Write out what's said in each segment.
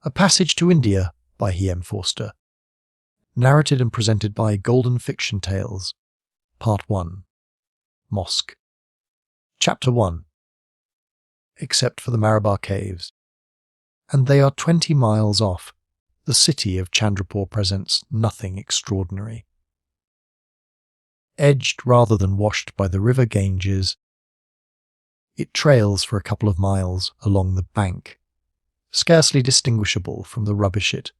A Passage to India by E.M. Forster. Narrated and presented by Golden Fiction Tales. Part 1. Mosque. Chapter 1. Except for the Marabar Caves. And they are 20 miles off. The city of Chandrapur presents nothing extraordinary. Edged rather than washed by the river Ganges, it trails for a couple of miles along the bank, scarcely distinguishable from the rubbish it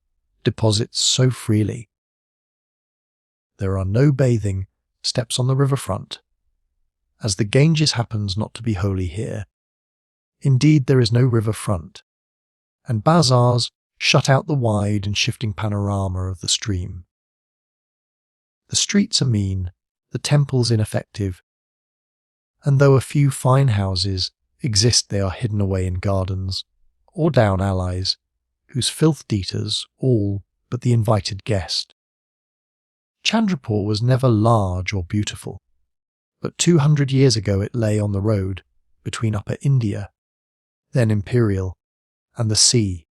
deposits so freely. There are no bathing steps on the riverfront, as the Ganges happens not to be holy here. Indeed, there is no riverfront, and bazaars shut out the wide and shifting panorama of the stream. The streets are mean, the temples ineffective, and though a few fine houses exist, they are hidden away in gardens, or down alleys, whose filth deters all but the invited guest. Chandrapur was never large or beautiful, but 200 years ago it lay on the road between Upper India, then Imperial, and the sea,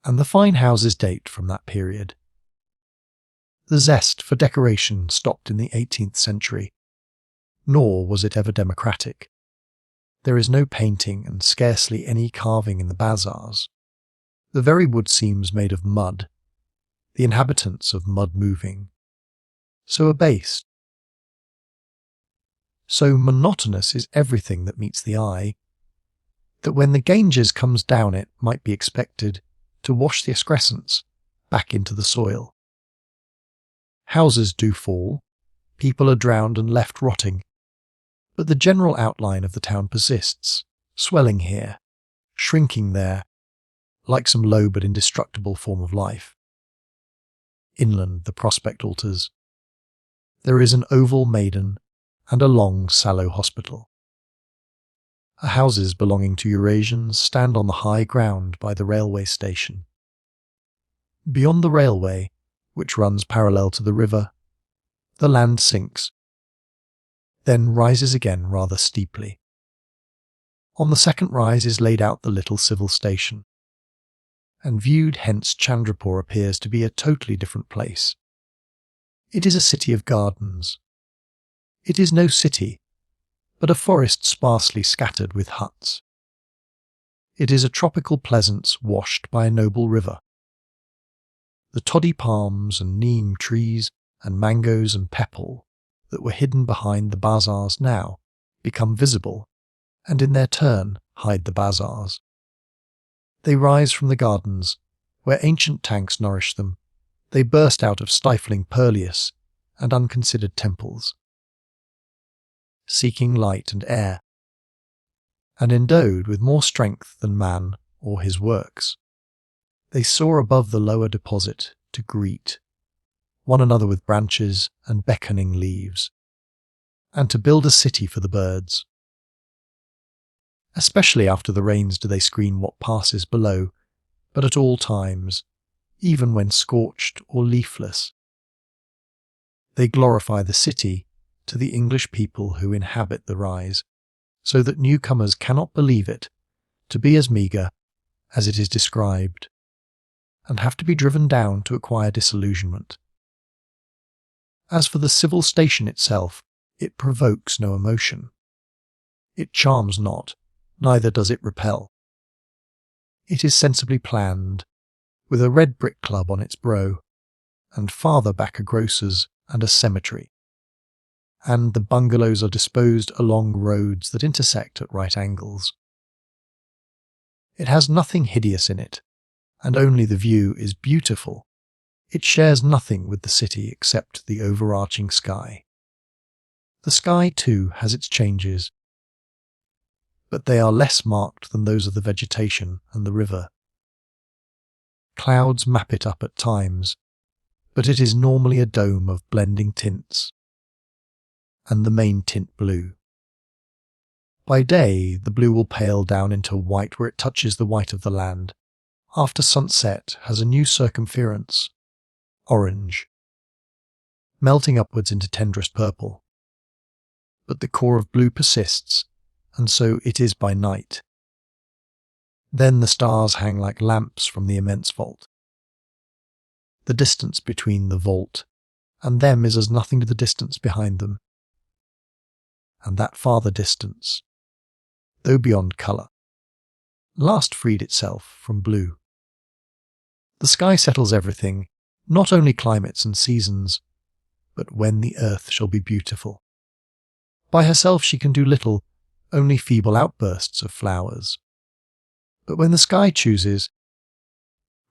and the fine houses date from that period. The zest for decoration stopped in the 18th century, nor was it ever democratic. There is no painting and scarcely any carving in the bazaars. The very wood seems made of mud, the inhabitants of mud moving, so abased. So monotonous is everything that meets the eye, that when the Ganges comes down it might be expected to wash the excrescence back into the soil. Houses do fall, people are drowned and left rotting, but the general outline of the town persists, swelling here, shrinking there, like some low but indestructible form of life. Inland the prospect alters. There is an oval maiden and a long, sallow hospital. Houses belonging to Eurasians stand on the high ground by the railway station. Beyond the railway, which runs parallel to the river, the land sinks, then rises again rather steeply. On the second rise is laid out the little civil station, and viewed hence Chandrapur appears to be a totally different place. It is a city of gardens. It is no city, but a forest sparsely scattered with huts. It is a tropical pleasance washed by a noble river. The toddy palms and neem trees and mangoes and pepple that were hidden behind the bazaars now become visible, and in their turn hide the bazaars. They rise from the gardens, where ancient tanks nourish them. They burst out of stifling purlieus and unconsidered temples, seeking light and air, and endowed with more strength than man or his works. They soar above the lower deposit to greet one another with branches and beckoning leaves, and to build a city for the birds. Especially after the rains do they screen what passes below, but at all times, even when scorched or leafless. They glorify the city to the English people who inhabit the rise, so that newcomers cannot believe it to be as meagre as it is described, and have to be driven down to acquire disillusionment. As for the civil station itself, it provokes no emotion. It charms not, neither does it repel. It is sensibly planned, with a red brick club on its brow, and farther back a grocer's and a cemetery, and the bungalows are disposed along roads that intersect at right angles. It has nothing hideous in it, and only the view is beautiful. It shares nothing with the city except the overarching sky. The sky, too, has its changes, but they are less marked than those of the vegetation and the river. Clouds map it up at times, but it is normally a dome of blending tints, and the main tint blue. By day, the blue will pale down into white where it touches the white of the land. After sunset has a new circumference, orange, melting upwards into tenderest purple. But the core of blue persists, and so it is by night. Then the stars hang like lamps from the immense vault. The distance between the vault and them is as nothing to the distance behind them. And that farther distance, though beyond colour, last freed itself from blue. The sky settles everything, not only climates and seasons, but when the earth shall be beautiful. By herself she can do little, only feeble outbursts of flowers. But when the sky chooses,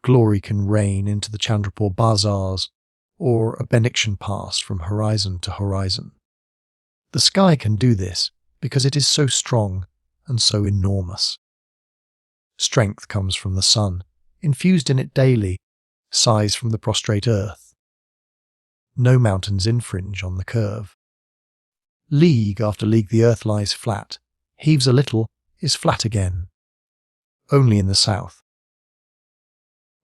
glory can rain into the Chandrapur bazaars, or a benediction pass from horizon to horizon. The sky can do this because it is so strong and so enormous. Strength comes from the sun, infused in it daily, sighs from the prostrate earth. No mountains infringe on the curve. League after league the earth lies flat, heaves a little, is flat again. Only in the south,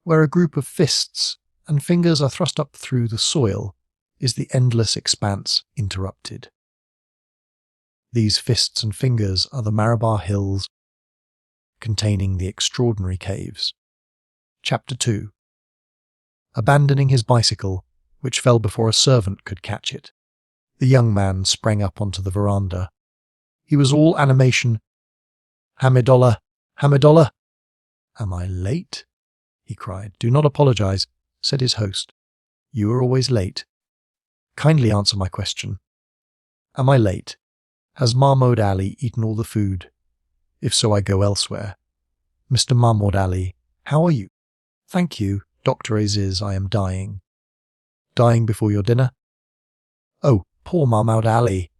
where a group of fists and fingers are thrust up through the soil, is the endless expanse interrupted. These fists and fingers are the Malabar Hills, containing the extraordinary caves. Chapter 2. Abandoning his bicycle, which fell before a servant could catch it, the young man sprang up onto the veranda. He was all animation. "Hamidullah! Hamidullah!" "Am I late?" he cried. "Do not apologize," said his host. "You are always late. Kindly answer my question. Am I late? Has Mahmoud Ali eaten all the food? If so, I go elsewhere. Mr. Mahmoud Ali, how are you?" "Thank you, Dr. Aziz, I am dying." "Dying before your dinner?" "Oh, poor Mahmoud Ali.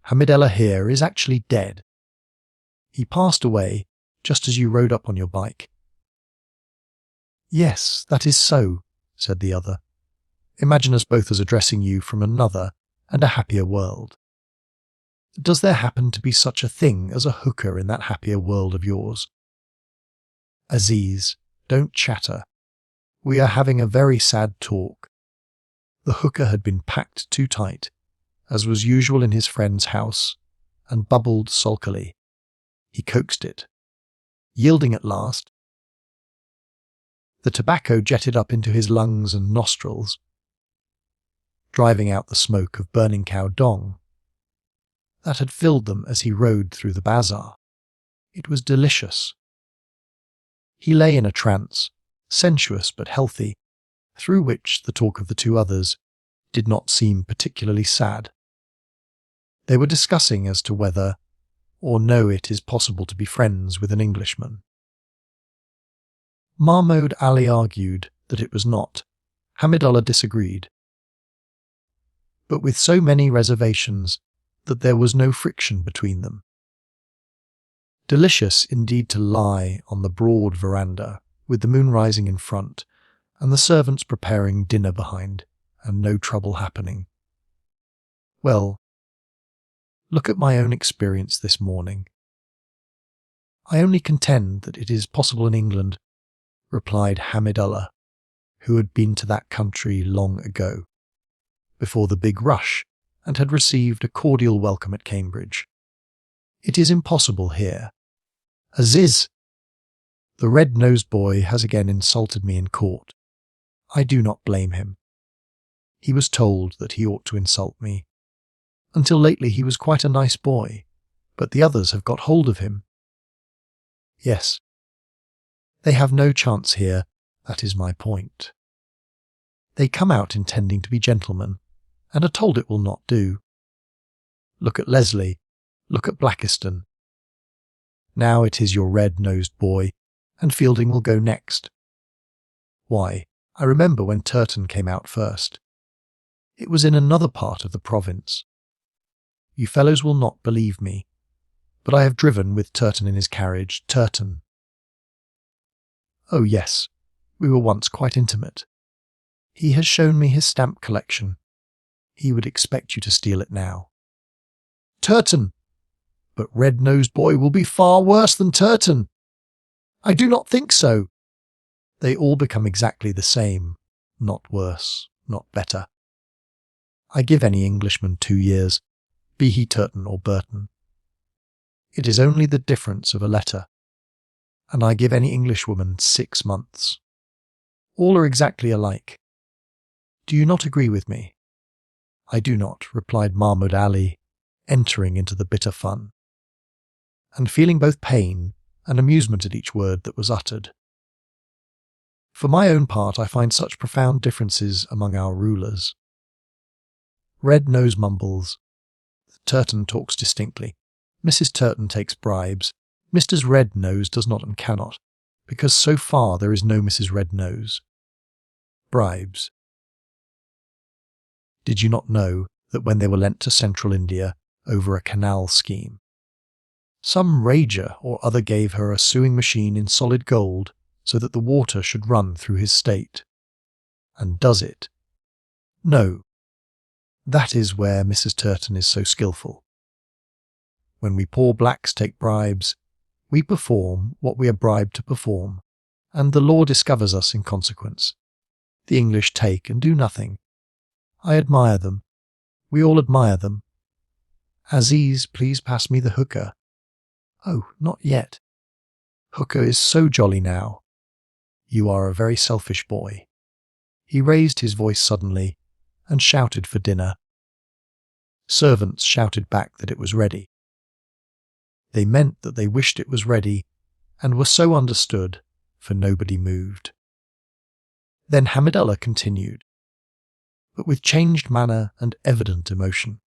Hamidullah here is actually dead. He passed away just as you rode up on your bike." "Yes, that is so," said the other. "Imagine us both as addressing you from another and a happier world. Does there happen to be such a thing as a hooker in that happier world of yours?" "Aziz, don't chatter. We are having a very sad talk." The hooker had been packed too tight, as was usual in his friend's house, and bubbled sulkily. He coaxed it. Yielding at last, the tobacco jetted up into his lungs and nostrils, driving out the smoke of burning cow dong that had filled them as he rode through the bazaar. It was delicious. He lay in a trance, sensuous but healthy, through which the talk of the two others did not seem particularly sad. They were discussing as to whether or no it is possible to be friends with an Englishman. Mahmoud Ali argued that it was not. Hamidullah disagreed, but with so many reservations that there was no friction between them. Delicious indeed to lie on the broad veranda, with the moon rising in front, and the servants preparing dinner behind, and no trouble happening. Well, look at my own experience this morning. "I only contend that it is possible in England," replied Hamidullah, who had been to that country long ago, before the big rush, and had received a cordial welcome at Cambridge. "It is impossible here. Aziz, the red-nosed boy has again insulted me in court. I do not blame him. He was told that he ought to insult me. Until lately he was quite a nice boy, but the others have got hold of him. Yes, they have no chance here, that is my point. They come out intending to be gentlemen, and are told it will not do. Look at Leslie, look at Blackiston. Now it is your red-nosed boy, and Fielding will go next. Why, I remember when Turton came out first. It was in another part of the province. You fellows will not believe me, but I have driven with Turton in his carriage, Turton. Oh yes, we were once quite intimate. He has shown me his stamp collection. He would expect you to steal it now. Turton! But red-nosed boy will be far worse than Turton. I do not think so. They all become exactly the same, not worse, not better. I give any Englishman 2 years, be he Turton or Burton. It is only the difference of a letter. and I give any Englishwoman 6 months. All are exactly alike. Do you not agree with me?" "I do not," replied Mahmud Ali, entering into the bitter fun, and feeling both pain and amusement at each word that was uttered. "For my own part, I find such profound differences among our rulers. Red Nose mumbles. Turton talks distinctly. Mrs. Turton takes bribes. Mr. Red Nose does not and cannot, because so far there is no Mrs. Red Nose. Bribes. Did you not know that when they were lent to Central India over a canal scheme, some rager or other gave her a sewing machine in solid gold so that the water should run through his state? And does it? No. That is where Mrs. Turton is so skilful. When we poor blacks take bribes, we perform what we are bribed to perform, and the law discovers us in consequence. The English take and do nothing. I admire them. We all admire them. Aziz, please pass me the hookah. Oh, not yet. Hookah is so jolly now. You are a very selfish boy. He raised his voice suddenly and shouted for dinner. Servants shouted back that it was ready. They meant that they wished it was ready, and were so understood, for nobody moved. Then Hamidullah continued, but with changed manner and evident emotion.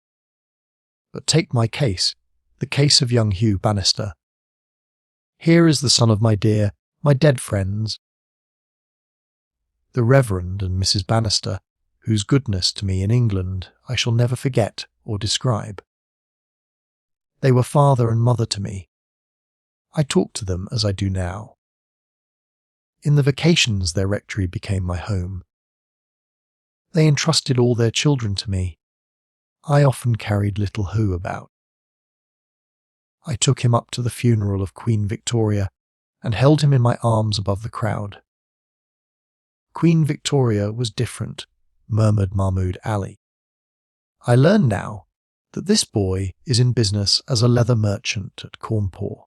But take my case, the case of young Hugh Bannister. Here is the son of my dead friends, the Reverend and Mrs. Bannister, whose goodness to me in England I shall never forget or describe. They were father and mother to me. I talked to them as I do now. In the vacations their rectory became my home. They entrusted all their children to me. I often carried little Hugh about. I took him up to the funeral of Queen Victoria and held him in my arms above the crowd. Queen Victoria was different, murmured Mahmud Ali. I learn now that this boy is in business as a leather merchant at Cawnpore.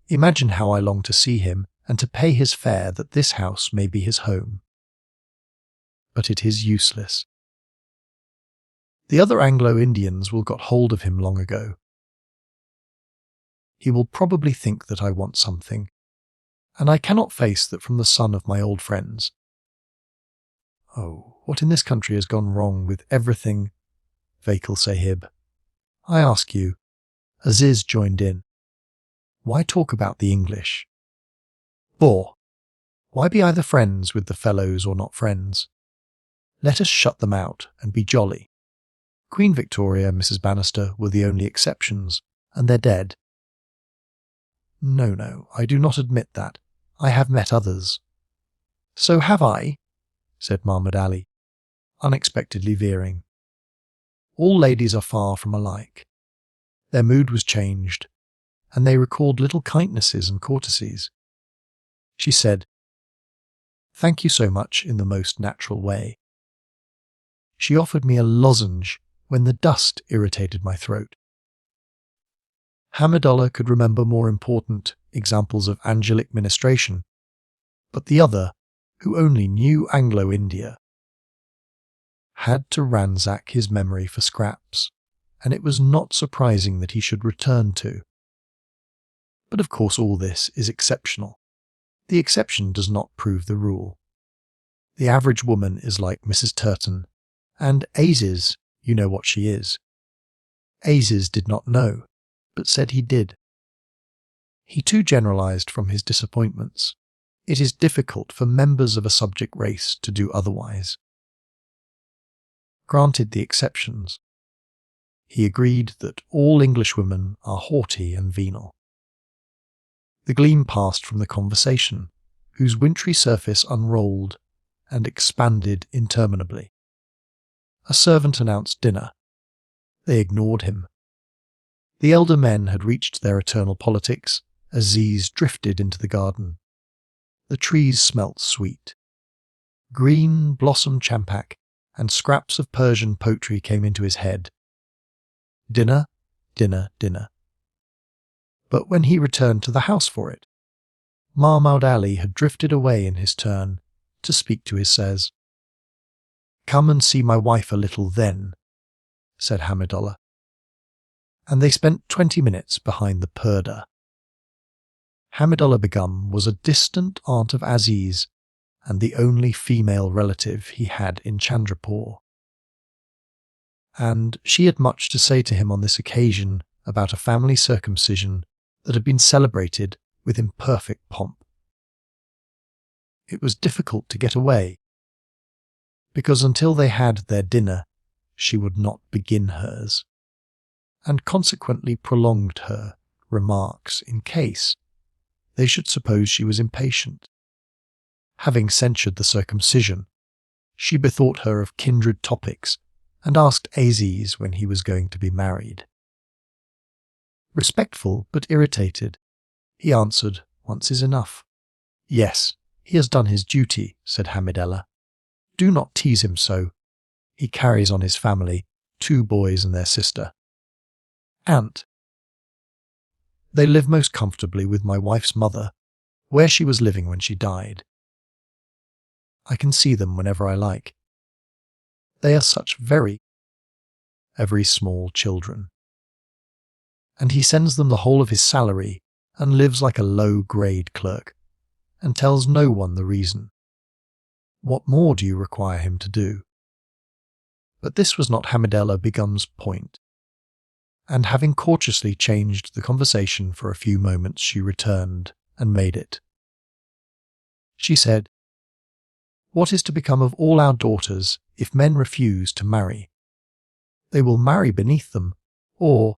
Imagine how I long to see him and to pay his fare that this house may be his home. But it is useless. The other Anglo-Indians will got hold of him long ago. He will probably think that I want something, and I cannot face that from the son of my old friends. Oh, what in this country has gone wrong with everything? Vakil Sahib. I ask you. Aziz joined in. Why talk about the English? Bore. Why be either friends with the fellows or not friends? Let us shut them out and be jolly. Queen Victoria and Mrs. Bannister were the only exceptions, and they're dead. No, I do not admit that. I have met others. So have I, said Mahmud Ali, unexpectedly veering. All ladies are far from alike. Their mood was changed, and they recalled little kindnesses and courtesies. She said, "Thank you so much," in the most natural way. She offered me a lozenge when the dust irritated my throat. Hamidullah could remember more important examples of angelic ministration, but the other, who only knew Anglo-India, had to ransack his memory for scraps, and it was not surprising that he should return to. But of course all this is exceptional. The exception does not prove the rule. The average woman is like Mrs. Turton, and Aziz, you know what she is. Aziz did not know, but said he did. He too generalized from his disappointments. It is difficult for members of a subject race to do otherwise. Granted the exceptions. He agreed that all Englishwomen are haughty and venal. The gleam passed from the conversation, whose wintry surface unrolled and expanded interminably. A servant announced dinner. They ignored him. The elder men had reached their eternal politics. Aziz drifted into the garden. The trees smelt sweet. Green blossom champak and scraps of Persian poetry came into his head. Dinner, dinner, dinner. But when he returned to the house for it, Mahmud Ali had drifted away in his turn to speak to his Sez. "Come and see my wife a little then," said Hamidullah. And they spent 20 minutes behind the purdah. Hamidullah Begum was a distant aunt of Aziz and the only female relative he had in Chandrapur. And she had much to say to him on this occasion about a family circumcision that had been celebrated with imperfect pomp. It was difficult to get away, because until they had their dinner, she would not begin hers, and consequently prolonged her remarks in case they should suppose she was impatient. Having censured the circumcision, she bethought her of kindred topics and asked Aziz when he was going to be married. Respectful but irritated, he answered, "Once is enough." "Yes, he has done his duty," said Hamidullah. "Do not tease him so. He carries on his family, 2 boys and their sister. Aunt. They live most comfortably with my wife's mother, where she was living when she died. I can see them whenever I like. They are such very small children. And he sends them the whole of his salary and lives like a low-grade clerk, and tells no one the reason. What more do you require him to do?" But this was not Hamidullah Begum's point, and having cautiously changed the conversation for a few moments, she returned and made it. She said, "What is to become of all our daughters if men refuse to marry? They will marry beneath them, or—"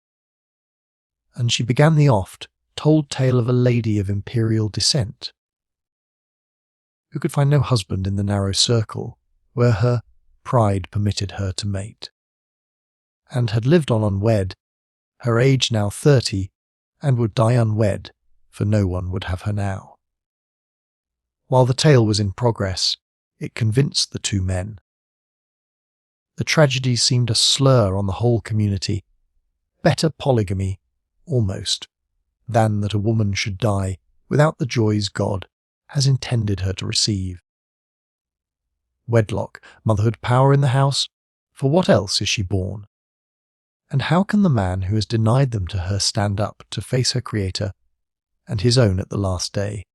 And she began the oft-told tale of a lady of imperial descent, who could find no husband in the narrow circle where her pride permitted her to mate, and had lived on unwed, her age now 30, and would die unwed, for no one would have her now. While the tale was in progress, it convinced the 2 men. The tragedy seemed a slur on the whole community. Better polygamy, almost, than that a woman should die without the joys God has intended her to receive. Wedlock, motherhood power in the house, for what else is she born? And how can the man who has denied them to her stand up to face her Creator and his own at the last day?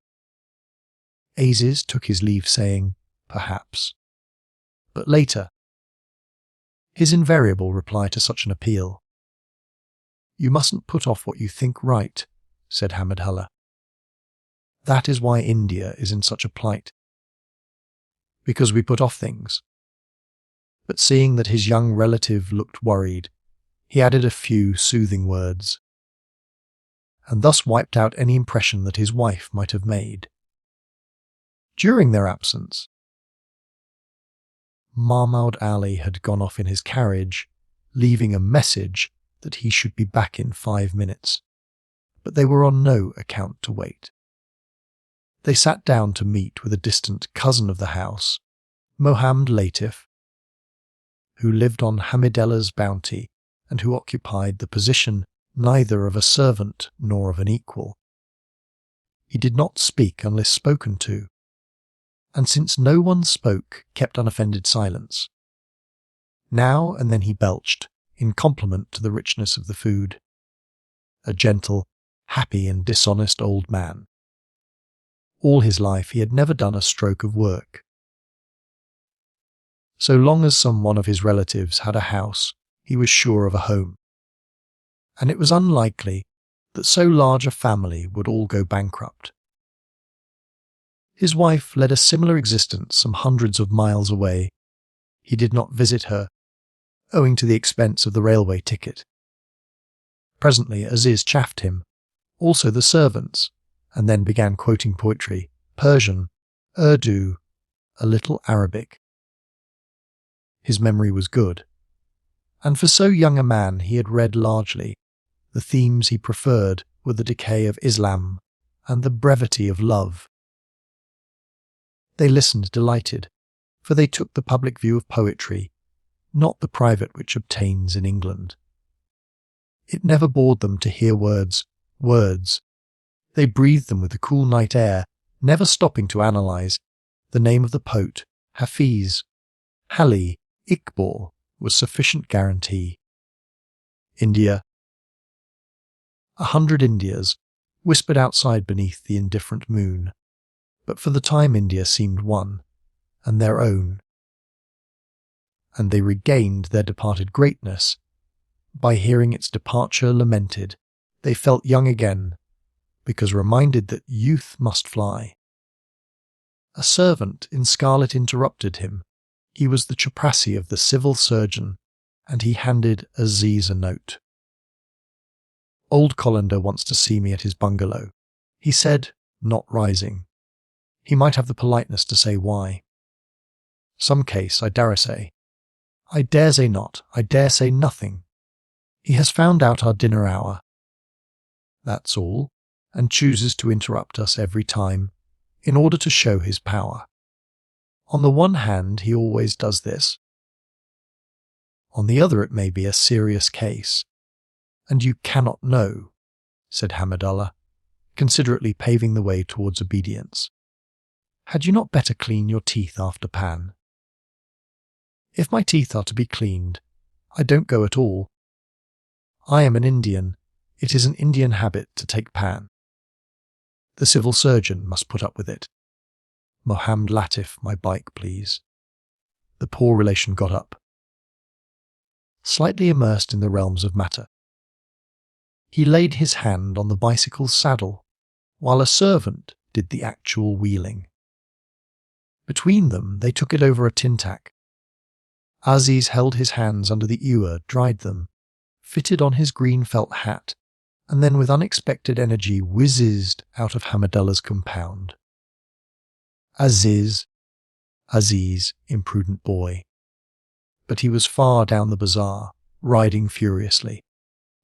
Aziz took his leave saying, "Perhaps." But later, his invariable reply to such an appeal, "You mustn't put off what you think right," said Hamidullah. "That is why India is in such a plight. Because we put off things." But seeing that his young relative looked worried, he added a few soothing words, and thus wiped out any impression that his wife might have made. During their absence, Mahmud Ali had gone off in his carriage, leaving a message that he should be back in 5 minutes, but they were on no account to wait. They sat down to meet with a distant cousin of the house, Mohammed Latif, who lived on Hamidullah's bounty and who occupied the position neither of a servant nor of an equal. He did not speak unless spoken to, and since no one spoke, kept unoffended silence. Now and then he belched, in compliment to the richness of the food. A gentle, happy and dishonest old man. All his life he had never done a stroke of work. So long as some one of his relatives had a house, he was sure of a home. And it was unlikely that so large a family would all go bankrupt. His wife led a similar existence some hundreds of miles away. He did not visit her, owing to the expense of the railway ticket. Presently Aziz chaffed him, also the servants, and then began quoting poetry, Persian, Urdu, a little Arabic. His memory was good, and for so young a man he had read largely. The themes he preferred were the decay of Islam and the brevity of love. They listened delighted, for they took the public view of poetry, not the private which obtains in England. It never bored them to hear words. They breathed them with the cool night air, never stopping to analyze. The name of the poet, Hafiz, Hali, Iqbal, was sufficient guarantee. India. 100 Indias whispered outside beneath the indifferent moon, but for the time India seemed one, and their own. And they regained their departed greatness. By hearing its departure lamented, they felt young again, because reminded that youth must fly. A servant in scarlet interrupted him. He was the chaprassi of the civil surgeon, and he handed Aziz a note. "Old Colander wants to see me at his bungalow," he said, not rising. He might have the politeness to say why. "Some case, I dare say." "I dare say not, I dare say nothing. He has found out our dinner hour. That's all, and chooses to interrupt us every time, in order to show his power. On the one hand, he always does this. On the other, it may be a serious case, and you cannot know," said Hamidullah, considerately paving the way towards obedience. "Had you not better clean your teeth after pan?" "If my teeth are to be cleaned, I don't go at all. I am an Indian. It is an Indian habit to take pan. The civil surgeon must put up with it. Mohammed Latif, my bike, please." The poor relation got up, slightly immersed in the realms of matter. He laid his hand on the bicycle's saddle, while a servant did the actual wheeling. Between them, they took it over a tin tack. Aziz held his hands under the ewer, dried them, fitted on his green felt hat, and then with unexpected energy whizzed out of Hamidullah's compound. Aziz, imprudent boy. But he was far down the bazaar, riding furiously.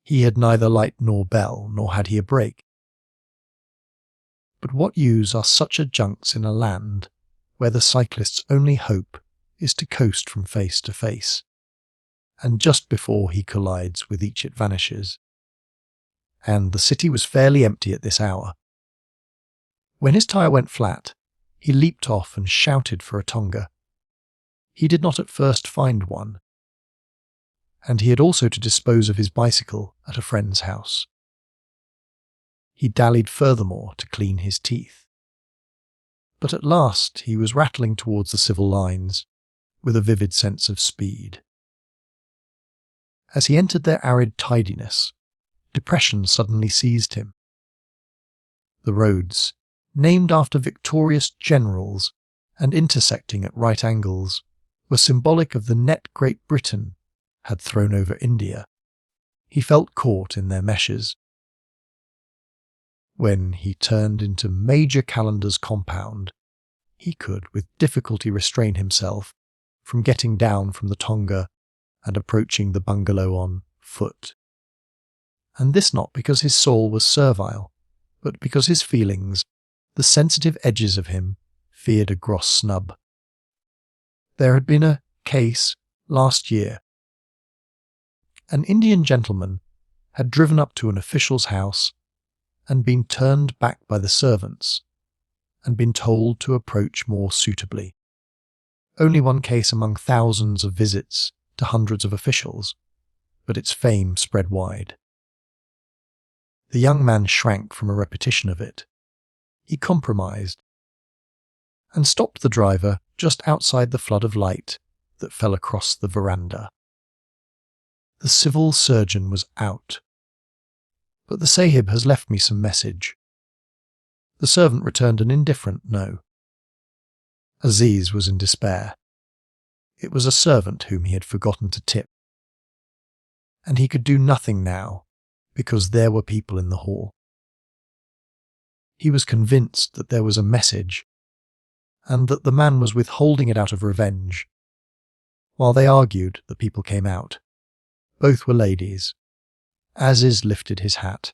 He had neither light nor bell, nor had he a brake. But what use are such adjuncts in a land where the cyclist's only hope is to coast from face to face, and just before he collides with each it vanishes? And the city was fairly empty at this hour. When his tyre went flat, he leaped off and shouted for a tonga. He did not at first find one, and he had also to dispose of his bicycle at a friend's house. He dallied furthermore to clean his teeth. But at last he was rattling towards the civil lines, with a vivid sense of speed. As he entered their arid tidiness, depression suddenly seized him. The roads, named after victorious generals and intersecting at right angles, were symbolic of the net Great Britain had thrown over India. He felt caught in their meshes. When he turned into Major Calendar's compound, he could with difficulty restrain himself from getting down from the tonga and approaching the bungalow on foot. And this not because his soul was servile, but because his feelings, the sensitive edges of him, feared a gross snub. There had been a case last year. An Indian gentleman had driven up to an official's house and been turned back by the servants and been told to approach more suitably. Only one case among thousands of visits to hundreds of officials, but its fame spread wide. The young man shrank from a repetition of it. He compromised and stopped the driver just outside the flood of light that fell across the veranda. The civil surgeon was out. "But the Sahib has left me some message." The servant returned an indifferent no. Aziz was in despair. It was a servant whom he had forgotten to tip. And he could do nothing now, because there were people in the hall. He was convinced that there was a message, and that the man was withholding it out of revenge. While they argued, the people came out. Both were ladies. Aziz lifted his hat.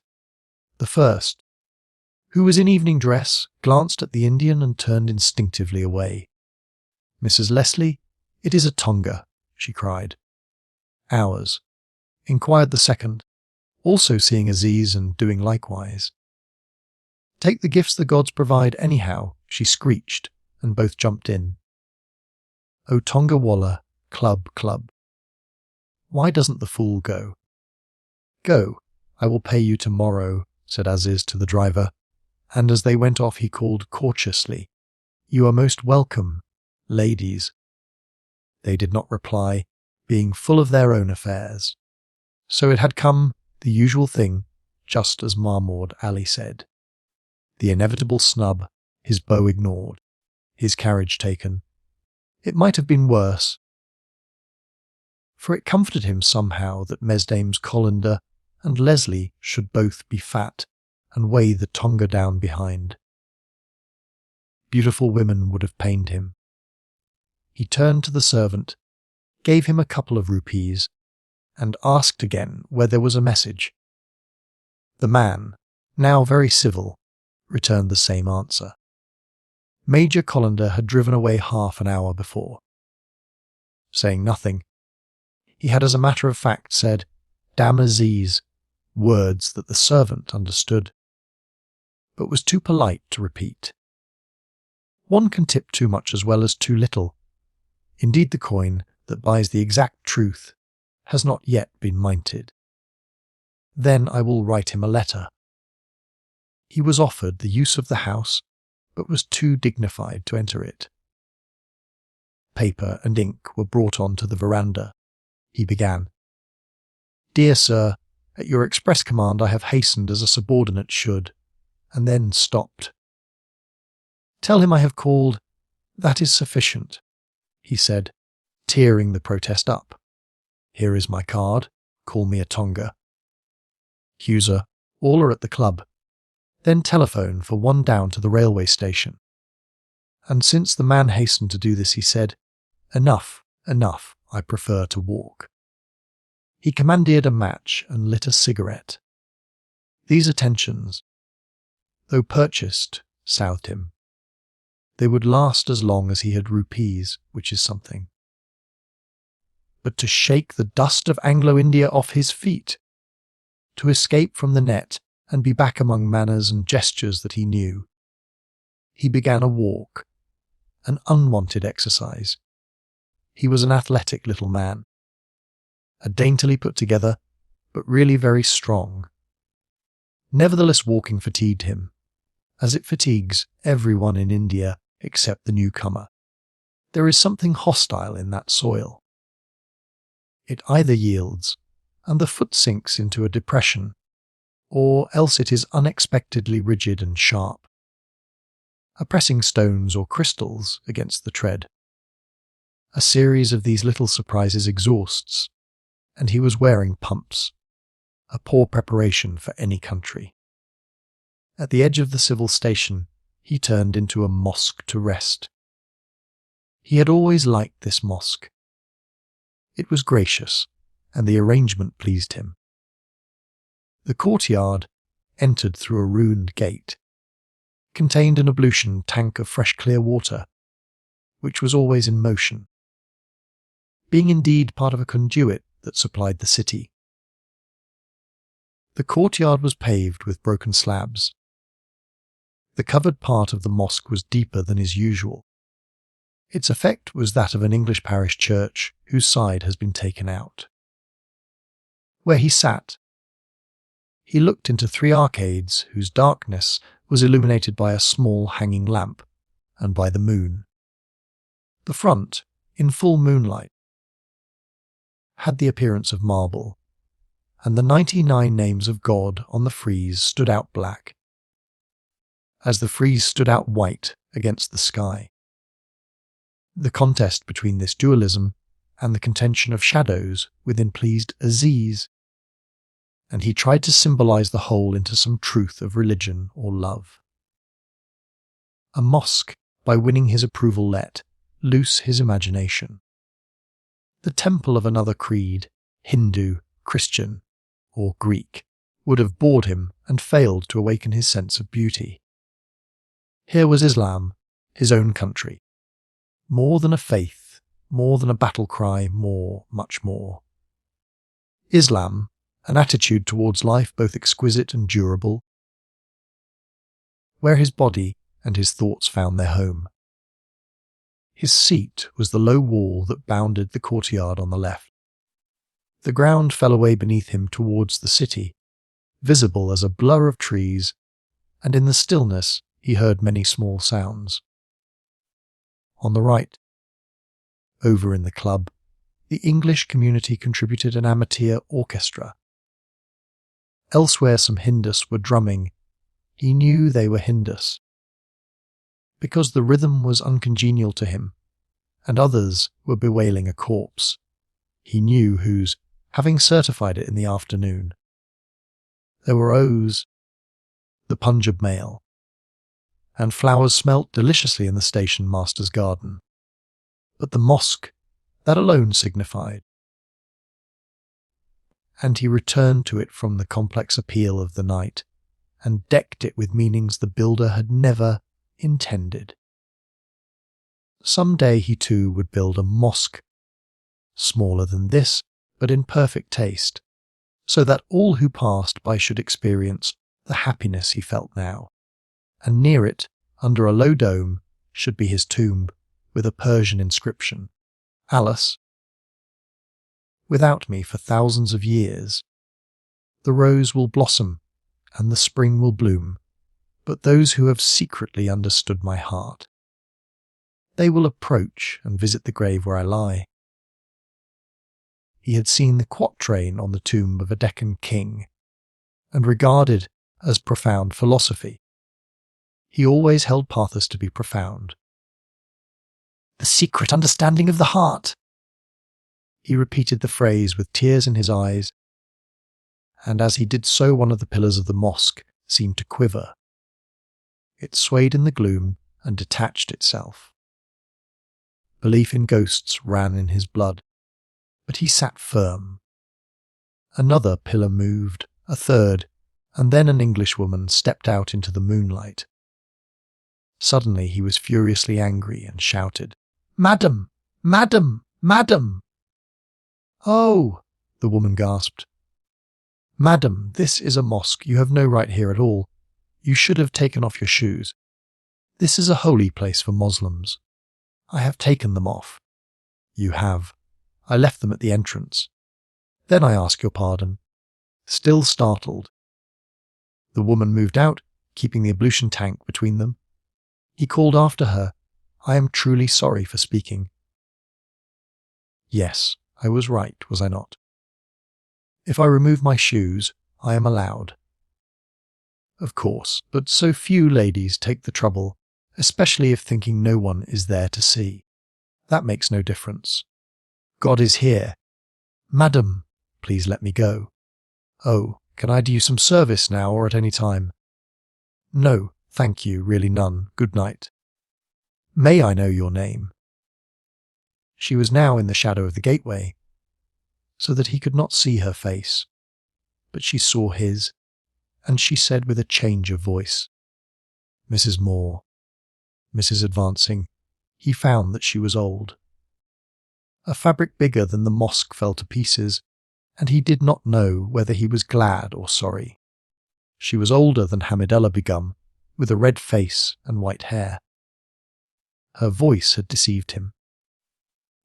The first, who was in evening dress, glanced at the Indian and turned instinctively away. "Mrs. Leslie, it is a tonga," she cried. "Ours," inquired the second, also seeing Aziz and doing likewise. "Take the gifts the gods provide anyhow," she screeched, and both jumped in. "O Tonga Walla, club, club. Why doesn't the fool go?" "Go, I will pay you tomorrow," said Aziz to the driver, and as they went off he called cautiously, "You are most welcome, ladies." They did not reply, being full of their own affairs. So it had come, the usual thing, just as Mahmoud Ali said. The inevitable snub, his bow ignored, his carriage taken. It might have been worse, for it comforted him somehow that Mesdames Colander and Leslie should both be fat and weigh the Tonga down behind. Beautiful women would have pained him. He turned to the servant, gave him a couple of rupees, and asked again where there was a message. The man, now very civil, returned the same answer. Major Colander had driven away half an hour before. Saying nothing, he had as a matter of fact said, "Damn Aziz," words that the servant understood, but was too polite to repeat. One can tip too much as well as too little. Indeed, the coin that buys the exact truth has not yet been minted. Then I will write him a letter. He was offered the use of the house, but was too dignified to enter it. Paper and ink were brought on to the veranda. He began, "Dear sir, at your express command I have hastened as a subordinate should," and then stopped. "Tell him I have called. That is sufficient," he said, tearing the protest up. "Here is my card. Call me a Tonga. Huser, all are at the club. Then telephone for one down to the railway station." And since the man hastened to do this, he said, "Enough, enough, I prefer to walk." He commandeered a match and lit a cigarette. These attentions, though purchased, soothed him. They would last as long as he had rupees, which is something. But to shake the dust of Anglo-India off his feet, to escape from the net and be back among manners and gestures that he knew. He began a walk, an unwanted exercise. He was an athletic little man, a daintily put together, but really very strong. Nevertheless, walking fatigued him, as it fatigues everyone in India except the newcomer. There is something hostile in that soil. It either yields, and the foot sinks into a depression, or else it is unexpectedly rigid and sharp, pressing stones or crystals against the tread. A series of these little surprises exhausts, and he was wearing pumps, a poor preparation for any country. At the edge of the civil station, he turned into a mosque to rest. He had always liked this mosque. It was gracious, and the arrangement pleased him. The courtyard, entered through a ruined gate, contained an ablution tank of fresh clear water, which was always in motion, being indeed part of a conduit that supplied the city. The courtyard was paved with broken slabs. The covered part of the mosque was deeper than is usual. Its effect was that of an English parish church whose side has been taken out. Where he sat, he looked into 3 arcades whose darkness was illuminated by a small hanging lamp and by the moon. The front, in full moonlight, had the appearance of marble, and the 99 names of God on the frieze stood out black, as the frieze stood out white against the sky. The contest between this dualism and the contention of shadows within pleased Aziz, and he tried to symbolize the whole into some truth of religion or love. A mosque, by winning his approval, let loose his imagination. The temple of another creed, Hindu, Christian, or Greek, would have bored him and failed to awaken his sense of beauty. Here was Islam, his own country. More than a faith, more than a battle cry, more, much more. Islam, an attitude towards life both exquisite and durable. where his body and his thoughts found their home. His seat was the low wall that bounded the courtyard on the left. The ground fell away beneath him towards the city, visible as a blur of trees, and in the stillness he heard many small sounds. On the right, over in the club, the English community contributed an amateur orchestra. Elsewhere some Hindus were drumming. He knew they were Hindus, because the rhythm was uncongenial to him, and others were bewailing a corpse. He knew whose, having certified it in the afternoon. There were O's, the Punjab mail, and flowers smelt deliciously in the station master's garden. But the mosque, that alone signified. And he returned to it from the complex appeal of the night, and decked it with meanings the builder had never intended. Some day he too would build a mosque, smaller than this, but in perfect taste, so that all who passed by should experience the happiness he felt now, and near it, under a low dome, should be his tomb, with a Persian inscription, Alice, without me for thousands of years, the rose will blossom and the spring will bloom, but those who have secretly understood my heart, they will approach and visit the grave where I lie. He had seen the quatrain on the tomb of a Deccan king, and regarded as profound philosophy. He always held pathos to be profound. The secret understanding of the heart. He repeated the phrase with tears in his eyes, and as he did so one of the pillars of the mosque seemed to quiver. It swayed in the gloom and detached itself. Belief in ghosts ran in his blood, but he sat firm. Another pillar moved, a third, and then an Englishwoman stepped out into the moonlight. Suddenly he was furiously angry and shouted, "Madam! Madam! Madam!" "Oh!" the woman gasped. "Madam, this is a mosque. You have no right here at all. You should have taken off your shoes. This is a holy place for Muslims. I have taken them off." "You have. I left them at the entrance. Then I ask your pardon." Still startled, the woman moved out, keeping the ablution tank between them. He called after her, "I am truly sorry for speaking." Yes, I was right, was I not? If I remove my shoes, I am allowed. Of course, but so few ladies take the trouble, especially if thinking no one is there to see. That makes no difference. God is here. "Madam, please let me go." "Oh, can I do you some service now or at any time?" "No, thank you, really none. Good night." "May I know your name?" She was now in the shadow of the gateway, so that he could not see her face, but she saw his, and she said with a change of voice, "Mrs. Moore." Mrs. Advancing, he found that she was old. A fabric bigger than the mosque fell to pieces, and he did not know whether he was glad or sorry. She was older than Hamidullah Begum, with a red face and white hair. Her voice had deceived him.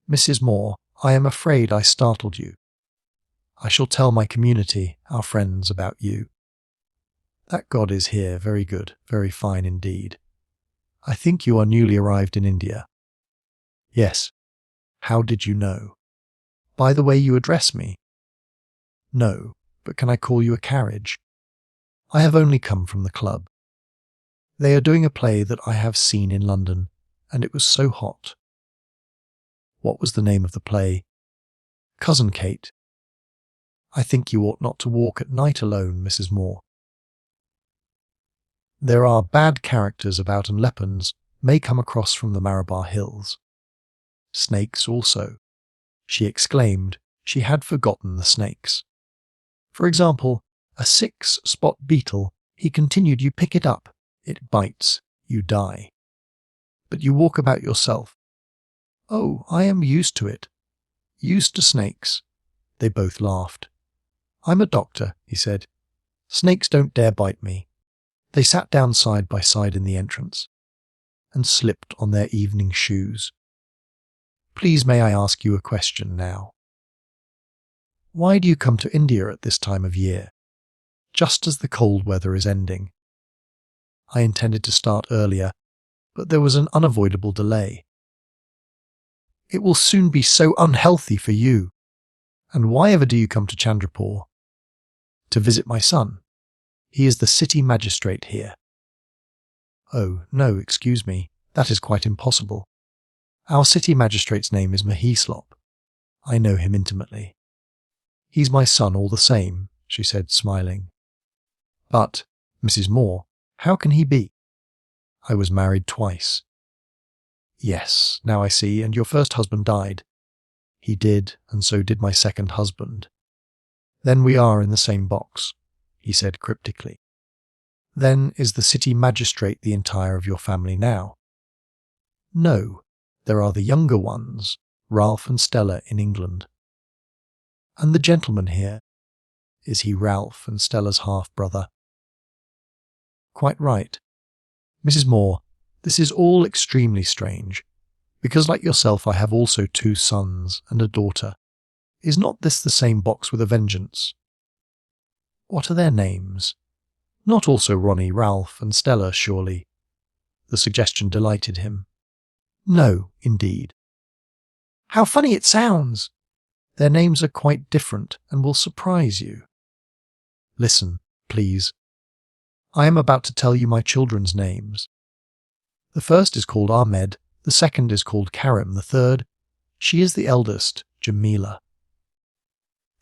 "Mrs. Moore, I am afraid I startled you. I shall tell my community, our friends, about you. That God is here, very good, very fine indeed. I think you are newly arrived in India." "Yes." "How did you know?" "By the way you address me." "No, but can I call you a carriage?" "I have only come from the club. They are doing a play that I have seen in London, and it was so hot." "What was the name of the play?" "Cousin Kate." "I think you ought not to walk at night alone, Mrs. Moore. There are bad characters about, and leopards may come across from the Malabar hills. Snakes also." She exclaimed she had forgotten the snakes. "For example, a 6-spot beetle," he continued, "you pick it up, it bites, you die. But you walk about yourself." "Oh, I am used to it." "Used to snakes." They both laughed. "I'm a doctor," he said. "Snakes don't dare bite me. They sat down side by side in the entrance and slipped on their evening shoes. "Please, may I ask you a question now? Why do you come to India at this time of year, just as the cold weather is ending?" I intended to start earlier, but there was an unavoidable delay. "It will soon be so unhealthy for you. And why ever do you come to Chandrapur?" "To visit my son. He is the city magistrate here." "Oh, no, excuse me. That is quite impossible. Our city magistrate's name is Mahislop. I know him intimately." "He's my son all the same," she said, smiling. "But, Mrs. Moore, how can he be?" "I was married twice." "Yes, now I see, and your first husband died." "He did, and so did my second husband." "Then we are in the same box," he said cryptically. "Then is the city magistrate the entire of your family now?" "No, there are the younger ones, Ralph and Stella, in England." "And the gentleman here, is he Ralph and Stella's half-brother?" "Quite right. Mrs. Moore, this is all extremely strange, because like yourself I have also 2 sons and a daughter. Is not this the same box with a vengeance?" "What are their names? Not also Ronnie, Ralph and Stella, surely?" The suggestion delighted him. "No, indeed." "How funny it sounds!" "Their names are quite different and will surprise you." "Listen, please. I am about to tell you my children's names. The first is called Ahmed, the second is called Karim, the third, she is the eldest, Jamila.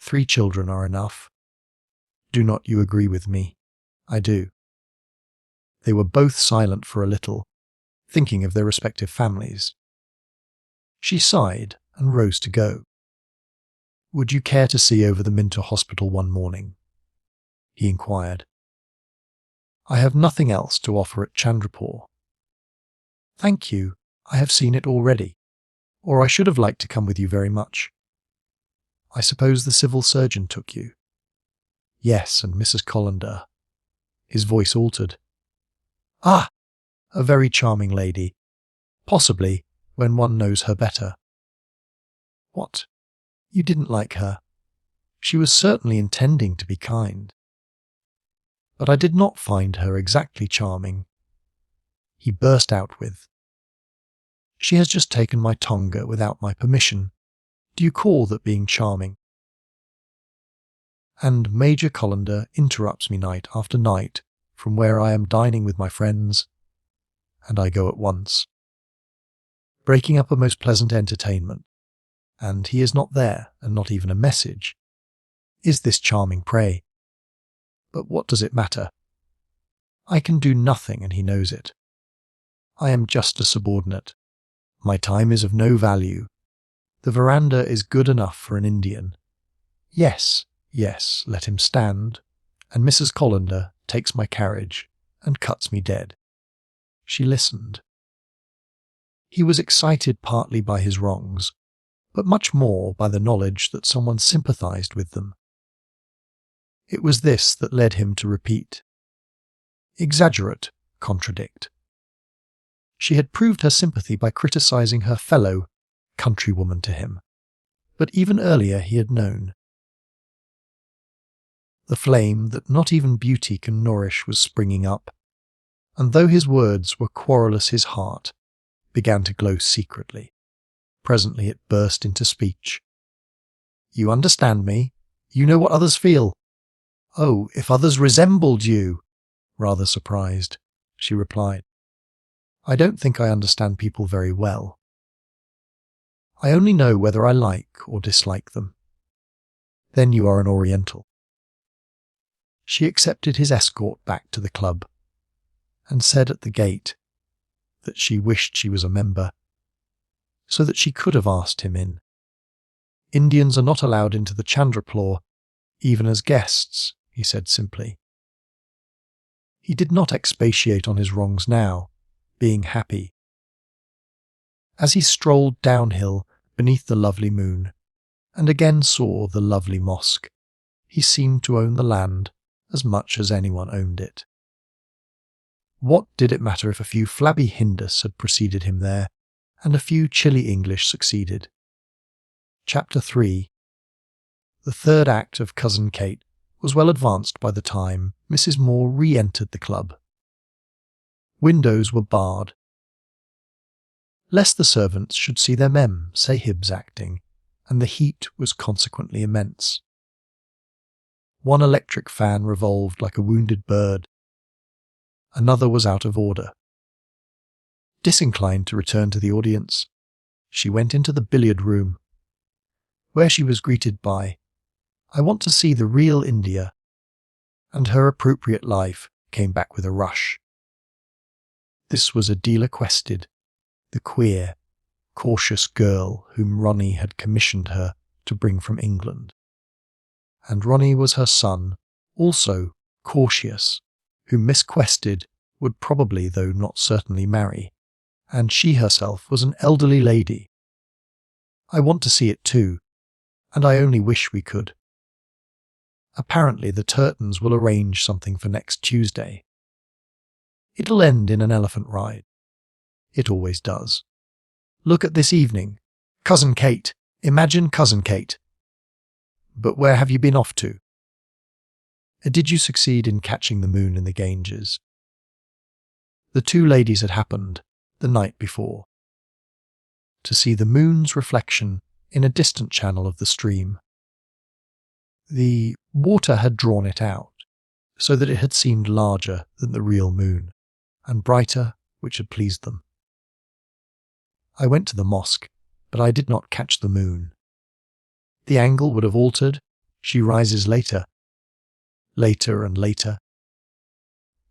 3 children are enough. Do not you agree with me?" "I do." They were both silent for a little, thinking of their respective families. She sighed and rose to go. "Would you care to see over the Minto Hospital one morning?" he inquired. "I have nothing else to offer at Chandrapur." "Thank you, I have seen it already, or I should have liked to come with you very much." "I suppose the civil surgeon took you?" "Yes, and Mrs. Colander." His voice altered. "Ah, a very charming lady. Possibly, when one knows her better." "What? You didn't like her?" "She was certainly intending to be kind." "But I did not find her exactly charming." He burst out with, "She has just taken my tonga without my permission. Do you call that being charming?" And Major Colander interrupts me night after night from where I am dining with my friends, and I go at once, breaking up a most pleasant entertainment, and he is not there, and not even a message. Is this charming prey? But what does it matter? I can do nothing, and he knows it. I am just a subordinate. My time is of no value. The veranda is good enough for an Indian. Yes, yes, let him stand, and Mrs. Colander takes my carriage and cuts me dead." She listened. He was excited partly by his wrongs, but much more by the knowledge that someone sympathized with them. It was this that led him to repeat, exaggerate, contradict. She had proved her sympathy by criticizing her fellow countrywoman to him, but even earlier he had known. The flame that not even beauty can nourish was springing up, and though his words were querulous, his heart began to glow secretly. Presently it burst into speech. "You understand me? You know what others feel?" "Oh, if others resembled you!" Rather surprised, she replied. "I don't think I understand people very well. I only know whether I like or dislike them." "Then you are an Oriental." She accepted his escort back to the club, and said at the gate that she wished she was a member, so that she could have asked him in. "Indians are not allowed into the Chandrapur, even as guests," he said simply. He did not expatiate on his wrongs now, being happy. As he strolled downhill beneath the lovely moon, and again saw the lovely mosque, he seemed to own the land as much as anyone owned it. What did it matter if a few flabby Hindus had preceded him there, and a few chilly English succeeded? Chapter 3. The third act of Cousin Kate was well advanced by the time Mrs. Moore re-entered the club. Windows were barred. Lest the servants should see their sahibs acting, and the heat was consequently immense. One electric fan revolved like a wounded bird. Another was out of order. Disinclined to return to the audience, she went into the billiard room, where she was greeted by, "I want to see the real India," and her appropriate life came back with a rush. This was Adela Quested, the queer, cautious girl whom Ronnie had commissioned her to bring from England. And Ronnie was her son, also cautious, whom Miss Quested would probably, though not certainly, marry, and she herself was an elderly lady. I want to see it too, and I only wish we could. Apparently the Turtons will arrange something for next Tuesday. It'll end in an elephant ride. It always does. Look at this evening. Cousin Kate. Imagine Cousin Kate. But where have you been off to? Did you succeed in catching the moon in the Ganges? The two ladies had happened the night before to see the moon's reflection in a distant channel of the stream. The water had drawn it out, so that it had seemed larger than the real moon, and brighter, which had pleased them. I went to the mosque, but I did not catch the moon. The angle would have altered. She rises later and later,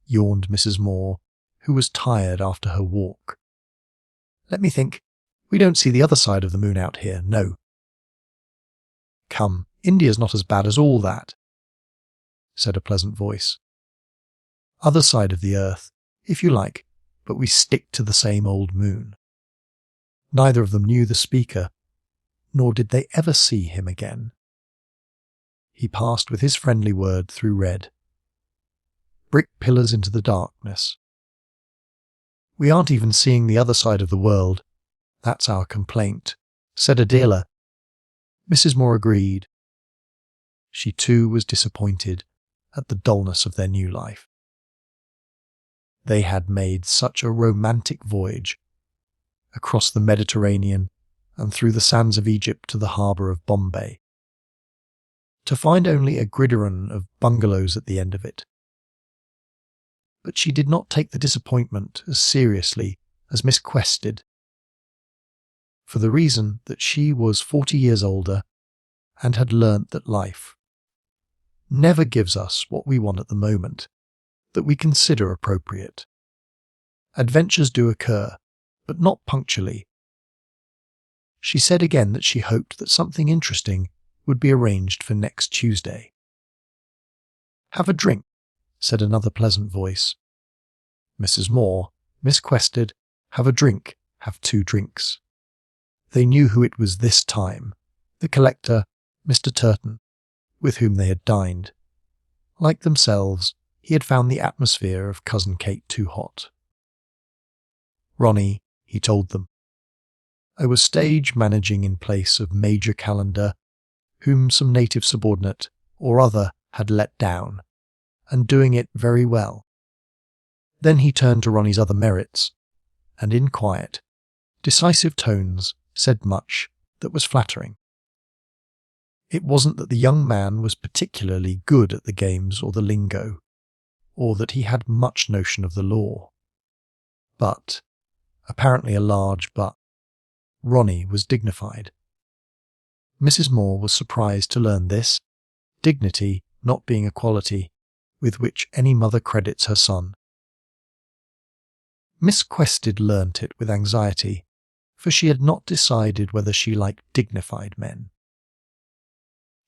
yawned Mrs. Moore, who was tired after her walk. Let me think. We don't see the other side of the moon out here, no. Come, India's not as bad as all that, said a pleasant voice. Other side of the earth, if you like, but we stick to the same old moon. Neither of them knew the speaker, nor did they ever see him again. He passed with his friendly word through red. Brick pillars into the darkness. We aren't even seeing the other side of the world. That's our complaint, said Adela. Mrs. Moore agreed. She too was disappointed at the dullness of their new life. They had made such a romantic voyage across the Mediterranean and through the sands of Egypt to the harbour of Bombay, to find only a gridiron of bungalows at the end of it. But she did not take the disappointment as seriously as Miss Quested, for the reason that she was 40 years older and had learnt that life never gives us what we want at the moment that we consider appropriate. Adventures do occur, but not punctually. She said again that she hoped that something interesting would be arranged for next Tuesday. Have a drink, said another pleasant voice. Mrs. Moore, Miss Quested, have a drink, have 2 drinks. They knew who it was this time, the collector, Mr. Turton, with whom they had dined. Like themselves, he had found the atmosphere of Cousin Kate too hot. Ronnie, he told them. I was stage managing in place of Major Calendar, whom some native subordinate or other had let down, and doing it very well. Then he turned to Ronnie's other merits, and in quiet, decisive tones said much that was flattering. It wasn't that the young man was particularly good at the games or the lingo, or that he had much notion of the law. But, apparently a large but, Ronnie was dignified. Mrs. Moore was surprised to learn this, dignity not being a quality with which any mother credits her son. Miss Quested learnt it with anxiety, for she had not decided whether she liked dignified men.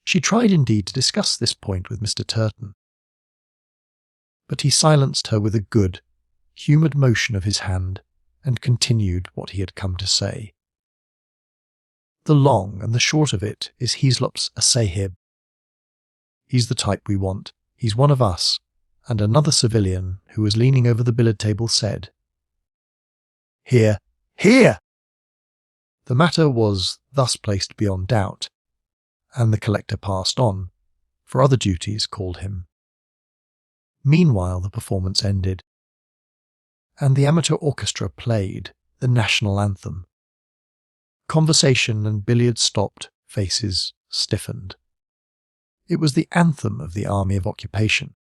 She tried indeed to discuss this point with Mr. Turton, but he silenced her with a good, humoured motion of his hand and continued what he had come to say. The long and the short of it is Heslop's a sahib. He's the type we want. He's one of us, and another civilian who was leaning over the billiard table said, "Here, here!" The matter was thus placed beyond doubt, and the collector passed on, for other duties called him. Meanwhile the performance ended, and the amateur orchestra played the national anthem. Conversation and billiards stopped, faces stiffened. It was the anthem of the Army of Occupation.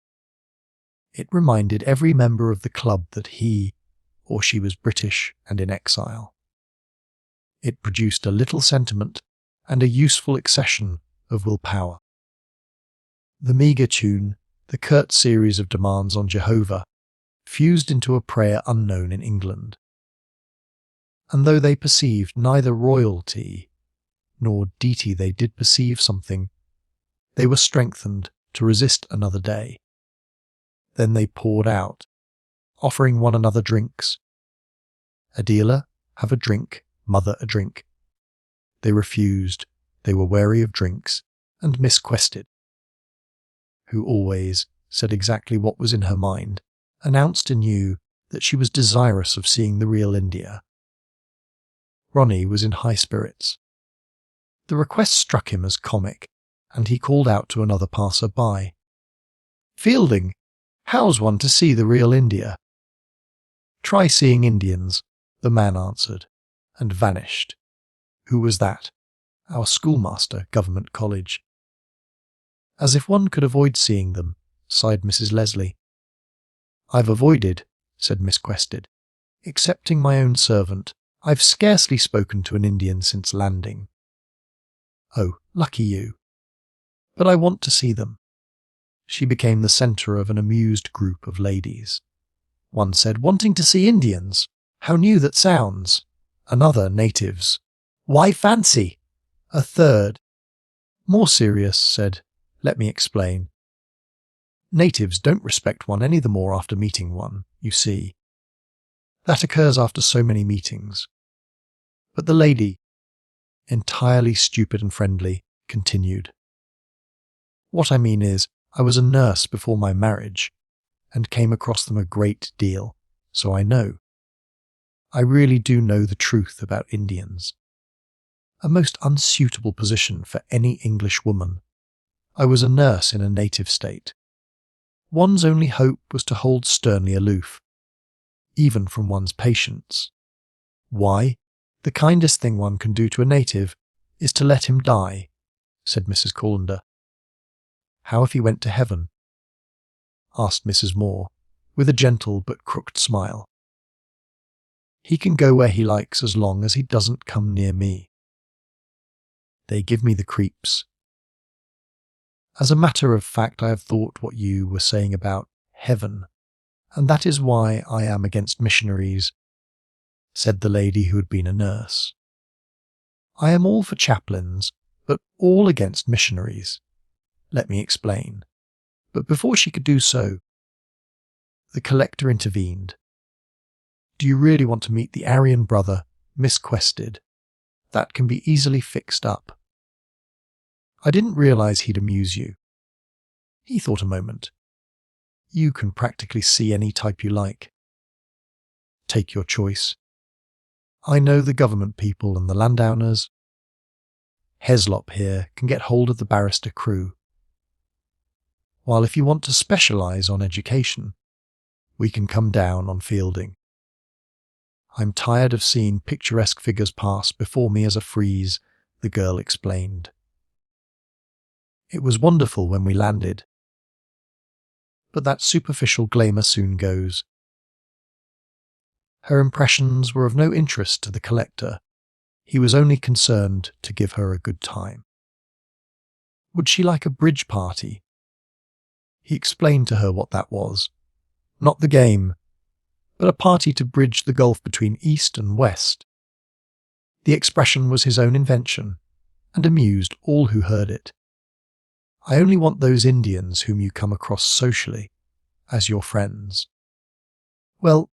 It reminded every member of the club that he or she was British and in exile. It produced a little sentiment and a useful accession of willpower. The meagre tune, the curt series of demands on Jehovah, fused into a prayer unknown in England. And though they perceived neither royalty nor deity, they did perceive something. They were strengthened to resist another day. Then they poured out, offering one another drinks. Adela, have a drink, mother a drink. They refused, they were wary of drinks, and Miss Quested, who always said exactly what was in her mind, announced anew that she was desirous of seeing the real India. Ronnie was in high spirits. The request struck him as comic, and he called out to another passer-by, "Fielding, how's one to see the real India?" "Try seeing Indians," the man answered, and vanished. Who was that? Our schoolmaster, Government College. As if one could avoid seeing them, sighed Mrs. Leslie. "I've avoided," said Miss Quested. "Excepting my own servant, I've scarcely spoken to an Indian since landing." "Oh, lucky you. But I want to see them." She became the centre of an amused group of ladies. One said, "Wanting to see Indians? How new that sounds." Another, "Natives. Why fancy?" A third, more serious, said, "Let me explain. Natives don't respect one any the more after meeting one, you see. That occurs after so many meetings." But the lady, entirely stupid and friendly, continued, "What I mean is, I was a nurse before my marriage, and came across them a great deal, so I know. I really do know the truth about Indians. A most unsuitable position for any English woman. I was a nurse in a native state. One's only hope was to hold sternly aloof, even from one's patients. Why? The kindest thing one can do to a native is to let him die," said Mrs. Callender. "How if he went to heaven?" asked Mrs. Moore, with a gentle but crooked smile. "He can go where he likes as long as he doesn't come near me. They give me the creeps. As a matter of fact, I have thought what you were saying about heaven, and that is why I am against missionaries," said the lady who had been a nurse. "I am all for chaplains, but all against missionaries. Let me explain." But before she could do so, the collector intervened. "Do you really want to meet the Aryan brother, Miss Quested? That can be easily fixed up. I didn't realize he'd amuse you." He thought a moment. "You can practically see any type you like. Take your choice. I know the government people and the landowners. Heslop here can get hold of the barrister crew. While if you want to specialise on education, we can come down on Fielding. I'm tired of seeing picturesque figures pass before me as a frieze," the girl explained. "It was wonderful when we landed. But that superficial glamour soon goes." Her impressions were of no interest to the collector. He was only concerned to give her a good time. Would she like a bridge party? He explained to her what that was. Not the game, but a party to bridge the gulf between East and West. The expression was his own invention, and amused all who heard it. "I only want those Indians whom you come across socially, as your friends." "Well,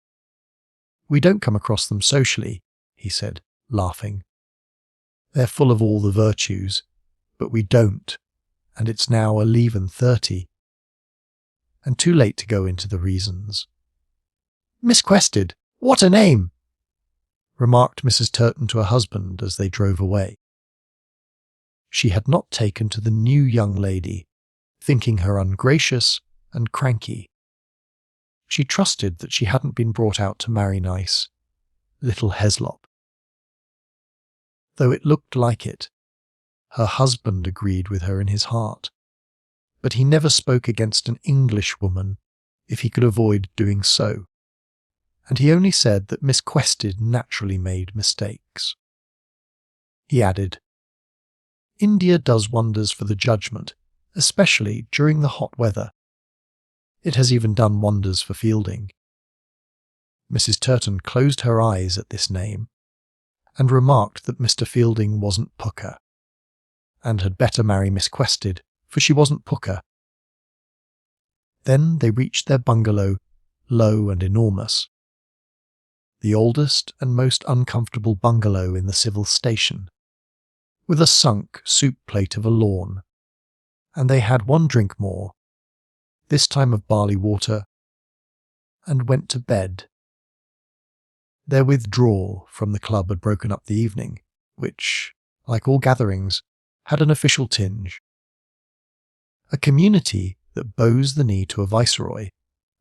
we don't come across them socially," he said, laughing. "They're full of all the virtues, but we don't, and it's now 11:30. and too late to go into the reasons. "Miss Quested, what a name!" remarked Mrs. Turton to her husband as they drove away. She had not taken to the new young lady, thinking her ungracious and cranky. She trusted that she hadn't been brought out to marry nice little Heslop. Though it looked like it, her husband agreed with her in his heart, but he never spoke against an Englishwoman if he could avoid doing so, and he only said that Miss Quested naturally made mistakes. He added, "India does wonders for the judgment, especially during the hot weather. It has even done wonders for Fielding." Mrs. Turton closed her eyes at this name, and remarked that Mr. Fielding wasn't pukka, and had better marry Miss Quested, for she wasn't pukka. Then they reached their bungalow, low and enormous, the oldest and most uncomfortable bungalow in the civil station, with a sunk soup plate of a lawn, and they had one drink more, this time of barley water, and went to bed. Their withdrawal from the club had broken up the evening, which, like all gatherings, had an official tinge. A community that bows the knee to a viceroy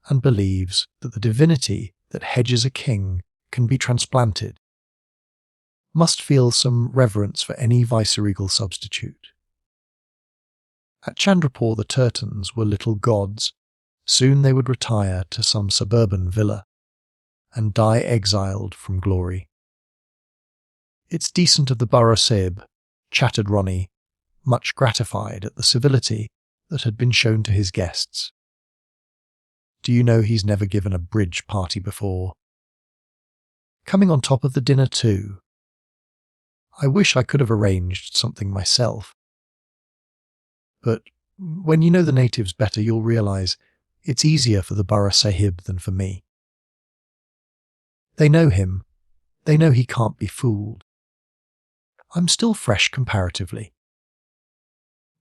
and believes that the divinity that hedges a king can be transplanted must feel some reverence for any viceregal substitute. At Chandrapur the Turtons were little gods. Soon they would retire to some suburban villa and die exiled from glory. "It's decent of the Borough Sahib," chattered Ronnie, much gratified at the civility that had been shown to his guests. "Do you know he's never given a bridge party before? Coming on top of the dinner too. I wish I could have arranged something myself. But when you know the natives better, you'll realise it's easier for the Borough Sahib than for me. They know him. They know he can't be fooled. I'm still fresh comparatively.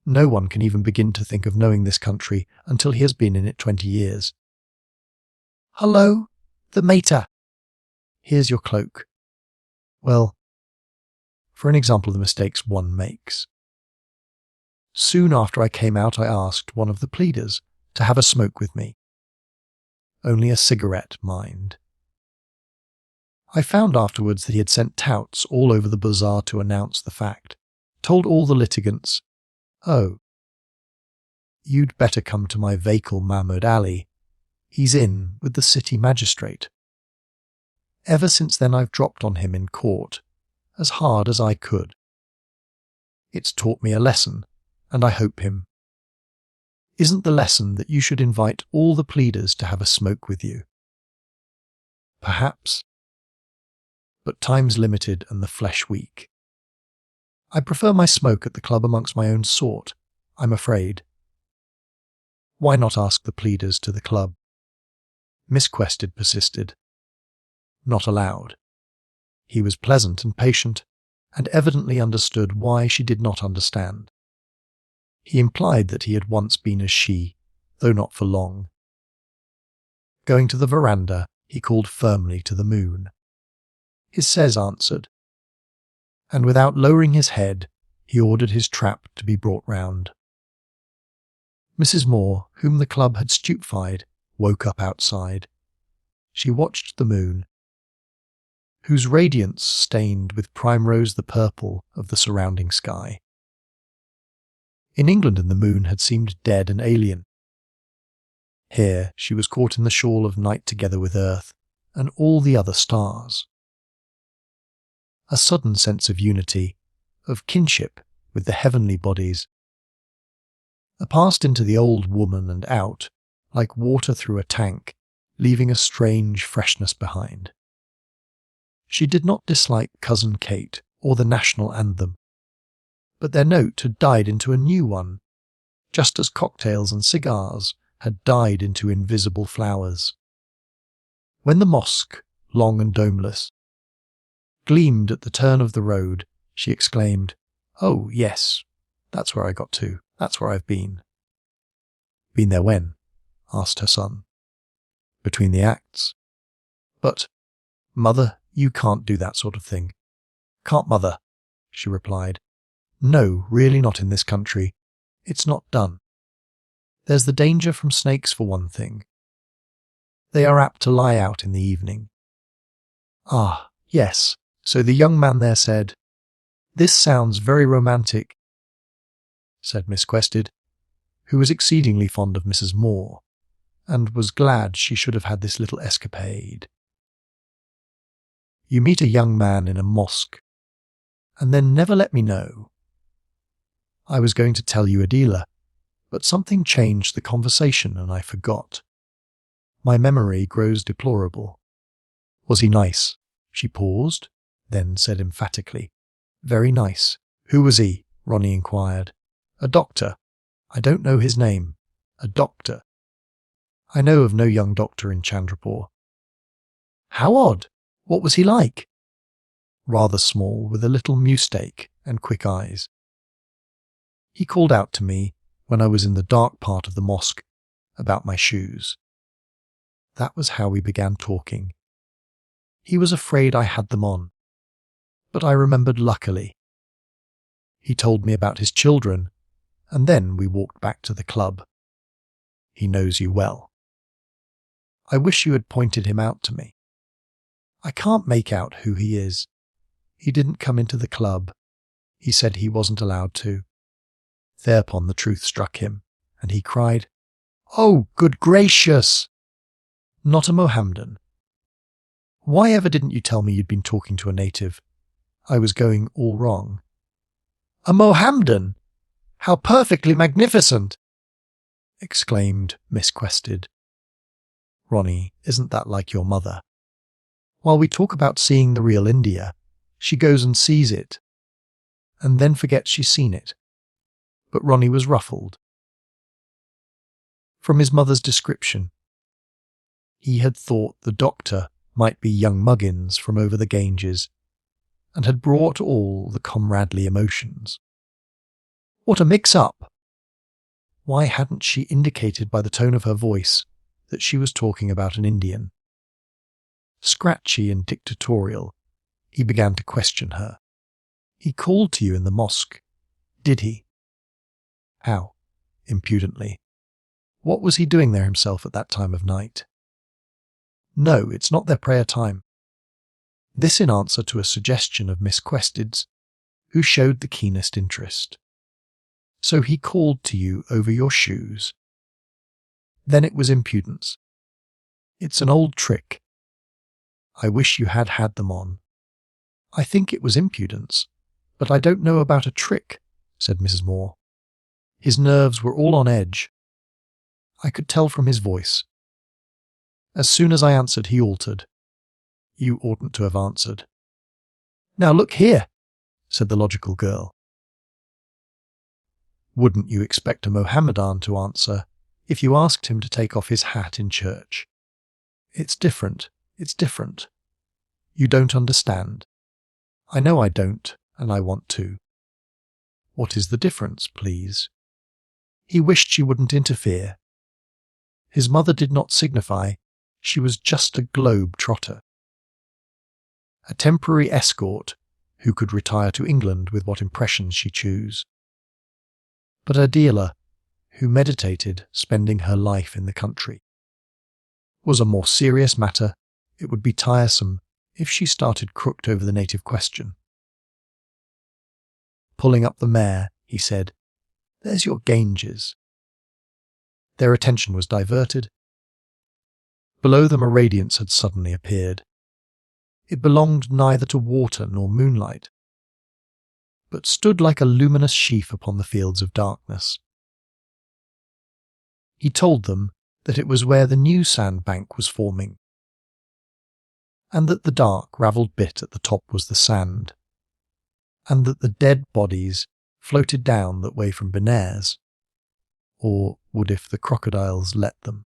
No one can even begin to think of knowing this country until he has been in it 20 years. Hello, the mater. Here's your cloak. Well, for an example of the mistakes one makes. Soon after I came out, I asked one of the pleaders to have a smoke with me. Only a cigarette, mind. I found afterwards that he had sent touts all over the bazaar to announce the fact, told all the litigants, "Oh, you'd better come to my Vakil Mahmud Ali. He's in with the city magistrate." Ever since then I've dropped on him in court, as hard as I could. It's taught me a lesson, and I hope him. Isn't the lesson that you should invite all the pleaders to have a smoke with you? Perhaps. But time's limited and the flesh weak. I prefer my smoke at the club amongst my own sort, I'm afraid. Why not ask the pleaders to the club? Miss Quested persisted. Not allowed. He was pleasant and patient, and evidently understood why she did not understand. He implied that he had once been as she, though not for long. Going to the veranda, he called firmly to the moon. His Sez answered, and without lowering his head, he ordered his trap to be brought round. Mrs. Moore, whom the club had stupefied, woke up outside. She watched the moon, whose radiance stained with primrose the purple of the surrounding sky. In England the moon had seemed dead and alien. Here she was caught in the shawl of night together with Earth and all the other stars. A sudden sense of unity, of kinship with the heavenly bodies, passed into the old woman and out, like water through a tank, leaving a strange freshness behind. She did not dislike Cousin Kate or the national anthem, but their note had died into a new one, just as cocktails and cigars had died into invisible flowers. When the mosque, long and domeless, gleamed at the turn of the road, she exclaimed, "Oh, yes, that's where I got to. That's where I've been." "Been there when?" asked her son. Between the acts. But, Mother, you can't do that sort of thing. Can't, Mother, she replied. No, really not in this country. It's not done. There's the danger from snakes for one thing. They are apt to lie out in the evening. Ah, yes, so the young man there said, "This sounds very romantic," said Miss Quested, who was exceedingly fond of Mrs. Moore, and was glad she should have had this little escapade. You meet a young man in a mosque, and then never let me know. I was going to tell you Adela, but something changed the conversation and I forgot. My memory grows deplorable. Was he nice? She paused, then said emphatically, "Very nice." Who was he? Ronnie inquired. A doctor. I don't know his name. A doctor. I know of no young doctor in Chandrapur. How odd! What was he like? Rather small, with a little moustache and quick eyes. He called out to me, when I was in the dark part of the mosque, about my shoes. That was how we began talking. He was afraid I had them on, but I remembered luckily. He told me about his children, and then we walked back to the club. He knows you well. I wish you had pointed him out to me. I can't make out who he is. He didn't come into the club. He said he wasn't allowed to. Thereupon the truth struck him, and he cried, "Oh, good gracious! Not a Mohammedan. Why ever didn't you tell me you'd been talking to a native? I was going all wrong." "A Mohammedan? How perfectly magnificent!" exclaimed Miss Quested. Ronnie, isn't that like your mother? While we talk about seeing the real India, she goes and sees it, and then forgets she's seen it. But Ronnie was ruffled. From his mother's description, he had thought the doctor might be young Muggins from over the Ganges, and had brought all the comradely emotions. What a mix-up! Why hadn't she indicated by the tone of her voice that she was talking about an Indian? Scratchy and dictatorial, he began to question her. "He called to you in the mosque, did he?" "How?" impudently. "What was he doing there himself at that time of night?" "No, it's not their prayer time." This in answer to a suggestion of Miss Quested's, who showed the keenest interest. "So he called to you over your shoes?" Then it was impudence. "It's an old trick. I wish you had had them on." "I think it was impudence, but I don't know about a trick," said Mrs. Moore. His nerves were all on edge. I could tell from his voice. As soon as I answered, he altered. "You oughtn't to have answered." "Now look here," said the logical girl. Wouldn't you expect a Mohammedan to answer if you asked him to take off his hat in church? It's different. It's different. You don't understand. I know I don't, and I want to. What is the difference, please? He wished she wouldn't interfere. His mother did not signify. She was just a globe-trotter. A temporary escort who could retire to England with what impressions she chose. But Adela, who meditated spending her life in the country, was a more serious matter. It would be tiresome if she started crooked over the native question. Pulling up the mare, he said, "There's your Ganges." Their attention was diverted. Below them a radiance had suddenly appeared. It belonged neither to water nor moonlight, but stood like a luminous sheaf upon the fields of darkness. He told them that it was where the new sandbank was forming, and that the dark, ravelled bit at the top was the sand, and that the dead bodies floated down that way from Benares, or would if the crocodiles let them.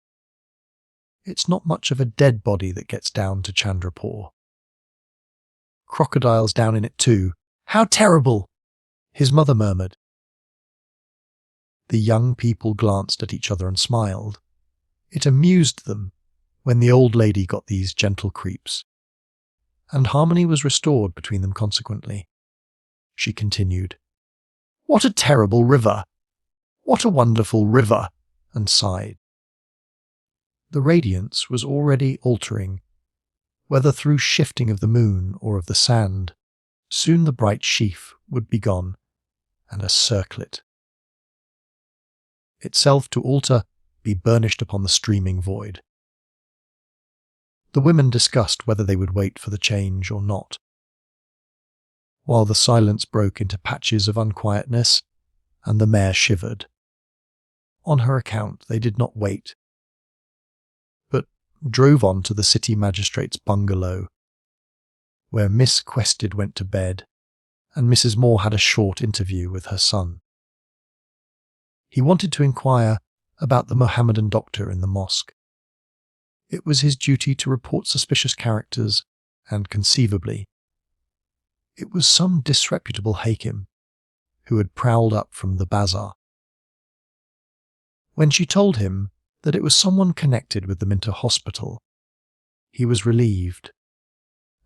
It's not much of a dead body that gets down to Chandrapur. Crocodiles down in it too. How terrible! His mother murmured. The young people glanced at each other and smiled. It amused them when the old lady got these gentle creeps, and harmony was restored between them consequently. She continued, "What a terrible river! What a wonderful river!" and sighed. The radiance was already altering, whether through shifting of the moon or of the sand. Soon the bright sheaf would be gone, and a circlet itself to alter be burnished upon the streaming void. The women discussed whether they would wait for the change or not. While the silence broke into patches of unquietness, and the mare shivered. On her account they did not wait, but drove on to the city magistrate's bungalow, where Miss Quested went to bed, and Mrs. Moore had a short interview with her son. He wanted to inquire about the Mohammedan doctor in the mosque. It was his duty to report suspicious characters, and conceivably, it was some disreputable hakim who had prowled up from the bazaar. When she told him that it was someone connected with the Minter hospital, he was relieved,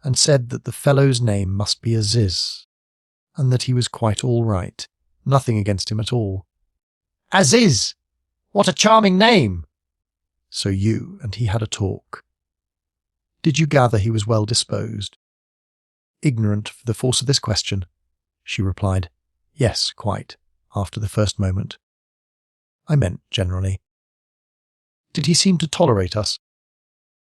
and said that the fellow's name must be Aziz, and that he was quite all right, nothing against him at all. "Aziz! What a charming name!" So you and he had a talk. Did you gather he was well disposed? Ignorant of the force of this question, she replied, "Yes, quite," after the first moment. I meant generally. Did he seem to tolerate us?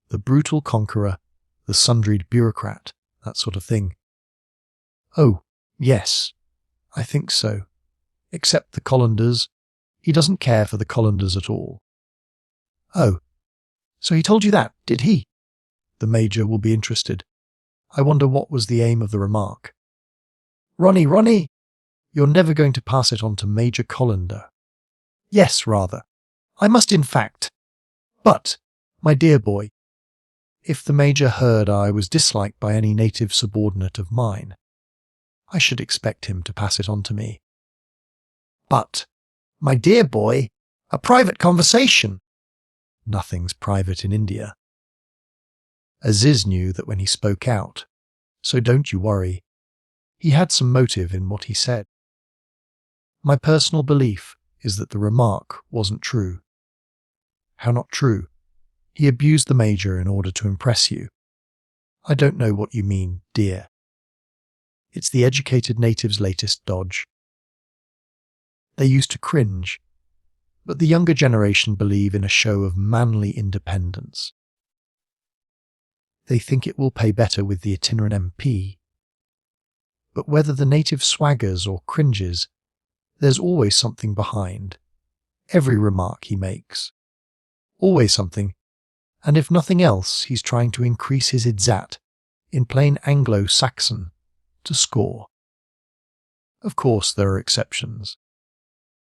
The brutal conqueror, the sundried bureaucrat, that sort of thing. Oh, yes, I think so. Except the Colanders. He doesn't care for the Colanders at all. Oh, so he told you that, did he? The Major will be interested. I wonder what was the aim of the remark. Ronnie, you're never going to pass it on to Major Colander. Yes, rather. I must, in fact. But, my dear boy, if the Major heard I was disliked by any native subordinate of mine, I should expect him to pass it on to me. But, my dear boy, a private conversation. Nothing's private in India. Aziz knew that when he spoke out, so don't you worry. He had some motive in what he said. My personal belief is that the remark wasn't true. How not true? He abused the Major in order to impress you. I don't know what you mean, dear. It's the educated natives' latest dodge. They used to cringe, but the younger generation believe in a show of manly independence. They think it will pay better with the itinerant MP. But whether the native swaggers or cringes, there's always something behind. Every remark he makes. Always something, and if nothing else, he's trying to increase his izzat, in plain Anglo-Saxon, to score. Of course there are exceptions.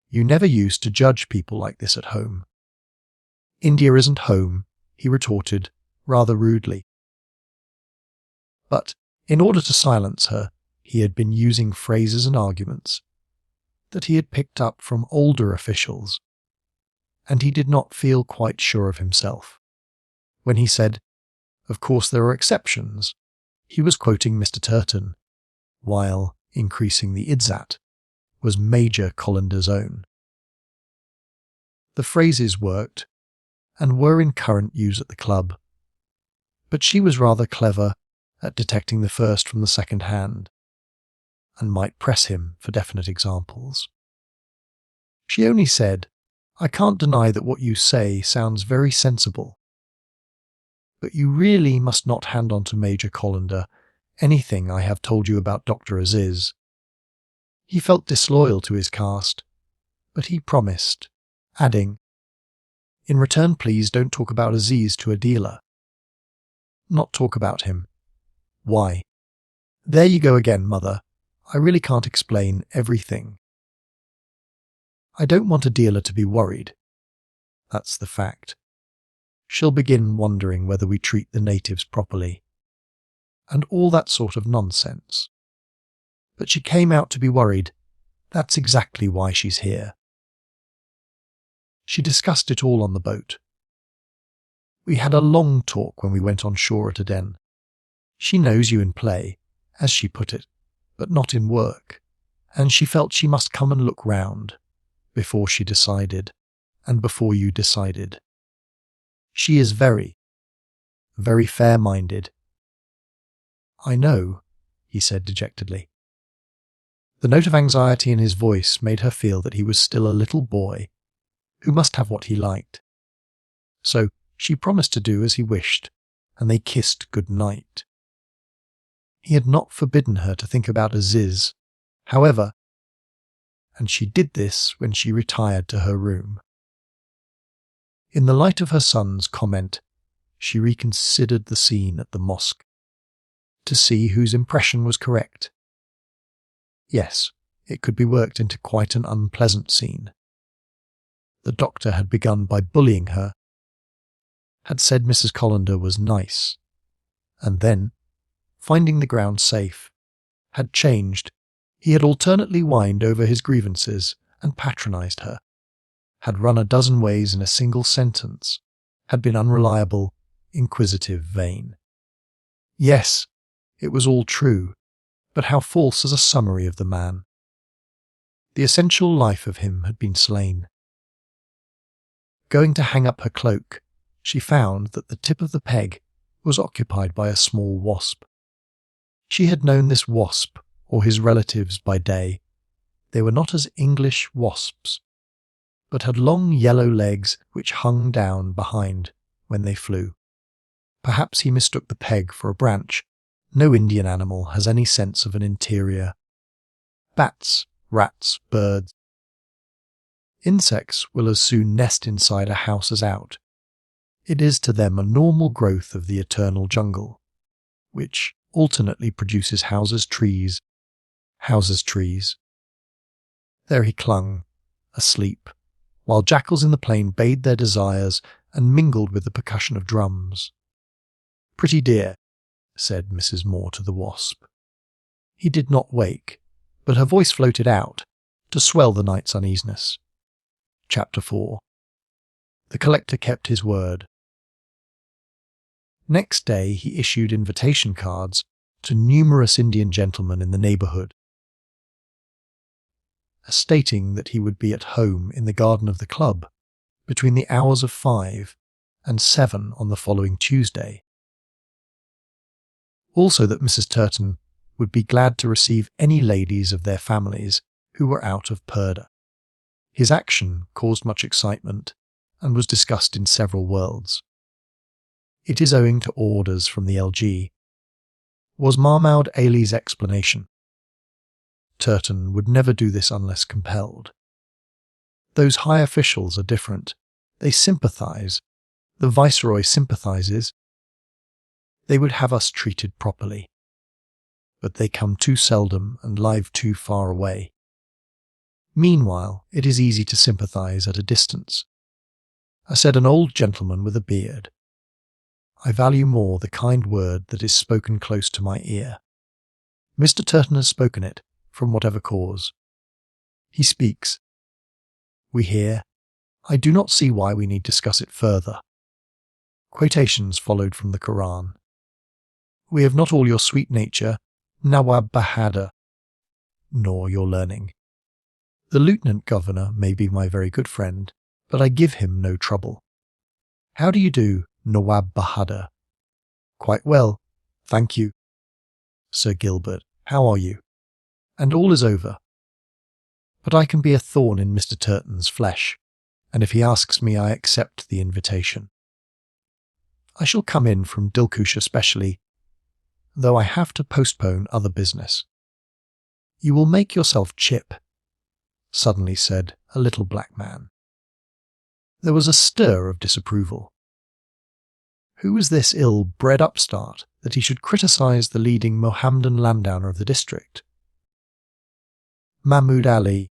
You never used to judge people like this at home. India isn't home, he retorted, rather rudely. But, in order to silence her, he had been using phrases and arguments that he had picked up from older officials, and he did not feel quite sure of himself. When he said, "Of course there are exceptions," he was quoting Mr. Turton, while increasing the izzat was Major Colander's own. The phrases worked, and were in current use at the club, but she was rather clever at detecting the first from the second hand, and might press him for definite examples. She only said, "I can't deny that what you say sounds very sensible, but you really must not hand on to Major Colander anything I have told you about Dr. Aziz. He felt disloyal to his caste, but he promised, adding, 'In return, please don't talk about Aziz to a dealer.' Not talk about him. Why? There you go again, Mother. I really can't explain everything. I don't want a dealer to be worried. That's the fact. She'll begin wondering whether we treat the natives properly, and all that sort of nonsense. But she came out to be worried. That's exactly why she's here." She discussed it all on the boat, We had a long talk when we went on shore at Aden. She knows you in play, as she put it, but not in work, and she felt she must come and look round, before she decided, and before you decided. She is very, very fair-minded." "I know," he said dejectedly. The note of anxiety in his voice made her feel that he was still a little boy, who must have what he liked. So she promised to do as he wished, and they kissed good night. He had not forbidden her to think about Aziz, however, and she did this when she retired to her room. In the light of her son's comment, she reconsidered the scene at the mosque, to see whose impression was correct. Yes, it could be worked into quite an unpleasant scene. The doctor had begun by bullying her, had said Mrs. Colander was nice, and then, finding the ground safe, had changed. He had alternately whined over his grievances and patronised her, had run a dozen ways in a single sentence, had been unreliable, inquisitive, vain. Yes, it was all true, but how false as a summary of the man. The essential life of him had been slain. Going to hang up her cloak, she found that the tip of the peg was occupied by a small wasp. She had known this wasp, or his relatives, by day. They were not as English wasps, but had long yellow legs which hung down behind when they flew. Perhaps he mistook the peg for a branch. No Indian animal has any sense of an interior. Bats, rats, birds. Insects will as soon nest inside a house as out. It is to them a normal growth of the eternal jungle, which alternately produces houses, trees. There he clung, asleep, while jackals in the plain bayed their desires and mingled with the percussion of drums. "Pretty dear," said Mrs. Moore to the wasp. He did not wake, but her voice floated out, to swell the night's uneasiness. Chapter 4. The collector kept his word. Next day he issued invitation cards to numerous Indian gentlemen in the neighbourhood, stating that he would be at home in the garden of the club between the hours of 5 and 7 on the following Tuesday. Also that Mrs. Turton would be glad to receive any ladies of their families who were out of Purdah. His action caused much excitement and was discussed in several worlds. "It is owing to orders from the LG," was Mahmoud Ali's explanation. Turton would never do this unless compelled. Those high officials are different. They sympathise. The Viceroy sympathises. They would have us treated properly. But they come too seldom and live too far away. Meanwhile, it is easy to sympathise at a distance. Said an old gentleman with a beard. I value more the kind word that is spoken close to my ear. Mr. Turton has spoken it, from whatever cause. He speaks. We hear. I do not see why we need discuss it further. Quotations followed from the Quran. We have not all your sweet nature, Nawab Bahadur, nor your learning. The Lieutenant Governor may be my very good friend, but I give him no trouble. How do you do, Nawab Bahadur? Quite well, thank you. Sir Gilbert, how are you? And all is over. But I can be a thorn in Mr. Turton's flesh, and if he asks me I accept the invitation. I shall come in from Dilkush especially, though I have to postpone other business. You will make yourself chip, suddenly said a little black man. There was a stir of disapproval. Who was this ill-bred upstart that he should criticise the leading Mohammedan landowner of the district? Mahmoud Ali,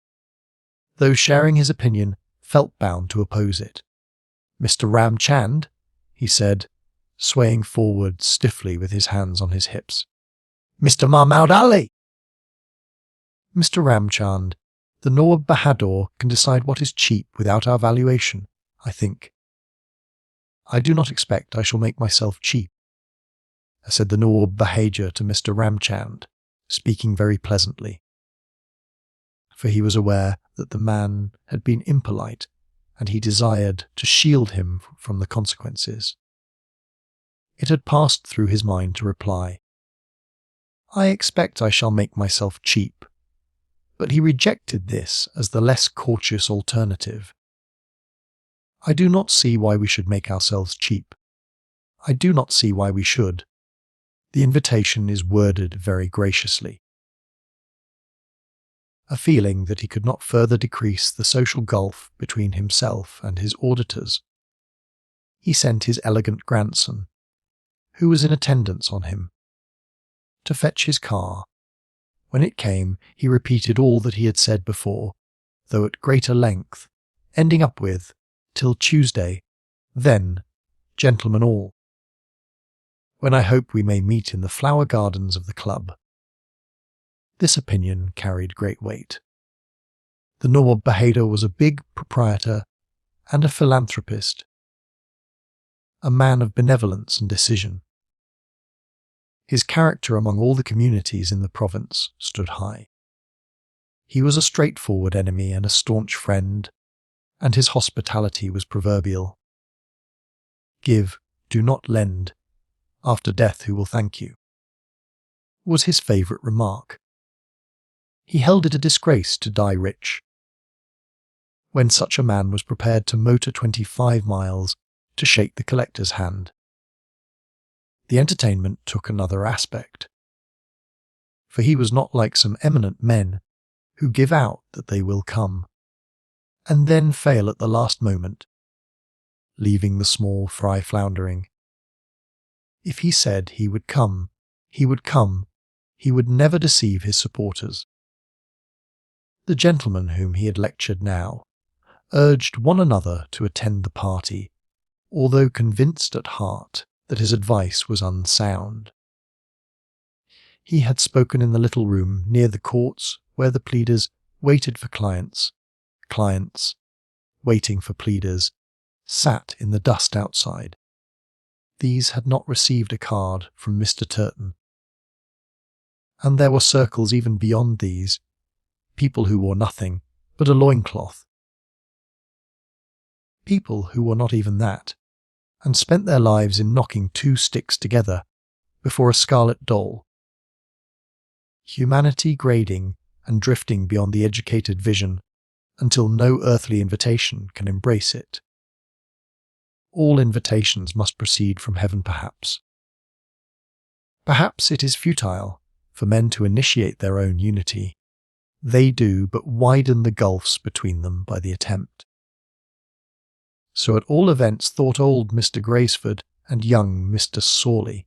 though sharing his opinion, felt bound to oppose it. Mr. Ram Chand, he said, swaying forward stiffly with his hands on his hips. Mr. Mahmoud Ali! Mr. Ramchand, the Nawab Bahadur can decide what is cheap without our valuation, I think. I do not expect I shall make myself cheap," said the Nawab Bahadur to Mr. Ramchand, speaking very pleasantly, for he was aware that the man had been impolite and he desired to shield him from the consequences. It had passed through his mind to reply, "I expect I shall make myself cheap," but he rejected this as the less courteous alternative. "I do not see why we should make ourselves cheap. I do not see why we should. The invitation is worded very graciously." A feeling that he could not further decrease the social gulf between himself and his auditors, he sent his elegant grandson, who was in attendance on him, to fetch his car. When it came, he repeated all that he had said before, though at greater length, ending up with, "Till Tuesday, then, gentlemen all, when I hope we may meet in the flower gardens of the club." This opinion carried great weight. The Nawab Bahadur was a big proprietor and a philanthropist, a man of benevolence and decision. His character among all the communities in the province stood high. He was a straightforward enemy and a staunch friend, and his hospitality was proverbial. "Give, do not lend. After death who will thank you?" was his favourite remark. He held it a disgrace to die rich, when such a man was prepared to motor 25 miles to shake the collector's hand. The entertainment took another aspect, for he was not like some eminent men who give out that they will come, and then fail at the last moment, leaving the small fry floundering. If he said he would come, he would come. He would never deceive his supporters. The gentlemen whom he had lectured now urged one another to attend the party, although convinced at heart that his advice was unsound. He had spoken in the little room near the courts where the pleaders waited for clients. Clients, waiting for pleaders, sat in the dust outside. These had not received a card from Mr. Turton. And there were circles even beyond these, people who wore nothing but a loincloth. People who were not even that, and spent their lives in knocking 2 sticks together before a scarlet doll. Humanity grading and drifting beyond the educated vision until no earthly invitation can embrace it. All invitations must proceed from heaven, perhaps. Perhaps it is futile for men to initiate their own unity. They do but widen the gulfs between them by the attempt. So at all events thought old Mr. Graysford and young Mr. Sawley,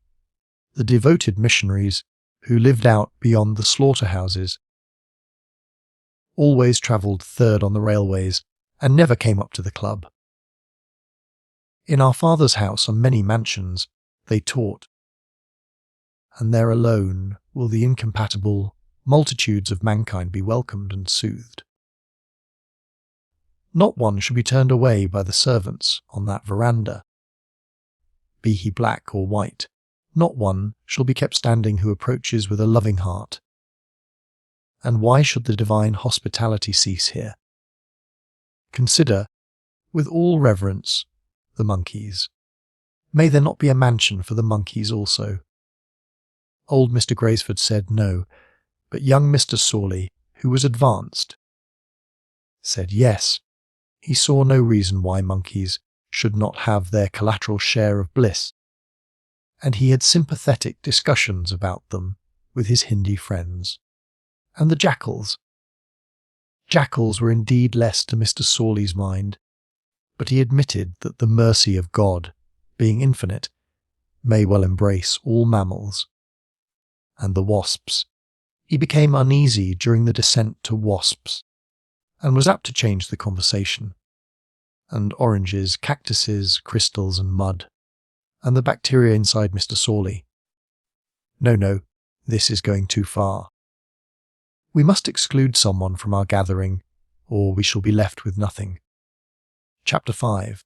the devoted missionaries who lived out beyond the slaughterhouses, always travelled third on the railways and never came up to the club. In our Father's house are many mansions, they taught, and there alone will the incompatible multitudes of mankind be welcomed and soothed. Not one should be turned away by the servants on that veranda. Be he black or white, not one shall be kept standing who approaches with a loving heart. And why should the divine hospitality cease here? Consider, with all reverence, the monkeys. May there not be a mansion for the monkeys also? Old Mr. Graysford said no, but young Mr. Sawley, who was advanced, said yes. He saw no reason why monkeys should not have their collateral share of bliss, and he had sympathetic discussions about them with his Hindi friends. And the jackals? Jackals were indeed less to Mr. Sawley's mind, but he admitted that the mercy of God, being infinite, may well embrace all mammals. And the wasps. He became uneasy during the descent to wasps, and was apt to change the conversation. And oranges, cactuses, crystals and mud, and the bacteria inside Mr. Sawley. No, this is going too far. We must exclude someone from our gathering, or we shall be left with nothing. Chapter 5.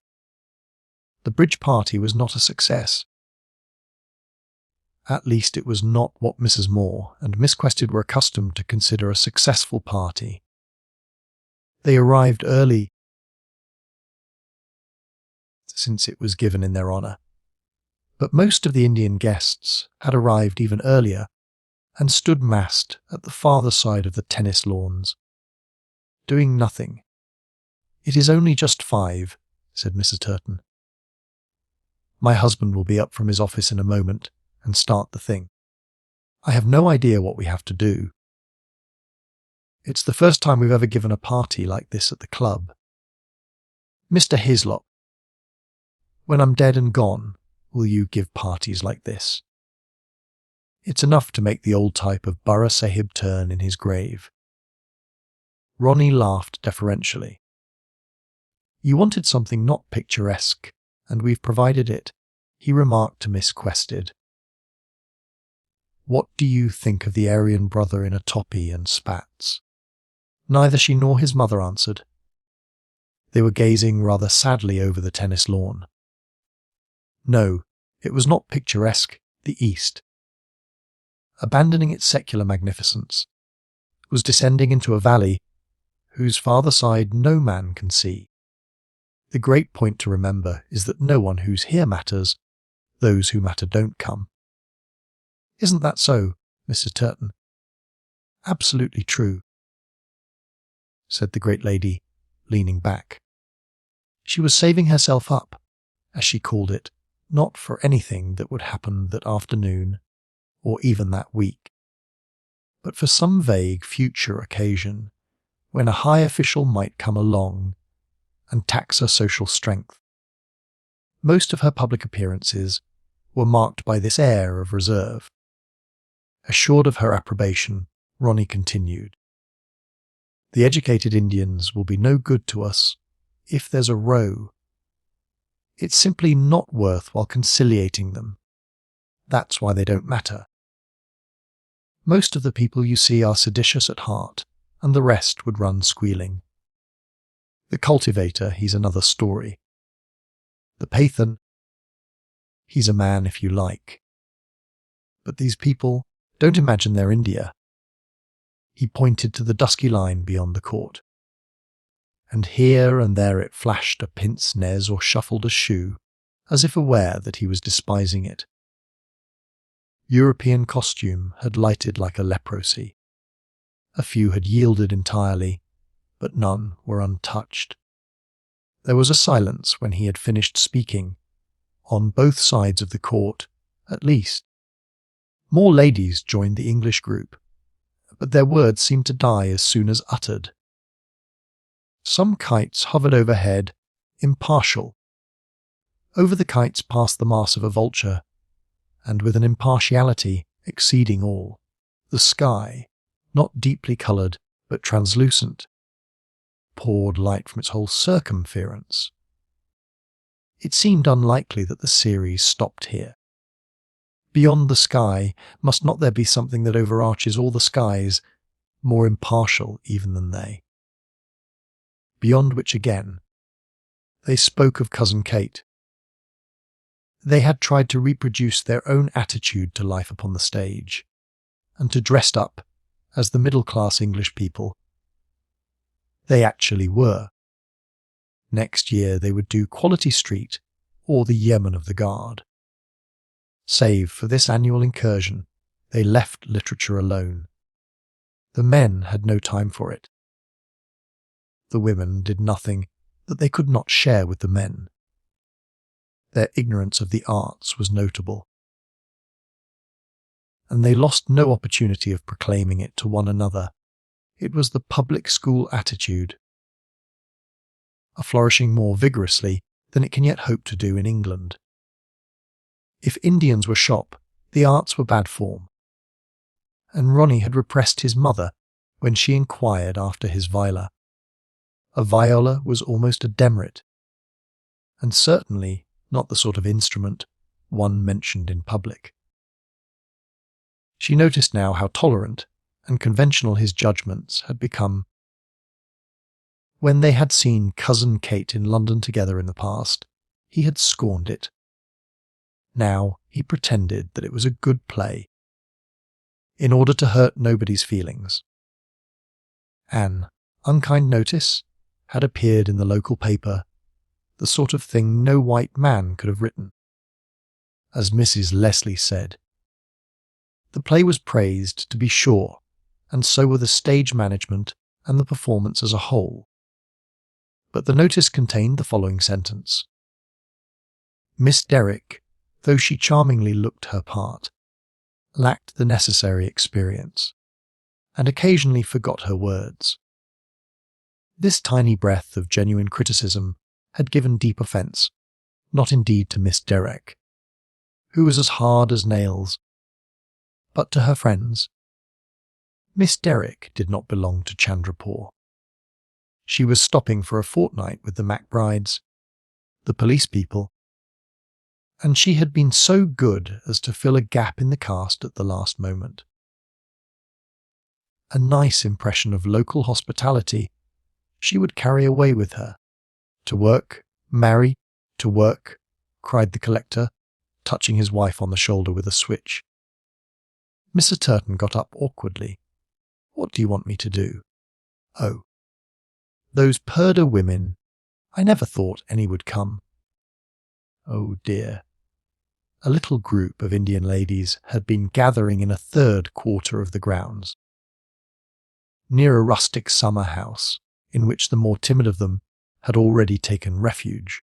The bridge party was not a success. At least it was not what Mrs. Moore and Miss Quested were accustomed to consider a successful party. They arrived early, since it was given in their honour, but most of the Indian guests had arrived even earlier and stood massed at the farther side of the tennis lawns, doing nothing. "It is only just 5, said Mrs. Turton. "My husband will be up from his office in a moment and start the thing. I have no idea what we have to do. It's the first time we've ever given a party like this at the club. Mr. Hislop, when I'm dead and gone, will you give parties like this? It's enough to make the old type of Burra Sahib turn in his grave." Ronnie laughed deferentially. "You wanted something not picturesque, and we've provided it," he remarked to Miss Quested. "What do you think of the Aryan brother in a toppy and spats?" Neither she nor his mother answered. They were gazing rather sadly over the tennis lawn. No, it was not picturesque, the East, abandoning its secular magnificence, was descending into a valley whose farther side no man can see. The great point to remember is that no one who's here matters, those who matter don't come. Isn't that so, Mrs. Turton? Absolutely true, said the great lady, leaning back. She was saving herself up, as she called it, not for anything that would happen that afternoon, or even that week, but for some vague future occasion when a high official might come along and tax her social strength. Most of her public appearances were marked by this air of reserve. Assured of her approbation, Ronnie continued, "The educated Indians will be no good to us if there's a row. It's simply not worthwhile conciliating them. That's why they don't matter. Most of the people you see are seditious at heart, and the rest would run squealing. The cultivator, he's another story. The Pathan, he's a man if you like. But these people, don't imagine they're India." He pointed to the dusky line beyond the court. And here and there it flashed a pince nez or shuffled a shoe, as if aware that he was despising it. European costume had lighted like a leprosy. A few had yielded entirely, but none were untouched. There was a silence when he had finished speaking, on both sides of the court, at least. More ladies joined the English group, but their words seemed to die as soon as uttered. Some kites hovered overhead, impartial. Over the kites passed the mass of a vulture, and with an impartiality exceeding all, the sky, not deeply coloured but translucent, poured light from its whole circumference. It seemed unlikely that the series stopped here. Beyond the sky, must not there be something that overarches all the skies, more impartial even than they? Beyond which again, they spoke of Cousin Kate. They had tried to reproduce their own attitude to life upon the stage, and to dress up as the middle-class English people they actually were. Next year they would do Quality Street or the Yeoman of the Guard. Save for this annual incursion, they left literature alone. The men had no time for it. The women did nothing that they could not share with the men. Their ignorance of the arts was notable, and they lost no opportunity of proclaiming it to one another. It was the public school attitude, a flourishing more vigorously than it can yet hope to do in England. If Indians were shop, the arts were bad form, and Ronnie had repressed his mother when she inquired after his viola. A viola was almost a demerit, and certainly not the sort of instrument one mentioned in public. She noticed now how tolerant and conventional his judgments had become. When they had seen Cousin Kate in London together in the past, He had scorned it. Now he pretended that it was a good play, in order to hurt nobody's feelings. An unkind notice had appeared in the local paper, the sort of thing no white man could have written. As Mrs. Leslie said, the play was praised, to be sure, and so were the stage management and the performance as a whole. But the notice contained the following sentence: Miss Derrick, though she charmingly looked her part, lacked the necessary experience, and occasionally forgot her words. This tiny breath of genuine criticism had given deep offence, not indeed to Miss Derrick, who was as hard as nails, but to her friends. Miss Derrick did not belong to Chandrapore. She was stopping for a fortnight with the MacBrides, the police people, and she had been so good as to fill a gap in the cast at the last moment. A nice impression of local hospitality she would carry away with her. To work, marry, to work, cried the collector, touching his wife on the shoulder with a switch. Mr. Turton got up awkwardly. What do you want me to do? Oh, those Purdah women. I never thought any would come. Oh dear. A little group of Indian ladies had been gathering in a third quarter of the grounds, near a rustic summer house in which the more timid of them had already taken refuge.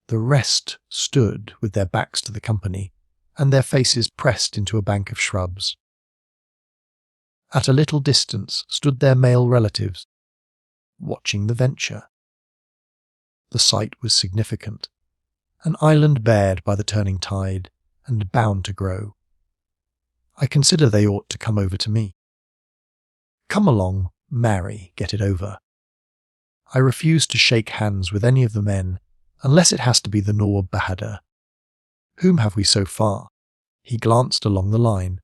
The rest stood with their backs to the company and their faces pressed into a bank of shrubs. At a little distance stood their male relatives, watching the venture. The sight was significant, an island bared by the turning tide and bound to grow. I consider they ought to come over to me. Come along, marry, get it over. I refuse to shake hands with any of the men unless it has to be the Nawab Bahadur. Whom have we so far? He glanced along the line.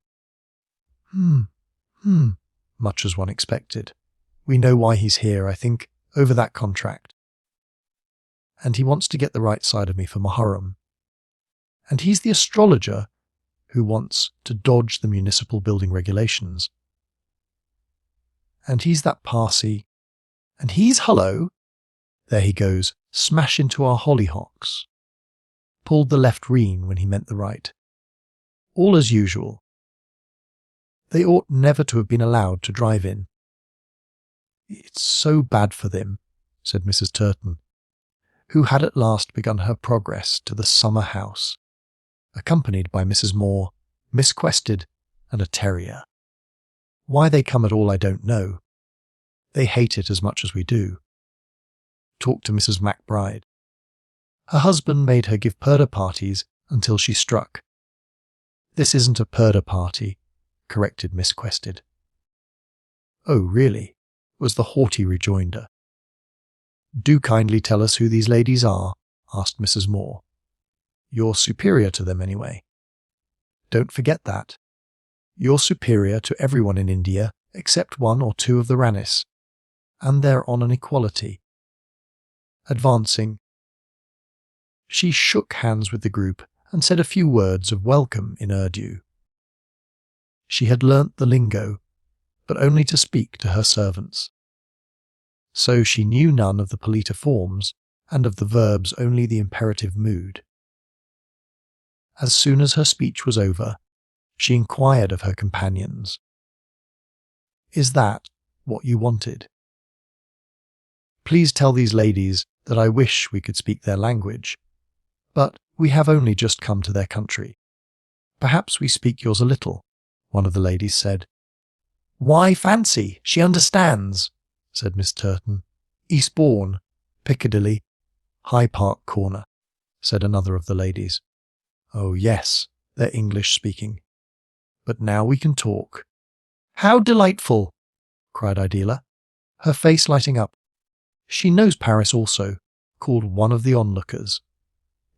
Much as one expected. We know why he's here, I think, over that contract. And he wants to get the right side of me for Muharram. And he's the astrologer who wants to dodge the municipal building regulations. And he's that Parsi. And he's, hello, there he goes, smash into our hollyhocks. Pulled the left rein when he meant the right. All as usual. They ought never to have been allowed to drive in. It's so bad for them, said Mrs. Turton, who had at last begun her progress to the summer house, accompanied by Mrs. Moore, Miss Quested, and a terrier. Why they come at all I don't know. They hate it as much as we do. Talked to Mrs. MacBride. Her husband made her give Purdah parties until she struck. This isn't a Purdah party, corrected Miss Quested. Oh, really? Was the haughty rejoinder. Do kindly tell us who these ladies are, asked Mrs. Moore. You're superior to them anyway. Don't forget that. You're superior to everyone in India except one or two of the Ranis, and they're on an equality. Advancing, she shook hands with the group and said a few words of welcome in Urdu. She had learnt the lingo, but only to speak to her servants. So she knew none of the polita forms, and of the verbs only the imperative mood. As soon as her speech was over, she inquired of her companions, "Is that what you wanted? Please tell these ladies that I wish we could speak their language, but we have only just come to their country. Perhaps we speak yours a little," one of the ladies said. "Why, fancy, she understands," said Miss Turton. "Eastbourne, Piccadilly, Hyde Park Corner," said another of the ladies. "Oh yes, they're English-speaking. But now we can talk." "How delightful!" cried Idella, her face lighting up. "She knows Paris also," called one of the onlookers.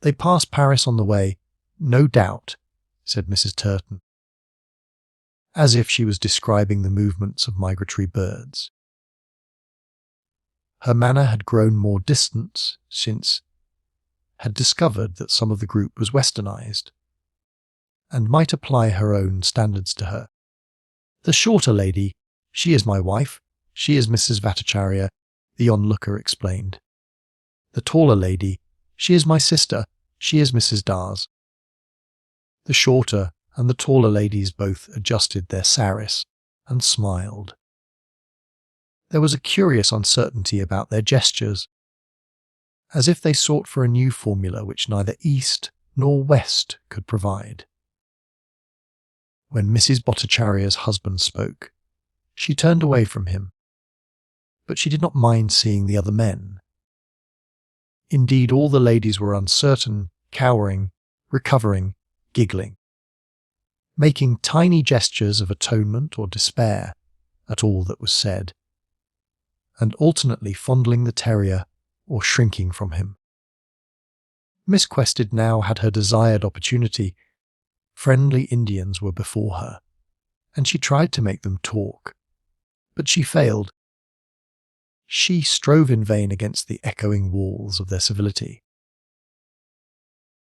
"They passed Paris on the way, no doubt," said Mrs. Turton, as if she was describing the movements of migratory birds. Her manner had grown more distant since, had discovered that some of the group was westernized, and might apply her own standards to her. The shorter lady, she is my wife, she is Mrs. Bhattacharya, the onlooker explained. The taller lady, she is my sister, she is Mrs. Das. The shorter and the taller ladies both adjusted their saris and smiled. There was a curious uncertainty about their gestures, as if they sought for a new formula which neither East nor West could provide. When Mrs. Bhattacharya's husband spoke, she turned away from him, but she did not mind seeing the other men. Indeed, all the ladies were uncertain, cowering, recovering, giggling, making tiny gestures of atonement or despair at all that was said, and alternately fondling the terrier or shrinking from him. Miss Quested now had her desired opportunity. Friendly Indians were before her, and she tried to make them talk, but she failed. She strove in vain against the echoing walls of their civility.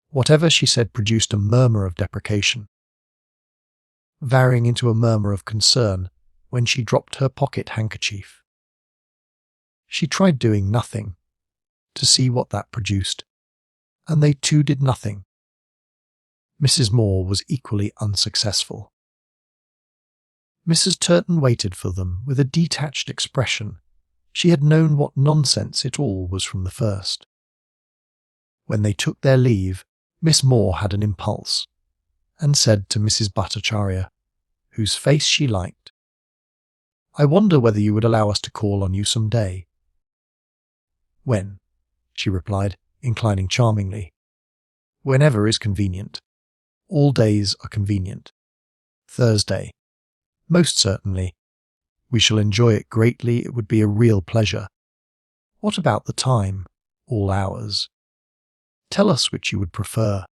Whatever she said produced a murmur of deprecation, varying into a murmur of concern when she dropped her pocket handkerchief. She tried doing nothing to see what that produced, and they too did nothing. Mrs. Moore was equally unsuccessful. Mrs. Turton waited for them with a detached expression. She had known what nonsense it all was from the first. When they took their leave, Miss Moore had an impulse, and said to Mrs. Bhattacharya, whose face she liked, "I wonder whether you would allow us to call on you some day." "When?" she replied, inclining charmingly. "Whenever is convenient. All days are convenient. Thursday. Most certainly. We shall enjoy it greatly. It would be a real pleasure. What about the time? All hours. Tell us which you would prefer.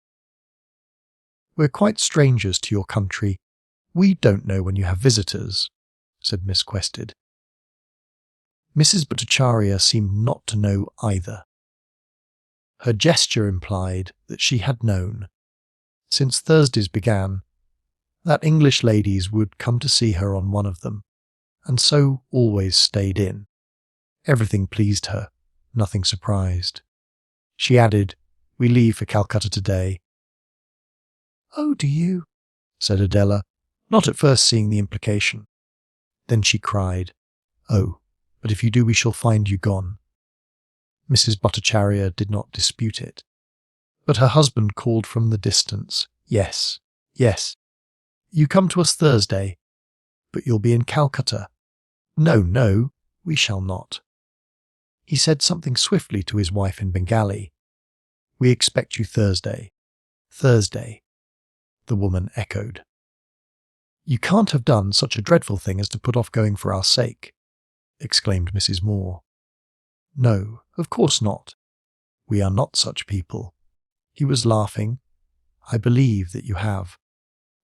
We're quite strangers to your country. We don't know when you have visitors," said Miss Quested. Mrs. Bhattacharya seemed not to know either. Her gesture implied that she had known, since Thursdays began, that English ladies would come to see her on one of them, and so always stayed in. Everything pleased her, nothing surprised. She added, "We leave for Calcutta today." "Oh, do you?" said Adela, not at first seeing the implication. Then she cried, "Oh, but if you do we shall find you gone." Mrs. Bhattacharya did not dispute it, but her husband called from the distance, "Yes, yes. You come to us Thursday, but you'll be in Calcutta." "No, no, we shall not." He said something swiftly to his wife in Bengali. "We expect you Thursday. Thursday," the woman echoed. "You can't have done such a dreadful thing as to put off going for our sake," exclaimed Mrs. Moore. "No, of course not. We are not such people." He was laughing. "I believe that you have."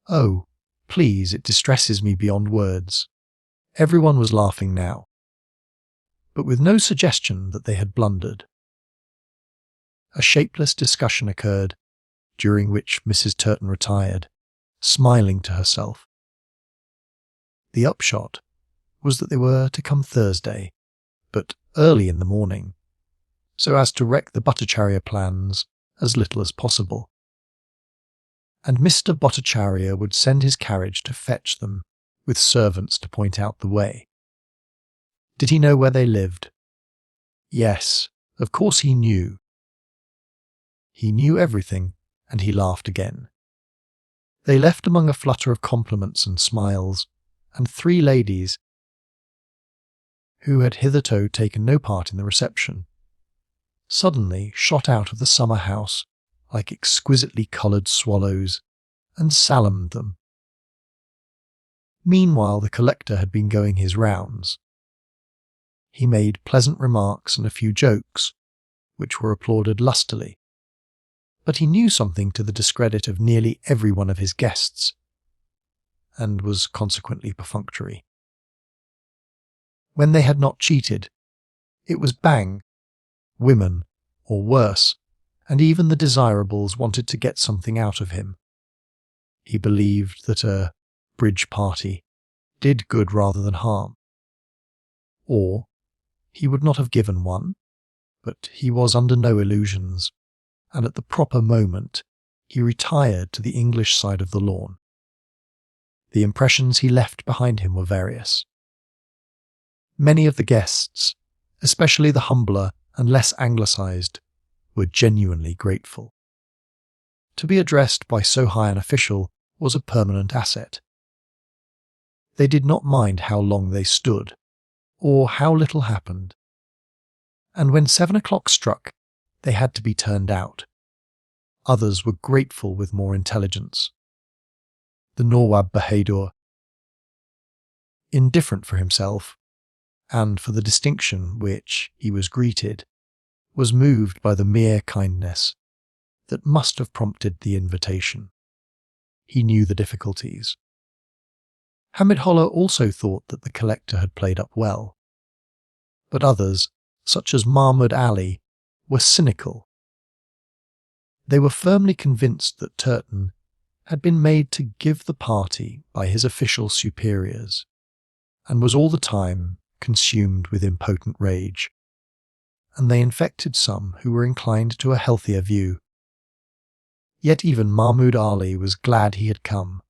"Oh, please, it distresses me beyond words." Everyone was laughing now, but with no suggestion that they had blundered. A shapeless discussion occurred, during which Mrs. Turton retired, smiling to herself. The upshot was that they were to come Thursday, but early in the morning, so as to wreck the Bhattacharya plans as little as possible. And Mr. Bhattacharya would send his carriage to fetch them, with servants to point out the way. Did he know where they lived? Yes, of course he knew. He knew everything, and he laughed again. They left among a flutter of compliments and smiles, and three ladies, who had hitherto taken no part in the reception, suddenly shot out of the summer house like exquisitely coloured swallows, and salamed them. Meanwhile the collector had been going his rounds. He made pleasant remarks and a few jokes, which were applauded lustily, but he knew something to the discredit of nearly every one of his guests, and was consequently perfunctory. When they had not cheated, it was bang, women, or worse, and even the desirables wanted to get something out of him. He believed that a bridge party did good rather than harm. Or he would not have given one, but he was under no illusions, and at the proper moment he retired to the English side of the lawn. The impressions he left behind him were various. Many of the guests, especially the humbler and less anglicised, were genuinely grateful. To be addressed by so high an official was a permanent asset. They did not mind how long they stood, or how little happened. And when 7 o'clock struck, they had to be turned out. Others were grateful with more intelligence. The Nawab Bahadur, indifferent for himself, and for the distinction which he was greeted, was moved by the mere kindness that must have prompted the invitation. He knew the difficulties. Hamid Holler also thought that the collector had played up well. But others, such as Mahmud Ali, were cynical. They were firmly convinced that Turton had been made to give the party by his official superiors, and was all the time consumed with impotent rage, and they infected some who were inclined to a healthier view. Yet even Mahmud Ali was glad he had come.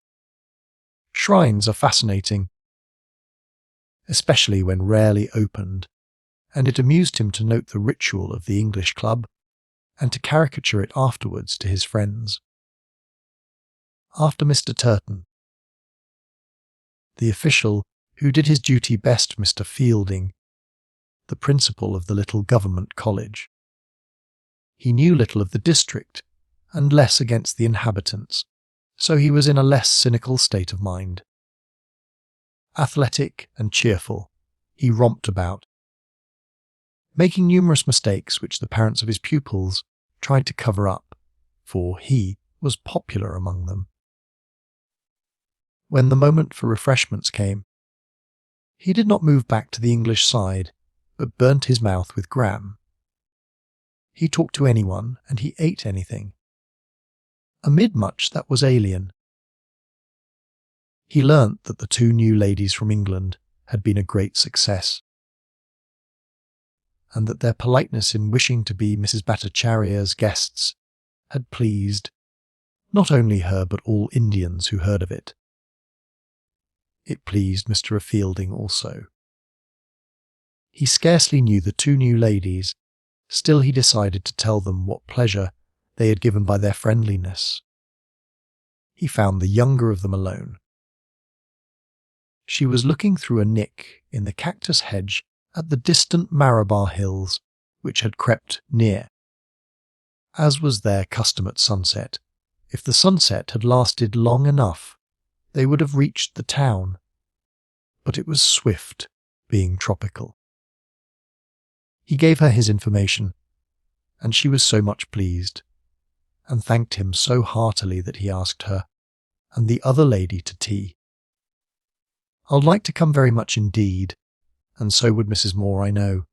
Shrines are fascinating, especially when rarely opened, and it amused him to note the ritual of the English club and to caricature it afterwards to his friends. After Mr. Turton, the official who did his duty best, Mr. Fielding, the principal of the little government college. He knew little of the district, and less against the inhabitants, so he was in a less cynical state of mind. Athletic and cheerful, he romped about, making numerous mistakes which the parents of his pupils tried to cover up, for he was popular among them. When the moment for refreshments came, he did not move back to the English side, but burnt his mouth with Graham. He talked to anyone, and he ate anything. Amid much that was alien, he learnt that the 2 new ladies from England had been a great success, and that their politeness in wishing to be Mrs. Bhattacharya's guests had pleased not only her but all Indians who heard of it. It pleased Mr. Fielding also. He scarcely knew the 2 new ladies, still he decided to tell them what pleasure they had given by their friendliness. He found the younger of them alone. She was looking through a nick in the cactus hedge at the distant Marabar hills, which had crept near. As was their custom at sunset, if the sunset had lasted long enough, they would have reached the town, but it was swift, being tropical. He gave her his information, and she was so much pleased, and thanked him so heartily that he asked her and the other lady to tea. "I'd like to come very much indeed, and so would Mrs. Moore, I know.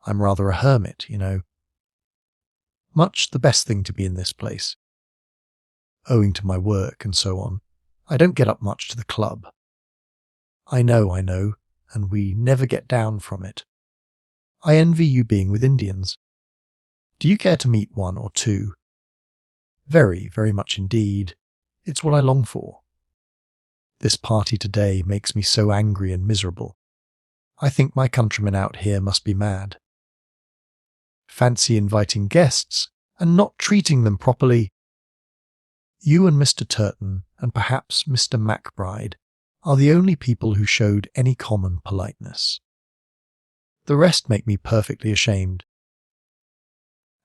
I'm rather a hermit, you know. Much the best thing to be in this place. Owing to my work and so on, I don't get up much to the club. I know, and we never get down from it. I envy you being with Indians. Do you care to meet 1 or 2? Very, very much indeed. It's what I long for. This party today makes me so angry and miserable. I think my countrymen out here must be mad. Fancy inviting guests and not treating them properly. You and Mr. Turton, and perhaps Mr. MacBride, are the only people who showed any common politeness. The rest make me perfectly ashamed.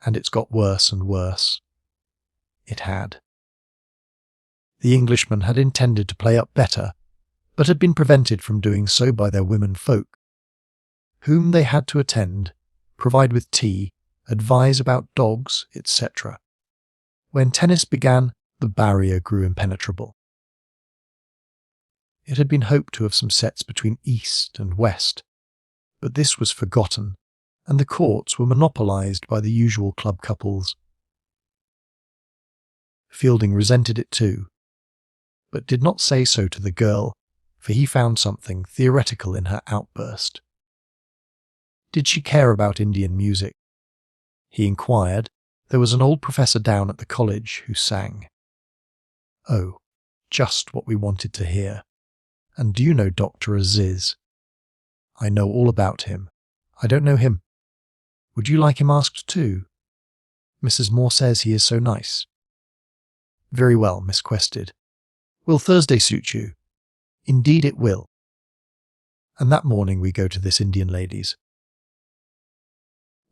And it's got worse and worse. It had. The Englishmen had intended to play up better, but had been prevented from doing so by their women folk, whom they had to attend, provide with tea, advise about dogs, etc. When tennis began, the barrier grew impenetrable. It had been hoped to have some sets between East and West, but this was forgotten, and the courts were monopolised by the usual club couples. Fielding resented it too, but did not say so to the girl, for he found something theoretical in her outburst. Did she care about Indian music? He inquired. There was an old professor down at the college who sang. Oh, just what we wanted to hear. And do you know Dr. Aziz? I know all about him. I don't know him. Would you like him asked too? Mrs. Moore says he is so nice. Very well, Miss Quested. Will Thursday suit you? Indeed it will. And that morning we go to this Indian lady's.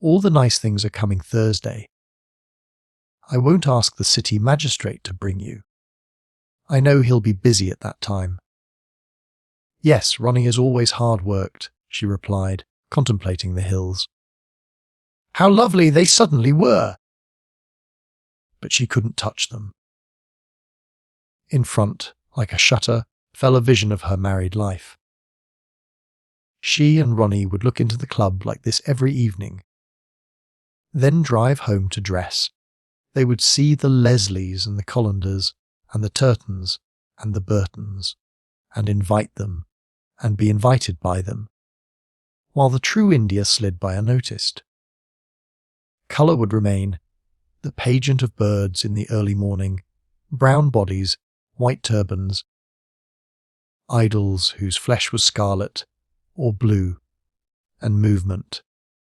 All the nice things are coming Thursday. I won't ask the city magistrate to bring you. I know he'll be busy at that time. Yes, Ronnie is always hard-worked, she replied, contemplating the hills. How lovely they suddenly were! But she couldn't touch them. In front, like a shutter, fell a vision of her married life. She and Ronnie would look into the club like this every evening, then drive home to dress. They would see the Leslies and the Collanders and the Turtons and the Burtons, and invite them, and be invited by them, while the true India slid by unnoticed. Colour would remain, the pageant of birds in the early morning, brown bodies, white turbans, idols whose flesh was scarlet or blue, and movement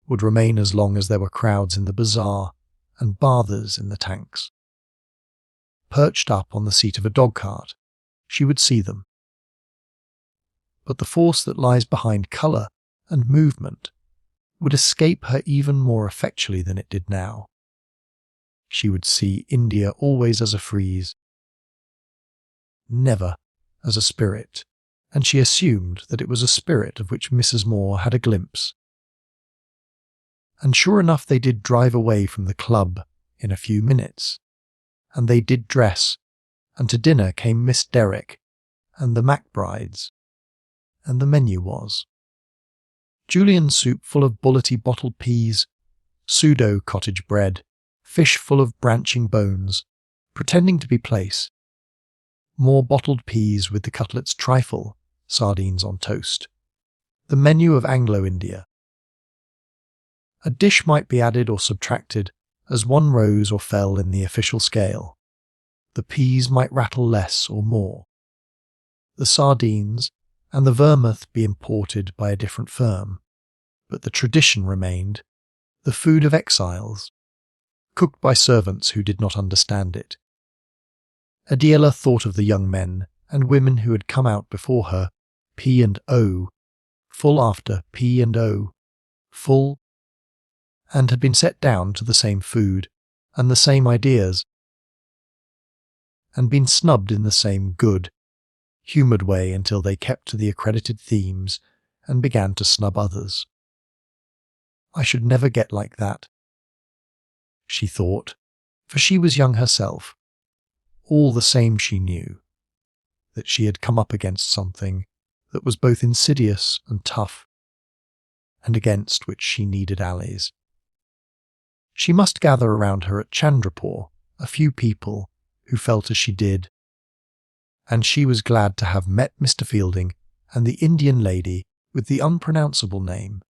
would remain as long as there were crowds in the bazaar and bathers in the tanks. Perched up on the seat of a dog-cart, she would see them. But the force that lies behind colour and movement would escape her even more effectually than it did now. She would see India always as a frieze, never as a spirit, and she assumed that it was a spirit of which Mrs. Moore had a glimpse. And sure enough they did drive away from the club in a few minutes, and they did dress, and to dinner came Miss Derrick and the Macbrides, and the menu was julienne soup full of bullety bottled peas, pseudo cottage bread, fish full of branching bones, pretending to be plaice, more bottled peas with the cutlets trifle, sardines on toast. The menu of Anglo-India. A dish might be added or subtracted as one rose or fell in the official scale. The peas might rattle less or more. The sardines and the vermouth be imported by a different firm, but the tradition remained, the food of exiles, cooked by servants who did not understand it. Adela thought of the young men and women who had come out before her, P&O, full after P&O, full, and had been set down to the same food and the same ideas, and been snubbed in the same good, humoured way until they kept to the accredited themes and began to snub others. I should never get like that, she thought, for she was young herself. All the same she knew that she had come up against something that was both insidious and tough, and against which she needed allies. She must gather around her at Chandrapur a few people who felt as she did, and she was glad to have met Mr. Fielding and the Indian lady with the unpronounceable name.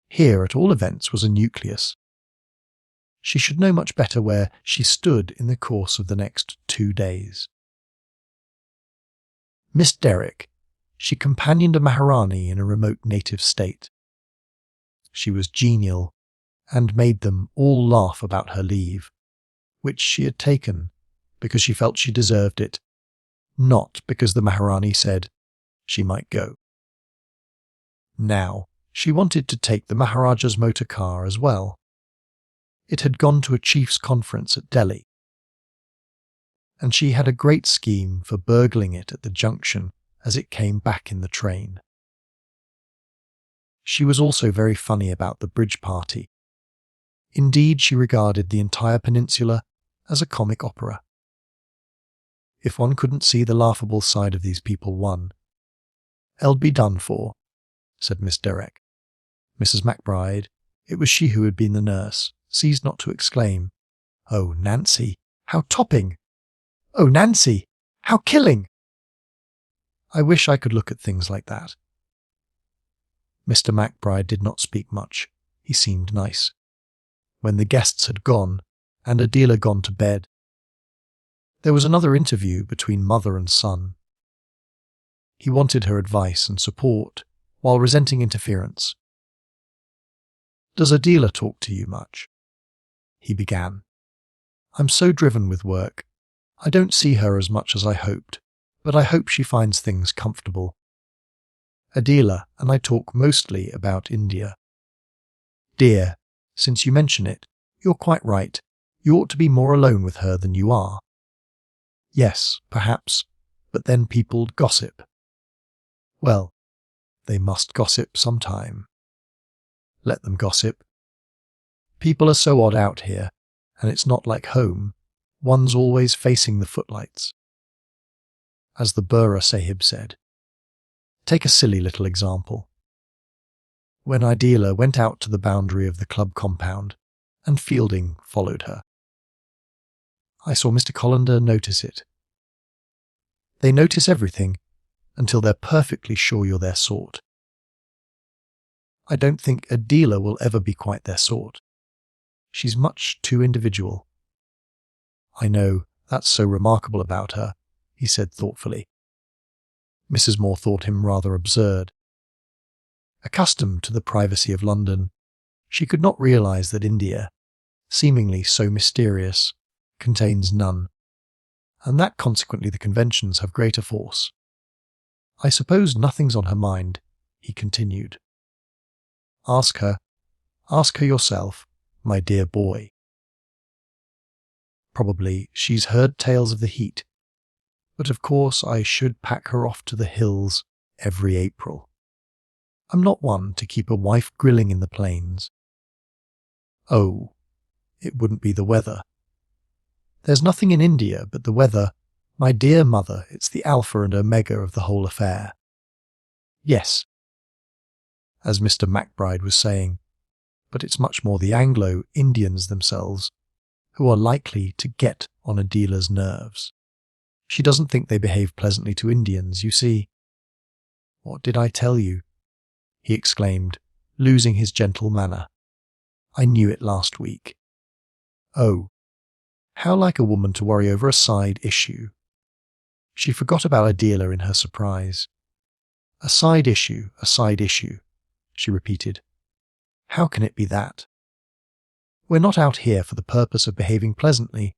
Here, at all events, was a nucleus. She should know much better where she stood in the course of the next 2 days. Miss Derrick, she companioned a Maharani in a remote native state. She was genial, and made them all laugh about her leave, which she had taken because she felt she deserved it, not because the Maharani said she might go. Now, she wanted to take the Maharaja's motor car as well. It had gone to a chief's conference at Delhi, and she had a great scheme for burgling it at the junction as it came back in the train. She was also very funny about the bridge party. Indeed, she regarded the entire peninsula as a comic opera. If one couldn't see the laughable side of these people, one, "I'll be done for," said Miss Derrick. Mrs. McBride, it was she who had been the nurse, ceased not to exclaim, "Oh, Nancy, how topping! Oh, Nancy, how killing!" I wish I could look at things like that. Mr. McBride did not speak much. He seemed nice. When the guests had gone, and Adela gone to bed, there was another interview between mother and son. He wanted her advice and support, while resenting interference. "Does Adela talk to you much?" he began. "I'm so driven with work. I don't see her as much as I hoped, but I hope she finds things comfortable. Adela and I talk mostly about India." "Dear, since you mention it, you're quite right. You ought to be more alone with her than you are." "Yes, perhaps, but then people gossip." "Well, they must gossip sometime." "Let them gossip. People are so odd out here, and it's not like home. One's always facing the footlights." As the Burra Sahib said, take a silly little example. When Adela went out to the boundary of the club compound, and Fielding followed her, I saw Mr. Colander notice it. They notice everything until they're perfectly sure you're their sort. I don't think Adela will ever be quite their sort. She's much too individual. "I know, that's so remarkable about her," he said thoughtfully. Mrs. Moore thought him rather absurd. Accustomed to the privacy of London, she could not realize that India, seemingly so mysterious, contains none, and that consequently the conventions have greater force. "I suppose nothing's on her mind," he continued. Ask her yourself, my dear boy. Probably she's heard tales of the heat, but of course I should pack her off to the hills every April. I'm not one to keep a wife grilling in the plains. Oh, it wouldn't be the weather. There's nothing in India but the weather. My dear mother, it's the alpha and omega of the whole affair. Yes, as Mr. McBride was saying, but it's much more the Anglo-Indians themselves who are likely to get on Adela's nerves. She doesn't think they behave pleasantly to Indians, you see." "What did I tell you?" he exclaimed, losing his gentle manner. "I knew it last week." Oh, how like a woman to worry over a side issue. She forgot about Adela in her surprise. A side issue, she repeated. "How can it be that? We're not out here for the purpose of behaving pleasantly."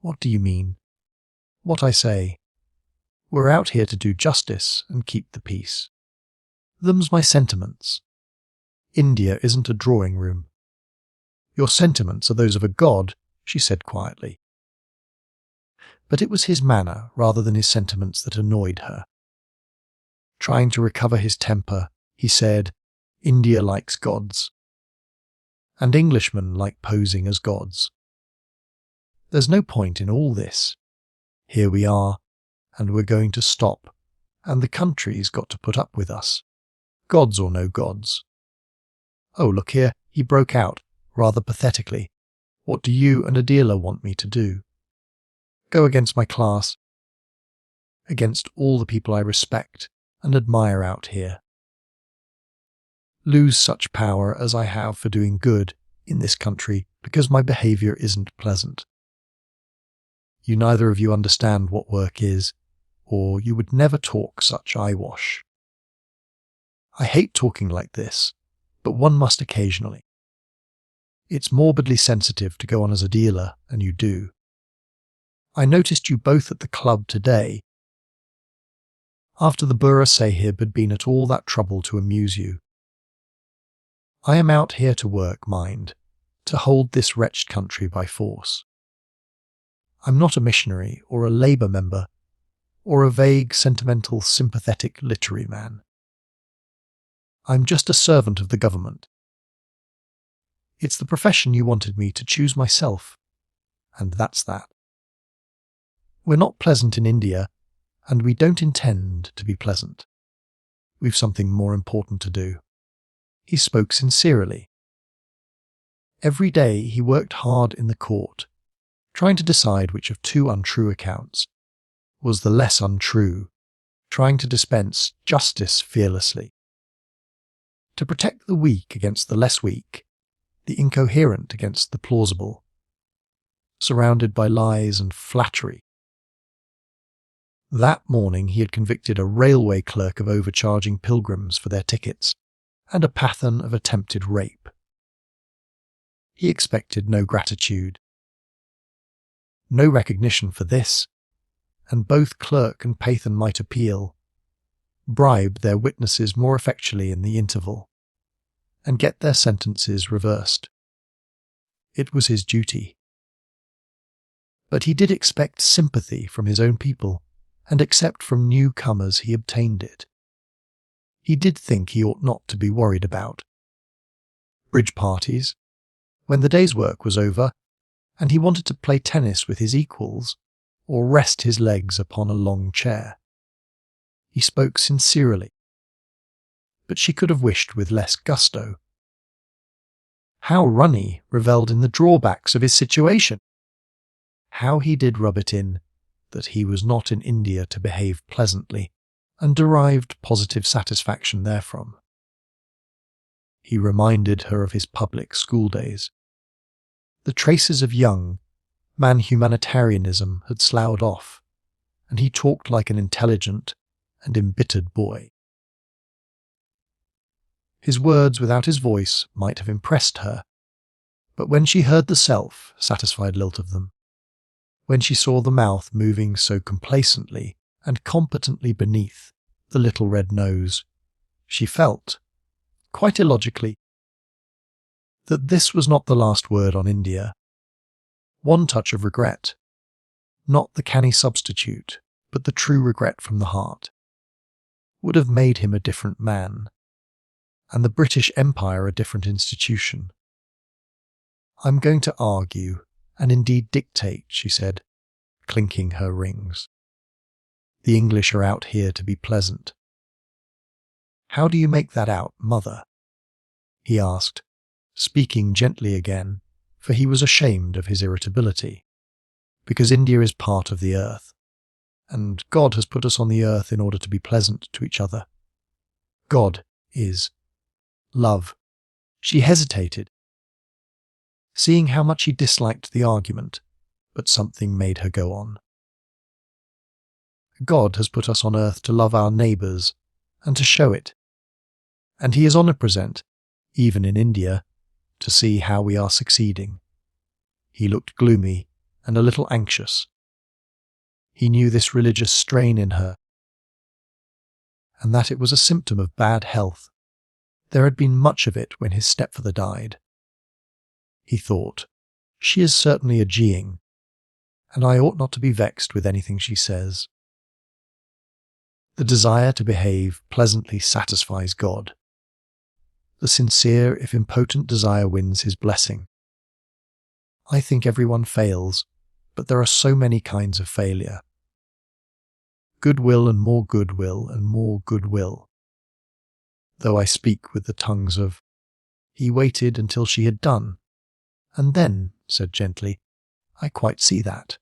"What do you mean?" "What I say. We're out here to do justice and keep the peace. Them's my sentiments. India isn't a drawing room." "Your sentiments are those of a god," she said quietly. But it was his manner rather than his sentiments that annoyed her. Trying to recover his temper, he said, "India likes gods. And Englishmen like posing as gods. There's no point in all this. Here we are, and we're going to stop, and the country's got to put up with us, gods or no gods." "Oh, look here," he broke out, rather pathetically. "What do you and Adela want me to do? Go against my class? Against all the people I respect and admire out here? Lose such power as I have for doing good in this country because my behaviour isn't pleasant? You neither of you understand what work is, or you would never talk such eyewash. I hate talking like this, but one must occasionally. It's morbidly sensitive to go on as Adela, and you do. I noticed you both at the club today, after the Burra Sahib had been at all that trouble to amuse you. I am out here to work, mind, to hold this wretched country by force. I'm not a missionary or a Labour member or a vague, sentimental, sympathetic literary man. I'm just a servant of the government. It's the profession you wanted me to choose myself, and that's that. We're not pleasant in India, and we don't intend to be pleasant. We've something more important to do. He spoke sincerely. Every day he worked hard in the court, trying to decide which of two untrue accounts was the less untrue, trying to dispense justice fearlessly. To protect the weak against the less weak, the incoherent against the plausible, surrounded by lies and flattery. That morning he had convicted a railway clerk of overcharging pilgrims for their tickets and a Pathan of attempted rape. He expected no gratitude, no recognition for this, and both clerk and Pathan might appeal, bribe their witnesses more effectually in the interval, and get their sentences reversed. It was his duty. But he did expect sympathy from his own people, and except from newcomers he obtained it. He did think he ought not to be worried about bridge parties, when the day's work was over, and he wanted to play tennis with his equals, or rest his legs upon a long chair. He spoke sincerely, but she could have wished with less gusto. How Runny revelled in the drawbacks of his situation! How he did rub it in that he was not in India to behave pleasantly, and derived positive satisfaction therefrom. He reminded her of his public school days. The traces of young man-humanitarianism had sloughed off, and he talked like an intelligent and embittered boy. His words without his voice might have impressed her, but when she heard the self-satisfied lilt of them, when she saw the mouth moving so complacently and competently beneath the little red nose, she felt, quite illogically, that this was not the last word on India. One touch of regret, not the canny substitute, but the true regret from the heart, would have made him a different man, and the British Empire a different institution. "I'm going to argue, and indeed dictate," she said, clinking her rings. "The English are out here to be pleasant." "How do you make that out, mother?" he asked, speaking gently again, for he was ashamed of his irritability. "Because India is part of the earth, and God has put us on the earth in order to be pleasant to each other. God is love." She hesitated, seeing how much he disliked the argument, but something made her go on. "God has put us on earth to love our neighbours and to show it, and he is omnipresent, even in India, to see how we are succeeding." He looked gloomy and a little anxious. He knew this religious strain in her, and that it was a symptom of bad health. There had been much of it when his stepfather died. He thought, "She is certainly a geeing, and I ought not to be vexed with anything she says." The desire to behave pleasantly satisfies God. The sincere, if impotent desire wins his blessing. I think everyone fails, but there are so many kinds of failure. Goodwill and more goodwill and more goodwill. Though I speak with the tongues of... He waited until she had done, and then said gently, "I quite see that.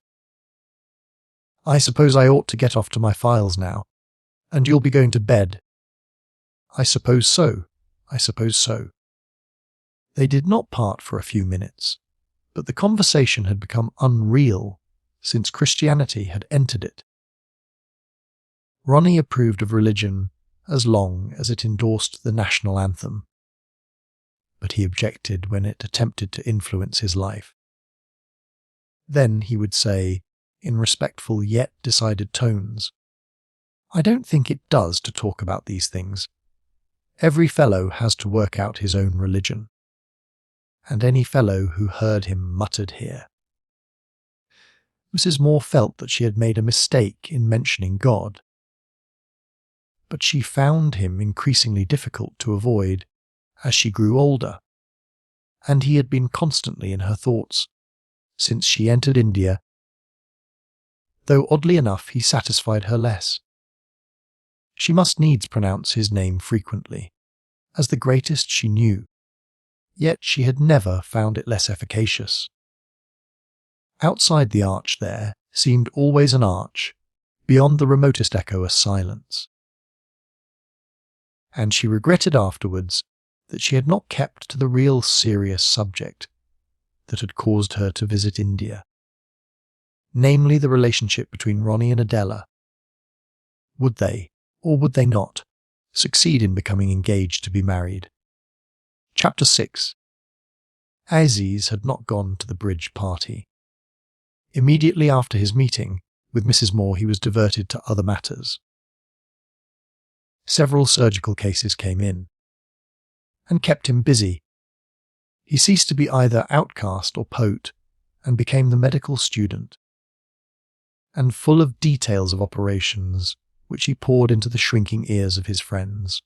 I suppose I ought to get off to my files now, and you'll be going to bed." "I suppose so. I suppose so." They did not part for a few minutes, but the conversation had become unreal since Christianity had entered it. Ronnie approved of religion as long as it endorsed the national anthem, but he objected when it attempted to influence his life. Then he would say, in respectful yet decided tones, "I don't think it does to talk about these things. Every fellow has to work out his own religion." And any fellow who heard him muttered here. Mrs. Moore felt that she had made a mistake in mentioning God, but she found him increasingly difficult to avoid as she grew older, and he had been constantly in her thoughts since she entered India, though oddly enough he satisfied her less. She must needs pronounce his name frequently, as the greatest she knew, yet she had never found it less efficacious. Outside the arch there seemed always an arch, beyond the remotest echo a silence. And she regretted afterwards that she had not kept to the real serious subject that had caused her to visit India, namely the relationship between Ronnie and Adela. Would they, or would they not, succeed in becoming engaged to be married? Chapter 6. Aziz had not gone to the bridge party. Immediately after his meeting with Mrs. Moore, he was diverted to other matters. Several surgical cases came in and kept him busy. He ceased to be either outcast or pote and became the medical student, and full of details of operations which he poured into the shrinking ears of his friends.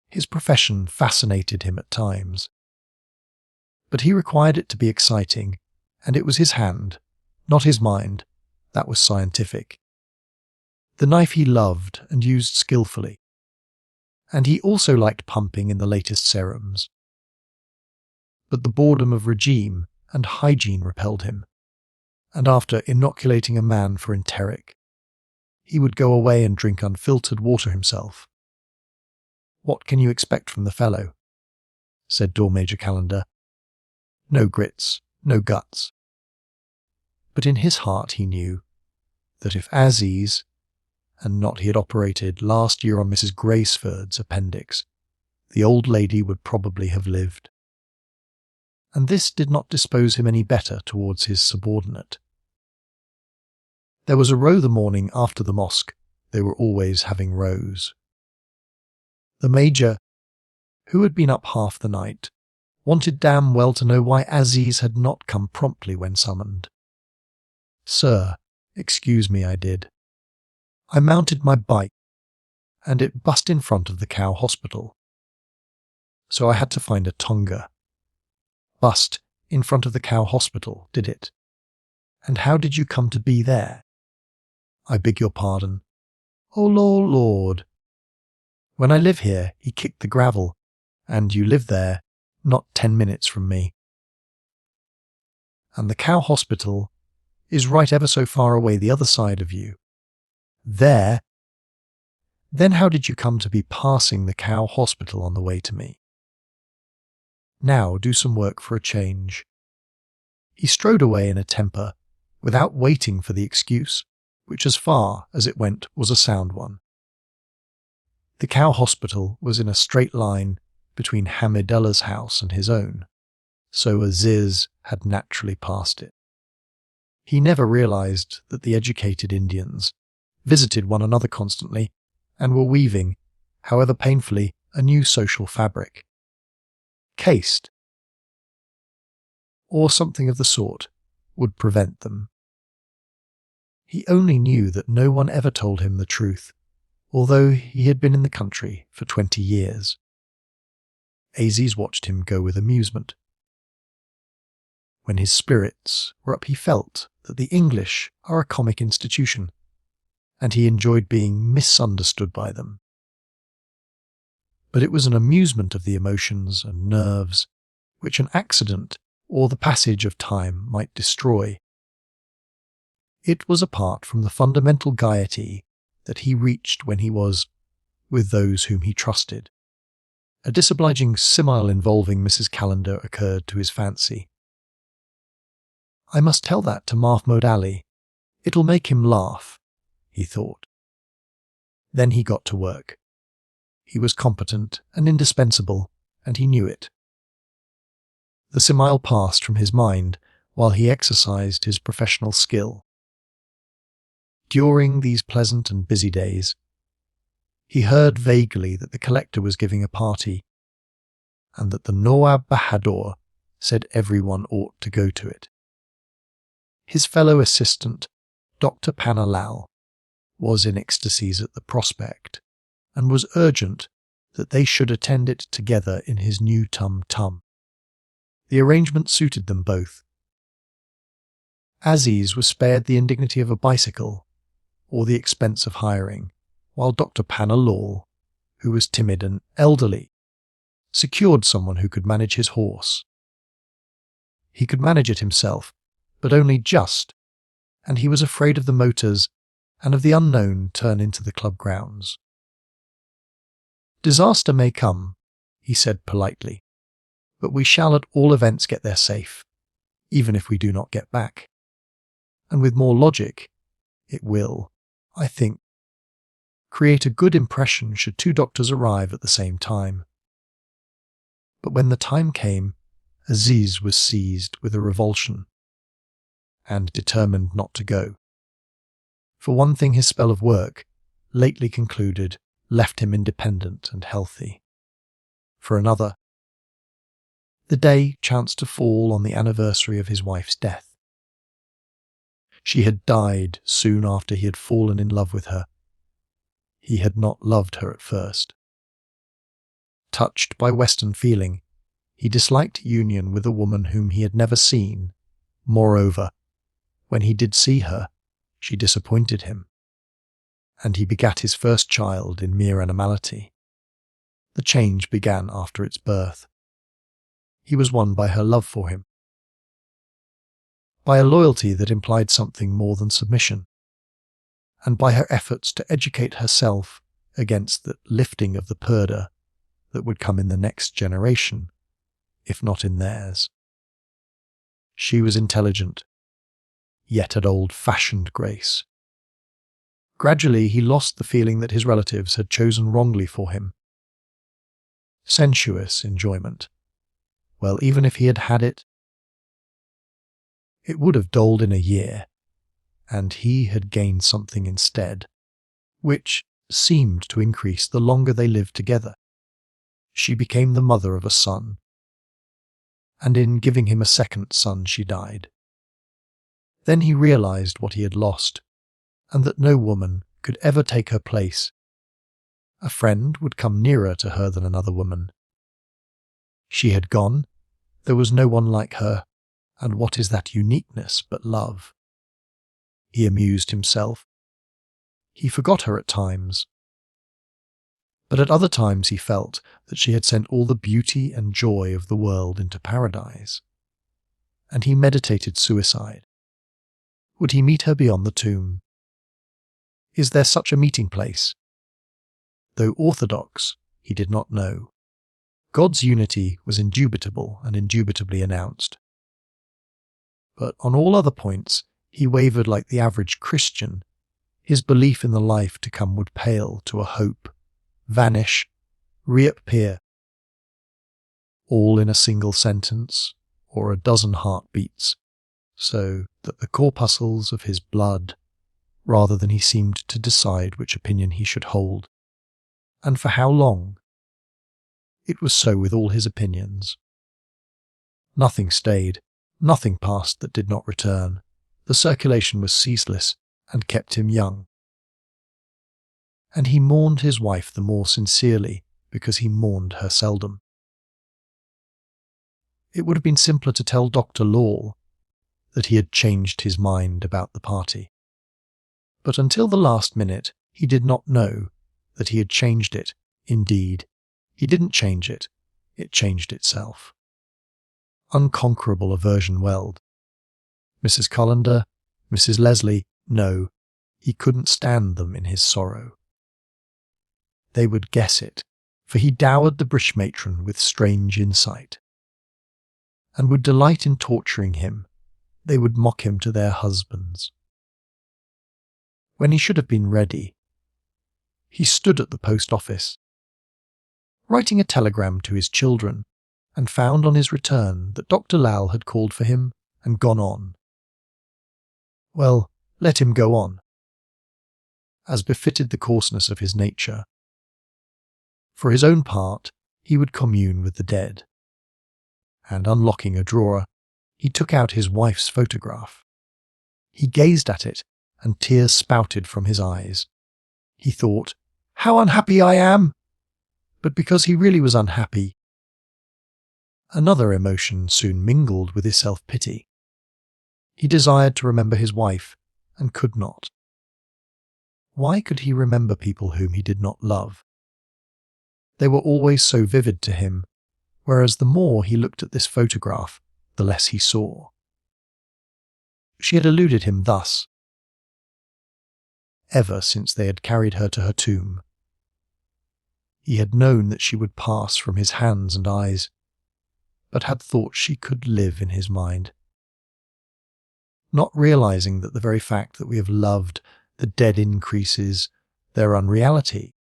His profession fascinated him at times, but he required it to be exciting, and it was his hand, not his mind, that was scientific. The knife he loved and used skillfully, and he also liked pumping in the latest serums. But the boredom of regime and hygiene repelled him, and after inoculating a man for enteric, he would go away and drink unfiltered water himself. "What can you expect from the fellow?" said Door Major Calendar. "No grits, no guts." But in his heart he knew that if Aziz, and not he had operated last year on Mrs. Graceford's appendix, the old lady would probably have lived. And this did not dispose him any better towards his subordinate. There was a row the morning after the mosque. They were always having rows. The Major, who had been up half the night, wanted damn well to know why Aziz had not come promptly when summoned. "Sir, excuse me, I did. I mounted my bike, and it bust in front of the cow hospital. So I had to find a tonga." "Bust in front of the cow hospital, did it? And how did you come to be there?" "I beg your pardon." "Oh, Lord. When I live here, he kicked the gravel, and you live there, not 10 minutes from me. And the cow hospital is right ever so far away the other side of you." "There? Then how did you come to be passing the cow hospital on the way to me?" "Now do some work for a change." He strode away in a temper, without waiting for the excuse, which as far as it went was a sound one. The cow hospital was in a straight line between Hamidullah's house and his own, so Aziz had naturally passed it. He never realized that the educated Indians visited one another constantly and were weaving, however painfully, a new social fabric. Caste, or something of the sort, would prevent them. He only knew that no one ever told him the truth, although he had been in the country for 20 years. Aziz watched him go with amusement. When his spirits were up, he felt that the English are a comic institution, and he enjoyed being misunderstood by them. But it was an amusement of the emotions and nerves which an accident or the passage of time might destroy. It was apart from the fundamental gaiety that he reached when he was with those whom he trusted. A disobliging simile involving Mrs. Calendar occurred to his fancy. "I must tell that to Mahmoud Ali. It'll make him laugh," he thought. Then he got to work. He was competent and indispensable, and he knew it. The simile passed from his mind while he exercised his professional skill. During these pleasant and busy days, he heard vaguely that the collector was giving a party, and that the Nawab Bahadur said everyone ought to go to it. His fellow assistant, Dr. Panalal, was in ecstasies at the prospect, and was urgent that they should attend it together in his new tum-tum. The arrangement suited them both. Aziz was spared the indignity of a bicycle, or the expense of hiring, while Dr. Panalal who was timid and elderly, secured someone who could manage his horse. He could manage it himself, but only just, and he was afraid of the motors and of the unknown turn into the club grounds. "Disaster may come," he said politely, "but we shall at all events get there safe, even if we do not get back. And with more logic, it will, I think, create a good impression should two doctors arrive at the same time." But when the time came, Aziz was seized with a revulsion, and determined not to go. For one thing, his spell of work, lately concluded, left him independent and healthy. For another, the day chanced to fall on the anniversary of his wife's death. She had died soon after he had fallen in love with her. He had not loved her at first. Touched by Western feeling, he disliked union with a woman whom he had never seen. Moreover, when he did see her, she disappointed him, and he begat his first child in mere animality. The change began after its birth. He was won by her love for him, by a loyalty that implied something more than submission, and by her efforts to educate herself against the lifting of the purdah that would come in the next generation, if not in theirs. She was intelligent, yet had old-fashioned grace. Gradually he lost the feeling that his relatives had chosen wrongly for him. Sensuous enjoyment. Well, even if he had had it, it would have dulled in a year, and he had gained something instead, which seemed to increase the longer they lived together. She became the mother of a son, and in giving him a second son she died. Then he realized what he had lost, and that no woman could ever take her place. A friend would come nearer to her than another woman. She had gone, there was no one like her, and what is that uniqueness but love? He amused himself. He forgot her at times. But at other times he felt that she had sent all the beauty and joy of the world into paradise. And he meditated suicide. Would he meet her beyond the tomb? Is there such a meeting place? Though orthodox, he did not know. God's unity was indubitable and indubitably announced. But on all other points, he wavered like the average Christian. His belief in the life to come would pale to a hope, vanish, reappear, all in a single sentence or a dozen heartbeats, so that the corpuscles of his blood, rather than he seemed to decide which opinion he should hold, and for how long. It was so with all his opinions. Nothing stayed, nothing passed that did not return. The circulation was ceaseless and kept him young. And he mourned his wife the more sincerely because he mourned her seldom. It would have been simpler to tell Dr. Law that he had changed his mind about the party. But until the last minute, he did not know that he had changed it. Indeed, he didn't change it, it changed itself. Unconquerable aversion welled. Mrs. Callender, Mrs. Leslie, no, he couldn't stand them in his sorrow. They would guess it, for he dowered the British matron with strange insight, and would delight in torturing him. They would mock him to their husbands. When he should have been ready, he stood at the post office, writing a telegram to his children, and found on his return that Dr. Lal had called for him and gone on. Well, let him go on, as befitted the coarseness of his nature. For his own part, he would commune with the dead. And unlocking a drawer, he took out his wife's photograph. He gazed at it, and tears spouted from his eyes. He thought, "How unhappy I am!" But because he really was unhappy, another emotion soon mingled with his self-pity. He desired to remember his wife, and could not. Why could he remember people whom he did not love? They were always so vivid to him, whereas the more he looked at this photograph, the less he saw. She had eluded him thus, ever since they had carried her to her tomb. He had known that she would pass from his hands and eyes, but had thought she could live in his mind. Not realizing that the very fact that we have loved the dead increases their unreality,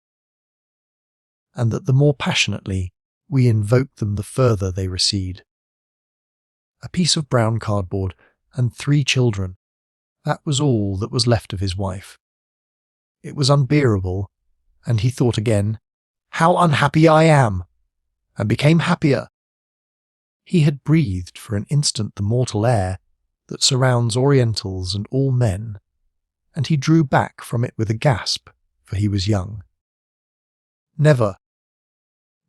and that the more passionately we invoke them the further they recede. A piece of brown cardboard and 3 children, that was all that was left of his wife. It was unbearable, and he thought again, "How unhappy I am!" and became happier. He had breathed for an instant the mortal air that surrounds Orientals and all men, and he drew back from it with a gasp, for he was young. Never,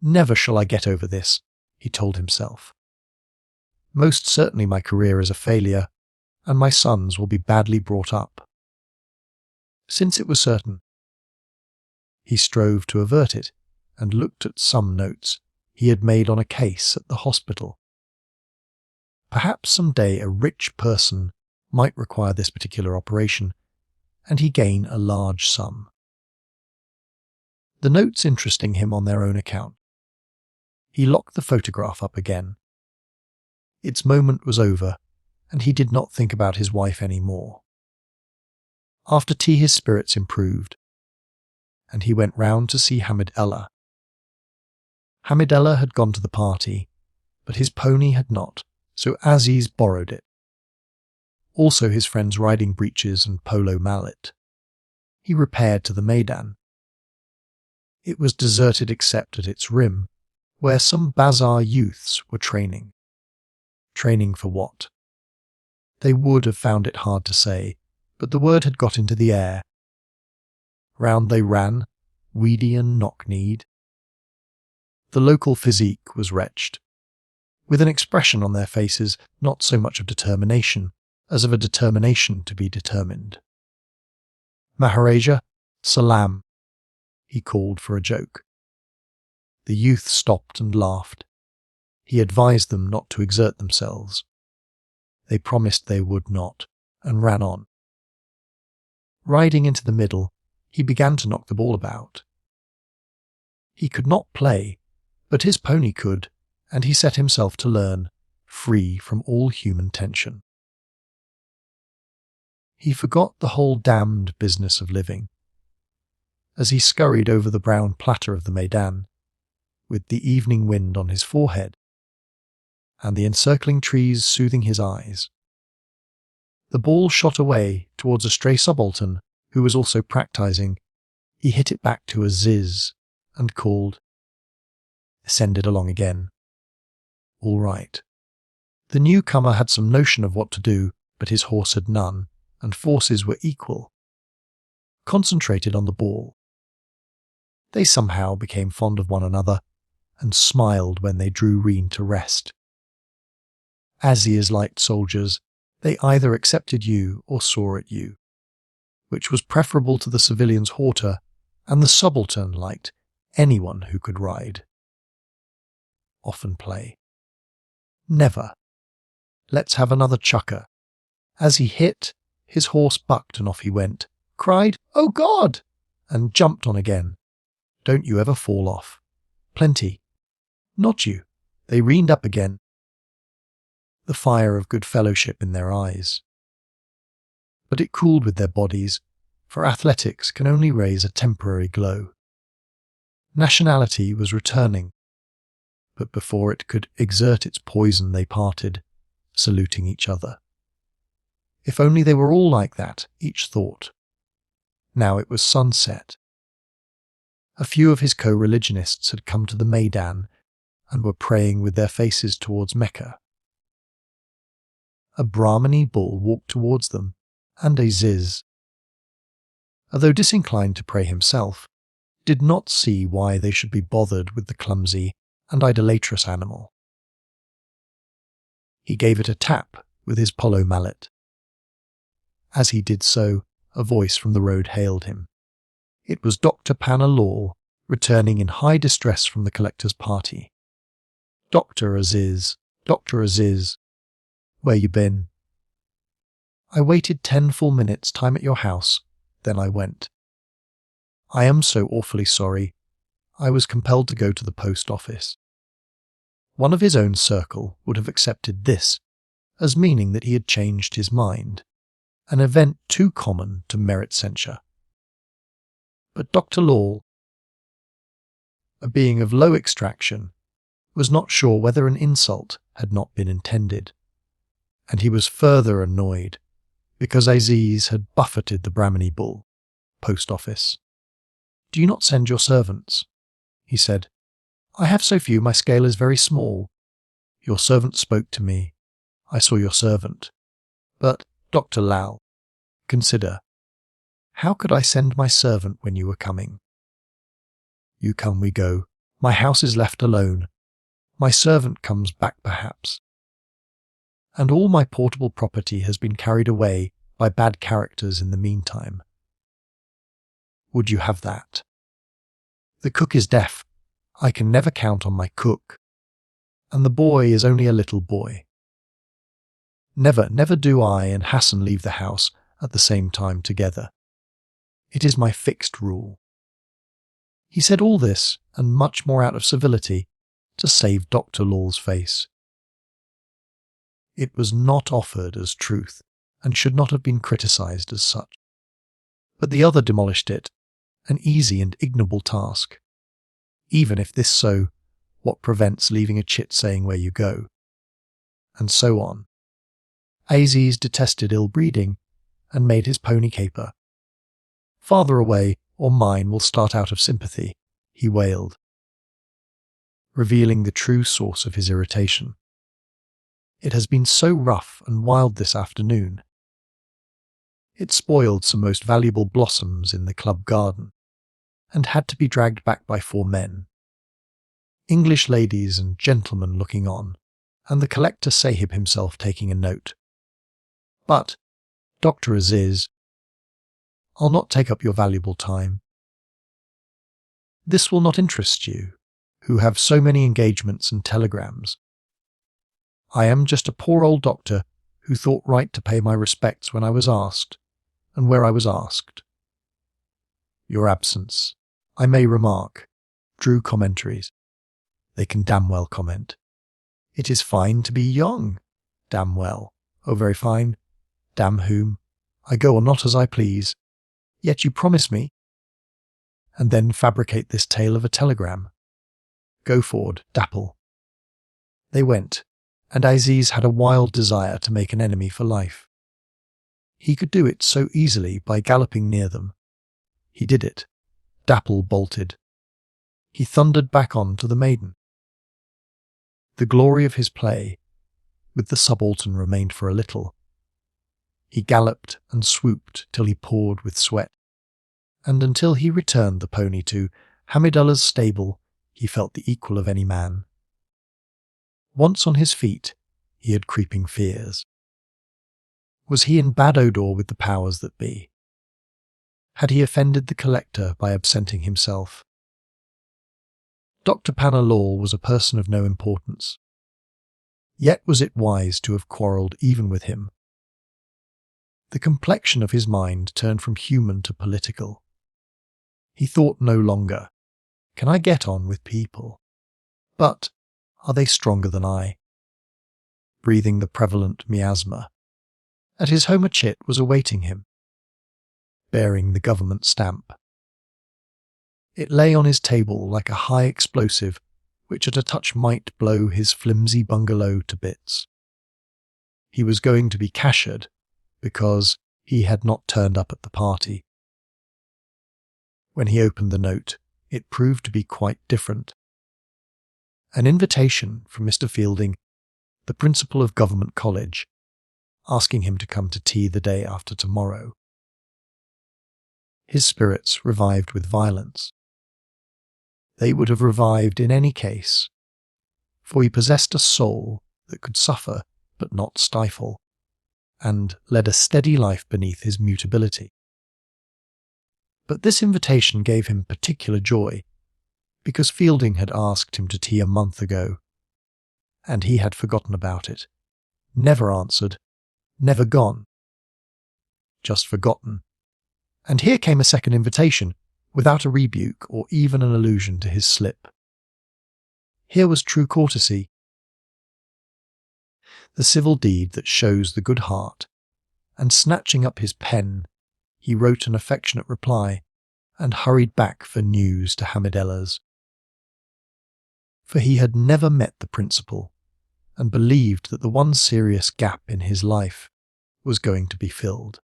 never shall I get over this, he told himself. Most certainly my career is a failure, and my sons will be badly brought up. Since it was certain, he strove to avert it and looked at some notes he had made on a case at the hospital. Perhaps some day a rich person might require this particular operation, and he gain a large sum. The notes interesting him on their own account. He locked the photograph up again. Its moment was over, and he did not think about his wife any more. After tea his spirits improved, and he went round to see Hamid-Ella. Hamid-Ella had gone to the party, but his pony had not, so Aziz borrowed it. Also his friend's riding breeches and polo mallet. He repaired to the Maidan. It was deserted except at its rim, where some bazaar youths were training. Training for what? They would have found it hard to say, but the word had got into the air. Round they ran, weedy and knock-kneed. The local physique was wretched, with an expression on their faces not so much of determination as of a determination to be determined. "Maharaja, salam," he called for a joke. The youth stopped and laughed. He advised them not to exert themselves. They promised they would not, and ran on. Riding into the middle, he began to knock the ball about. He could not play, but his pony could, and he set himself to learn, free from all human tension. He forgot the whole damned business of living. As he scurried over the brown platter of the Maidan, with the evening wind on his forehead, and the encircling trees soothing his eyes, the ball shot away towards a stray subaltern who was also practising. He hit it back to Aziz and called, ascended along again. All right. The newcomer had some notion of what to do, but his horse had none, and forces were equal. Concentrated on the ball. They somehow became fond of one another, and smiled when they drew rein to rest. As he is like soldiers, they either accepted you or saw at you, which was preferable to the civilian's hauteur, and the subaltern liked anyone who could ride. Often play. Never. Let's have another chukker. As he hit, his horse bucked and off he went, cried, "Oh God!" and jumped on again. Don't you ever fall off. Plenty. Not you. They reined up again. The fire of good fellowship in their eyes. But it cooled with their bodies, for athletics can only raise a temporary glow. Nationality was returning, but before it could exert its poison they parted, saluting each other. If only they were all like that, each thought. Now it was sunset. A few of his co-religionists had come to the Maidan and were praying with their faces towards Mecca. A Brahmani bull walked towards them, and Aziz, although disinclined to pray himself, did not see why they should be bothered with the clumsy and idolatrous animal. He gave it a tap with his polo mallet. As he did so, a voice from the road hailed him. It was Dr. Panna Lawle, returning in high distress from the collector's party. "Dr. Aziz, Dr. Aziz, where you been?" "I waited 10 full minutes time at your house, then I went." "I am so awfully sorry. I was compelled to go to the post office." One of his own circle would have accepted this as meaning that he had changed his mind, an event too common to merit censure. But Dr. Lawle, a being of low extraction, was not sure whether an insult had not been intended, and he was further annoyed because Aziz had buffeted the Brahmini bull, post office. "Do you not send your servants?" he said. "I have so few, my scale is very small." "Your servant spoke to me. I saw your servant. But, Dr. Lal, consider, how could I send my servant when you were coming? You come, we go. My house is left alone. My servant comes back perhaps. And all my portable property has been carried away by bad characters in the meantime. Would you have that? The cook is deaf. I can never count on my cook. And the boy is only a little boy. Never, never do I and Hassan leave the house at the same time together. It is my fixed rule." He said all this, and much more out of civility, to save Dr. Lawle's face. It was not offered as truth, and should not have been criticised as such. But the other demolished it, an easy and ignoble task. Even if this so, what prevents leaving a chit saying where you go? And so on. Aziz detested ill-breeding, and made his pony caper. "Farther away, or mine will start out of sympathy," he wailed, revealing the true source of his irritation. "It has been so rough and wild this afternoon. It spoiled some most valuable blossoms in the club garden, and had to be dragged back by 4 men. English ladies and gentlemen looking on, and the collector Sahib himself taking a note. But, Dr. Aziz, I'll not take up your valuable time. This will not interest you, who have so many engagements and telegrams. I am just a poor old doctor who thought right to pay my respects when I was asked, and where I was asked. Your absence, I may remark, drew commentaries. They can damn well comment. It is fine to be young. Damn well. Oh, very fine. Damn whom. I go or not as I please. Yet you promise me. And then fabricate this tale of a telegram. Go forward, Dapple. They went, and Aziz had a wild desire to make an enemy for life. He could do it so easily by galloping near them. He did it. Dapple bolted. He thundered back on to the maiden. The glory of his play with the subaltern remained for a little. He galloped and swooped till he poured with sweat, and until he returned the pony to Hamidullah's stable, he felt the equal of any man. Once on his feet, he had creeping fears. Was he in bad odour with the powers that be? Had he offended the collector by absenting himself? Dr. Panna Lawle was a person of no importance. Yet was it wise to have quarrelled even with him? The complexion of his mind turned from human to political. He thought no longer, can I get on with people? But, are they stronger than I? Breathing the prevalent miasma. At his home a chit was awaiting him, bearing the government stamp. It lay on his table like a high explosive which at a touch might blow his flimsy bungalow to bits. He was going to be cashiered because he had not turned up at the party. When he opened the note, it proved to be quite different. An invitation from Mr. Fielding, the principal of Government College, asking him to come to tea the day after tomorrow. His spirits revived with violence. They would have revived in any case, for he possessed a soul that could suffer but not stifle, and led a steady life beneath his mutability. But this invitation gave him particular joy, because Fielding had asked him to tea a month ago, and he had forgotten about it. Never answered, never gone. Just forgotten. And here came a second invitation, without a rebuke or even an allusion to his slip. Here was true courtesy, the civil deed that shows the good heart, and snatching up his pen, he wrote an affectionate reply and hurried back for news to Hamidella's. For he had never met the principal, and believed that the one serious gap in his life was going to be filled.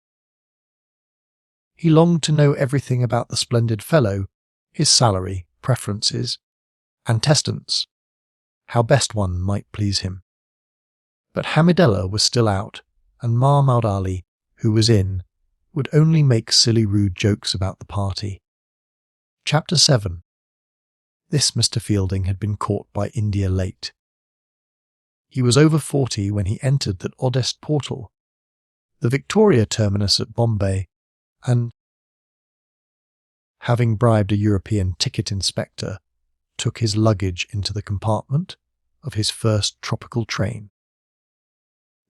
He longed to know everything about the splendid fellow, his salary, preferences, antecedents, how best one might please him. But Hamidella was still out, and Mahmoud Ali, who was in, would only make silly rude jokes about the party. Chapter 7. This Mr. Fielding had been caught by India late. He was over 40 when he entered that Odest portal, the Victoria terminus at Bombay, and, having bribed a European ticket inspector, took his luggage into the compartment of his first tropical train.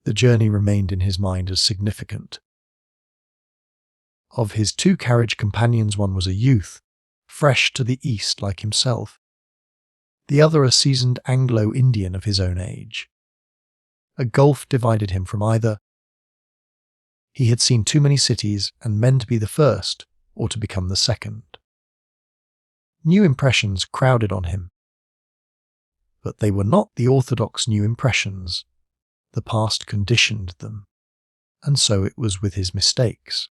The journey remained in his mind as significant. Of his two-carriage companions, one was a youth, fresh to the east like himself, the other a seasoned Anglo-Indian of his own age. A gulf divided him from either. He had seen too many cities and men to be the first or to become the second. New impressions crowded on him. But they were not the orthodox new impressions. The past conditioned them, and so it was with his mistakes.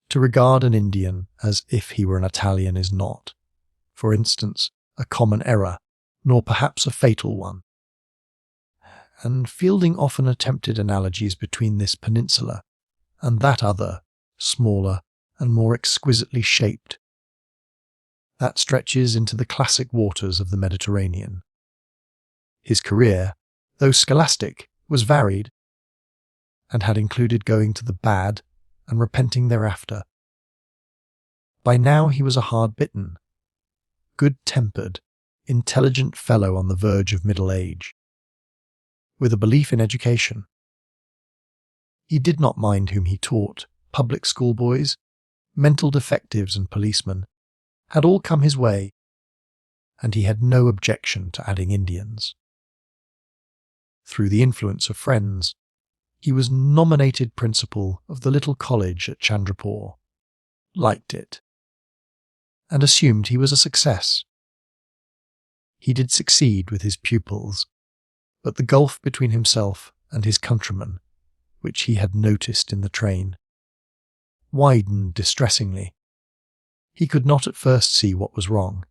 To regard an Indian as if he were an Italian is not, for instance, a common error, nor perhaps a fatal one. And Fielding often attempted analogies between this peninsula and that other, smaller and more exquisitely shaped, that stretches into the classic waters of the Mediterranean. His career, though scholastic, was varied, and had included going to the bad and repenting thereafter. By now he was a hard-bitten, good-tempered, intelligent fellow on the verge of middle age, with a belief in education. He did not mind whom he taught. Public school boys, mental defectives and policemen had all come his way, and he had no objection to adding Indians. Through the influence of friends, he was nominated principal of the little college at Chandrapur, liked it, and assumed he was a success. He did succeed with his pupils, but the gulf between himself and his countrymen, which he had noticed in the train, widened distressingly. He could not at first see what was wrong.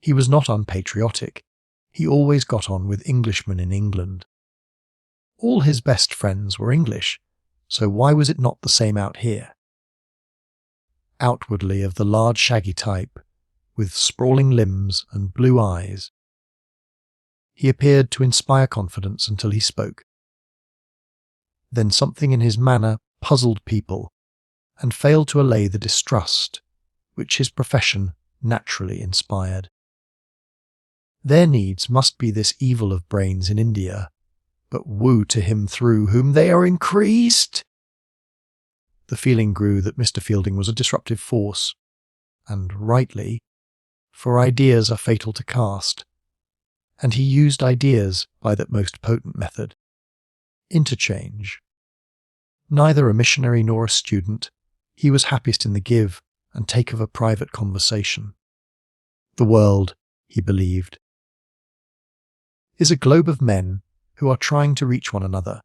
He was not unpatriotic. He always got on with Englishmen in England. All his best friends were English, so why was it not the same out here? Outwardly of the large shaggy type, with sprawling limbs and blue eyes, he appeared to inspire confidence until he spoke. Then something in his manner puzzled people and failed to allay the distrust which his profession naturally inspired. Their needs must be this evil of brains in India, but woe to him through whom they are increased. The feeling grew that Mr. Fielding was a disruptive force, and rightly, for ideas are fatal to caste, and he used ideas by that most potent method, interchange. Neither a missionary nor a student, he was happiest in the give and take of a private conversation. The world, he believed, is a globe of men who are trying to reach one another,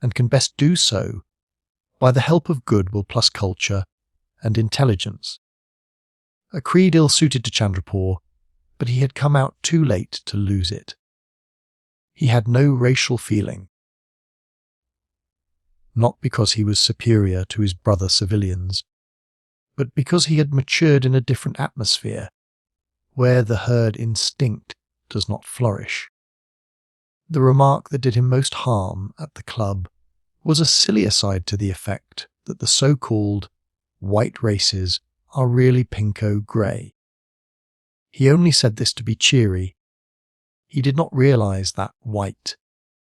and can best do so by the help of goodwill plus culture and intelligence. A creed ill-suited to Chandrapur, but he had come out too late to lose it. He had no racial feeling, not because he was superior to his brother civilians, but because he had matured in a different atmosphere, where the herd instinct does not flourish. The remark that did him most harm at the club was a silly aside to the effect that the so-called white races are really pinko-grey. He only said this to be cheery. He did not realize that white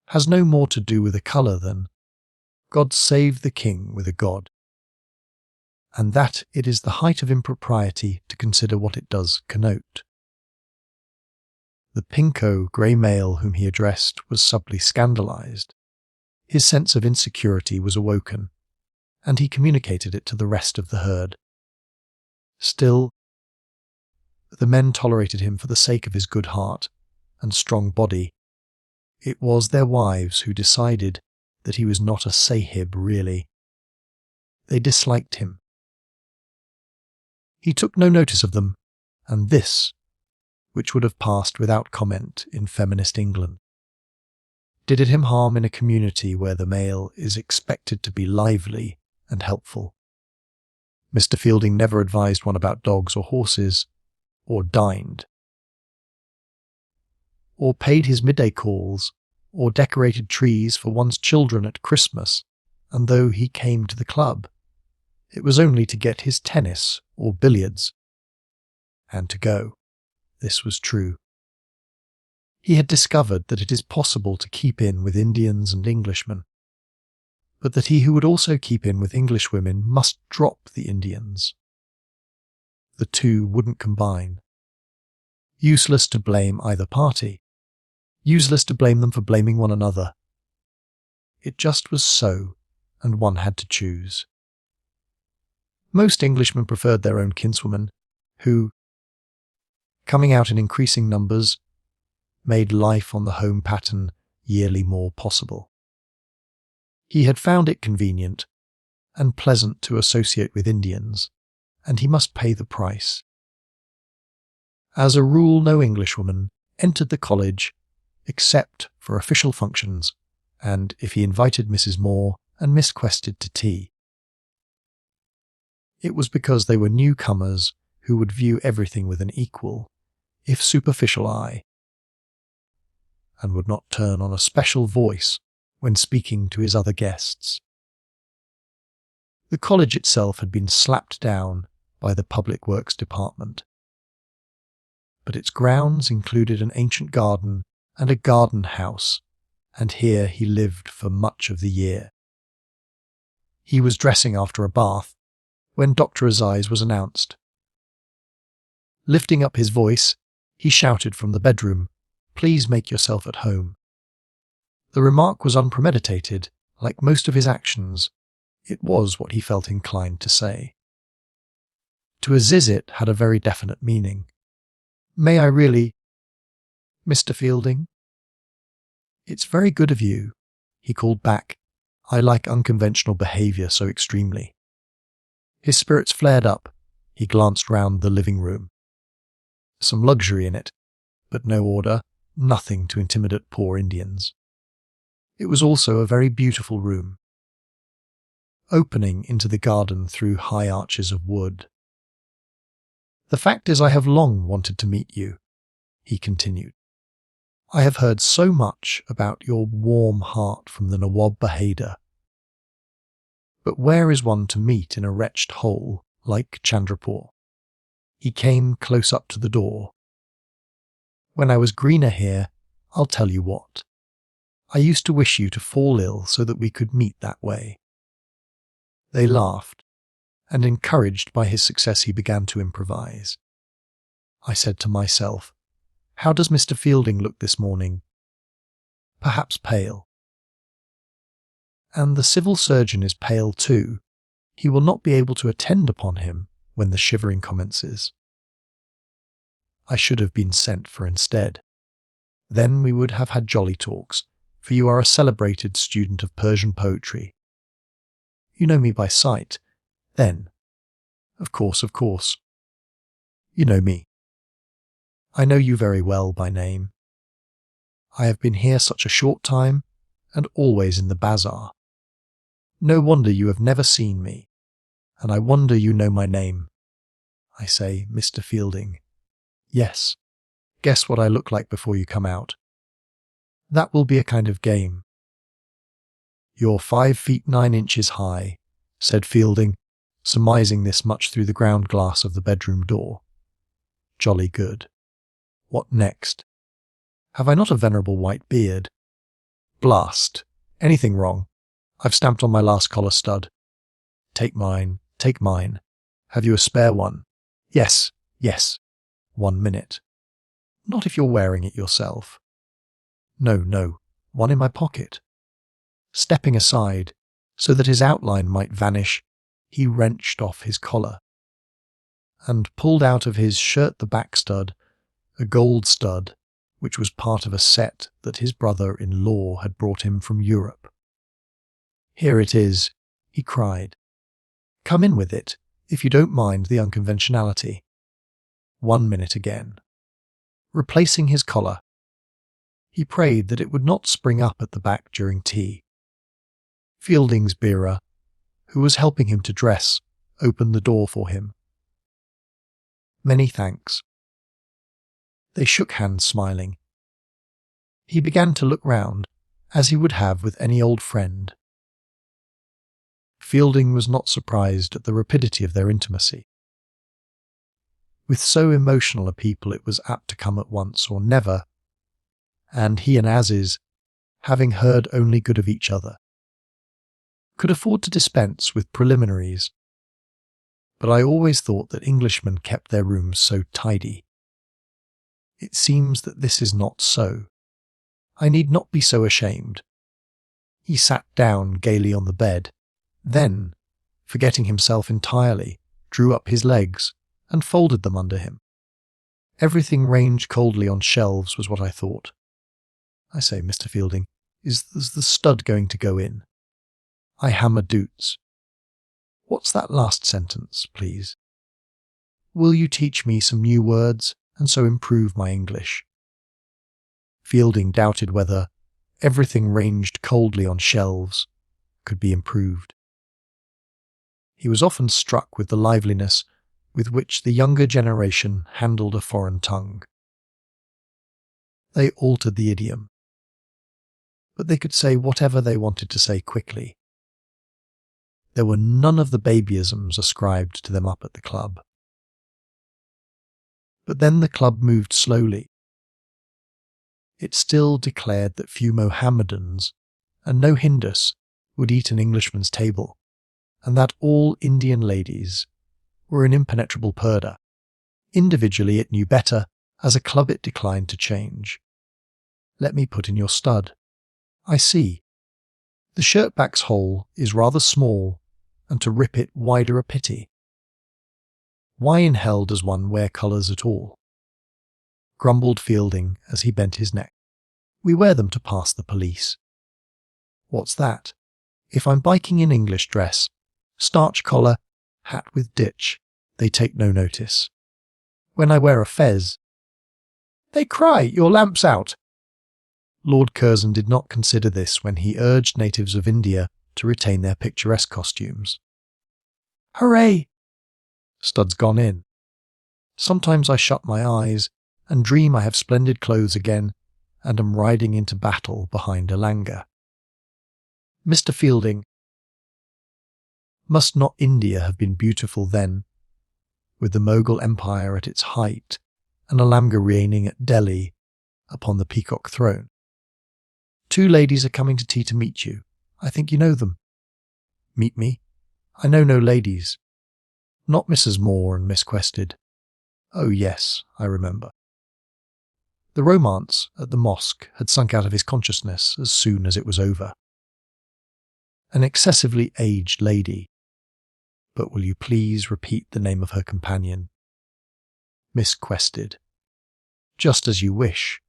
has no more to do with a colour than God save the king with a god, and that it is the height of impropriety to consider what it does connote. The pinko grey male whom he addressed was subtly scandalized. His sense of insecurity was awoken, and he communicated it to the rest of the herd. Still, the men tolerated him for the sake of his good heart and strong body. It was their wives who decided that he was not a sahib really. They disliked him. He took no notice of them, and this, which would have passed without comment in feminist England, did it him harm in a community where the male is expected to be lively and helpful. Mr. Fielding never advised one about dogs or horses, or dined, or paid his midday calls, or decorated trees for one's children at Christmas, and though he came to the club, it was only to get his tennis or billiards, and to go. This was true. He had discovered that it is possible to keep in with Indians and Englishmen, but that he who would also keep in with English women must drop the Indians. The two wouldn't combine. Useless to blame either party. Useless to blame them for blaming one another. It just was so, and one had to choose. Most Englishmen preferred their own kinswoman, who, coming out in increasing numbers, made life on the home pattern yearly more possible. He had found it convenient and pleasant to associate with Indians, and he must pay the price. As a rule, no Englishwoman entered the college except for official functions, and if he invited Mrs. Moore and Miss Quested to tea. It was because they were newcomers who would view everything with an equal, if superficial eye, and would not turn on a special voice when speaking to his other guests. The college itself had been slapped down by the Public Works Department, but its grounds included an ancient garden and a garden house, and here he lived for much of the year. He was dressing after a bath when Dr. Aziz was announced. Lifting up his voice, he shouted from the bedroom, "Please make yourself at home." The remark was unpremeditated, like most of his actions. It was what he felt inclined to say. To Aziz it had a very definite meaning. "May I really, Mr. Fielding?" "It's very good of you," he called back. "I like unconventional behaviour so extremely." His spirits flared up. He glanced round the living room. Some luxury in it, but no order, nothing to intimidate poor Indians. It was also a very beautiful room, opening into the garden through high arches of wood. "The fact is I have long wanted to meet you," he continued. "I have heard so much about your warm heart from the Nawab Bahadur. But where is one to meet in a wretched hole like Chandrapur?" He came close up to the door. "When I was greener here, I'll tell you what. I used to wish you to fall ill so that we could meet that way." They laughed, and encouraged by his success he began to improvise. I said to myself, "How does Mr. Fielding look this morning?" "Perhaps pale." "And the civil surgeon is pale too. He will not be able to attend upon him when the shivering commences." I should have been sent for instead. Then we would have had jolly talks, for you are a celebrated student of Persian poetry. You know me by sight, then. Of course. You know me. I know you very well by name. I have been here such a short time, and always in the bazaar. No wonder you have never seen me, and I wonder you know my name. I say, Mr. Fielding. Yes, guess what I look like before you come out. That will be a kind of game. "You're 5 feet 9 inches high," said Fielding, surmising this much through the ground glass of the bedroom door. Jolly good. What next? Have I not a venerable white beard? Blast. Anything wrong? I've stamped on my last collar stud. Take mine, take mine. Have you a spare one? Yes, yes. 1 minute. Not if you're wearing it yourself. No, no, one in my pocket. Stepping aside, so that his outline might vanish, he wrenched off his collar and pulled out of his shirt the back stud, a gold stud, which was part of a set that his brother-in-law had brought him from Europe. Here it is, he cried. Come in with it, if you don't mind the unconventionality. 1 minute again. Replacing his collar, he prayed that it would not spring up at the back during tea. Fielding's bearer, who was helping him to dress, opened the door for him. Many thanks. They shook hands, smiling. He began to look round, as he would have with any old friend. Fielding was not surprised at the rapidity of their intimacy. With so emotional a people it was apt to come at once or never, and he and Aziz, having heard only good of each other, could afford to dispense with preliminaries. But I always thought that Englishmen kept their rooms so tidy. It seems that this is not so. I need not be so ashamed. He sat down gaily on the bed, then, forgetting himself entirely, drew up his legs and folded them under him. Everything ranged coldly on shelves was what I thought. I say, Mr. Fielding, is the stud going to go in? I hammer doots. What's that last sentence, please? Will you teach me some new words and so improve my English? Fielding doubted whether everything ranged coldly on shelves could be improved. He was often struck with the liveliness with which the younger generation handled a foreign tongue. They altered the idiom, but they could say whatever they wanted to say quickly. There were none of the babyisms ascribed to them up at the club. But then the club moved slowly. It still declared that few Mohammedans and no Hindus would eat an Englishman's table, and that all Indian ladies were an impenetrable purdah. Individually it knew better, as a club it declined to change. Let me put in your stud. I see. The shirt-back's hole is rather small, and to rip it wider a pity. Why in hell does one wear colours at all? Grumbled Fielding as he bent his neck. We wear them to pass the police. What's that? If I'm biking in English dress, starch collar, hat with ditch, they take no notice. When I wear a fez, they cry, your lamp's out. Lord Curzon did not consider this when he urged natives of India to retain their picturesque costumes. Hooray! Stud's gone in. Sometimes I shut my eyes and dream I have splendid clothes again and am riding into battle behind a langar. Mr. Fielding, must not India have been beautiful then, with the Mughal Empire at its height and a langar reigning at Delhi upon the peacock throne? 2 ladies are coming to tea to meet you. I think you know them. Meet me? I know no ladies. Not Mrs. Moore and Miss Quested. Oh yes, I remember. The romance at the mosque had sunk out of his consciousness as soon as it was over. An excessively aged lady. But will you please repeat the name of her companion? Miss Quested. Just as you wish.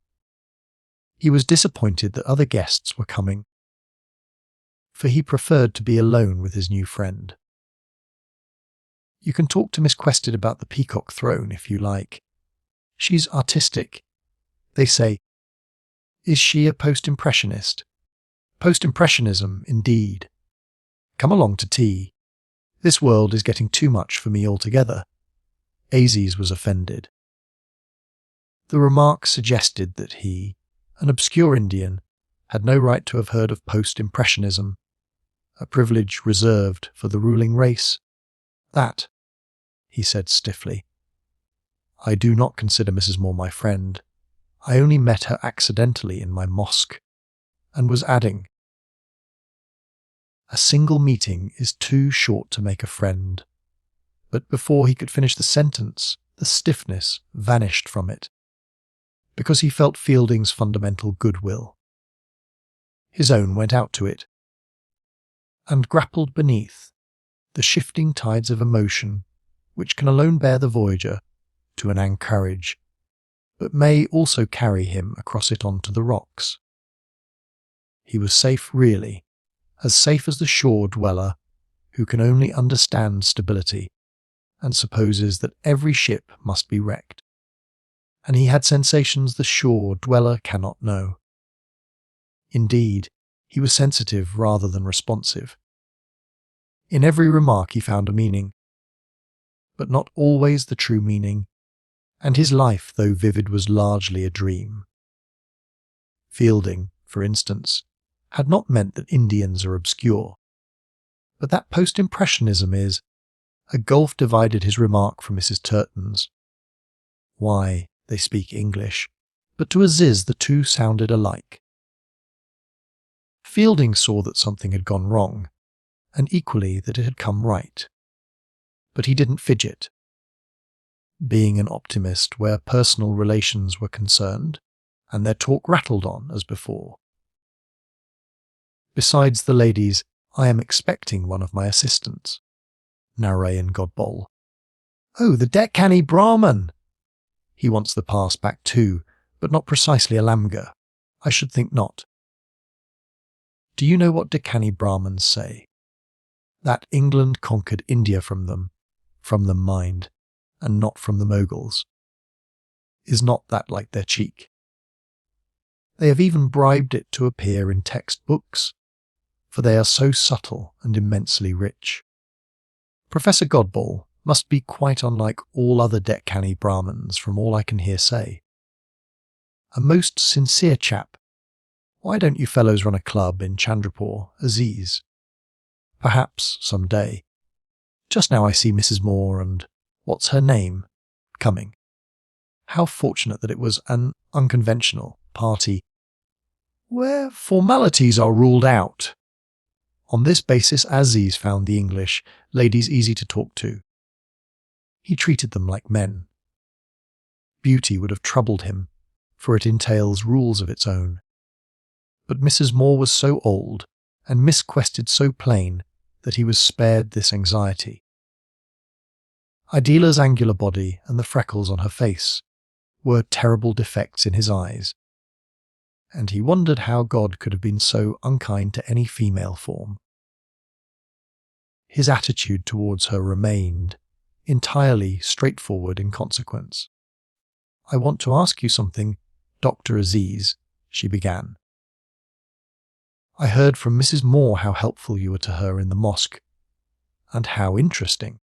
He was disappointed that other guests were coming, for he preferred to be alone with his new friend. You can talk to Miss Quested about the peacock throne if you like. She's artistic. They say, is she a post-impressionist? Post-impressionism, indeed. Come along to tea. This world is getting too much for me altogether. Aziz was offended. The remark suggested that he, an obscure Indian, had no right to have heard of post-impressionism, a privilege reserved for the ruling race. That, he said stiffly. I do not consider Mrs. Moore my friend. I only met her accidentally in my mosque, and was adding, "A single meeting is too short to make a friend." But before he could finish the sentence, the stiffness vanished from it, because he felt Fielding's fundamental goodwill. His own went out to it, and grappled beneath the shifting tides of emotion which can alone bear the voyager to an anchorage, but may also carry him across it onto the rocks. He was safe really, as safe as the shore dweller who can only understand stability and supposes that every ship must be wrecked. And he had sensations the shore dweller cannot know. Indeed, he was sensitive rather than responsive. In every remark he found a meaning, but not always the true meaning, and his life, though vivid, was largely a dream. Fielding, for instance, had not meant that Indians are obscure, but that post-impressionism is. A gulf divided his remark from Mrs. Turton's. Why, they speak English, but to Aziz the two sounded alike. Fielding saw that something had gone wrong, and equally that it had come right. But he didn't fidget. Being an optimist where personal relations were concerned, and their talk rattled on as before. Besides the ladies, I am expecting one of my assistants. Narayan Godbol. Oh, the Deccanee Brahman! He wants the pass back too, but not precisely a Lamgar. I should think not. Do you know what Deccanee Brahmans say? That England conquered India from them mind, and not from the Moguls. Is not that like their cheek? They have even bribed it to appear in textbooks, for they are so subtle and immensely rich. Professor Godball must be quite unlike all other Deccanee Brahmins from all I can hear say. A most sincere chap. Why don't you fellows run a club in Chandrapur, Aziz? Perhaps some day. Just now I see Mrs. Moore and, what's her name, coming. How fortunate that it was an unconventional party where formalities are ruled out. On this basis, Aziz found the English ladies easy to talk to. He treated them like men. Beauty would have troubled him, for it entails rules of its own. But Mrs. Moore was so old, and Miss Quested so plain, that he was spared this anxiety. Ideela's angular body and the freckles on her face were terrible defects in his eyes, and he wondered how God could have been so unkind to any female form. His attitude towards her remained entirely straightforward in consequence. "I want to ask you something, Dr. Aziz," she began. "I heard from Mrs. Moore how helpful you were to her in the mosque, and how interesting.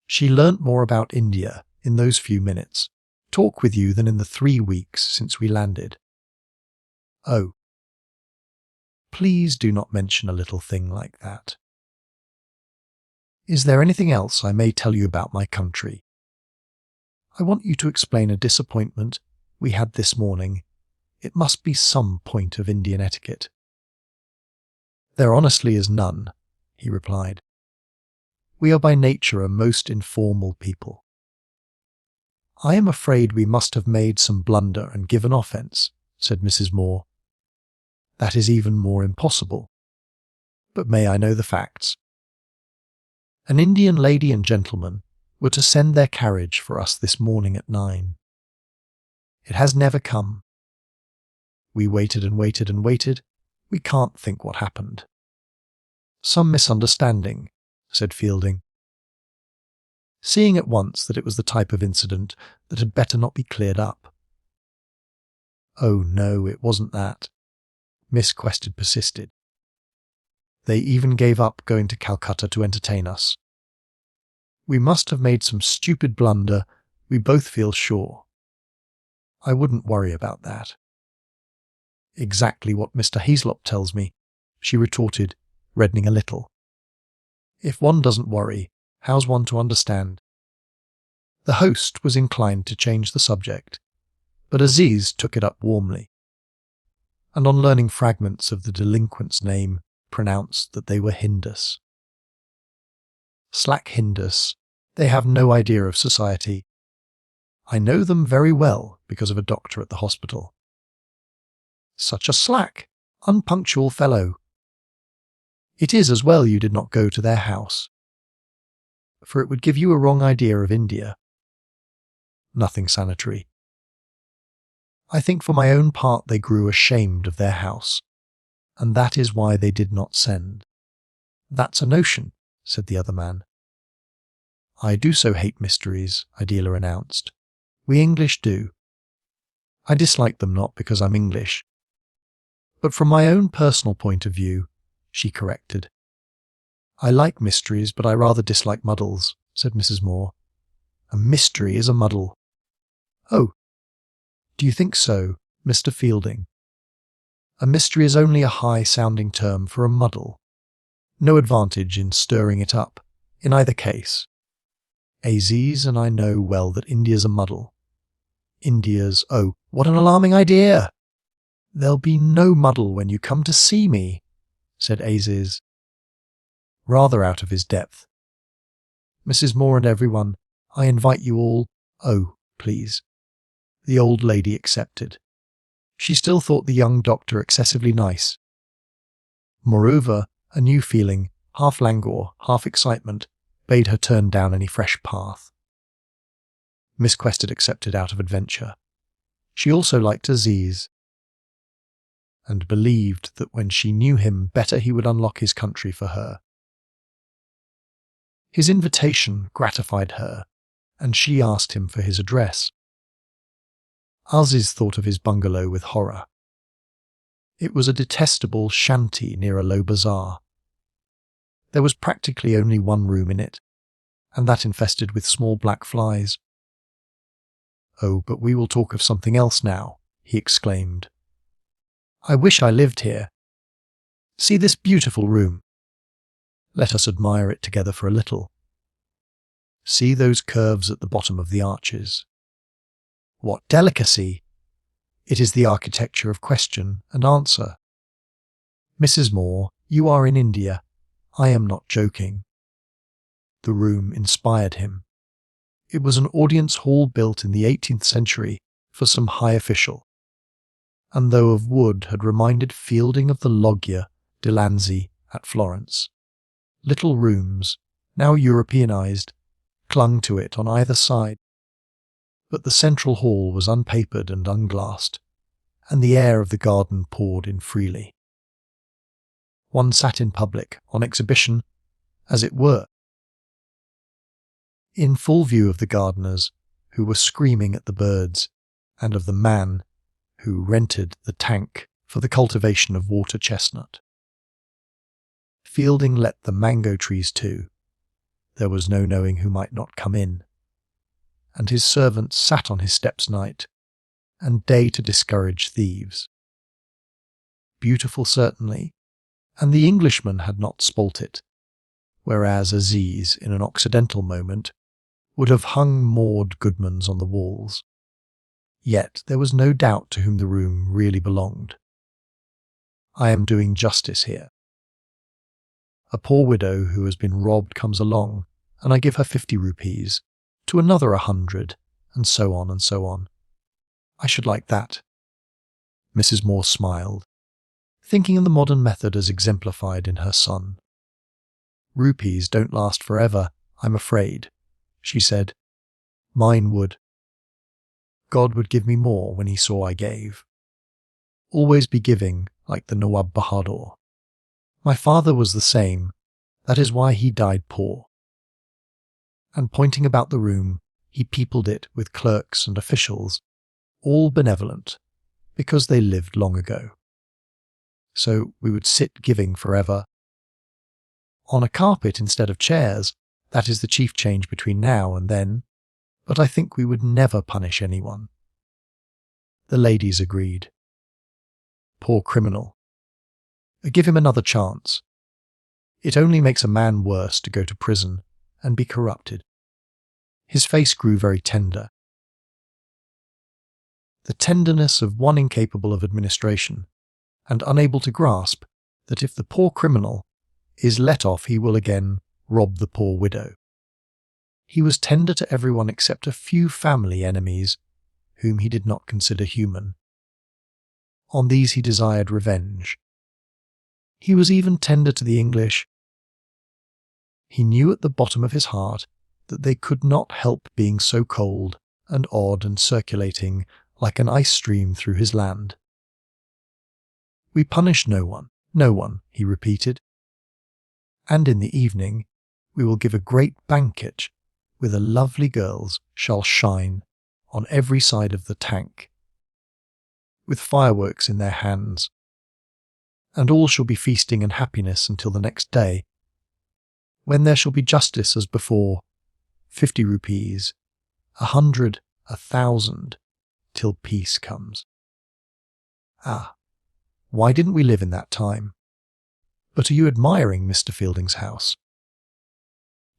She learnt more about India in those few minutes, talk with you, than in the 3 weeks since we landed. Oh, please do not mention a little thing like that. Is there anything else I may tell you about my country? I want you to explain a disappointment we had this morning. It must be some point of Indian etiquette." "There honestly is none," he replied. "We are by nature a most informal people. I am afraid we must have made some blunder and given offence," said Mrs. Moore. "That is even more impossible. But may I know the facts?" "An Indian lady and gentleman were to send their carriage for us this morning at 9. It has never come. We waited and waited and waited. We can't think what happened." "Some misunderstanding," said Fielding, seeing at once that it was the type of incident that had better not be cleared up. "Oh no, it wasn't that," Miss Quested persisted. "They even gave up going to Calcutta to entertain us. We must have made some stupid blunder, we both feel sure. I wouldn't worry about that." "Exactly what Mr. Hazelop tells me," she retorted, reddening a little. "If one doesn't worry, how's one to understand? The host was inclined to change the subject, but Aziz took it up warmly, and on learning fragments of the delinquent's name, pronounced that they were Hindus. Slack Hindus, they have no idea of society. I know them very well because of a doctor at the hospital. Such a slack, unpunctual fellow. It is as well you did not go to their house, for it would give you a wrong idea of India. Nothing sanitary. I think for my own part they grew ashamed of their house, and that is why they did not send. That's a notion, said the other man. I do so hate mysteries, Idela announced. We English do. I dislike them not because I'm English, but from my own personal point of view, she corrected. I like mysteries, but I rather dislike muddles, said Mrs. Moore. A mystery is a muddle. Oh, do you think so, Mr. Fielding? A mystery is only a high-sounding term for a muddle. No advantage in stirring it up, in either case. Aziz and I know well that India's a muddle. India's, oh, what an alarming idea! There'll be no muddle when you come to see me, said Aziz, rather out of his depth. Mrs. Moore and everyone, I invite you all, oh, please. The old lady accepted. She still thought the young doctor excessively nice. Moreover, a new feeling, half languor, half excitement, bade her turn down any fresh path. Miss Quested accepted out of adventure. She also liked Aziz, and believed that when she knew him better he would unlock his country for her. His invitation gratified her, and she asked him for his address. Aziz thought of his bungalow with horror. It was a detestable shanty near a low bazaar. There was practically only one room in it, and that infested with small black flies. Oh, but we will talk of something else now, he exclaimed. I wish I lived here. See this beautiful room. Let us admire it together for a little. See those curves at the bottom of the arches. What delicacy! It is the architecture of question and answer. Mrs. Moore, you are in India. I am not joking. The room inspired him. It was an audience hall built in the 18th century for some high official, and though of wood had reminded Fielding of the loggia de Lanzi at Florence. Little rooms, now Europeanized, clung to it on either side, but the central hall was unpapered and unglassed, and the air of the garden poured in freely. One sat in public, on exhibition, as it were, in full view of the gardeners, who were screaming at the birds, and of the man who rented the tank for the cultivation of water chestnut. Fielding let the mango trees too. There was no knowing who might not come in, and his servants sat on his steps night and day to discourage thieves. Beautiful certainly, and the Englishman had not spoilt it, whereas Aziz, in an Occidental moment, would have hung Maud Goodmans on the walls. Yet there was no doubt to whom the room really belonged. I am doing justice here. A poor widow who has been robbed comes along, and I give her 50 rupees, to another 100, and so on and so on. I should like that. Mrs. Moore smiled, thinking of the modern method as exemplified in her son. Rupees don't last forever, I'm afraid, she said. Mine would. God would give me more when he saw I gave. Always be giving, like the Nawab Bahadur. My father was the same, that is why he died poor. And pointing about the room, he peopled it with clerks and officials, all benevolent, because they lived long ago. So we would sit giving forever. On a carpet instead of chairs, that is the chief change between now and then, but I think we would never punish anyone. The ladies agreed. Poor criminal. Give him another chance. It only makes a man worse to go to prison and be corrupted. His face grew very tender. The tenderness of one incapable of administration, and unable to grasp that if the poor criminal is let off he will again rob the poor widow. He was tender to everyone except a few family enemies whom he did not consider human. On these he desired revenge. He was even tender to the English. He knew at the bottom of his heart that they could not help being so cold and odd and circulating like an ice stream through his land. "We punish no one," he repeated. "And in the evening we will give a great banquet where the lovely girls shall shine on every side of the tank, with fireworks in their hands, and all shall be feasting and happiness until the next day, when there shall be justice as before, 50 rupees, 100, 1,000, till peace comes." Ah, why didn't we live in that time? But are you admiring Mr. Fielding's house?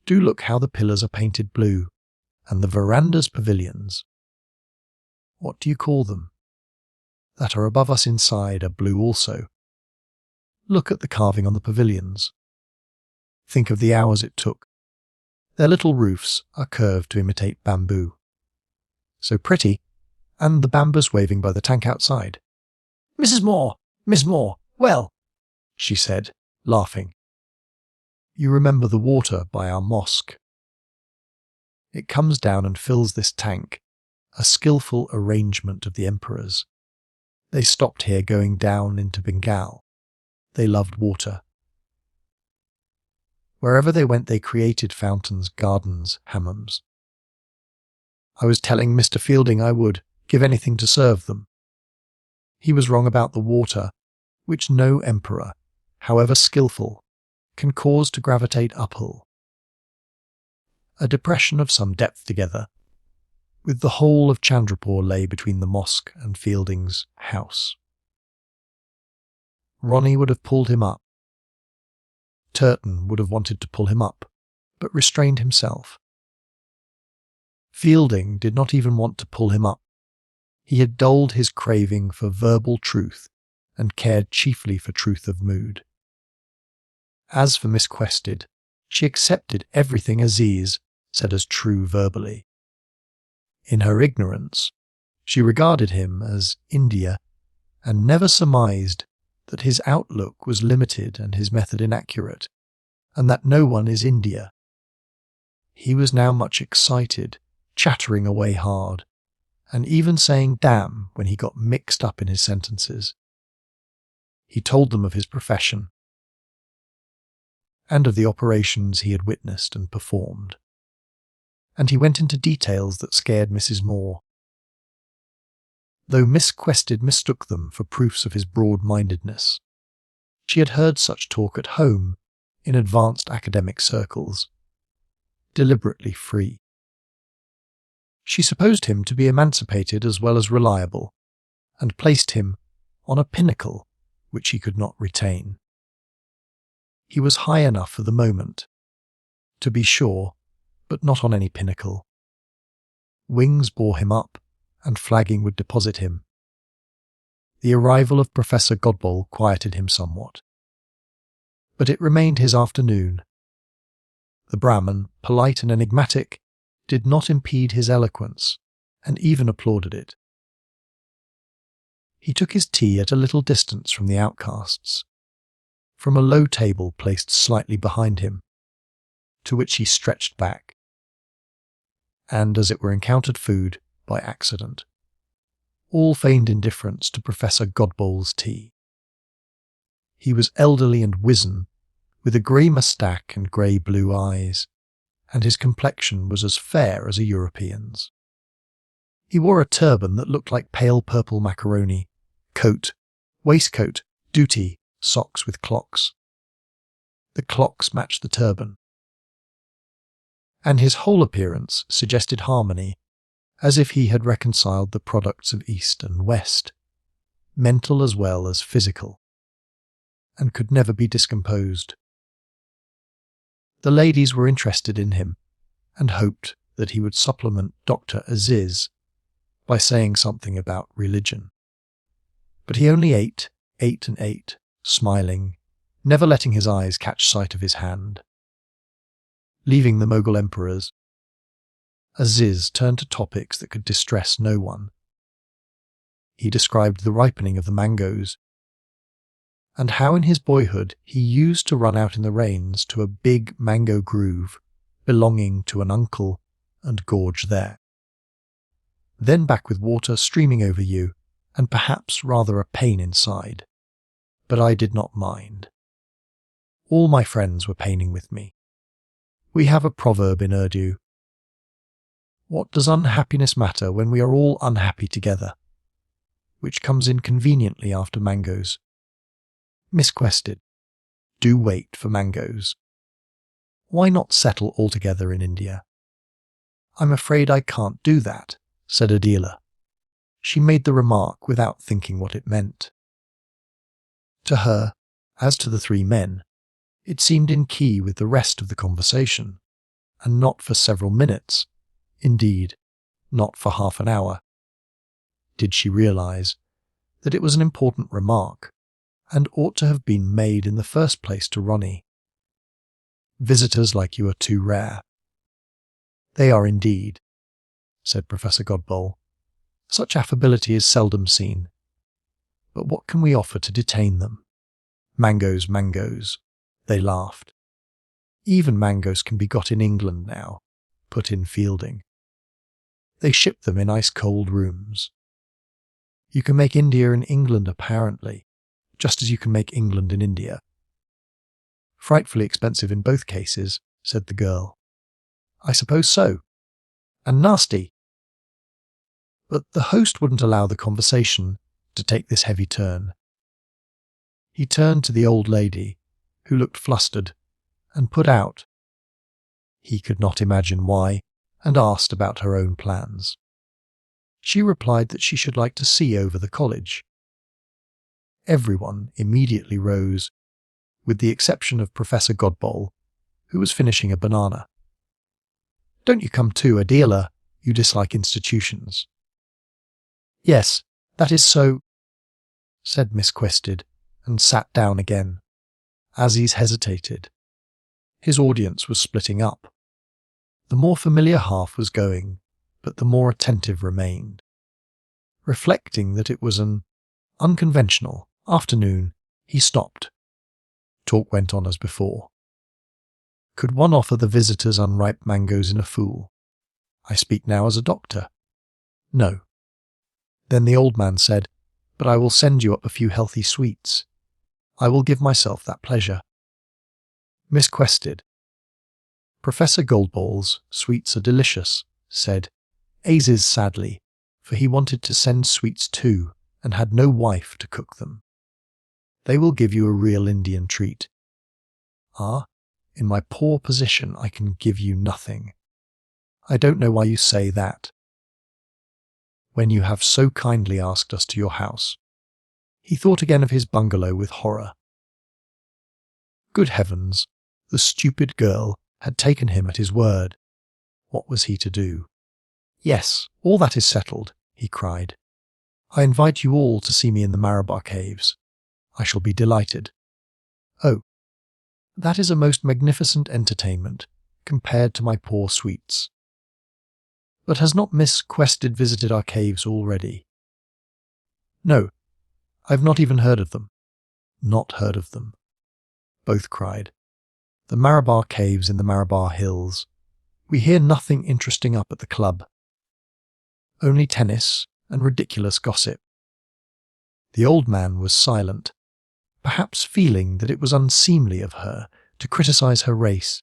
Do look how the pillars are painted blue, and the verandas pavilions. What do you call them? That are above us inside are blue also. Look at the carving on the pavilions. Think of the hours it took. Their little roofs are curved to imitate bamboo. So pretty, and the bambus waving by the tank outside. "Mrs. Moore! Miss Moore! Well," she said, laughing. "You remember the water by our mosque? It comes down and fills this tank, a skillful arrangement of the emperors. They stopped here going down into Bengal. They loved water. Wherever they went they created fountains, gardens, hammams. I was telling Mr. Fielding I would give anything to serve them. He was wrong about the water, which no emperor, however skillful, can cause to gravitate uphill. A depression of some depth together, with the whole of Chandrapur lay between the mosque and Fielding's house. Ronnie would have pulled him up. Turton would have wanted to pull him up, but restrained himself. Fielding did not even want to pull him up. He had dulled his craving for verbal truth and cared chiefly for truth of mood. As for Miss Quested, she accepted everything Aziz said as true verbally. In her ignorance, she regarded him as India and never surmised that his outlook was limited and his method inaccurate, and that no one is India. He was now much excited, chattering away hard, and even saying damn when he got mixed up in his sentences. He told them of his profession, and of the operations he had witnessed and performed, and he went into details that scared Mrs. Moore. Though Miss Quested mistook them for proofs of his broad-mindedness, she had heard such talk at home in advanced academic circles, deliberately free. She supposed him to be emancipated as well as reliable, and placed him on a pinnacle which he could not retain. He was high enough for the moment, to be sure, but not on any pinnacle. Wings bore him up, and flagging would deposit him. The arrival of Professor Godbole quieted him somewhat. But it remained his afternoon. The Brahmin, polite and enigmatic, did not impede his eloquence, and even applauded it. He took his tea at a little distance from the outcasts, from a low table placed slightly behind him, to which he stretched back, and as it were encountered food by accident. All feigned indifference to Professor Godbole's tea. He was elderly and wizen, with a grey moustache and grey-blue eyes, and his complexion was as fair as a European's. He wore a turban that looked like pale purple macaroni, coat, waistcoat, dhoti, socks with clocks. The clocks matched the turban, and his whole appearance suggested harmony, as if he had reconciled the products of East and West, mental as well as physical, and could never be discomposed. The ladies were interested in him, and hoped that he would supplement Dr. Aziz by saying something about religion. But he only ate and ate, smiling, never letting his eyes catch sight of his hand. Leaving the Mughal emperors, Aziz turned to topics that could distress no one. He described the ripening of the mangoes, and how in his boyhood he used to run out in the rains to a big mango grove belonging to an uncle and gorge there. Then back with water streaming over you, and perhaps rather a pain inside. But I did not mind. All my friends were paining with me. We have a proverb in Urdu: "What does unhappiness matter when we are all unhappy together?" which comes in conveniently after mangoes. Misquested. Do wait for mangoes. Why not settle altogether in India? I'm afraid I can't do that, said Adela. She made the remark without thinking what it meant. To her, as to the three men, it seemed in key with the rest of the conversation, and not for several minutes, indeed, not for half an hour. Did she realize that it was an important remark, and ought to have been made in the first place to Ronnie? Visitors like you are too rare. They are indeed, said Professor Godbole. Such affability is seldom seen. But what can we offer to detain them? Mangoes, mangoes, they laughed. Even mangoes can be got in England now, put in Fielding. They ship them in ice-cold rooms. You can make India in England, apparently, just as you can make England in India. Frightfully expensive in both cases, said the girl. I suppose so. And nasty. But the host wouldn't allow the conversation to take this heavy turn. He turned to the old lady, who looked flustered, and put out. He could not imagine why, and asked about her own plans. She replied that she should like to see over the college. Everyone immediately rose, with the exception of Professor Godbole, who was finishing a banana. Don't you come too, Adela, you dislike institutions. Yes, that is so, said Miss Quested, and sat down again. Aziz hesitated. His audience was splitting up. The more familiar half was going, but the more attentive remained. Reflecting that it was an unconventional afternoon, he stopped. Talk went on as before. Could one offer the visitors unripe mangoes in a fool? I speak now as a doctor. No. Then the old man said, but I will send you up a few healthy sweets. I will give myself that pleasure. Miss Quested. Professor Goldball's sweets are delicious, said Aziz sadly, for he wanted to send sweets too, and had no wife to cook them. They will give you a real Indian treat. Ah, in my poor position I can give you nothing. I don't know why you say that. When you have so kindly asked us to your house. He thought again of his bungalow with horror. Good heavens, the stupid girl had taken him at his word. What was he to do? Yes, all that is settled, he cried. I invite you all to see me in the Marabar caves. I shall be delighted. Oh, that is a most magnificent entertainment, compared to my poor sweets. But has not Miss Quested visited our caves already? No, I've not even heard of them. Not heard of them. Both cried. The Marabar caves in the Marabar hills. We hear nothing interesting up at the club. Only tennis and ridiculous gossip. The old man was silent, perhaps feeling that it was unseemly of her to criticize her race,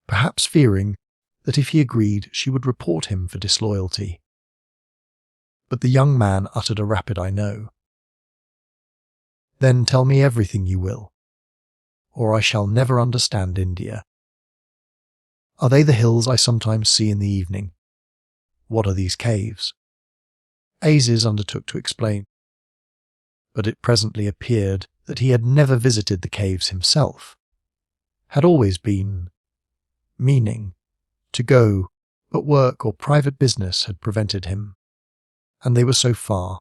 perhaps fearing that if he agreed she would report him for disloyalty. But the young man uttered a rapid I know. Then tell me everything you will, or I shall never understand India. Are they the hills I sometimes see in the evening? What are these caves? Aziz undertook to explain, but it presently appeared that he had never visited the caves himself, had always been, meaning, to go But work or private business had prevented him, and they were so far.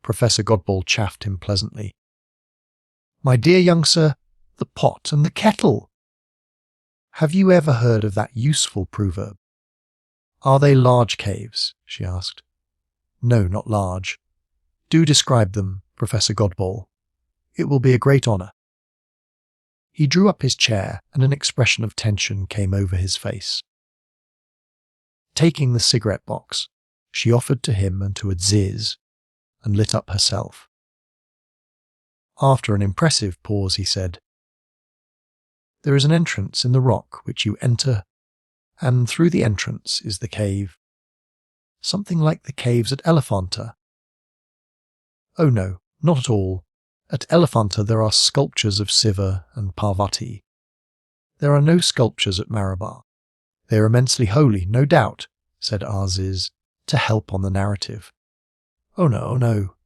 Professor Godball chaffed him pleasantly. "My dear young sir, the pot and the kettle! Have you ever heard of that useful proverb?" "Are they large caves?" she asked. "No, not large. Do describe them, Professor Godball. It will be a great honour." He drew up his chair, and an expression of tension came over his face. Taking the cigarette box, she offered to him and to Aziz, and lit up herself. After an impressive pause, he said, "There is an entrance in the rock which you enter, and through the entrance is the cave. Something like the caves at Elephanta." "Oh no, not at all. At Elephanta there are sculptures of Siva and Parvati. There are no sculptures at Marabar. They are immensely holy, no doubt," said Aziz, to help on the narrative. "Oh no, oh no.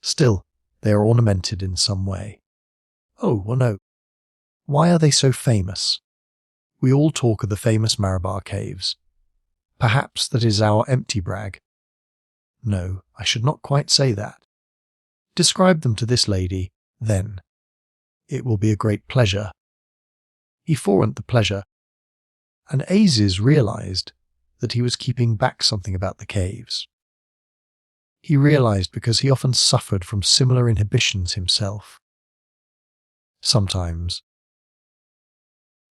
Still, they are ornamented in some way." "Oh, well no. Why are they so famous? We all talk of the famous Marabar caves. Perhaps that is our empty brag." "No, I should not quite say that. Describe them to this lady, then. It will be a great pleasure." He forewent the pleasure, and Aziz realized that he was keeping back something about the caves. He realized because he often suffered from similar inhibitions himself. Sometimes,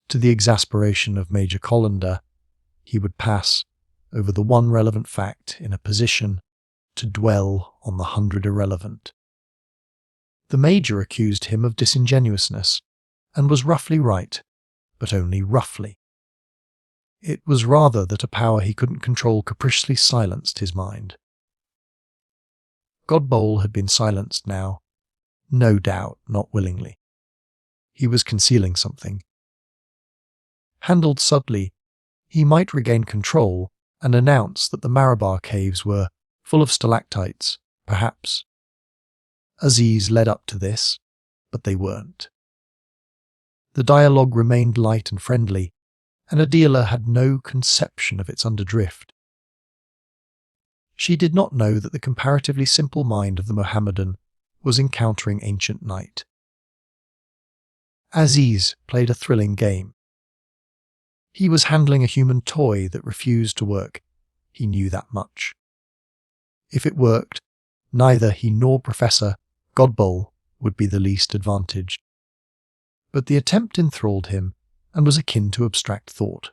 to the exasperation of Major Colander, he would pass over the one relevant fact in a position to dwell on the 100 irrelevant. The Major accused him of disingenuousness, and was roughly right, but only roughly. It was rather that a power he couldn't control capriciously silenced his mind. Godball had been silenced now, no doubt not willingly. He was concealing something. Handled subtly, he might regain control and announce that the Marabar caves were full of stalactites, perhaps. Aziz led up to this, but they weren't. The dialogue remained light and friendly, and Adela had no conception of its underdrift. She did not know that the comparatively simple mind of the Mohammedan was encountering ancient night. Aziz played a thrilling game. He was handling a human toy that refused to work. He knew that much. If it worked, neither he nor Professor Godball would be the least advantaged. But the attempt enthralled him and was akin to abstract thought.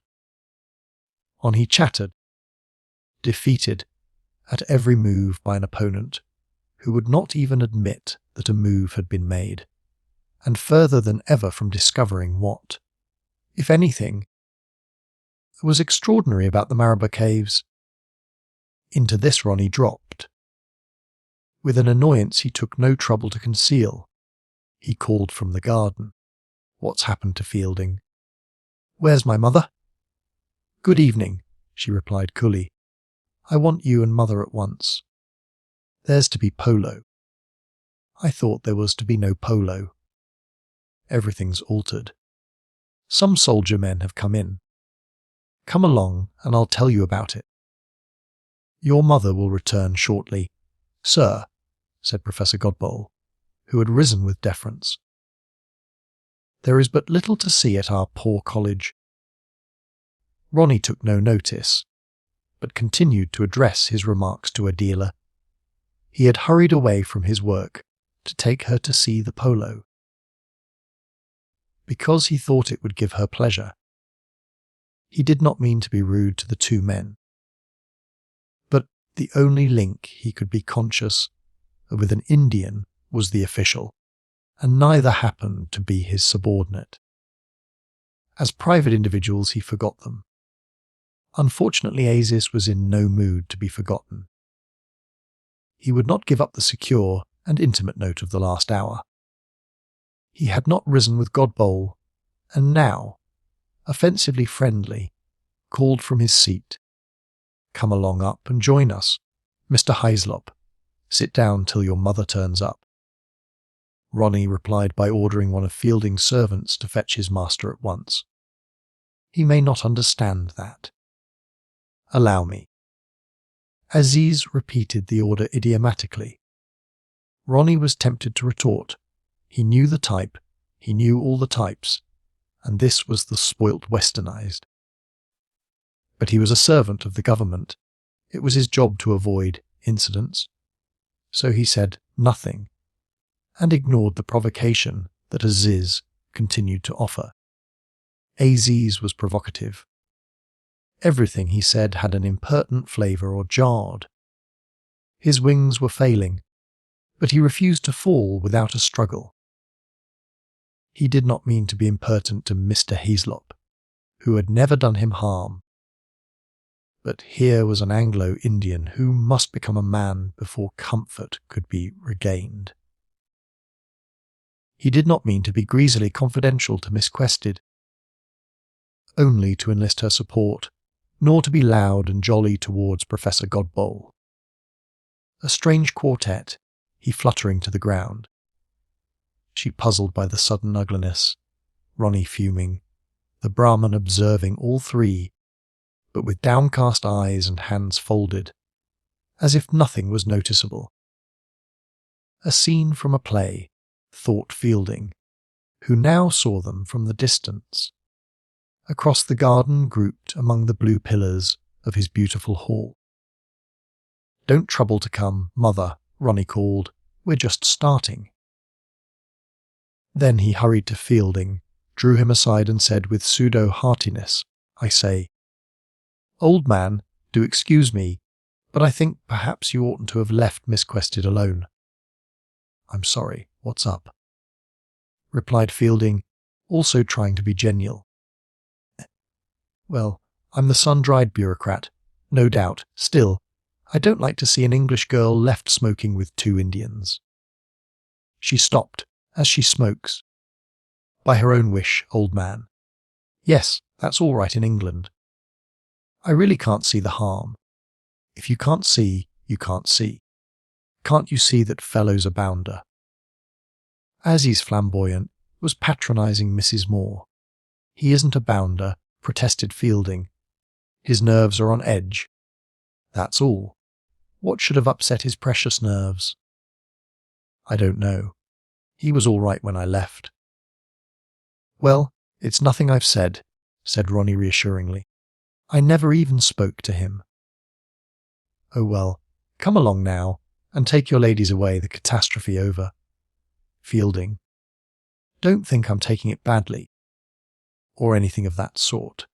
On he chattered, defeated at every move by an opponent who would not even admit that a move had been made, and further than ever from discovering what, if anything, was extraordinary about the Marabar caves. Into this Ronnie dropped. With an annoyance he took no trouble to conceal, he called from the garden, "What's happened to Fielding?" "Where's my mother?" "Good evening," she replied coolly. "I want you and mother at once. There's to be polo." "I thought there was to be no polo." "Everything's altered. Some soldier men have come in. Come along and I'll tell you about it." "Your mother will return shortly, sir," said Professor Godball, who had risen with deference. "There is but little to see at our poor college." Ronnie took no notice, but continued to address his remarks to Adela. He had hurried away from his work to take her to see the polo, because he thought it would give her pleasure. He did not mean to be rude to the two men, but the only link he could be conscious of with an Indian was the official, and neither happened to be his subordinate. As private individuals he forgot them. Unfortunately, Aziz was in no mood to be forgotten. He would not give up the secure and intimate note of the last hour. He had not risen with Godball, and now, offensively friendly, called from his seat, "Come along up and join us, Mr. Hyslop. Sit down till your mother turns up." Ronnie replied by ordering one of Fielding's servants to fetch his master at once. He may not understand that. Allow me." Aziz repeated the order idiomatically. Ronnie was tempted to retort. He knew the type, he knew all the types, and this was the spoilt westernized. But he was a servant of the government. It was his job to avoid incidents. So he said nothing, and ignored the provocation that Aziz continued to offer. Aziz was provocative. Everything he said had an impertinent flavour or jarred. His wings were failing, but he refused to fall without a struggle. He did not mean to be impertinent to Mr. Haslop, who had never done him harm. But here was an Anglo-Indian who must become a man before comfort could be regained. He did not mean to be greasily confidential to Miss Quested, only to enlist her support, nor to be loud and jolly towards Professor Godbowl. A strange quartet, he fluttering to the ground. She puzzled by the sudden ugliness, Ronnie fuming, the Brahman observing all three, but with downcast eyes and hands folded, as if nothing was noticeable. A scene from a play, thought Fielding, who now saw them from the distance, across the garden grouped among the blue pillars of his beautiful hall. "Don't trouble to come, Mother," Ronnie called. "We're just starting." Then he hurried to Fielding, drew him aside and said with pseudo-heartiness, "I say, old man, do excuse me, but I think perhaps you oughtn't to have left Miss Quested alone." "I'm sorry, what's up?" replied Fielding, also trying to be genial. "Well, I'm the sun-dried bureaucrat, no doubt. Still, I don't like to see an English girl left smoking with two Indians." She stopped, as she smokes. "By her own wish, old man. Yes, that's all right in England. I really can't see the harm. If you can't see, you can't see. Can't you see that fellows are bounder?" As he's flamboyant, was patronising Mrs. Moore. "He isn't a bounder," protested Fielding. "His nerves are on edge. That's all. What should have upset his precious nerves?" "I don't know. He was all right when I left." "Well, it's nothing I've said," said Ronnie reassuringly. "I never even spoke to him." "Oh well, come along now, and take your ladies away, the catastrophe over." Fielding. "Don't think I'm taking it badly, or anything of that sort.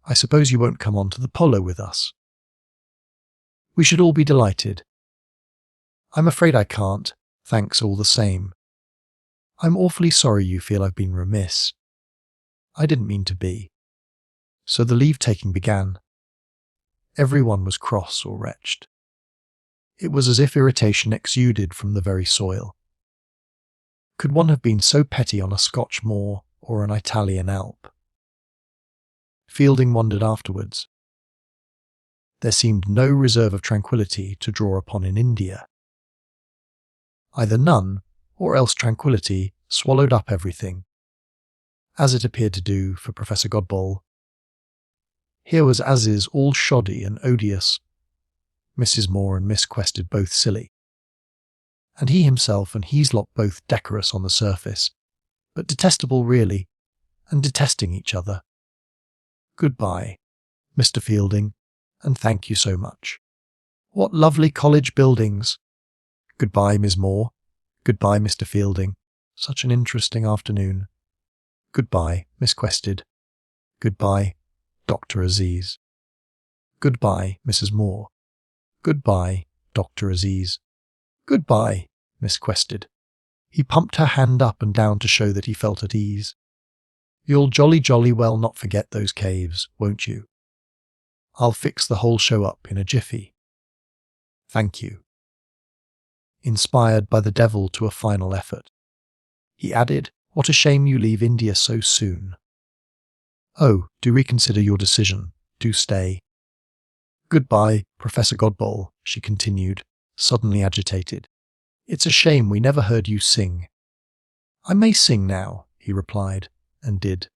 I suppose you won't come on to the polo with us?" "We should all be delighted." "I'm afraid I can't, thanks all the same. I'm awfully sorry you feel I've been remiss. I didn't mean to be." So the leave-taking began. Everyone was cross or wretched. It was as if irritation exuded from the very soil. Could one have been so petty on a Scotch moor or an Italian Alp? Fielding wondered afterwards. There seemed no reserve of tranquillity to draw upon in India. Either none, or else tranquillity swallowed up everything, as it appeared to do for Professor Godbowl. Here was Aziz all shoddy and odious, Mrs. Moore and Miss Quested both silly, and he himself and Heaslop both decorous on the surface, but detestable really, and detesting each other. Goodbye, Mr. Fielding, and thank you so much. What lovely college buildings! Goodbye, Miss Moore. Goodbye, Mr. Fielding. Such an interesting afternoon. Goodbye, Miss Quested. Goodbye, Dr. Aziz. Goodbye, Mrs. Moore. Goodbye, Dr. Aziz. Goodbye, Miss Quested. He pumped her hand up and down to show that he felt at ease. You'll jolly well not forget those caves, won't you? I'll fix the whole show up in a jiffy. Thank you. Inspired by the devil to a final effort, he added, What a shame you leave India so soon. Oh, do reconsider your decision. Do stay. Goodbye, Professor Godbowl, she continued, suddenly agitated. It's a shame we never heard you sing. I may sing now, he replied, and did.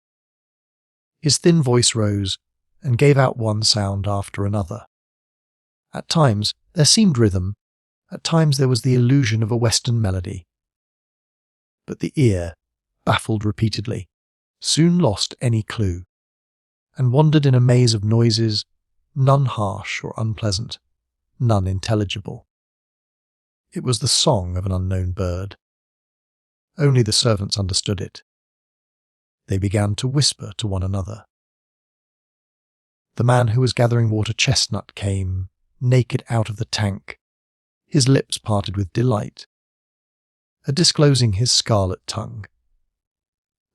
His thin voice rose, and gave out one sound after another. At times there seemed rhythm, at times there was the illusion of a Western melody. But the ear, baffled repeatedly, soon lost any clue, and wandered in a maze of noises, none harsh or unpleasant, none intelligible. It was the song of an unknown bird. Only the servants understood it. They began to whisper to one another. The man who was gathering water chestnut came, naked out of the tank, his lips parted with delight, disclosing his scarlet tongue.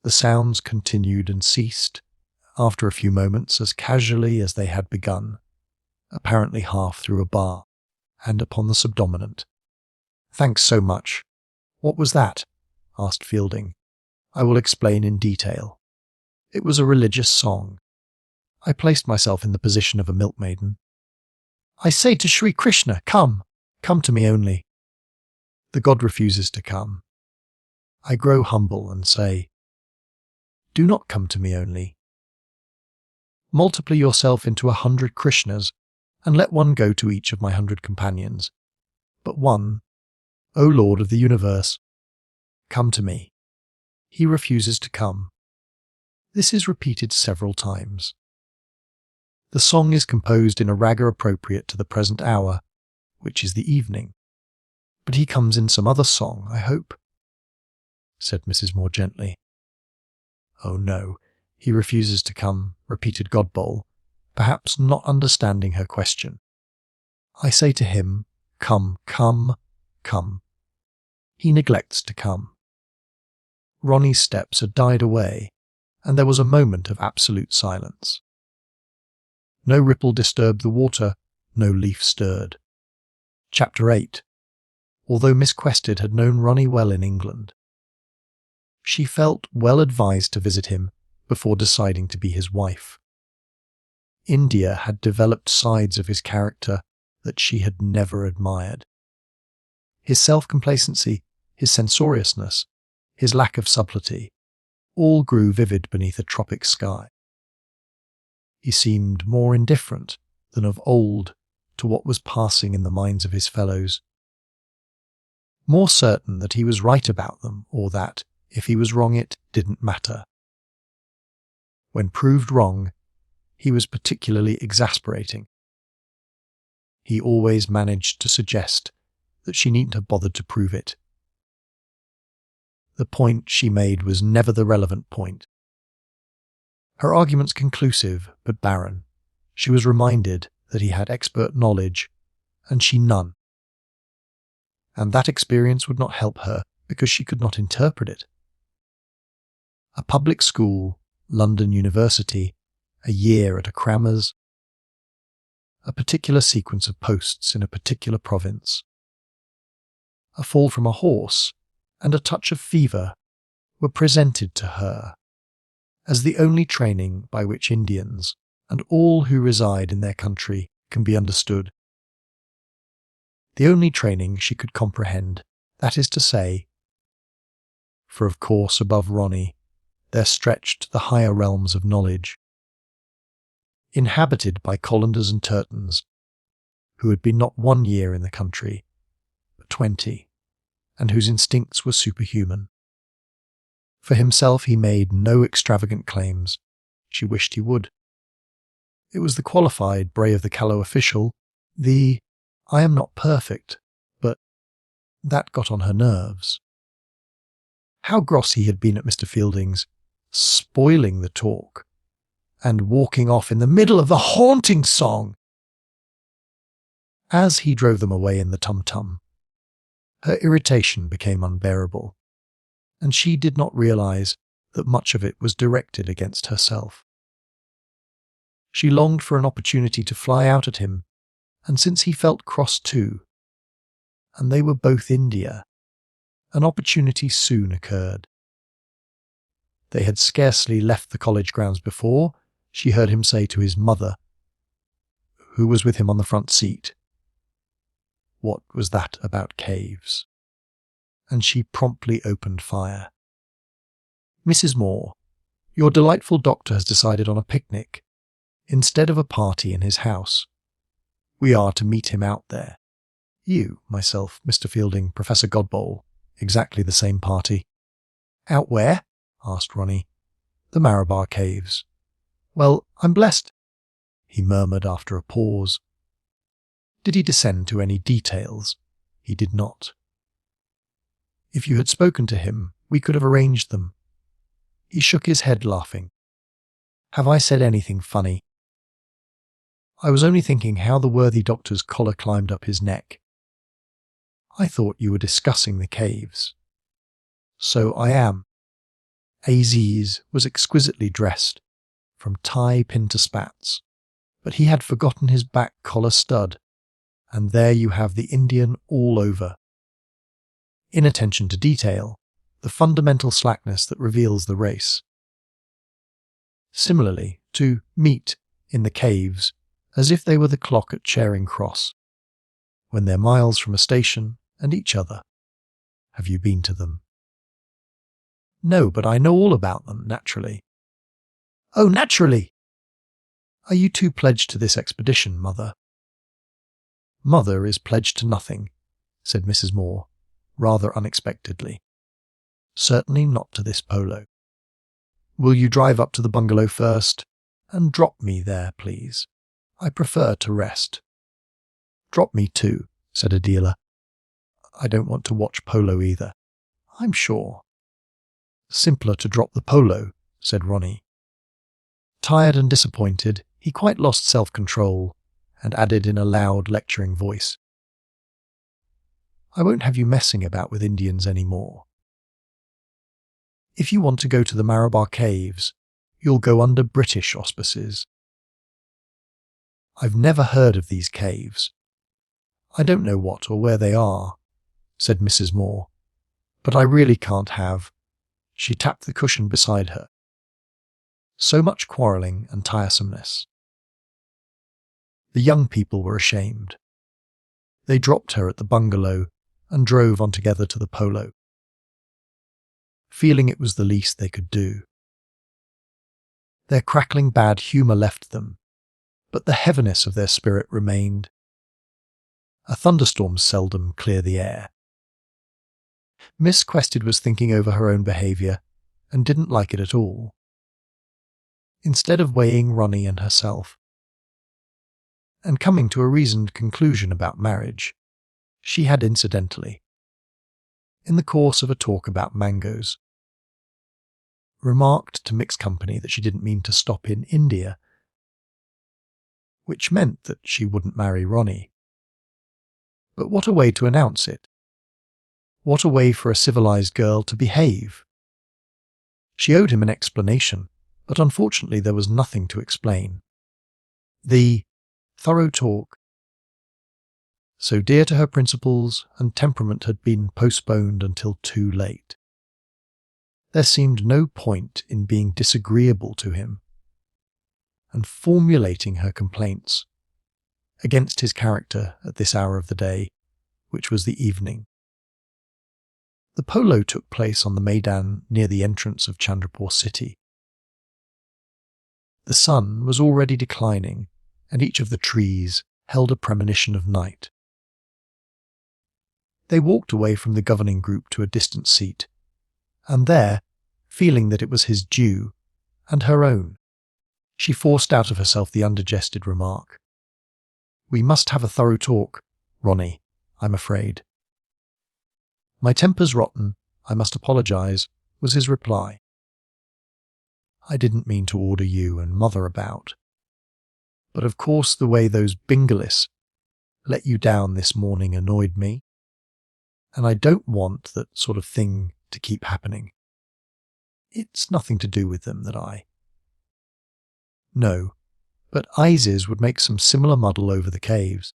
The sounds continued and ceased, after a few moments, as casually as they had begun, apparently half through a bar, and upon the subdominant. "Thanks so much. What was that?" asked Fielding. "I will explain in detail. It was a religious song. I placed myself in the position of a milkmaiden. I say to Sri Krishna, come to me only. The god refuses to come. I grow humble and say, do not come to me only. Multiply yourself into 100 Krishnas, and let one go to each of my 100 companions. But one, O Lord of the universe, come to me. He refuses to come. This is repeated several times. The song is composed in a raga appropriate to the present hour, which is the evening. But he comes in some other song, I hope, said Mrs. Moore gently. Oh no, he refuses to come, repeated Godbowl, perhaps not understanding her question. I say to him, come, come, come. He neglects to come. Ronnie's steps had died away, and there was a moment of absolute silence. No ripple disturbed the water, no leaf stirred. Chapter 8. Although Miss Quested had known Ronnie well in England, she felt well advised to visit him before deciding to be his wife. India had developed sides of his character that she had never admired. His self-complacency, his censoriousness, his lack of subtlety, all grew vivid beneath a tropic sky. He seemed more indifferent than of old to what was passing in the minds of his fellows, more certain that he was right about them, or that, if he was wrong, it didn't matter. When proved wrong, he was particularly exasperating. He always managed to suggest that she needn't have bothered to prove it. The point she made was never the relevant point. Her arguments conclusive, but barren. She was reminded that he had expert knowledge, and she none. And that experience would not help her because she could not interpret it. A public school, London University, a year at a crammer's, a particular sequence of posts in a particular province, a fall from a horse, and a touch of fever were presented to her as the only training by which Indians and all who reside in their country can be understood. The only training she could comprehend, that is to say, for of course above Ronnie there stretched the higher realms of knowledge, inhabited by Collanders and Turtons, who had been not 1 year in the country, but 20, and whose instincts were superhuman. For himself he made no extravagant claims. She wished he would. It was the qualified bray of the callow official, the I am not perfect, but that got on her nerves. How gross he had been at Mr. Fielding's, spoiling the talk, and walking off in the middle of the haunting song. As he drove them away in the tum-tum, her irritation became unbearable, and she did not realize that much of it was directed against herself. She longed for an opportunity to fly out at him, and since he felt cross too, and they were both India, an opportunity soon occurred. They had scarcely left the college grounds before she heard him say to his mother, who was with him on the front seat, what was that about caves? And she promptly opened fire. Mrs. Moore, your delightful doctor has decided on a picnic. instead of a party in his house. We are to meet him out there. You, myself, Mr. Fielding, Professor Godbowl, exactly the same party. Out where? Asked Ronnie. The Marabar Caves. Well, I'm blessed, he murmured after a pause. Did he descend to any details? He did not. If you had spoken to him, we could have arranged them. He shook his head, laughing. Have I said anything funny? I was only thinking how the worthy doctor's collar climbed up his neck. I thought you were discussing the caves. So I am. Aziz was exquisitely dressed, from tie pin to spats, but he had forgotten his back collar stud, and there you have the Indian all over. Inattention to detail, the fundamental slackness that reveals the race. Similarly, to meet in the caves as if they were the clock at Charing Cross, when they're miles from a station and each other. Have you been to them? No, but I know all about them, naturally. Oh, naturally! Are you two pledged to this expedition, Mother? Mother is pledged to nothing, said Mrs. Moore, rather unexpectedly. Certainly not to this polo. Will you drive up to the bungalow first, and drop me there, please? I prefer to rest. Drop me too, said Adela. I don't want to watch polo either. I'm sure. Simpler to drop the polo, said Ronnie. Tired and disappointed, he quite lost self-control, and added in a loud, lecturing voice, I won't have you messing about with Indians any more. If you want to go to the Marabar Caves, you'll go under British auspices. I've never heard of these caves. I don't know what or where they are, said Mrs. Moore, but I really can't have. She tapped the cushion beside her. So much quarrelling and tiresomeness. The young people were ashamed. They dropped her at the bungalow and drove on together to the polo, feeling it was the least they could do. Their crackling bad humour left them, but the heaviness of their spirit remained. A thunderstorm seldom clear the air. Miss Quested was thinking over her own behaviour and didn't like it at all. Instead of weighing Ronnie and herself, and coming to a reasoned conclusion about marriage, she had incidentally, in the course of a talk about mangoes, remarked to mixed company that she didn't mean to stop in India, which meant that she wouldn't marry Ronnie. But what a way to announce it! What a way for a civilized girl to behave! She owed him an explanation, but unfortunately there was nothing to explain. The thorough talk, so dear to her principles and temperament, had been postponed until too late. There seemed no point in being disagreeable to him and formulating her complaints against his character at this hour of the day, which was the evening. The polo took place on the Maidan near the entrance of Chandrapur city. The sun was already declining, and each of the trees held a premonition of night. They walked away from the governing group to a distant seat, and there, feeling that it was his due, and her own, she forced out of herself the undigested remark. We must have a thorough talk, Ronnie, I'm afraid. My temper's rotten, I must apologise, was his reply. I didn't mean to order you and Mother about. But of course the way those Bingalists let you down this morning annoyed me, and I don't want that sort of thing to keep happening. It's nothing to do with them that I... No, but Isis would make some similar muddle over the caves.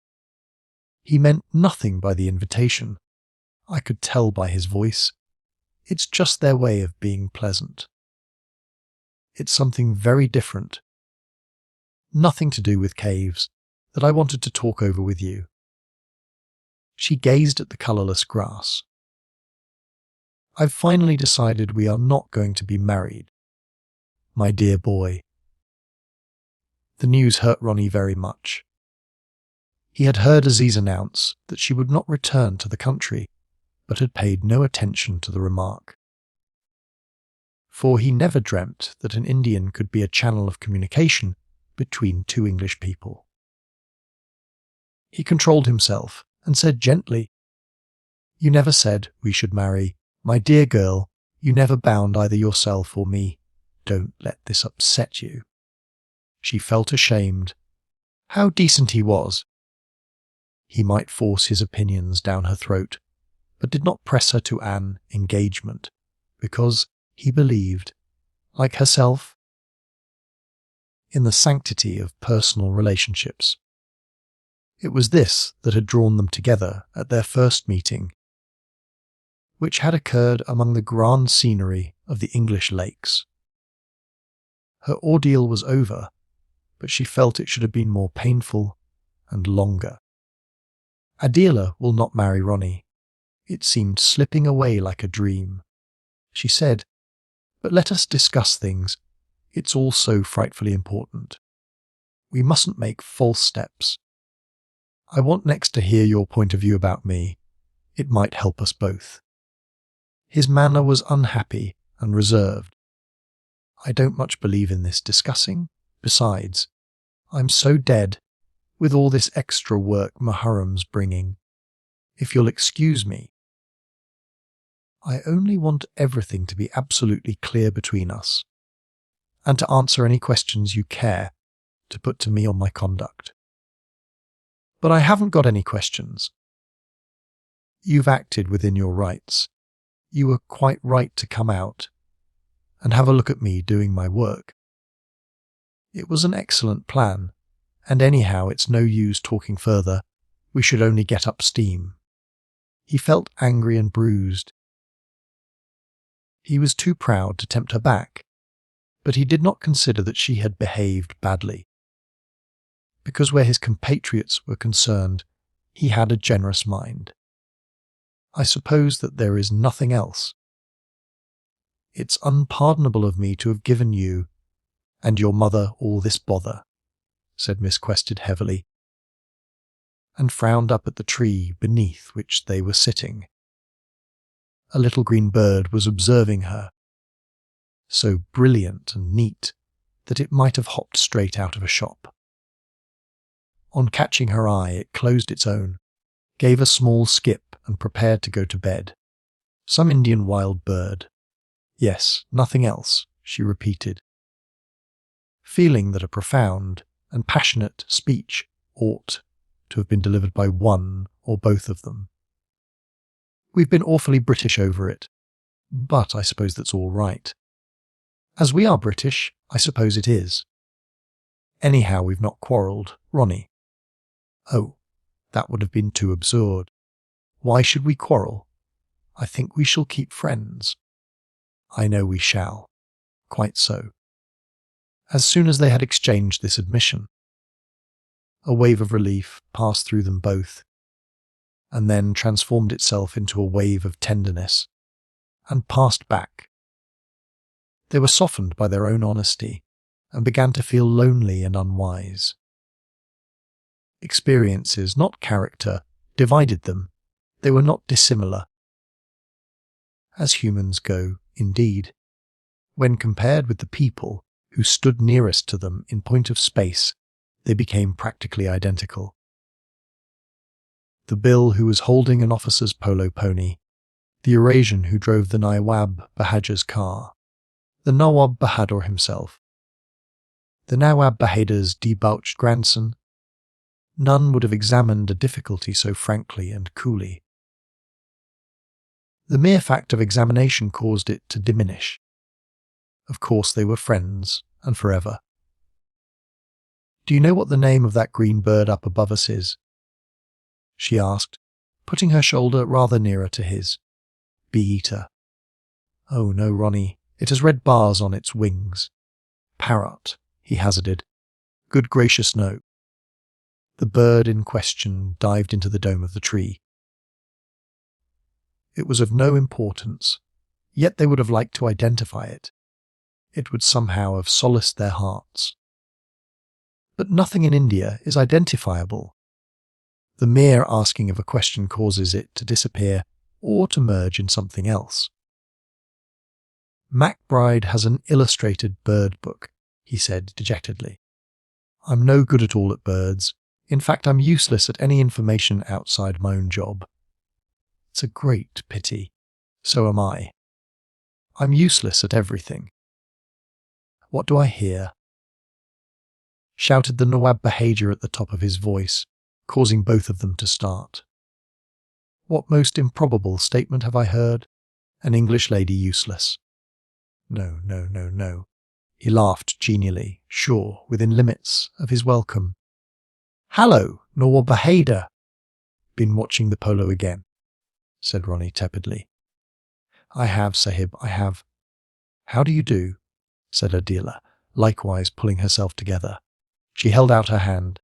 He meant nothing by the invitation. I could tell by his voice. It's just their way of being pleasant. It's something very different. Nothing to do with caves that I wanted to talk over with you. She gazed at the colourless grass. I've finally decided we are not going to be married, my dear boy. The news hurt Ronnie very much. He had heard Aziz announce that she would not return to the country, but had paid no attention to the remark. For he never dreamt that an Indian could be a channel of communication between two English people. He controlled himself and said gently, "You never said we should marry. My dear girl, you never bound either yourself or me. Don't let this upset you." She felt ashamed. How decent he was. He might force his opinions down her throat, but did not press her to an engagement, because he believed, like herself, in the sanctity of personal relationships. It was this that had drawn them together at their first meeting, which had occurred among the grand scenery of the English lakes. Her ordeal was over, but she felt it should have been more painful and longer. Adela will not marry Ronnie. It seemed slipping away like a dream. She said, "But let us discuss things. It's all so frightfully important. We mustn't make false steps. I want next to hear your point of view about me. It might help us both." His manner was unhappy and reserved. "I don't much believe in this discussing. Besides, I'm so dead, with all this extra work Muharrem's bringing. If you'll excuse me. I only want everything to be absolutely clear between us, and to answer any questions you care to put to me on my conduct. But I haven't got any questions. You've acted within your rights. You were quite right to come out and have a look at me doing my work. It was an excellent plan, and anyhow it's no use talking further. We should only get up steam." He felt angry and bruised. He was too proud to tempt her back, but he did not consider that she had behaved badly. Because where his compatriots were concerned, he had a generous mind. "I suppose that there is nothing else. It's unpardonable of me to have given you and your mother all this bother," said Miss Quested heavily, and frowned up at the tree beneath which they were sitting. A little green bird was observing her, so brilliant and neat that it might have hopped straight out of a shop. On catching her eye, it closed its own, gave a small skip, and prepared to go to bed. "Some Indian wild bird. Yes, nothing else," she repeated, feeling that a profound and passionate speech ought to have been delivered by one or both of them. "We've been awfully British over it, but I suppose that's all right. As we are British, I suppose it is. Anyhow, we've not quarrelled, Ronnie." "Oh, that would have been too absurd. Why should we quarrel? I think we shall keep friends." "I know we shall. Quite so." As soon as they had exchanged this admission, a wave of relief passed through them both, and then transformed itself into a wave of tenderness, and passed back. They were softened by their own honesty, and began to feel lonely and unwise. Experiences, not character, divided them. They were not dissimilar. As humans go, indeed, when compared with the people who stood nearest to them in point of space, they became practically identical. The Bill who was holding an officer's polo pony, the Eurasian who drove the Nawab Bahadur's car, the Nawab Bahadur himself, the Nawab Bahadur's debauched grandson, none would have examined a difficulty so frankly and coolly. The mere fact of examination caused it to diminish. Of course they were friends, and forever. "Do you know what the name of that green bird up above us is?" she asked, putting her shoulder rather nearer to his. "Bee-eater." "Oh no, Ronnie, it has red bars on its wings." "Parrot," he hazarded. "Good gracious no." The bird in question dived into the dome of the tree. It was of no importance, yet they would have liked to identify it. It would somehow have solaced their hearts. But nothing in India is identifiable. The mere asking of a question causes it to disappear or to merge in something else. MacBride has an illustrated bird book, he said dejectedly. I'm no good at all at birds. In fact, I'm useless at any information outside my own job. It's a great pity. So am I. I'm useless at everything. What do I hear? Shouted the Nawab Bahadur at the top of his voice, causing both of them to start. What most improbable statement have I heard? An English lady useless. No, no, no, no. He laughed genially, sure, within limits of his welcome. Hello, Nawab Bahadur. Been watching the polo again, said Ronnie tepidly. I have, Sahib, I have. How do you do? Said Adela, likewise pulling herself together. She held out her hand.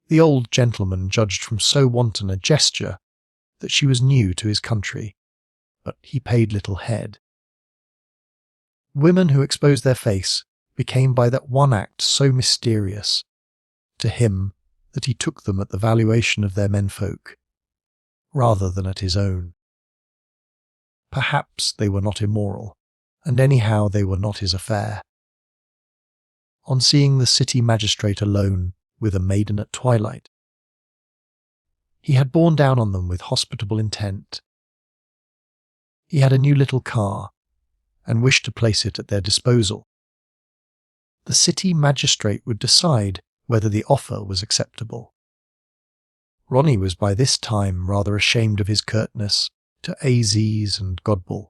The old gentleman judged from so wanton a gesture that she was new to his country, but he paid little heed. Women who exposed their face became by that one act so mysterious to him that he took them at the valuation of their menfolk, rather than at his own. Perhaps they were not immoral, and anyhow they were not his affair. On seeing the city magistrate alone with a maiden at twilight, he had borne down on them with hospitable intent. He had a new little car, and wished to place it at their disposal. The city magistrate would decide whether the offer was acceptable. Ronnie was by this time rather ashamed of his curtness to AZs and Godbull.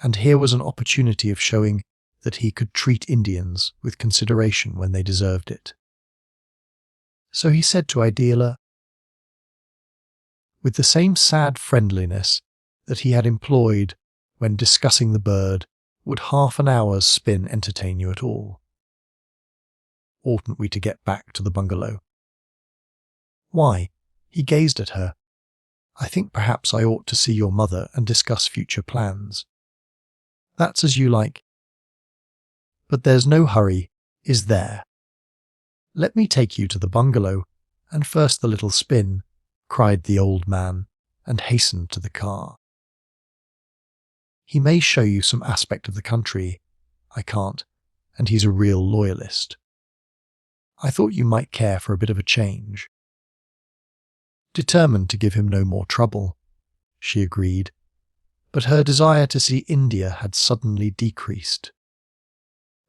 And here was an opportunity of showing that he could treat Indians with consideration when they deserved it. So he said to Adela, with the same sad friendliness that he had employed when discussing the bird, would half an hour's spin entertain you at all? Oughtn't we to get back to the bungalow? Why? He gazed at her. I think perhaps I ought to see your mother and discuss future plans. That's as you like. But there's no hurry, is there? Let me take you to the bungalow, and first the little spin, cried the old man, and hastened to the car. He may show you some aspect of the country. I can't, and he's a real loyalist. I thought you might care for a bit of a change. Determined to give him no more trouble, she agreed, but her desire to see India had suddenly decreased.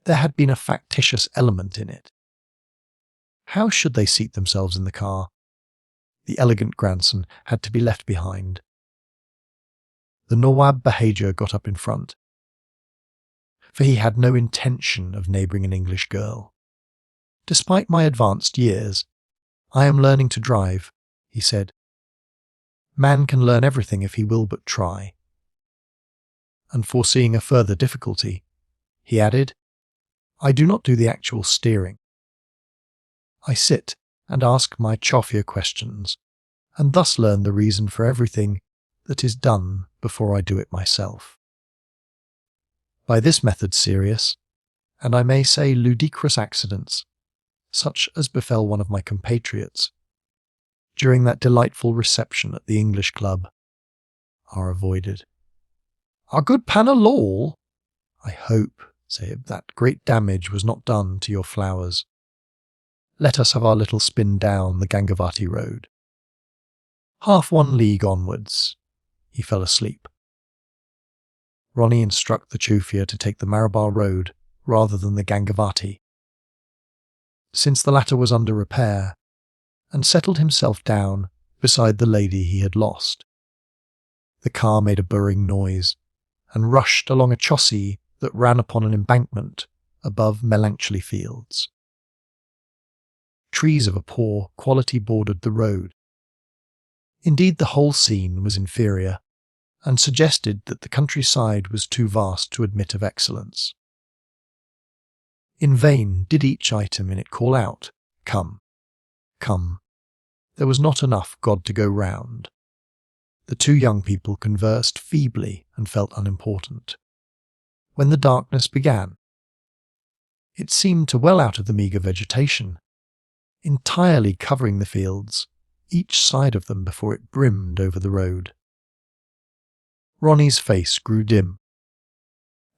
There had been a factitious element in it. How should they seat themselves in the car? The elegant grandson had to be left behind. The Nawab Bahadur got up in front, for he had no intention of neighbouring an English girl. Despite my advanced years, I am learning to drive, he said. Man can learn everything if he will but try. And foreseeing a further difficulty, he added, I do not do the actual steering. I sit and ask my Chauffeur questions, and thus learn the reason for everything that is done before I do it myself. By this method serious, and I may say ludicrous accidents, such as befell one of my compatriots, during that delightful reception at the English club, are avoided. Our good Panna Lall, I hope, Sahib, that great damage was not done to your flowers. Let us have our little spin down the Gangavati road. 1/2 league onwards. He fell asleep. Ronnie instructed the Chauffeur to take the Marabar road rather than the Gangavati, since the latter was under repair, and settled himself down beside the lady he had lost. The car made a burring noise, and rushed along a chaussee that ran upon an embankment above melancholy fields. Trees of a poor quality bordered the road. Indeed, the whole scene was inferior, and suggested that the countryside was too vast to admit of excellence. In vain did each item in it call out, "Come, come." There was not enough God to go round. The two young people conversed feebly and felt unimportant. When the darkness began, It seemed to well out of the meagre vegetation, entirely covering the fields, each side of them before it brimmed over the road. Ronnie's face grew dim,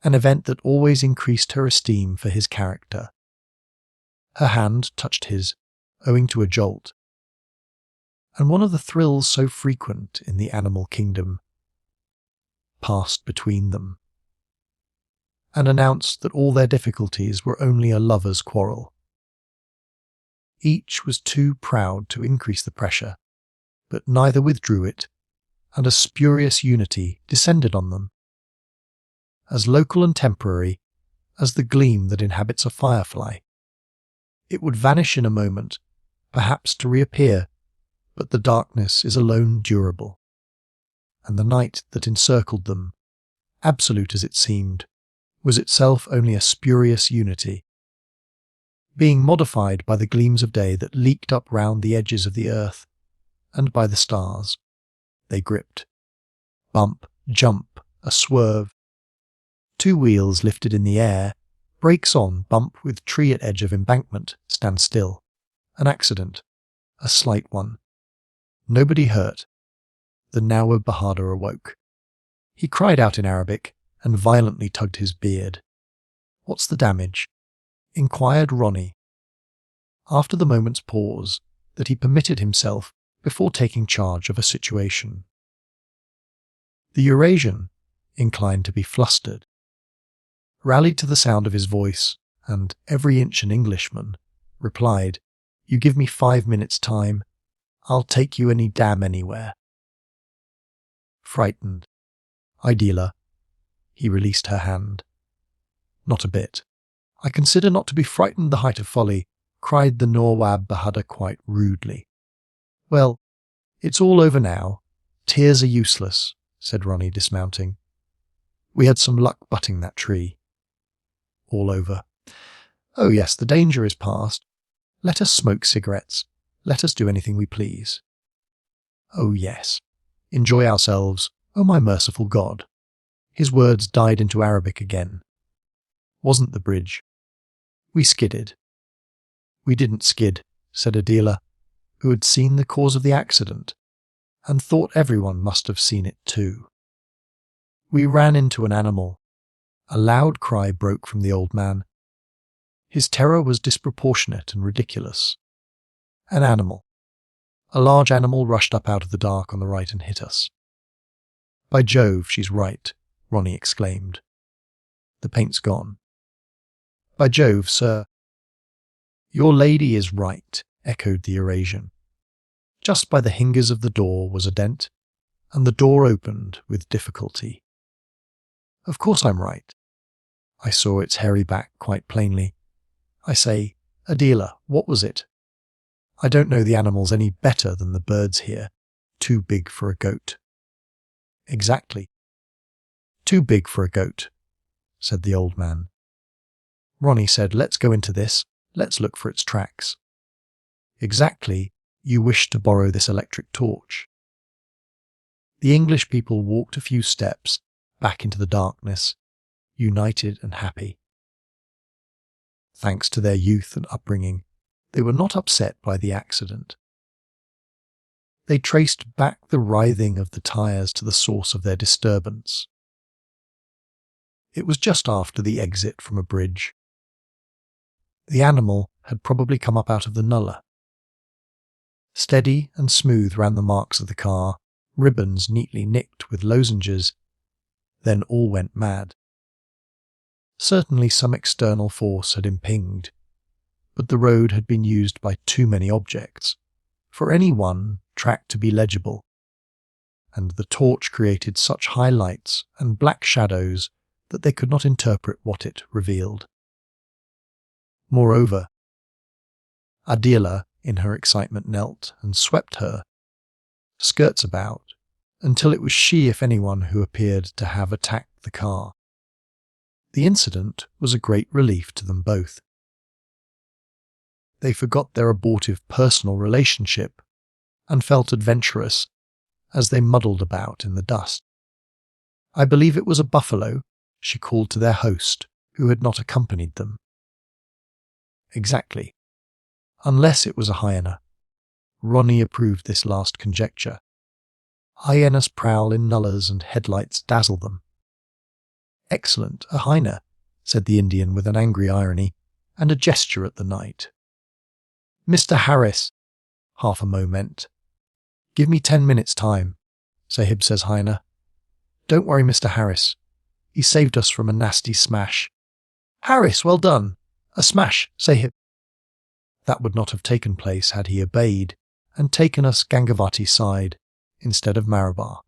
an event that always increased her esteem for his character. Her hand touched his, owing to a jolt, and one of the thrills so frequent in the animal kingdom passed between them, and announced that all their difficulties were only a lover's quarrel. Each was too proud to increase the pressure, but neither withdrew it, and a spurious unity descended on them, as local and temporary as the gleam that inhabits a firefly. It would vanish in a moment, perhaps to reappear, but the darkness is alone durable, and the night that encircled them, absolute as it seemed, was itself only a spurious unity, being modified by the gleams of day that leaked up round the edges of the earth, and by the stars. They gripped. Bump, jump, a swerve. 2 wheels lifted in the air, brakes on, bump with tree at edge of embankment, stand still. An accident. A slight one. Nobody hurt. The Nawab Bahadur awoke. He cried out in Arabic and violently tugged his beard. "What's the damage?" inquired Ronnie, after the moment's pause that he permitted himself before taking charge of a situation. The Eurasian, inclined to be flustered, rallied to the sound of his voice, and, every inch an Englishman, replied, "You give me 5 minutes' time, I'll take you any damn anywhere." Frightened. Idela. He released her hand. "Not a bit. I consider not to be frightened the height of folly," cried the Nawab Bahadur quite rudely. "Well, it's all over now. Tears are useless," said Ronnie, dismounting. "We had some luck butting that tree." "All over. Oh yes, the danger is past. Let us smoke cigarettes. Let us do anything we please." "Oh yes. Enjoy ourselves, oh my merciful God." His words died into Arabic again. "Wasn't the bridge. We skidded." "We didn't skid," said Adela, who had seen the cause of the accident, and thought everyone must have seen it too. "We ran into an animal." A loud cry broke from the old man. His terror was disproportionate and ridiculous. "An animal. A large animal rushed up out of the dark on the right and hit us." "By Jove, she's right," Ronnie exclaimed. "The paint's gone." "By Jove, sir." "Your lady is right," echoed the Eurasian. Just by the hinges of the door was a dent, and the door opened with difficulty. "Of course I'm right. I saw its hairy back quite plainly. I say, Adela, what was it? I don't know the animals any better than the birds here. Too big for a goat." "Exactly. Too big for a goat," said the old man. Ronnie said, "Let's go into this. Let's look for its tracks." "Exactly. You wish to borrow this electric torch." The English people walked a few steps back into the darkness, united and happy. Thanks to their youth and upbringing, they were not upset by the accident. They traced back the writhing of the tires to the source of their disturbance. It was just after the exit from a bridge. The animal had probably come up out of the nullah. Steady and smooth ran the marks of the car, ribbons neatly nicked with lozenges. Then all went mad. Certainly some external force had impinged, but the road had been used by too many objects for any one track to be legible, and the torch created such high lights and black shadows that they could not interpret what it revealed. Moreover, Adela, in her excitement, knelt and swept her skirts about until it was she, if anyone, who appeared to have attacked the car. The incident was a great relief to them both. They forgot their abortive personal relationship and felt adventurous as they muddled about in the dust. "I believe it was a buffalo," she called to their host, who had not accompanied them. Exactly. Unless it was a hyena. Ronnie approved this last conjecture. Hyenas prowl in nullahs and headlights dazzle them. Excellent, a hyena, said the Indian with an angry irony and a gesture at the night. Mr. Harris, half a mo meant. Give me 10 minutes' time, Sahib says hyena. Don't worry, Mr. Harris. He saved us from a nasty smash. Harris, well done. A smash, Sahib. That would not have taken place had he obeyed and taken us Gangavati side instead of Marabar.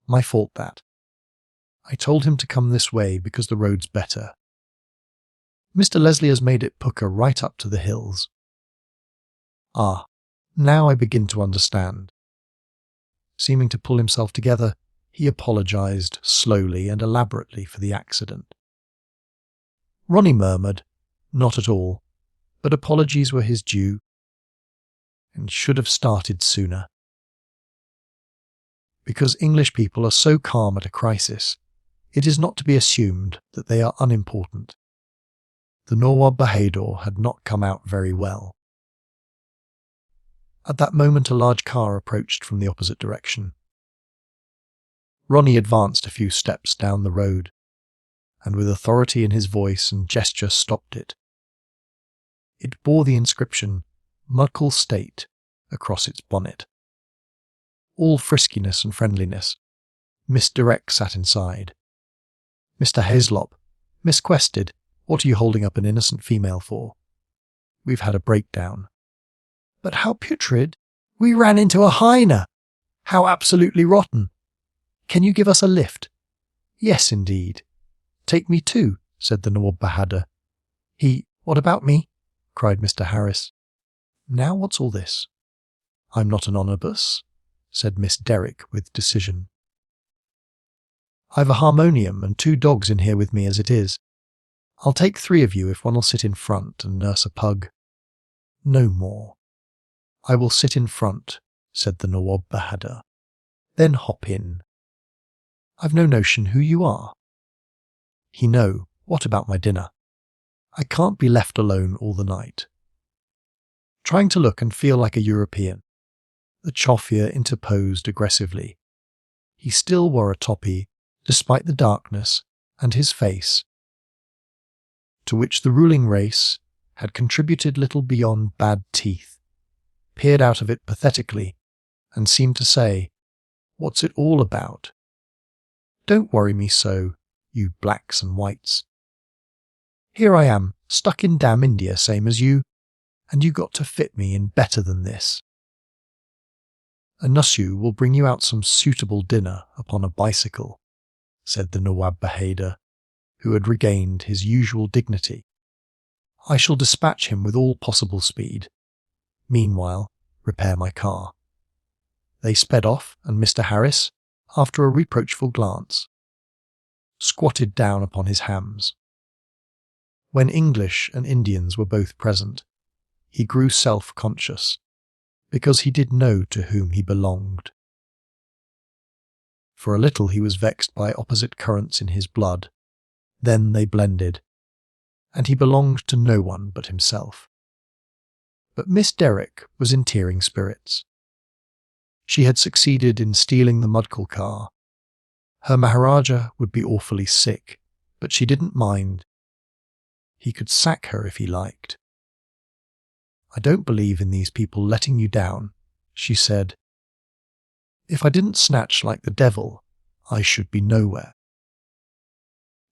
My fault that. I told him to come this way because the road's better. Mr. Leslie has made it pucker right up to the hills. Ah, now I begin to understand. Seeming to pull himself together, he apologised slowly and elaborately for the accident. Ronnie murmured, not at all, but apologies were his due, and should have started sooner. Because English people are so calm at a crisis, it is not to be assumed that they are unimportant. The Nawab Bahadur had not come out very well. At that moment a large car approached from the opposite direction. Ronnie advanced a few steps down the road, and with authority in his voice and gesture stopped it. It bore the inscription, Mudkal State, across its bonnet. All friskiness and friendliness. Miss Direct sat inside. Mr. Haslop, Miss Quested, what are you holding up an innocent female for? We've had a breakdown. But how putrid! We ran into a hyena! How absolutely rotten! Can you give us a lift? Yes, indeed. Take me too, said the Nawab Bahadur. What about me? Cried Mr. Harris. Now what's all this? I'm not an omnibus, said Miss Derrick with decision. I've a harmonium and 2 dogs in here with me as it is. I'll take 3 of you if one'll sit in front and nurse a pug. No more. I will sit in front, said the Nawab Bahadur. Then hop in. I've no notion who you are. No, what about my dinner? I can't be left alone all the night. Trying to look and feel like a European, the Chofia interposed aggressively. He still wore a topi, despite the darkness, and his face, to which the ruling race had contributed little beyond bad teeth, peered out of it pathetically and seemed to say, "What's it all about? Don't worry me so, you blacks and whites. Here I am, stuck in damn India same as you, and you got to fit me in better than this. A Nussu will bring you out some suitable dinner upon a bicycle," said the Nawab Bahadur, who had regained his usual dignity. "I shall dispatch him with all possible speed. Meanwhile, repair my car." They sped off, and Mr. Harris, after a reproachful glance, squatted down upon his hams. When English and Indians were both present, he grew self-conscious, because he did know to whom he belonged. For a little he was vexed by opposite currents in his blood, then they blended, and he belonged to no one but himself. But Miss Derrick was in tearing spirits. She had succeeded in stealing the Mudkal car. Her Maharaja would be awfully sick, but she didn't mind. He could sack her if he liked. "I don't believe in these people letting you down," she said. "If I didn't snatch like the devil, I should be nowhere."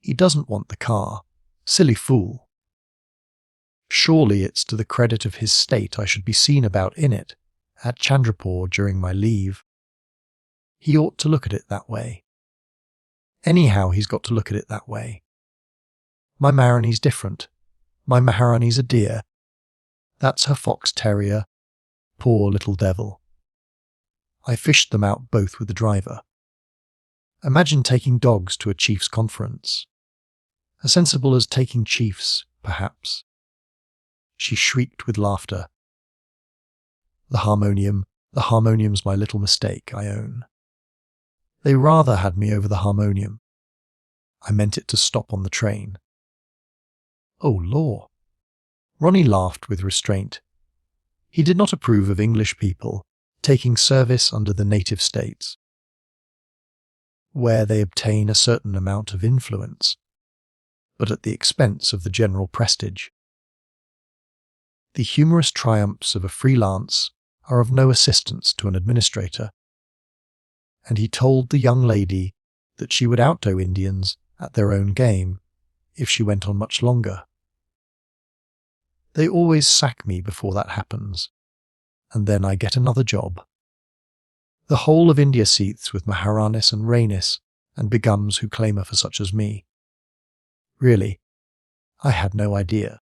He doesn't want the car. Silly fool. Surely it's to the credit of his state I should be seen about in it, at Chandrapur during my leave. He ought to look at it that way. Anyhow, he's got to look at it that way. My Maharani's different. My Maharani's a dear. That's her fox terrier. Poor little devil. I fished them out both with the driver. Imagine taking dogs to a chief's conference. As sensible as taking chiefs, perhaps. She shrieked with laughter. The harmonium's my little mistake, I own. They rather had me over the harmonium. I meant it to stop on the train. Oh, law. Ronnie laughed with restraint. He did not approve of English people taking service under the native states, where they obtain a certain amount of influence, but at the expense of the general prestige. The humorous triumphs of a freelance are of no assistance to an administrator, and he told the young lady that she would outdo Indians at their own game if she went on much longer. They always sack me before that happens, and then I get another job. The whole of India seethes with Maharanis and Rainis and begums who clamour for such as me. Really, I had no idea.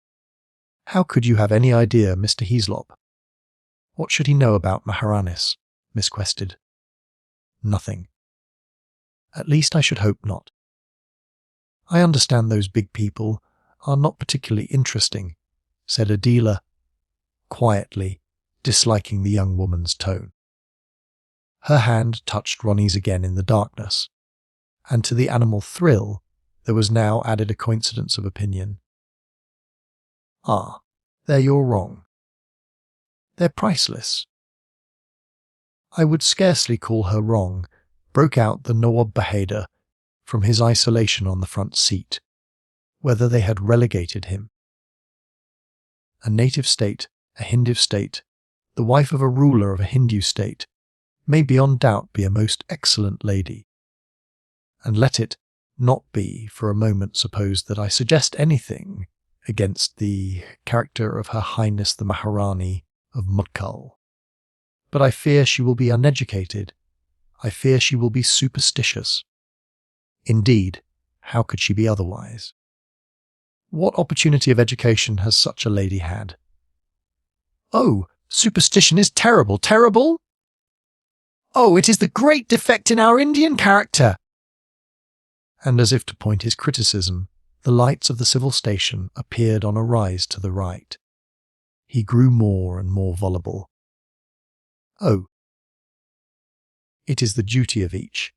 How could you have any idea, Mr. Heaslop? What should he know about Maharanis? Miss quested. Nothing. At least I should hope not. I understand those big people are not particularly interesting, said Adela, quietly, disliking the young woman's tone. Her hand touched Ronnie's again in the darkness, and to the animal thrill there was now added a coincidence of opinion. Ah, there you're wrong. They're priceless. I would scarcely call her wrong, broke out the Nawab Bahadur from his isolation on the front seat, whether they had relegated him. A native state, a Hindu state, the wife of a ruler of a Hindu state, may beyond doubt be a most excellent lady. And let it not be for a moment supposed that I suggest anything against the character of Her Highness the Maharani of Mutkal. But I fear she will be uneducated. I fear she will be superstitious. Indeed, how could she be otherwise? What opportunity of education has such a lady had? Oh, superstition is terrible, terrible! Oh, it is the great defect in our Indian character! And as if to point his criticism, the lights of the civil station appeared on a rise to the right. He grew more and more voluble. Oh, it is the duty of each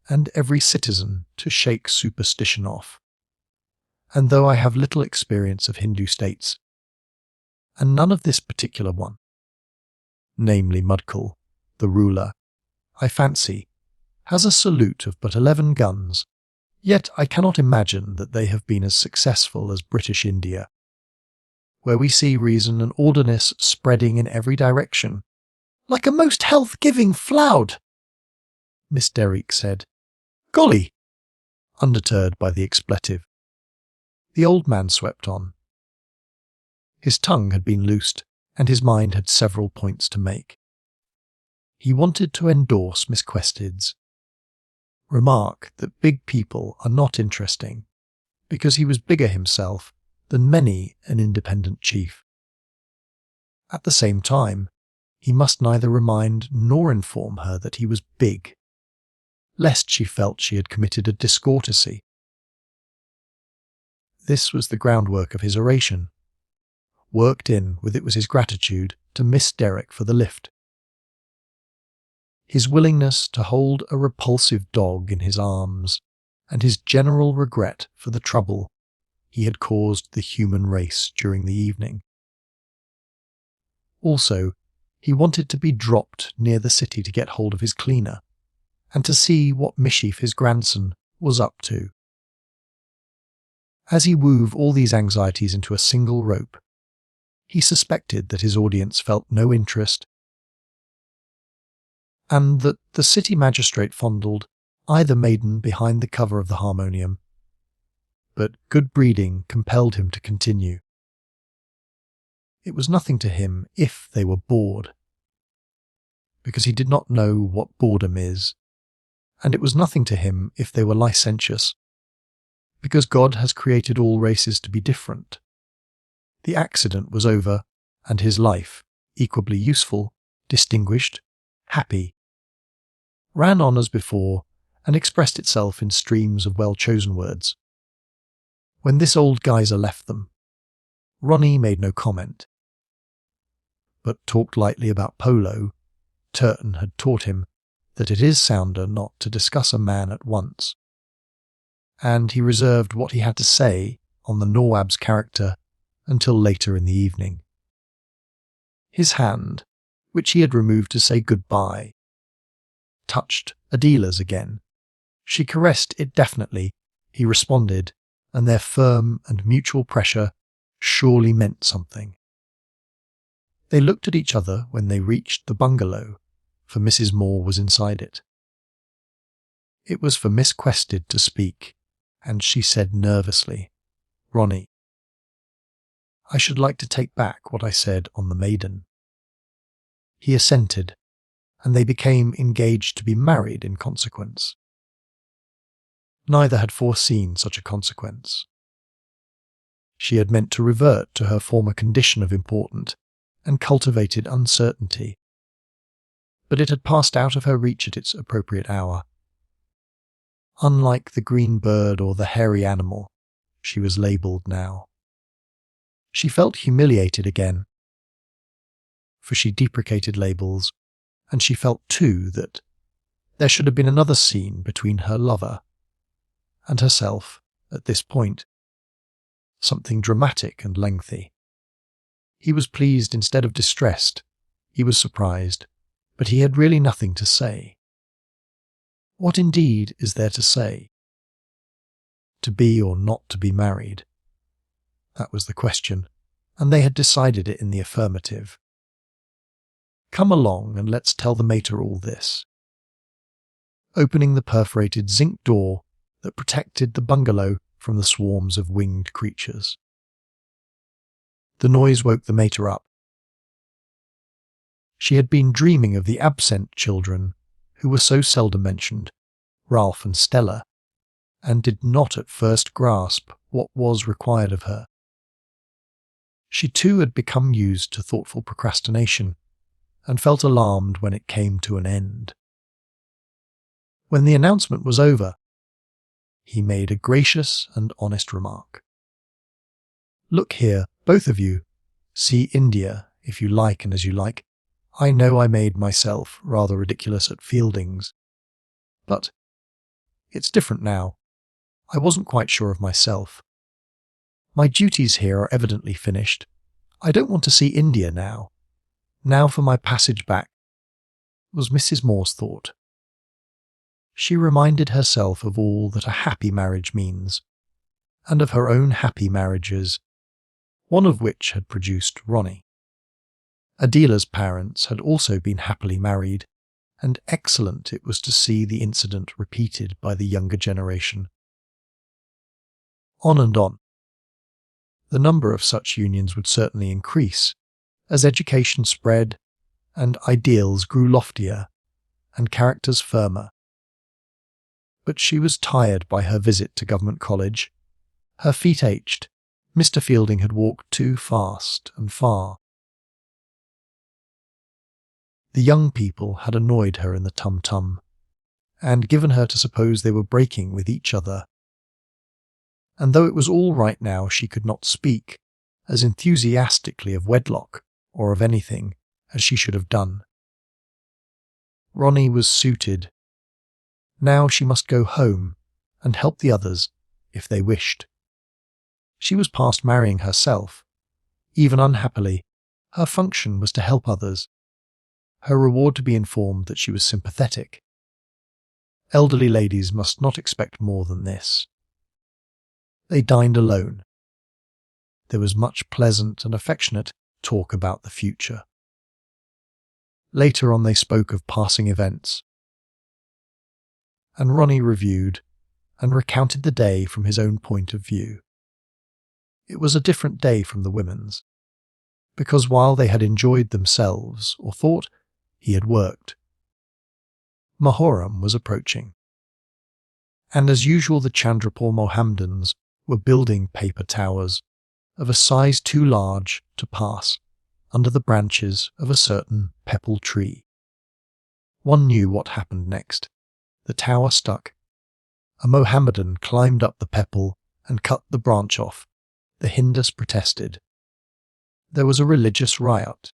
and every citizen to shake superstition off. And though I have little experience of Hindu states, and none of this particular one, namely Mudkal, the ruler, I fancy, has a salute of but 11 guns, yet I cannot imagine that they have been as successful as British India, where we see reason and orderliness spreading in every direction, like a most health-giving floud, Miss Derrick said. Golly! Undeterred by the expletive, the old man swept on. His tongue had been loosed, and his mind had several points to make. He wanted to endorse Miss Quested's remark that big people are not interesting, because he was bigger himself than many an independent chief. At the same time, he must neither remind nor inform her that he was big, lest she felt she had committed a discourtesy. This was the groundwork of his oration. Worked in with it was his gratitude to Miss Derrick for the lift. His willingness to hold a repulsive dog in his arms, and his general regret for the trouble he had caused the human race during the evening. Also, he wanted to be dropped near the city to get hold of his cleaner, and to see what mischief his grandson was up to. As he wove all these anxieties into a single rope, he suspected that his audience felt no interest, and that the city magistrate fondled either maiden behind the cover of the harmonium, but good breeding compelled him to continue. It was nothing to him if they were bored, because he did not know what boredom is, and it was nothing to him if they were licentious, because God has created all races to be different. The accident was over, and his life, equably useful, distinguished, happy, ran on as before and expressed itself in streams of well-chosen words. When this old geyser left them, Ronnie made no comment, but talked lightly about polo. Turton had taught him that it is sounder not to discuss a man at once, and he reserved what he had to say on the Nawab's character until later in the evening. His hand, which he had removed to say goodbye, touched Adela's again. She caressed it definitely, he responded, and their firm and mutual pressure surely meant something. They looked at each other when they reached the bungalow, for Mrs. Moore was inside it. It was for Miss Quested to speak, and she said nervously, "Ronnie, I should like to take back what I said on the Maiden." He assented, and they became engaged to be married in consequence. Neither had foreseen such a consequence. She had meant to revert to her former condition of important and cultivated uncertainty, but it had passed out of her reach at its appropriate hour. Unlike the green bird or the hairy animal, she was labelled now. She felt humiliated again, for she deprecated labels, and she felt too that there should have been another scene between her lover and herself at this point, something dramatic and lengthy. He was pleased instead of distressed. He was surprised, but he had really nothing to say. What indeed is there to say? To be or not to be married? That was the question, and they had decided it in the affirmative. Come along and let's tell the mater all this. Opening the perforated zinc door that protected the bungalow from the swarms of winged creatures. The noise woke the mater up. She had been dreaming of the absent children who were so seldom mentioned, Ralph and Stella, and did not at first grasp what was required of her. She too had become used to thoughtful procrastination, and felt alarmed when it came to an end. When the announcement was over, he made a gracious and honest remark. "Look here, both of you. See India, if you like and as you like. I know I made myself rather ridiculous at Fielding's, but it's different now. I wasn't quite sure of myself. My duties here are evidently finished. I don't want to see India now. Now for my passage back," was Mrs. Moore's thought. She reminded herself of all that a happy marriage means, and of her own happy marriages, one of which had produced Ronnie. Adela's parents had also been happily married, and excellent it was to see the incident repeated by the younger generation. On and on. The number of such unions would certainly increase, as education spread, and ideals grew loftier, and characters firmer. But she was tired by her visit to Government College. Her feet ached. Mr. Fielding had walked too fast and far. The young people had annoyed her in the tum-tum, and given her to suppose they were breaking with each other. And though it was all right now, she could not speak as enthusiastically of wedlock or of anything as she should have done. Ronnie was suited. Now she must go home and help the others if they wished. She was past marrying herself. Even unhappily, her function was to help others. Her reward to be informed that she was sympathetic. Elderly ladies must not expect more than this. They dined alone. There was much pleasant and affectionate talk about the future. Later on they spoke of passing events, and Ronnie reviewed and recounted the day from his own point of view. It was a different day from the women's, because while they had enjoyed themselves, or thought, he had worked. Muharram was approaching, and as usual the Chandrapur Mohammedans were building paper towers of a size too large to pass under the branches of a certain pepple tree. One knew what happened next. The tower stuck. A Mohammedan climbed up the pepple and cut the branch off. The Hindus protested. There was a religious riot,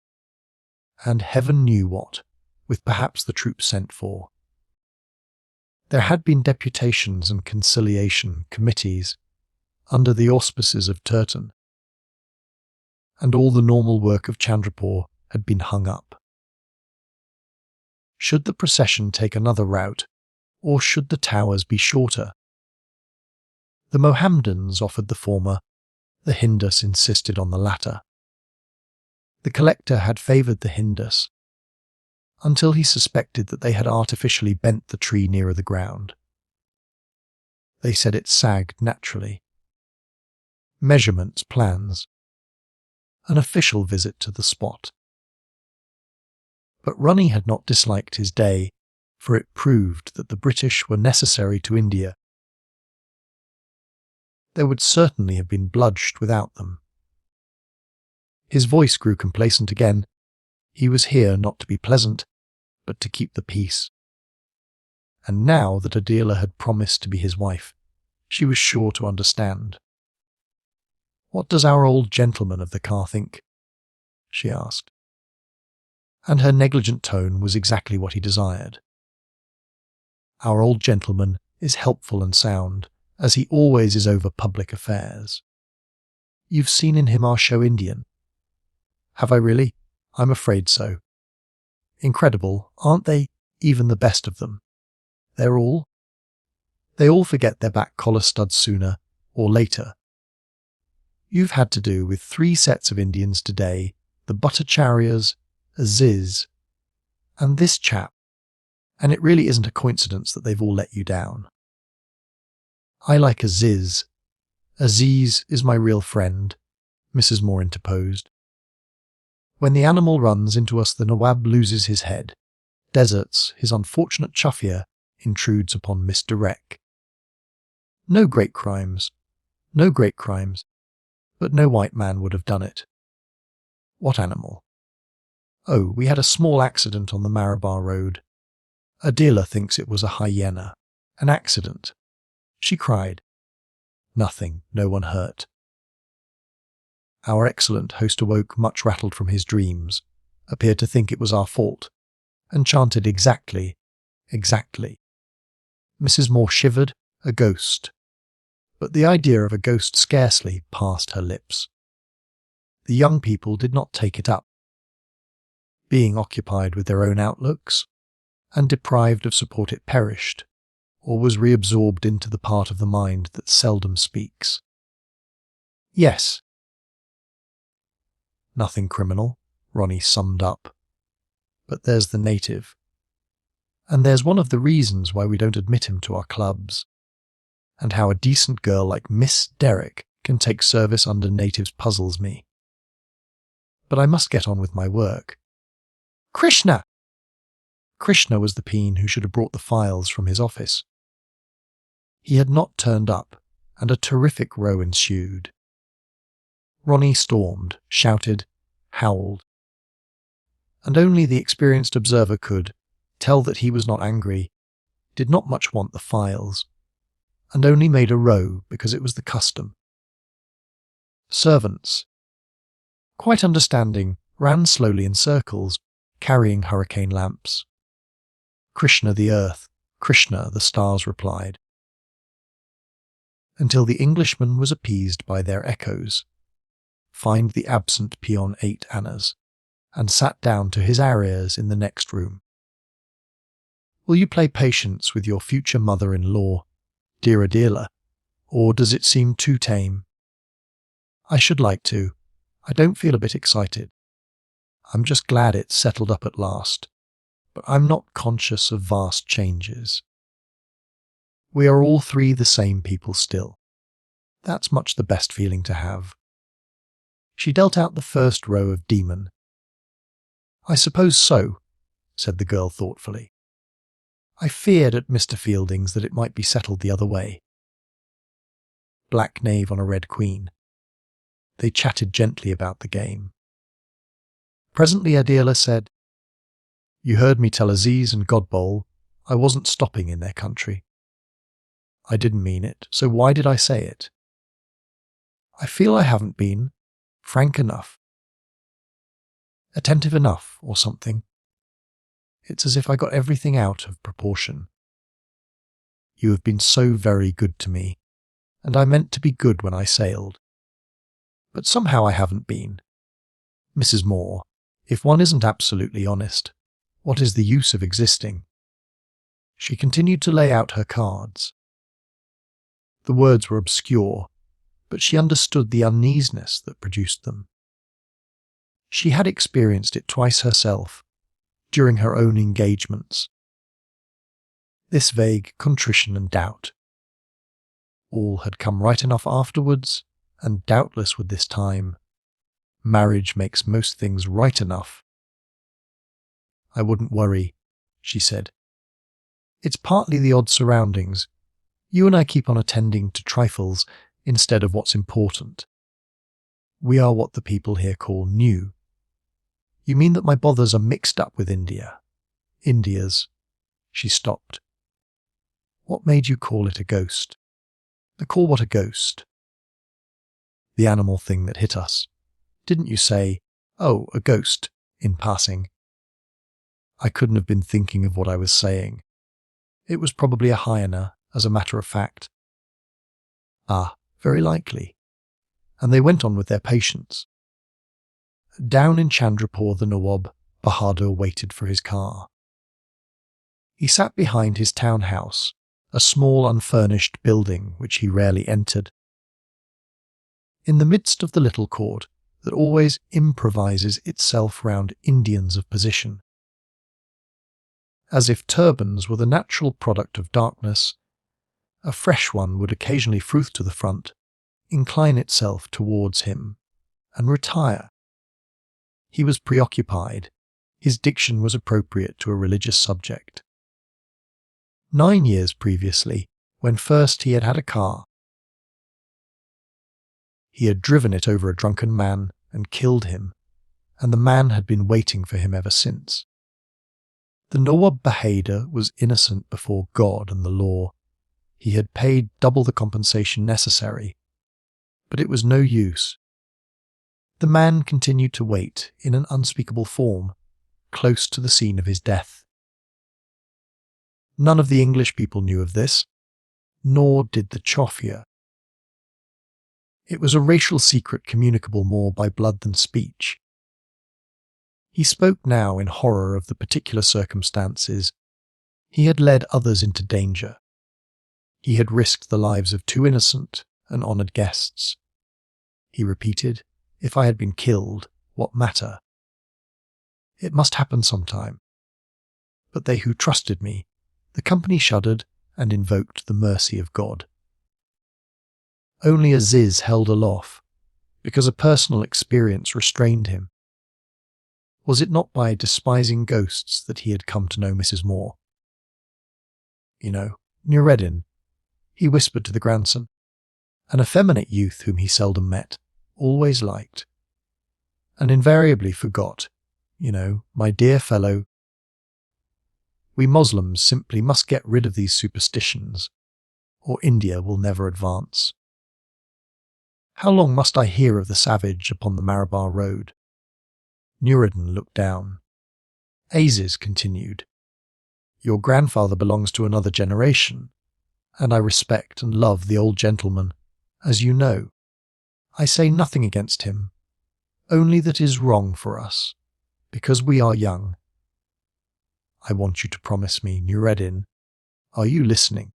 and heaven knew what, with perhaps the troops sent for. There had been deputations and conciliation committees under the auspices of Turton. and all the normal work of Chandrapur had been hung up. Should the procession take another route, or should the towers be shorter? The Mohammedans offered the former, the Hindus insisted on the latter. The collector had favoured the Hindus, until he suspected that they had artificially bent the tree nearer the ground. They said it sagged naturally. Measurements, plans, an official visit to the spot. But Ronnie had not disliked his day, for it proved that the British were necessary to India. There would certainly have been bloodshed without them. His voice grew complacent again. He was here not to be pleasant, but to keep the peace. And now that Adela had promised to be his wife, she was sure to understand. "What does our old gentleman of the car think?" she asked. And her negligent tone was exactly what he desired. "Our old gentleman is helpful and sound, as he always is over public affairs. You've seen in him our show Indian." "Have I really? I'm afraid so. Incredible, aren't they, even the best of them? They all forget their back collar studs sooner or later. You've had to do with 3 sets of Indians today, the Bhattacharya's, Aziz, and this chap, and it really isn't a coincidence that they've all let you down." "I like Aziz. Aziz is my real friend," Mrs. Moore interposed. "When the animal runs into us, the Nawab loses his head, deserts his unfortunate Chafia, intrudes upon Miss Direct. No great crimes, but no white man would have done it." "What animal?" "Oh, we had a small accident on the Marabar Road. Adela thinks it was a hyena. An accident." She cried. "Nothing, no one hurt." Our excellent host awoke much rattled from his dreams, appeared to think it was our fault, and chanted exactly. Mrs. Moore shivered, a ghost. But the idea of a ghost scarcely passed her lips. The young people did not take it up. Being occupied with their own outlooks, and deprived of support, it perished, or was reabsorbed into the part of the mind that seldom speaks. "Yes." "Nothing criminal," Ronnie summed up. "But there's the native. And there's one of the reasons why we don't admit him to our clubs, and how a decent girl like Miss Derrick can take service under natives puzzles me. But I must get on with my work." "Krishna!" Krishna was the peen who should have brought the files from his office. He had not turned up, and a terrific row ensued. Ronnie stormed, shouted, howled. And only the experienced observer could tell that he was not angry, did not much want the files, and only made a row because it was the custom. Servants, quite understanding, ran slowly in circles, carrying hurricane lamps. "Krishna the earth, Krishna the stars," replied. Until the Englishman was appeased by their echoes, fined the absent peon 8 annas, and sat down to his arias in the next room. "Will you play patience with your future mother-in-law, dear Adela, or does it seem too tame?" "I should like to. I don't feel a bit excited. I'm just glad it's settled up at last, but I'm not conscious of vast changes. We are all 3 the same people still. That's much the best feeling to have." She dealt out the first row of demon. "I suppose so," said the girl thoughtfully. "I feared at Mr. Fielding's that it might be settled the other way." Black knave on a red queen. They chatted gently about the game. Presently Adela said, "You heard me tell Aziz and Godbowl I wasn't stopping in their country. I didn't mean it, so why did I say it? I feel I haven't been frank enough, attentive enough, or something. It's as if I got everything out of proportion. You have been so very good to me, and I meant to be good when I sailed. But somehow I haven't been. Mrs. Moore, if one isn't absolutely honest, what is the use of existing? She continued to lay out her cards. The words were obscure, but she understood the uneasiness that produced them. She had experienced it twice herself, during her own engagements. This vague contrition and doubt. All had come right enough afterwards, and doubtless would this time. Marriage makes most things right enough. I wouldn't worry, she said. It's partly the odd surroundings. You and I keep on attending to trifles instead of what's important. We are what the people here call new. You mean that my bothers are mixed up with India? India's. She stopped. What made you call it a ghost? Call what a ghost? The animal thing that hit us. Didn't you say, "Oh, a ghost," in passing? I couldn't have been thinking of what I was saying. It was probably a hyena, as a matter of fact. Ah, very likely. And they went on with their patients. Down in Chandrapur, the Nawab Bahadur waited for his car. He sat behind his townhouse, a small unfurnished building which he rarely entered. In the midst of the little court that always improvises itself round Indians of position. As if turbans were the natural product of darkness, a fresh one would occasionally froth to the front, incline itself towards him, and retire. He was preoccupied. His diction was appropriate to a religious subject. 9 years previously, when first he had had a car, he had driven it over a drunken man and killed him, and the man had been waiting for him ever since. The Nawab Bahadur was innocent before God and the law. He had paid double the compensation necessary, but it was no use. The man continued to wait in an unspeakable form, close to the scene of his death. None of the English people knew of this, nor did the Chofia. It was a racial secret communicable more by blood than speech. He spoke now in horror of the particular circumstances. He had led others into danger. He had risked the lives of 2 innocent and honoured guests. He repeated, "If I had been killed, what matter? It must happen sometime." But they who trusted me, the company shuddered and invoked the mercy of God. Only Aziz held aloft, because a personal experience restrained him. Was it not by despising ghosts that he had come to know Mrs. Moore? "You know, Nureddin," he whispered to the grandson, an effeminate youth whom he seldom met, always liked, and invariably forgot, "my dear fellow, we Moslems simply must get rid of these superstitions, or India will never advance. How long must I hear of the savage upon the Marabar road?" Nureddin looked down. Aziz continued, "Your grandfather belongs to another generation, and I respect and love the old gentleman, as you know. I say nothing against him, only that is wrong for us, because we are young. I want you to promise me, Nureddin, are you listening?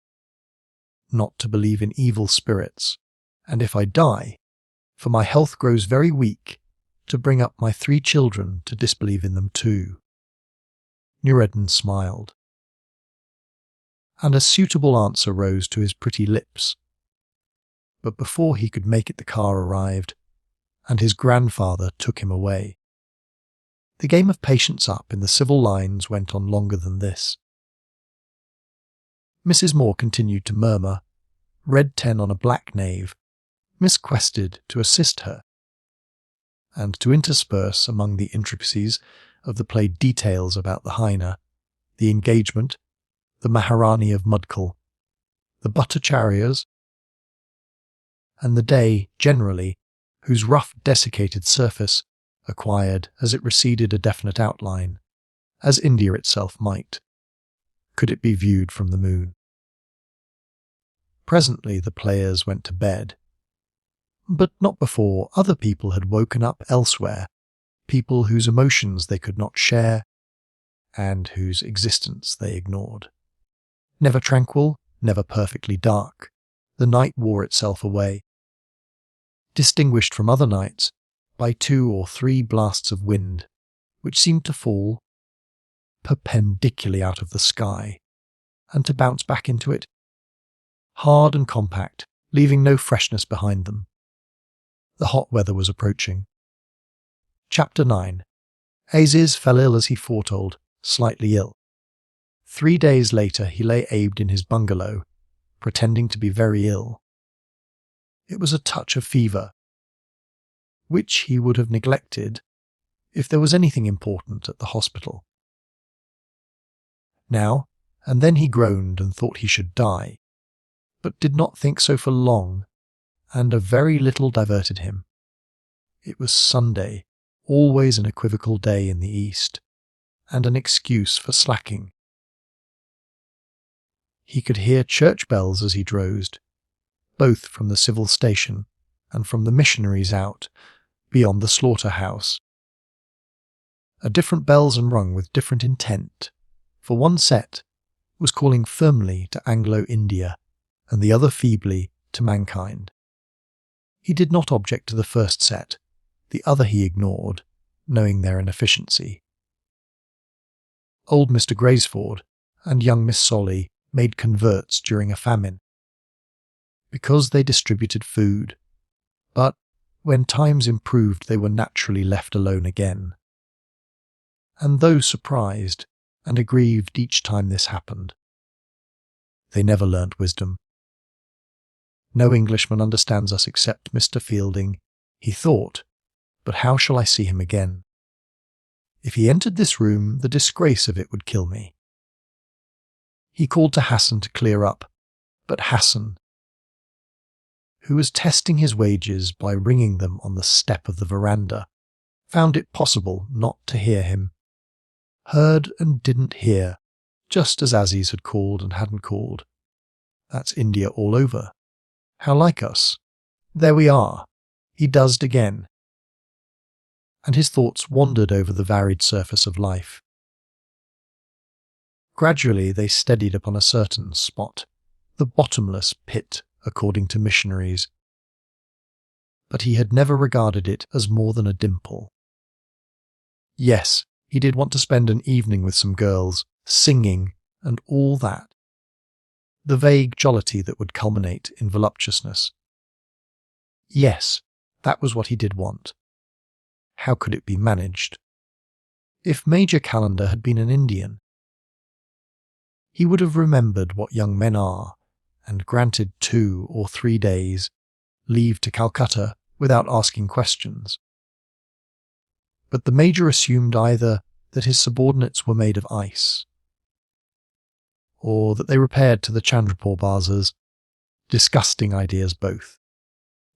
Not to believe in evil spirits, and if I die, for my health grows very weak, to bring up my 3 children to disbelieve in them too." Nureddin smiled, and a suitable answer rose to his pretty lips. But before he could make it, the car arrived, and his grandfather took him away. The game of patience up in the civil lines went on longer than this. Mrs. Moore continued to murmur, "Red 10 on a black knave," Miss Quested to assist her, and to intersperse among the intricacies of the play details about the hyena, the engagement, the Maharani of Mudkal, the Bhattacharya's, and the day generally, whose rough desiccated surface acquired, as it receded, a definite outline, as India itself might, could it be viewed from the moon. Presently the players went to bed, but not before other people had woken up elsewhere people whose emotions they could not share and whose existence they ignored. Never tranquil, never perfectly dark, the night wore itself away, distinguished from other nights by 2 or 3 blasts of wind, which seemed to fall perpendicularly out of the sky and to bounce back into it, hard and compact, leaving no freshness behind them. The hot weather was approaching. Chapter 9. Aziz fell ill as he foretold, slightly ill. 3 days later he lay abed in his bungalow, pretending to be very ill. It was a touch of fever, which he would have neglected if there was anything important at the hospital. Now and then he groaned and thought he should die, but did not think so for long, and a very little diverted him. It was Sunday, always an equivocal day in the East, and an excuse for slacking. He could hear church bells as he drowsed, both from the civil station and from the missionaries out beyond the slaughterhouse. Different bells and rung with different intent, for one set was calling firmly to Anglo-India, and the other feebly to mankind. He did not object to the first set, the other he ignored, knowing their inefficiency. Old Mr. Graysford and young Miss Solly made converts during a famine, because they distributed food, but when times improved they were naturally left alone again. And though surprised and aggrieved each time this happened, they never learnt wisdom. No Englishman understands us except Mr. Fielding, he thought, but how shall I see him again? If he entered this room, the disgrace of it would kill me. He called to Hassan to clear up, but Hassan, who was testing his wages by ringing them on the step of the veranda, found it possible not to hear him. Heard and didn't hear, just as Aziz had called and hadn't called. That's India all over. How like us. There we are. He doesed again. And his thoughts wandered over the varied surface of life. Gradually they steadied upon a certain spot, the bottomless pit, according to missionaries. But he had never regarded it as more than a dimple. Yes, he did want to spend an evening with some girls, singing, and all that. The vague jollity that would culminate in voluptuousness. Yes, that was what he did want. How could it be managed? If Major Calendar had been an Indian, he would have remembered what young men are, and granted 2 or 3 days leave to Calcutta without asking questions. But the Major assumed either that his subordinates were made of ice, or that they repaired to the Chandrapur Bazars. Disgusting ideas both.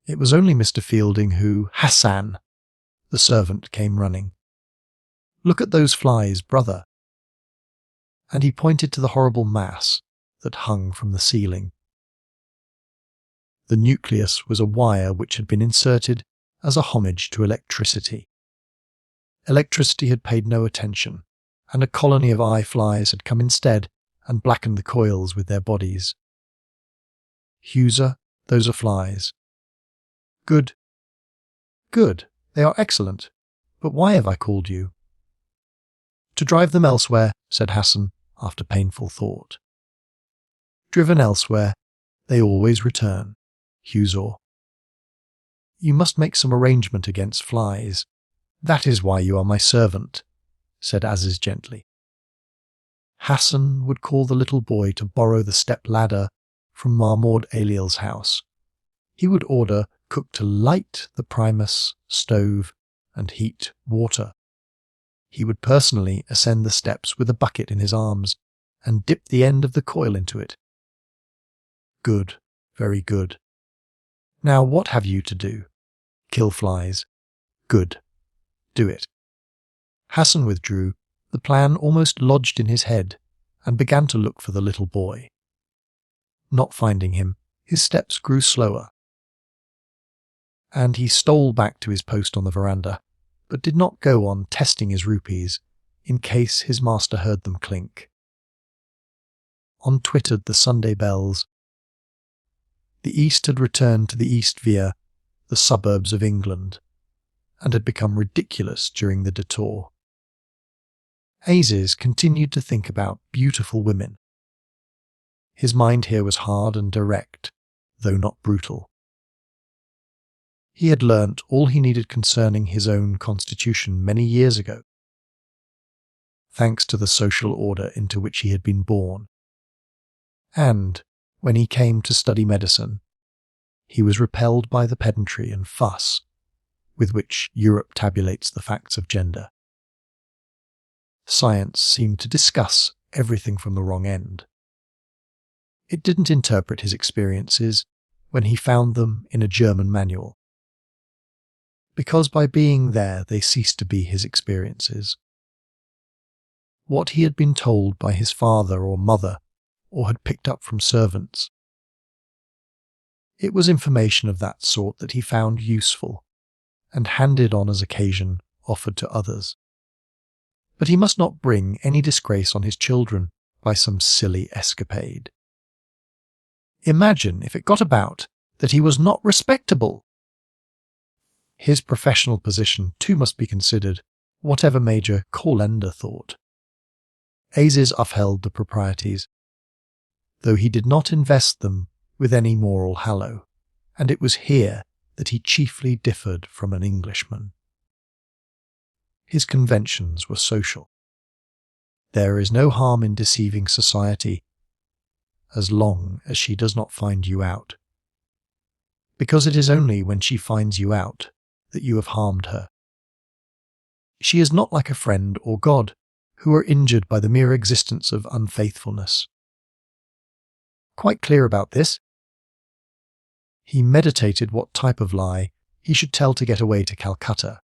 It was only Mr. Fielding who, Hassan, the servant, came running. Look at those flies, brother. And he pointed to the horrible mass that hung from the ceiling. The nucleus was a wire which had been inserted as a homage to electricity. Electricity had paid no attention, and a colony of eye flies had come instead and blackened the coils with their bodies. Huser, those are flies. Good. Good, they are excellent. But why have I called you? To drive them elsewhere, said Hassan, after painful thought. Driven elsewhere, they always return, Husor. You must make some arrangement against flies. That is why you are my servant, said Aziz gently. Hassan would call the little boy to borrow the step ladder from Mahmoud Aliel's house. He would order cook to light the primus stove and heat water. He would personally ascend the steps with a bucket in his arms and dip the end of the coil into it. Good, very good. Now what have you to do? Kill flies. Good. Do it. Hassan withdrew, the plan almost lodged in his head, and began to look for the little boy. Not finding him, his steps grew slower, and he stole back to his post on the veranda, but did not go on testing his rupees in case his master heard them clink. On twittered the Sunday bells. The East had returned to the East via the suburbs of England, and had become ridiculous during the detour. Aziz continued to think about beautiful women. His mind here was hard and direct, though not brutal. He had learnt all he needed concerning his own constitution many years ago, thanks to the social order into which he had been born. And, when he came to study medicine, he was repelled by the pedantry and fuss with which Europe tabulates the facts of gender. Science seemed to discuss everything from the wrong end. It didn't interpret his experiences when he found them in a German manual, because by being there they ceased to be his experiences. What he had been told by his father or mother, or had picked up from servants, it was information of that sort that he found useful, and handed on as occasion offered to others. But he must not bring any disgrace on his children by some silly escapade. Imagine if it got about that he was not respectable. His professional position too must be considered, whatever Major Colonial thought. Aziz upheld the proprieties, though he did not invest them with any moral hallow, and it was here that he chiefly differed from an Englishman. His conventions were social. There is no harm in deceiving society, as long as she does not find you out, because it is only when she finds you out that you have harmed her. She is not like a friend or God, who are injured by the mere existence of unfaithfulness. Quite clear about this, he meditated what type of lie he should tell to get away to Calcutta,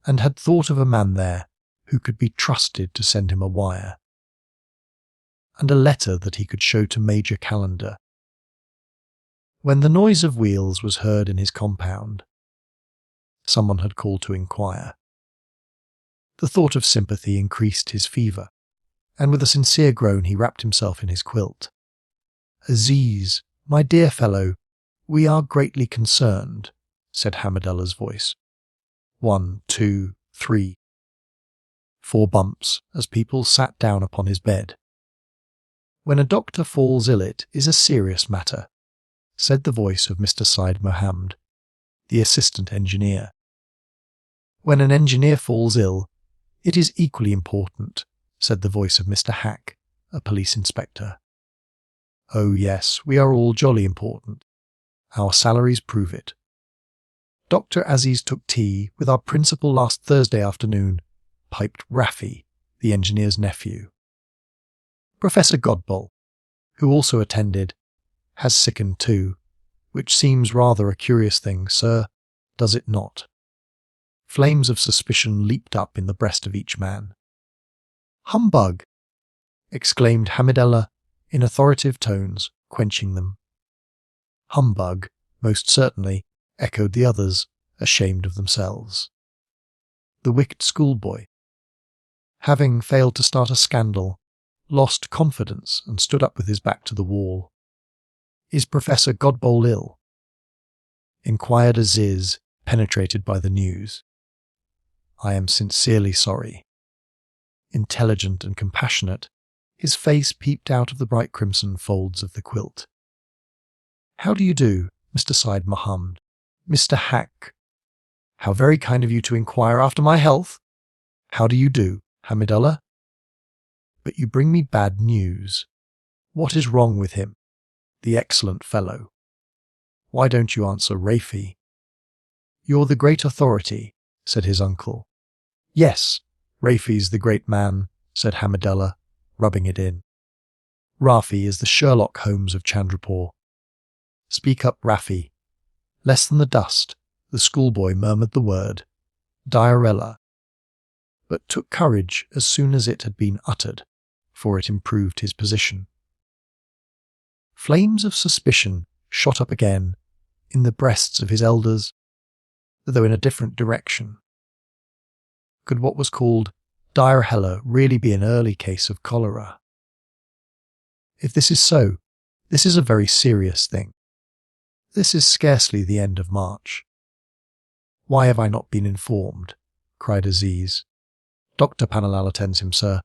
and had thought of a man there who could be trusted to send him a wire, and a letter that he could show to Major Calendar. When the noise of wheels was heard in his compound, someone had called to inquire. The thought of sympathy increased his fever, and with a sincere groan he wrapped himself in his quilt. "Aziz, my dear fellow, we are greatly concerned," said Hamadullah's voice. 1, 2, 3. 4 bumps as people sat down upon his bed. "When a doctor falls ill, it is a serious matter," said the voice of Mr. Said Mohammed, the assistant engineer. "When an engineer falls ill, it is equally important," said the voice of Mr. Hack, a police inspector. "Oh yes, we are all jolly important. Our salaries prove it. Dr. Aziz took tea with our principal last Thursday afternoon," piped Rafi, the engineer's nephew. "Professor Godbol, who also attended, has sickened too, which seems rather a curious thing, sir, does it not?" Flames of suspicion leaped up in the breast of each man. "Humbug!" exclaimed Hamidullah in authoritative tones, quenching them. "Humbug, most certainly," echoed the others, ashamed of themselves. The wicked schoolboy, having failed to start a scandal, lost confidence and stood up with his back to the wall. "Is Professor Godbol ill?" inquired Aziz, penetrated by the news. "I am sincerely sorry." Intelligent and compassionate, his face peeped out of the bright crimson folds of the quilt. "How do you do, Mr. Said Mohammed? Mr. Hack. How very kind of you to inquire after my health. How do you do, Hamidullah? But you bring me bad news. What is wrong with him, the excellent fellow? Why don't you answer Rafi?" "You're the great authority," said his uncle. "Yes, Rafi's the great man," said Hamidullah, rubbing it in. "Rafi is the Sherlock Holmes of Chandrapur. Speak up, Rafi." Less than the dust, the schoolboy murmured the word, "Diarella," but took courage as soon as it had been uttered, for it improved his position. Flames of suspicion shot up again in the breasts of his elders, though in a different direction. Could what was called dire hella really be an early case of cholera? If this is so, this is a very serious thing. This is scarcely the end of March. Why have I not been informed? Cried Aziz. Dr. Panalal attends him, sir.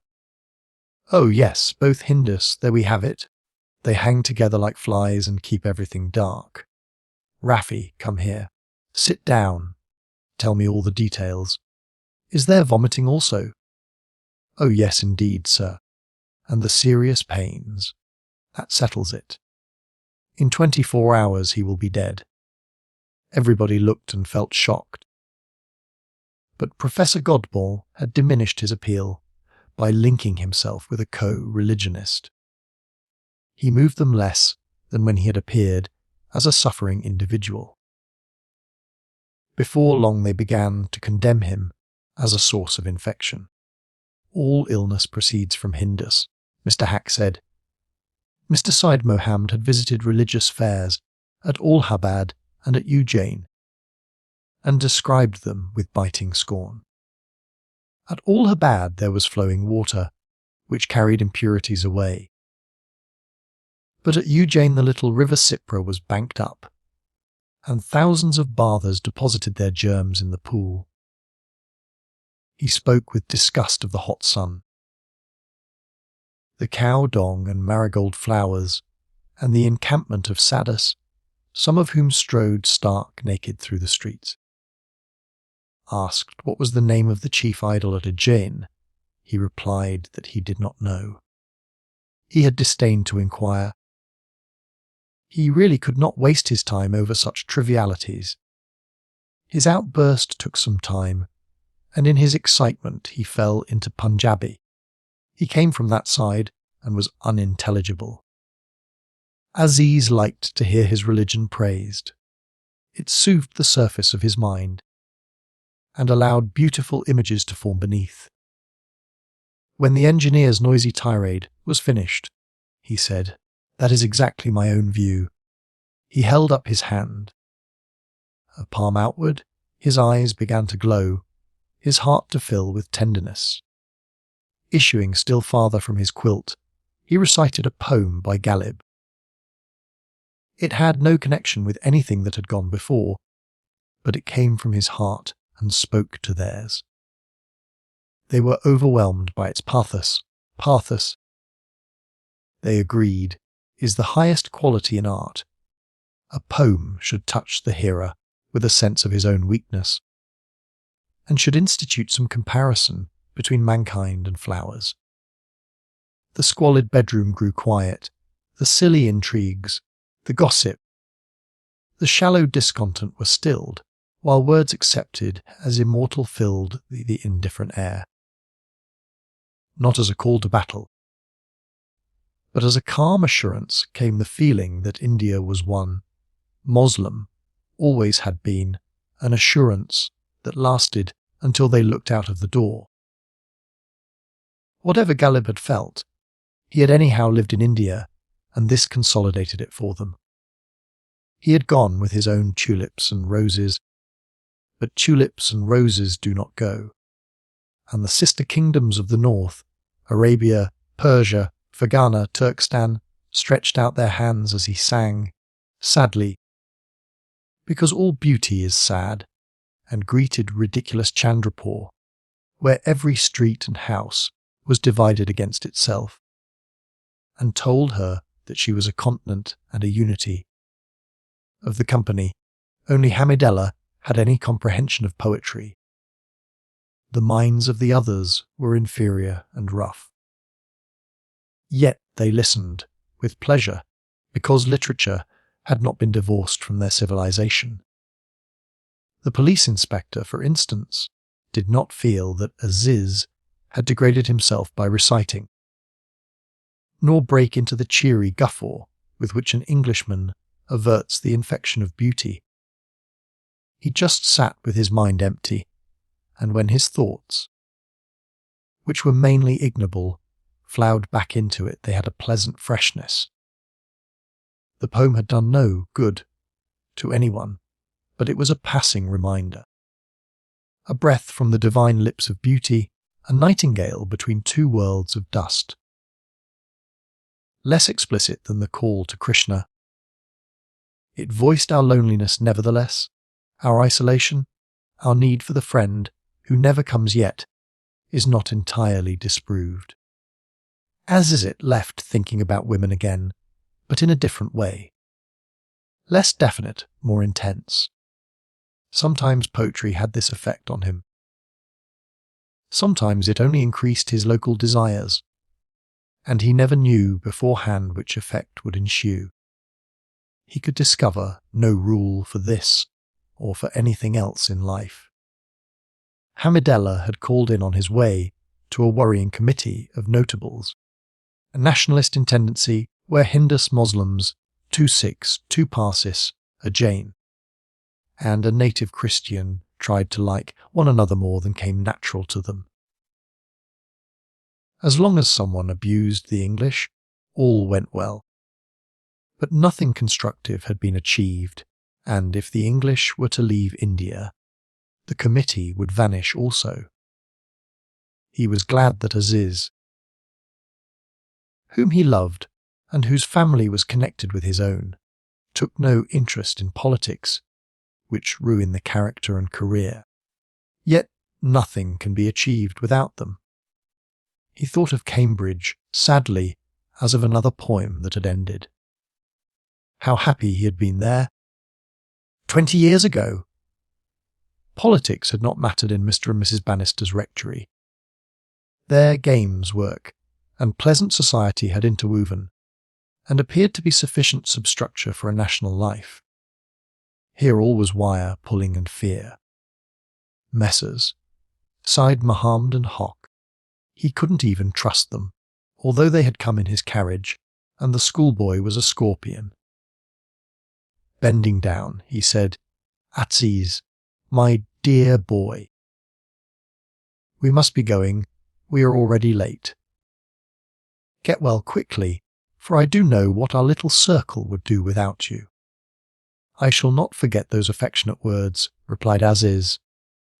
Oh yes, both Hindus, there we have it. They hang together like flies and keep everything dark. Rafi, come here. Sit down. Tell me all the details. Is there vomiting also? Oh yes, indeed, sir. And the serious pains. That settles it. In 24 hours he will be dead. Everybody looked and felt shocked. But Professor Godball had diminished his appeal by linking himself with a co-religionist. He moved them less than when he had appeared as a suffering individual. Before long they began to condemn him as a source of infection. All illness proceeds from Hindus, Mr. Hack said. Mr. Syed Mohammed had visited religious fairs at Allahabad and at Ujjain, and described them with biting scorn. At Allahabad there was flowing water, which carried impurities away. But at Ujjain the little river Sipra was banked up, and thousands of bathers deposited their germs in the pool. He spoke with disgust of the hot sun. The cow dong and marigold flowers, and the encampment of sadhus, some of whom strode stark naked through the streets. Asked what was the name of the chief idol at Ujjain, he replied that he did not know. He had disdained to inquire. He really could not waste his time over such trivialities. His outburst took some time, and in his excitement he fell into Punjabi. He came from that side and was unintelligible. Aziz liked to hear his religion praised. It soothed the surface of his mind and allowed beautiful images to form beneath. When the engineer's noisy tirade was finished, he said, "That is exactly my own view." He held up his hand. A palm outward, his eyes began to glow, his heart to fill with tenderness. Issuing still farther from his quilt, he recited a poem by Ghalib. It had no connection with anything that had gone before, but it came from his heart and spoke to theirs. They were overwhelmed by its pathos. Pathos, they agreed, is the highest quality in art. A poem should touch the hearer with a sense of his own weakness, and should institute some comparison between mankind and flowers. The squalid bedroom grew quiet, the silly intrigues, the gossip, the shallow discontent were stilled, while words accepted as immortal filled the indifferent air. Not as a call to battle, but as a calm assurance came the feeling that India was one, Moslem, always had been, an assurance that lasted until they looked out of the door. Whatever Ghalib had felt, he had anyhow lived in India, and this consolidated it for them. He had gone with his own tulips and roses, but tulips and roses do not go, and the sister kingdoms of the north, Arabia, Persia, Fergana, Turkestan, stretched out their hands as he sang, sadly, because all beauty is sad, and greeted ridiculous Chandrapur, where every street and house was divided against itself, and told her that she was a continent and a unity. Of the company, only Hamidella had any comprehension of poetry. The minds of the others were inferior and rough. Yet they listened, with pleasure, because literature had not been divorced from their civilization. The police inspector, for instance, did not feel that Aziz had degraded himself by reciting, nor break into the cheery guffaw with which an Englishman averts the infection of beauty. He just sat with his mind empty, and when his thoughts, which were mainly ignoble, flowered back into it, they had a pleasant freshness. The poem had done no good to anyone, but it was a passing reminder. a breath from the divine lips of beauty, a nightingale between two worlds of dust. Less explicit than the call to Krishna, it voiced our loneliness nevertheless, our isolation, our need for the friend who never comes yet, is not entirely disproved. As is it left thinking about women again, but in a different way. Less definite, more intense. Sometimes poetry had this effect on him. Sometimes it only increased his local desires, and he never knew beforehand which effect would ensue. He could discover no rule for this or for anything else in life. Hamidella had called in on his way to a worrying committee of notables, a nationalist in tendency where Hindus Muslims, 2 Sikhs, 2 Parsis, a Jain, and a native Christian tried to like one another more than came natural to them. As long as someone abused the English, all went well. But nothing constructive had been achieved, and if the English were to leave India, the committee would vanish also. He was glad that Aziz, whom he loved and whose family was connected with his own, took no interest in politics, which ruin the character and career. Yet nothing can be achieved without them. He thought of Cambridge, sadly, as of another poem that had ended. How happy he had been there. 20 years ago! Politics had not mattered in Mr. and Mrs. Bannister's rectory. Their games work and pleasant society had interwoven, and appeared to be sufficient substructure for a national life. Here all was wire, pulling and fear. Messrs. Said Mohammed and Hock. He couldn't even trust them, although they had come in his carriage, and the schoolboy was a scorpion. Bending down, he said, "Aziz, my dear boy. We must be going, we are already late. Get well quickly, for I do know what our little circle would do without you." "I shall not forget those affectionate words," replied Aziz.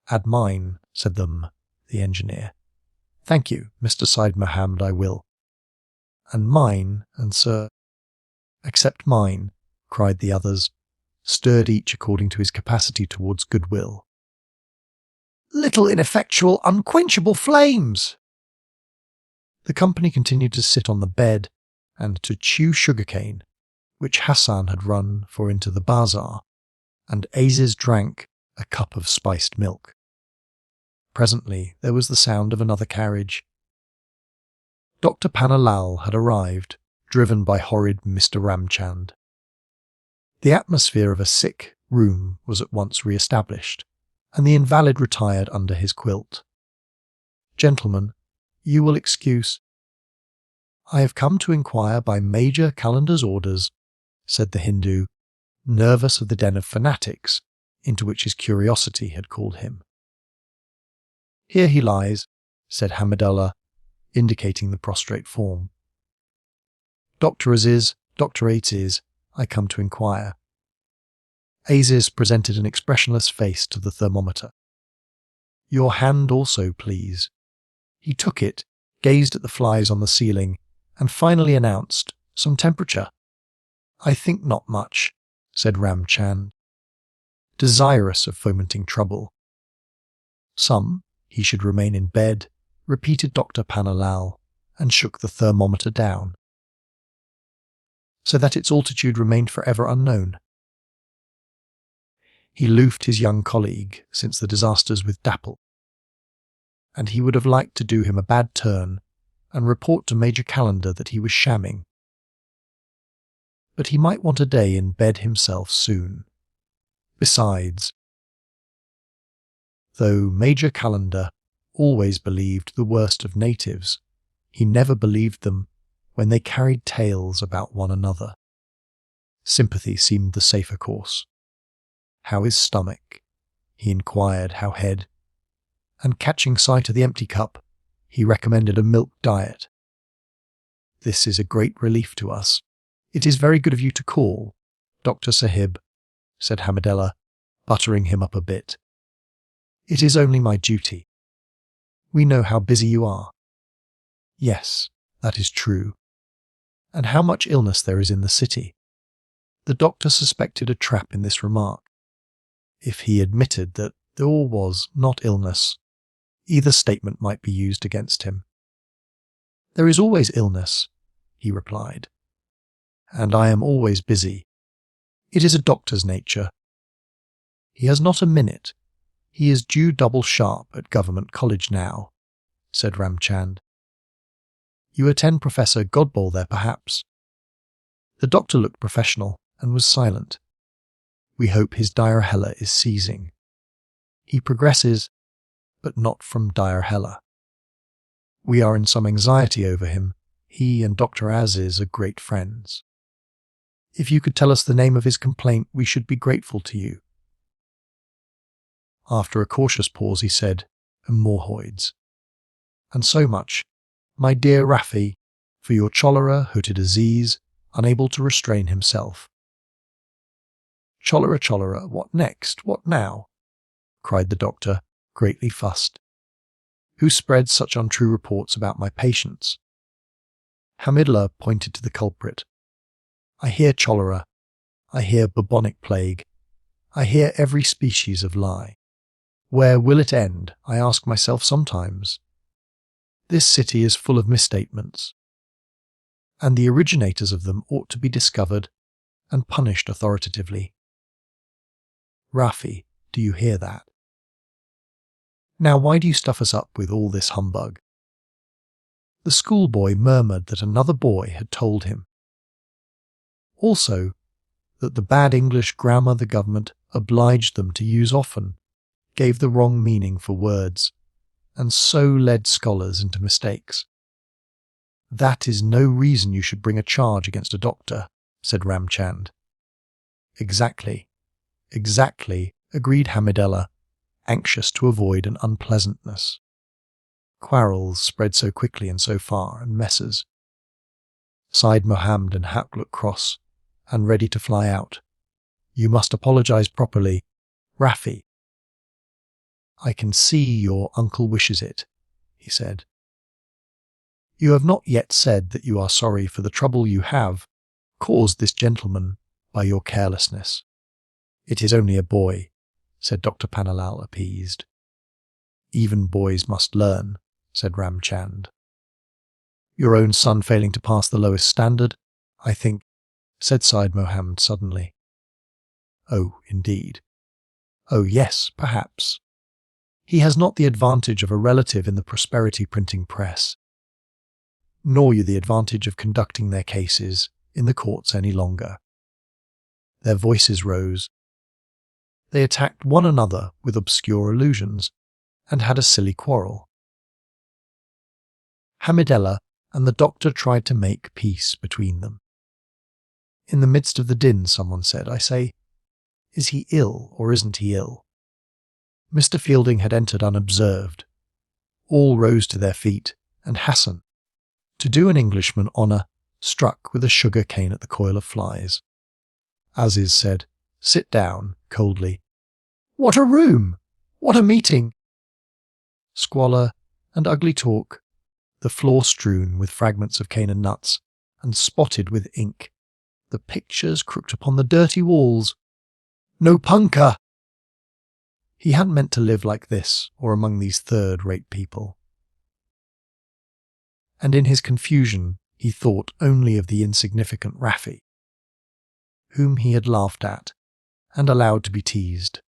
"Add mine," said the engineer. "Thank you, Mr. Said Mohammed, I will." "And mine, and sir." "Accept mine," cried the others, stirred each according to his capacity towards goodwill. "Little ineffectual, unquenchable flames!" The company continued to sit on the bed and to chew sugarcane, which Hassan had run for into the bazaar, and Aziz drank a cup of spiced milk. Presently there was the sound of another carriage. Dr. Panalal had arrived, driven by horrid Mr. Ramchand. The atmosphere of a sick room was at once re-established, and the invalid retired under his quilt. "Gentlemen, you will excuse. I have come to inquire by Major Calendar's orders," said the Hindu, nervous of the den of fanatics into which his curiosity had called him. "Here he lies," said Hamidullah, indicating the prostrate form. "Dr. Aziz, Dr. Aziz, I come to inquire." Aziz presented an expressionless face to the thermometer. "Your hand also, please." He took it, gazed at the flies on the ceiling, and finally announced, "Some temperature." "I think not much," said Ramchand, desirous of fomenting trouble. "Some, he should remain in bed," repeated Dr. Panalal, and shook the thermometer down, so that its altitude remained forever unknown. He loofed his young colleague since the disasters with Dapple, and he would have liked to do him a bad turn and report to Major Calendar that he was shamming. But he might want a day in bed himself soon. Besides, though Major Calendar always believed the worst of natives, he never believed them when they carried tales about one another. Sympathy seemed the safer course. "How is stomach?" he inquired. "How head?" And catching sight of the empty cup, he recommended a milk diet. "This is a great relief to us. It is very good of you to call, Dr. Sahib," said Hamidullah, buttering him up a bit. It is only my duty. We know how busy you are. Yes, that is true. And how much illness there is in the city. The doctor suspected a trap in this remark. If he admitted that there was not illness, either statement might be used against him. There is always illness, he replied. And I am always busy. It is a doctor's nature. He has not a minute. He is due double sharp at Government College now, said Ramchand. You attend Professor Godball there, perhaps? The doctor looked professional and was silent. We hope his diarrhea is ceasing. He progresses, but not from diarrhea. We are in some anxiety over him. He and Dr. Aziz are great friends. If you could tell us the name of his complaint, we should be grateful to you. After a cautious pause, he said, hemorrhoids. And so much, my dear Rafi, for your cholera, hootid disease, unable to restrain himself. Cholera, cholera, what next? What now? Cried the doctor, greatly fussed. Who spreads such untrue reports about my patients? Hamidullah pointed to the culprit. I hear cholera. I hear bubonic plague. I hear every species of lie. Where will it end, I ask myself sometimes. This city is full of misstatements, and the originators of them ought to be discovered and punished authoritatively. Rafi, do you hear that? Now why do you stuff us up with all this humbug? The schoolboy murmured that another boy had told him. Also, that the bad English grammar the government obliged them to use often gave the wrong meaning for words, and so led scholars into mistakes. That is no reason you should bring a charge against a doctor, said Ramchand. Exactly, agreed Hamidullah, anxious to avoid an unpleasantness. Quarrels spread so quickly and so far, and messes. Sighed Mohammed and Haq looked cross, and ready to fly out. You must apologize properly, Rafi. I can see your uncle wishes it, he said. You have not yet said that you are sorry for the trouble you have caused this gentleman by your carelessness. It is only a boy, said Dr. Panalal, appeased. Even boys must learn, said Ramchand. Your own son failing to pass the lowest standard, I think, said Syed Mohammed suddenly. Oh, indeed. Oh, yes, perhaps. He has not the advantage of a relative in the prosperity printing press, nor you the advantage of conducting their cases in the courts any longer. Their voices rose. They attacked one another with obscure allusions, and had a silly quarrel. Hamidullah and the doctor tried to make peace between them. In the midst of the din, someone said, I say, is he ill or isn't he ill? Mr. Fielding had entered unobserved. All rose to their feet, and Hassan, to do an Englishman honour, struck with a sugar cane at the coil of flies. Aziz said, Sit down, coldly. What a room! What a meeting! Squalor and ugly talk, the floor strewn with fragments of cane and nuts, and spotted with ink, the pictures crooked upon the dirty walls. No punkah! He hadn't meant to live like this, or among these third-rate people. And in his confusion he thought only of the insignificant Rafi, whom he had laughed at, and allowed to be teased.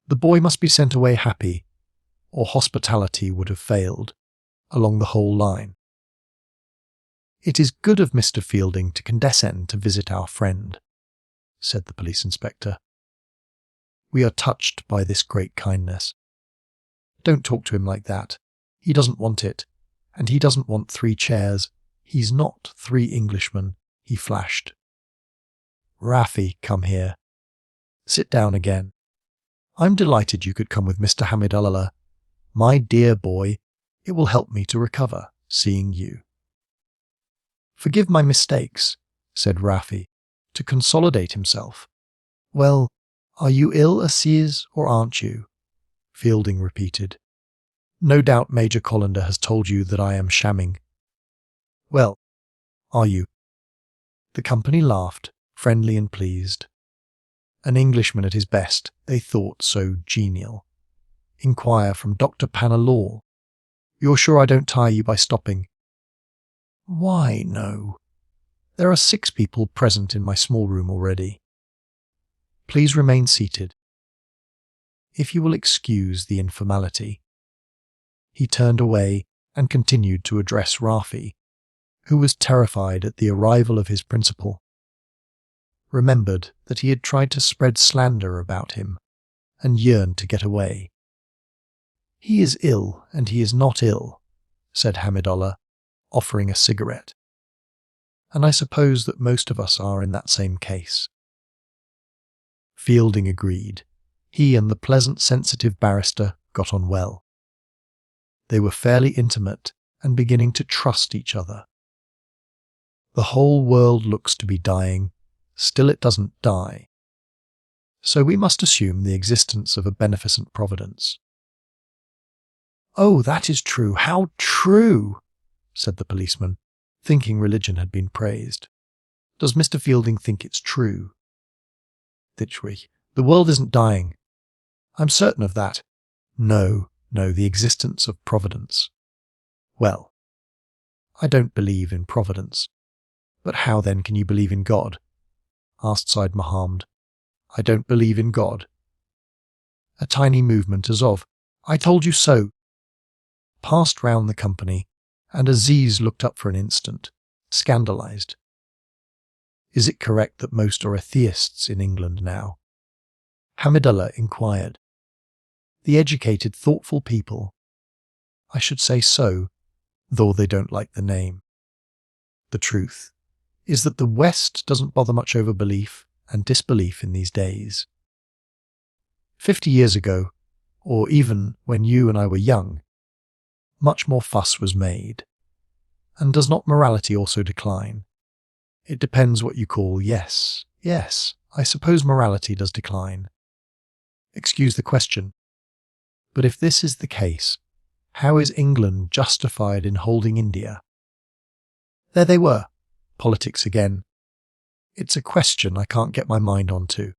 The boy must be sent away happy, or hospitality would have failed, along the whole line. It is good of Mr. Fielding to condescend to visit our friend, said the police inspector. We are touched by this great kindness. Don't talk to him like that. He doesn't want it, and he doesn't want 3 chairs. He's not 3 Englishmen, he flashed. Rafi, come here. Sit down again. I'm delighted you could come with Mr. Hamidullah. My dear boy, it will help me to recover, seeing you. Forgive my mistakes, said Rafi, to consolidate himself. Well, are you ill, Aziz, or aren't you? Fielding repeated. No doubt Major Colander has told you that I am shamming. Well, are you? The company laughed, friendly and pleased. An Englishman at his best, they thought so genial. Inquire from Dr. Panalaw. You're sure I don't tire you by stopping? Why, no. There are 6 people present in my small room already. Please remain seated. If you will excuse the informality. He turned away and continued to address Rafi, who was terrified at the arrival of his principal. Remembered that he had tried to spread slander about him and yearned to get away. He is ill and he is not ill, said Hamidullah, offering a cigarette. And I suppose that most of us are in that same case. Fielding agreed. He and the pleasant, sensitive barrister got on well. They were fairly intimate and beginning to trust each other. The whole world looks to be dying, still it doesn't die. So we must assume the existence of a beneficent providence. Oh, that is true, how true, said the policeman, thinking religion had been praised. Does Mr. Fielding think it's true? Ditchwick, the world isn't dying. I'm certain of that. No, the existence of providence. Well, I don't believe in providence. But how then can you believe in God? Asked Said Muhammad. I don't believe in God. A tiny movement as of, I told you so, passed round the company, and Aziz looked up for an instant, scandalized. Is it correct that most are atheists in England now? Hamidullah inquired. The educated, thoughtful people. I should say so, though they don't like the name. The truth is that the West doesn't bother much over belief and disbelief in these days. 50 years ago, or even when you and I were young, much more fuss was made. And does not morality also decline? It depends what you call yes, I suppose morality does decline. Excuse the question. But if this is the case, how is England justified in holding India? There they were, politics again. It's a question I can't get my mind onto.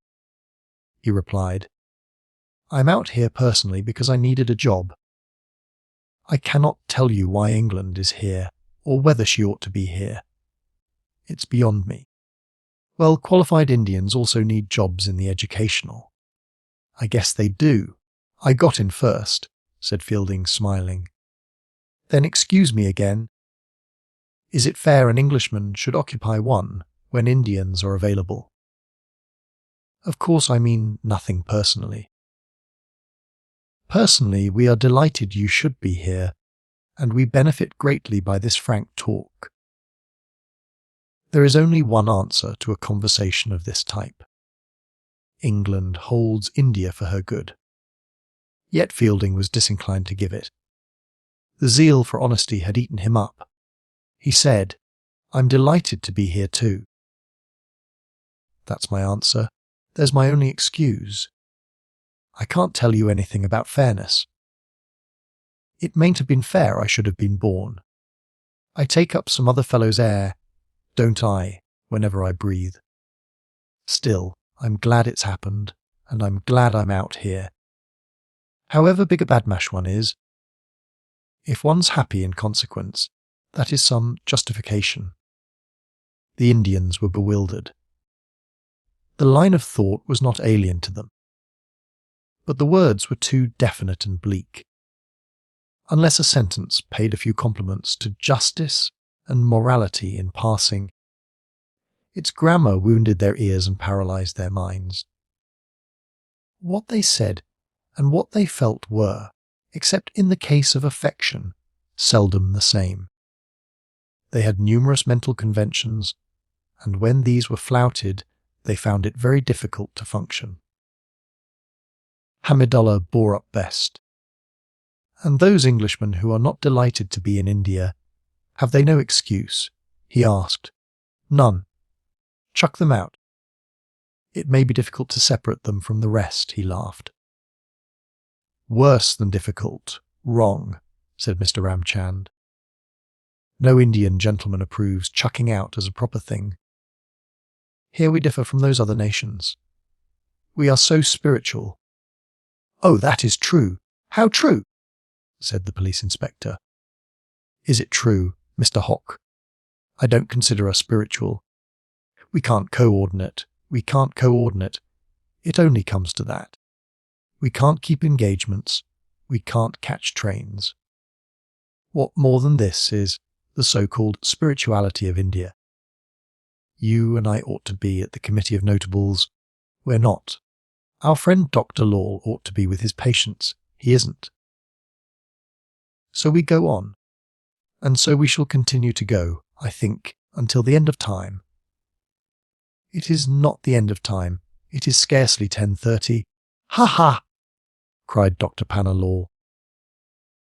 He replied, I'm out here personally because I needed a job. I cannot tell you why England is here, or whether she ought to be here. It's beyond me. Well, qualified Indians also need jobs in the educational. I guess they do. I got in first, said Fielding, smiling. Then excuse me again. Is it fair an Englishman should occupy one when Indians are available? Of course I mean nothing personally. Personally, we are delighted you should be here, and we benefit greatly by this frank talk. There is only one answer to a conversation of this type. England holds India for her good. Yet Fielding was disinclined to give it. The zeal for honesty had eaten him up. He said, I'm delighted to be here too. That's my answer. There's my only excuse. I can't tell you anything about fairness. It mayn't have been fair I should have been born. I take up some other fellow's air, don't I, whenever I breathe. Still, I'm glad it's happened, and I'm glad I'm out here. However big a badmash one is, if one's happy in consequence, that is some justification. The Indians were bewildered. The line of thought was not alien to them. But the words were too definite and bleak. Unless a sentence paid a few compliments to justice and morality in passing, its grammar wounded their ears and paralysed their minds. What they said and what they felt were, except in the case of affection, seldom the same. They had numerous mental conventions, and when these were flouted, they found it very difficult to function. Hamidullah bore up best. And those Englishmen who are not delighted to be in India, have they no excuse? He asked. None. Chuck them out. It may be difficult to separate them from the rest, he laughed. Worse than difficult. Wrong, said Mr. Ramchand. No Indian gentleman approves chucking out as a proper thing. Here we differ from those other nations. We are so spiritual. Oh, that is true. How true? Said the police inspector. Is it true, Mr. Hock? I don't consider us spiritual. We can't coordinate. It only comes to that. We can't keep engagements. We can't catch trains. What more than this is the so-called spirituality of India. You and I ought to be at the Committee of Notables. We're not. Our friend Dr. Law ought to be with his patients. He isn't. So we go on. And so we shall continue to go, I think, until the end of time. It is not the end of time. It is scarcely 10:30. Ha ha! Cried Dr. Panna Law,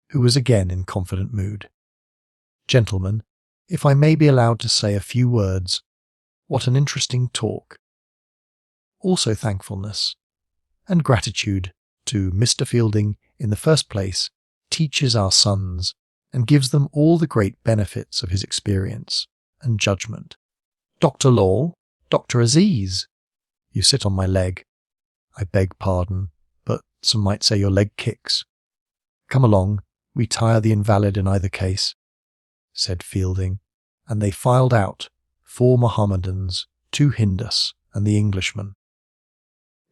who was again in confident mood. Gentlemen, if I may be allowed to say a few words, what an interesting talk. Also thankfulness and gratitude to Mr. Fielding, in the first place, teaches our sons and gives them all the great benefits of his experience and judgment. Dr. Law, Dr. Aziz, you sit on my leg. I beg pardon, but some might say your leg kicks. Come along, we tire the invalid in either case, said Fielding, and they filed out, 4 Mohammedans, 2 Hindus, and the Englishman.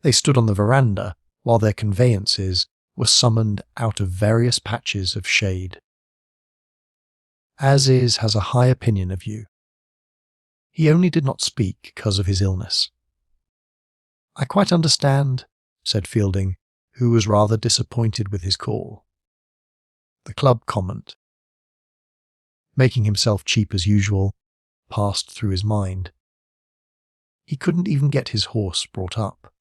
They stood on the veranda while their conveyances were summoned out of various patches of shade. Aziz has a high opinion of you. He only did not speak because of his illness. I quite understand, said Fielding, who was rather disappointed with his call. The club comment, making himself cheap as usual, passed through his mind. He couldn't even get his horse brought up.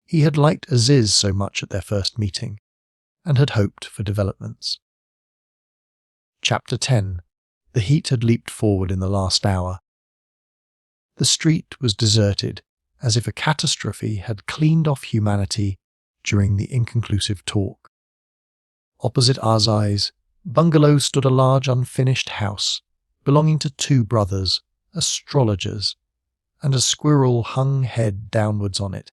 He had liked Aziz so much at their first meeting, and had hoped for developments. Chapter 10. The heat had leaped forward in the last hour. The street was deserted, as if a catastrophe had cleaned off humanity during the inconclusive talk. Opposite Azai's bungalow stood a large unfinished house belonging to 2 brothers, astrologers, and a squirrel hung head downwards on it,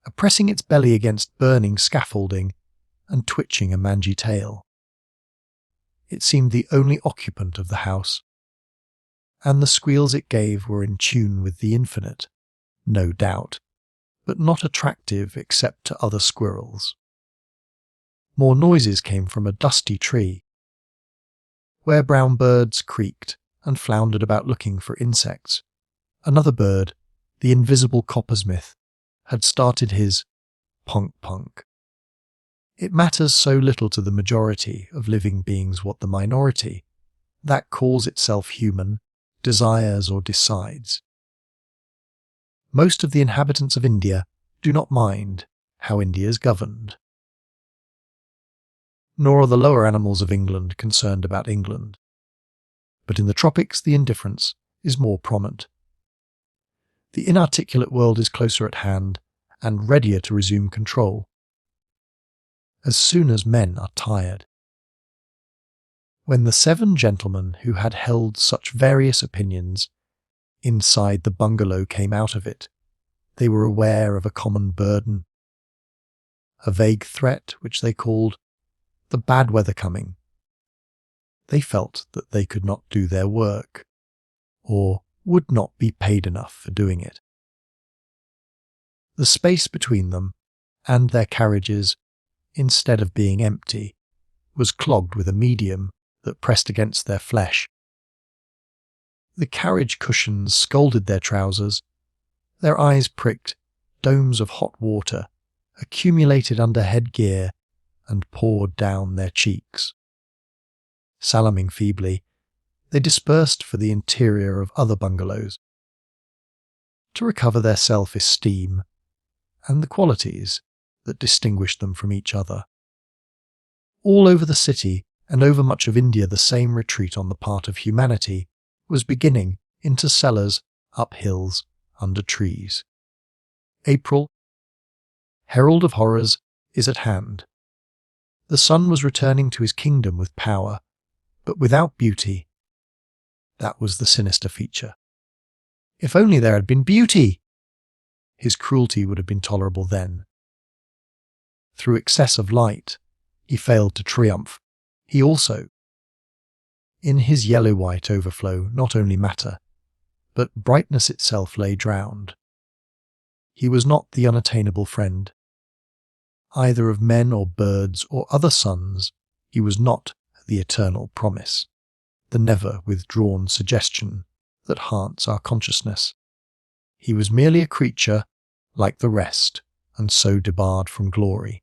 oppressing its belly against burning scaffolding and twitching a mangy tail. It seemed the only occupant of the house, and the squeals it gave were in tune with the infinite, no doubt, but not attractive except to other squirrels. More noises came from a dusty tree, where brown birds creaked and floundered about looking for insects. Another bird, the invisible coppersmith, had started his punk. It matters so little to the majority of living beings what the minority, that calls itself human, desires or decides. Most of the inhabitants of India do not mind how India is governed. Nor are the lower animals of England concerned about England. But in the tropics the indifference is more prominent. The inarticulate world is closer at hand and readier to resume control, as soon as men are tired. When the 7 gentlemen who had held such various opinions inside the bungalow came out of it, they were aware of a common burden, a vague threat which they called the bad weather coming. They felt that they could not do their work, or would not be paid enough for doing it. The space between them and their carriages, instead of being empty, was clogged with a medium that pressed against their flesh. The carriage cushions scalded their trousers, their eyes pricked, domes of hot water accumulated under headgear and poured down their cheeks. Salaming feebly, they dispersed for the interior of other bungalows, to recover their self-esteem and the qualities that distinguished them from each other. All over the city and over much of India the same retreat on the part of humanity was beginning into cellars, up hills, under trees. April, herald of horrors, is at hand. The sun was returning to his kingdom with power, but without beauty. That was the sinister feature. If only there had been beauty! His cruelty would have been tolerable then. Through excess of light, he failed to triumph. He also, in his yellow-white overflow, not only matter, but brightness itself lay drowned. He was not the unattainable friend. Either of men or birds or other suns, he was not the eternal promise, the never-withdrawn suggestion that haunts our consciousness. He was merely a creature, like the rest, and so debarred from glory.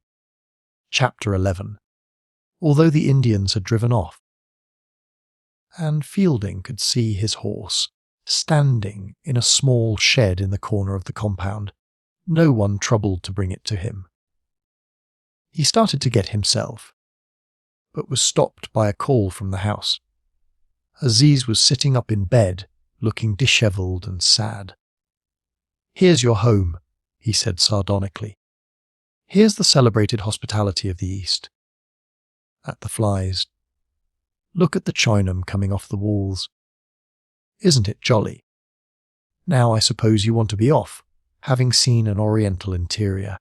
Chapter 11. Although the Indians had driven off, and Fielding could see his horse standing in a small shed in the corner of the compound, no one troubled to bring it to him. He started to get himself, but was stopped by a call from the house. Aziz was sitting up in bed, looking dishevelled and sad. "Here's your home," he said sardonically. "Here's the celebrated hospitality of the East. At the flies. Look at the chinem coming off the walls. Isn't it jolly? Now I suppose you want to be off, having seen an oriental interior.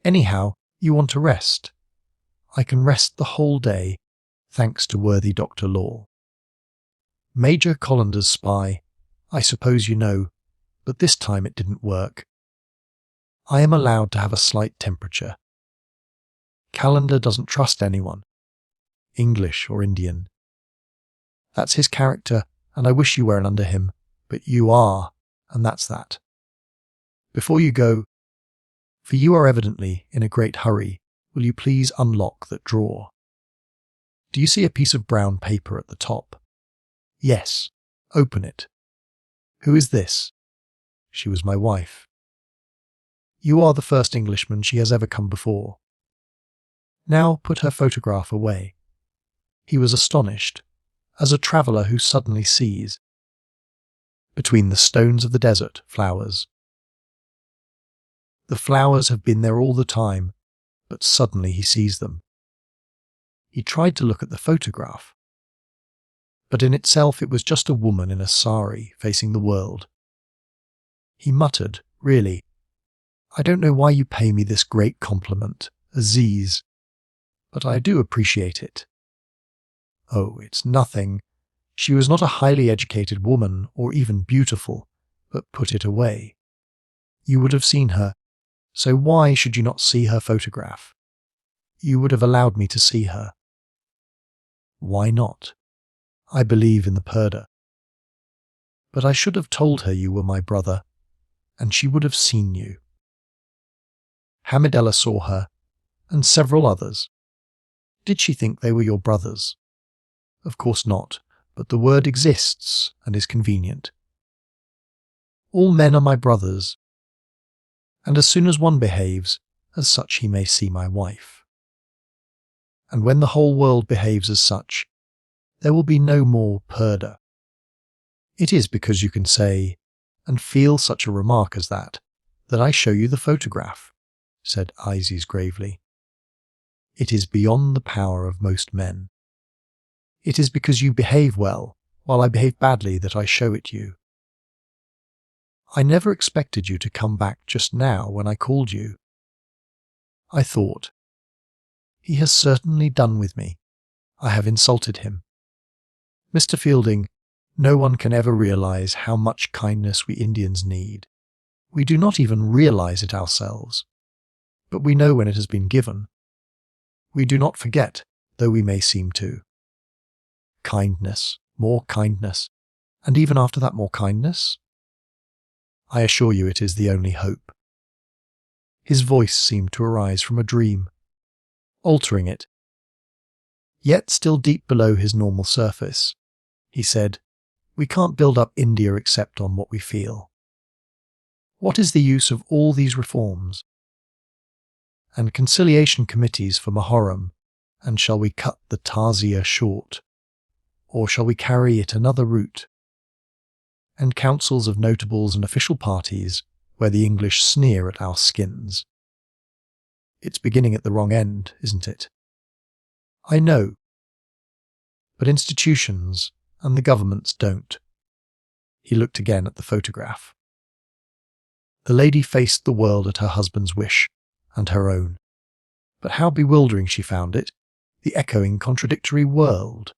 Anyhow, you want to rest. I can rest the whole day, thanks to worthy Dr. Law. Major Collander's spy, I suppose you know, but this time it didn't work. I am allowed to have a slight temperature. Callender doesn't trust anyone, English or Indian. That's his character, and I wish you weren't under him, but you are, and that's that. Before you go, for you are evidently in a great hurry, will you please unlock that drawer? Do you see a piece of brown paper at the top? Yes, open it. Who is this? She was my wife. You are the first Englishman she has ever come before. Now put her photograph away." He was astonished, as a traveller who suddenly sees. Between the stones of the desert, flowers. The flowers have been there all the time, but suddenly he sees them. He tried to look at the photograph, but in itself it was just a woman in a sari facing the world. He muttered, "Really, I don't know why you pay me this great compliment, Aziz, but I do appreciate it." "Oh, it's nothing. She was not a highly educated woman or even beautiful, but put it away. You would have seen her, so why should you not see her photograph? You would have allowed me to see her." "Why not? I believe in the purdah. But I should have told her you were my brother, and she would have seen you." Hamidella saw her, and several others. Did she think they were your brothers? Of course not, but the word exists and is convenient. All men are my brothers, and as soon as one behaves, as such he may see my wife. And when the whole world behaves as such, there will be no more purdah. It is because you can say and feel such a remark as that I show you the photograph, said Isis gravely. It is beyond the power of most men. It is because you behave well, while I behave badly, that I show it you. I never expected you to come back just now when I called you. I thought, he has certainly done with me. I have insulted him. Mr. Fielding, no one can ever realize how much kindness we Indians need. We do not even realize it ourselves, but we know when it has been given. We do not forget, though we may seem to. Kindness, and even after that more kindness? I assure you it is the only hope. His voice seemed to arise from a dream, altering it. Yet still deep below his normal surface, he said, we can't build up India except on what we feel. What is the use of all these reforms? And conciliation committees for Moharram, and shall we cut the Tazia short? Or shall we carry it another route? And councils of notables and official parties, where the English sneer at our skins. It's beginning at the wrong end, isn't it? I know. But institutions and the governments don't. He looked again at the photograph. The lady faced the world at her husband's wish, and her own. But how bewildering she found it, the echoing, contradictory world.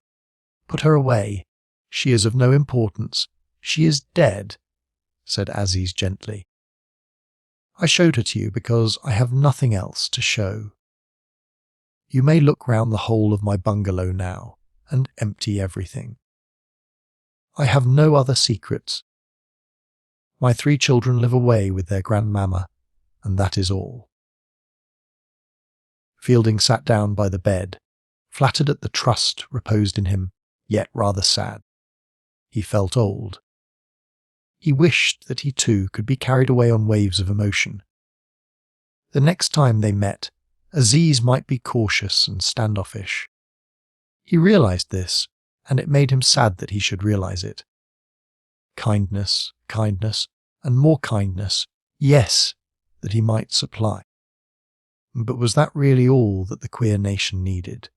Put her away. She is of no importance. She is dead, said Aziz gently. I showed her to you because I have nothing else to show. You may look round the whole of my bungalow now and empty everything. I have no other secrets. My 3 children live away with their grandmamma, and that is all. Fielding sat down by the bed, flattered at the trust reposed in him, yet rather sad. He felt old. He wished that he too could be carried away on waves of emotion. The next time they met, Aziz might be cautious and standoffish. He realized this, and it made him sad that he should realize it. Kindness, and more kindness, yes, that he might supply. But was that really all that the queer nation needed?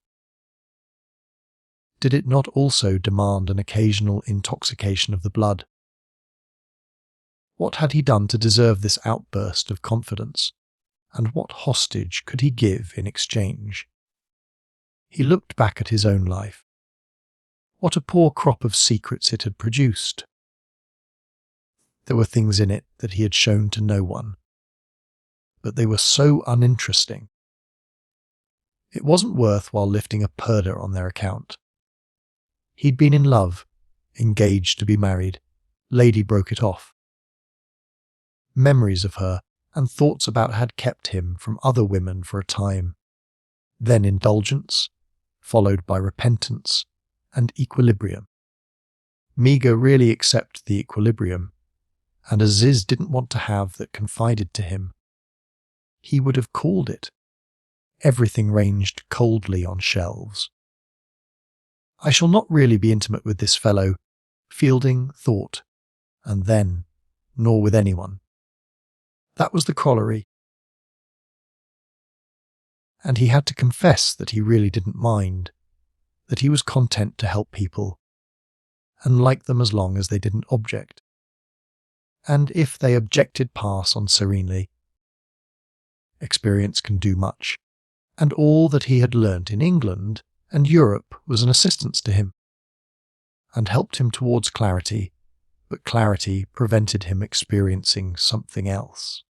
Did it not also demand an occasional intoxication of the blood? What had he done to deserve this outburst of confidence, and what hostage could he give in exchange? He looked back at his own life. What a poor crop of secrets it had produced. There were things in it that he had shown to no one, but they were so uninteresting. It wasn't worthwhile lifting a purdah on their account. He'd been in love, engaged to be married. Lady broke it off. Memories of her and thoughts about her had kept him from other women for a time. Then indulgence, followed by repentance and equilibrium. Miga really accepted the equilibrium, and Aziz didn't want to have that confided to him. He would have called it. Everything ranged coldly on shelves. I shall not really be intimate with this fellow, Fielding thought, and then, nor with anyone. That was the corollary. And he had to confess that he really didn't mind, that he was content to help people, and like them as long as they didn't object. And if they objected, pass on serenely. Experience can do much, and all that he had learnt in England and Europe was an assistance to him, and helped him towards clarity, but clarity prevented him experiencing something else.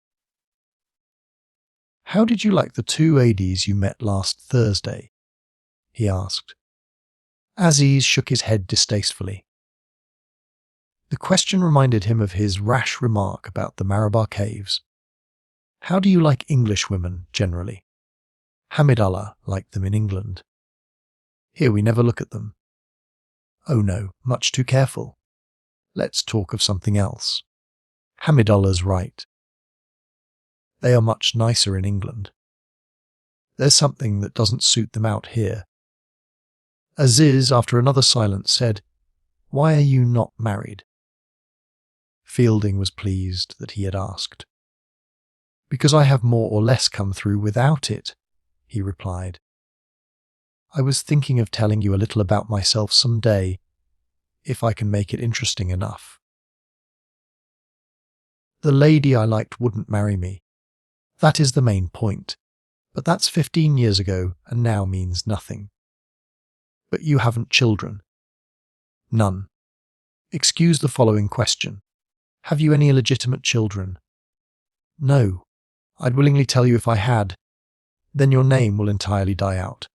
How did you like the 2 ADs you met last Thursday? He asked. Aziz shook his head distastefully. The question reminded him of his rash remark about the Marabar caves. How do you like English women, generally? Hamidullah liked them in England. Here we never look at them. Oh no, much too careful. Let's talk of something else. Hamidullah's right. They are much nicer in England. There's something that doesn't suit them out here. Aziz, after another silence, said, Why are you not married? Fielding was pleased that he had asked. Because I have more or less come through without it, he replied. I was thinking of telling you a little about myself some day, if I can make it interesting enough. The lady I liked wouldn't marry me. That is the main point, but that's 15 years ago and now means nothing. But you haven't children. None. Excuse the following question. Have you any illegitimate children? No. I'd willingly tell you if I had. Then your name will entirely die out.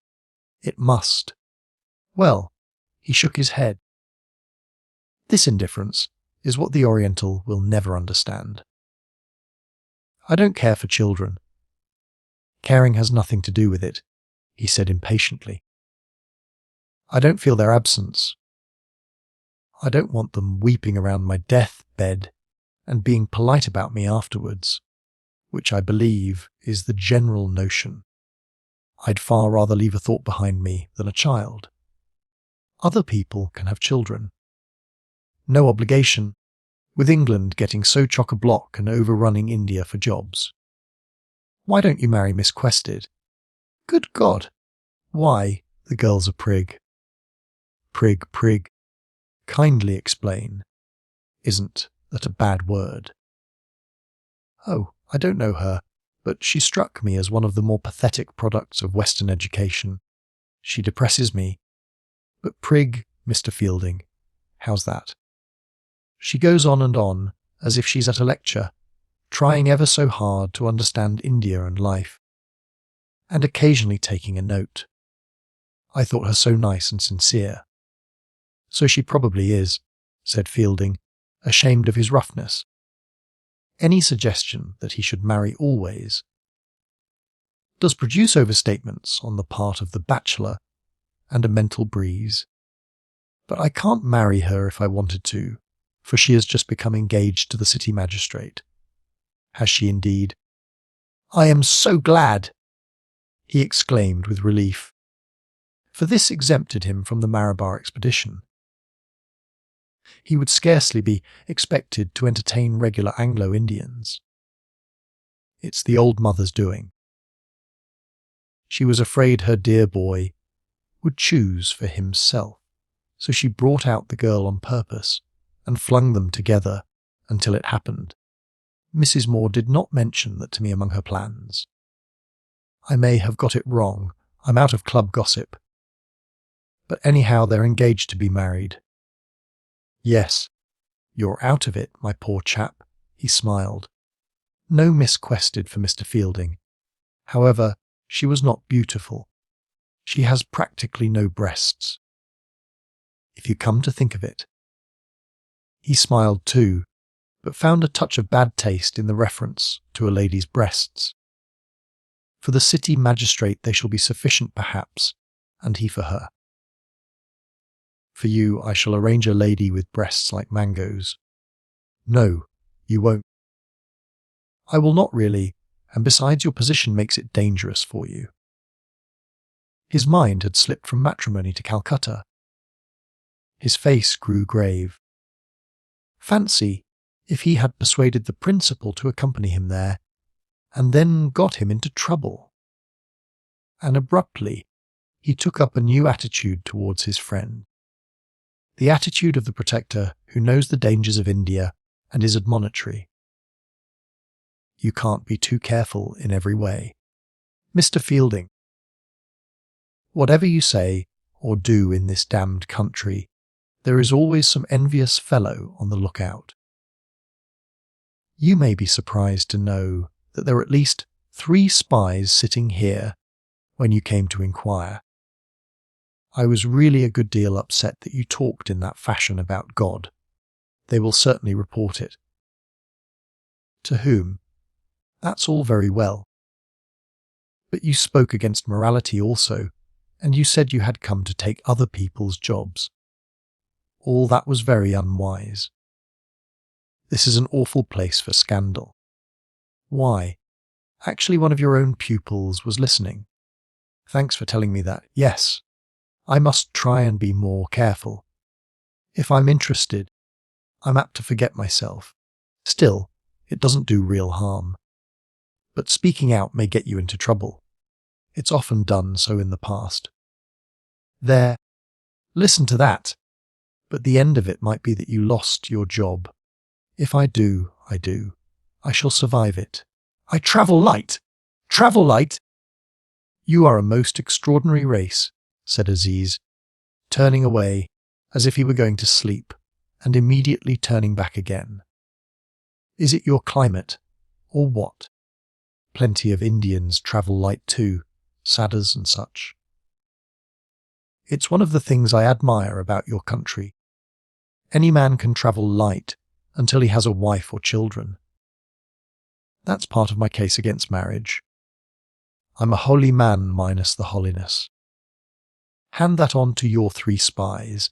It must. Well, he shook his head. This indifference is what the Oriental will never understand. I don't care for children. Caring has nothing to do with it, he said impatiently. I don't feel their absence. I don't want them weeping around my death-bed and being polite about me afterwards, which I believe is the general notion. I'd far rather leave a thought behind me than a child. Other people can have children. No obligation, with England getting so chock-a-block and overrunning India for jobs. Why don't you marry Miss Quested? Good God! Why, the girl's a prig. Prig. Kindly explain. Isn't that a bad word? Oh, I don't know her, but she struck me as one of the more pathetic products of Western education. She depresses me. But prig, Mr. Fielding, how's that? She goes on and on, as if she's at a lecture, trying ever so hard to understand India and life, and occasionally taking a note. I thought her so nice and sincere. So she probably is, said Fielding, ashamed of his roughness. Any suggestion that he should marry always does produce overstatements on the part of the bachelor and a mental breeze. But I can't marry her if I wanted to, for she has just become engaged to the city magistrate. Has she indeed? I am so glad, he exclaimed with relief, for this exempted him from the Malabar expedition. He would scarcely be expected to entertain regular Anglo-Indians. It's the old mother's doing. She was afraid her dear boy would choose for himself, so she brought out the girl on purpose and flung them together until it happened. Mrs. Moore did not mention that to me among her plans. I may have got it wrong. I'm out of club gossip. But anyhow, they're engaged to be married. Yes, you're out of it, my poor chap, he smiled. No Miss Quested for Mr. Fielding. However, she was not beautiful. She has practically no breasts. If you come to think of it. He smiled too, but found a touch of bad taste in the reference to a lady's breasts. For the city magistrate they shall be sufficient perhaps, and he for her. For you I shall arrange a lady with breasts like mangoes. No, you won't. I will not really, and besides your position makes it dangerous for you. His mind had slipped from matrimony to Calcutta. His face grew grave. Fancy if he had persuaded the principal to accompany him there, and then got him into trouble. And abruptly he took up a new attitude towards his friend. The attitude of the protector who knows the dangers of India and is admonitory. You can't be too careful in every way. Mr. Fielding, whatever you say or do in this damned country, there is always some envious fellow on the lookout. You may be surprised to know that there are at least 3 spies sitting here when you came to inquire. I was really a good deal upset that you talked in that fashion about God. They will certainly report it. To whom? That's all very well. But you spoke against morality also, and you said you had come to take other people's jobs. All that was very unwise. This is an awful place for scandal. Why? Actually, one of your own pupils was listening. Thanks for telling me that. Yes, I must try and be more careful. If I'm interested, I'm apt to forget myself. Still, it doesn't do real harm. But speaking out may get you into trouble. It's often done so in the past. There, listen to that. But the end of it might be that you lost your job. If I do, I do. I shall survive it. I travel light! Travel light! You are a most extraordinary race, said Aziz, turning away as if he were going to sleep, and immediately turning back again. Is it your climate, or what? Plenty of Indians travel light too, sadders and such. It's one of the things I admire about your country. Any man can travel light until he has a wife or children. That's part of my case against marriage. I'm a holy man minus the holiness. Hand that on to your 3 spies,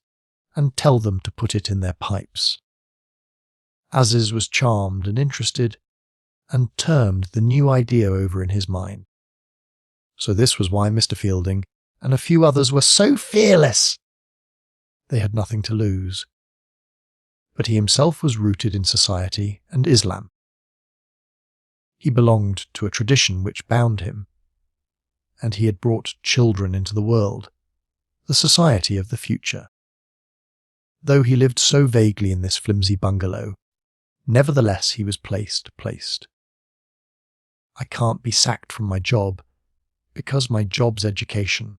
and tell them to put it in their pipes. Aziz was charmed and interested, and turned the new idea over in his mind. So this was why Mr. Fielding and a few others were so fearless. They had nothing to lose. But he himself was rooted in society and Islam. He belonged to a tradition which bound him, and he had brought children into the world, the society of the future. Though he lived so vaguely in this flimsy bungalow, nevertheless he was placed. I can't be sacked from my job because my job's education.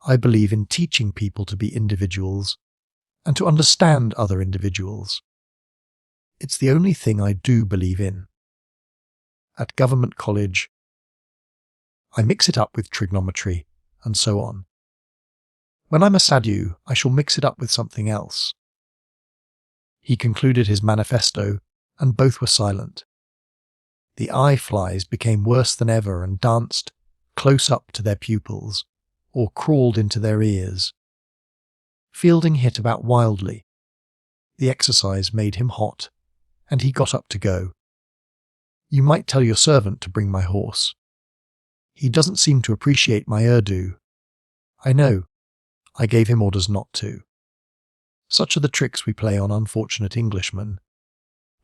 I believe in teaching people to be individuals and to understand other individuals. It's the only thing I do believe in. At government college, I mix it up with trigonometry and so on. When I'm a sadhu, I shall mix it up with something else. He concluded his manifesto, and both were silent. The eye flies became worse than ever and danced close up to their pupils, or crawled into their ears. Fielding hit about wildly. The exercise made him hot, and he got up to go. You might tell your servant to bring my horse. He doesn't seem to appreciate my Urdu. I know. I gave him orders not to. Such are the tricks we play on unfortunate Englishmen.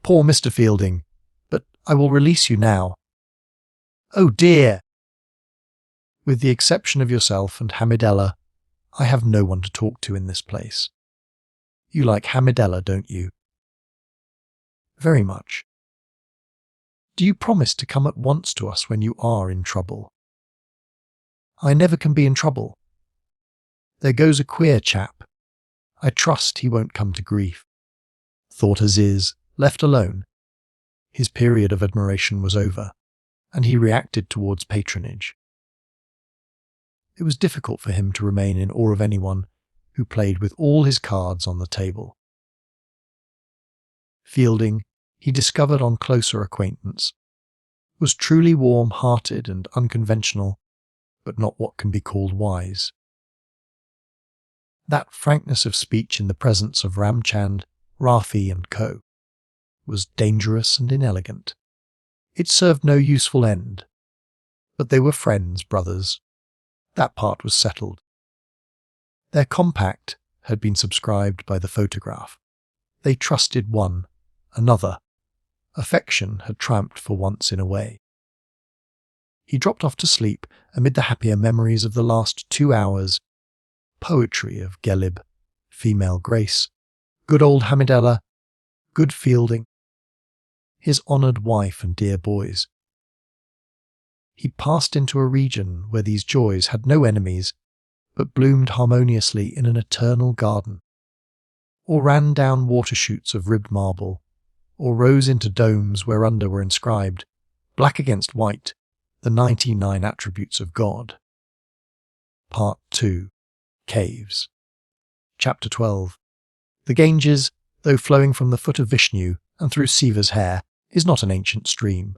Poor Mr. Fielding, but I will release you now. Oh dear! With the exception of yourself and Hamidella, I have no one to talk to in this place. You like Hamidella, don't you? Very much. Do you promise to come at once to us when you are in trouble? I never can be in trouble. There goes a queer chap. I trust he won't come to grief. Thought Aziz, left alone. His period of admiration was over, and he reacted towards patronage. It was difficult for him to remain in awe of anyone who played with all his cards on the table. Fielding, he discovered on closer acquaintance, was truly warm-hearted and unconventional, but not what can be called wise. That frankness of speech in the presence of Ramchand, Rafi and co. was dangerous and inelegant. It served no useful end. But they were friends, brothers. That part was settled. Their compact had been subscribed by the photograph. They trusted one another. Affection had triumphed for once in a way. He dropped off to sleep amid the happier memories of the last 2 hours. Poetry of Gelib, female grace, good old Hamidella, good Fielding, his honoured wife and dear boys. He passed into a region where these joys had no enemies, but bloomed harmoniously in an eternal garden, or ran down water shoots of ribbed marble, or rose into domes whereunder were inscribed, black against white, the 99 attributes of God. Part 2. Caves. Chapter 12. The Ganges, though flowing from the foot of Vishnu and through Siva's hair, is not an ancient stream.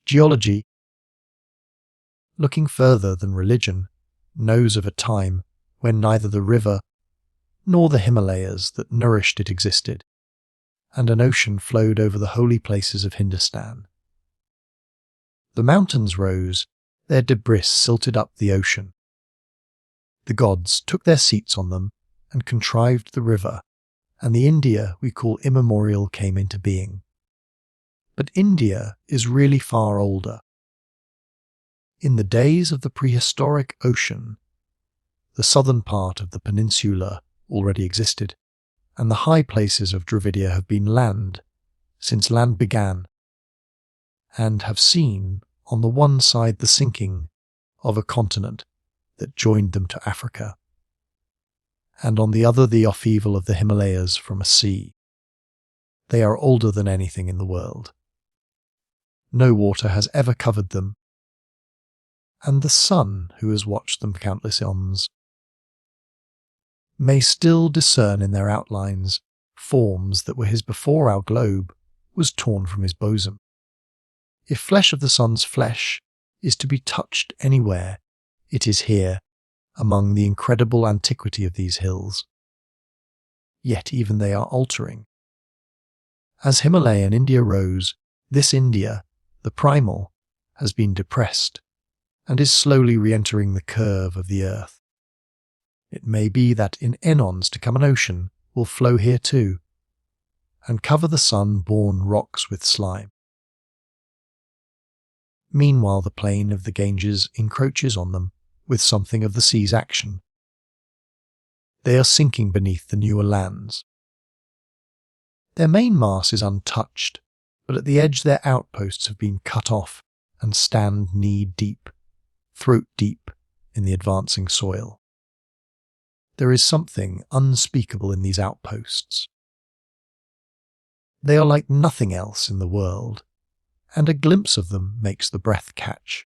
Geology, looking further than religion, knows of a time when neither the river nor the Himalayas that nourished it existed, and an ocean flowed over the holy places of Hindustan. The mountains rose, their debris silted up the ocean. The gods took their seats on them and contrived the river, and the India we call immemorial came into being. But India is really far older. In the days of the prehistoric ocean, the southern part of the peninsula already existed, and the high places of Dravidia have been land since land began, and have seen on the one side the sinking of a continent that joined them to Africa, and on the other the upheaval of the Himalayas from a sea. They are older than anything in the world. No water has ever covered them, and the sun, who has watched them countless eons, may still discern in their outlines forms that were his before our globe was torn from his bosom. If flesh of the sun's flesh is to be touched anywhere, it is here, among the incredible antiquity of these hills. Yet even they are altering. As Himalaya and India rose, this India, the primal, has been depressed, and is slowly re-entering the curve of the earth. It may be that in eons to come an ocean will flow here too, and cover the sun-born rocks with slime. Meanwhile, the plain of the Ganges encroaches on them with something of the sea's action. They are sinking beneath the newer lands. Their main mass is untouched, but at the edge their outposts have been cut off and stand knee-deep, throat-deep in the advancing soil. There is something unspeakable in these outposts. They are like nothing else in the world, and a glimpse of them makes the breath catch.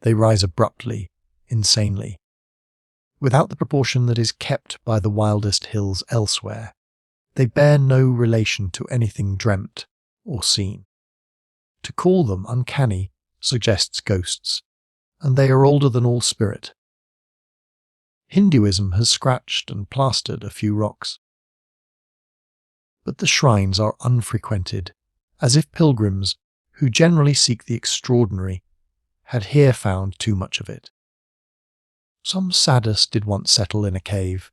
They rise abruptly, insanely, without the proportion that is kept by the wildest hills elsewhere. They bear no relation to anything dreamt or seen. To call them uncanny suggests ghosts, and they are older than all spirit. Hinduism has scratched and plastered a few rocks, but the shrines are unfrequented, as if pilgrims, who generally seek the extraordinary, had here found too much of it. Some sadist did once settle in a cave,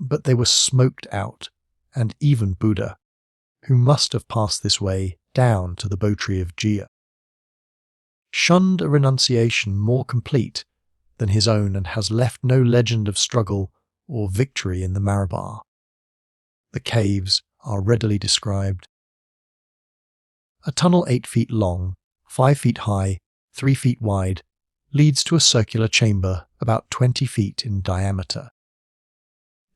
but they were smoked out, and even Buddha, who must have passed this way down to the Botry of Jia, shunned a renunciation more complete than his own and has left no legend of struggle or victory in the Marabar. The caves are readily described. A tunnel 8 feet long, 5 feet high, 3 feet wide, leads to a circular chamber about 20 feet in diameter.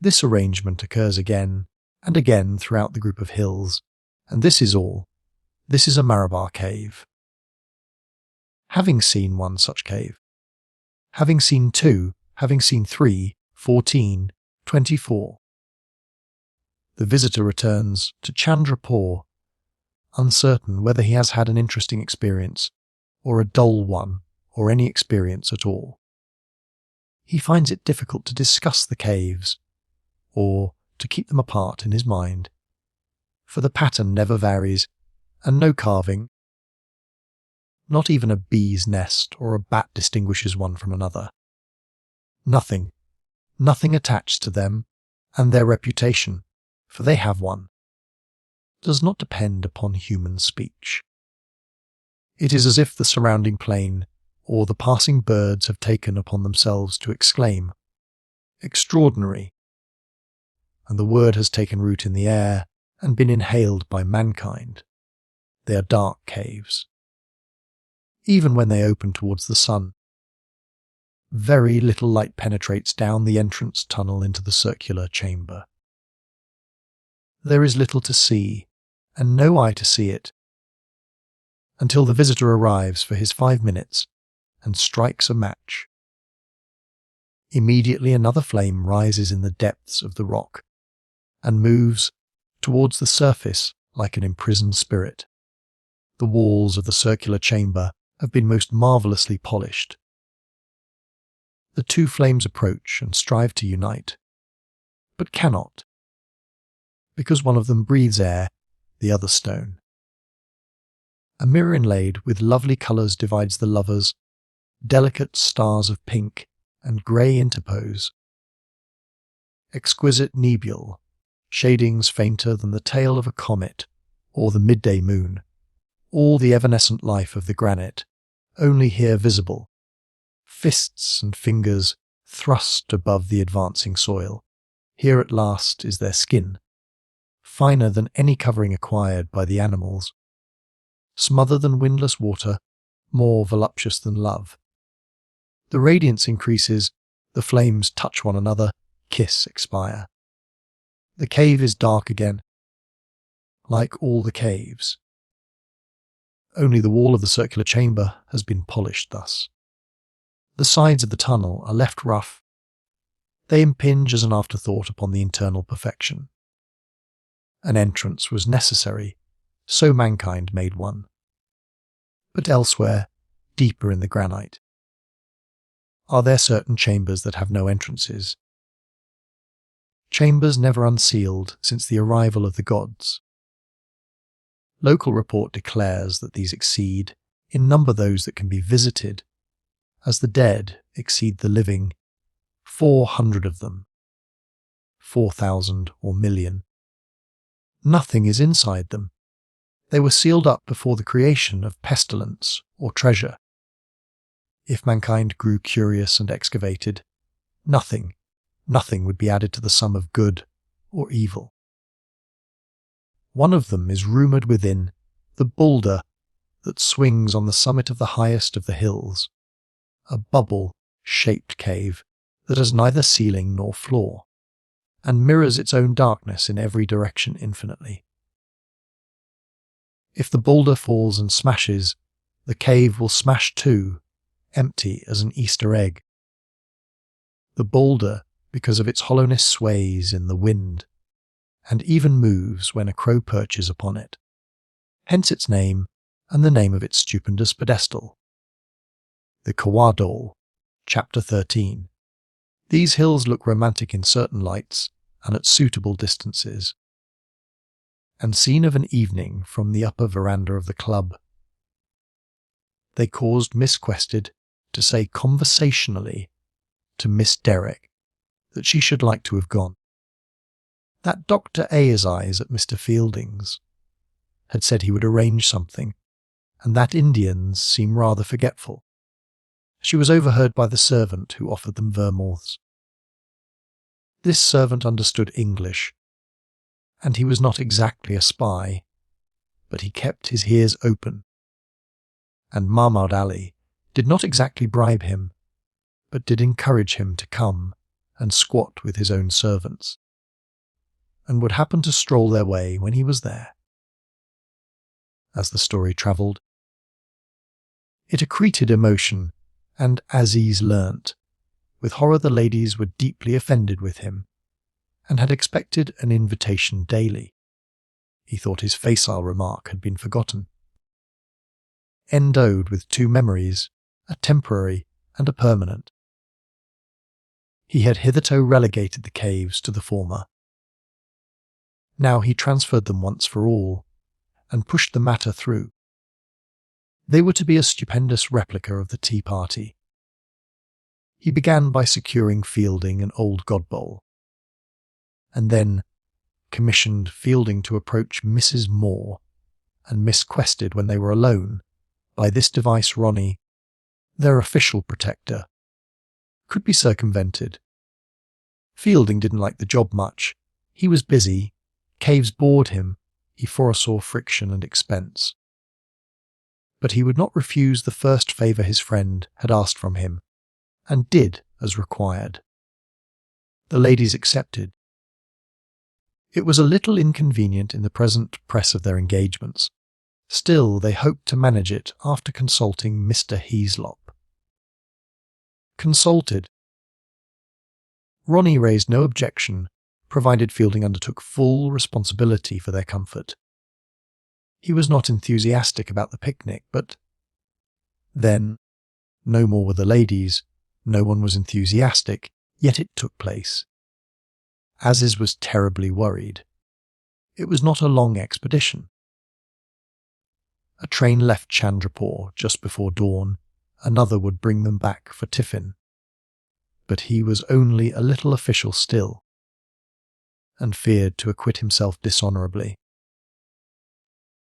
This arrangement occurs again and again throughout the group of hills, and this is all. This is a Marabar cave. Having seen one such cave, having seen 2, having seen 3, 14, 24. The visitor returns to Chandrapur, uncertain whether he has had an interesting experience, or a dull one, or any experience at all. He finds it difficult to discuss the caves, or to keep them apart in his mind, for the pattern never varies, and no carving, not even a bee's nest or a bat distinguishes one from another. Nothing attached to them and their reputation, for they have one, does not depend upon human speech. It is as if the surrounding plain or the passing birds have taken upon themselves to exclaim, "Extraordinary," and the word has taken root in the air and been inhaled by mankind. They are dark caves. Even when they open towards the sun, very little light penetrates down the entrance tunnel into the circular chamber. There is little to see, and no eye to see it, until the visitor arrives for his 5 minutes and strikes a match. Immediately another flame rises in the depths of the rock and moves towards the surface like an imprisoned spirit. The walls of the circular chamber have been most marvellously polished. The 2 flames approach and strive to unite, but cannot, because one of them breathes air, the other stone. A mirror inlaid with lovely colours divides the lovers. Delicate stars of pink and grey interpose. Exquisite nebule, shadings fainter than the tail of a comet or the midday moon, all the evanescent life of the granite, only here visible. Fists and fingers thrust above the advancing soil. Here at last is their skin, finer than any covering acquired by the animals, smoother than windless water, more voluptuous than love. The radiance increases, the flames touch one another, kiss, expire. The cave is dark again, like all the caves. Only the wall of the circular chamber has been polished thus. The sides of the tunnel are left rough. They impinge as an afterthought upon the internal perfection. An entrance was necessary, so mankind made one. But elsewhere, deeper in the granite, are there certain chambers that have no entrances? Chambers never unsealed since the arrival of the gods. Local report declares that these exceed in number those that can be visited, as the dead exceed the living, 400 of them, 4,000 or million. Nothing is inside them. They were sealed up before the creation of pestilence or treasure. If mankind grew curious and excavated, nothing would be added to the sum of good or evil. One of them is rumoured within the boulder that swings on the summit of the highest of the hills, a bubble-shaped cave that has neither ceiling nor floor, and mirrors its own darkness in every direction infinitely. If the boulder falls and smashes, the cave will smash too, empty as an Easter egg. The boulder, because of its hollowness, sways in the wind, and even moves when a crow perches upon it. Hence its name, and the name of its stupendous pedestal. The Colonial, Chapter 13. These hills look romantic in certain lights and at suitable distances, and seen of an evening from the upper veranda of the club, they caused Miss Quested to say conversationally to Miss Derrick that she should like to have gone. That Dr. Ayer's eyes at Mr. Fielding's had said he would arrange something, and that Indians seem rather forgetful. She was overheard by the servant who offered them vermouths. This servant understood English, and he was not exactly a spy, but he kept his ears open. And Mahmud Ali did not exactly bribe him, but did encourage him to come and squat with his own servants, and would happen to stroll their way when he was there. As the story travelled, it accreted emotion, and Aziz learnt. With horror the ladies were deeply offended with him, and had expected an invitation daily. He thought his facile remark had been forgotten. Endowed with two memories, a temporary and a permanent. He had hitherto relegated the caves to the former. Now he transferred them once for all, and pushed the matter through. They were to be a stupendous replica of the Tea Party. He began by securing Fielding an old godbowl, and then commissioned Fielding to approach Mrs. Moore and Miss Quested when they were alone. By this device Ronnie, their official protector, could be circumvented. Fielding didn't like the job much. He was busy. Caves bored him. He foresaw friction and expense. But he would not refuse the first favour his friend had asked from him, and did as required. The ladies accepted. It was a little inconvenient in the present press of their engagements. Still, they hoped to manage it after consulting Mr. Heaslop. Consulted. Ronnie raised no objection, provided Fielding undertook full responsibility for their comfort. He was not enthusiastic about the picnic, but then, no more were the ladies, no one was enthusiastic, yet it took place. Aziz was terribly worried. It was not a long expedition. A train left Chandrapur just before dawn, another would bring them back for tiffin. But he was only a little official still, and feared to acquit himself dishonourably.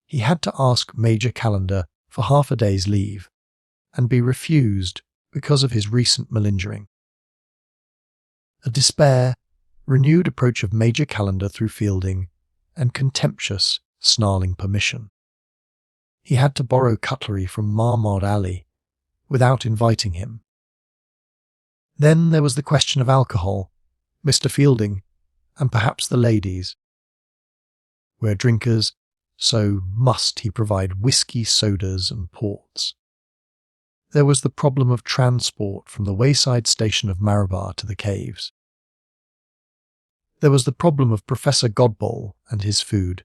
He had to ask Major Calendar for half a day's leave, and be refused because of his recent malingering. A despair, renewed approach of Major Calendar through Fielding, and contemptuous, snarling permission. He had to borrow cutlery from Mahmud Ali, without inviting him. Then there was the question of alcohol, Mr. Fielding, and perhaps the ladies. We're drinkers, so must he provide whisky, sodas and ports. There was the problem of transport from the wayside station of Marabar to the caves. There was the problem of Professor Godbowl and his food,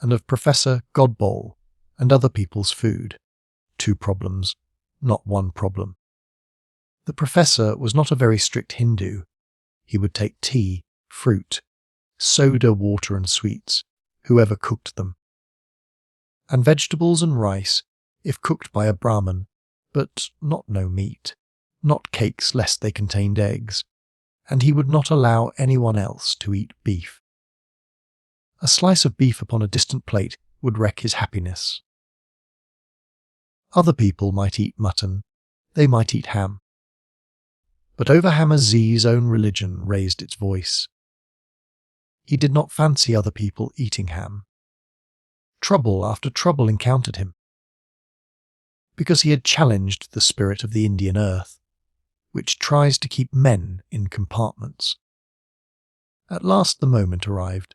and of Professor Godbowl and other people's food. Two problems, not one problem. The professor was not a very strict Hindu. He would take tea, fruit, soda, water and sweets, whoever cooked them, and vegetables and rice, if cooked by a Brahmin, but not no meat, not cakes lest they contained eggs, and he would not allow anyone else to eat beef. A slice of beef upon a distant plate would wreck his happiness. Other people might eat mutton, they might eat ham. But Overhammer Z's own religion raised its voice. He did not fancy other people eating ham. Trouble after trouble encountered him, because he had challenged the spirit of the Indian earth, which tries to keep men in compartments. At last the moment arrived.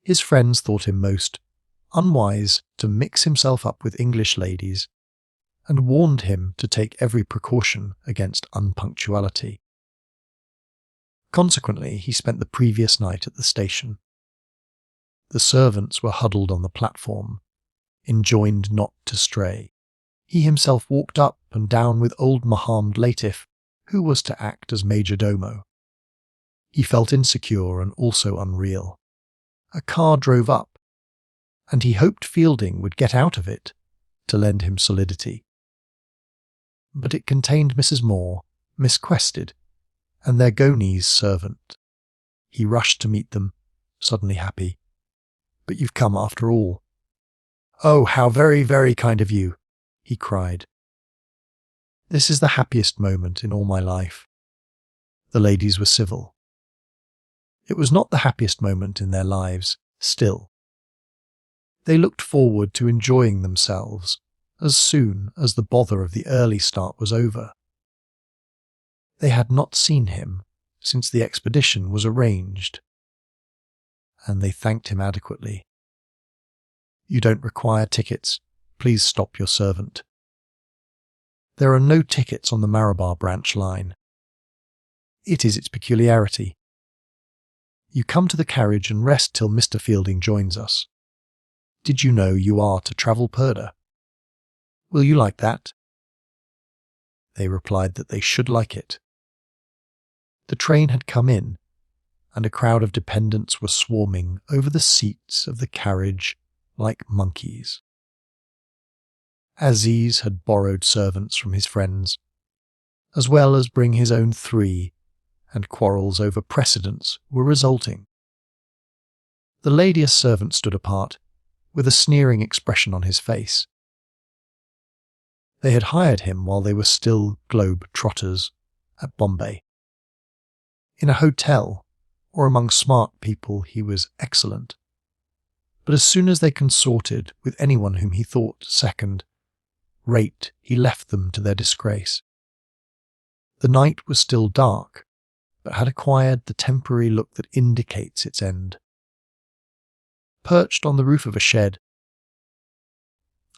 His friends thought him most unwise to mix himself up with English ladies, and warned him to take every precaution against unpunctuality. Consequently, he spent the previous night at the station. The servants were huddled on the platform, enjoined not to stray. He himself walked up and down with old Mohammed Latif, who was to act as major domo. He felt insecure and also unreal. A car drove up, and he hoped Fielding would get out of it to lend him solidity. But it contained Mrs. Moore, Miss Quested, and their Goanese servant. He rushed to meet them, suddenly happy. "But you've come after all." "Oh, how very, very kind of you," he cried. "This is the happiest moment in all my life." The ladies were civil. It was not the happiest moment in their lives, still. They looked forward to enjoying themselves as soon as the bother of the early start was over. They had not seen him since the expedition was arranged, and they thanked him adequately. "You don't require tickets. Please stop your servant." There are no tickets on the Marabar branch line. It is its peculiarity. You come to the carriage and rest till Mr. Fielding joins us. Did you know you are to travel Purdah? Will you like that? They replied that they should like it. The train had come in, and a crowd of dependents were swarming over the seats of the carriage like monkeys. Aziz had borrowed servants from his friends, as well as bring his own 3, and quarrels over precedence were resulting. The lady servant stood apart, with a sneering expression on his face. They had hired him while they were still globe-trotters at Bombay. In a hotel, or among smart people, he was excellent. But as soon as they consorted with anyone whom he thought second-rate, he left them to their disgrace. The night was still dark, but had acquired the temporary look that indicates its end. Perched on the roof of a shed,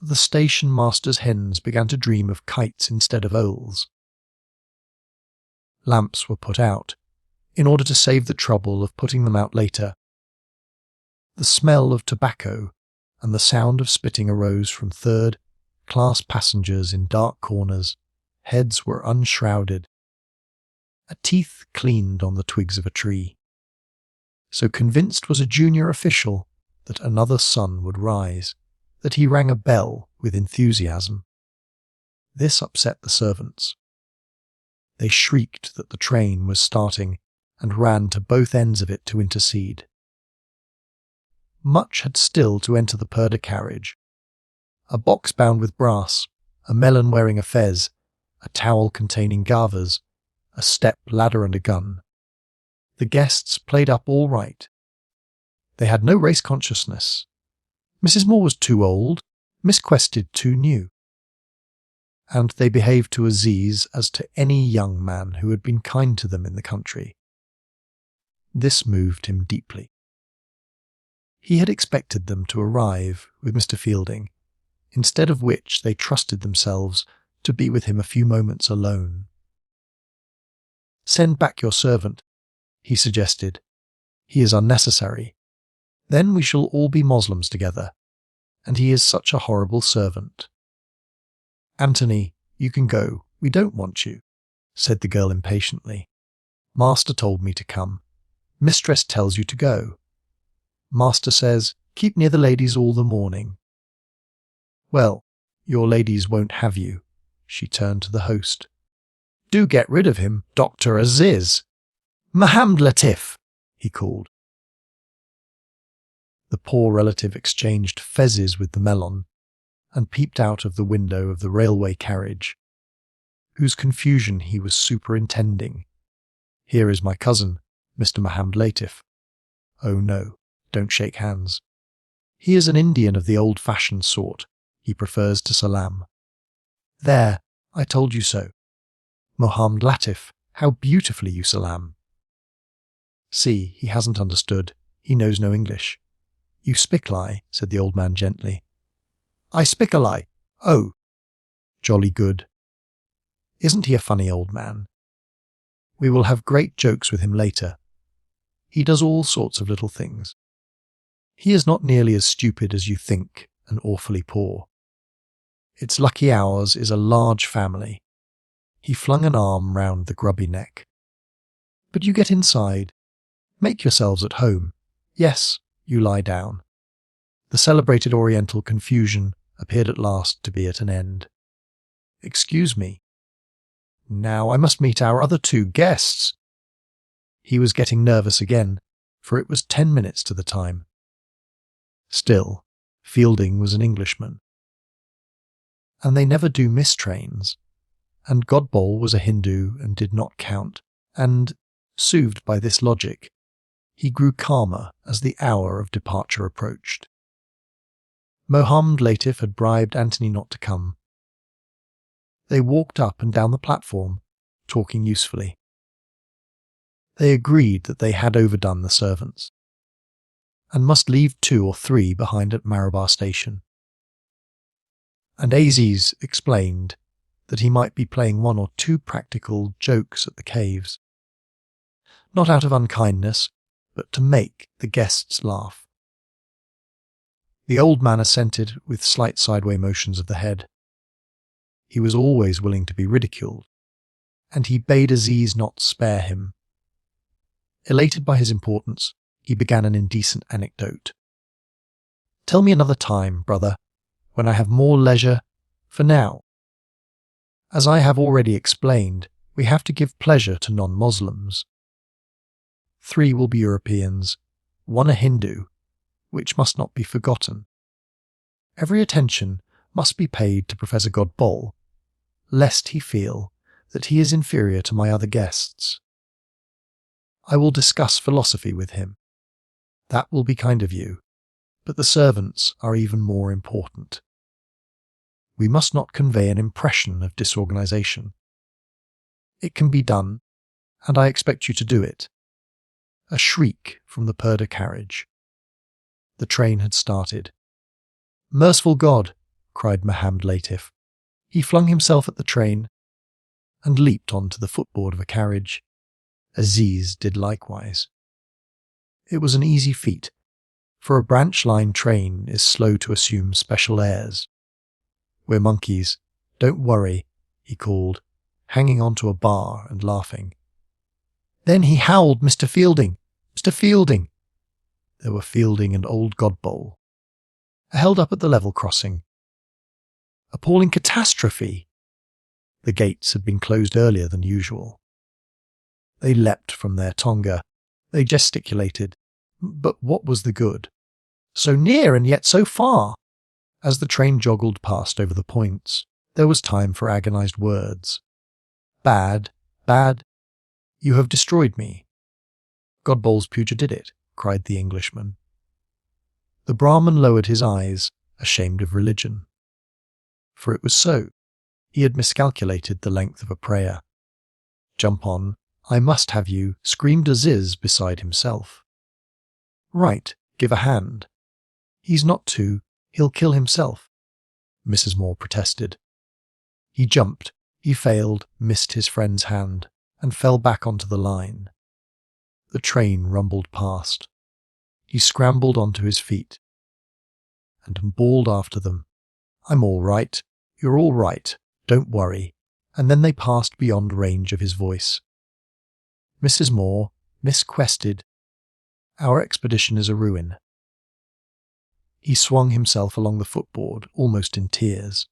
the station master's hens began to dream of kites instead of owls. Lamps were put out, in order to save the trouble of putting them out later. The smell of tobacco and the sound of spitting arose from third-class passengers in dark corners. Heads were unshrouded. A teeth cleaned on the twigs of a tree. So convinced was a junior official that another sun would rise, that he rang a bell with enthusiasm. This upset the servants. They shrieked that the train was starting and ran to both ends of it to intercede. Much had still to enter the Purdah carriage. A box bound with brass, a melon wearing a fez, a towel containing gavas, a step ladder and a gun. The guests played up all right. They had no race consciousness. Mrs. Moore was too old, Miss Quested too new. And they behaved to Aziz as to any young man who had been kind to them in the country. This moved him deeply. He had expected them to arrive with Mr. Fielding, instead of which they trusted themselves to be with him a few moments alone. "Send back your servant," he suggested. "He is unnecessary. Then we shall all be Moslems together, and he is such a horrible servant." "Anthony, you can go. We don't want you," said the girl impatiently. "Master told me to come. Mistress tells you to go. Master says, keep near the ladies all the morning." "Well, your ladies won't have you." She turned to the host. "Do get rid of him, Dr. Aziz." "Mohammed Latif," he called. The poor relative exchanged fezzes with the melon and peeped out of the window of the railway carriage, whose confusion he was superintending. "Here is my cousin, Mr. Mohammed Latif." "Oh no, don't shake hands. He is an Indian of the old-fashioned sort. He prefers to salam." "There, I told you so. Mohammed Latif, how beautifully you salam." "See, he hasn't understood. He knows no English." "You spicklie," said the old man gently. "I spickalai. Oh, jolly good. Isn't he a funny old man? We will have great jokes with him later. He does all sorts of little things. He is not nearly as stupid as you think and awfully poor. It's lucky ours is a large family." He flung an arm round the grubby neck. "But you get inside. Make yourselves at home. Yes, you lie down." The celebrated Oriental confusion appeared at last to be at an end. "Excuse me. Now I must meet our other two guests." He was getting nervous again, for it was 10 minutes to the time. Still, Fielding was an Englishman. And they never do miss trains. And Godbol was a Hindu and did not count, and, soothed by this logic, he grew calmer as the hour of departure approached. Mohammed Latif had bribed Anthony not to come. They walked up and down the platform, talking usefully. They agreed that they had overdone the servants, and must leave 2 or 3 behind at Marabar station. And Aziz explained that he might be playing 1 or 2 practical jokes at the caves, not out of unkindness, but to make the guests laugh. The old man assented with slight sideway motions of the head. He was always willing to be ridiculed, and he bade Aziz not spare him. Elated by his importance, he began an indecent anecdote. "Tell me another time, brother, when I have more leisure. For now, as I have already explained, we have to give pleasure to non-Moslems. 3 will be Europeans, 1 a Hindu, which must not be forgotten. Every attention must be paid to Professor Godbol, lest he feel that he is inferior to my other guests. I will discuss philosophy with him. That will be kind of you, but the servants are even more important. We must not convey an impression of disorganization. It can be done, and I expect you to do it." A shriek from the Purdah carriage. The train had started. "Merciful God!" cried Mohammed Latif. He flung himself at the train and leaped onto the footboard of a carriage. Aziz did likewise. It was an easy feat, for a branch-line train is slow to assume special airs. "We're monkeys. Don't worry," he called, hanging onto a bar and laughing. Then he howled, "Mr. Fielding! Mr. Fielding!" There were Fielding and old Godbol, held up at the level crossing. Appalling catastrophe! The gates had been closed earlier than usual. They leapt from their tonga. They gesticulated. But what was the good? So near and yet so far! As the train joggled past over the points, there was time for agonized words. "Bad, bad. You have destroyed me." "Godbol's puja did it," cried the Englishman. The Brahmin lowered his eyes, ashamed of religion. For it was so. He had miscalculated the length of a prayer. "Jump on, I must have you," screamed Aziz beside himself. "Right, give a hand." "He's not to, he'll kill himself," Mrs. Moore protested. He jumped, he failed, missed his friend's hand, and fell back onto the line. The train rumbled past. He scrambled onto his feet and bawled after them, "I'm all right, you're all right, don't worry," and then they passed beyond range of his voice. "Mrs. Moore, Miss Quested, our expedition is a ruin." He swung himself along the footboard, almost in tears.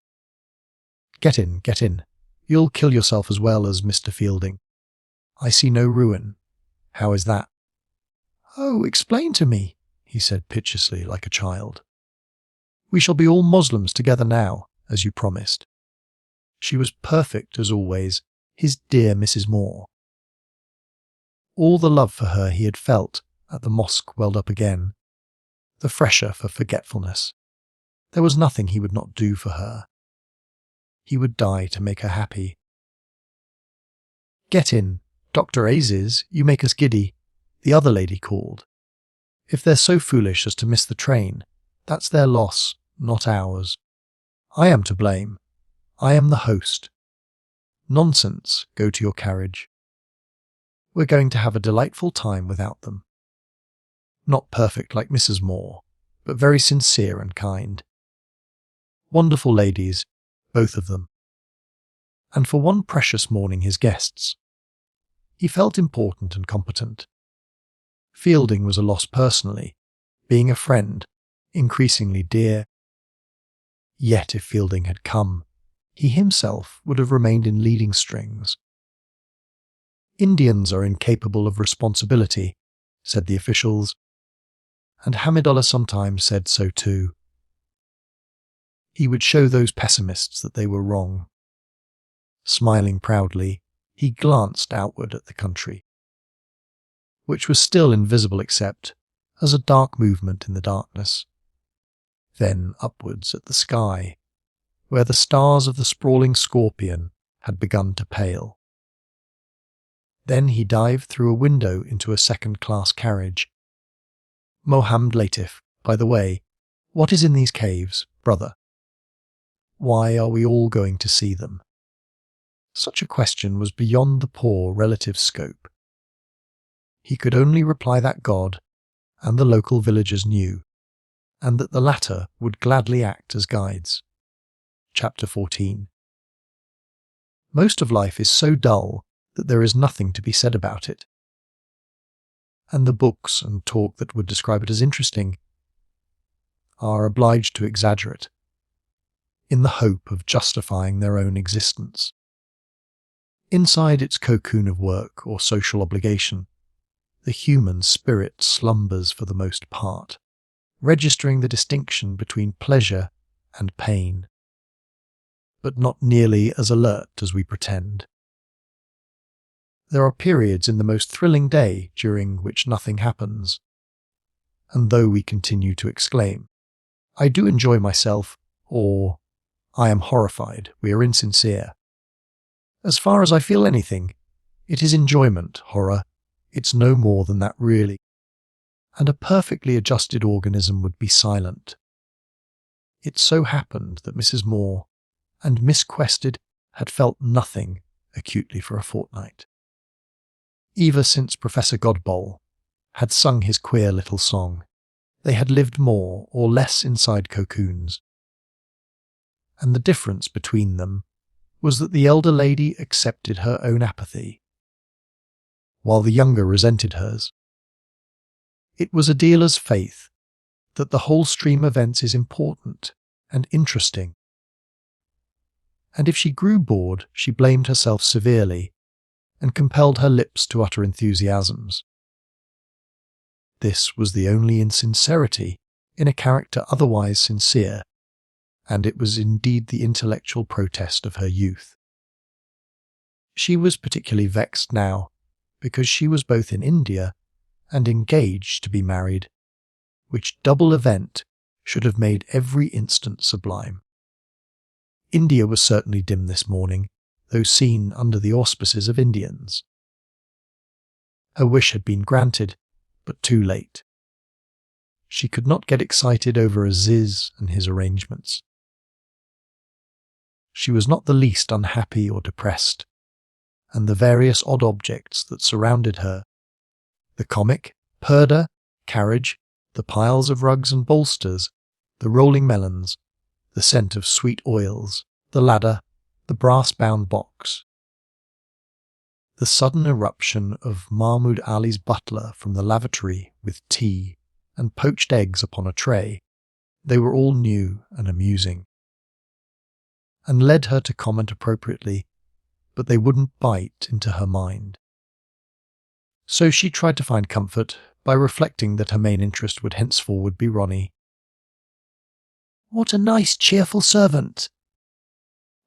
Get in, get in. You'll kill yourself as well as Mr. Fielding. I see no ruin. How is that?" "Oh, explain to me," he said piteously like a child. "We shall be all Moslems together now, as you promised." She was perfect as always, his dear Mrs. Moore. All the love for her he had felt at the mosque welled up again, the fresher for forgetfulness. There was nothing he would not do for her. He would die to make her happy. "Get in, Dr. Aziz, you make us giddy," the other lady called. "If they're so foolish as to miss the train, that's their loss, not ours. I am to blame. I am the host. Nonsense, go to your carriage. We're going to have a delightful time without them." Not perfect like Mrs. Moore, but very sincere and kind. Wonderful ladies, both of them. And for one precious morning his guests. He felt important and competent. Fielding was a loss personally, being a friend, increasingly dear. Yet if Fielding had come, he himself would have remained in leading strings. "Indians are incapable of responsibility," said the officials, and Hamidullah sometimes said so too. He would show those pessimists that they were wrong. Smiling proudly, he glanced outward at the country, which was still invisible except as a dark movement in the darkness, then upwards at the sky, where the stars of the sprawling Scorpion had begun to pale. Then he dived through a window into a second-class carriage. "Mohammed Latif, by the way, what is in these caves, brother? Why are we all going to see them?" Such a question was beyond the poor relative's scope. He could only reply that God and the local villagers knew, and that the latter would gladly act as guides. Chapter 14. Most of life is so dull that there is nothing to be said about it. And the books and talk that would describe it as interesting are obliged to exaggerate, in the hope of justifying their own existence. Inside its cocoon of work or social obligation, the human spirit slumbers for the most part, registering the distinction between pleasure and pain, but not nearly as alert as we pretend. There are periods in the most thrilling day during which nothing happens, and though we continue to exclaim, "I do enjoy myself," or "I am horrified," we are insincere. As far as I feel anything, it is enjoyment, horror. It's no more than that really. And a perfectly adjusted organism would be silent. It so happened that Mrs. Moore and Miss Quested had felt nothing acutely for a fortnight. Ever since Professor Godbole had sung his queer little song, they had lived more or less inside cocoons. And the difference between them was that the elder lady accepted her own apathy, while the younger resented hers. It was Adela's faith that the whole stream of events is important and interesting, and if she grew bored, she blamed herself severely and compelled her lips to utter enthusiasms. This was the only insincerity in a character otherwise sincere, and it was indeed the intellectual protest of her youth. She was particularly vexed now, because she was both in India and engaged to be married, which double event should have made every instant sublime. India was certainly dim this morning, though seen under the auspices of Indians. Her wish had been granted, but too late. She could not get excited over Aziz and his arrangements. She was not the least unhappy or depressed, and the various odd objects that surrounded her, the comic, purdah, carriage, the piles of rugs and bolsters, the rolling melons, the scent of sweet oils, the ladder, the brass-bound box, the sudden eruption of Mahmud Ali's butler from the lavatory with tea and poached eggs upon a tray, they were all new and amusing, and led her to comment appropriately, but they wouldn't bite into her mind. So she tried to find comfort by reflecting that her main interest would henceforward be Ronnie. "What a nice, cheerful servant!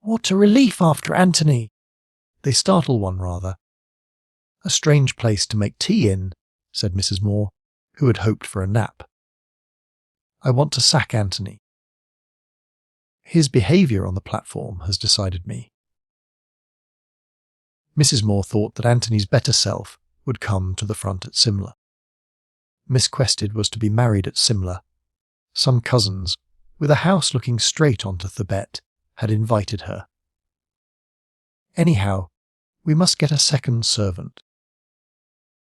What a relief after Anthony!" They startle one rather. A strange place to make tea in, said Mrs. Moore, who had hoped for a nap. I want to sack Anthony. His behaviour on the platform has decided me. Mrs. Moore thought that Anthony's better self would come to the front at Simla. Miss Quested was to be married at Simla. Some cousins, with a house looking straight onto Thibet, had invited her. Anyhow, we must get a second servant.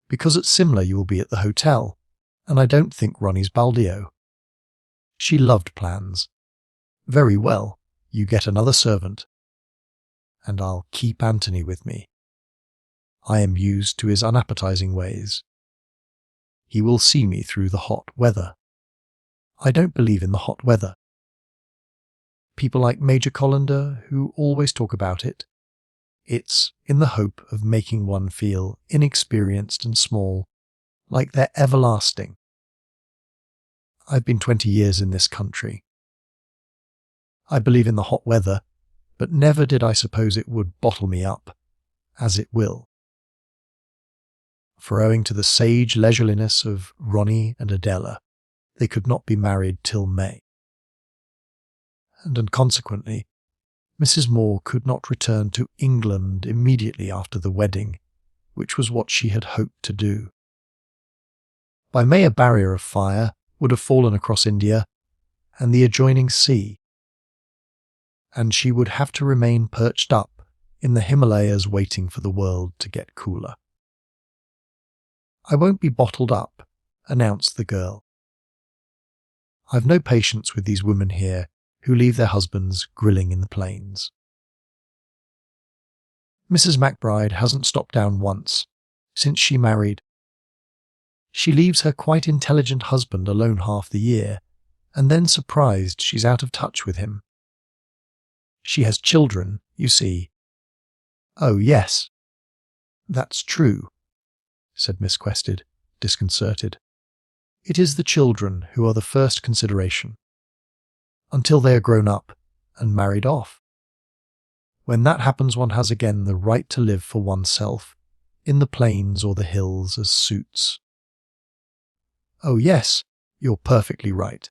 Because at Simla you will be at the hotel, and I don't think Ronnie's Baldio. She loved plans. Very well, you get another servant. And I'll keep Anthony with me. I am used to his unappetizing ways. He will see me through the hot weather. I don't believe in the hot weather. People like Major Colander, who always talk about it, it's in the hope of making one feel inexperienced and small, like they're everlasting. I've been 20 years in this country. I believe in the hot weather, but never did I suppose it would bottle me up, as it will. For owing to the sage leisureliness of Ronnie and Adela, they could not be married till May. And consequently, Mrs. Moore could not return to England immediately after the wedding, which was what she had hoped to do. By May a barrier of fire would have fallen across India and the adjoining sea, and she would have to remain perched up in the Himalayas waiting for the world to get cooler. "I won't be bottled up," announced the girl. "I've no patience with these women here who leave their husbands grilling in the plains." Mrs. MacBride hasn't stopped down once since she married. She leaves her quite intelligent husband alone half the year, and then surprised she's out of touch with him. She has children, you see. "Oh, yes. That's true," said Miss Quested, disconcerted. "It is the children who are the first consideration, until they are grown up and married off. When that happens, one has again the right to live for oneself, in the plains or the hills as suits." "Oh, yes, you're perfectly right.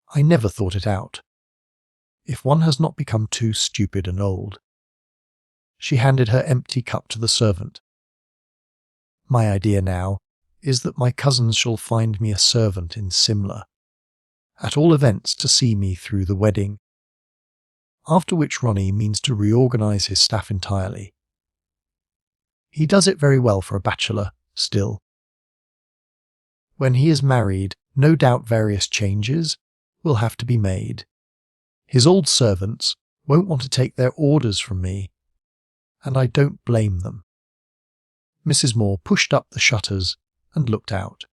I never thought it out. If one has not become too stupid and old." She handed her empty cup to the servant. "My idea now is that my cousins shall find me a servant in Simla, at all events to see me through the wedding, after which Ronnie means to reorganize his staff entirely. He does it very well for a bachelor, still. When he is married, no doubt various changes will have to be made. His old servants won't want to take their orders from me, and I don't blame them." Mrs. Moore pushed up the shutters and looked out.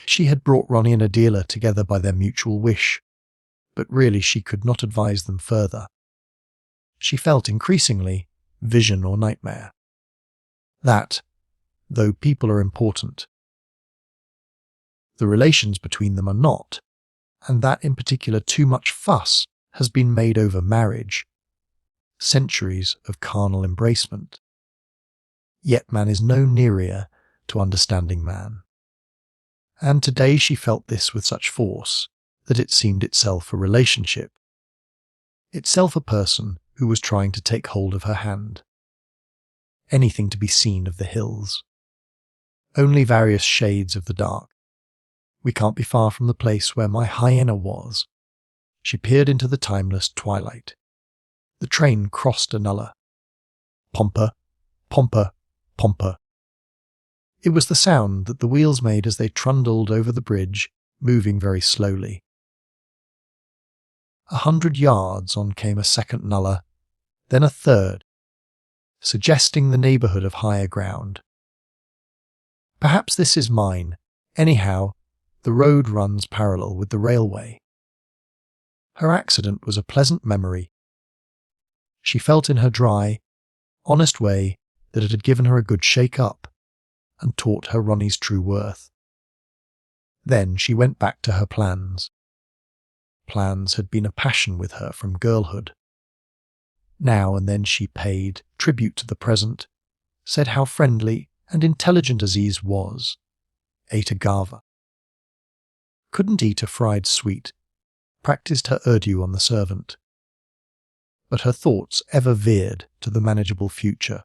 She had brought Ronnie and Adela together by their mutual wish, but really she could not advise them further. She felt increasingly vision or nightmare. That, though people are important, the relations between them are not, and that in particular too much fuss has been made over marriage, centuries of carnal embracement. Yet man is no nearer to understanding man. And today she felt this with such force that it seemed itself a relationship, itself a person who was trying to take hold of her hand. Anything to be seen of the hills. Only various shades of the dark. We can't be far from the place where my hyena was. She peered into the timeless twilight. The train crossed a nullah. Pomper, pomper, pomper. It was the sound that the wheels made as they trundled over the bridge, moving very slowly. 100 yards on came a second nullah, then a third, suggesting the neighbourhood of higher ground. Perhaps this is mine. Anyhow, the road runs parallel with the railway. Her accident was a pleasant memory. She felt in her dry, honest way that it had given her a good shake-up, and taught her Ronnie's true worth. Then she went back to her plans. Plans had been a passion with her from girlhood. Now and then she paid tribute to the present, said how friendly and intelligent Aziz was, ate a gava. Couldn't eat a fried sweet, practised her Urdu on the servant. But her thoughts ever veered to the manageable future,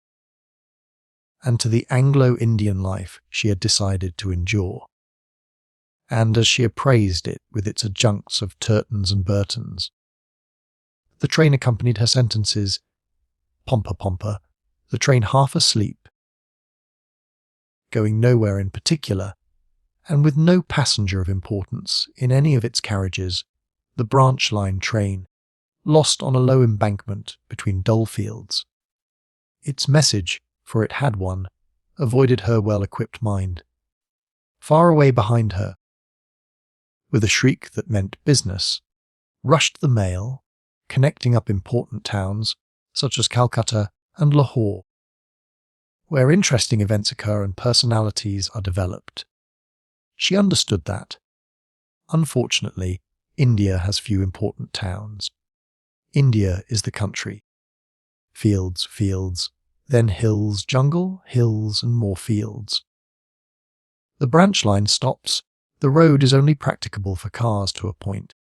and to the Anglo-Indian life she had decided to endure. And as she appraised it with its adjuncts of Turtons and Burtons, the train accompanied her sentences, pompa pompa, the train half asleep, going nowhere in particular, and with no passenger of importance in any of its carriages, the branch line train, lost on a low embankment between dull fields. Its message, for it had one, avoided her well-equipped mind. Far away behind her, with a shriek that meant business, rushed the mail, connecting up important towns such as Calcutta and Lahore, where interesting events occur and personalities are developed. She understood that. Unfortunately, India has few important towns. India is the country. Fields, fields, then hills, jungle, hills, and more fields. The branch line stops. The road is only practicable for cars to a point.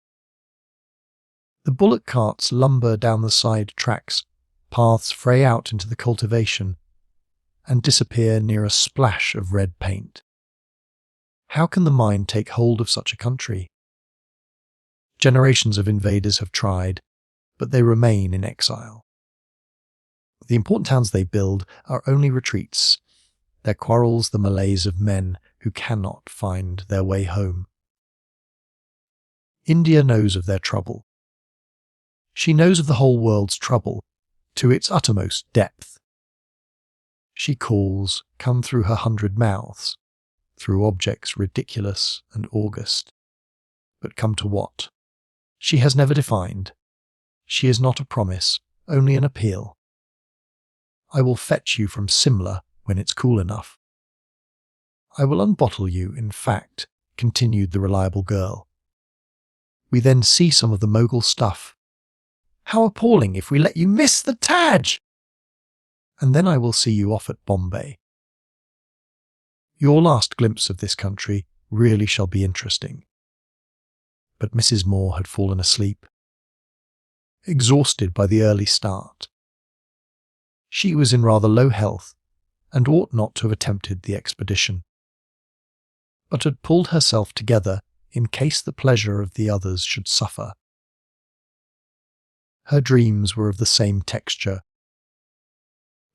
The bullock carts lumber down the side tracks, paths fray out into the cultivation, and disappear near a splash of red paint. How can the mind take hold of such a country? Generations of invaders have tried, but they remain in exile. The important towns they build are only retreats, their quarrels the malaise of men who cannot find their way home. India knows of their trouble. She knows of the whole world's trouble, to its uttermost depth. She calls, come through her 100 mouths, through objects ridiculous and august. But come to what? She has never defined. She is not a promise, only an appeal. I will fetch you from Simla when it's cool enough. I will unbottle you, in fact, continued the reliable girl. We then see some of the Mogul stuff. How appalling if we let you miss the Taj! And then I will see you off at Bombay. Your last glimpse of this country really shall be interesting. But Mrs. Moore had fallen asleep, exhausted by the early start. She was in rather low health and ought not to have attempted the expedition, but had pulled herself together in case the pleasure of the others should suffer. Her dreams were of the same texture,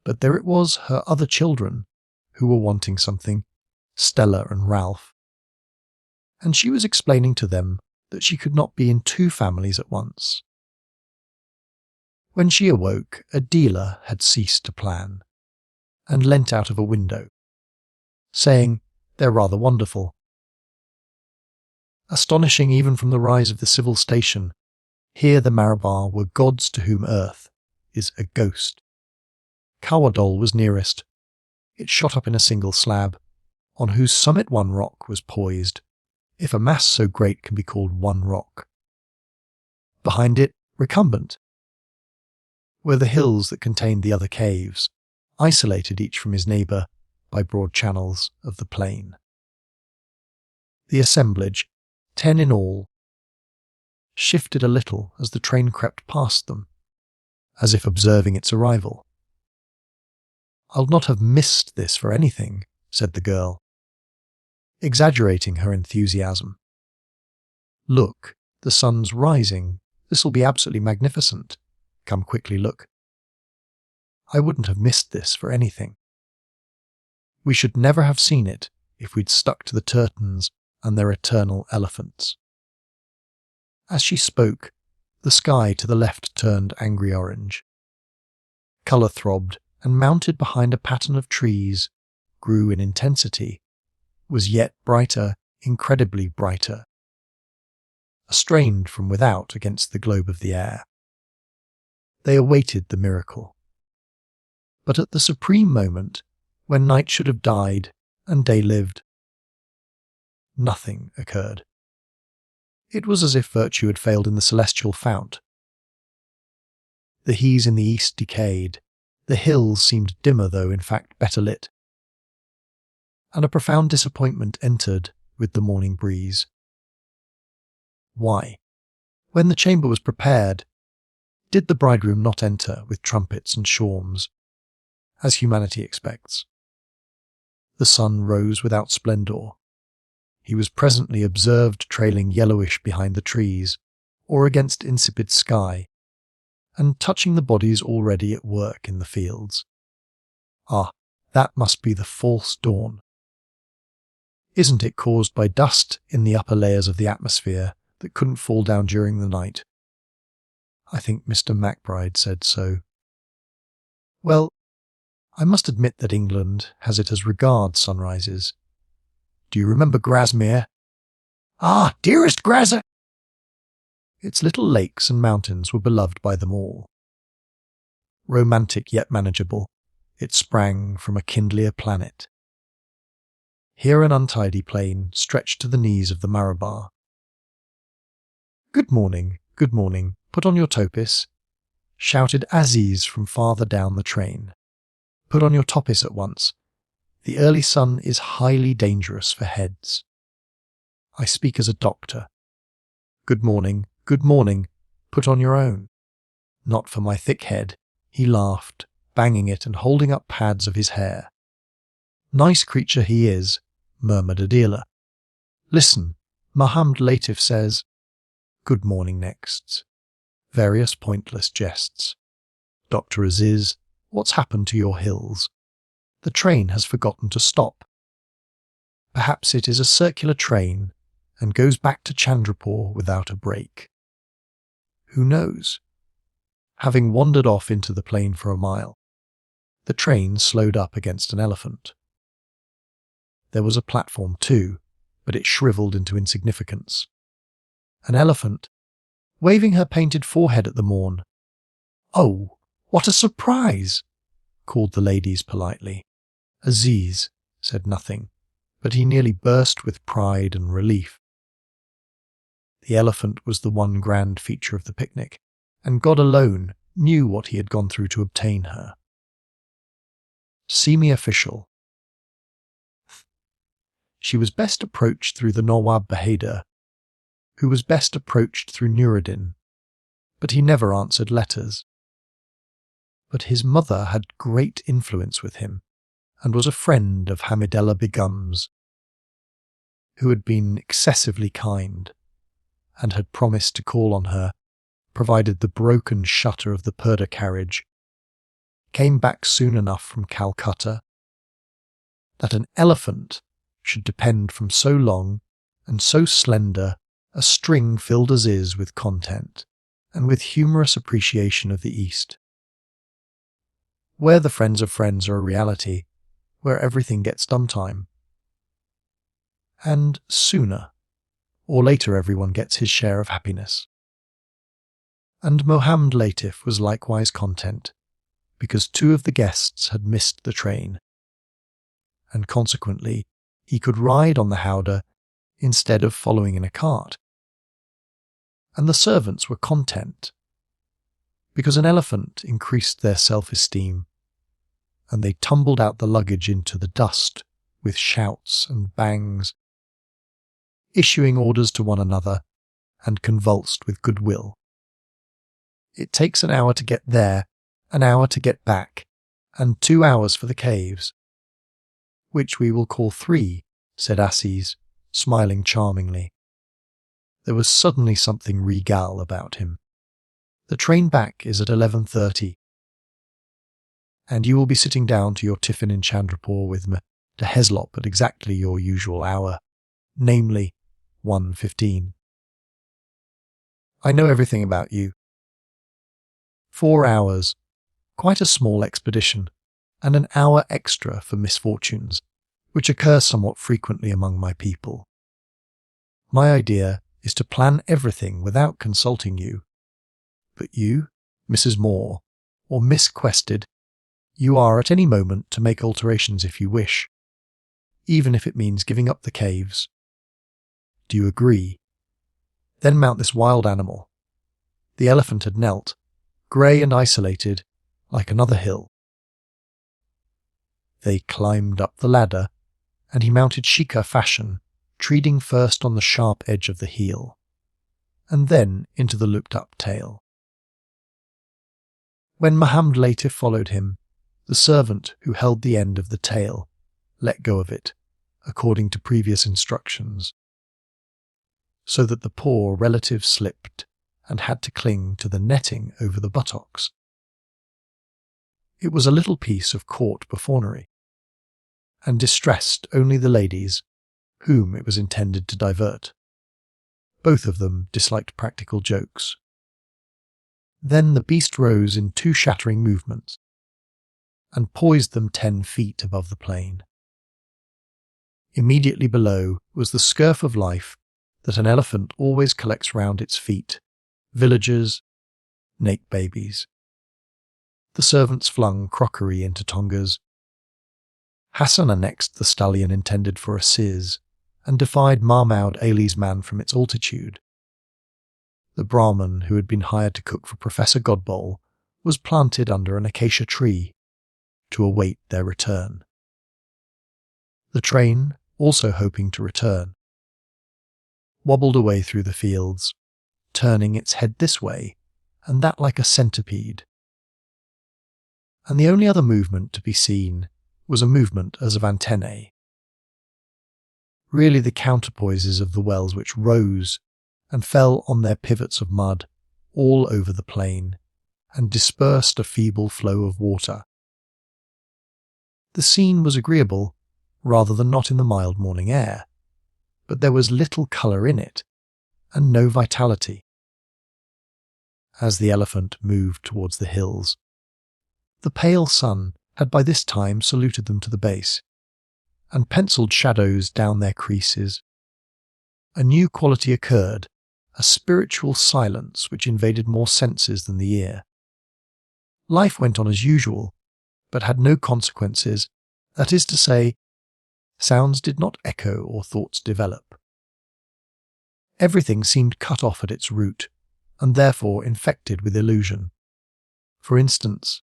but there it was her other children who were wanting something, Stella and Ralph, and she was explaining to them that she could not be in 2 families at once. When she awoke, a dealer had ceased to plan, and leant out of a window, saying, "They're rather wonderful." Astonishing even from the rise of the civil station, here the Marabar were gods to whom earth is a ghost. Kawadol was nearest. It shot up in a single slab, on whose summit one rock was poised, if a mass so great can be called one rock. Behind it, recumbent, were the hills that contained the other caves, isolated each from his neighbour by broad channels of the plain. The assemblage, 10 in all, shifted a little as the train crept past them, as if observing its arrival. "I'll not have missed this for anything," said the girl, exaggerating her enthusiasm. "Look, the sun's rising. This'll be absolutely magnificent. Come quickly, look. I wouldn't have missed this for anything. We should never have seen it if we'd stuck to the Turtons and their eternal elephants." As she spoke, the sky to the left turned angry orange. Colour throbbed and mounted behind a pattern of trees, grew in intensity, was yet brighter, incredibly brighter, strained from without against the globe of the air. They awaited the miracle. But at the supreme moment, when night should have died and day lived. Nothing occurred. It was as if virtue had failed in the celestial fount. The heaths in the east decayed, the hills seemed dimmer though in fact better lit, and a profound disappointment entered with the morning breeze. Why, when the chamber was prepared, did the bridegroom not enter with trumpets and shawms, as humanity expects? The sun rose without splendour. He was presently observed trailing yellowish behind the trees, or against insipid sky, and touching the bodies already at work in the fields. Ah, that must be the false dawn. Isn't it caused by dust in the upper layers of the atmosphere that couldn't fall down during the night? I think Mr. MacBride said so. Well, I must admit that England has it as regards sunrises. Do you remember Grasmere? Ah, dearest Grazza! Its little lakes and mountains were beloved by them all. Romantic yet manageable, it sprang from a kindlier planet. Here an untidy plain stretched to the knees of the Marabar. Good morning, put on your topis, shouted Aziz from farther down the train. Put on your topis at once. The early sun is highly dangerous for heads. I speak as a doctor. Good morning, put on your own. Not for my thick head, he laughed, banging it and holding up pads of his hair. Nice creature he is, murmured Adela. Listen, Mohammed Latif says, good morning next. Various pointless jests. Dr. Aziz, what's happened to your hills? The train has forgotten to stop. Perhaps it is a circular train and goes back to Chandrapur without a break. Who knows? Having wandered off into the plain for a mile, the train slowed up against an elephant. There was a platform too, but it shriveled into insignificance. An elephant, waving her painted forehead at the morn. Oh, what a surprise! Called the ladies politely. Aziz said nothing, but he nearly burst with pride and relief. The elephant was the one grand feature of the picnic, and God alone knew what he had gone through to obtain her. Semi-official. She was best approached through the Nawab Bahadur, who was best approached through Nuruddin, but he never answered letters. But his mother had great influence with him, and was a friend of Hamidullah Begum's, who had been excessively kind, and had promised to call on her, provided the broken shutter of the Purdah carriage came back soon enough from Calcutta. That an elephant should depend from so long and so slender a string filled as is with content, and with humorous appreciation of the East. Where the friends of friends are a reality, where everything gets done time. And sooner or later everyone gets his share of happiness. And Mohammed Latif was likewise content, because 2 of the guests had missed the train, and consequently he could ride on the howdah instead of following in a cart. And the servants were content, because an elephant increased their self-esteem, and they tumbled out the luggage into the dust with shouts and bangs, issuing orders to one another and convulsed with goodwill. It takes an hour to get there, an hour to get back, and 2 hours for the caves. Which we will call 3, said Aziz, smiling charmingly. There was suddenly something regal about him. The train back is at 11:30, and you will be sitting down to your tiffin in Chandrapur with me to Heslop at exactly your usual hour, namely 1:15. I know everything about you. 4 hours, quite a small expedition, and an hour extra for misfortunes, which occur somewhat frequently among my people. My idea is to plan everything without consulting you. But you, Mrs. Moore, or Miss Quested, you are at any moment to make alterations if you wish. even if it means giving up the caves. Do you agree? Then mount this wild animal. The elephant had knelt, grey and isolated, like another hill. They climbed up the ladder, and he mounted shika fashion, treading first on the sharp edge of the heel, and then into the looped-up tail. When Mohammed Latif followed him, the servant who held the end of the tail let go of it, according to previous instructions, so that the poor relative slipped and had to cling to the netting over the buttocks. It was a little piece of court buffoonery, and distressed only the ladies, whom it was intended to divert. Both of them disliked practical jokes. Then the beast rose in 2 shattering movements, and poised them 10 feet above the plain. Immediately below was the scurf of life that an elephant always collects round its feet: villagers, nape babies. The servants flung crockery into tongas. Hassan annexed the stallion intended for a sizz, and defied Mahmoud Ali's man from its altitude. The Brahmin who had been hired to cook for Professor Godbole was planted under an acacia tree to await their return. The train, also hoping to return, wobbled away through the fields, turning its head this way and that like a centipede. And the only other movement to be seen was a movement as of antennae. Really the counterpoises of the wells which rose and fell on their pivots of mud all over the plain, and dispersed a feeble flow of water. The scene was agreeable, rather than not in the mild morning air, but there was little colour in it, and no vitality. As the elephant moved towards the hills, the pale sun had by this time saluted them to the base, and penciled shadows down their creases. A new quality occurred, a spiritual silence which invaded more senses than the ear. Life went on as usual, but had no consequences, that is to say, sounds did not echo or thoughts develop. Everything seemed cut off at its root, and therefore infected with illusion. For instance,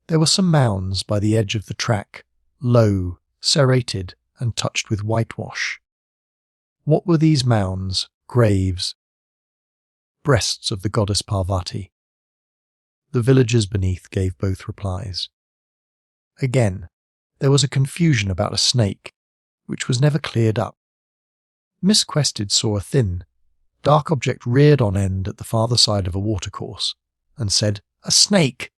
there were some mounds by the edge of the track, low, serrated, and touched with whitewash. What were these mounds? Graves. Breasts of the goddess Parvati. The villagers beneath gave both replies. Again, there was a confusion about a snake, which was never cleared up. Miss Quested saw a thin, dark object reared on end at the farther side of a watercourse, and said, "A snake!"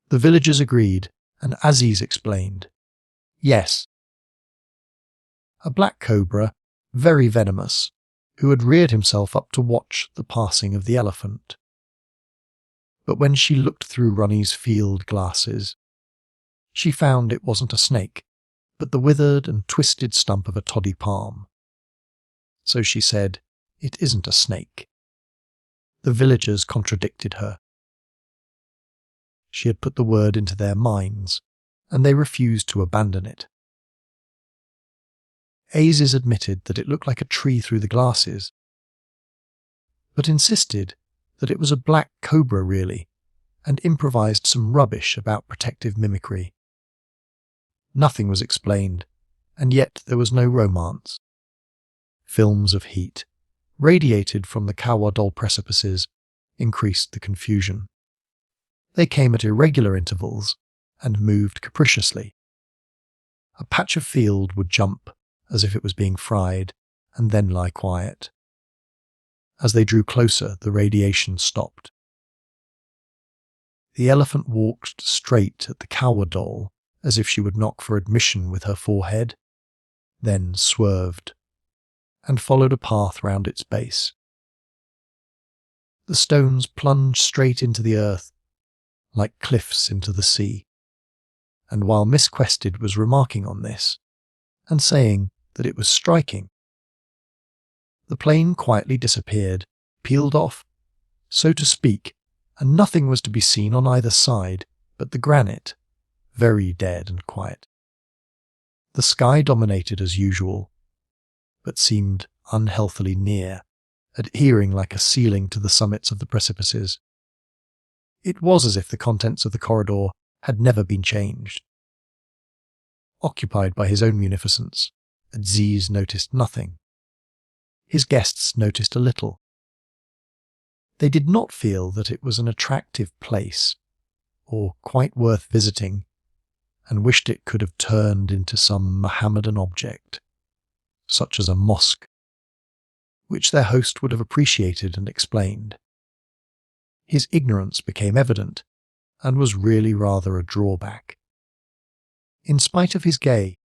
The villagers agreed, and Aziz explained, "Yes." A black cobra, very venomous, who had reared himself up to watch the passing of the elephant. But when she looked through Ronnie's field glasses, she found it wasn't a snake, but the withered and twisted stump of a toddy palm. So she said, "It isn't a snake." The villagers contradicted her. She had put the word into their minds, and they refused to abandon it. Aziz admitted that it looked like a tree through the glasses, but insisted that it was a black cobra really, and improvised some rubbish about protective mimicry. Nothing was explained, and yet there was no romance. Films of heat, radiated from the Kawadol precipices, increased the confusion. They came at irregular intervals and moved capriciously. A patch of field would jump as if it was being fried, and then lie quiet. As they drew closer, the radiation stopped. The elephant walked straight at the Kawadol, as if she would knock for admission with her forehead, then swerved, and followed a path round its base. The stones plunged straight into the earth, like cliffs into the sea, and while Miss Quested was remarking on this, and saying that it was striking, the plane quietly disappeared, peeled off, so to speak, and nothing was to be seen on either side but the granite, very dead and quiet. The sky dominated as usual, but seemed unhealthily near, adhering like a ceiling to the summits of the precipices. It was as if the contents of the corridor had never been changed. Occupied by his own munificence, Aziz noticed nothing. His guests noticed a little. They did not feel that it was an attractive place, or quite worth visiting, and wished it could have turned into some Mohammedan object, such as a mosque, which their host would have appreciated and explained. His ignorance became evident, and was really rather a drawback. In spite of his gay,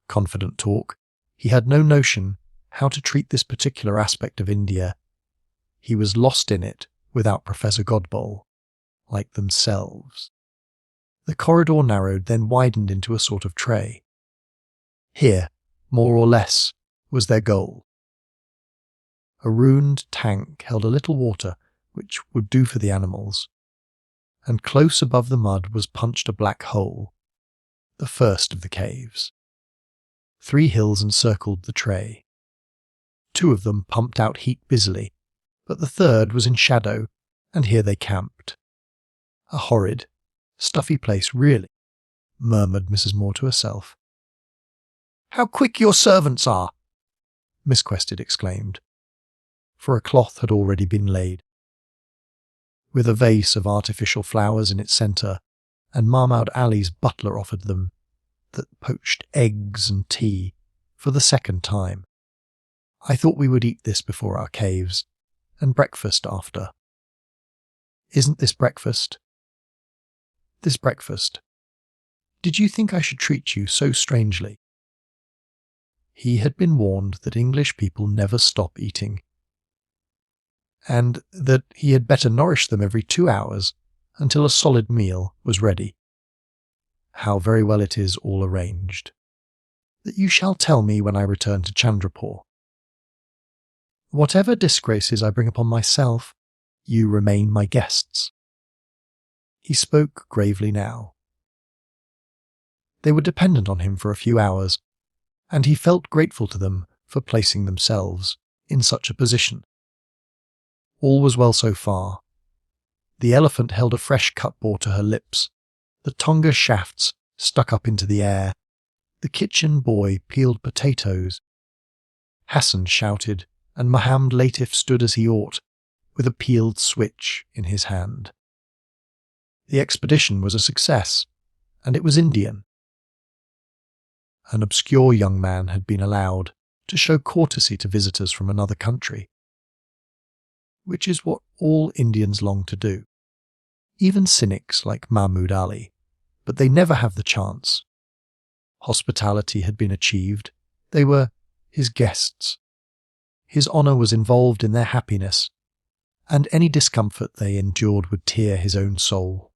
confident talk, he had no notion how to treat this particular aspect of India. He was lost in it without Professor Godbole, like themselves. The corridor narrowed, then widened into a sort of tray. Here, more or less, was their goal. A ruined tank held a little water which would do for the animals, and close above the mud was punched a black hole, the first of the caves. 3 hills encircled the tray. 2 of them pumped out heat busily, but the third was in shadow, and here they camped. A horrid, stuffy place, really, murmured Mrs. Moore to herself. "How quick your servants are!" Miss Quested exclaimed, for a cloth had already been laid, with a vase of artificial flowers in its centre, and Mahmoud Ali's butler offered them the poached eggs and tea for the second time. "I thought we would eat this before our caves, and breakfast after." "Isn't this breakfast?" "This breakfast. Did you think I should treat you so strangely?" He had been warned that English people never stop eating, and that he had better nourish them every 2 hours until a solid meal was ready. "How very well it is all arranged." "That you shall tell me when I return to Chandrapur." "Whatever disgraces I bring upon myself, you remain my guests." He spoke gravely now. They were dependent on him for a few hours, and he felt grateful to them for placing themselves in such a position. All was well so far. The elephant held a fresh cut boar to her lips, the tonga shafts stuck up into the air, the kitchen boy peeled potatoes. Hassan shouted, and Mohammed Latif stood as he ought, with a peeled switch in his hand. The expedition was a success, and it was Indian. An obscure young man had been allowed to show courtesy to visitors from another country, which is what all Indians long to do. Even cynics like Mahmoud Ali, but they never have the chance. Hospitality had been achieved. They were his guests. His honour was involved in their happiness, and any discomfort they endured would tear his own soul.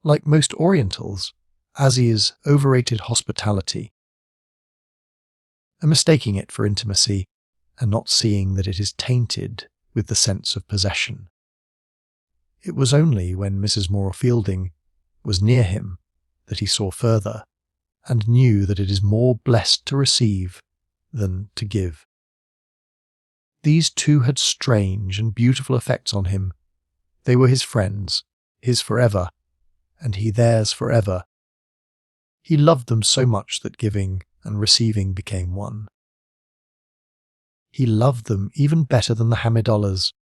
Like most Orientals, Aziz overrated hospitality, mistaking it for intimacy, and not seeing that it is tainted with the sense of possession. It was only when Mrs. Moore Fielding was near him that he saw further, and knew that it is more blessed to receive than to give. These 2 had strange and beautiful effects on him. They were his friends, his forever, and he theirs forever. He loved them so much that giving and receiving became one. He loved them even better than the Hamidullahs,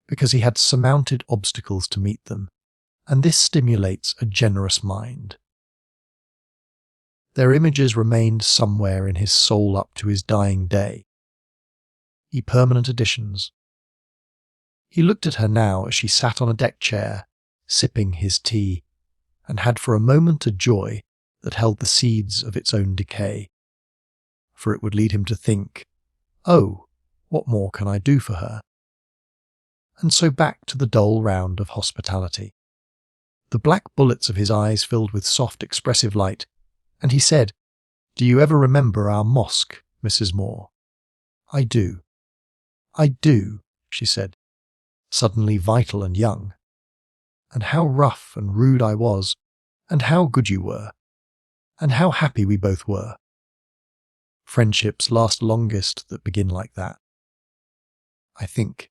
because he had surmounted obstacles to meet them, and this stimulates a generous mind. Their images remained somewhere in his soul up to his dying day. Permanent additions. He looked at her now as she sat on a deck chair, sipping his tea, and had for a moment a joy that held the seeds of its own decay, for it would lead him to think, "Oh, what more can I do for her?" And so back to the dull round of hospitality. The black bullets of his eyes filled with soft, expressive light, and he said, "Do you ever remember our mosque, Mrs. Moore?" "I do." "I do," she said, suddenly vital and young. "And how rough and rude I was, and how good you were. And how happy we both were. Friendships last longest that begin like that, I think.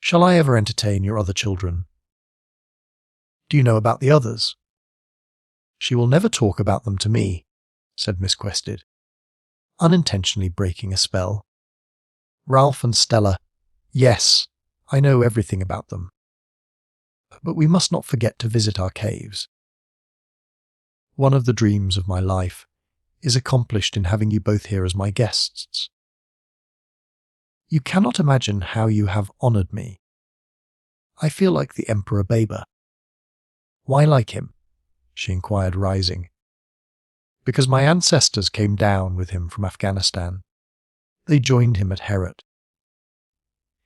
Shall I ever entertain your other children? Do you know about the others? She will never talk about them to me, said Miss Quested, unintentionally breaking a spell. Ralph and Stella, yes, I know everything about them. But we must not forget to visit our caves. One of the dreams of my life is accomplished in having you both here as my guests. You cannot imagine how you have honoured me. I feel like the Emperor Baber. Why like him? She inquired, rising. Because my ancestors came down with him from Afghanistan. They joined him at Herat.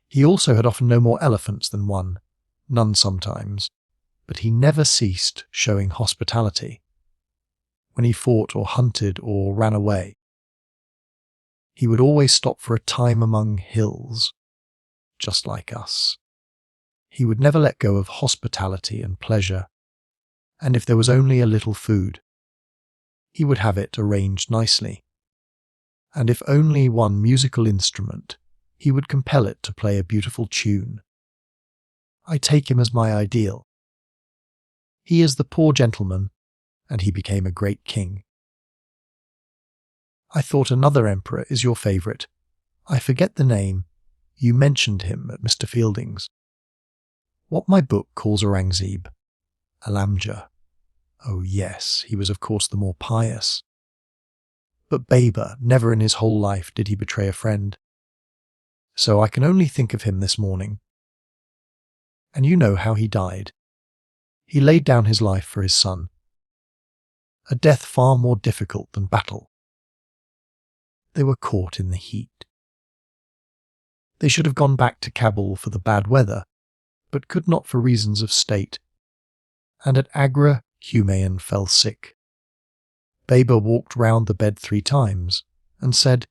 He also had often no more elephants than one, none sometimes, but he never ceased showing hospitality. When he fought or hunted or ran away, he would always stop for a time among hills, just like us. He would never let go of hospitality and pleasure, and if there was only a little food, he would have it arranged nicely. And if only one musical instrument, he would compel it to play a beautiful tune. I take him as my ideal. He is the poor gentleman, and he became a great king. I thought another emperor is your favourite. I forget the name. You mentioned him at Mr. Fielding's. What my book calls Aurangzeb. Alamja. Oh yes, he was of course the more pious. But Baber, never in his whole life did he betray a friend. So I can only think of him this morning. And you know how he died. He laid down his life for his son. A death far more difficult than battle. They were caught in the heat. They should have gone back to Kabul for the bad weather, but could not for reasons of state. And at Agra, Humayun fell sick. Baber walked round the bed 3 times, and said,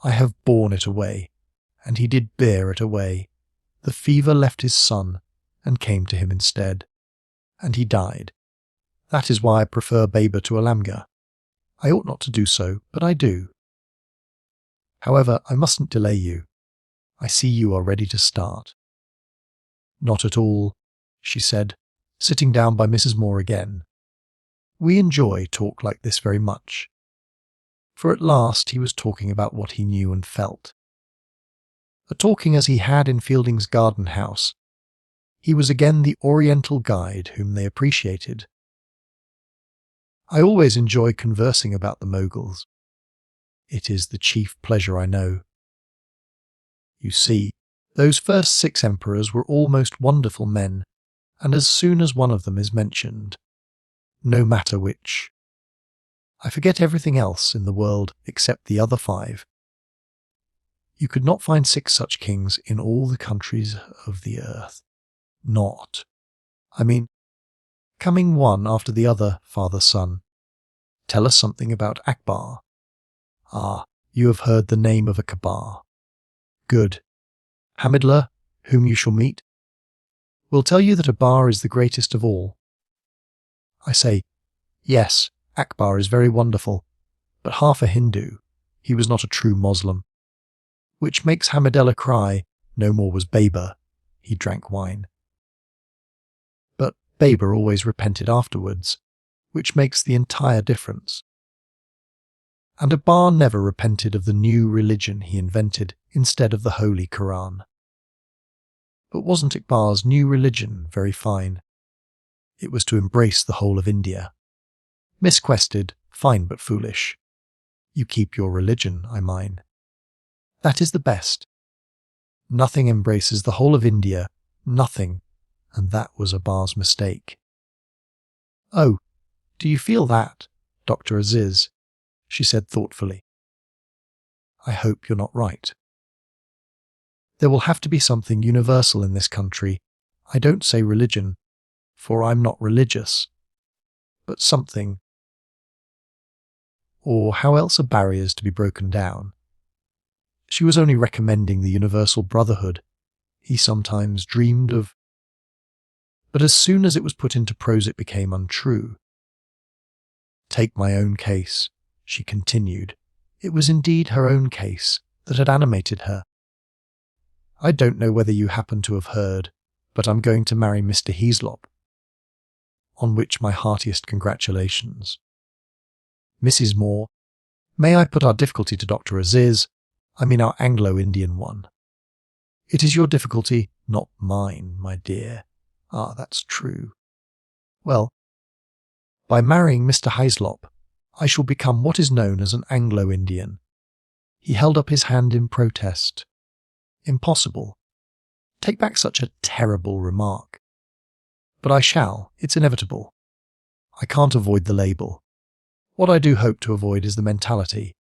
I have borne it away, and he did bear it away. The fever left his son, and came to him instead, and he died. That is why I prefer Baber to Alamga. I ought not to do so, but I do. However, I mustn't delay you. I see you are ready to start. Not at all, she said, sitting down by Mrs. Moore again. We enjoy talk like this very much. For at last he was talking about what he knew and felt. Talking as he had in Fielding's garden house, he was again the Oriental guide whom they appreciated. I always enjoy conversing about the Moguls. It is the chief pleasure I know. You see, those first 6 emperors were all most wonderful men, and as soon as one of them is mentioned, no matter which, I forget everything else in the world except the other 5. You could not find 6 such kings in all the countries of the earth. Not. I mean, coming one after the other, father-son. Tell us something about Akbar. Ah, you have heard the name of a Kabar. Good. Hamidullah, whom you shall meet, will tell you that Akbar is the greatest of all. I say, yes, Akbar is very wonderful, but half a Hindu. He was not a true Moslem. Which makes Hamidullah cry, no more was Baber. He drank wine. But Baber always repented afterwards, which makes the entire difference. And Akbar never repented of the new religion he invented instead of the Holy Quran. But wasn't Akbar's new religion very fine? It was to embrace the whole of India. Misquested, fine but foolish. You keep your religion, I mine. That is the best. Nothing embraces the whole of India, nothing, and that was Akbar's mistake. Oh, do you feel that, Dr. Aziz? She said thoughtfully. I hope you're not right. There will have to be something universal in this country. I don't say religion, for I'm not religious, but something. Or how else are barriers to be broken down? She was only recommending the universal brotherhood he sometimes dreamed of. But as soon as it was put into prose it became untrue. Take my own case, she continued. It was indeed her own case that had animated her. I don't know whether you happen to have heard, but I'm going to marry Mr. Heaslop. On which my heartiest congratulations. Mrs. Moore, may I put our difficulty to Dr. Aziz, our Anglo-Indian one. It is your difficulty, not mine, my dear. Ah, that's true. Well, by marrying Mr. Hislop, I shall become what is known as an Anglo-Indian. He held up his hand in protest. Impossible. Take back such a terrible remark. But I shall, it's inevitable. I can't avoid the label. What I do hope to avoid is the mentality.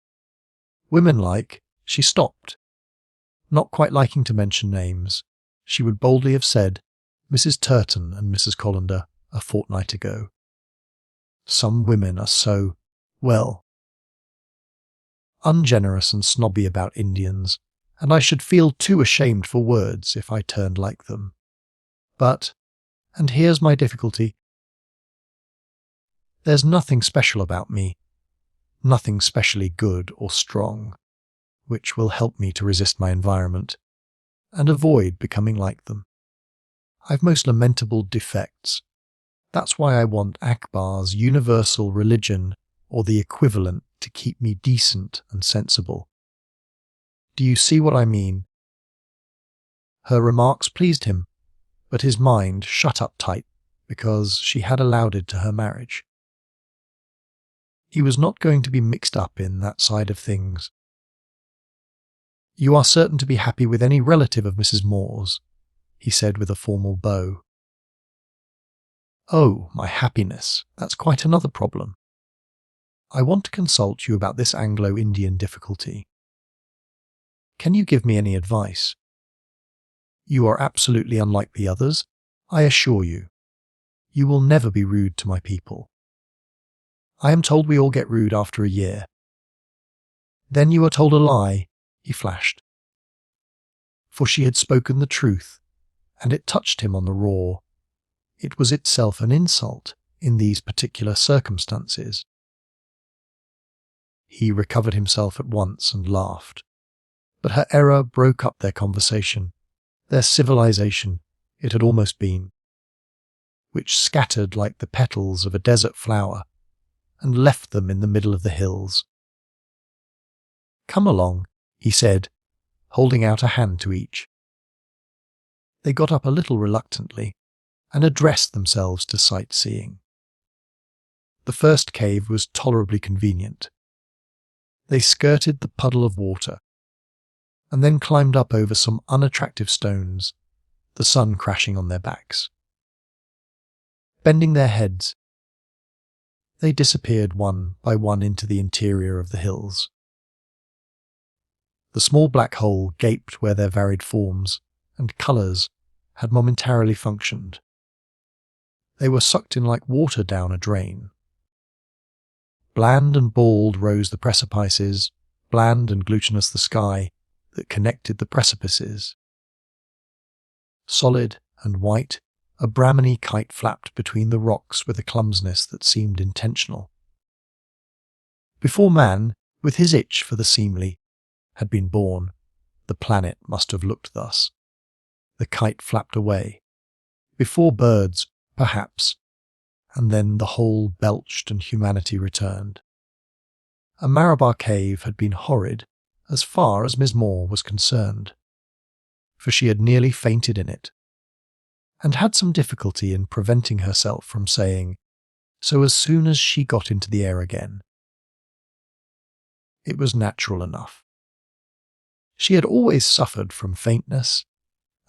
Women like, she stopped. Not quite liking to mention names, she would boldly have said, Mrs. Turton and Mrs. Colander, a fortnight ago. Some women are so, well, ungenerous and snobby about Indians, and I should feel too ashamed for words if I turned like them. But, and here's my difficulty, there's nothing special about me, nothing specially good or strong, which will help me to resist my environment and avoid becoming like them. I've most lamentable defects. That's why I want Akbar's universal religion or the equivalent to keep me decent and sensible. Do you see what I mean? Her remarks pleased him, but his mind shut up tight because she had allowed it to her marriage. He was not going to be mixed up in that side of things. You are certain to be happy with any relative of Mrs. Moore's, he said with a formal bow. Oh, my happiness, that's quite another problem. I want to consult you about this Anglo-Indian difficulty. Can you give me any advice? You are absolutely unlike the others, I assure you. You will never be rude to my people. I am told we all get rude after a year. Then you are told a lie, he flashed. For she had spoken the truth, and it touched him on the raw. It was itself an insult in these particular circumstances. He recovered himself at once and laughed. But her error broke up their conversation, their civilization, it had almost been, which scattered like the petals of a desert flower and left them in the middle of the hills. Come along, he said, holding out a hand to each. They got up a little reluctantly and addressed themselves to sightseeing. The first cave was tolerably convenient. They skirted the puddle of water and then climbed up over some unattractive stones, the sun crashing on their backs. Bending their heads, they disappeared one by one into the interior of the hills. The small black hole gaped where their varied forms and colours had momentarily functioned. They were sucked in like water down a drain. Bland and bald rose the precipices, bland and glutinous the sky that connected the precipices. Solid and white, a Brahminy kite flapped between the rocks with a clumsiness that seemed intentional. Before man, with his itch for the seemly, had been born, the planet must have looked thus. The kite flapped away. Before birds, perhaps, and then the whole belched and humanity returned. A Marabar cave had been horrid as far as Miss Moore was concerned, for she had nearly fainted in it, and had some difficulty in preventing herself from saying so as soon as she got into the air again. It was natural enough. She had always suffered from faintness,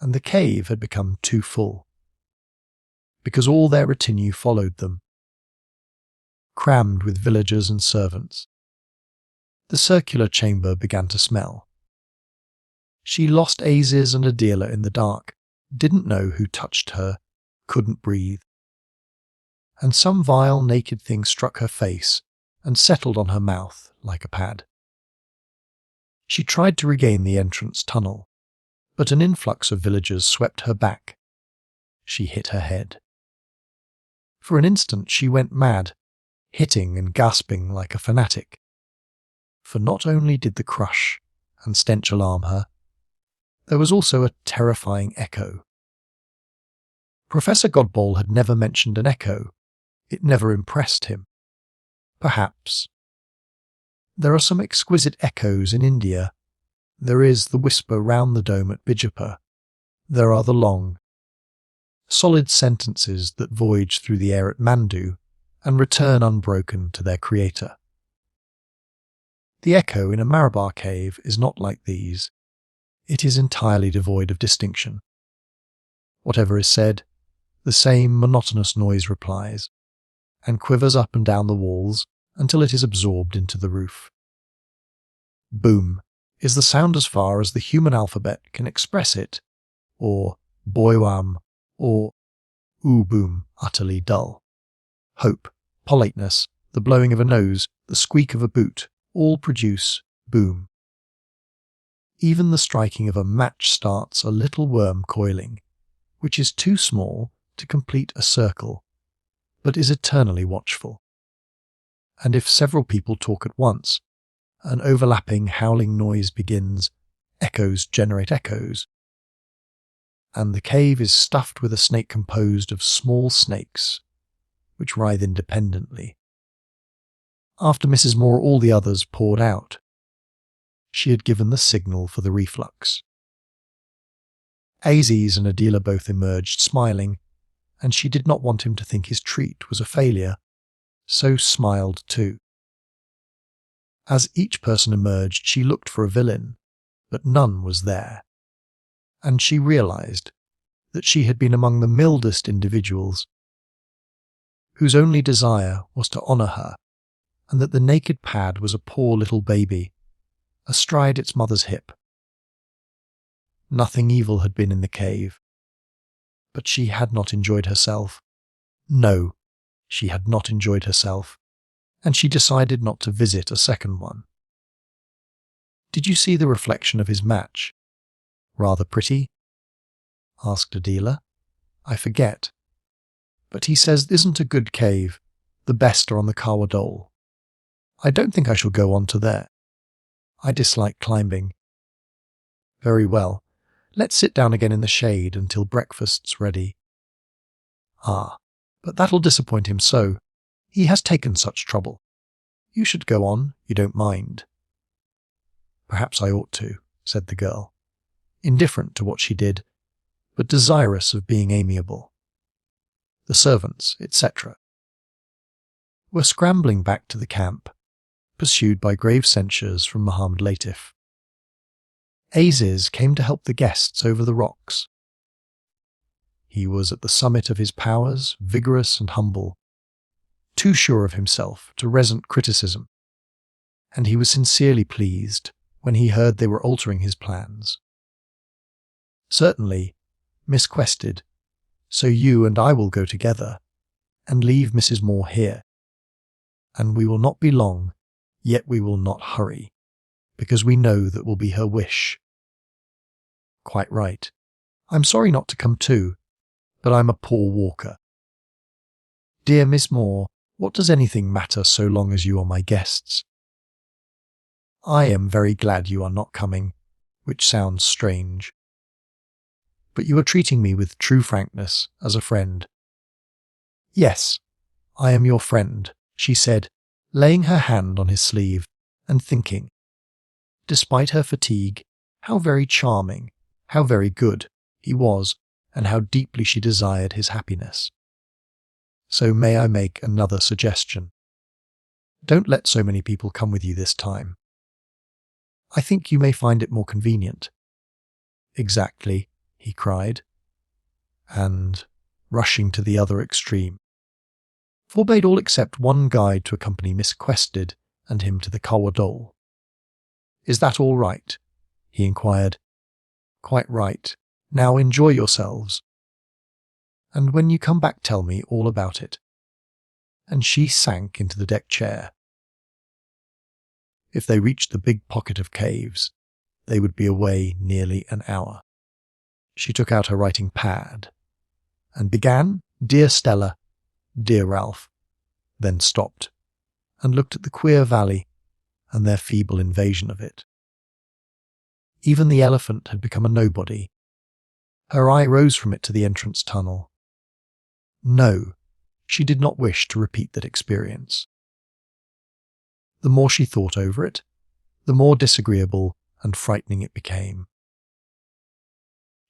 and the cave had become too full, because all their retinue followed them, crammed with villagers and servants. The circular chamber began to smell. She lost Aziz and Adela in the dark, didn't know who touched her, couldn't breathe. And some vile naked thing struck her face and settled on her mouth like a pad. She tried to regain the entrance tunnel, but an influx of villagers swept her back. She hit her head. For an instant she went mad, hitting and gasping like a fanatic. For not only did the crush and stench alarm her, there was also a terrifying echo. Professor Godball had never mentioned an echo. It never impressed him. Perhaps. There are some exquisite echoes in India. There is the whisper round the dome at Bijapur. There are the long, solid sentences that voyage through the air at Mandu and return unbroken to their creator. The echo in a Marabar cave is not like these. It is entirely devoid of distinction. Whatever is said, the same monotonous noise replies, and quivers up and down the walls until it is absorbed into the roof. Boom is the sound as far as the human alphabet can express it, or boywam, or oo-boom, utterly dull. Hope, politeness, the blowing of a nose, the squeak of a boot, all produce boom. Even the striking of a match starts a little worm coiling, which is too small to complete a circle, but is eternally watchful. And if several people talk at once, an overlapping howling noise begins, echoes generate echoes, and the cave is stuffed with a snake composed of small snakes, which writhe independently. After Mrs. Moore all the others poured out. She had given the signal for the reflux. Aziz and Adila both emerged smiling, and she did not want him to think his treat was a failure, so smiled too. As each person emerged, she looked for a villain, but none was there, and she realized that she had been among the mildest individuals, whose only desire was to honor her, and that the naked pad was a poor little baby, astride its mother's hip. Nothing evil had been in the cave, but she had not enjoyed herself. No, she had not enjoyed herself, and she decided not to visit a second one. "Did you see the reflection of his match? Rather pretty?" asked Adila. "I forget. But he says isn't a good cave. The best are on the Kawa Dole. I don't think I shall go on to there. I dislike climbing." "Very well. Let's sit down again in the shade until breakfast's ready." "Ah, but that'll disappoint him so. He has taken such trouble. You should go on, you don't mind." "Perhaps I ought to," said the girl, indifferent to what she did, but desirous of being amiable. The servants, etc., were scrambling back to the camp, pursued by grave censures from Muhammad Latif. Aziz came to help the guests over the rocks. He was at the summit of his powers, vigorous and humble, too sure of himself to resent criticism, and he was sincerely pleased when he heard they were altering his plans. "Certainly, Miss Quested, so you and I will go together, and leave Mrs. Moore here. And we will not be long, yet we will not hurry, because we know that will be her wish." "Quite right. I'm sorry not to come too, but I'm a poor walker." "Dear Miss Moore, what does anything matter so long as you are my guests?" "I am very glad you are not coming, which sounds strange. But you are treating me with true frankness, as a friend." "Yes, I am your friend," she said, laying her hand on his sleeve and thinking, despite her fatigue, how very charming, how very good he was, and how deeply she desired his happiness. "So may I make another suggestion? Don't let so many people come with you this time. I think you may find it more convenient." "Exactly," he cried, and, rushing to the other extreme, forbade all except one guide to accompany Miss Quested and him to the Kawa Dole. "Is that all right?" he inquired. "Quite right. Now enjoy yourselves. And when you come back tell me all about it." And she sank into the deck chair. If they reached the big pocket of caves, they would be away nearly an hour. She took out her writing pad and began, "Dear Stella, dear Ralph," then stopped. and looked at the queer valley and their feeble invasion of it. Even the elephant had become a nobody. Her eye rose from it to the entrance tunnel. No, she did not wish to repeat that experience. The more she thought over it, the more disagreeable and frightening it became.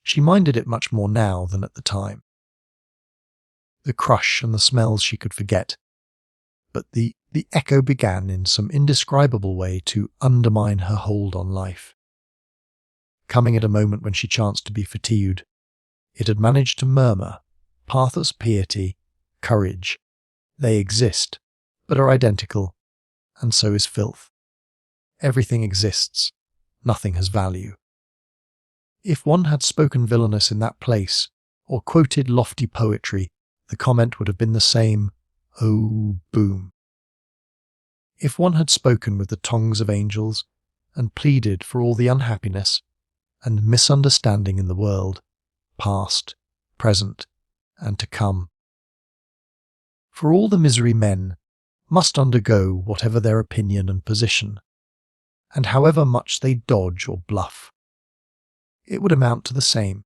She minded it much more now than at the time. The crush and the smells she could forget, but the echo began in some indescribable way to undermine her hold on life. Coming at a moment when she chanced to be fatigued, it had managed to murmur, "Pathos, piety, courage. They exist, but are identical, and so is filth. Everything exists, nothing has value." If one had spoken villainous in that place, or quoted lofty poetry, the comment would have been the same, "Oh, boom." If one had spoken with the tongues of angels, and pleaded for all the unhappiness and misunderstanding in the world, past, present, and to come. For all the misery men must undergo, whatever their opinion and position, and however much they dodge or bluff, it would amount to the same.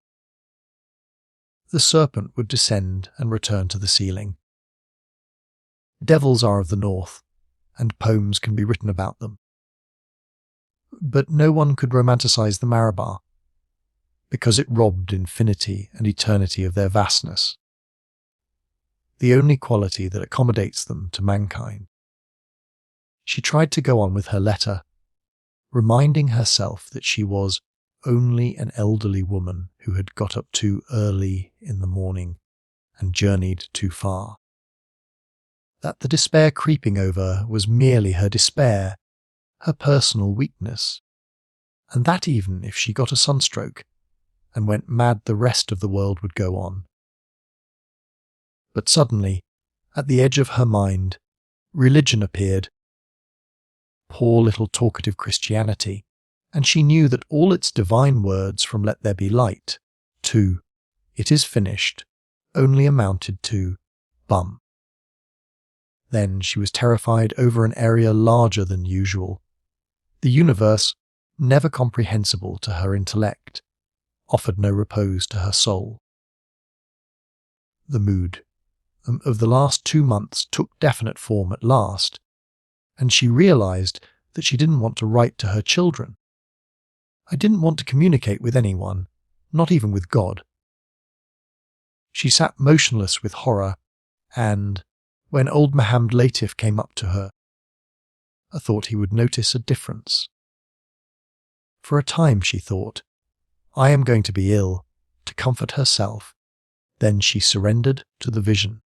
The serpent would descend and return to the ceiling. Devils are of the north, and poems can be written about them. But no one could romanticize the Marabar, because it robbed infinity and eternity of their vastness, the only quality that accommodates them to mankind. She tried to go on with her letter, reminding herself that she was only an elderly woman who had got up too early in the morning and journeyed too far. That the despair creeping over was merely her despair, her personal weakness, and that even if she got a sunstroke and went mad, the rest of the world would go on. But suddenly, at the edge of her mind, religion appeared. Poor little talkative Christianity, and she knew that all its divine words from "Let there be light" to "It is finished" only amounted to bum. Then she was terrified over an area larger than usual. The universe, never comprehensible to her intellect, offered no repose to her soul. The mood of the last 2 months took definite form at last, and she realized that she didn't want to write to her children. I didn't want to communicate with anyone, not even with God. She sat motionless with horror, and, when old Mohammed Latif came up to her, I thought he would notice a difference. For a time she thought, I am going to be ill, to comfort herself. Then she surrendered to the vision.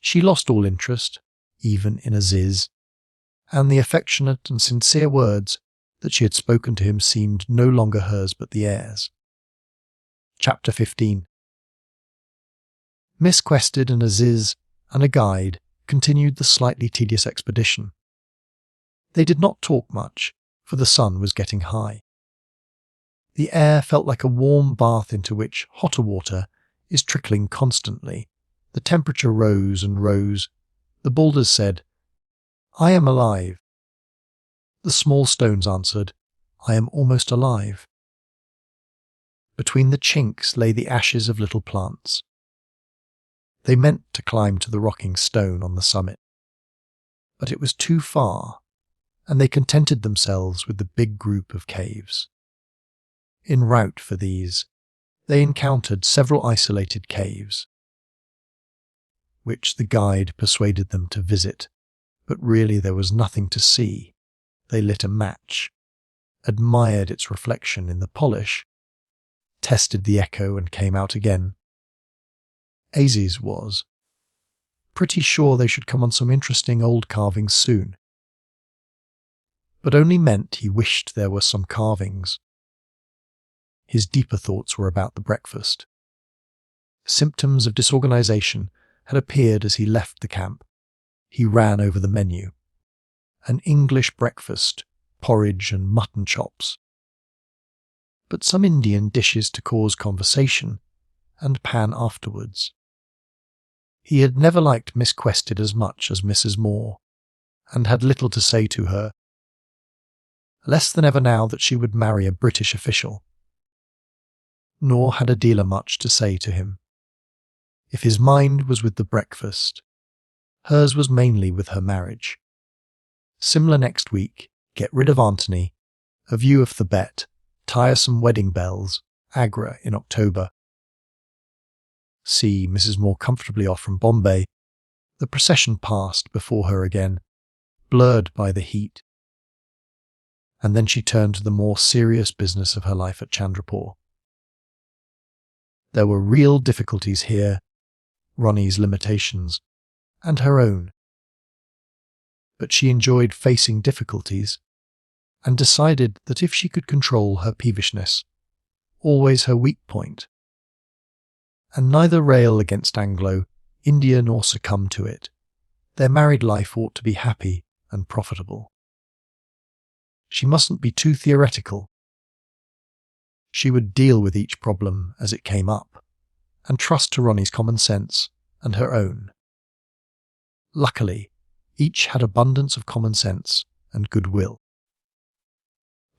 She lost all interest, even in Aziz, and the affectionate and sincere words that she had spoken to him seemed no longer hers but the air's. Chapter 15. Miss Quested and Aziz and a guide continued the slightly tedious expedition. They did not talk much, for the sun was getting high. The air felt like a warm bath into which hotter water is trickling constantly. The temperature rose and rose. The boulders said, "I am alive." The small stones answered, "I am almost alive." Between the chinks lay the ashes of little plants. They meant to climb to the rocking stone on the summit, but it was too far, and they contented themselves with the big group of caves. En route for these, they encountered several isolated caves, which the guide persuaded them to visit, but really there was nothing to see. They lit a match, admired its reflection in the polish, tested the echo and came out again. Aziz was pretty sure they should come on some interesting old carvings soon, but only meant he wished there were some carvings. His deeper thoughts were about the breakfast. Symptoms of disorganization had appeared as he left the camp. He ran over the menu. An English breakfast, porridge and mutton chops. But some Indian dishes to cause conversation, and pan afterwards. He had never liked Miss Quested as much as Mrs. Moore. and had little to say to her. Less than ever now that she would marry a British official. Nor had Adela much to say to him. If his mind was with the breakfast, hers was mainly with her marriage. Similar next week, get rid of Antony, a view of Thibet, tiresome wedding bells, Agra in October. See Mrs. Moore comfortably off from Bombay. The procession passed before her again, blurred by the heat. And then she turned to the more serious business of her life at Chandrapur. There were real difficulties here, Ronnie's limitations, and her own. But she enjoyed facing difficulties, and decided that if she could control her peevishness, always her weak point, and neither rail against Anglo, India nor succumb to it, their married life ought to be happy and profitable. She mustn't be too theoretical. She would deal with each problem as it came up, and trust to Ronnie's common sense and her own. Luckily, each had abundance of common sense and goodwill.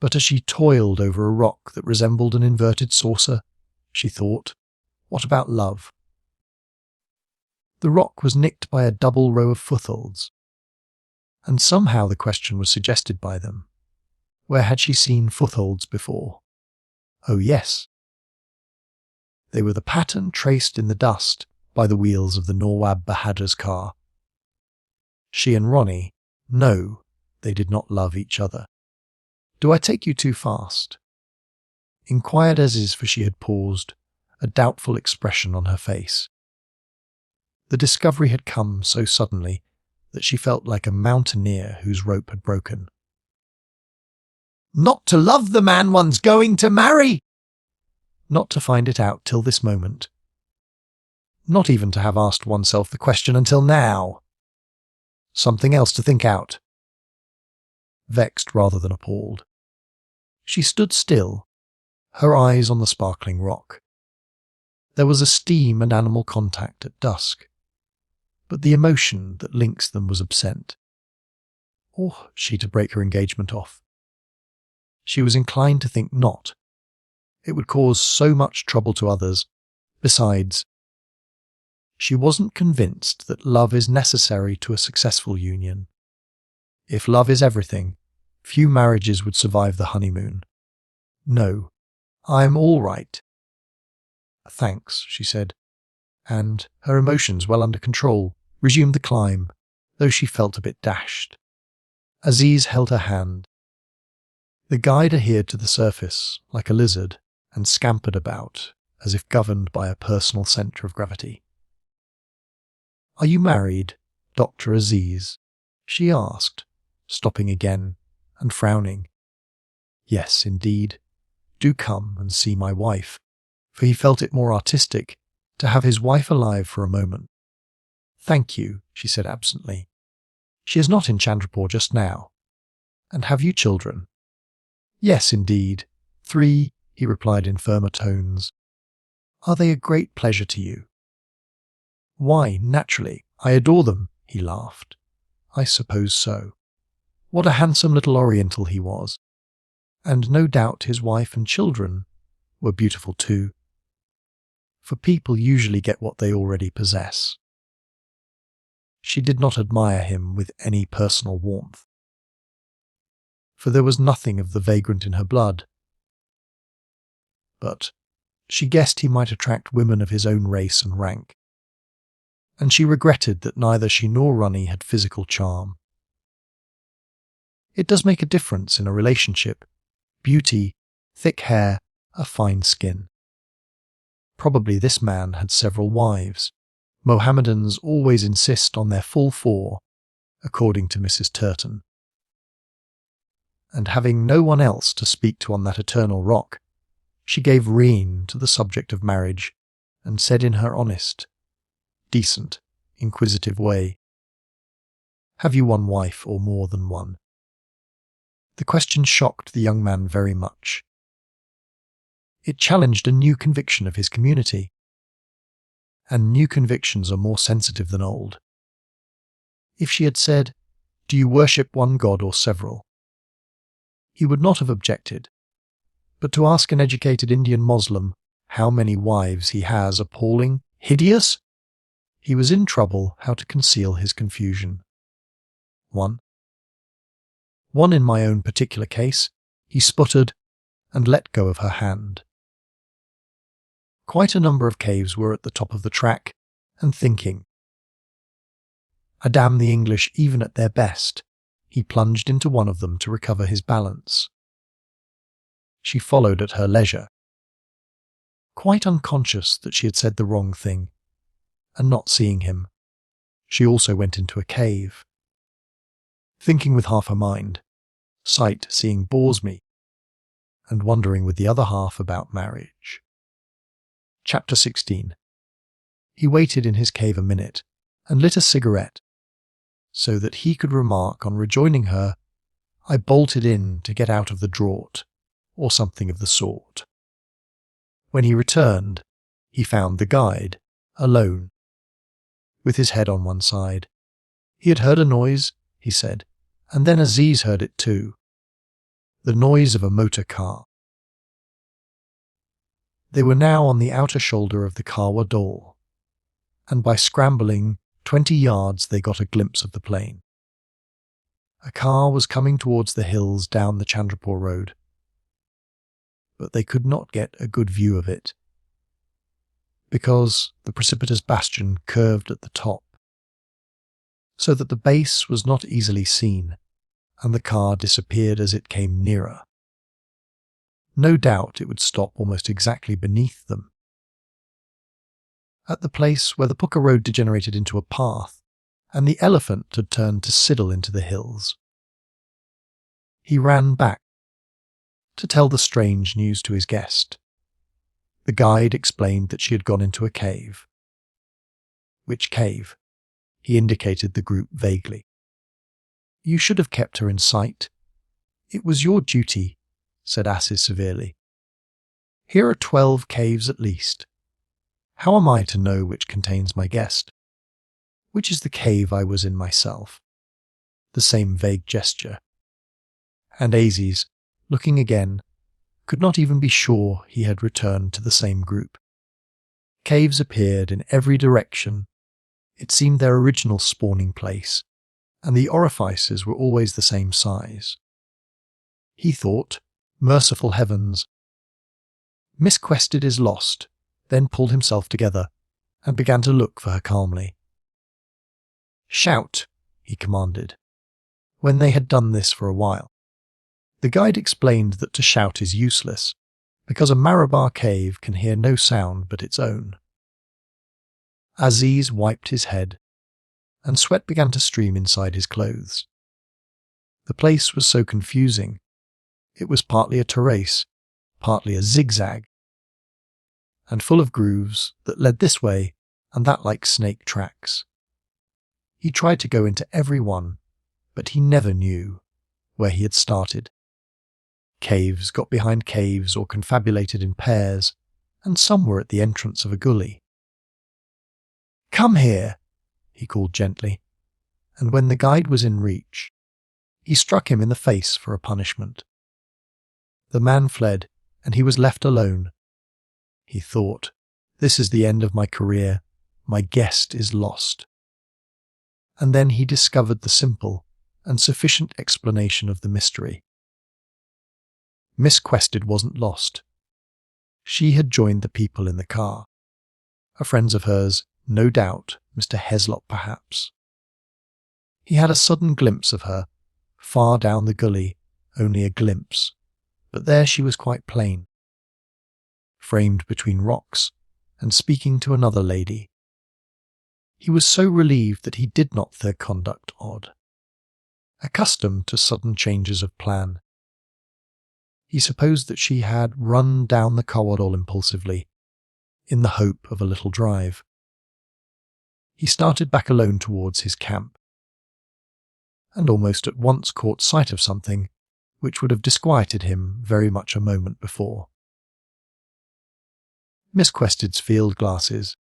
But as she toiled over a rock that resembled an inverted saucer, she thought, what about love? The rock was nicked by a double row of footholds, and somehow the question was suggested by them. Where had she seen footholds before? Oh yes. They were the pattern traced in the dust by the wheels of the Nawab Bahadur's car. She and Ronnie, no, they did not love each other. Do I take you too fast? Inquired Aziz, for she had paused, a doubtful expression on her face. The discovery had come so suddenly that she felt like a mountaineer whose rope had broken. Not to love the man one's going to marry! Not to find it out till this moment. Not even to have asked oneself the question until now. Something else to think out. Vexed rather than appalled. She stood still, her eyes on the sparkling rock. There was a steam and animal contact at dusk, but the emotion that links them was absent. Ought she to break her engagement off? She was inclined to think not. It would cause so much trouble to others. Besides, she wasn't convinced that love is necessary to a successful union. If love is everything, few marriages would survive the honeymoon. No, I'm all right. Thanks, she said, and, her emotions well under control, resumed the climb, though she felt a bit dashed. Aziz held her hand. The guide adhered to the surface like a lizard and scampered about as if governed by a personal centre of gravity. Are you married, Dr. Aziz? She asked, stopping again and frowning. Yes, indeed. Do come and see my wife, for he felt it more artistic to have his wife alive for a moment. Thank you, she said absently. She is not in Chandrapur just now. And have you children? Yes, indeed. 3, he replied in firmer tones. Are they a great pleasure to you? Why, naturally, I adore them, he laughed. I suppose so. What a handsome little Oriental he was. And no doubt his wife and children were beautiful too. For people usually get what they already possess. She did not admire him with any personal warmth, for there was nothing of the vagrant in her blood. But she guessed he might attract women of his own race and rank, and she regretted that neither she nor Ronnie had physical charm. It does make a difference in a relationship. Beauty, thick hair, a fine skin. Probably this man had several wives. Mohammedans always insist on their full 4, according to Mrs. Turton. And having no one else to speak to on that eternal rock, she gave rein to the subject of marriage and said in her honest, decent, inquisitive way, Have you one wife or more than one? The question shocked the young man very much. It challenged a new conviction of his community, and new convictions are more sensitive than old. If she had said, Do you worship one god or several? He would not have objected, but to ask an educated Indian Moslem how many wives he has appalling, hideous? He was in trouble how to conceal his confusion. One in my own particular case, he sputtered and let go of her hand. Quite a number of caves were at the top of the track, and thinking. I damn the English even at their best. He plunged into one of them to recover his balance. She followed at her leisure, quite unconscious that she had said the wrong thing, and not seeing him. She also went into a cave. Thinking with half her mind, sight seeing bores me, and wondering with the other half about marriage. Chapter 16. He waited in his cave a minute, and lit a cigarette, so that he could remark on rejoining her, I bolted in to get out of the draught, or something of the sort. When he returned, he found the guide, alone, with his head on one side. He had heard a noise, he said, and then Aziz heard it too. The noise of a motor car. They were now on the outer shoulder of the Karwa Dol, and by scrambling 20 yards they got a glimpse of the plain. A car was coming towards the hills down the Chandrapur road, but they could not get a good view of it, because the precipitous bastion curved at the top, so that the base was not easily seen, and the car disappeared as it came nearer. No doubt it would stop almost exactly beneath them. At the place where the Pukka road degenerated into a path, and the elephant had turned to sidle into the hills. He ran back to tell the strange news to his guest. The guide explained that she had gone into a cave. Which cave? He indicated the group vaguely. You should have kept her in sight. It was your duty, said Aziz severely. Here are 12 caves at least. How am I to know which contains my guest? Which is the cave I was in myself? The same vague gesture. And Aziz, looking again, could not even be sure he had returned to the same group. Caves appeared in every direction. It seemed their original spawning place, and the orifices were always the same size. He thought, merciful heavens. Misquested is lost, then pulled himself together, and began to look for her calmly. Shout, he commanded, when they had done this for a while. The guide explained that to shout is useless, because a Marabar cave can hear no sound but its own. Aziz wiped his head, and sweat began to stream inside his clothes. The place was so confusing. It was partly a terrace, partly a zigzag, and full of grooves that led this way and that like snake tracks. He tried to go into every one, but he never knew where he had started. Caves got behind caves or confabulated in pairs, and some were at the entrance of a gully. Come here, he called gently, and when the guide was in reach, he struck him in the face for a punishment. The man fled, and he was left alone. He thought, this is the end of my career, my guest is lost. And then he discovered the simple and sufficient explanation of the mystery. Miss Quested wasn't lost. She had joined the people in the car. A friend of hers, no doubt, Mr. Heslop perhaps. He had a sudden glimpse of her, far down the gully, only a glimpse, but there she was quite plain, framed between rocks, and speaking to another lady. He was so relieved that he did not think their conduct odd. Accustomed to sudden changes of plan, he supposed that she had run down the corridor impulsively, in the hope of a little drive. He started back alone towards his camp, and almost at once caught sight of something which would have disquieted him very much a moment before. Miss Quested's field glasses.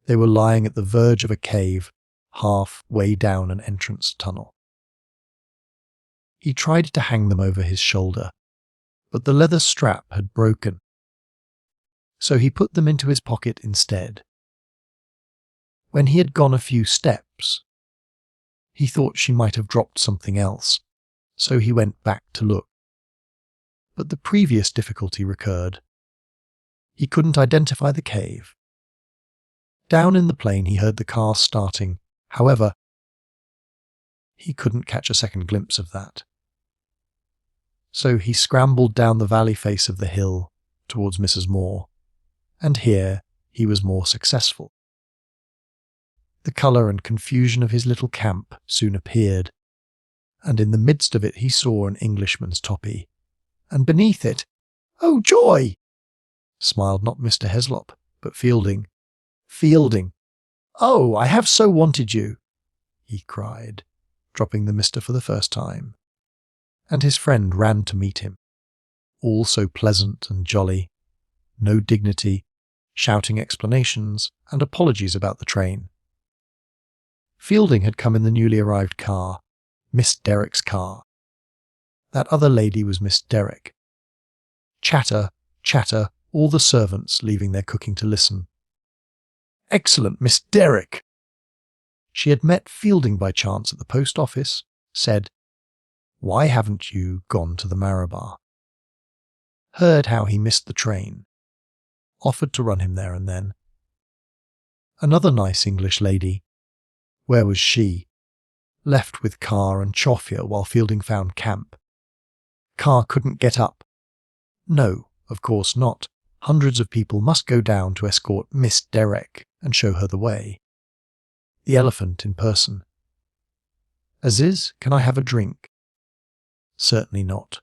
They were lying at the verge of a cave, half-way down an entrance tunnel. He tried to hang them over his shoulder, but the leather strap had broken, so he put them into his pocket instead. When he had gone a few steps, he thought she might have dropped something else, so he went back to look. But the previous difficulty recurred. He couldn't identify the cave. Down in the plain he heard the car starting. However, he couldn't catch a second glimpse of that. So he scrambled down the valley face of the hill towards Mrs. Moore, and here he was more successful. The colour and confusion of his little camp soon appeared, and in the midst of it he saw an Englishman's toppy, and beneath it, "Oh, joy!" smiled not Mr. Heslop, but Fielding. "Fielding! Oh, I have so wanted you!" he cried, dropping the Mr. for the first time. And his friend ran to meet him, all so pleasant and jolly, no dignity, shouting explanations and apologies about the train. Fielding had come in the newly arrived car, Miss Derrick's car. That other lady was Miss Derrick. Chatter, chatter, all the servants leaving their cooking to listen. Excellent Miss Derrick! She had met Fielding by chance at the post office, said, "Why haven't you gone to the Marabar?" Heard how he missed the train. Offered to run him there and then. Another nice English lady. Where was she? Left with Carr and Chauffier while Fielding found camp. Carr couldn't get up. No, of course not. Hundreds of people must go down to escort Miss Derrick and show her the way. The elephant in person. "Aziz, can I have a drink?" Certainly not.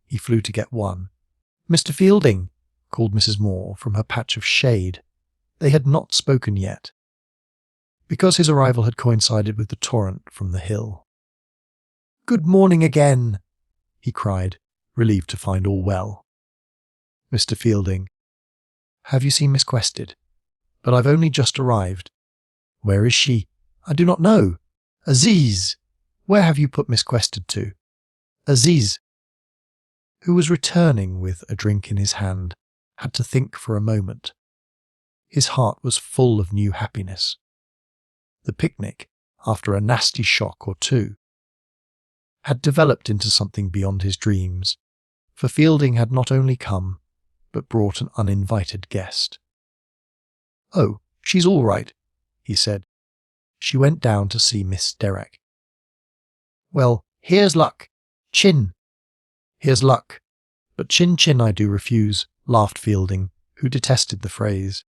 He flew to get one. "Mr. Fielding," called Mrs. Moore from her patch of shade. They had not spoken yet, because his arrival had coincided with the torrent from the hill. "Good morning again," he cried, relieved to find all well. Mr. Fielding. "Have you seen Miss Quested? But I've only just arrived." "Where is she?" "I do not know." "Aziz! Where have you put Miss Quested to?" Aziz, who was returning with a drink in his hand, had to think for a moment. His heart was full of new happiness. The picnic, after a nasty shock or two, had developed into something beyond his dreams, for Fielding had not only come, but brought an uninvited guest. "Oh, she's all right," he said. "She went down to see Miss Derrick." "Well, here's luck. Chin." "Here's luck. But chin I do refuse," laughed Fielding, who detested the phrase.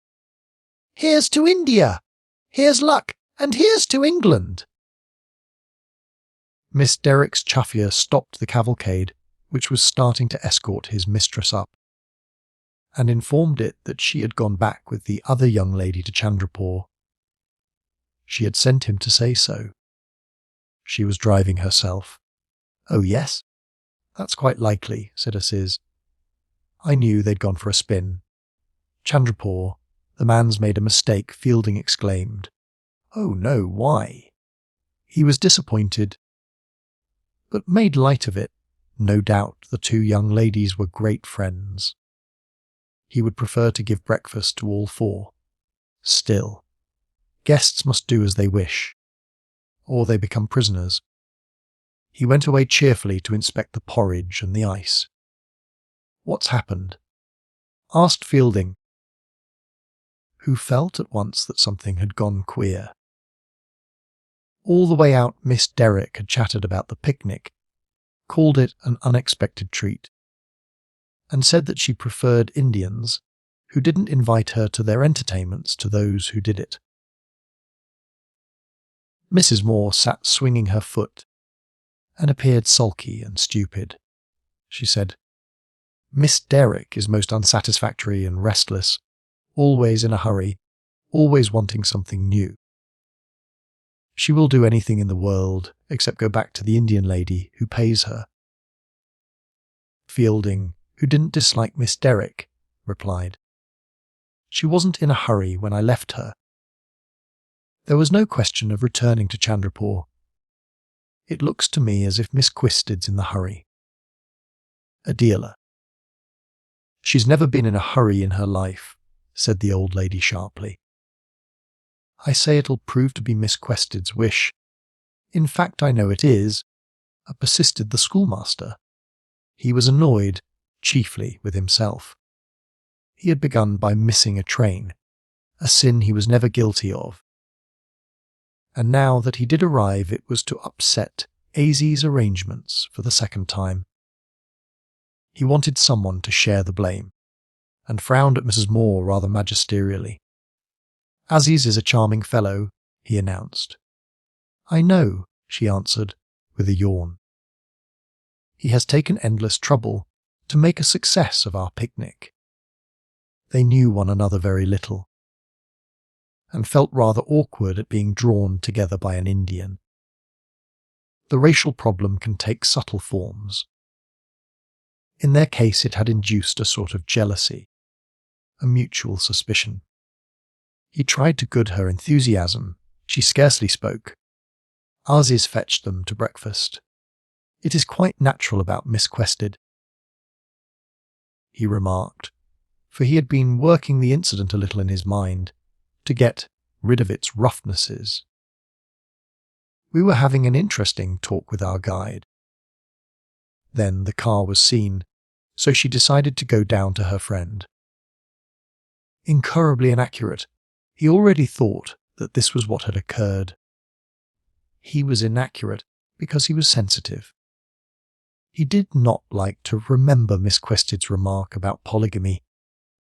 "Here's to India! Here's luck! And here's to England!" Miss Derrick's Chauffier stopped the cavalcade, which was starting to escort his mistress up, and informed it that she had gone back with the other young lady to Chandrapur. She had sent him to say so. She was driving herself. "Oh, yes? That's quite likely," said Aziz. "I knew they'd gone for a spin." "Chandrapur, the man's made a mistake," Fielding exclaimed. "Oh no, why?" He was disappointed, but made light of it. No doubt the two young ladies were great friends. He would prefer to give breakfast to all four. Still, guests must do as they wish, or they become prisoners. He went away cheerfully to inspect the porridge and the ice. "What's happened?" asked Fielding, who felt at once that something had gone queer. All the way out Miss Derrick had chattered about the picnic, called it an unexpected treat, and said that she preferred Indians who didn't invite her to their entertainments to those who did it. Mrs. Moore sat swinging her foot and appeared sulky and stupid. She said, "Miss Derrick is most unsatisfactory and restless, always in a hurry, always wanting something new. She will do anything in the world except go back to the Indian lady who pays her." Fielding, who didn't dislike Miss Derrick, replied, "She wasn't in a hurry when I left her." There was no question of returning to Chandrapur. It looks to me as if Miss Quisted's in the hurry. Adela. She's never been in a hurry in her life, said the old lady sharply. I say it'll prove to be Miss Quested's wish. In fact, I know it is, persisted the schoolmaster. He was annoyed, chiefly with himself. He had begun by missing a train, a sin he was never guilty of. And now that he did arrive, it was to upset AZ's arrangements for the second time. He wanted someone to share the blame, and frowned at Mrs. Moore rather magisterially. Aziz is a charming fellow, he announced. I know, she answered, with a yawn. He has taken endless trouble to make a success of our picnic. They knew one another very little, and felt rather awkward at being drawn together by an Indian. The racial problem can take subtle forms. In their case it had induced a sort of jealousy, a mutual suspicion. He tried to goad her enthusiasm. She scarcely spoke. Aziz fetched them to breakfast. It is quite natural about Miss Quested, he remarked, for he had been working the incident a little in his mind, to get rid of its roughnesses. We were having an interesting talk with our guide. Then the car was seen, so she decided to go down to her friend. Incurably inaccurate. He already thought that this was what had occurred. He was inaccurate because he was sensitive. He did not like to remember Miss Quested's remark about polygamy,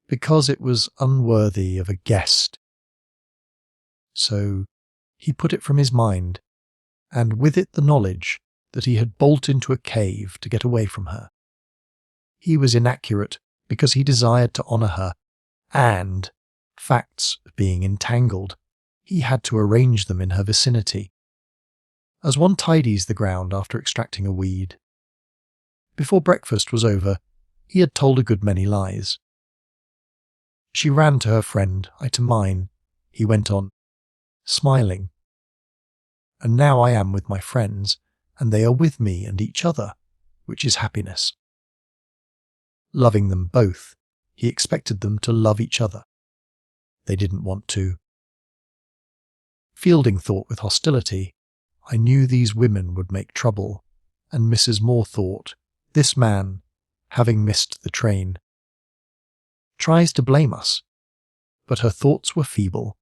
because it was unworthy of a guest. So he put it from his mind, and with it the knowledge that he had bolted into a cave to get away from her. He was inaccurate because he desired to honour her, and, facts being entangled, he had to arrange them in her vicinity, as one tidies the ground after extracting a weed. Before breakfast was over, he had told a good many lies. She ran to her friend, I to mine, he went on, smiling. And now I am with my friends, and they are with me and each other, which is happiness. Loving them both, he expected them to love each other. They didn't want to. Fielding thought with hostility, I knew these women would make trouble, and Mrs. Moore thought, this man, having missed the train, tries to blame us. But her thoughts were feeble.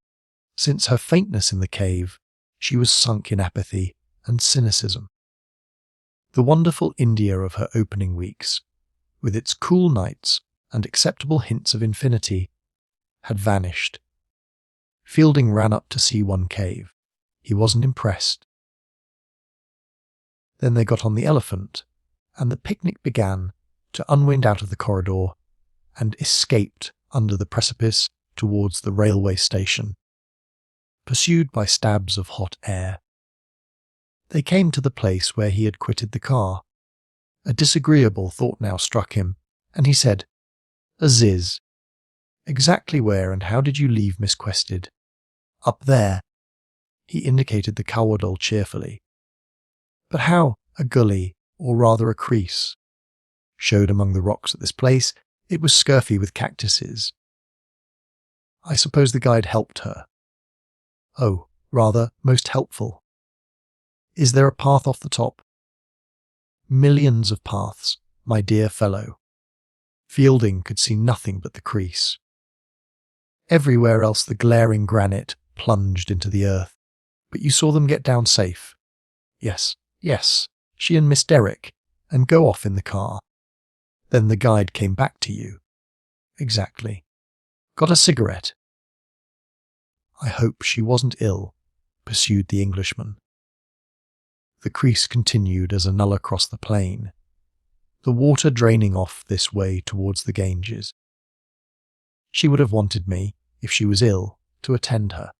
Since her faintness in the cave, she was sunk in apathy and cynicism. The wonderful India of her opening weeks, with its cool nights and acceptable hints of infinity, had vanished. Fielding ran up to see one cave. He wasn't impressed. Then they got on the elephant, and the picnic began to unwind out of the corridor and escaped under the precipice towards the railway station, pursued by stabs of hot air. They came to the place where he had quitted the car. A disagreeable thought now struck him, and he said, Aziz, exactly where and how did you leave Miss Quested? Up there. He indicated the Cowardle cheerfully. But how? A gully, or rather a crease, showed among the rocks at this place. It was scurfy with cactuses. I suppose the guide helped her. Oh, rather, most helpful. Is there a path off the top? Millions of paths, my dear fellow. Fielding could see nothing but the crease. Everywhere else the glaring granite plunged into the earth, but you saw them get down safe. Yes, she and Miss Derrick, and go off in the car. Then the guide came back to you. Exactly. Got a cigarette? I hope she wasn't ill, pursued the Englishman. The crease continued as a null across the plain, the water draining off this way towards the Ganges. She would have wanted me, if she was ill, to attend her.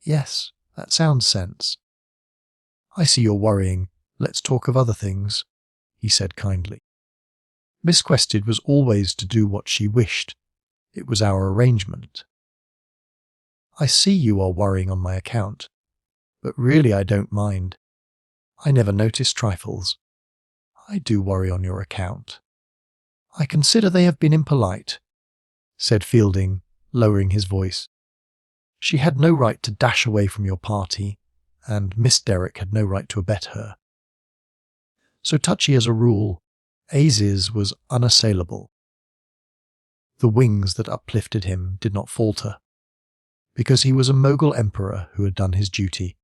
Yes, that sounds sense. I see you're worrying. Let's talk of other things, he said kindly. Miss Quested was always to do what she wished. It was our arrangement. I see you are worrying on my account, but really I don't mind. I never notice trifles. I do worry on your account. I consider they have been impolite, said Fielding, lowering his voice. She had no right to dash away from your party, and Miss Derrick had no right to abet her. So touchy as a rule, Aziz was unassailable. The wings that uplifted him did not falter, because he was a Mughal emperor who had done his duty.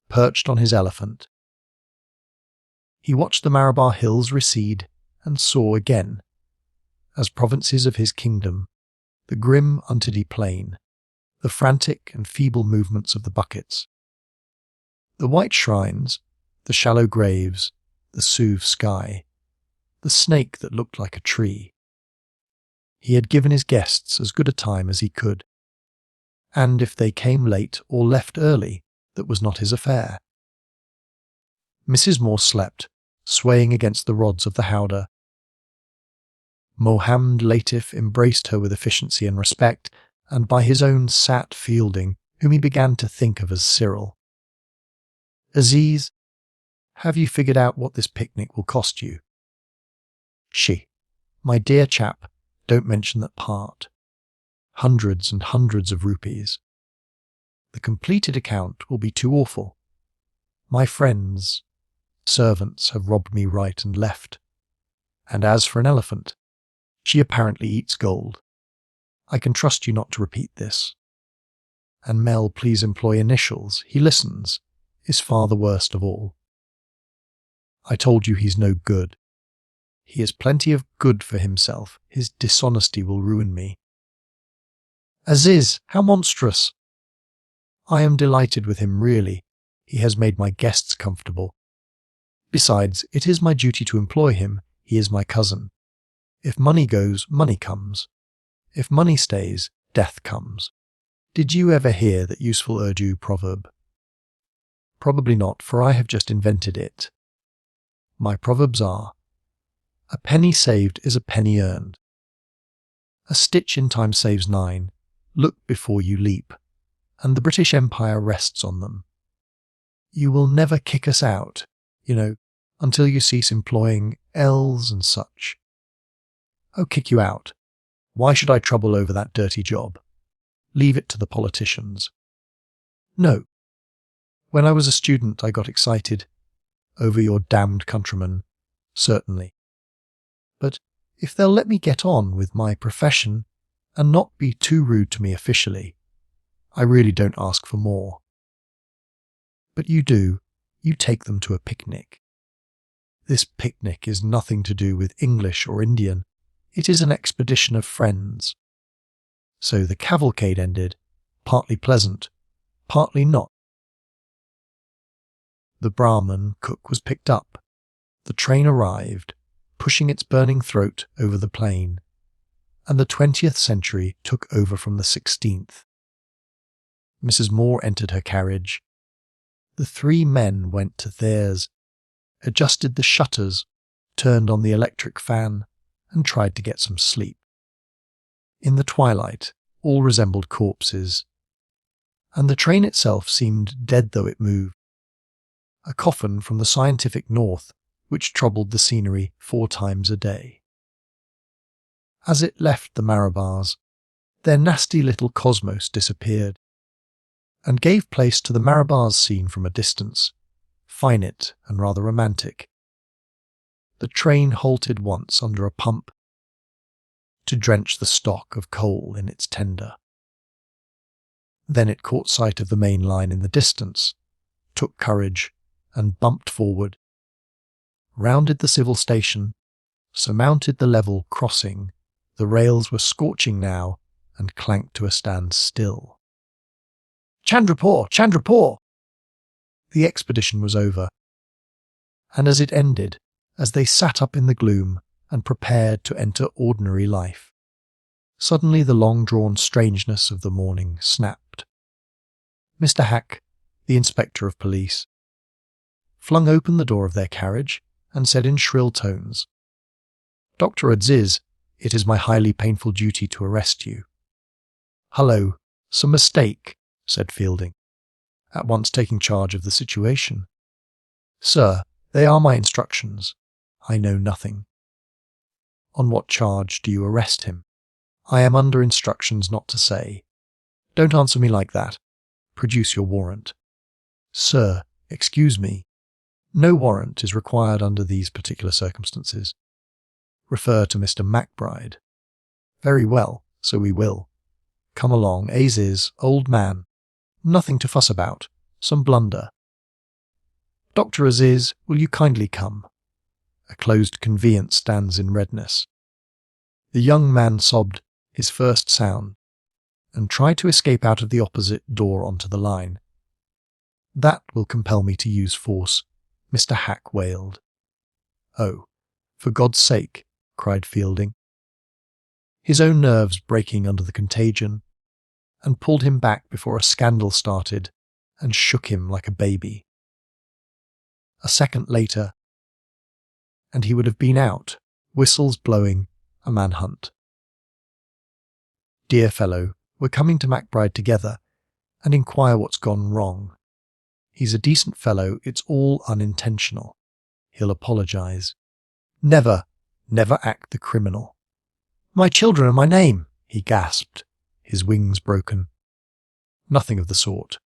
Perched on his elephant, he watched the Malabar hills recede and saw again, as provinces of his kingdom, the grim Untidi plain, the frantic and feeble movements of the buckets, the white shrines, the shallow graves, the suave sky, the snake that looked like a tree. He had given his guests as good a time as he could, and if they came late or left early, that was not his affair. Mrs. Moore slept, swaying against the rods of the howdah. Mohammed Latif embraced her with efficiency and respect, and by his own sat Fielding, whom he began to think of as Cyril. Aziz, have you figured out what this picnic will cost you? She, my dear chap, don't mention that part. Hundreds and hundreds of rupees. The completed account will be too awful. My friends, servants have robbed me right and left. And as for an elephant, she apparently eats gold. I can trust you not to repeat this. And Mel, please employ initials. He listens, is far the worst of all. I told you he's no good. He is plenty of good for himself. His dishonesty will ruin me. Aziz, how monstrous! I am delighted with him, really. He has made my guests comfortable. Besides, it is my duty to employ him. He is my cousin. If money goes, money comes. If money stays, death comes. Did you ever hear that useful Urdu proverb? Probably not, for I have just invented it. My proverbs are, a penny saved is a penny earned. A stitch in time saves 9. Look before you leap. And the British Empire rests on them. You will never kick us out, until you cease employing L's and such. Oh, kick you out. Why should I trouble over that dirty job? Leave it to the politicians. No. When I was a student, I got excited. Over your damned countrymen, certainly. But if they'll let me get on with my profession and not be too rude to me officially, I really don't ask for more. But you do. You take them to a picnic. This picnic is nothing to do with English or Indian. It is an expedition of friends. So the cavalcade ended, partly pleasant, partly not. The Brahman cook was picked up. The train arrived, pushing its burning throat over the plain, and the 20th century took over from the 16th. Mrs. Moore entered her carriage. The 3 men went to theirs, adjusted the shutters, turned on the electric fan, and tried to get some sleep. In the twilight, all resembled corpses, and the train itself seemed dead though it moved. A coffin from the scientific north, which troubled the scenery 4 times a day. As it left the Marabars, their nasty little cosmos disappeared, and gave place to the Marabars seen from a distance, finite and rather romantic. The train halted once under a pump to drench the stock of coal in its tender. Then it caught sight of the main line in the distance, took courage, and bumped forward, rounded the civil station, surmounted the level crossing. The rails were scorching now, and clanked to a standstill. Chandrapur! Chandrapur! The expedition was over, and as it ended, as they sat up in the gloom and prepared to enter ordinary life, suddenly the long-drawn strangeness of the morning snapped. Mr. Hack, the inspector of police, flung open the door of their carriage and said in shrill tones, "Dr. Aziz, it is my highly painful duty to arrest you." "Hullo," "Some mistake," said Fielding, at once taking charge of the situation. "Sir, they are my instructions. I know nothing." "On what charge do you arrest him?" "I am under instructions not to say." "Don't answer me like that. Produce your warrant." "Sir, excuse me. No warrant is required under these particular circumstances. Refer to Mr. MacBride." "Very well, so we will. Come along, A's is, old man. Nothing to fuss about. Some blunder. Dr. Aziz, will you kindly come?" A closed conveyance stands in readiness. The young man sobbed his first sound and tried to escape out of the opposite door onto the line. "That will compel me to use force," Mr. Hack wailed. "Oh, for God's sake," cried Fielding, his own nerves breaking under the contagion, and pulled him back before a scandal started and shook him like a baby. A second later, and he would have been out, whistles blowing, a manhunt. "Dear fellow, we're coming to MacBride together and inquire what's gone wrong. He's a decent fellow, it's all unintentional. He'll apologise. Never, never act the criminal." "My children and my name," he gasped, his wings broken. "Nothing of the sort.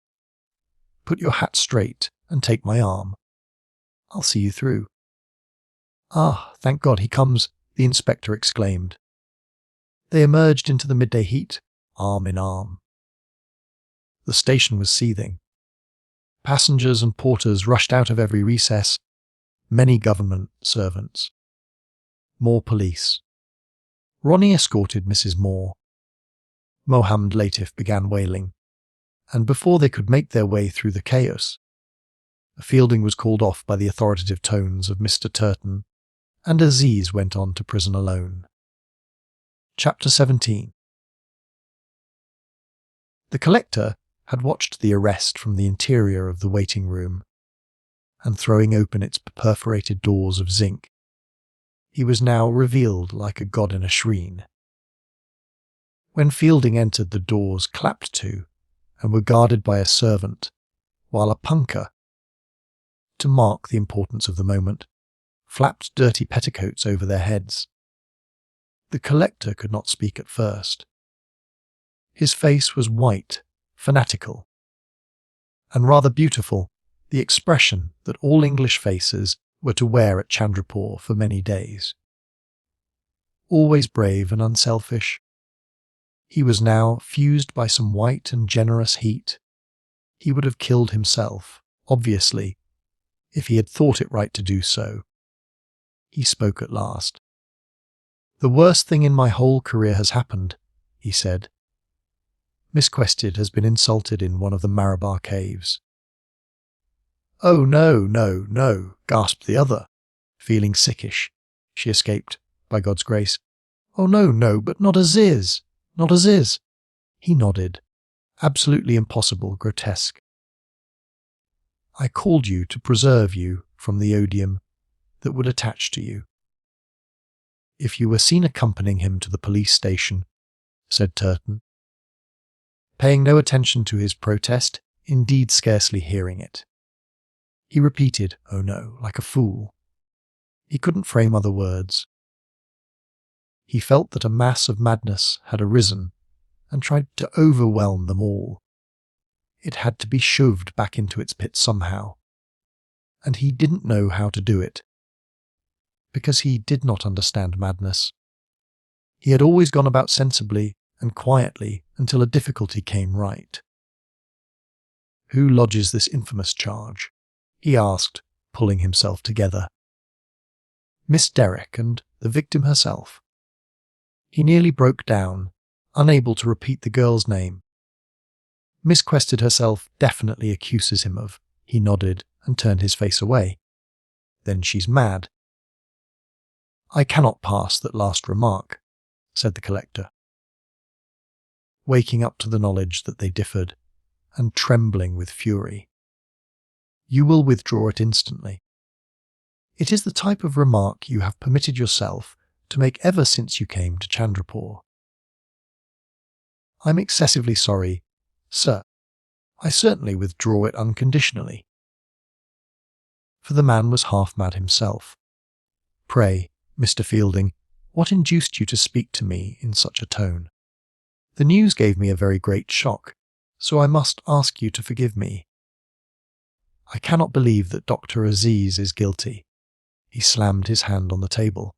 Put your hat straight and take my arm. I'll see you through." "Ah, thank God he comes," the inspector exclaimed. They emerged into the midday heat, arm in arm. The station was seething. Passengers and porters rushed out of every recess, many government servants. More police. Ronnie escorted Mrs. Moore. Mohammed Latif began wailing, and before they could make their way through the chaos, Fielding was called off by the authoritative tones of Mr. Turton, and Aziz went on to prison alone. Chapter 17. The collector had watched the arrest from the interior of the waiting room, and throwing open its perforated doors of zinc, he was now revealed like a god in a shrine. When Fielding entered, the doors clapped to and were guarded by a servant, while a punker, to mark the importance of the moment, flapped dirty petticoats over their heads. The collector could not speak at first. His face was white, fanatical, and rather beautiful, the expression that all English faces were to wear at Chandrapur for many days. Always brave and unselfish, he was now fused by some white and generous heat. He would have killed himself, obviously, if he had thought it right to do so. He spoke at last. "The worst thing in my whole career has happened," he said. "Miss Quested has been insulted in one of the Marabar caves." "Oh, no, no, no," gasped the other, feeling sickish. She escaped, by God's grace. "Oh, no, no, but not Aziz, not Aziz." He nodded. Absolutely impossible, grotesque. "I called you to preserve you from the odium that would attach to you. If you were seen accompanying him to the police station," said Turton, paying no attention to his protest, indeed scarcely hearing it. He repeated, "Oh no," like a fool. He couldn't frame other words. He felt that a mass of madness had arisen and tried to overwhelm them all. It had to be shoved back into its pit somehow, and he didn't know how to do it, because he did not understand madness. He had always gone about sensibly and quietly until a difficulty came right. "Who lodges this infamous charge?" he asked, pulling himself together. "Miss Derrick and the victim herself." He nearly broke down, unable to repeat the girl's name. "Miss Quested herself definitely accuses him of," he nodded and turned his face away. "Then she's mad." "I cannot pass that last remark," said the collector, waking up to the knowledge that they differed, and trembling with fury. "You will withdraw it instantly. It is the type of remark you have permitted yourself to make ever since you came to Chandrapur." "I'm excessively sorry," Sir, I certainly withdraw it unconditionally. For the man was half mad himself. Pray, Mr. Fielding, what induced you to speak to me in such a tone? The news gave me a very great shock, so I must ask you to forgive me. I cannot believe that Dr. Aziz is guilty. He slammed his hand on the table.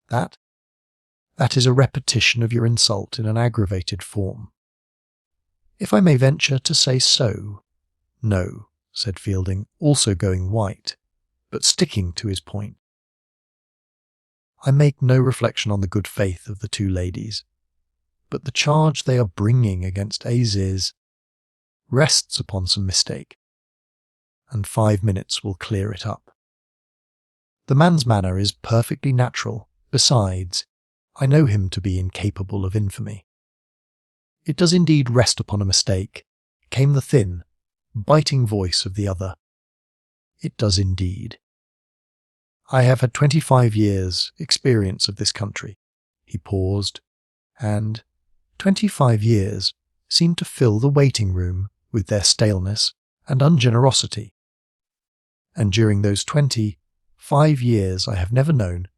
That is a repetition of your insult in an aggravated form. If I may venture to say so. No, said Fielding, also going white, but sticking to his point. I make no reflection on the good faith of the two ladies, but the charge they are bringing against Aziz rests upon some mistake, and 5 minutes will clear it up. The man's manner is perfectly natural. Besides, I know him to be incapable of infamy. It does indeed rest upon a mistake, came the thin, biting voice of the other. It does indeed. I have had 25 years' experience of this country. He paused, and 25 years seemed to fill the waiting room with their staleness and ungenerosity. And during those 25 years I have never known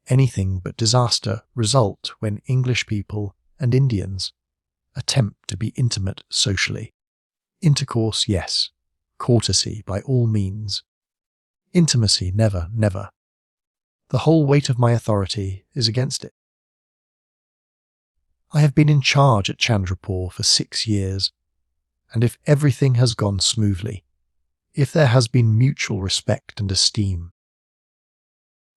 anything but disaster result when English people and Indians attempt to be intimate socially. Intercourse, yes. Courtesy, by all means. Intimacy, never, never. The whole weight of my authority is against it. I have been in charge at Chandrapur for 6 years, and if everything has gone smoothly, if there has been mutual respect and esteem,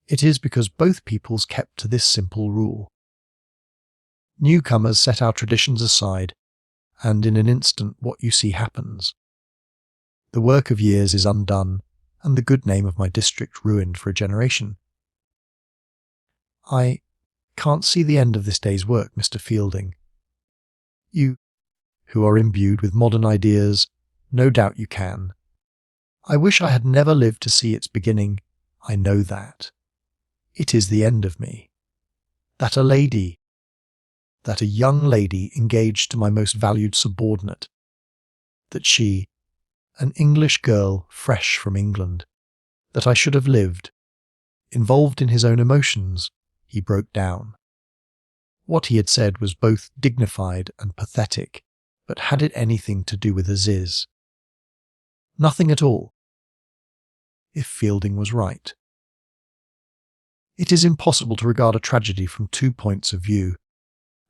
it is because both peoples kept to this simple rule. Newcomers set our traditions aside, and in an instant what you see happens. The work of years is undone, and the good name of my district ruined for a generation. I can't see the end of this day's work, Mr. Fielding. You, who are imbued with modern ideas, no doubt you can. I wish I had never lived to see its beginning. I know that. It is the end of me. That a young lady engaged to my most valued subordinate, that she, an English girl fresh from England, that I should have lived, involved in his own emotions, he broke down. What he had said was both dignified and pathetic, but had it anything to do with Aziz? Nothing at all. If Fielding was right. It is impossible to regard a tragedy from 2 points of view,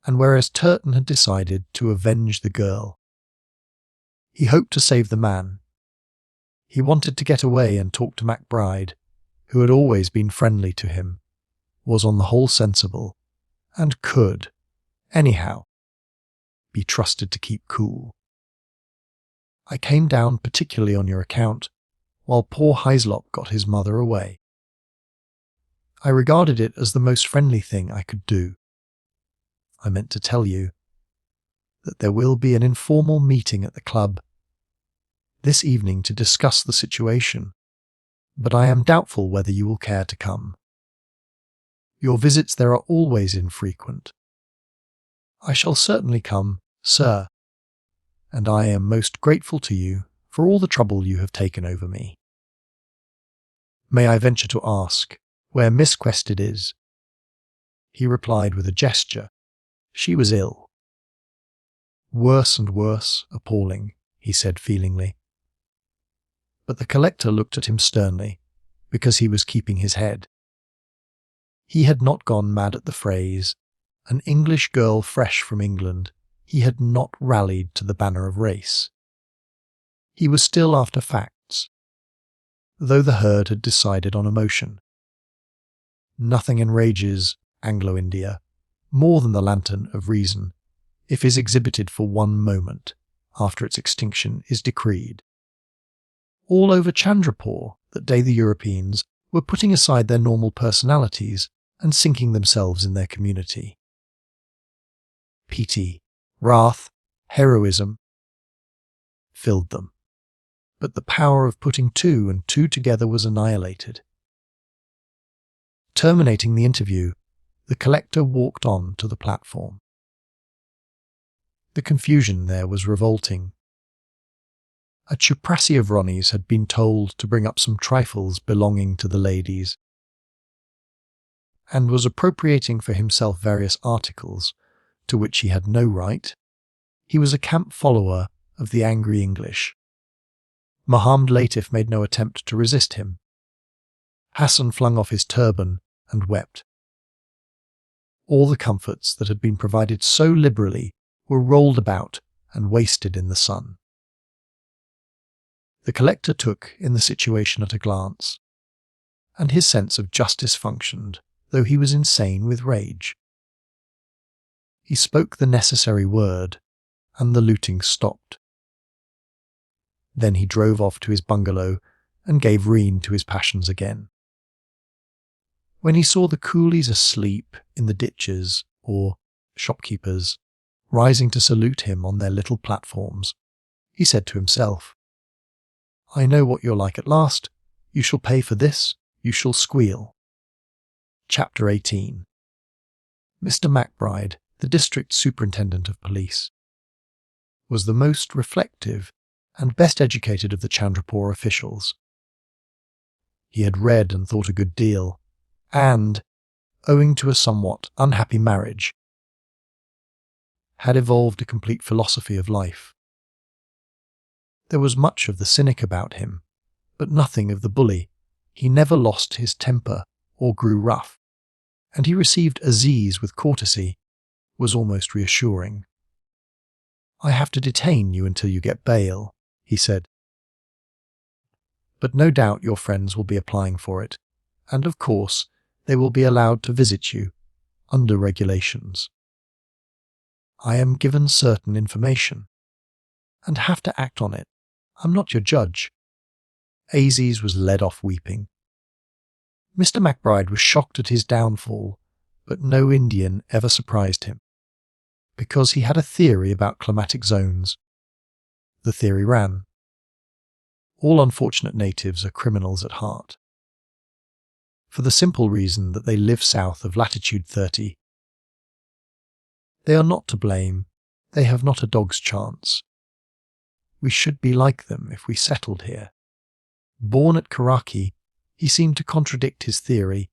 and whereas Turton had decided to avenge the girl, he hoped to save the man. He wanted to get away and talk to MacBride, who had always been friendly to him, was on the whole sensible, and could, anyhow, be trusted to keep cool. I came down particularly on your account, while poor Hyslop got his mother away. I regarded it as the most friendly thing I could do. I meant to tell you that there will be an informal meeting at the club this evening to discuss the situation, but I am doubtful whether you will care to come. Your visits there are always infrequent. I shall certainly come, sir, and I am most grateful to you for all the trouble you have taken over me. May I venture to ask where Miss Quested is? He replied with a gesture. She was ill. Worse and worse, appalling, he said feelingly. But the collector looked at him sternly, because he was keeping his head. He had not gone mad at the phrase, an English girl fresh from England. He had not rallied to the banner of race. He was still after facts, though the herd had decided on emotion. Nothing enrages Anglo-India more than the lantern of reason, if is exhibited for 1 moment after its extinction is decreed. All over Chandrapur that day the Europeans were putting aside their normal personalities and sinking themselves in their community. Pity, wrath, heroism filled them, but the power of putting 2 and 2 together was annihilated. Terminating the interview, the collector walked on to the platform. The confusion there was revolting. A chuprassy of Ronnie's had been told to bring up some trifles belonging to the ladies, and was appropriating for himself various articles to which he had no right. He was a camp follower of the angry English. Mohammed Latif made no attempt to resist him. Hassan flung off his turban and wept. All the comforts that had been provided so liberally were rolled about and wasted in the sun. The collector took in the situation at a glance, and his sense of justice functioned, though he was insane with rage. He spoke the necessary word, and the looting stopped. Then he drove off to his bungalow and gave rein to his passions again. When he saw the coolies asleep in the ditches, or shopkeepers rising to salute him on their little platforms, he said to himself, "I know what you're like at last. You shall pay for this. You shall squeal." Chapter 18. Mr. MacBride, the district superintendent of police, was the most reflective and best educated of the Chandrapur officials. He had read and thought a good deal, and, owing to a somewhat unhappy marriage, had evolved a complete philosophy of life. There was much of the cynic about him, but nothing of the bully. He never lost his temper or grew rough, and he received Aziz with courtesy, was almost reassuring. "I have to detain you until you get bail," he said. "But no doubt your friends will be applying for it, and of course they will be allowed to visit you, under regulations. I am given certain information, and have to act on it. I'm not your judge." Aziz was led off weeping. Mr. MacBride was shocked at his downfall, but no Indian ever surprised him, because he had a theory about climatic zones. The theory ran: all unfortunate natives are criminals at heart, for the simple reason that they live south of latitude 30. They are not to blame. They have not a dog's chance. We should be like them if we settled here. Born at Karachi, he seemed to contradict his theory,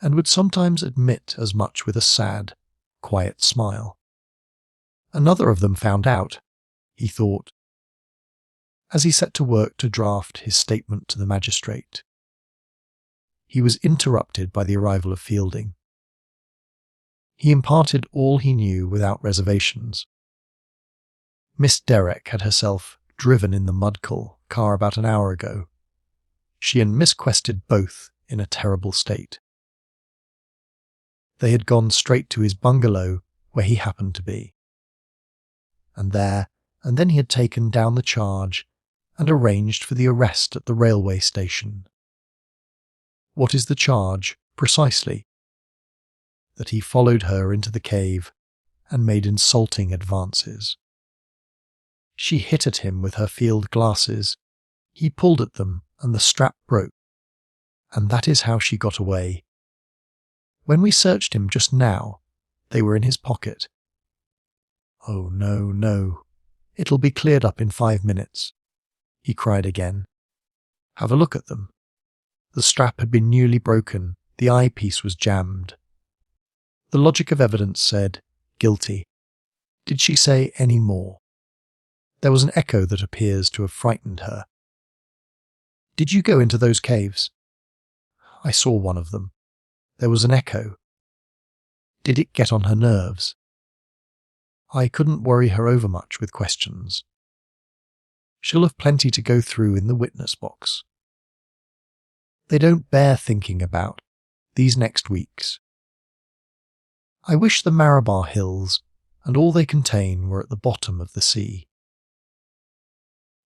and would sometimes admit as much with a sad, quiet smile. Another of them found out, he thought, as he set to work to draft his statement to the magistrate. He was interrupted by the arrival of Fielding. He imparted all he knew without reservations. Miss Derrick had herself driven in the Mudcull car about an hour ago. She and Miss Quested both in a terrible state. They had gone straight to his bungalow where he happened to be. And then he had taken down the charge and arranged for the arrest at the railway station. What is the charge, precisely? That he followed her into the cave and made insulting advances. She hit at him with her field glasses. He pulled at them and the strap broke. And that is how she got away. When we searched him just now, they were in his pocket. "Oh, no, no. It'll be cleared up in 5 minutes," he cried again. "Have a look at them." The strap had been newly broken. The eyepiece was jammed. The logic of evidence said, guilty. Did she say any more? There was an echo that appears to have frightened her. "Did you go into those caves?" "I saw one of them." There was an echo. Did it get on her nerves? I couldn't worry her overmuch with questions. She'll have plenty to go through in the witness box. They don't bear thinking about, these next weeks. I wish the Marabar Hills and all they contain were at the bottom of the sea.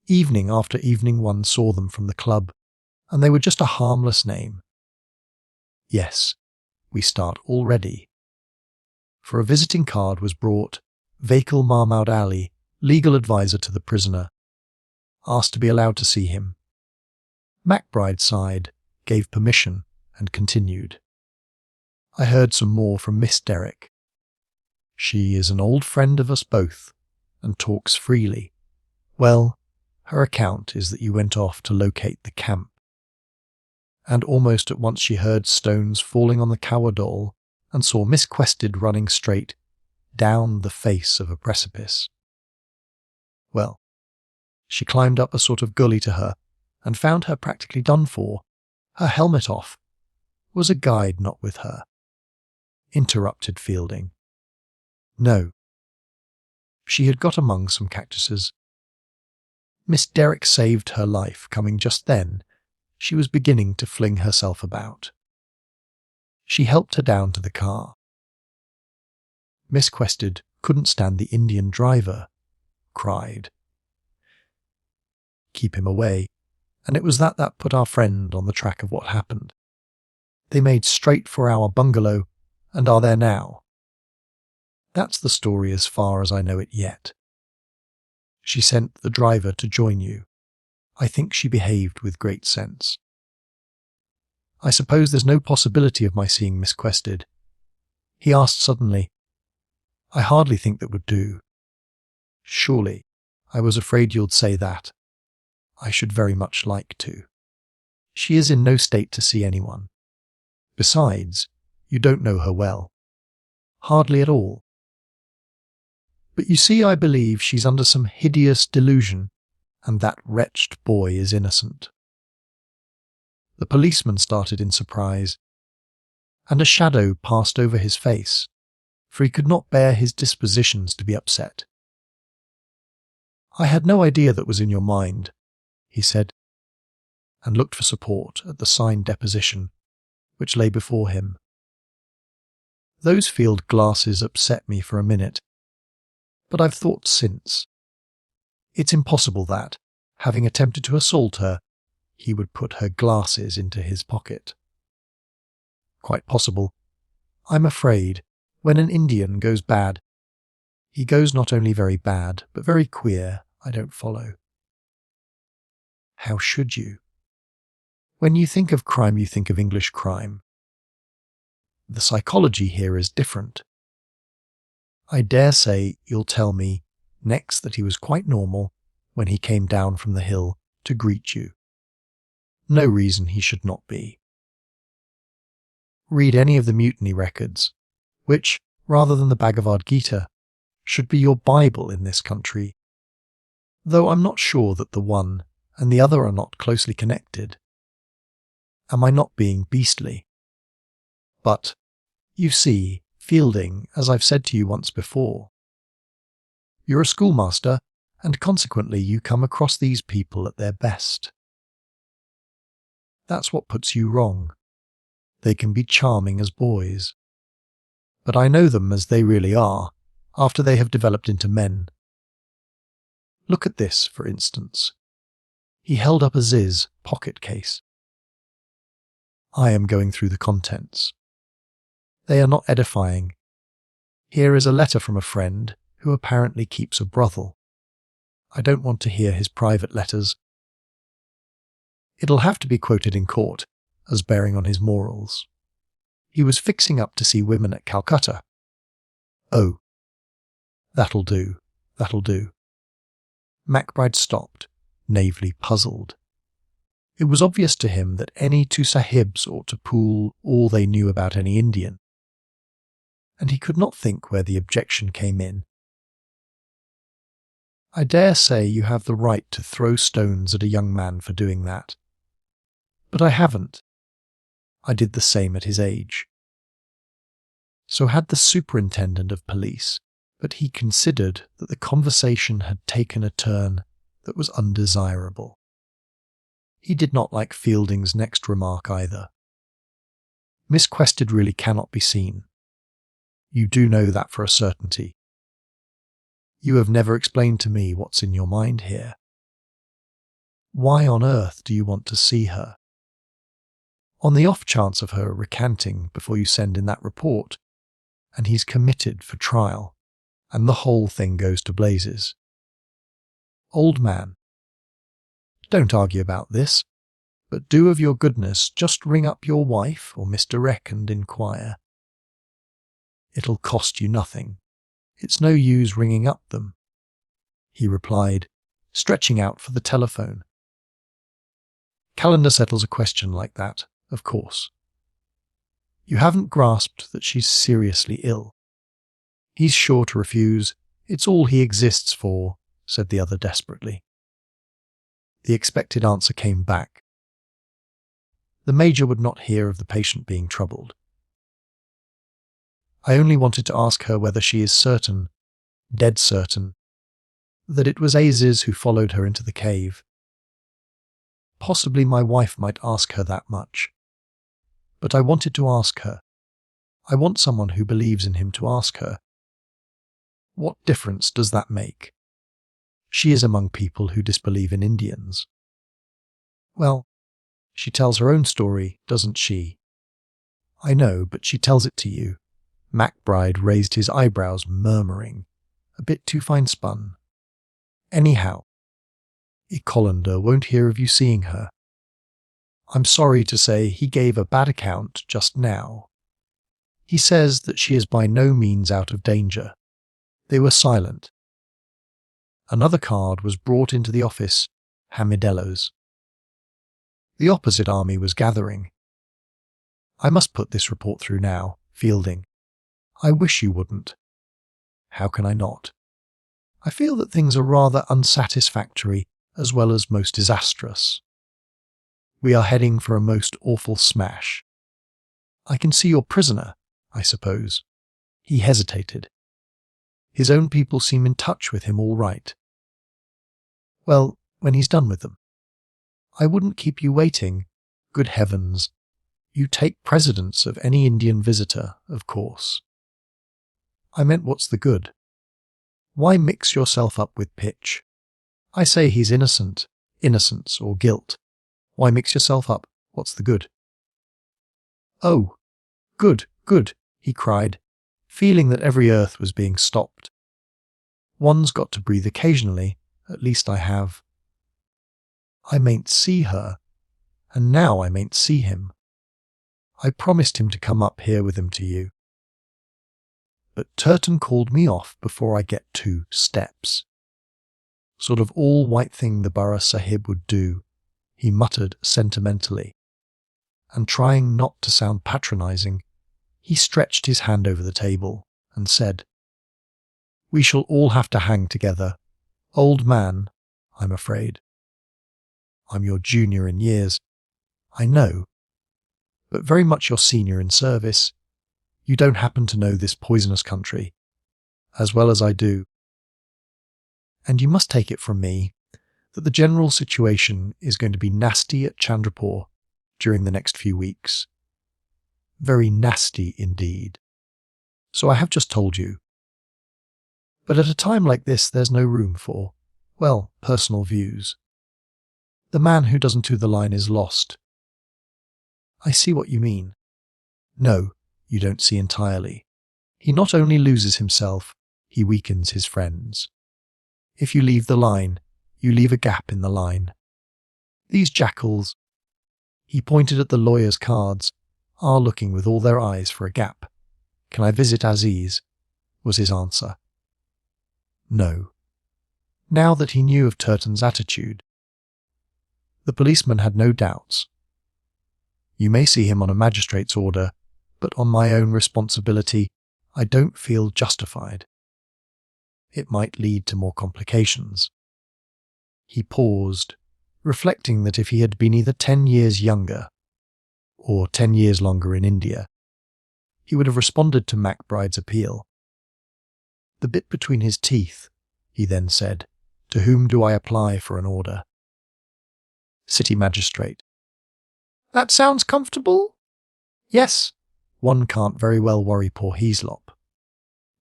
Evening after evening one saw them from the club, and they were just a harmless name. Yes, we start already. For a visiting card was brought, Vakil Mahmoud Ali, legal advisor to the prisoner, asked to be allowed to see him. MacBride sighed, gave permission, and continued. I heard some more from Miss Derrick. She is an old friend of us both, and talks freely. Well, her account is that you went off to locate the camp. And almost at once she heard stones falling on the Cowardall and saw Miss Quested running straight down the face of a precipice. Well, she climbed up a sort of gully to her and found her practically done for, her helmet off. Was a guide not with her? Interrupted Fielding. No. She had got among some cactuses. Miss Derrick saved her life coming just then. She was beginning to fling herself about. She helped her down to the car. Miss Quested couldn't stand the Indian driver, cried. Keep him away, and it was that put our friend on the track of what happened. They made straight for our bungalow and are there now. That's the story as far as I know it yet. She sent the driver to join you. I think she behaved with great sense. I suppose there's no possibility of my seeing Miss Quested? He asked suddenly. I hardly think that would do. Surely, I was afraid you'd say that. I should very much like to. She is in no state to see anyone. Besides, you don't know her well. Hardly at all. But you see, I believe she's under some hideous delusion, and that wretched boy is innocent. The policeman started in surprise, and a shadow passed over his face, for he could not bear his dispositions to be upset. I had no idea that was in your mind, he said, and looked for support at the signed deposition, which lay before him. Those field glasses upset me for a minute, but I've thought since. It's impossible that, having attempted to assault her, he would put her glasses into his pocket. Quite possible. I'm afraid, when an Indian goes bad, he goes not only very bad, but very queer. I don't follow. How should you? When you think of crime, you think of English crime. The psychology here is different. I dare say you'll tell me next that he was quite normal when he came down from the hill to greet you. No reason he should not be. Read any of the mutiny records, which, rather than the Bhagavad Gita, should be your Bible in this country, though I'm not sure that the one and the other are not closely connected. Am I not being beastly? But, you see, Fielding, as I've said to you once before, you're a schoolmaster, and consequently you come across these people at their best. That's what puts you wrong. They can be charming as boys, but I know them as they really are, after they have developed into men. Look at this, for instance. He held up a Ziz pocket case. I am going through the contents. They are not edifying. Here is a letter from a friend who apparently keeps a brothel. I don't want to hear his private letters. It'll have to be quoted in court, as bearing on his morals. He was fixing up to see women at Calcutta. Oh, that'll do, that'll do. MacBride stopped, naively puzzled. It was obvious to him that any two sahibs ought to pool all they knew about any Indian, and he could not think where the objection came in. I dare say you have the right to throw stones at a young man for doing that. But I haven't. I did the same at his age. So had the superintendent of police, but he considered that the conversation had taken a turn that was undesirable. He did not like Fielding's next remark either. Miss Quested really cannot be seen. You do know that for a certainty. You have never explained to me what's in your mind here. Why on earth do you want to see her? On the off chance of her recanting before you send in that report, and he's committed for trial, and the whole thing goes to blazes. Old man, don't argue about this, but do of your goodness just ring up your wife or Mr. Reck and inquire. It'll cost you nothing. It's no use ringing up them. he replied, stretching out for the telephone. Calendar settles a question like that, of course. You haven't grasped that she's seriously ill. He's sure to refuse. It's all he exists for, said the other desperately. The expected answer came back. The Major would not hear of the patient being troubled. I only wanted to ask her whether she is certain, dead certain, that it was Aziz who followed her into the cave. Possibly my wife might ask her that much. But I wanted to ask her. I want someone who believes in him to ask her. What difference does that make? She is among people who disbelieve in Indians. Well, she tells her own story, doesn't she? I know, but she tells it to you. MacBride raised his eyebrows, murmuring, a bit too fine-spun. Anyhow, Colander won't hear of you seeing her. I'm sorry to say he gave a bad account just now. He says that she is by no means out of danger. They were silent. Another card was brought into the office, Hamidello's. The opposite army was gathering. I must put this report through now, Fielding. I wish you wouldn't. How can I not? I feel that things are rather unsatisfactory as well as most disastrous. We are heading for a most awful smash. I can see your prisoner, I suppose. He hesitated. His own people seem in touch with him all right. Well, when he's done with them. I wouldn't keep you waiting. Good heavens. You take precedence of any Indian visitor, of course. I meant what's the good? Why mix yourself up with Pitch? I say he's innocent, innocence or guilt. Why mix yourself up? What's the good? Oh, good, good, he cried, feeling that every earth was being stopped. One's got to breathe occasionally, at least I have. I mayn't see her, and now I mayn't see him. I promised him to come up here with him to you. But Turton called me off before I get 2 steps. Sort of all white thing the Borough Sahib would do, he muttered sentimentally, and trying not to sound patronizing, he stretched his hand over the table and said, We shall all have to hang together. Old man, I'm afraid. I'm your junior in years, I know, but very much your senior in service. You don't happen to know this poisonous country, as well as I do. And you must take it from me that the general situation is going to be nasty at Chandrapur during the next few weeks. Very nasty indeed. So I have just told you. But at a time like this there's no room for, well, personal views. The man who doesn't do the line is lost. I see what you mean. No, you don't see entirely. He not only loses himself, he weakens his friends. If you leave the line, you leave a gap in the line. These jackals, he pointed at the lawyer's cards, are looking with all their eyes for a gap. Can I visit Aziz? Was his answer. No. Now that he knew of Turton's attitude, the policeman had no doubts. You may see him on a magistrate's order, but on my own responsibility, I don't feel justified. It might lead to more complications. He paused, reflecting that if he had been either 10 years younger or 10 years longer in India, he would have responded to MacBride's appeal. The bit between his teeth, he then said, To whom do I apply for an order? City Magistrate. That sounds comfortable? Yes, one can't very well worry poor Heaslop.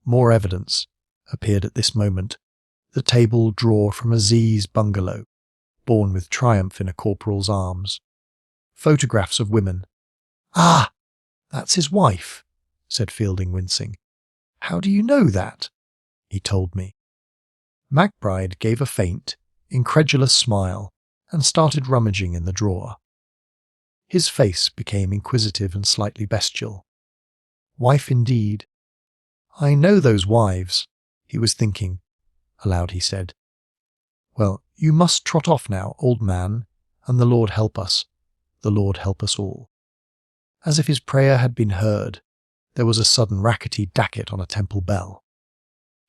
More evidence appeared at this moment, the table drawer from Aziz's bungalow, borne with triumph in a corporal's arms. Photographs of women. Ah, that's his wife, said Fielding, wincing. How do you know that? He told me. MacBride gave a faint, incredulous smile and started rummaging in the drawer. His face became inquisitive and slightly bestial. Wife indeed. I know those wives, he was thinking. Aloud he said, Well, you must trot off now, old man, and the Lord help us, the Lord help us all. As if his prayer had been heard, there was a sudden rackety dacket on a temple bell.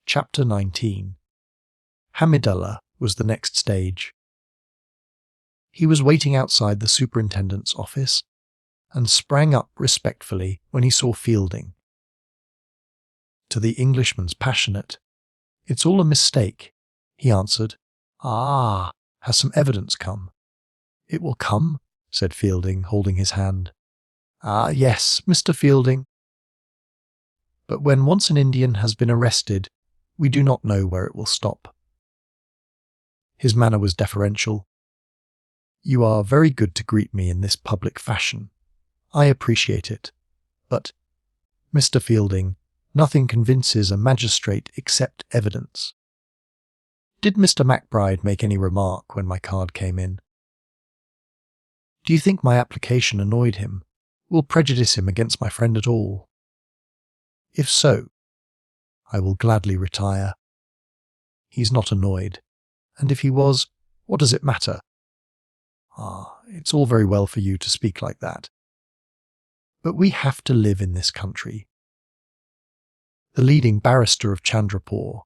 Chapter 19. Hamidullah was the next stage. He was waiting outside the superintendent's office and sprang up respectfully when he saw Fielding. To the Englishman's passionate, "It's all a mistake," he answered. "Ah, has some evidence come?" "It will come," said Fielding, holding his hand. "Ah, yes, Mr. Fielding. But when once an Indian has been arrested, we do not know where it will stop." His manner was deferential. "You are very good to greet me in this public fashion. I appreciate it. But, Mr. Fielding, nothing convinces a magistrate except evidence. Did Mr. MacBride make any remark when my card came in? Do you think my application annoyed him, will prejudice him against my friend at all? If so, I will gladly retire. He's not annoyed, and if he was, what does it matter? Ah, it's all very well for you to speak like that. But we have to live in this country." The leading barrister of Chandrapur,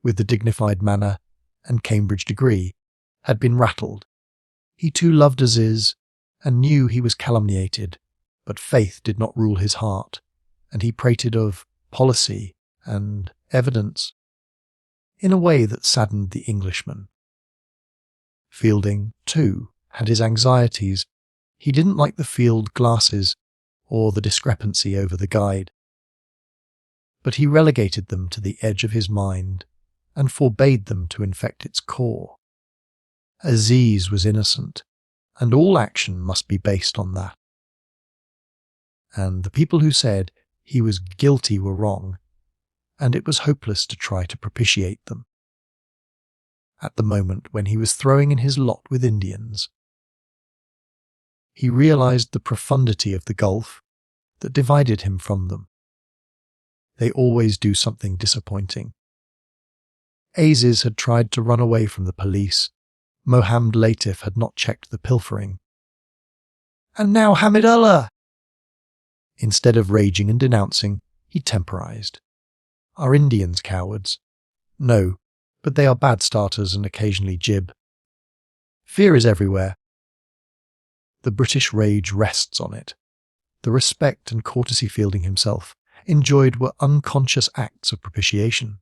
with the dignified manner and Cambridge degree, had been rattled. He too loved Aziz and knew he was calumniated, but faith did not rule his heart, and he prated of policy and evidence in a way that saddened the Englishman. Fielding, too, had his anxieties. He didn't like the field glasses or the discrepancy over the guide. But he relegated them to the edge of his mind and forbade them to infect its core. Aziz was innocent, and all action must be based on that. And the people who said he was guilty were wrong, and it was hopeless to try to propitiate them. At the moment when he was throwing in his lot with Indians, he realized the profundity of the gulf that divided him from them. They always do something disappointing. Aziz had tried to run away from the police. Mohammed Latif had not checked the pilfering. "And now Hamidullah!" Instead of raging and denouncing, he temporized. "Are Indians cowards? No, but they are bad starters and occasionally jib. Fear is everywhere. The British rage rests on it. The respect and courtesy Fielding himself enjoyed were unconscious acts of propitiation."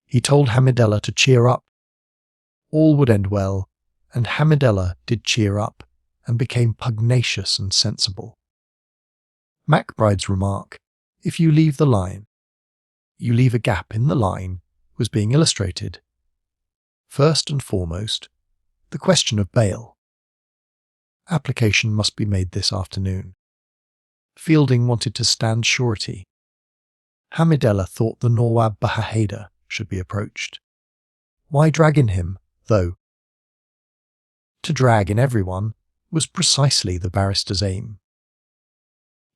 He told Hamidullah to cheer up. All would end well, and Hamidullah did cheer up and became pugnacious and sensible. MacBride's remark, "If you leave the line, you leave a gap in the line," was being illustrated. First and foremost, the question of bail. Application must be made this afternoon. Fielding wanted to stand surety. Hamidullah thought the Nawab Bahadur should be approached. Why drag in him, though? To drag in everyone was precisely the barrister's aim.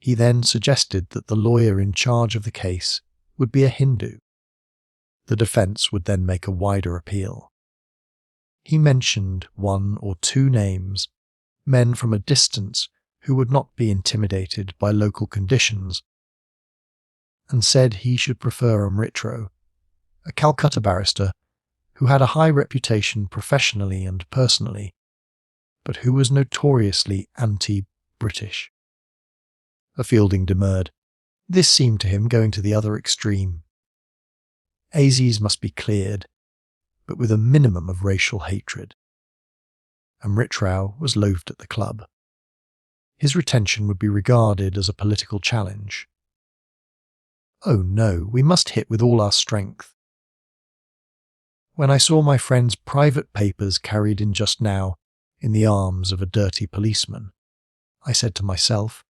He then suggested that the lawyer in charge of the case would be a Hindu. The defence would then make a wider appeal. He mentioned 1 or 2 names, men from a distance who would not be intimidated by local conditions, and said he should prefer Amritro, a Calcutta barrister who had a high reputation professionally and personally, but who was notoriously anti-British. A Fielding demurred. This seemed to him going to the other extreme. Aziz must be cleared, but with a minimum of racial hatred. Amritrao was loathed at the club. His retention would be regarded as a political challenge. Oh no, we must hit with all our strength. When I saw my friend's private papers carried in just now in the arms of a dirty policeman, I said to myself,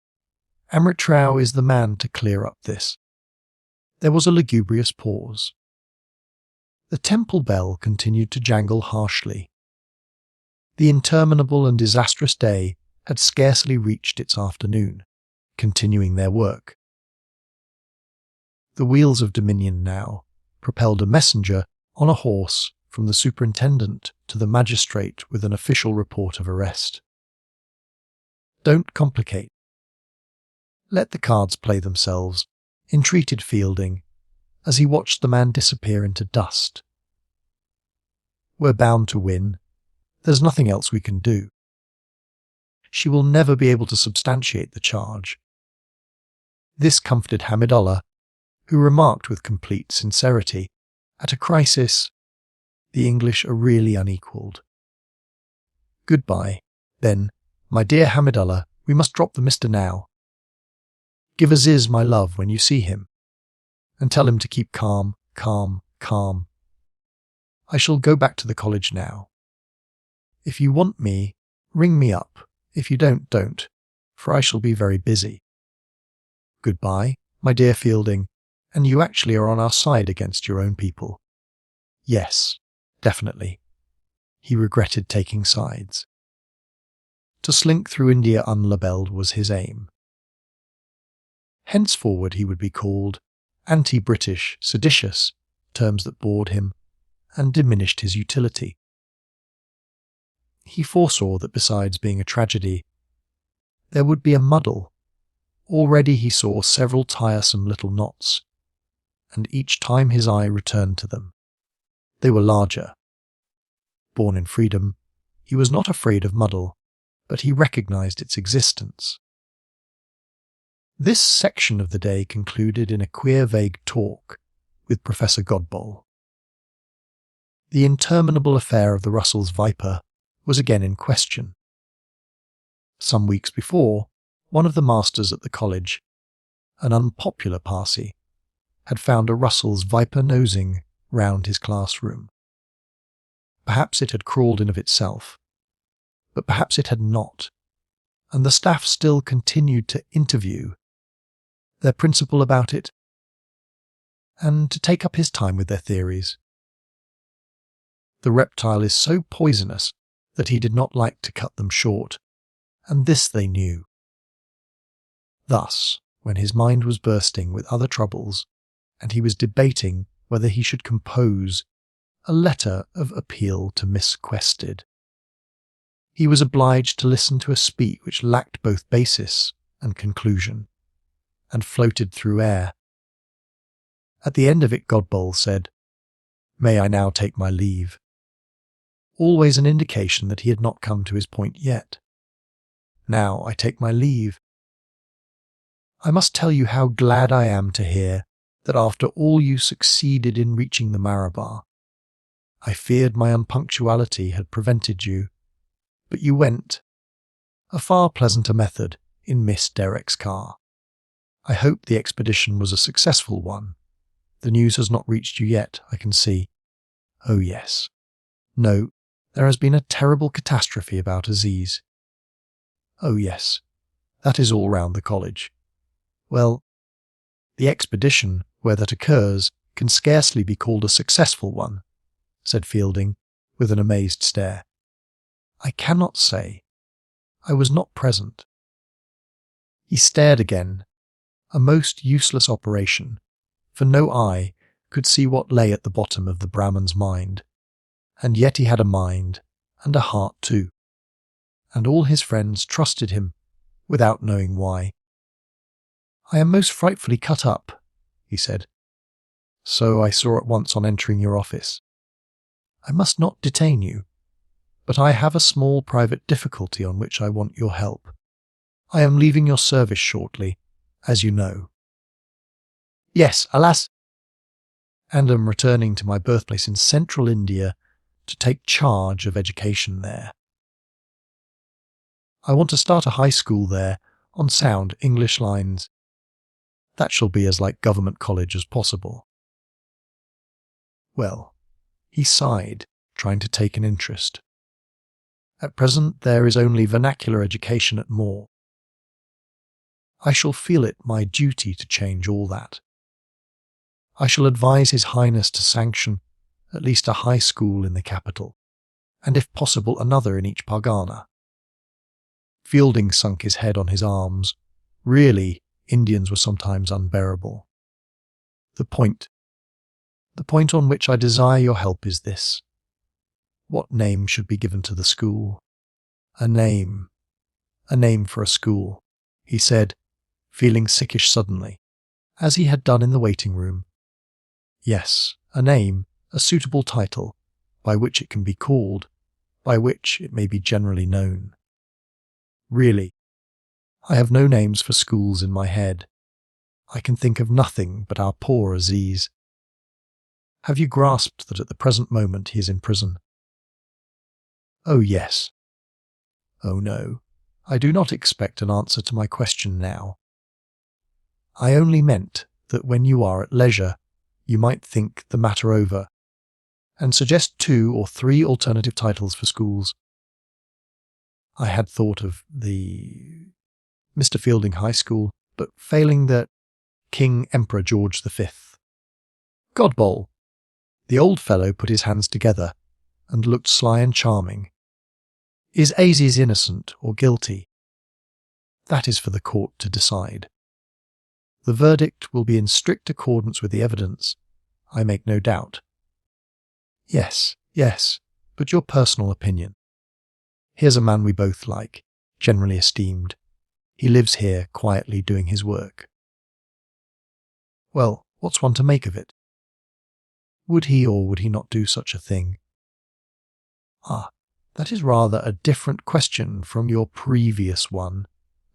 Amritrao is the man to clear up this. There was a lugubrious pause. The temple bell continued to jangle harshly. The interminable and disastrous day had scarcely reached its afternoon, continuing their work. The wheels of Dominion now propelled a messenger on a horse from the superintendent to the magistrate with an official report of arrest. Don't complicate. Let the cards play themselves, entreated Fielding, as he watched the man disappear into dust. We're bound to win. There's nothing else we can do. She will never be able to substantiate the charge. This comforted Hamidullah, who remarked with complete sincerity, at a crisis, the English are really unequalled. Goodbye, then, my dear Hamidullah, we must drop the Mr. now. Give Aziz my love when you see him, and tell him to keep calm, calm, calm. I shall go back to the college now. If you want me, ring me up. If you don't, for I shall be very busy. Goodbye, my dear Fielding, and you actually are on our side against your own people. Yes, definitely. He regretted taking sides. To slink through India unlabelled was his aim. Henceforward he would be called anti-British, seditious, terms that bored him and diminished his utility. He foresaw that besides being a tragedy, there would be a muddle. Already he saw several tiresome little knots, and each time his eye returned to them, they were larger. Born in freedom, he was not afraid of muddle, but he recognized its existence. This section of the day concluded in a queer vague talk with Professor Godbole. The interminable affair of the Russell's Viper was again in question. Some weeks before, one of the masters at the college, an unpopular Parsi, had found a Russell's Viper nosing round his classroom. Perhaps it had crawled in of itself, but perhaps it had not, and the staff still continued to interview their principal about it and to take up his time with their theories. The reptile is so poisonous that he did not like to cut them short, and this they knew. Thus, when his mind was bursting with other troubles, and he was debating whether he should compose a letter of appeal to Miss Quested, he was obliged to listen to a speech which lacked both basis and conclusion, and floated through air. At the end of it Godbole said, "May I now take my leave?" Always an indication that he had not come to his point yet. "Now I take my leave. I must tell you how glad I am to hear that after all you succeeded in reaching the Marabar. I feared my unpunctuality had prevented you, but you went. A far pleasanter method in Miss Derrick's car. I hope the expedition was a successful one. The news has not reached you yet, I can see. Oh yes. No, there has been a terrible catastrophe about Aziz. Oh yes, that is all round the college. Well, the expedition where that occurs can scarcely be called a successful one, said Fielding, with an amazed stare. I cannot say. I was not present. He stared again, a most useless operation, for no eye could see what lay at the bottom of the Brahman's mind, and yet he had a mind, and a heart too, and all his friends trusted him, without knowing why. I am most frightfully cut up, he said. So I saw at once on entering your office. I must not detain you, but I have a small private difficulty on which I want your help. I am leaving your service shortly, as you know. Yes, alas, and am returning to my birthplace in central India to take charge of education there. I want to start a high school there on sound English lines. That shall be as like government college as possible. Well, he sighed, trying to take an interest. At present there is only vernacular education at Moore. I shall feel it my duty to change all that. I shall advise His Highness to sanction at least a high school in the capital, and if possible another in each Pargana. Fielding sunk his head on his arms. Really, Indians were sometimes unbearable. The point on which I desire your help is this. What name should be given to the school? A name for a school, he said, feeling sickish suddenly, as he had done in the waiting room. Yes, a name, a suitable title, by which it can be called, by which it may be generally known. Really, I have no names for schools in my head. I can think of nothing but our poor Aziz. Have you grasped that at the present moment he is in prison? Oh yes. Oh no, I do not expect an answer to my question now. I only meant that when you are at leisure, you might think the matter over, and suggest 2 or 3 alternative titles for schools. I had thought of the Mr. Fielding High School, but failing that, King Emperor George V. Godbowl. The old fellow put his hands together and looked sly and charming. Is Aziz innocent or guilty? That is for the court to decide. The verdict will be in strict accordance with the evidence, I make no doubt. Yes, but your personal opinion. Here's a man we both like, generally esteemed. He lives here quietly doing his work. Well, what's one to make of it? Would he or would he not do such a thing? Ah, that is rather a different question from your previous one,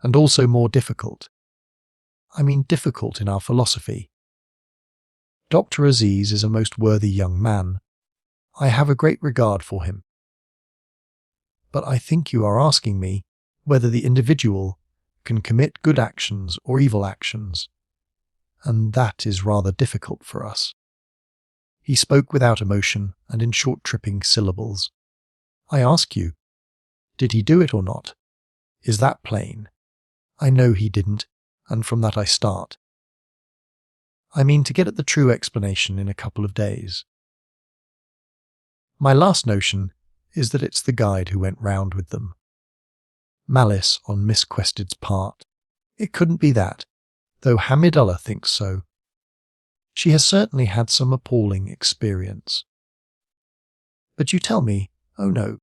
and also more difficult. I mean difficult in our philosophy. Dr. Aziz is a most worthy young man. I have a great regard for him. But I think you are asking me whether the individual can commit good actions or evil actions, and that is rather difficult for us. He spoke without emotion and in short tripping syllables. I ask you, did he do it or not? Is that plain? I know he didn't, and from that I start. I mean to get at the true explanation in a couple of days. My last notion is that it's the guide who went round with them. Malice on Miss Quested's part. It couldn't be that, though Hamidullah thinks so. She has certainly had some appalling experience. But you tell me, oh no,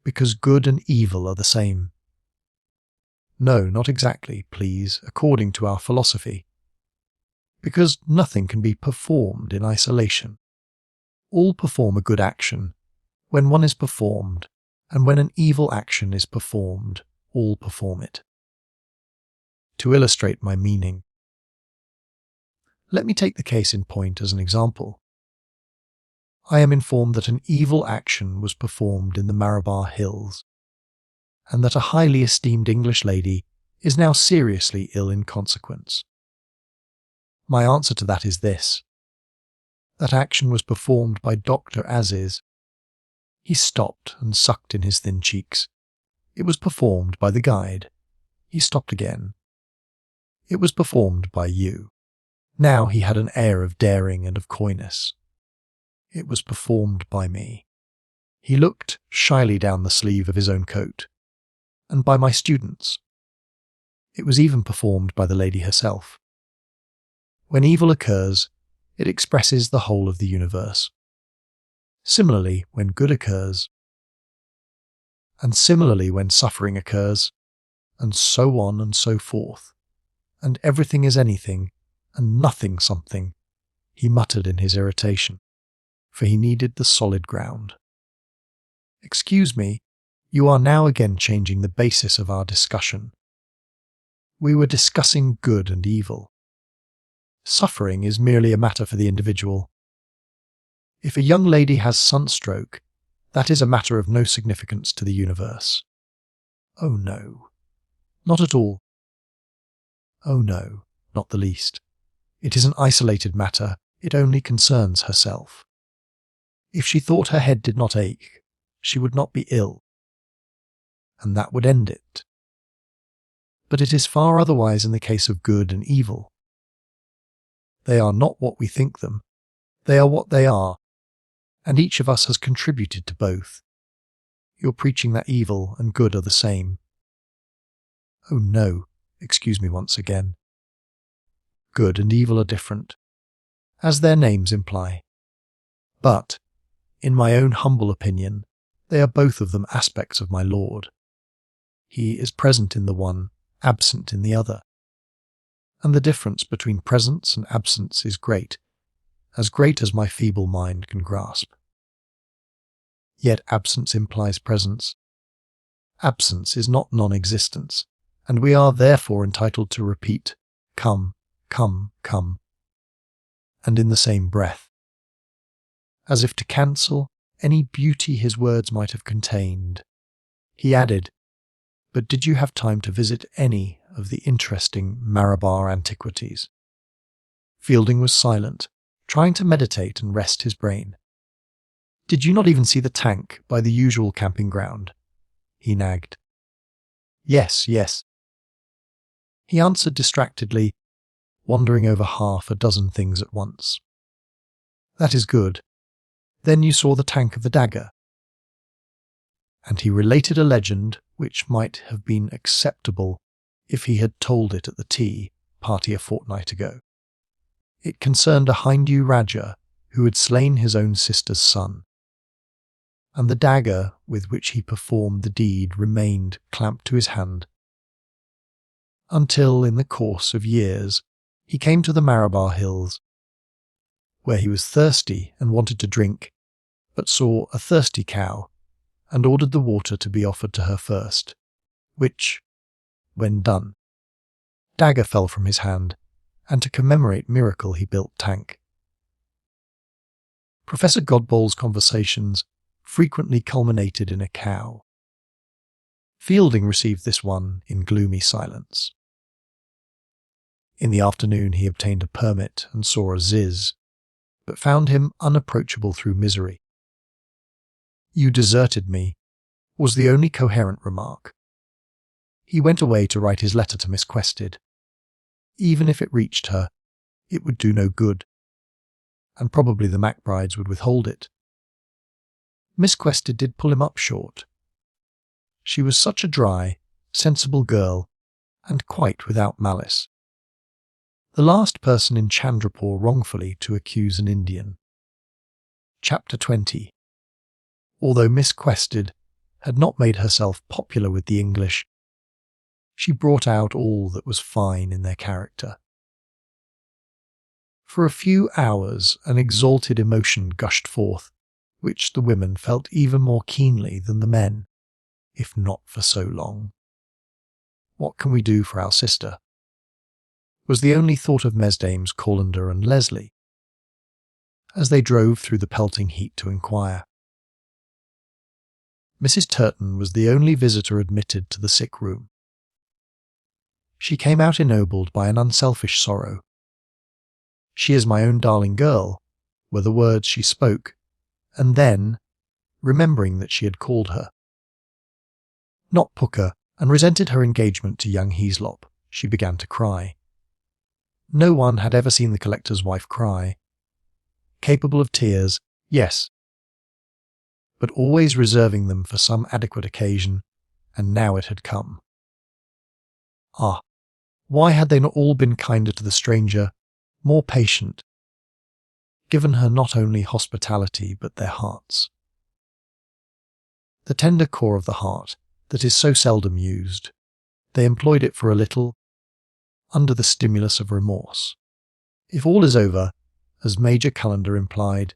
because good and evil are the same. No, not exactly, please, according to our philosophy. Because nothing can be performed in isolation. All perform a good action when one is performed, and when an evil action is performed, all perform it. To illustrate my meaning, let me take the case in point as an example. I am informed that an evil action was performed in the Malabar Hills, and that a highly esteemed English lady is now seriously ill in consequence. My answer to that is this. That action was performed by Dr. Aziz. He stopped and sucked in his thin cheeks. It was performed by the guide. He stopped again. It was performed by you. Now he had an air of daring and of coyness. It was performed by me. He looked shyly down the sleeve of his own coat, and by my students. It was even performed by the lady herself. When evil occurs, it expresses the whole of the universe. Similarly, when good occurs, and similarly when suffering occurs, and so on and so forth, and everything is anything, and nothing something, he muttered in his irritation, for he needed the solid ground. Excuse me, you are now again changing the basis of our discussion. We were discussing good and evil. Suffering is merely a matter for the individual. If a young lady has sunstroke, that is a matter of no significance to the universe. Oh no, not at all. Oh no, not the least. It is an isolated matter, it only concerns herself. If she thought her head did not ache, she would not be ill, and that would end it. But it is far otherwise in the case of good and evil. They are not what we think them, they are what they are, and each of us has contributed to both. You're preaching that evil and good are the same. Oh no, excuse me once again. Good and evil are different, as their names imply. But, In my own humble opinion, they are both of them aspects of my Lord. He is present in the one, absent in the other. And the difference between presence and absence is great as my feeble mind can grasp. Yet absence implies presence. Absence is not non-existence, and we are therefore entitled to repeat, "Come, come, come," and in the same breath, as if to cancel any beauty his words might have contained. He added, "But did you have time to visit any of the interesting Malabar antiquities?" Fielding was silent, trying to meditate and rest his brain. "Did you not even see the tank by the usual camping ground?" he nagged. Yes. He answered distractedly, wandering over half a dozen things at once. "That is good. Then you saw the tank of the dagger." And he related a legend which might have been acceptable if he had told it at the tea party a fortnight ago. It concerned a Hindu Raja who had slain his own sister's son, and the dagger with which he performed the deed remained clamped to his hand, until in the course of years he came to the Malabar hills, where he was thirsty and wanted to drink, but saw a thirsty cow and ordered the water to be offered to her first, which, when done, dagger fell from his hand, and to commemorate miracle he built tank. Professor Godbol's conversations frequently culminated in a cow. Fielding received this one in gloomy silence. In the afternoon he obtained a permit and saw a ziz, but found him unapproachable through misery. "You deserted me," was the only coherent remark. He went away to write his letter to Miss Quested. Even if it reached her, it would do no good, and probably the Macbrides would withhold it. Miss Quested did pull him up short. She was such a dry, sensible girl, and quite without malice. The last person in Chandrapur wrongfully to accuse an Indian. Chapter 20. Although Miss Quested had not made herself popular with the English, she brought out all that was fine in their character. For a few hours an exalted emotion gushed forth, which the women felt even more keenly than the men, if not for so long. "What can we do for our sister?" was the only thought of Mesdames Callender and Leslie, as they drove through the pelting heat to inquire. Mrs. Turton was the only visitor admitted to the sick room. She came out ennobled by an unselfish sorrow. "She is my own darling girl," were the words she spoke, and then, remembering that she had called her not Pooker and resented her engagement to young Heaslop, she began to cry. No one had ever seen the collector's wife cry. Capable of tears, yes, but always reserving them for some adequate occasion, and now it had come. Ah, why had they not all been kinder to the stranger, more patient, given her not only hospitality but their hearts? The tender core of the heart that is so seldom used, they employed it for a little, under the stimulus of remorse. If all is over, as Major Callender implied,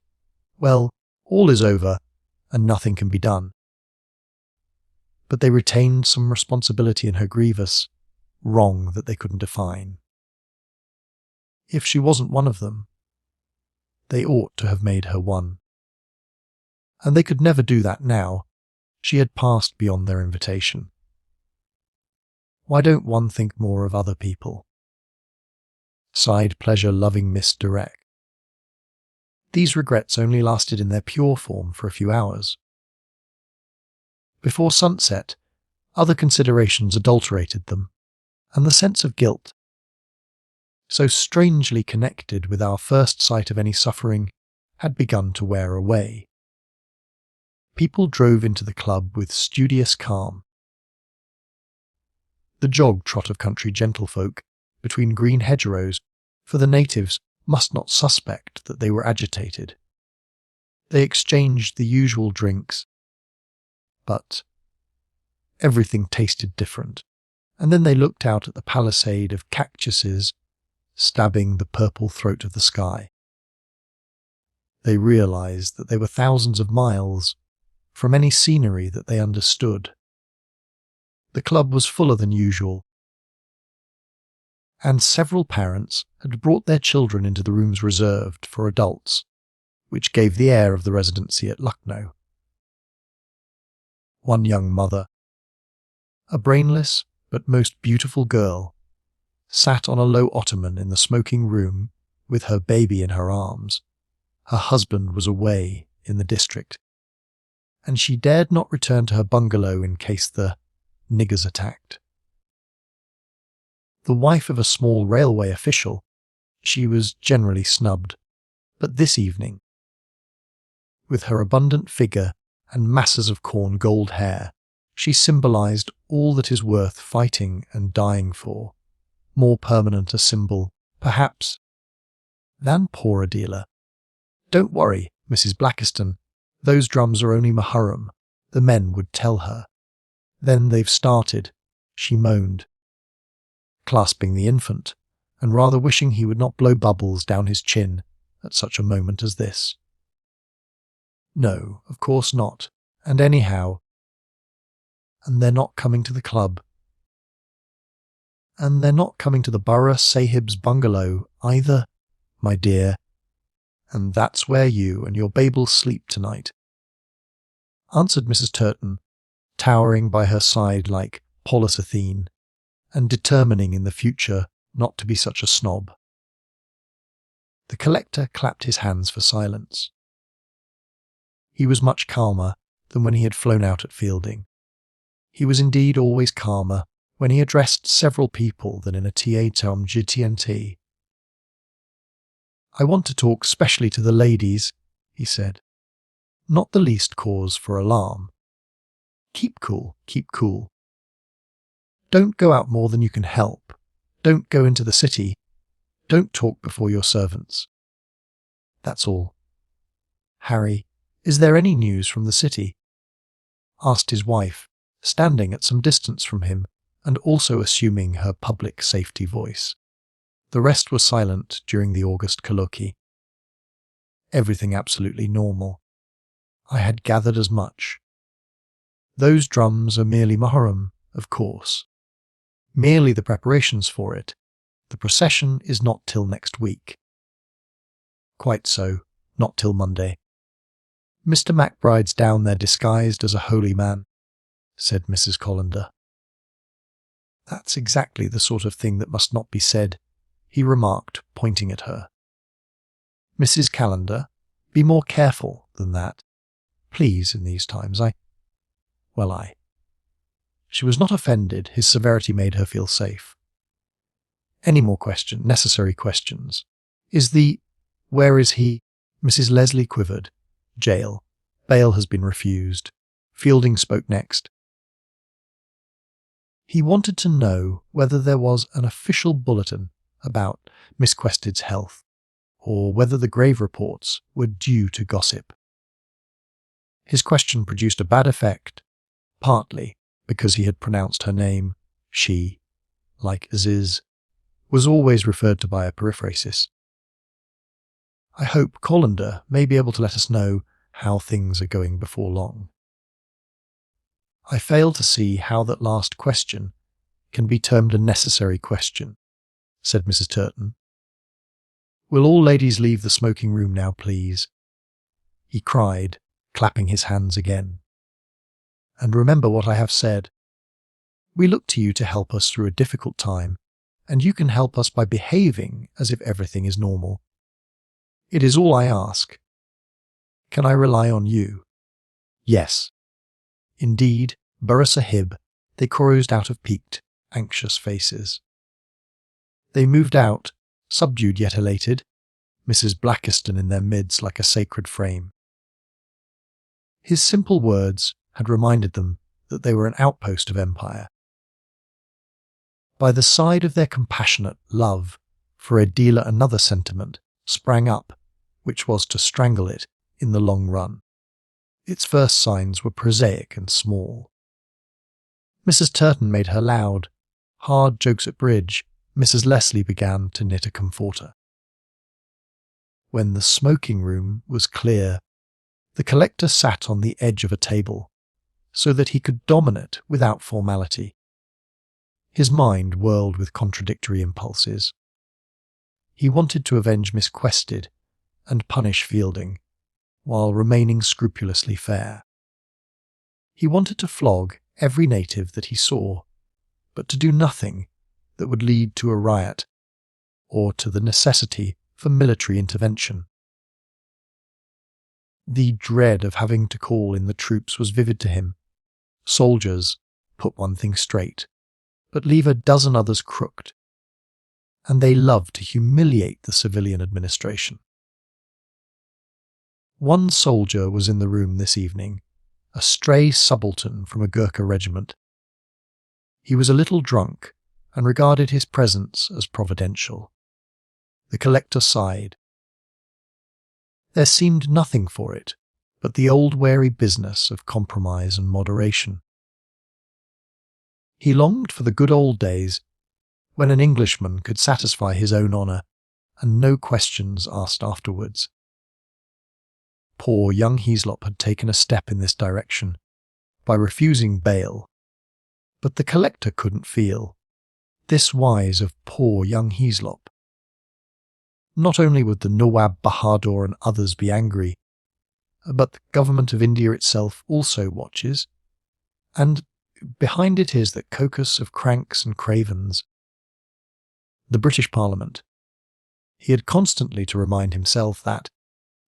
well, all is over, and nothing can be done. But they retained some responsibility in her grievous wrong that they couldn't define. If she wasn't one of them, they ought to have made her one. And they could never do that now. She had passed beyond their invitation. Why don't one think more of other people? Sighed pleasure-loving Miss Direct. These regrets only lasted in their pure form for a few hours. Before sunset, other considerations adulterated them, and the sense of guilt, so strangely connected with our first sight of any suffering, had begun to wear away. People drove into the club with studious calm. The jog-trot of country gentlefolk between green hedgerows, for the natives must not suspect that they were agitated. They exchanged the usual drinks, but everything tasted different. And then they looked out at the palisade of cactuses stabbing the purple throat of the sky. They realized that they were thousands of miles from any scenery that they understood. The club was fuller than usual, and several parents had brought their children into the rooms reserved for adults, which gave the air of the residency at Lucknow. One young mother, a brainless but most beautiful girl, sat on a low ottoman in the smoking room with her baby in her arms. Her husband was away in the district, and she dared not return to her bungalow in case the niggers attacked. The wife of a small railway official, she was generally snubbed, but this evening, with her abundant figure and masses of corn gold hair, she symbolized all that is worth fighting and dying for, more permanent a symbol, perhaps, than poor Adela. "Don't worry, Mrs. Blackiston, those drums are only Muharram," the men would tell her. "Then they've started," she moaned, clasping the infant, and rather wishing he would not blow bubbles down his chin at such a moment as this. No, of course not, and anyhow, and they're not coming to the club. And they're not coming to the Borough Sahib's bungalow either, my dear, and that's where you and your Babel sleep tonight," answered Mrs. Turton, towering by her side like Pallas Athene, and determining in the future not to be such a snob. The collector clapped his hands for silence. He was much calmer than when he had flown out at Fielding. He was indeed always calmer when he addressed several people than in a Tom GTNT. "I want to talk specially to the ladies," he said. "Not the least cause for alarm. Keep cool, keep cool. Don't go out more than you can help. Don't go into the city. Don't talk before your servants. That's all. Harry, is there any news from the city?" asked his wife, standing at some distance from him and also assuming her public safety voice. The rest were silent during the August colloquy. Everything absolutely normal. I had gathered as much. Those drums are merely Muharram, of course. Merely the preparations for it. The procession is not till next week. Quite so, not till Monday. "Mr. MacBride's down there disguised as a holy man," said Mrs. Colander. "That's exactly the sort of thing that must not be said," he remarked, pointing at her. "Mrs. Callender, be more careful than that. Please, in these times, She was not offended. His severity made her feel safe. "Any more necessary questions? Where is he?" Mrs. Leslie quivered. "Jail. Bail has been refused." Fielding spoke next. He wanted to know whether there was an official bulletin about Miss Quested's health, or whether the grave reports were due to gossip. His question produced a bad effect, partly because he had pronounced her name. She, like Aziz, was always referred to by a periphrasis. "I hope Colander may be able to let us know how things are going before long." "I fail to see how that last question can be termed a necessary question," said Mrs. Turton. "Will all ladies leave the smoking room now, please?" he cried, clapping his hands again. "And remember what I have said. We look to you to help us through a difficult time, and you can help us by behaving as if everything is normal. It is all I ask. Can I rely on you?" "Yes." Indeed, Borough Sahib, they cruised out of peaked, anxious faces. They moved out, subdued yet elated, Mrs. Blackiston in their midst like a sacred frame. His simple words had reminded them that they were an outpost of empire. By the side of their compassionate love for Adela another sentiment sprang up, which was to strangle it in the long run. Its first signs were prosaic and small. Mrs. Turton made her loud, hard jokes at bridge. Mrs. Leslie began to knit a comforter. When the smoking room was clear, the collector sat on the edge of a table, so that he could dominate without formality. His mind whirled with contradictory impulses. He wanted to avenge Miss Quested and punish Fielding, while remaining scrupulously fair. He wanted to flog every native that he saw, but to do nothing that would lead to a riot or to the necessity for military intervention. The dread of having to call in the troops was vivid to him. Soldiers put one thing straight, but leave a dozen others crooked, and they love to humiliate the civilian administration. One soldier was in the room this evening, a stray subaltern from a Gurkha regiment. He was a little drunk and regarded his presence as providential. The collector sighed. There seemed nothing for it but the old wary business of compromise and moderation. He longed for the good old days when an Englishman could satisfy his own honour and no questions asked afterwards. Poor young Heaslop had taken a step in this direction by refusing bail, but the collector couldn't feel this wise of poor young Heaslop. Not only would the Nawab Bahadur and others be angry, but the government of India itself also watches, and behind it is that caucus of cranks and cravens, the British Parliament. He had constantly to remind himself that,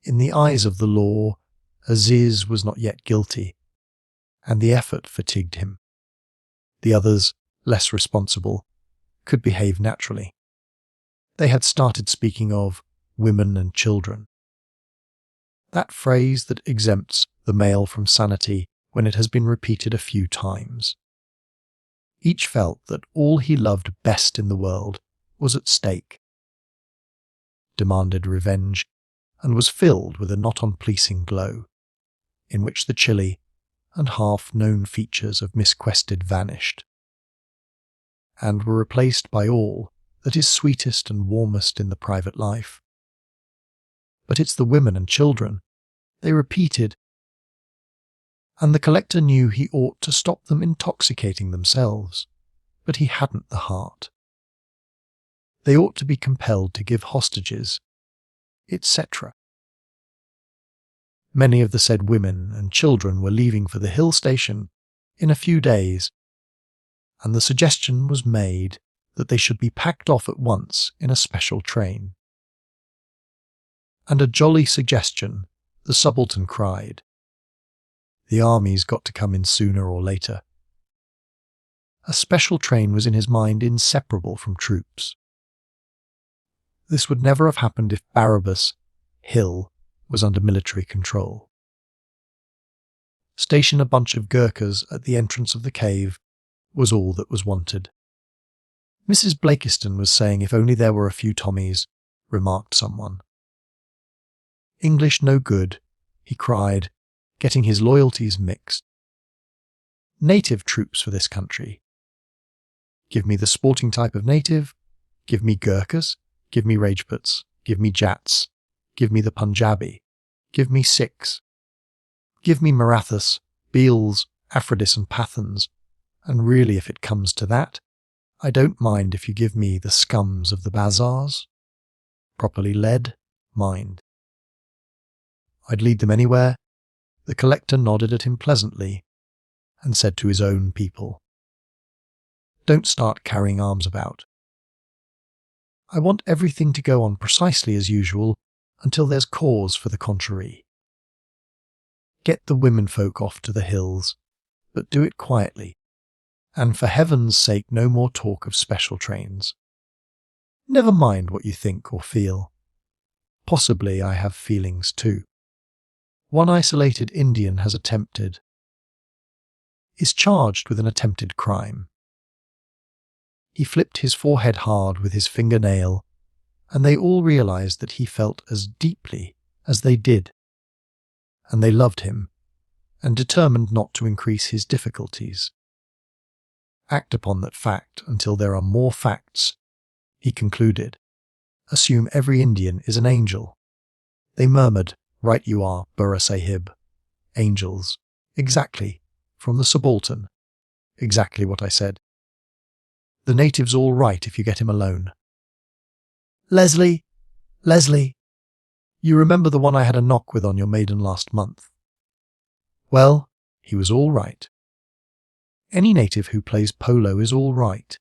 in the eyes of the law, Aziz was not yet guilty, and the effort fatigued him. The others, less responsible, could behave naturally. They had started speaking of women and children. That phrase that exempts the male from sanity when it has been repeated a few times. Each felt that all he loved best in the world was at stake, demanded revenge, and was filled with a not unpleasing glow, in which the chilly and half-known features of Miss Quested vanished, and were replaced by all that is sweetest and warmest in the private life. But it's the women and children, they repeated, and the collector knew he ought to stop them intoxicating themselves, but he hadn't the heart. They ought to be compelled to give hostages, etc. Many of the said women and children were leaving for the hill station in a few days, and the suggestion was made that they should be packed off at once in a special train. And a jolly suggestion, the subaltern cried. The army's got to come in sooner or later. A special train was in his mind inseparable from troops. This would never have happened if Barabbas Hill was under military control. Station a bunch of Gurkhas at the entrance of the cave was all that was wanted. Mrs. Blakiston was saying if only there were a few Tommies, remarked someone. English no good, he cried, getting his loyalties mixed. Native troops for this country. Give me the sporting type of native, give me Gurkhas, give me Rajputs, give me Jats, give me the Punjabi, give me Sikhs, give me Marathas, Beals, Aphrodis and Pathans, and really if it comes to that, I don't mind if you give me the scums of the bazaars. Properly led, mind. I'd lead them anywhere. The collector nodded at him pleasantly and said to his own people, don't start carrying arms about. I want everything to go on precisely as usual until there's cause for the contrary. Get the womenfolk off to the hills, but do it quietly. And for heaven's sake no more talk of special trains. Never mind what you think or feel. Possibly I have feelings too. One isolated Indian is charged with an attempted crime. He flipped his forehead hard with his fingernail, and they all realized that he felt as deeply as they did. and they loved him, and determined not to increase his difficulties. Act upon that fact until there are more facts, he concluded. Assume every Indian is an angel. They murmured, "Right you are, Burra Sahib. Angels. Exactly. From the subaltern. Exactly what I said. The native's all right if you get him alone." Leslie! Leslie! You remember the one I had a knock with on your maiden last month? Well, he was all right. Any native who plays polo is all right.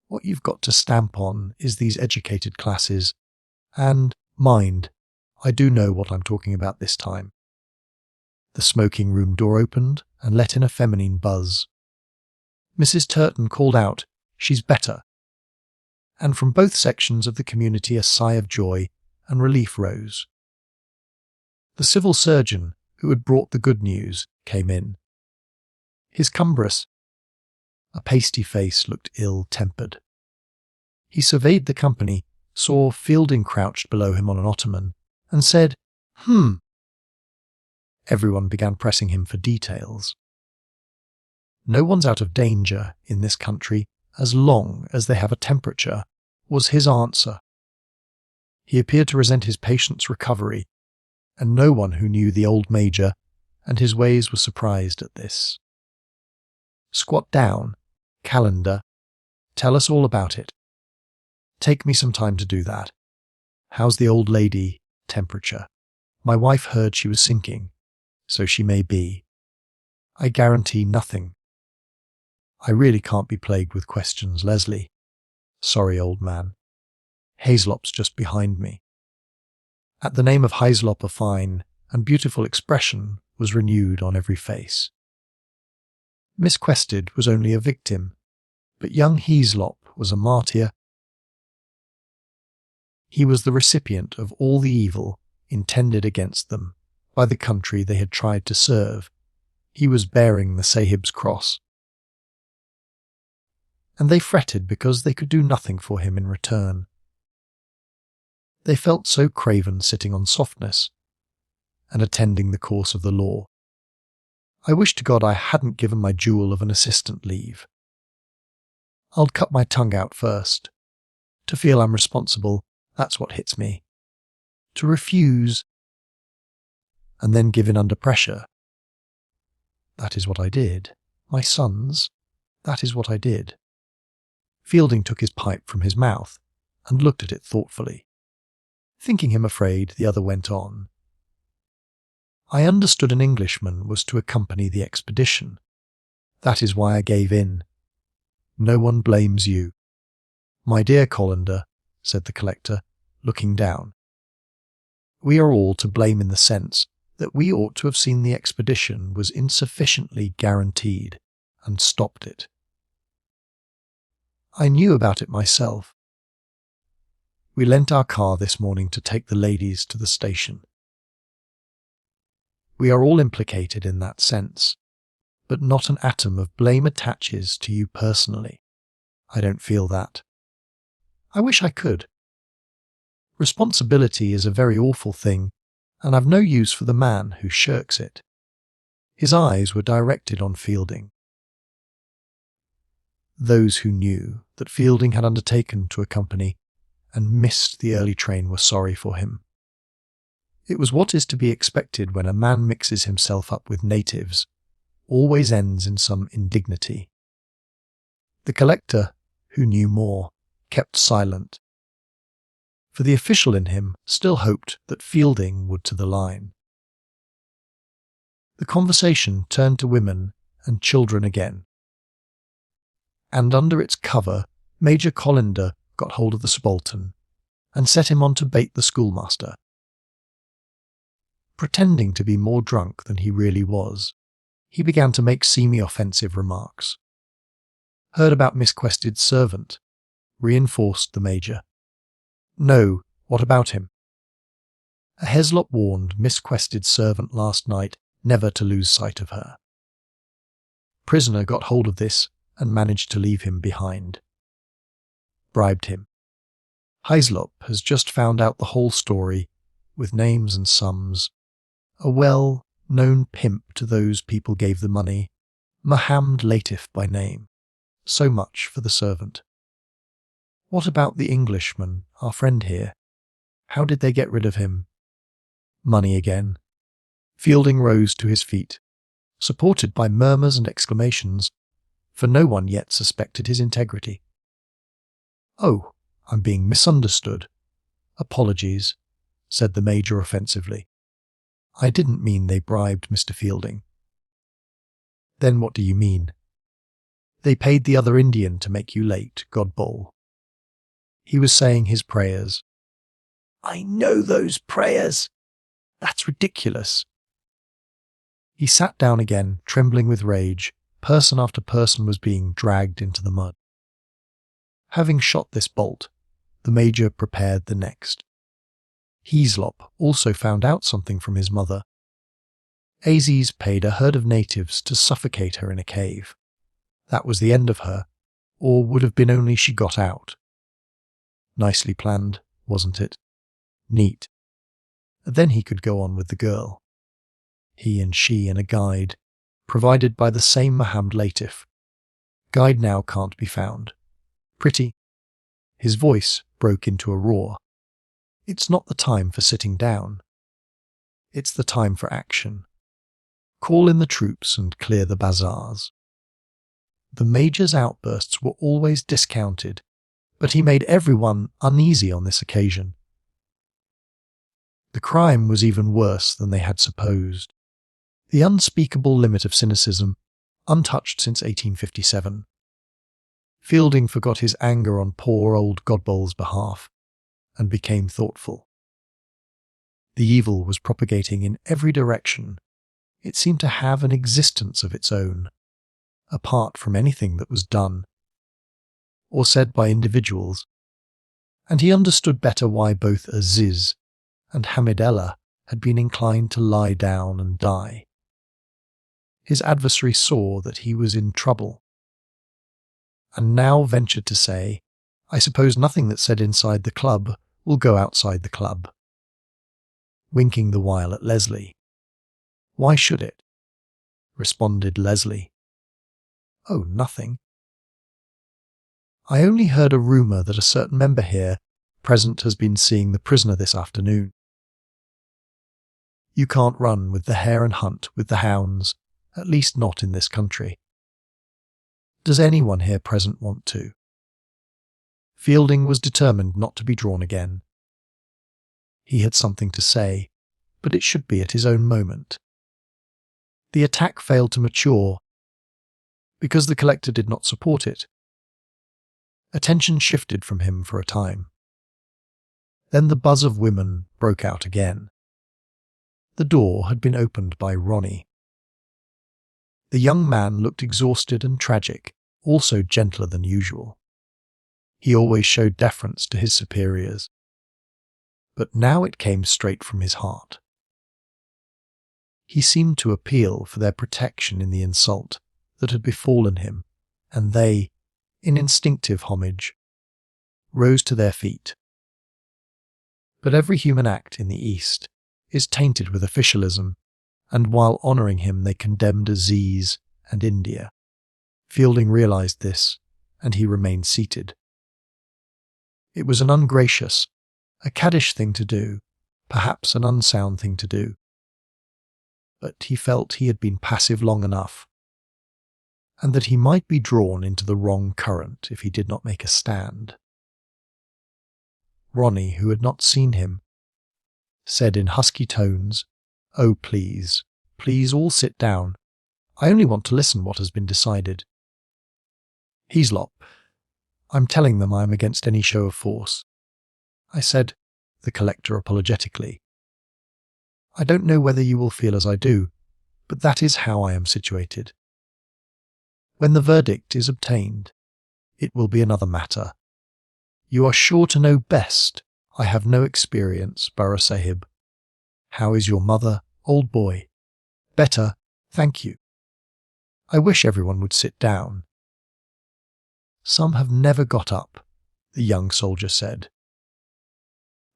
What you've got to stamp on is these educated classes, and, mind, I do know what I'm talking about this time. The smoking room door opened and let in a feminine buzz. Mrs. Turton called out, "She's better." And from both sections of the community a sigh of joy and relief rose. The civil surgeon, who had brought the good news, came in. His cumbrous, a pasty face looked ill-tempered. He surveyed the company, saw Fielding crouched below him on an ottoman, and said, Everyone began pressing him for details. "No one's out of danger in this country as long as they have a temperature," was his answer. He appeared to resent his patient's recovery, and no one who knew the old major and his ways was surprised at this. "Squat down, Calendar. Tell us all about it. Take me some time to do that. How's the old lady, temperature? My wife heard she was sinking, so she may be. I guarantee nothing. I really can't be plagued with questions, Leslie. Sorry, old man. Hazelop's just behind me." At the name of Hazelop a fine and beautiful expression was renewed on every face. Miss Quested was only a victim, but young Hazelop was a martyr. He was the recipient of all the evil intended against them by the country they had tried to serve. He was bearing the Sahib's cross. And they fretted because they could do nothing for him in return. They felt so craven sitting on softness and attending the course of the law. I wish to God I hadn't given my jewel of an assistant leave. I'll cut my tongue out first. To feel I'm responsible, that's what hits me. To refuse and then give in under pressure. That is what I did. My sons, that is what I did. Fielding took his pipe from his mouth and looked at it thoughtfully. Thinking him afraid, the other went on. I understood an Englishman was to accompany the expedition. That is why I gave in. No one blames you. My dear Colander, said the collector, looking down. We are all to blame in the sense that we ought to have seen the expedition was insufficiently guaranteed and stopped it. I knew about it myself. We lent our car this morning to take the ladies to the station. We are all implicated in that sense, but not an atom of blame attaches to you personally. I don't feel that. I wish I could. Responsibility is a very awful thing, and I've no use for the man who shirks it. His eyes were directed on Fielding. Those who knew that Fielding had undertaken to accompany and missed the early train were sorry for him. It was what is to be expected when a man mixes himself up with natives, always ends in some indignity. The collector, who knew more, kept silent, for the official in him still hoped that Fielding would to the line. The conversation turned to women and children again, and under its cover Major Colander got hold of the subaltern and set him on to bait the schoolmaster. Pretending to be more drunk than he really was, he began to make semi-offensive remarks. Heard about Miss Quested's servant, reinforced the major. No, what about him? A Heslop warned Miss Quested's servant last night never to lose sight of her. Prisoner got hold of this and managed to leave him behind. Bribed him. Hislop has just found out the whole story, with names and sums. A well-known pimp to those people gave the money, Mohammed Latif by name. So much for the servant. What about the Englishman, our friend here? How did they get rid of him? Money again. Fielding rose to his feet, supported by murmurs and exclamations, for no one yet suspected his integrity. "Oh, I'm being misunderstood. Apologies," said the Major offensively. "I didn't mean they bribed Mr. Fielding." "Then what do you mean?" "They paid the other Indian to make you late, Godbowl. He was saying his prayers." "I know those prayers." "That's ridiculous." He sat down again, trembling with rage. Person after person was being dragged into the mud. Having shot this bolt, the Major prepared the next. Heaslop also found out something from his mother. Aziz paid a herd of natives to suffocate her in a cave. That was the end of her, or would have been only she got out. Nicely planned, wasn't it? Neat. Then he could go on with the girl. He and she and a guide, provided by the same Mohammed Latif. Guide now can't be found. Pretty. His voice broke into a roar. It's not the time for sitting down. It's the time for action. Call in the troops and clear the bazaars. The Major's outbursts were always discounted, but he made everyone uneasy on this occasion. The crime was even worse than they had supposed. The unspeakable limit of cynicism, untouched since 1857. Fielding forgot his anger on poor old Godbowl's behalf, and became thoughtful. The evil was propagating in every direction. It seemed to have an existence of its own, apart from anything that was done, or said by individuals, and he understood better why both Aziz and Hamidella had been inclined to lie down and die. His adversary saw that he was in trouble, and now ventured to say, "I suppose nothing that's said inside the club will go outside the club," winking the while at Leslie. "Why should it?" responded Leslie. "Oh, nothing. I only heard a rumour that a certain member here present has been seeing the prisoner this afternoon. You can't run with the hare and hunt with the hounds, at least not in this country. Does anyone here present want to?" Fielding was determined not to be drawn again. He had something to say, but it should be at his own moment. The attack failed to mature because the collector did not support it. Attention shifted from him for a time. Then the buzz of women broke out again. The door had been opened by Ronnie. The young man looked exhausted and tragic, also gentler than usual. He always showed deference to his superiors, but now it came straight from his heart. He seemed to appeal for their protection in the insult that had befallen him, and they, in instinctive homage, rose to their feet. But every human act in the East is tainted with officialism, and while honouring him they condemned Aziz and India. Fielding realised this, and he remained seated. It was an ungracious, a caddish thing to do, perhaps an unsound thing to do. But he felt he had been passive long enough, and that he might be drawn into the wrong current if he did not make a stand. Ronnie, who had not seen him, said in husky tones, "Oh, please, please all sit down. I only want to listen what has been decided." "Heaslop, I'm telling them I am against any show of force," I said, the collector apologetically. "I don't know whether you will feel as I do, but that is how I am situated. When the verdict is obtained, it will be another matter. You are sure to know best. I have no experience, Burra Sahib. How is your mother, old boy?" "Better, thank you." "I wish everyone would sit down." "Some have never got up," the young soldier said.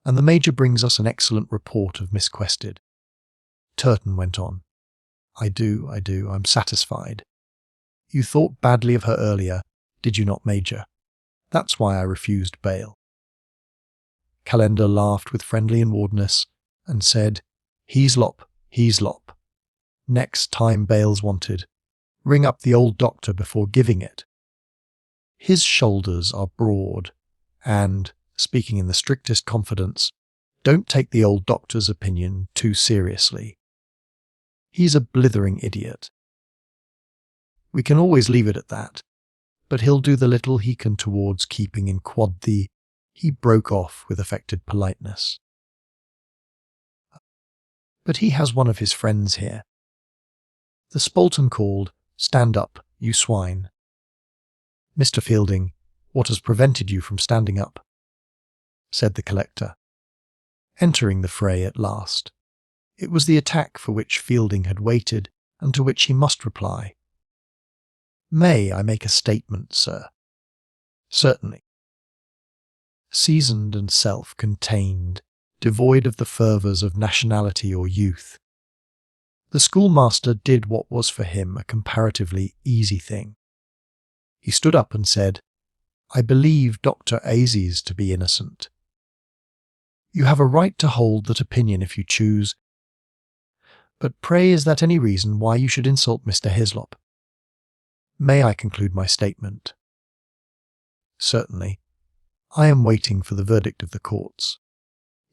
"And the Major brings us an excellent report of Miss Quested. Turton went on. I do, I'm satisfied. You thought badly of her earlier, did you not, Major? That's why I refused bail. Calendar laughed with friendly inwardness and said, Heaslop. Next time bail's wanted, ring up the old doctor before giving it. His shoulders are broad, and, speaking in the strictest confidence, don't take the old doctor's opinion too seriously. He's a blithering idiot. We can always leave it at that, but he'll do the little he can towards keeping in quod the... He broke off with affected politeness. But he has one of his friends here. The Spalton called, Stand up, you swine. Mr. Fielding, what has prevented you from standing up? Said the collector, entering the fray at last. It was the attack for which Fielding had waited, and to which he must reply. May I make a statement, sir? Certainly. Seasoned and self-contained, devoid of the fervours of nationality or youth, the schoolmaster did what was for him a comparatively easy thing. He stood up and said, I believe Dr. Azes to be innocent. You have a right to hold that opinion if you choose, but pray is that any reason why you should insult Mr. Hislop? May I conclude my statement? Certainly. I am waiting for the verdict of the courts.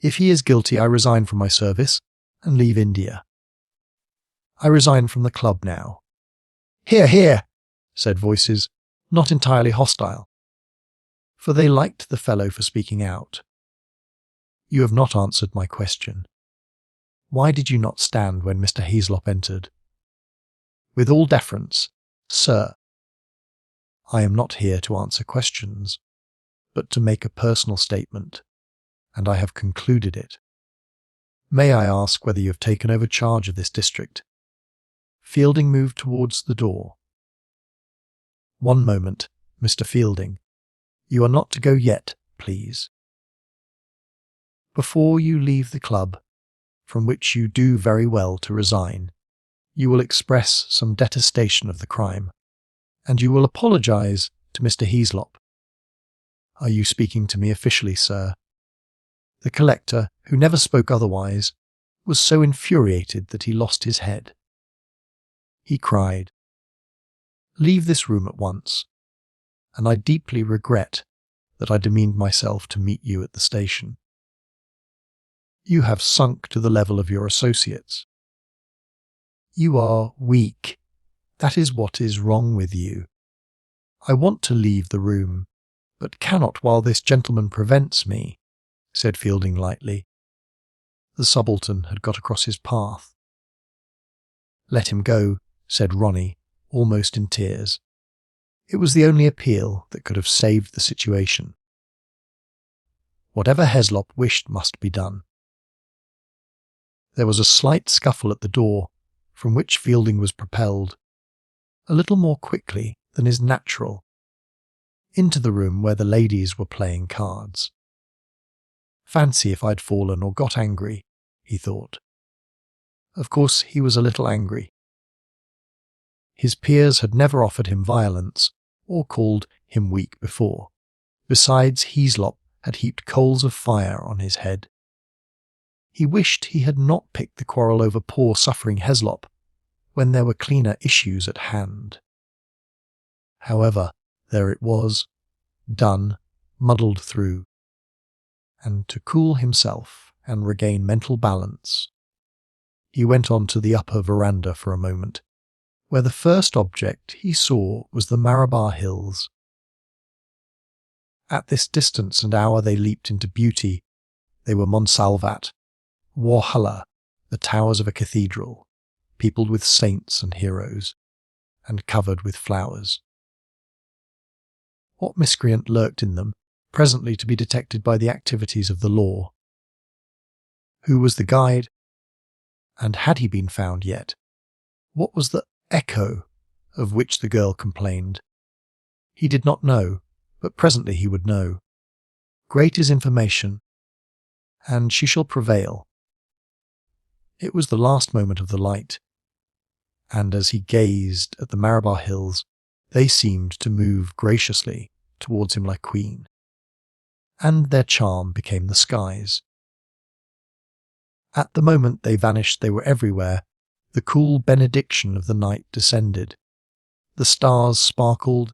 If he is guilty, I resign from my service and leave India. I resign from the club now. Hear, hear, said voices, not entirely hostile, for they liked the fellow for speaking out. You have not answered my question. Why did you not stand when Mr. Hislop entered? With all deference, sir, I am not here to answer questions, but to make a personal statement, and I have concluded it. May I ask whether you have taken over charge of this district? Fielding moved towards the door. One moment, Mr. Fielding. You are not to go yet, please. Before you leave the club, from which you do very well to resign, you will express some detestation of the crime, and you will apologise to Mr. Hislop. Are you speaking to me officially, sir? The collector, who never spoke otherwise, was so infuriated that he lost his head. He cried, Leave this room at once, and I deeply regret that I demeaned myself to meet you at the station. You have sunk to the level of your associates. You are weak. That is what is wrong with you. I want to leave the room, but cannot while this gentleman prevents me, said Fielding lightly. The subaltern had got across his path. Let him go, said Ronnie, almost in tears. It was the only appeal that could have saved the situation. Whatever Hislop wished must be done. There was a slight scuffle at the door, from which Fielding was propelled, a little more quickly than is natural, into the room where the ladies were playing cards. Fancy if I'd fallen or got angry, he thought. Of course he was a little angry. His peers had never offered him violence or called him weak before. Besides, Hislop had heaped coals of fire on his head. He wished he had not picked the quarrel over poor suffering Hislop when there were cleaner issues at hand. However, there it was, done, muddled through, and to cool himself and regain mental balance, he went on to the upper veranda for a moment, where the first object he saw was the Marabar Hills. At this distance and hour they leaped into beauty. They were Monsalvat, Walhalla, the towers of a cathedral, peopled with saints and heroes, and covered with flowers. What miscreant lurked in them, presently to be detected by the activities of the law? Who was the guide? And had he been found yet? What was the echo of which the girl complained? He did not know, but presently he would know. Great is information, and she shall prevail. It was the last moment of the light, and as he gazed at the Marabar hills, they seemed to move graciously towards him like queen, and their charm became the skies. At the moment they vanished, they were everywhere. The cool benediction of the night descended. The stars sparkled,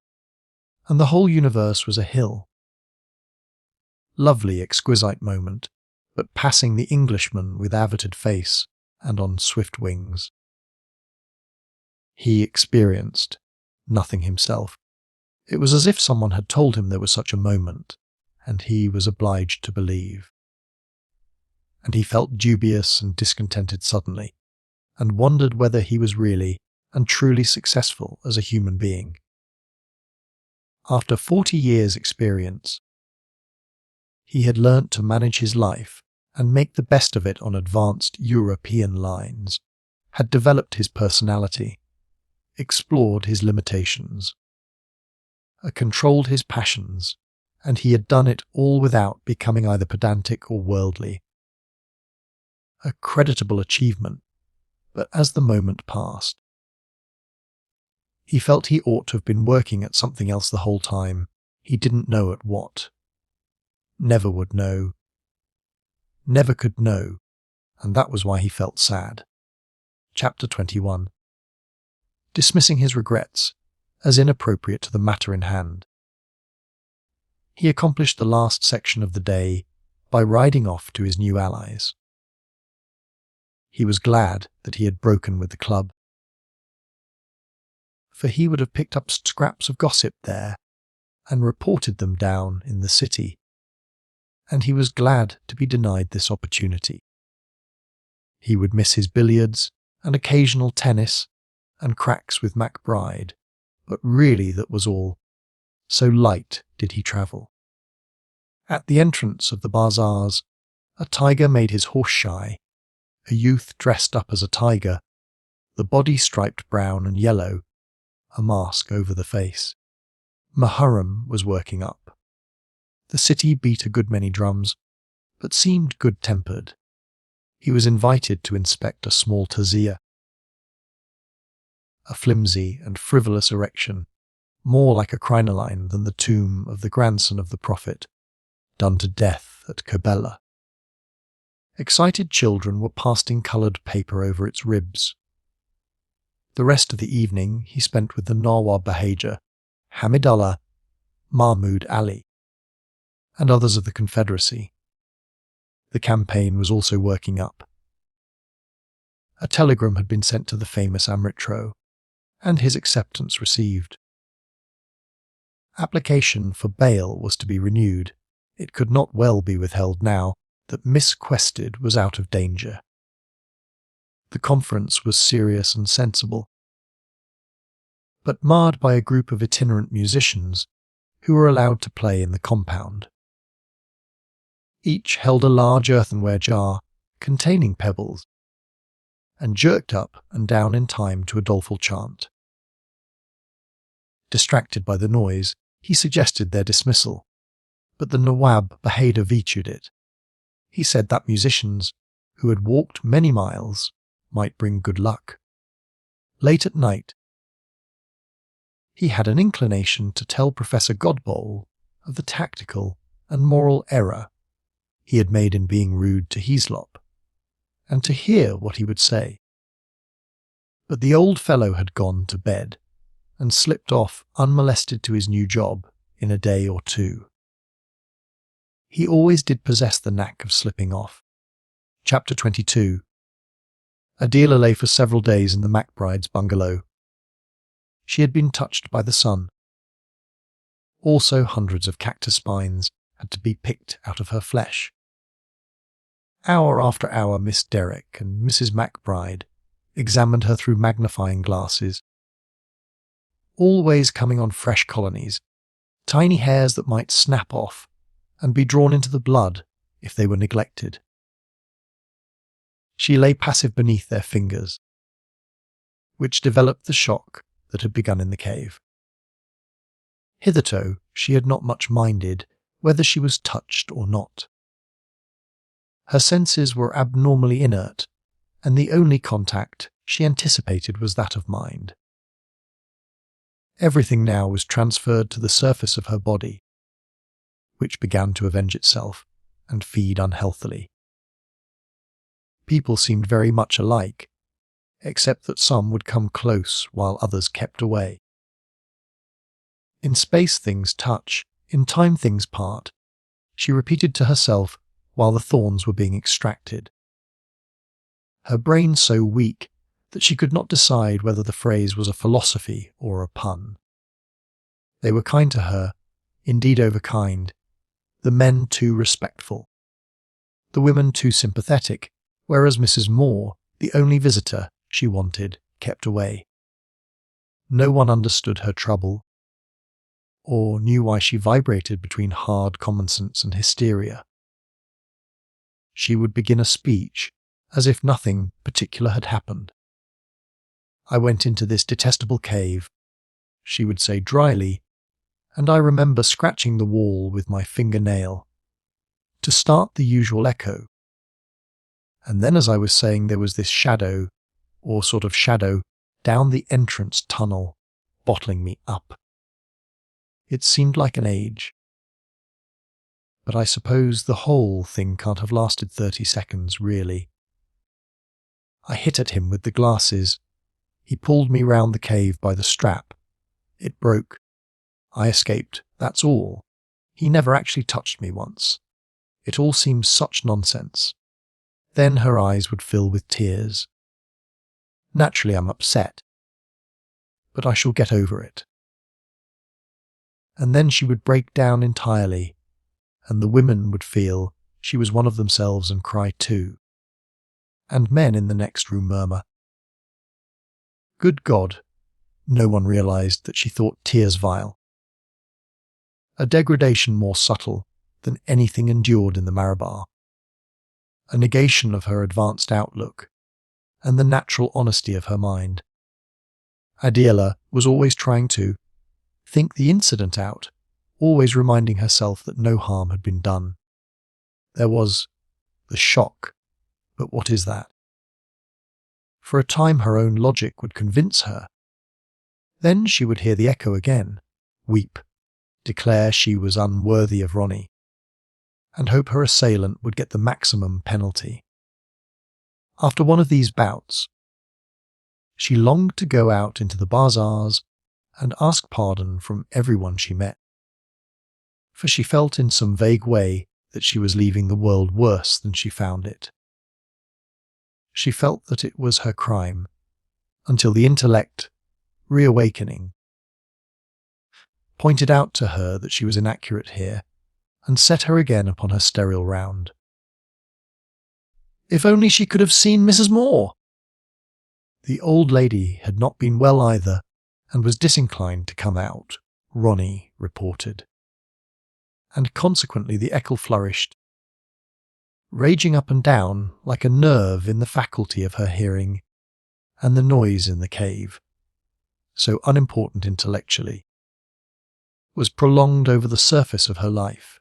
and the whole universe was a hill. Lovely, exquisite moment, but passing the Englishman with averted face and on swift wings. He experienced nothing himself. It was as if someone had told him there was such a moment, and he was obliged to believe. And he felt dubious and discontented suddenly, and wondered whether he was really and truly successful as a human being. After 40 years' experience, he had learnt to manage his life and make the best of it on advanced European lines, had developed his personality, explored his limitations, controlled his passions, and he had done it all without becoming either pedantic or worldly. A creditable achievement, but as the moment passed, he felt he ought to have been working at something else the whole time. He didn't know at what. Never would know. Never could know, and that was why he felt sad. Chapter 21. Dismissing his regrets as inappropriate to the matter in hand. He accomplished the last section of the day by riding off to his new allies. He was glad that he had broken with the club, for he would have picked up scraps of gossip there and reported them down in the city, and he was glad to be denied this opportunity. He would miss his billiards and occasional tennis and cracks with MacBride, but really that was all. So light did he travel. At the entrance of the bazaars, a tiger made his horse shy, a youth dressed up as a tiger, the body striped brown and yellow, a mask over the face. Muharram was working up. The city beat a good many drums, but seemed good-tempered. He was invited to inspect a small tazia, a flimsy and frivolous erection, more like a crinoline than the tomb of the grandson of the Prophet, done to death at Kerbela. Excited children were pasting coloured paper over its ribs. The rest of the evening he spent with the Nawab Bahadur, Hamidullah, Mahmud Ali, and others of the Confederacy. The campaign was also working up. A telegram had been sent to the famous Amritro, and his acceptance received. Application for bail was to be renewed. It could not well be withheld now that Miss Quested was out of danger. The conference was serious and sensible, but marred by a group of itinerant musicians who were allowed to play in the compound. Each held a large earthenware jar containing pebbles, and jerked up and down in time to a doleful chant. Distracted by the noise, he suggested their dismissal, but the Nawab Bahadur vetoed it. He said that musicians, who had walked many miles, might bring good luck. Late at night, he had an inclination to tell Professor Godbole of the tactical and moral error he had made in being rude to Heaslop, and to hear what he would say. But the old fellow had gone to bed, and slipped off unmolested to his new job in a day or two. He always did possess the knack of slipping off. Chapter 22. Adela lay for several days in the MacBride's bungalow. She had been touched by the sun. Also hundreds of cactus spines had to be picked out of her flesh. Hour after hour Miss Derrick and Mrs. MacBride examined her through magnifying glasses, always coming on fresh colonies, tiny hairs that might snap off and be drawn into the blood if they were neglected. She lay passive beneath their fingers, which developed the shock that had begun in the cave. Hitherto she had not much minded whether she was touched or not. Her senses were abnormally inert, and the only contact she anticipated was that of mind. Everything now was transferred to the surface of her body, which began to avenge itself and feed unhealthily. People seemed very much alike, except that some would come close while others kept away. In space things touch, in time things part, she repeated to herself while the thorns were being extracted. Her brain so weak that she could not decide whether the phrase was a philosophy or a pun. They were kind to her, indeed overkind, the men too respectful, the women too sympathetic, whereas Mrs. Moore, the only visitor she wanted, kept away. No one understood her trouble, or knew why she vibrated between hard common sense and hysteria. She would begin a speech as if nothing particular had happened. "I went into this detestable cave," she would say dryly, and I remember scratching the wall with my fingernail to start the usual echo. And then as I was saying, there was this shadow, or sort of shadow, down the entrance tunnel, bottling me up. It seemed like an age. But I suppose the whole thing can't have lasted 30 seconds, really. I hit at him with the glasses. He pulled me round the cave by the strap. It broke. I escaped, that's all. He never actually touched me once. It all seemed such nonsense. Then her eyes would fill with tears. Naturally, I'm upset, but I shall get over it. And then she would break down entirely, and the women would feel she was one of themselves and cry too. And men in the next room murmur. Good God, no one realized that she thought tears vile. A degradation more subtle than anything endured in the Marabar. A negation of her advanced outlook and the natural honesty of her mind. Adela was always trying to think the incident out, always reminding herself that no harm had been done. There was the shock, but what is that? For a time her own logic would convince her. Then she would hear the echo again, weep, declare she was unworthy of Ronnie, and hope her assailant would get the maximum penalty. After one of these bouts, she longed to go out into the bazaars and ask pardon from everyone she met, for she felt in some vague way that she was leaving the world worse than she found it. She felt that it was her crime, until the intellect, reawakening, pointed out to her that she was inaccurate here and set her again upon her sterile round. If only she could have seen Mrs. Moore! The old lady had not been well either, and was disinclined to come out, Ronnie reported. And consequently the echo flourished, raging up and down like a nerve in the faculty of her hearing, and the noise in the cave, so unimportant intellectually, was prolonged over the surface of her life.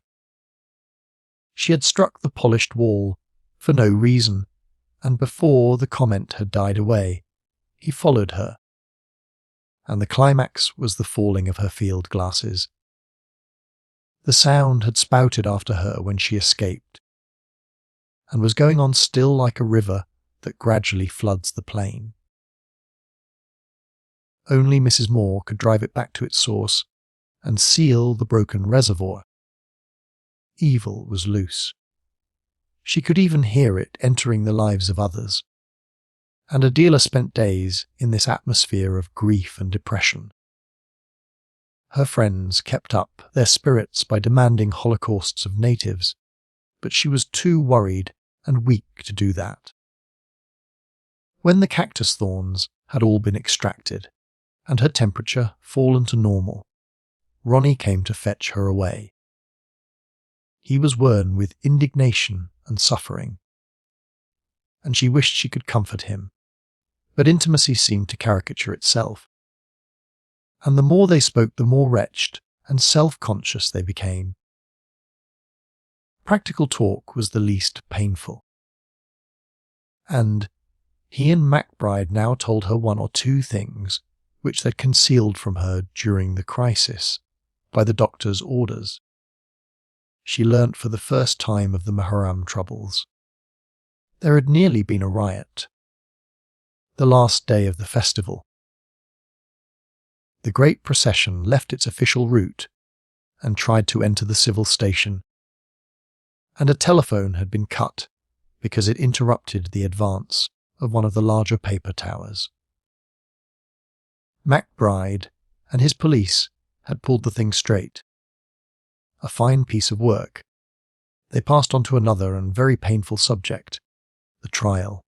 She had struck the polished wall for no reason, and before the comment had died away, he followed her, and the climax was the falling of her field glasses. The sound had spouted after her when she escaped, and was going on still like a river that gradually floods the plain. Only Mrs. Moore could drive it back to its source and seal the broken reservoir. Evil was loose. She could even hear it entering the lives of others, and Adela spent days in this atmosphere of grief and depression. Her friends kept up their spirits by demanding holocausts of natives, but she was too worried and weak to do that. When the cactus thorns had all been extracted, and her temperature fallen to normal, Ronnie came to fetch her away. He was worn with indignation and suffering, and she wished she could comfort him, but intimacy seemed to caricature itself. And the more they spoke, the more wretched and self-conscious they became. Practical talk was the least painful. And He and MacBride now told her one or two things which they'd concealed from her during the crisis by the doctor's orders. She learnt for the first time of the Muharram troubles. There had nearly been a riot. The last day of the festival. The great procession left its official route and tried to enter the civil station, and a telephone had been cut because it interrupted the advance of one of the larger paper towers. MacBride and his police had pulled the thing straight. A fine piece of work. They passed on to another and very painful subject, the trial.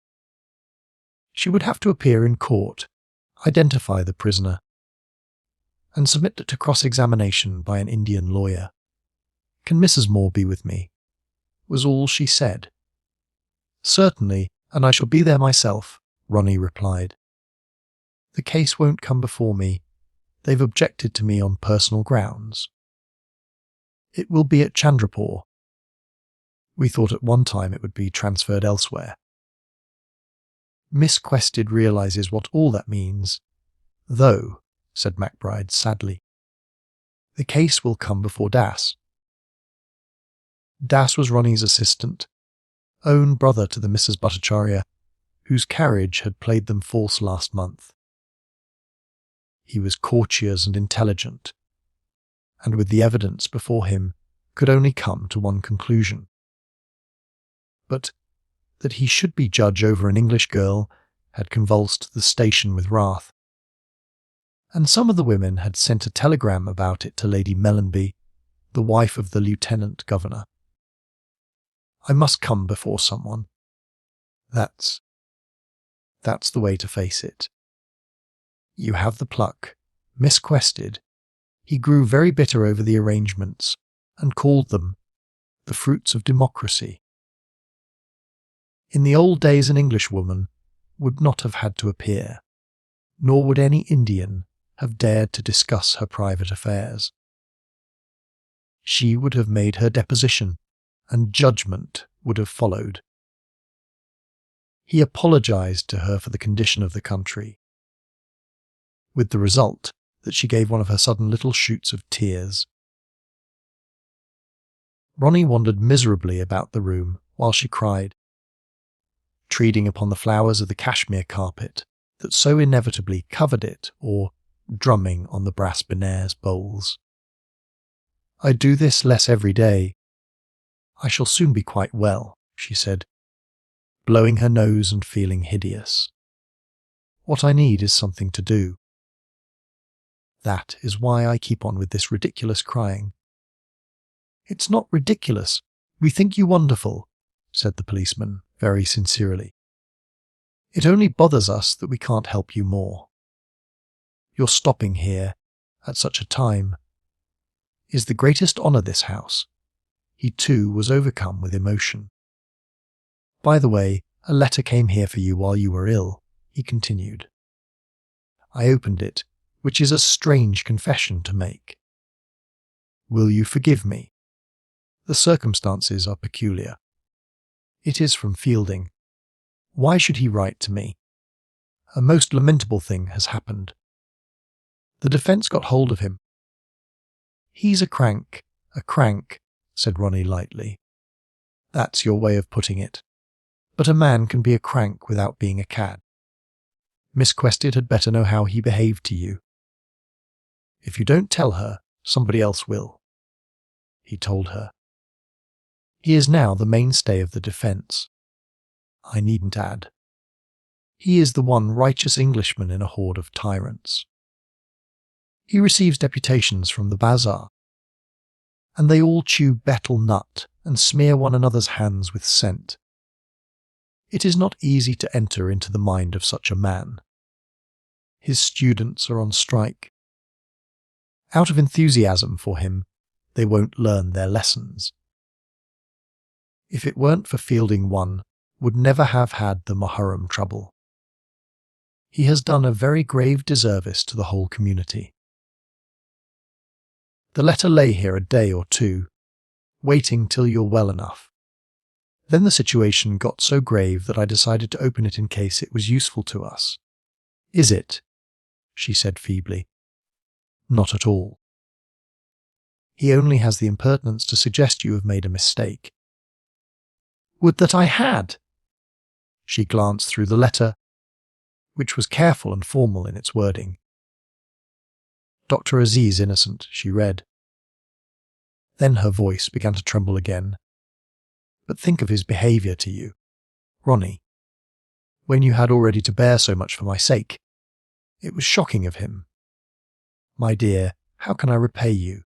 She would have to appear in court, identify the prisoner, and submit it to cross-examination by an Indian lawyer. "Can Mrs. Moore be with me?" was all she said. "Certainly, and I shall be there myself," Ronnie replied. "The case won't come before me. They've objected to me on personal grounds. It will be at Chandrapur. We thought at one time it would be transferred elsewhere." Miss Quested realises what all that means, though, said MacBride sadly. "The case will come before Das." Das was Ronnie's assistant, own brother to the Mrs. Bhattacharya, whose carriage had played them false last month. He was courteous and intelligent, and with the evidence before him could only come to one conclusion. But that he should be judge over an English girl had convulsed the station with wrath, and some of the women had sent a telegram about it to Lady Mellanby, the wife of the Lieutenant Governor. "I must come before someone. That's the way to face it. You have the pluck." Miss Quested. He grew very bitter over the arrangements and called them the fruits of democracy. In the old days an Englishwoman would not have had to appear, nor would any Indian have dared to discuss her private affairs. She would have made her deposition, and judgment would have followed. He apologized to her for the condition of the country, with the result that she gave one of her sudden little shoots of tears. Ronnie wandered miserably about the room while she cried, treading upon the flowers of the cashmere carpet that so inevitably covered it, or drumming on the brass Benares bowls. "I do this less every day. I shall soon be quite well," she said, blowing her nose and feeling hideous. "What I need is something to do. That is why I keep on with this ridiculous crying." "It's not ridiculous. We think you wonderful," said the policeman, very sincerely. "It only bothers us that we can't help you more. Your stopping here, at such a time, is the greatest honour this house." He too was overcome with emotion. "By the way, a letter came here for you while you were ill," he continued. "I opened it, which is a strange confession to make. Will you forgive me? The circumstances are peculiar. It is from Fielding. Why should he write to me? A most lamentable thing has happened. The defence got hold of him. He's a crank, said Ronnie lightly. That's your way of putting it. But a man can be a crank without being a cad. Miss Quested had better know how he behaved to you. If you don't tell her, somebody else will. He told her. He is now the mainstay of the defence. I needn't add. He is the one righteous Englishman in a horde of tyrants. He receives deputations from the bazaar, and they all chew betel nut and smear one another's hands with scent. It is not easy to enter into the mind of such a man. His students are on strike. Out of enthusiasm for him, they won't learn their lessons. If it weren't for Fielding, one would never have had the Muharram trouble. He has done a very grave disservice to the whole community. The letter lay here a day or two, waiting till you're well enough. Then the situation got so grave that I decided to open it in case it was useful to us. Is it? She said feebly. Not at all. He only has the impertinence to suggest you have made a mistake. Would that I had! She glanced through the letter, which was careful and formal in its wording. Dr. Aziz innocent, she read. Then her voice began to tremble again. But think of his behaviour to you, Ronnie. When you had already to bear so much for my sake, it was shocking of him. My dear, how can I repay you?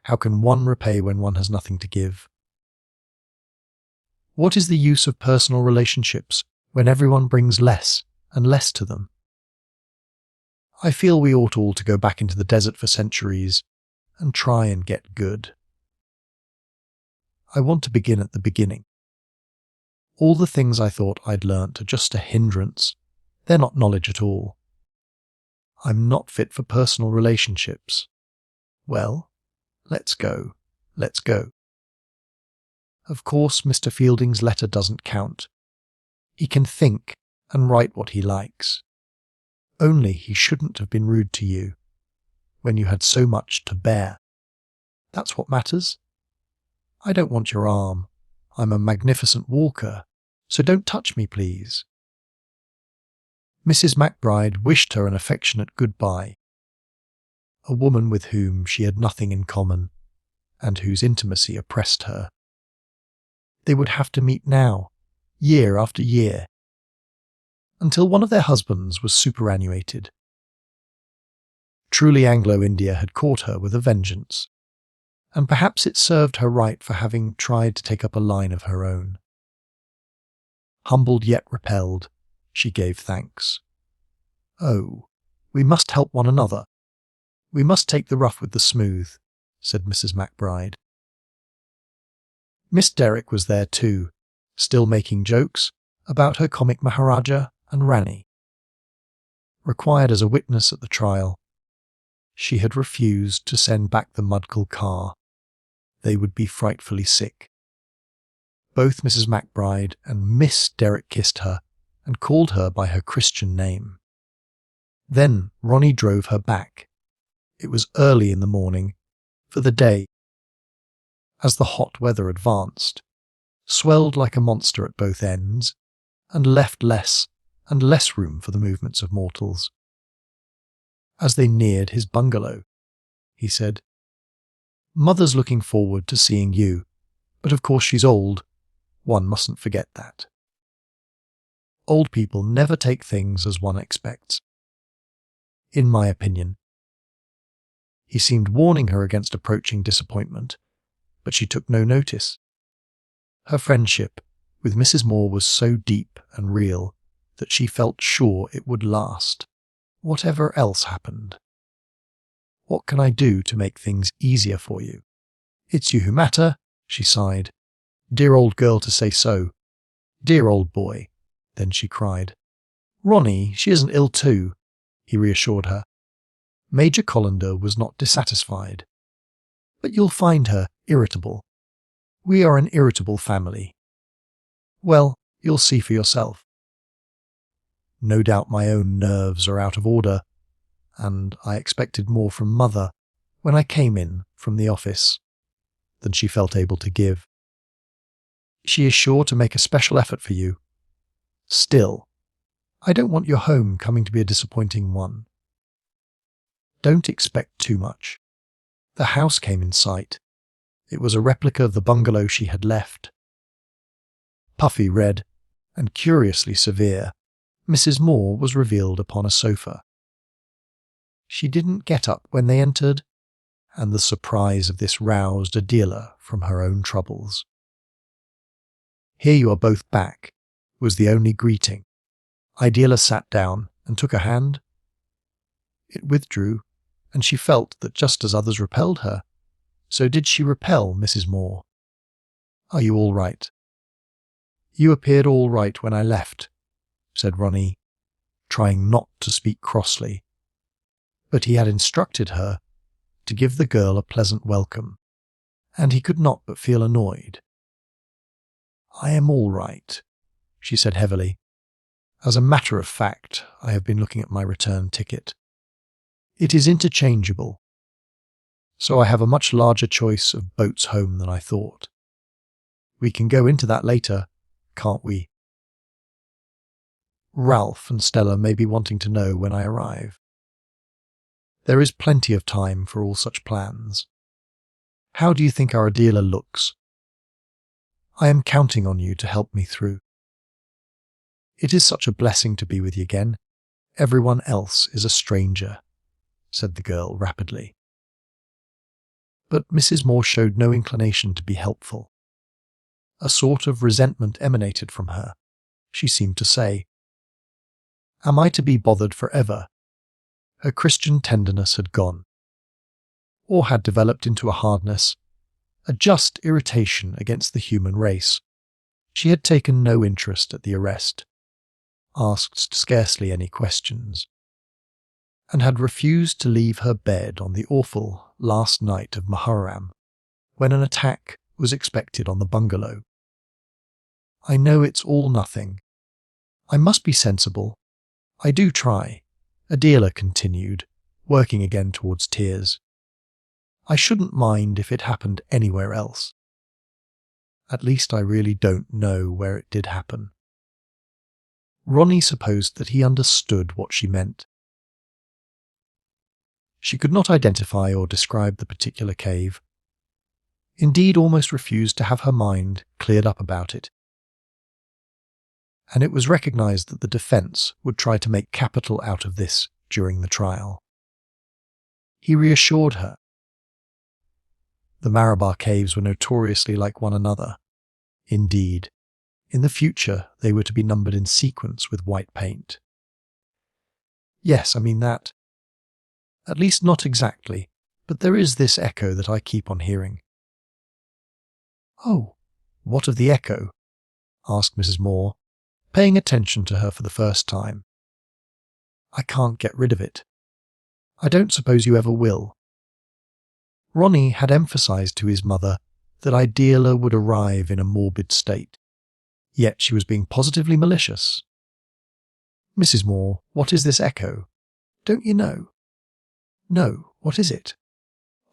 How can one repay when one has nothing to give? What is the use of personal relationships when everyone brings less and less to them? I feel we ought all to go back into the desert for centuries and try and get good. I want to begin at the beginning. All the things I thought I'd learnt are just a hindrance. They're not knowledge at all. I'm not fit for personal relationships. Well, let's go. Let's go. Of course, Mr. Fielding's letter doesn't count. He can think and write what he likes. Only he shouldn't have been rude to you when you had so much to bear. That's what matters. I don't want your arm. I'm a magnificent walker, so don't touch me, please. Mrs. McBride wished her an affectionate goodbye. A woman with whom she had nothing in common, and whose intimacy oppressed her. They would have to meet now, year after year, until one of their husbands was superannuated. Truly Anglo-India had caught her with a vengeance, and perhaps it served her right for having tried to take up a line of her own. Humbled yet repelled, she gave thanks. Oh, we must help one another. We must take the rough with the smooth, said Mrs. McBride. Miss Derrick was there too, still making jokes about her comic Maharaja and Rani. Required as a witness at the trial, she had refused to send back the Mudgall car. They would be frightfully sick. Both Mrs. McBride and Miss Derrick kissed her and called her by her Christian name. Then Ronnie drove her back. It was early in the morning, for the day, as the hot weather advanced, swelled like a monster at both ends, and left less and less room for the movements of mortals. As they neared his bungalow, he said, "Mother's looking forward to seeing you, but of course she's old. One mustn't forget that. Old people never take things as one expects. In my opinion." He seemed warning her against approaching disappointment, but she took no notice. Her friendship with Mrs. Moore was so deep and real that she felt sure it would last, whatever else happened. "What can I do to make things easier for you?" "It's you who matter," she sighed. "Dear old girl to say so. Dear old boy." Then she cried. "Ronnie, she isn't ill too," he reassured her. Major Colander was not dissatisfied. "But you'll find her irritable. We are an irritable family." "Well, you'll see for yourself." No doubt my own nerves are out of order, and I expected more from Mother when I came in from the office than she felt able to give. She is sure to make a special effort for you. Still, I don't want your home coming to be a disappointing one. Don't expect too much. The house came in sight. It was a replica of the bungalow she had left. Puffy red and curiously severe, Mrs. Moore was revealed upon a sofa. She didn't get up when they entered, and the surprise of this roused Adela from her own troubles. "Here you are both back," was the only greeting. Adela sat down and took a hand. It withdrew, and she felt that just as others repelled her, so did she repel Mrs. Moore. "Are you all right?" "You appeared all right when I left," said Ronnie, trying not to speak crossly. But he had instructed her to give the girl a pleasant welcome, and he could not but feel annoyed. I am all right, she said heavily. As a matter of fact, I have been looking at my return ticket. It is interchangeable, so I have a much larger choice of boats home than I thought. We can go into that later, can't we? Ralph and Stella may be wanting to know when I arrive. There is plenty of time for all such plans. How do you think our dealer looks? I am counting on you to help me through. It is such a blessing to be with you again. Everyone else is a stranger, said the girl rapidly. But Mrs. Moore showed no inclination to be helpful. A sort of resentment emanated from her. She seemed to say, "Am I to be bothered forever?" Her Christian tenderness had gone, or had developed into a hardness, a just irritation against the human race. She had taken no interest at the arrest, asked scarcely any questions, and had refused to leave her bed on the awful last night of Muharram, when an attack was expected on the bungalow. I know it's all nothing. I must be sensible. I do try, Adela continued, working again towards tears. I shouldn't mind if it happened anywhere else. At least I really don't know where it did happen. Ronnie supposed that he understood what she meant. She could not identify or describe the particular cave. Indeed, almost refused to have her mind cleared up about it. And it was recognized that the defense would try to make capital out of this during the trial. He reassured her. The Marabar caves were notoriously like one another. Indeed, in the future they were to be numbered in sequence with white paint. Yes, I mean that. At least not exactly, but there is this echo that I keep on hearing. Oh, what of the echo? Asked Mrs. Moore, paying attention to her for the first time. I can't get rid of it. I don't suppose you ever will. Ronnie had emphasized to his mother that Idela would arrive in a morbid state, yet she was being positively malicious. Mrs. Moore, what is this echo? Don't you know? No, what is it?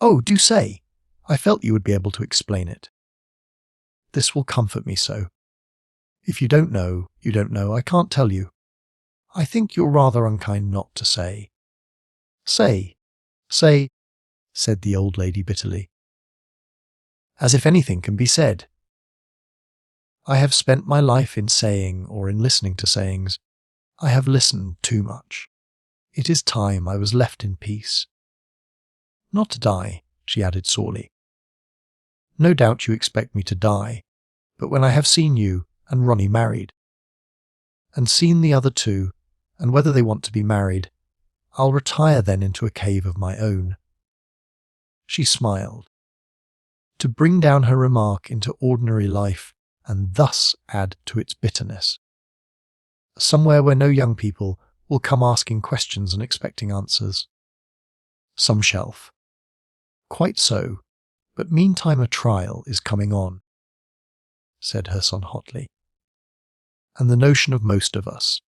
Oh, do say. I felt you would be able to explain it. This will comfort me so. If you don't know, you don't know. I can't tell you. I think you're rather unkind not to say. Say, said the old lady bitterly. As if anything can be said. I have spent my life in saying or in listening to sayings. I have listened too much. It is time I was left in peace. Not to die, she added sorely. No doubt you expect me to die, but when I have seen you and Ronnie married, and seen the other two, and whether they want to be married, I'll retire then into a cave of my own. She smiled. To bring down her remark into ordinary life and thus add to its bitterness. Somewhere where no young people will come asking questions and expecting answers. Some shelf. Quite so, but meantime a trial is coming on, said her son hotly. And the notion of most of us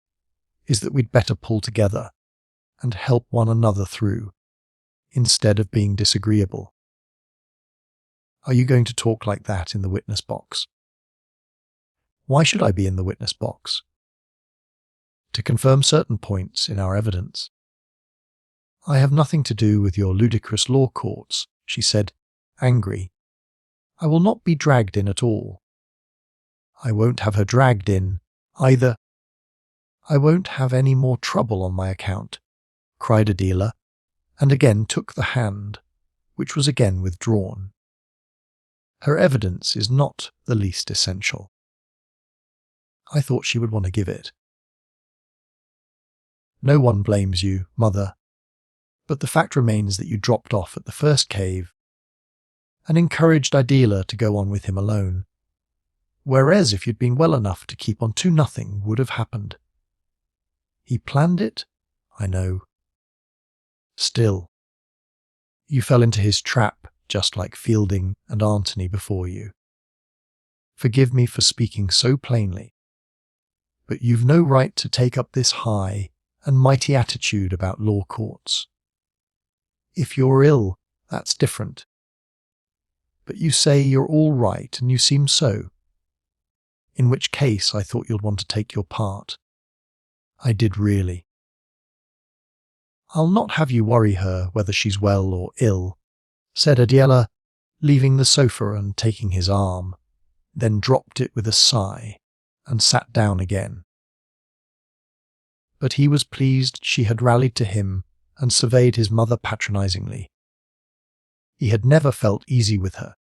is that we'd better pull together and help one another through, instead of being disagreeable. Are you going to talk like that in the witness box? Why should I be in the witness box? To confirm certain points in our evidence. I have nothing to do with your ludicrous law courts, she said, angry. I will not be dragged in at all. I won't have her dragged in, either. I won't have any more trouble on my account, cried Adela, and again took the hand, which was again withdrawn. Her evidence is not the least essential. I thought she would want to give it. No one blames you, mother, but the fact remains that you dropped off at the first cave and encouraged Idela to go on with him alone, whereas if you'd been well enough to keep on to nothing would have happened. He planned it, I know. Still, you fell into his trap just like Fielding and Antony before you. Forgive me for speaking so plainly, but you've no right to take up this high and mighty attitude about law courts. If you're ill, that's different. But you say you're all right, and you seem so. In which case I thought you'd want to take your part. I did really. I'll not have you worry her whether she's well or ill, said Adiela, leaving the sofa and taking his arm, then dropped it with a sigh and sat down again. But he was pleased she had rallied to him and surveyed his mother patronizingly. He had never felt easy with her.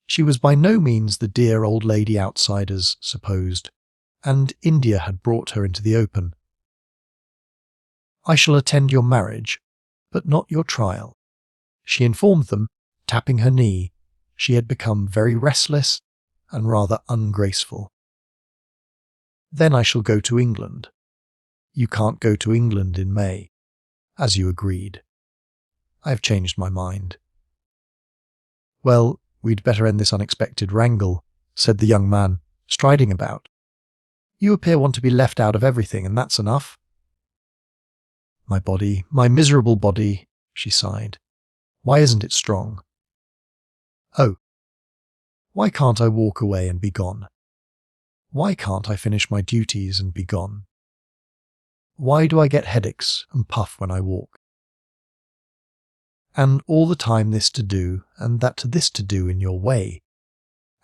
She was by no means the dear old lady outsiders supposed, and India had brought her into the open. I shall attend your marriage, but not your trial, she informed them, tapping her knee. She had become very restless and rather ungraceful. Then I shall go to England. You can't go to England in May, as you agreed. I have changed my mind. Well, we'd better end this unexpected wrangle, said the young man, striding about. You appear want to be left out of everything, and that's enough. My body, my miserable body, she sighed. Why isn't it strong? Oh, why can't I walk away and be gone? Why can't I finish my duties and be gone? Why do I get headaches and puff when I walk? And all the time this to do, and that this to do in your way,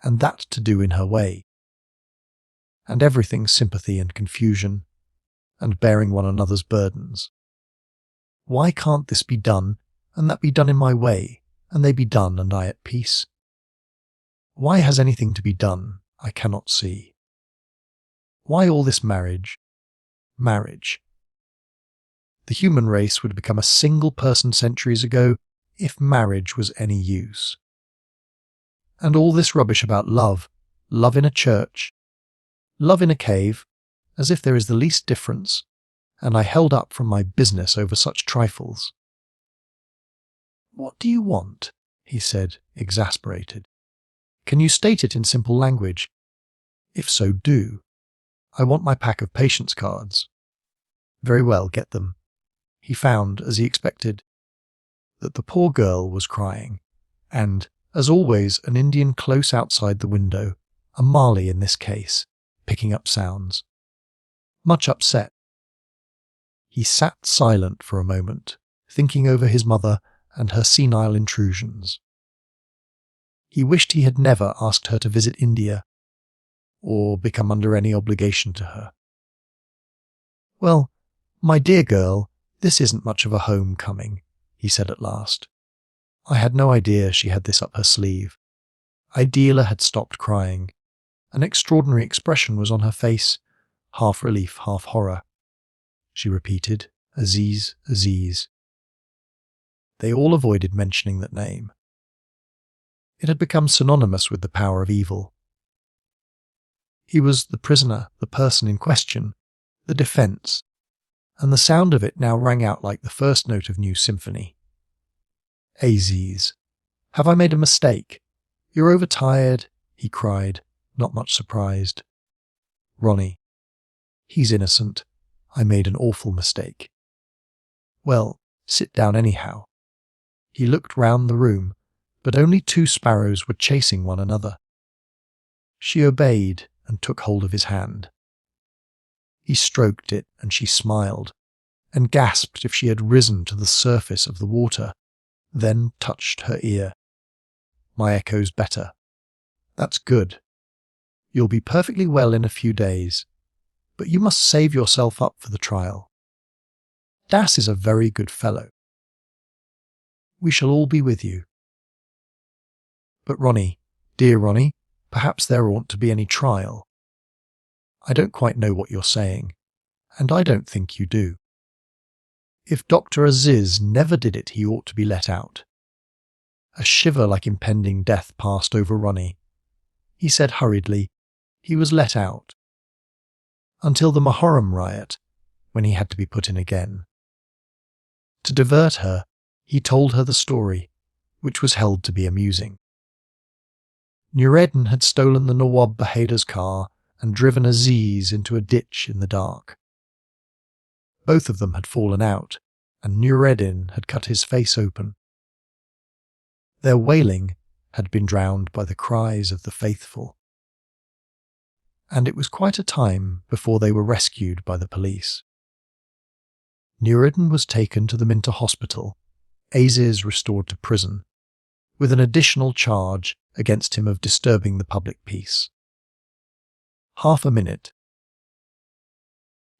and that to do in her way, and everything sympathy and confusion, and bearing one another's burdens. Why can't this be done, and that be done in my way, and they be done and I at peace? Why has anything to be done I cannot see? Why all this marriage? Marriage. The human race would become a single person centuries ago if marriage was any use. And all this rubbish about love, love in a church, love in a cave, as if there is the least difference, and I held up from my business over such trifles. What do you want? He said, exasperated. Can you state it in simple language? If so, do. I want my pack of patience cards. Very well, get them. He found, as he expected, that the poor girl was crying, and, as always, an Indian close outside the window, a Mali in this case, picking up sounds. Much upset. He sat silent for a moment, thinking over his mother and her senile intrusions. He wished he had never asked her to visit India, or become under any obligation to her. Well, my dear girl, this isn't much of a homecoming, he said at last. I had no idea she had this up her sleeve. Adela had stopped crying. An extraordinary expression was on her face, half relief, half horror. She repeated, Aziz, Aziz. They all avoided mentioning that name. It had become synonymous with the power of evil. He was the prisoner, the person in question, the defence, and the sound of it now rang out like the first note of new symphony. Aziz, have I made a mistake? You're overtired, he cried, not much surprised. Ronnie, he's innocent. I made an awful mistake. Well, sit down anyhow. He looked round the room, but only two sparrows were chasing one another. She obeyed and took hold of his hand. He stroked it, and she smiled, and gasped if she had risen to the surface of the water, then touched her ear. My echo's better. That's good. You'll be perfectly well in a few days, but you must save yourself up for the trial. Das is a very good fellow. We shall all be with you. But Ronnie, dear Ronnie, perhaps there oughtn't to be any trial. I don't quite know what you're saying, and I don't think you do. If Dr. Aziz never did it, he ought to be let out. A shiver like impending death passed over Ronnie. He said hurriedly, he was let out. Until the Moharram riot, when he had to be put in again. To divert her, he told her the story, which was held to be amusing. Nureddin had stolen the Nawab Bahader's car and driven Aziz into a ditch in the dark. Both of them had fallen out, and Nureddin had cut his face open. Their wailing had been drowned by the cries of the faithful. And it was quite a time before they were rescued by the police. Nureddin was taken to the Minter hospital, Aziz restored to prison, with an additional charge against him of disturbing the public peace. "Half a minute,"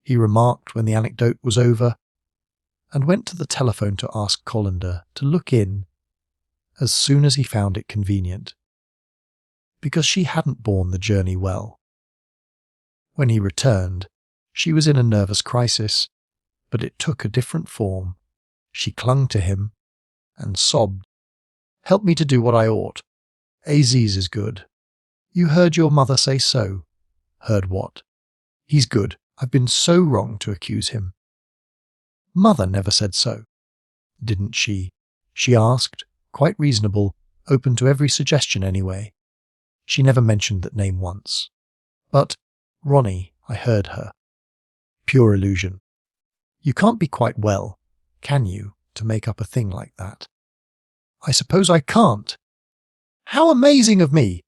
he remarked when the anecdote was over, and went to the telephone to ask Colander to look in as soon as he found it convenient, because she hadn't borne the journey well. When he returned, she was in a nervous crisis, but it took a different form. She clung to him and sobbed, "Help me to do what I ought. Aziz is good." "You heard your mother say so." "Heard what?" "He's good. I've been so wrong to accuse him." "Mother never said so." "Didn't she?" She asked, quite reasonable, open to every suggestion anyway. She never mentioned that name once. "But, Ronnie, I heard her." "Pure illusion. You can't be quite well, can you, to make up a thing like that?" "I suppose I can't." "How amazing of me!"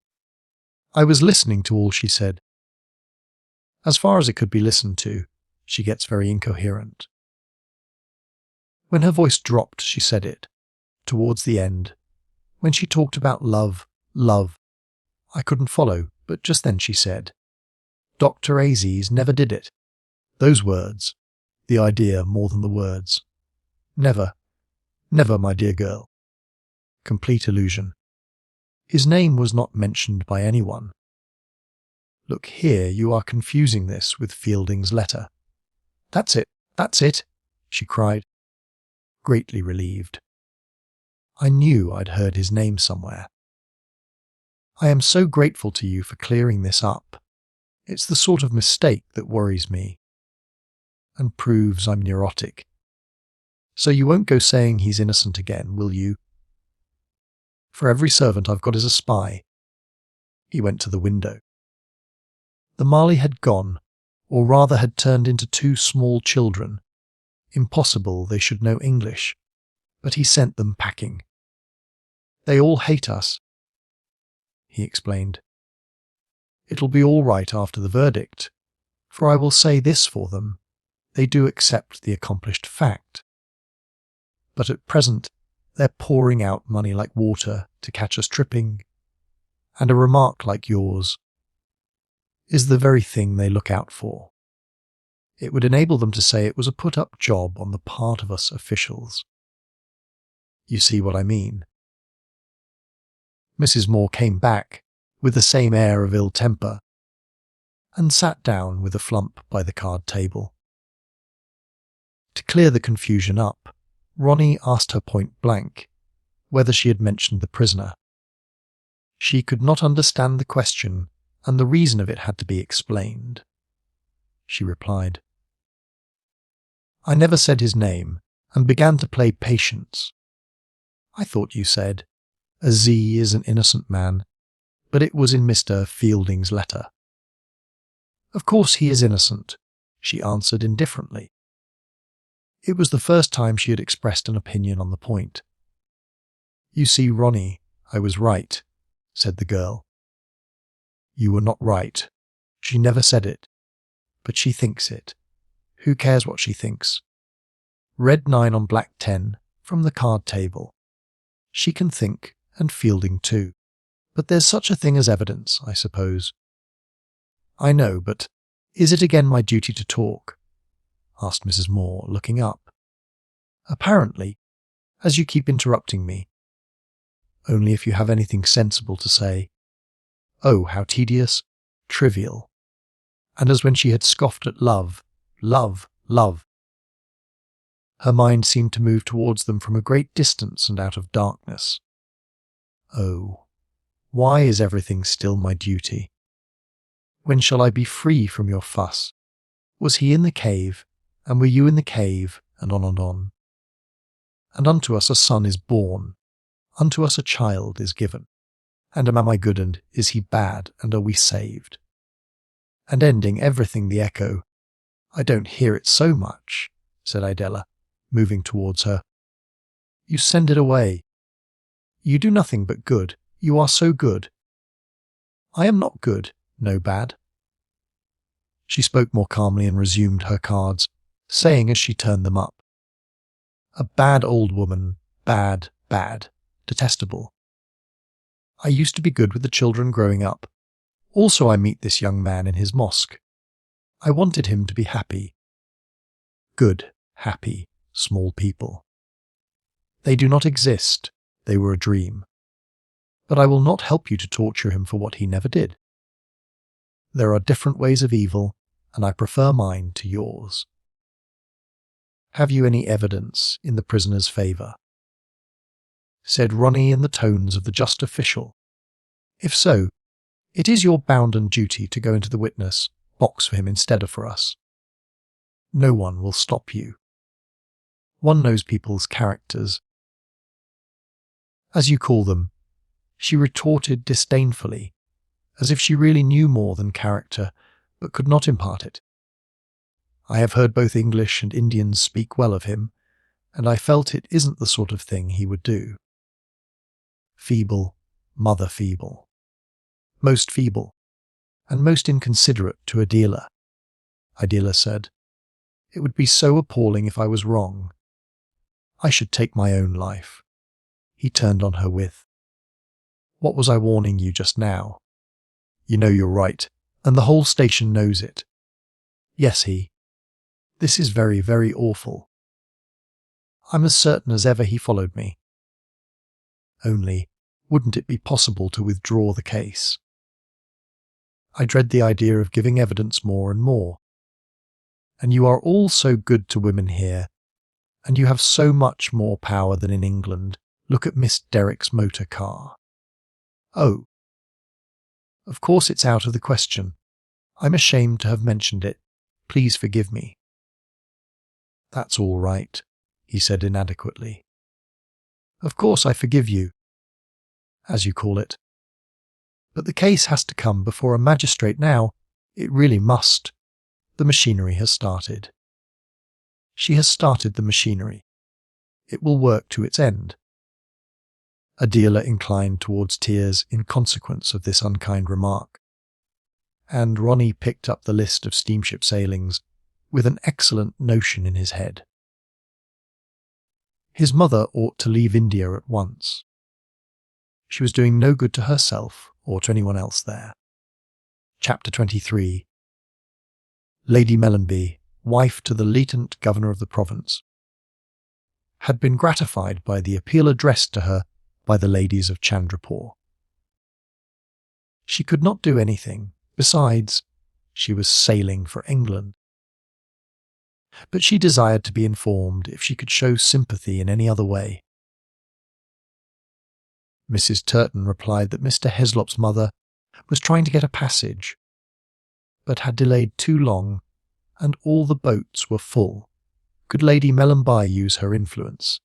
"I was listening to all she said." As far as it could be listened to, she gets very incoherent. When her voice dropped, she said it, towards the end, when she talked about love, I couldn't follow, but just then she said, "Dr. Aziz never did it." Those words, the idea more than the words. Never, my dear girl. Complete illusion. His name was not mentioned by anyone. Look here, you are confusing this with Fielding's letter. That's it, she cried, greatly relieved. I knew I'd heard his name somewhere. I am so grateful to you for clearing this up. It's the sort of mistake that worries me and proves I'm neurotic. So you won't go saying he's innocent again, will you? For every servant I've got is a spy. He went to the window. The Mali had gone, or rather had turned into two small children. Impossible they should know English, but he sent them packing. They all hate us, he explained. It'll be all right after the verdict, for I will say this for them, they do accept the accomplished fact. But at present, they're pouring out money like water to catch us tripping, and a remark like yours is the very thing they look out for. It would enable them to say it was a put-up job on the part of us officials. You see what I mean? Mrs. Moore came back with the same air of ill temper and sat down with a flump by the card table. To clear the confusion up, Ronnie asked her point blank whether she had mentioned the prisoner. She could not understand the question, and the reason of it had to be explained. She replied, I never said his name, and began to play patience. I thought you said, Aziz is an innocent man, but it was in Mr. Fielding's letter. Of course he is innocent, she answered indifferently. It was the first time she had expressed an opinion on the point. You see, Ronnie, I was right, said the girl. You were not right. She never said it, but she thinks it. Who cares what she thinks? Red 9 on black 10 from the card table. She can think, and Fielding too. But there's such a thing as evidence, I suppose. I know, but is it again my duty to talk? Asked Mrs. Moore, looking up. Apparently, as you keep interrupting me. Only if you have anything sensible to say. Oh, how tedious, trivial. And as when she had scoffed at love. Her mind seemed to move towards them from a great distance and out of darkness. Oh, why is everything still my duty? When shall I be free from your fuss? Was he in the cave, and were you in the cave, and on and on? And unto us a son is born, unto us a child is given, And am I good and is he bad and are we saved? And ending everything the echo, I don't hear it so much, said Idella, moving towards her. You send it away. You do nothing but good. You are so good. I am not good, no bad. She spoke more calmly and resumed her cards, saying as she turned them up, a bad old woman, bad, bad, detestable. I used to be good with the children growing up. Also I meet this young man in his mosque. I wanted him to be happy. Good, happy, small people. They do not exist. They were a dream. But I will not help you to torture him for what he never did. There are different ways of evil, and I prefer mine to yours. Have you any evidence in the prisoner's favour? Said Ronnie in the tones of the just official. If so, it is your bounden duty to go into the witness box for him instead of for us. No one will stop you. One knows people's characters. As you call them, she retorted disdainfully, as if she really knew more than character, but could not impart it. I have heard both English and Indians speak well of him, and I felt it isn't the sort of thing he would do. Feeble, mother feeble. Most feeble, and most inconsiderate to Adela, Idella said. It would be so appalling if I was wrong. I should take my own life. He turned on her with, what was I warning you just now? You know you're right, and the whole station knows it. Yes, this is very, very awful. I'm as certain as ever he followed me. Only, wouldn't it be possible to withdraw the case? I dread the idea of giving evidence more and more. And you are all so good to women here, and you have so much more power than in England. Look at Miss Derrick's motor car. Oh. Of course it's out of the question. I'm ashamed to have mentioned it. Please forgive me. That's all right, he said inadequately. Of course I forgive you, as you call it. But the case has to come before a magistrate now. It really must. The machinery has started. She has started the machinery. It will work to its end. Adela inclined towards tears in consequence of this unkind remark, and Ronnie picked up the list of steamship sailings with an excellent notion in his head. His mother ought to leave India at once. She was doing no good to herself or to anyone else there. Chapter 23. Lady Mellanby, wife to the Lieutenant Governor of the province, had been gratified by the appeal addressed to her by the ladies of Chandrapur. She could not do anything. Besides, she was sailing for England. But she desired to be informed if she could show sympathy in any other way. Mrs. Turton replied that Mr. Heslop's mother was trying to get a passage, but had delayed too long, and all the boats were full. Could Lady Mellanby use her influence?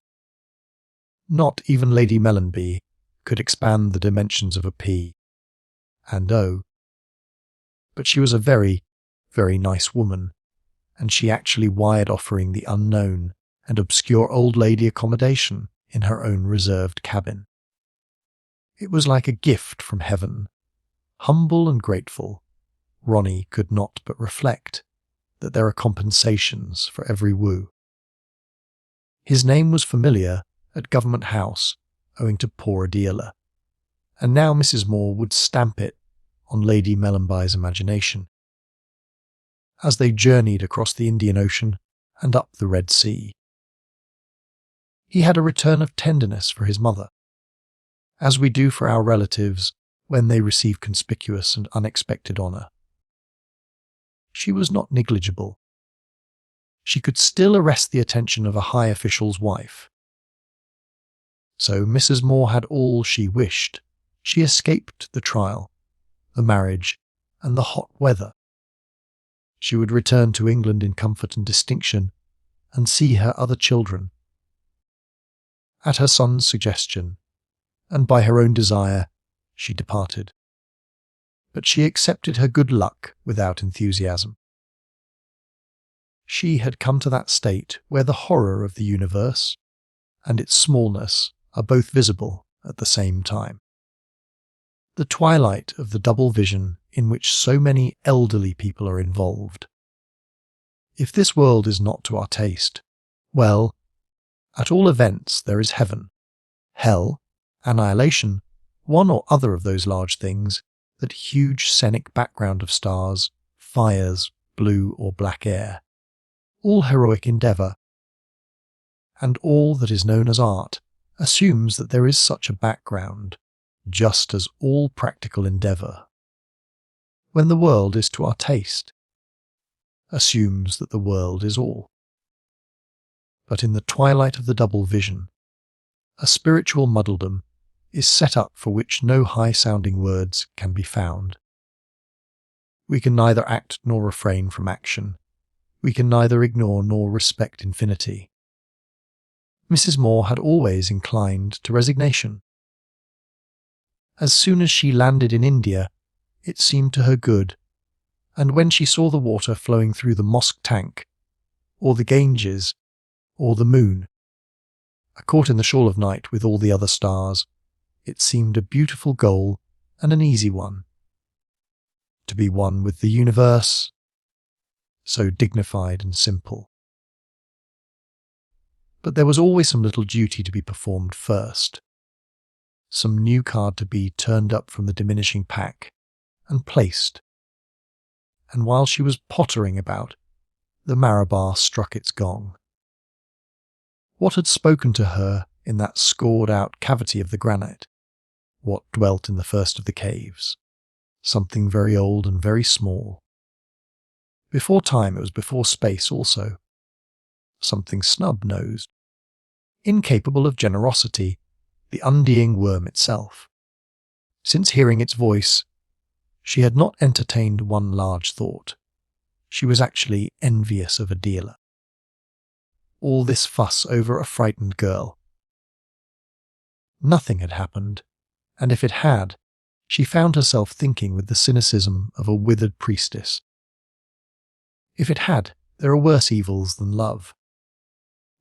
Not even Lady Mellanby could expand the dimensions of a P and O. But she was a very, very nice woman, and she actually wired offering the unknown and obscure old lady accommodation in her own reserved cabin. It was like a gift from heaven. Humble and grateful, Ronnie could not but reflect that there are compensations for every woo. His name was familiar at Government House, owing to poor Adela, and now Mrs. Moore would stamp it on Lady Mellanby's imagination. As they journeyed across the Indian Ocean and up the Red Sea, he had a return of tenderness for his mother, as we do for our relatives when they receive conspicuous and unexpected honour. She was not negligible. She could still arrest the attention of a high official's wife. So Mrs. Moore had all she wished. She escaped the trial, the marriage, and the hot weather. She would return to England in comfort and distinction, and see her other children. At her son's suggestion, and by her own desire, she departed. But she accepted her good luck without enthusiasm. She had come to that state where the horror of the universe and its smallness are both visible at the same time. The twilight of the double vision in which so many elderly people are involved. If this world is not to our taste, well, at all events there is heaven, hell, annihilation, one or other of those large things, that huge scenic background of stars, fires, blue or black air, all heroic endeavour, and all that is known as art assumes that there is such a background, just as all practical endeavour, when the world is to our taste, assumes that the world is all. But in the twilight of the double vision, a spiritual muddledom is set up for which no high-sounding words can be found. We can neither act nor refrain from action. We can neither ignore nor respect infinity. Mrs. Moore had always inclined to resignation. As soon as she landed in India, it seemed to her good, and when she saw the water flowing through the mosque tank, or the Ganges, or the moon, caught in the shawl of night with all the other stars, it seemed a beautiful goal and an easy one. To be one with the universe, so dignified and simple. But there was always some little duty to be performed first, some new card to be turned up from the diminishing pack and placed. And while she was pottering about, the Marabar struck its gong. What had spoken to her in that scored-out cavity of the granite? What dwelt in the first of the caves? Something very old and very small. Before time it was before space also. Something snub-nosed. Incapable of generosity, the undying worm itself. Since hearing its voice, she had not entertained one large thought. She was actually envious of a dealer. All this fuss over a frightened girl. Nothing had happened, and if it had, she found herself thinking with the cynicism of a withered priestess. If it had, there are worse evils than love.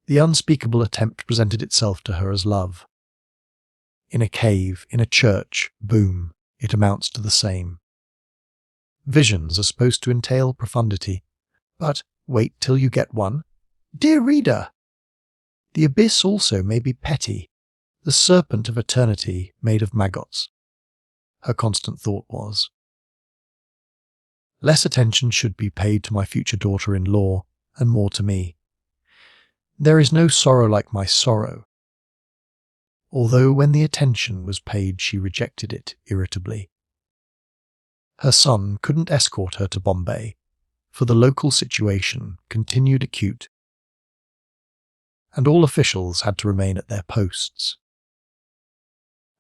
The unspeakable attempt presented itself to her as love. In a cave, in a church, boom, it amounts to the same. Visions are supposed to entail profundity, but wait till you get one. Dear reader! The abyss also may be petty, the serpent of eternity made of maggots. Her constant thought was. Less attention should be paid to my future daughter-in-law, and more to me. There is no sorrow like my sorrow. Although when the attention was paid she rejected it irritably. Her son couldn't escort her to Bombay, for the local situation continued acute, and all officials had to remain at their posts.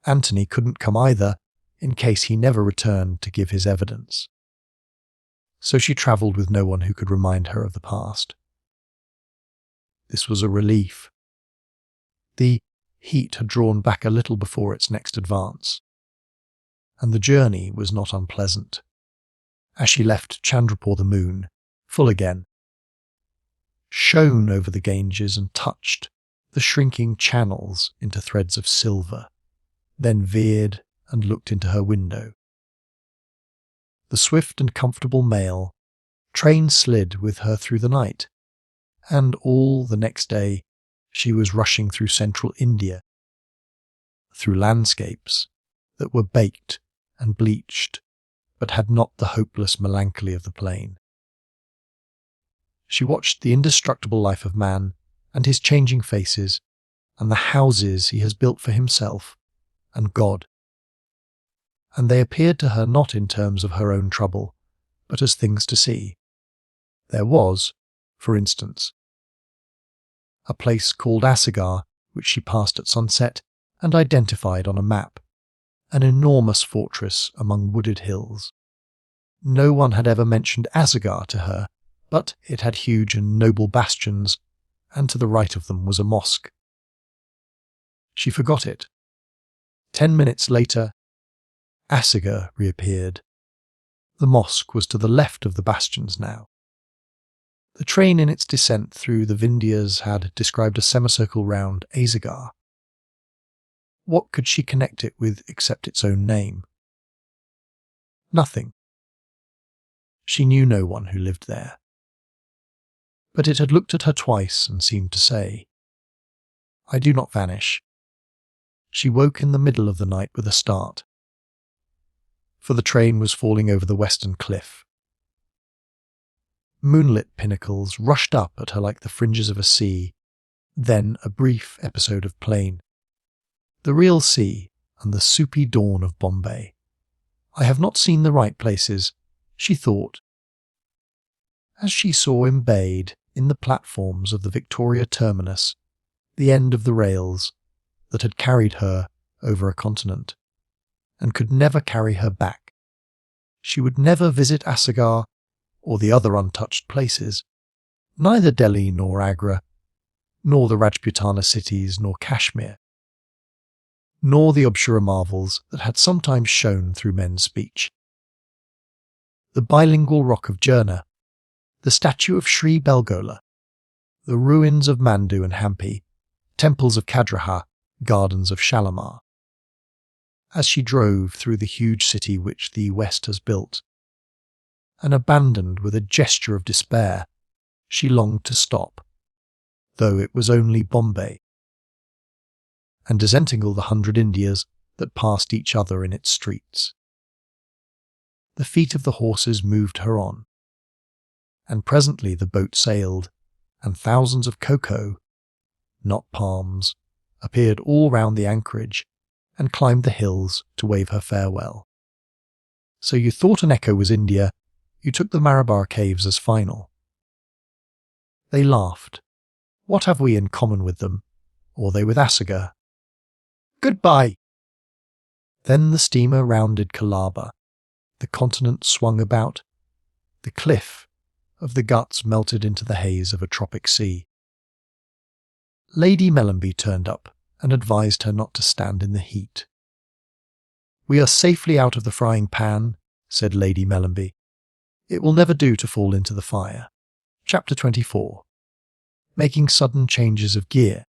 Anthony couldn't come either, in case he never returned to give his evidence. So she travelled with no one who could remind her of the past. This was a relief. The heat had drawn back a little before its next advance, and the journey was not unpleasant. As she left Chandrapur, the moon, full again, shone over the Ganges and touched the shrinking channels into threads of silver, then veered and looked into her window. The swift and comfortable mail train slid with her through the night, and all the next day she was rushing through central India, through landscapes that were baked and bleached, but had not the hopeless melancholy of the plain. She watched the indestructible life of man and his changing faces, and the houses he has built for himself, and God. And they appeared to her not in terms of her own trouble, but as things to see. There was, for instance, a place called Assaghar, which she passed at sunset and identified on a map, an enormous fortress among wooded hills. No one had ever mentioned Assaghar to her, but it had huge and noble bastions, and to the right of them was a mosque. She forgot it. 10 minutes later, Asaga reappeared. The mosque was to the left of the bastions now. The train in its descent through the Vindhyas had described a semicircle round Asagar. What could she connect it with except its own name? Nothing. She knew no one who lived there. But it had looked at her twice and seemed to say, "I do not vanish." She woke in the middle of the night with a start, for the train was falling over the western cliff. Moonlit pinnacles rushed up at her like the fringes of a sea, then a brief episode of plain. The real sea and the soupy dawn of Bombay. I have not seen the right places, she thought, as she saw embayed in the platforms of the Victoria terminus the end of the rails that had carried her over a continent and could never carry her back. She would never visit Asagar or the other untouched places, neither Delhi nor Agra, nor the Rajputana cities nor Kashmir, nor the obscure marvels that had sometimes shone through men's speech. The bilingual rock of Jurna, the statue of Sri Belgola, the ruins of Mandu and Hampi, temples of Khadraha, gardens of Shalimar. As she drove through the huge city which the West has built, and abandoned with a gesture of despair, she longed to stop, though it was only Bombay, and disentangle the 100 Indias that passed each other in its streets. The feet of the horses moved her on, and presently the boat sailed, and thousands of cocoa, not palms, appeared all round the anchorage and climbed the hills to wave her farewell. So you thought an echo was India, you took the Marabar caves as final. They laughed. What have we in common with them, or they with Asagar? Goodbye! Then the steamer rounded Calabar. The continent swung about. The cliff of the guts melted into the haze of a tropic sea. Lady Mellanby turned up and advised her not to stand in the heat. "We are safely out of the frying pan," said Lady Mellanby. "It will never do to fall into the fire." Chapter 24. Making sudden changes of gear.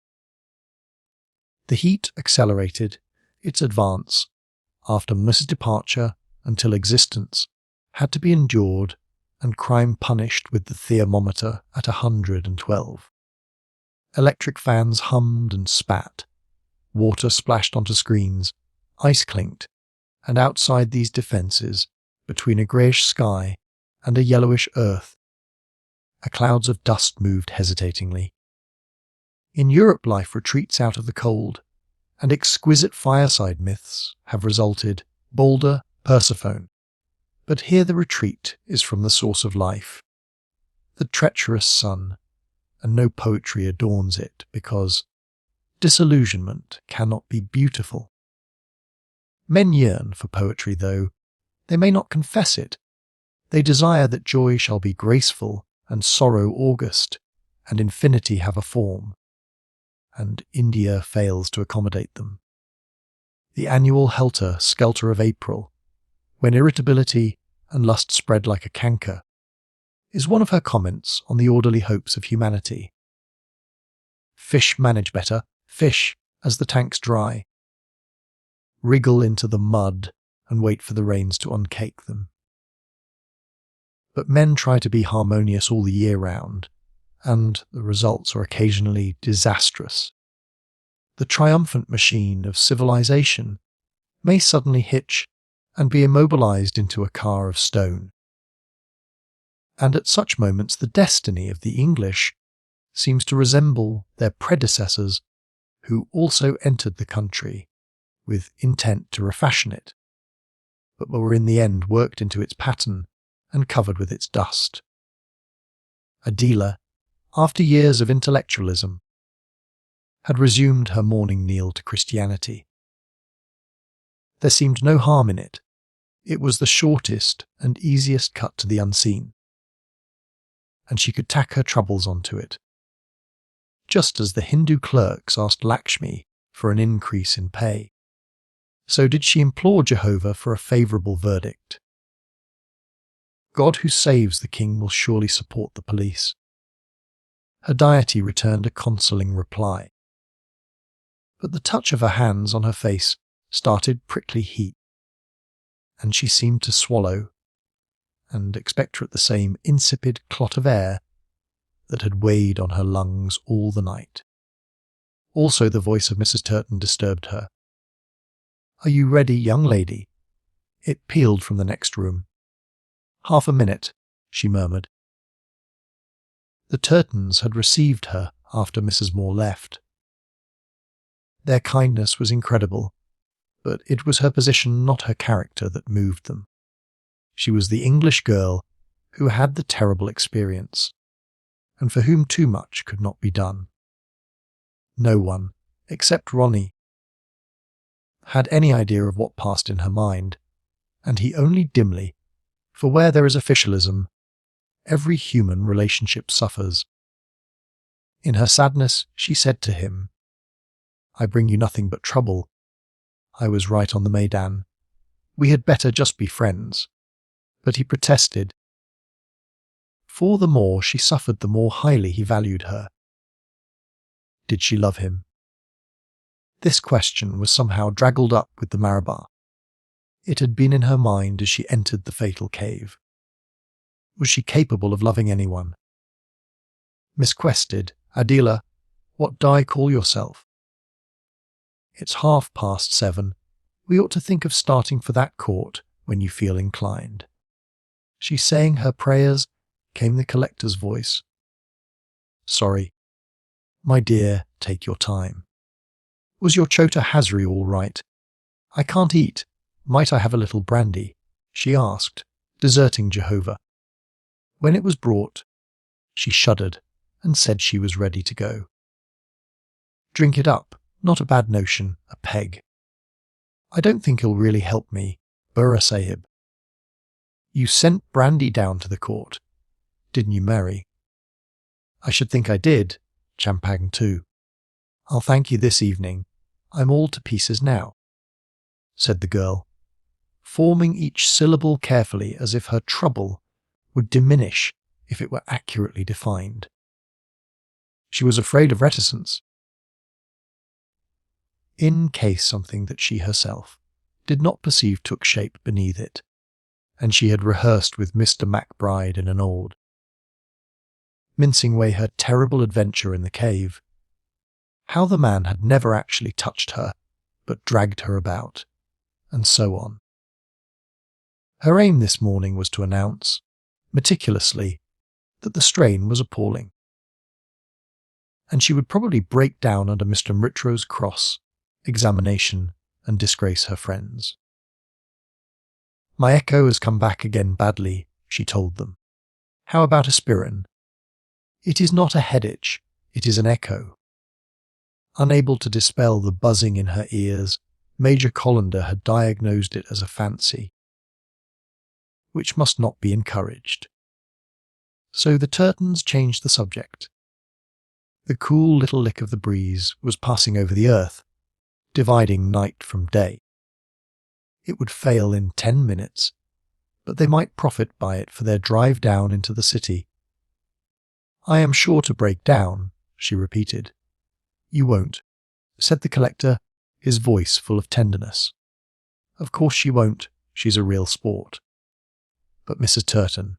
The heat accelerated its advance after Mrs. departure until existence had to be endured and crime punished with the thermometer at 112. Electric fans hummed and spat, water splashed onto screens, ice clinked, and outside these defences, between a greyish sky and a yellowish earth, clouds of dust moved hesitatingly. In Europe life retreats out of the cold, and exquisite fireside myths have resulted, Balder, Persephone. But here the retreat is from the source of life, the treacherous sun, and no poetry adorns it because disillusionment cannot be beautiful. Men yearn for poetry, though they may not confess it. They desire that joy shall be graceful and sorrow august, and infinity have a form, and India fails to accommodate them. The annual helter-skelter of April, when irritability and lust spread like a canker, is one of her comments on the orderly hopes of humanity. Fish manage better, fish, as the tanks dry. Wriggle into the mud and wait for the rains to uncake them. But men try to be harmonious all the year round, and the results are occasionally disastrous. The triumphant machine of civilization may suddenly hitch and be immobilized into a car of stone. And at such moments the destiny of the English seems to resemble their predecessors who also entered the country with intent to refashion it, but were in the end worked into its pattern and covered with its dust. Adela, after years of intellectualism, had resumed her morning kneel to Christianity. There seemed no harm in it. It was the shortest and easiest cut to the unseen, and she could tack her troubles onto it. Just as the Hindu clerks asked Lakshmi for an increase in pay, So did she implore Jehovah for a favourable verdict? God who saves the king will surely support the police. Her deity returned a consoling reply. But the touch of her hands on her face started prickly heat, and she seemed to swallow and expectorate the same insipid clot of air that had weighed on her lungs all the night. Also the voice of Mrs. Turton disturbed her. "Are you ready, young lady?" It pealed from the next room. "Half a minute," she murmured. The Turtons had received her after Mrs. Moore left. Their kindness was incredible, but it was her position, not her character, that moved them. She was the English girl who had the terrible experience, and for whom too much could not be done. No one, except Ronnie, had any idea of what passed in her mind, and he only dimly, for where there is officialism, every human relationship suffers. In her sadness, she said to him, "I bring you nothing but trouble. I was right on the Maidan. We had better just be friends." But he protested. For the more she suffered, the more highly he valued her. Did she love him? This question was somehow draggled up with the Marabar. It had been in her mind as she entered the fatal cave. Was she capable of loving anyone? Misquested, Adela, what do I call yourself? It's 7:30. We ought to think of starting for that court when you feel inclined. She's saying her prayers, came the collector's voice. Sorry. My dear, take your time. Was your chota hazri all right? I can't eat. Might I have a little brandy? She asked, deserting Jehovah. When it was brought, she shuddered and said she was ready to go. Drink it up, not a bad notion, a peg. I don't think it'll really help me, Burra Sahib. You sent brandy down to the court, didn't you, Mary? I should think I did, champagne too. I'll thank you this evening. I'm all to pieces now, said the girl, forming each syllable carefully as if her trouble would diminish if it were accurately defined. She was afraid of reticence, in case something that she herself did not perceive took shape beneath it, and she had rehearsed with Mr. Macbride in an ode, mincing away her terrible adventure in the cave, how the man had never actually touched her, but dragged her about, and so on. Her aim this morning was to announce, meticulously, that the strain was appalling, and she would probably break down under Mr. Mritro's cross examination and disgrace her friends. My echo has come back again badly, she told them. How about aspirin? It is not a headitch, it is an echo. Unable to dispel the buzzing in her ears, Major Colander had diagnosed it as a fancy, which must not be encouraged. So the Turtons changed the subject. The cool little lick of the breeze was passing over the earth, dividing night from day. It would fail in 10 minutes, but they might profit by it for their drive down into the city. I am sure to break down, she repeated. You won't, said the collector, his voice full of tenderness. Of course she won't, she's a real sport. But Mrs. Turton,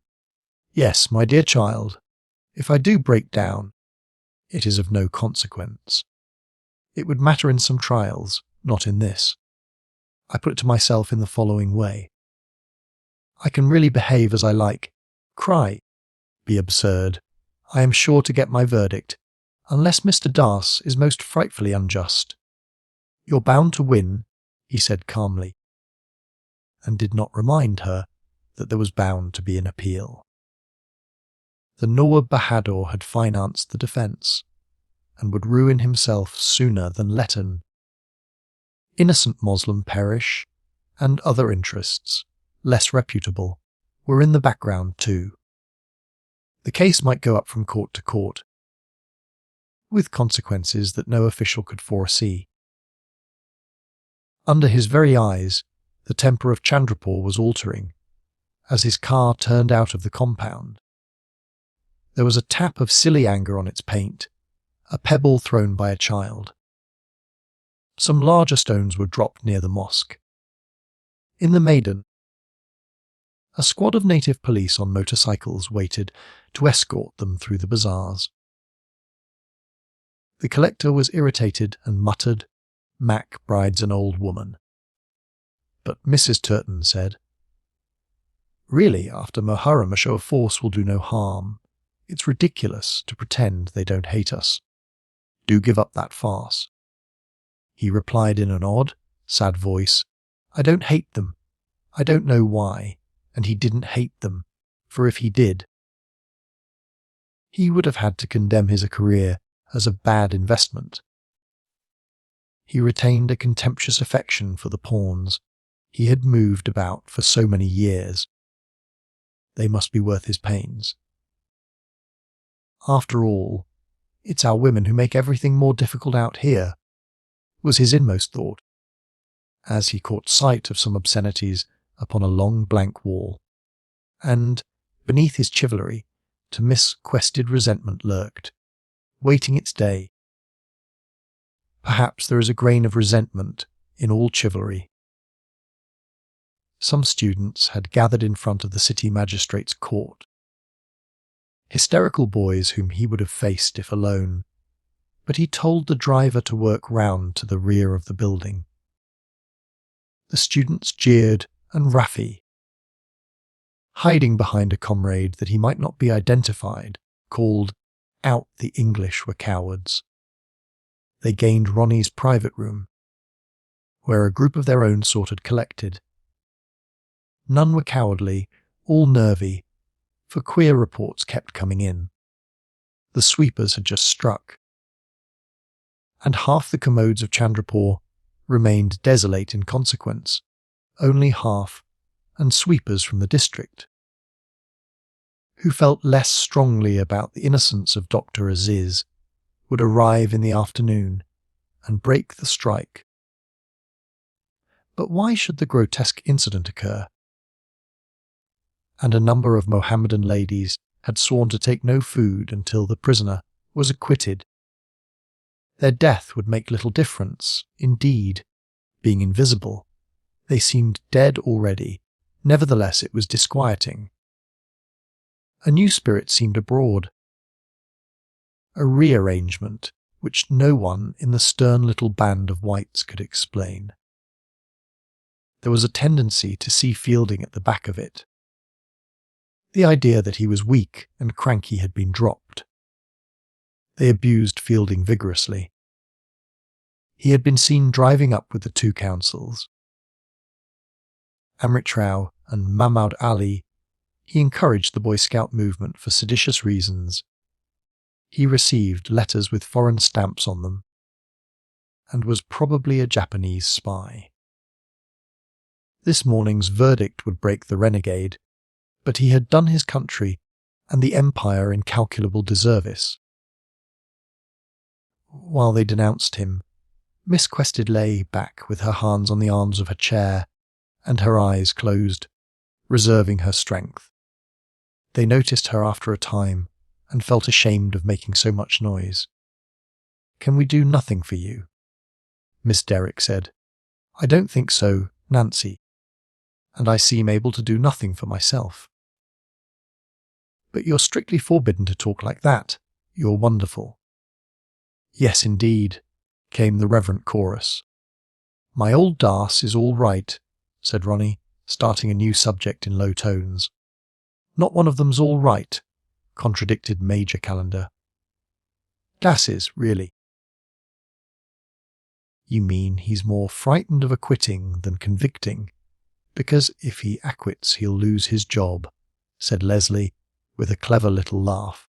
yes, my dear child, if I do break down, it is of no consequence. It would matter in some trials, not in this. I put it to myself in the following way. I can really behave as I like, cry, be absurd. I am sure to get my verdict, unless Mr. Das is most frightfully unjust. You're bound to win, he said calmly, and did not remind her that there was bound to be an appeal. The Nawab Bahadur had financed the defence, and would ruin himself sooner than let an innocent Moslem perish, and other interests, less reputable, were in the background too. The case might go up from court to court, with consequences that no official could foresee. Under his very eyes, the temper of Chandrapur was altering as his car turned out of the compound. There was a tap of silly anger on its paint, a pebble thrown by a child. Some larger stones were dropped near the mosque. In the Maidan, a squad of native police on motorcycles waited to escort them through the bazaars. The collector was irritated and muttered, "Mac brides an old woman." But Mrs. Turton said, "Really, after Muharram, a show of force will do no harm. It's ridiculous to pretend they don't hate us. Do give up that farce." He replied in an odd, sad voice, "I don't hate them. I don't know why." And he didn't hate them, for if he did, he would have had to condemn his career as a bad investment. He retained a contemptuous affection for the pawns he had moved about for so many years. They must be worth his pains. After all, it's our women who make everything more difficult out here, was his inmost thought, as he caught sight of some obscenities upon a long blank wall, and, beneath his chivalry, to misquested resentment lurked, waiting its day. Perhaps there is a grain of resentment in all chivalry. Some students had gathered in front of the city magistrate's court. Hysterical boys whom he would have faced if alone, but he told the driver to work round to the rear of the building. The students jeered, and Rafi, hiding behind a comrade that he might not be identified, called out the English were cowards. They gained Ronnie's private room, where a group of their own sort had collected. None were cowardly, all nervy, for queer reports kept coming in. The sweepers had just struck, and half the commodes of Chandrapur remained desolate in consequence. Only half, and sweepers from the district, who felt less strongly about the innocence of Dr. Aziz, would arrive in the afternoon and break the strike. But why should the grotesque incident occur? And a number of Mohammedan ladies had sworn to take no food until the prisoner was acquitted. Their death would make little difference, indeed, being invisible. They seemed dead already, nevertheless it was disquieting. A new spirit seemed abroad. A rearrangement which no one in the stern little band of whites could explain. There was a tendency to see Fielding at the back of it. The idea that he was weak and cranky had been dropped. They abused Fielding vigorously. He had been seen driving up with the two councils. Amrit Rao and Mahmoud Ali, he encouraged the Boy Scout movement for seditious reasons. He received letters with foreign stamps on them, and was probably a Japanese spy. This morning's verdict would break the renegade, but he had done his country and the empire incalculable disservice. While they denounced him, Miss Quested lay back with her hands on the arms of her chair and her eyes closed, reserving her strength. They noticed her after a time and felt ashamed of making so much noise. "Can we do nothing for you?" Miss Derrick said. "I don't think so, Nancy, and I seem able to do nothing for myself." "But you're strictly forbidden to talk like that. You're wonderful." "Yes, indeed," came the reverent chorus. "My old Das is all right," said Ronnie, starting a new subject in low tones. "Not one of them's all right," contradicted Major Calendar. "Das is, really." "You mean he's more frightened of acquitting than convicting, because if he acquits he'll lose his job," said Leslie, with a clever little laugh.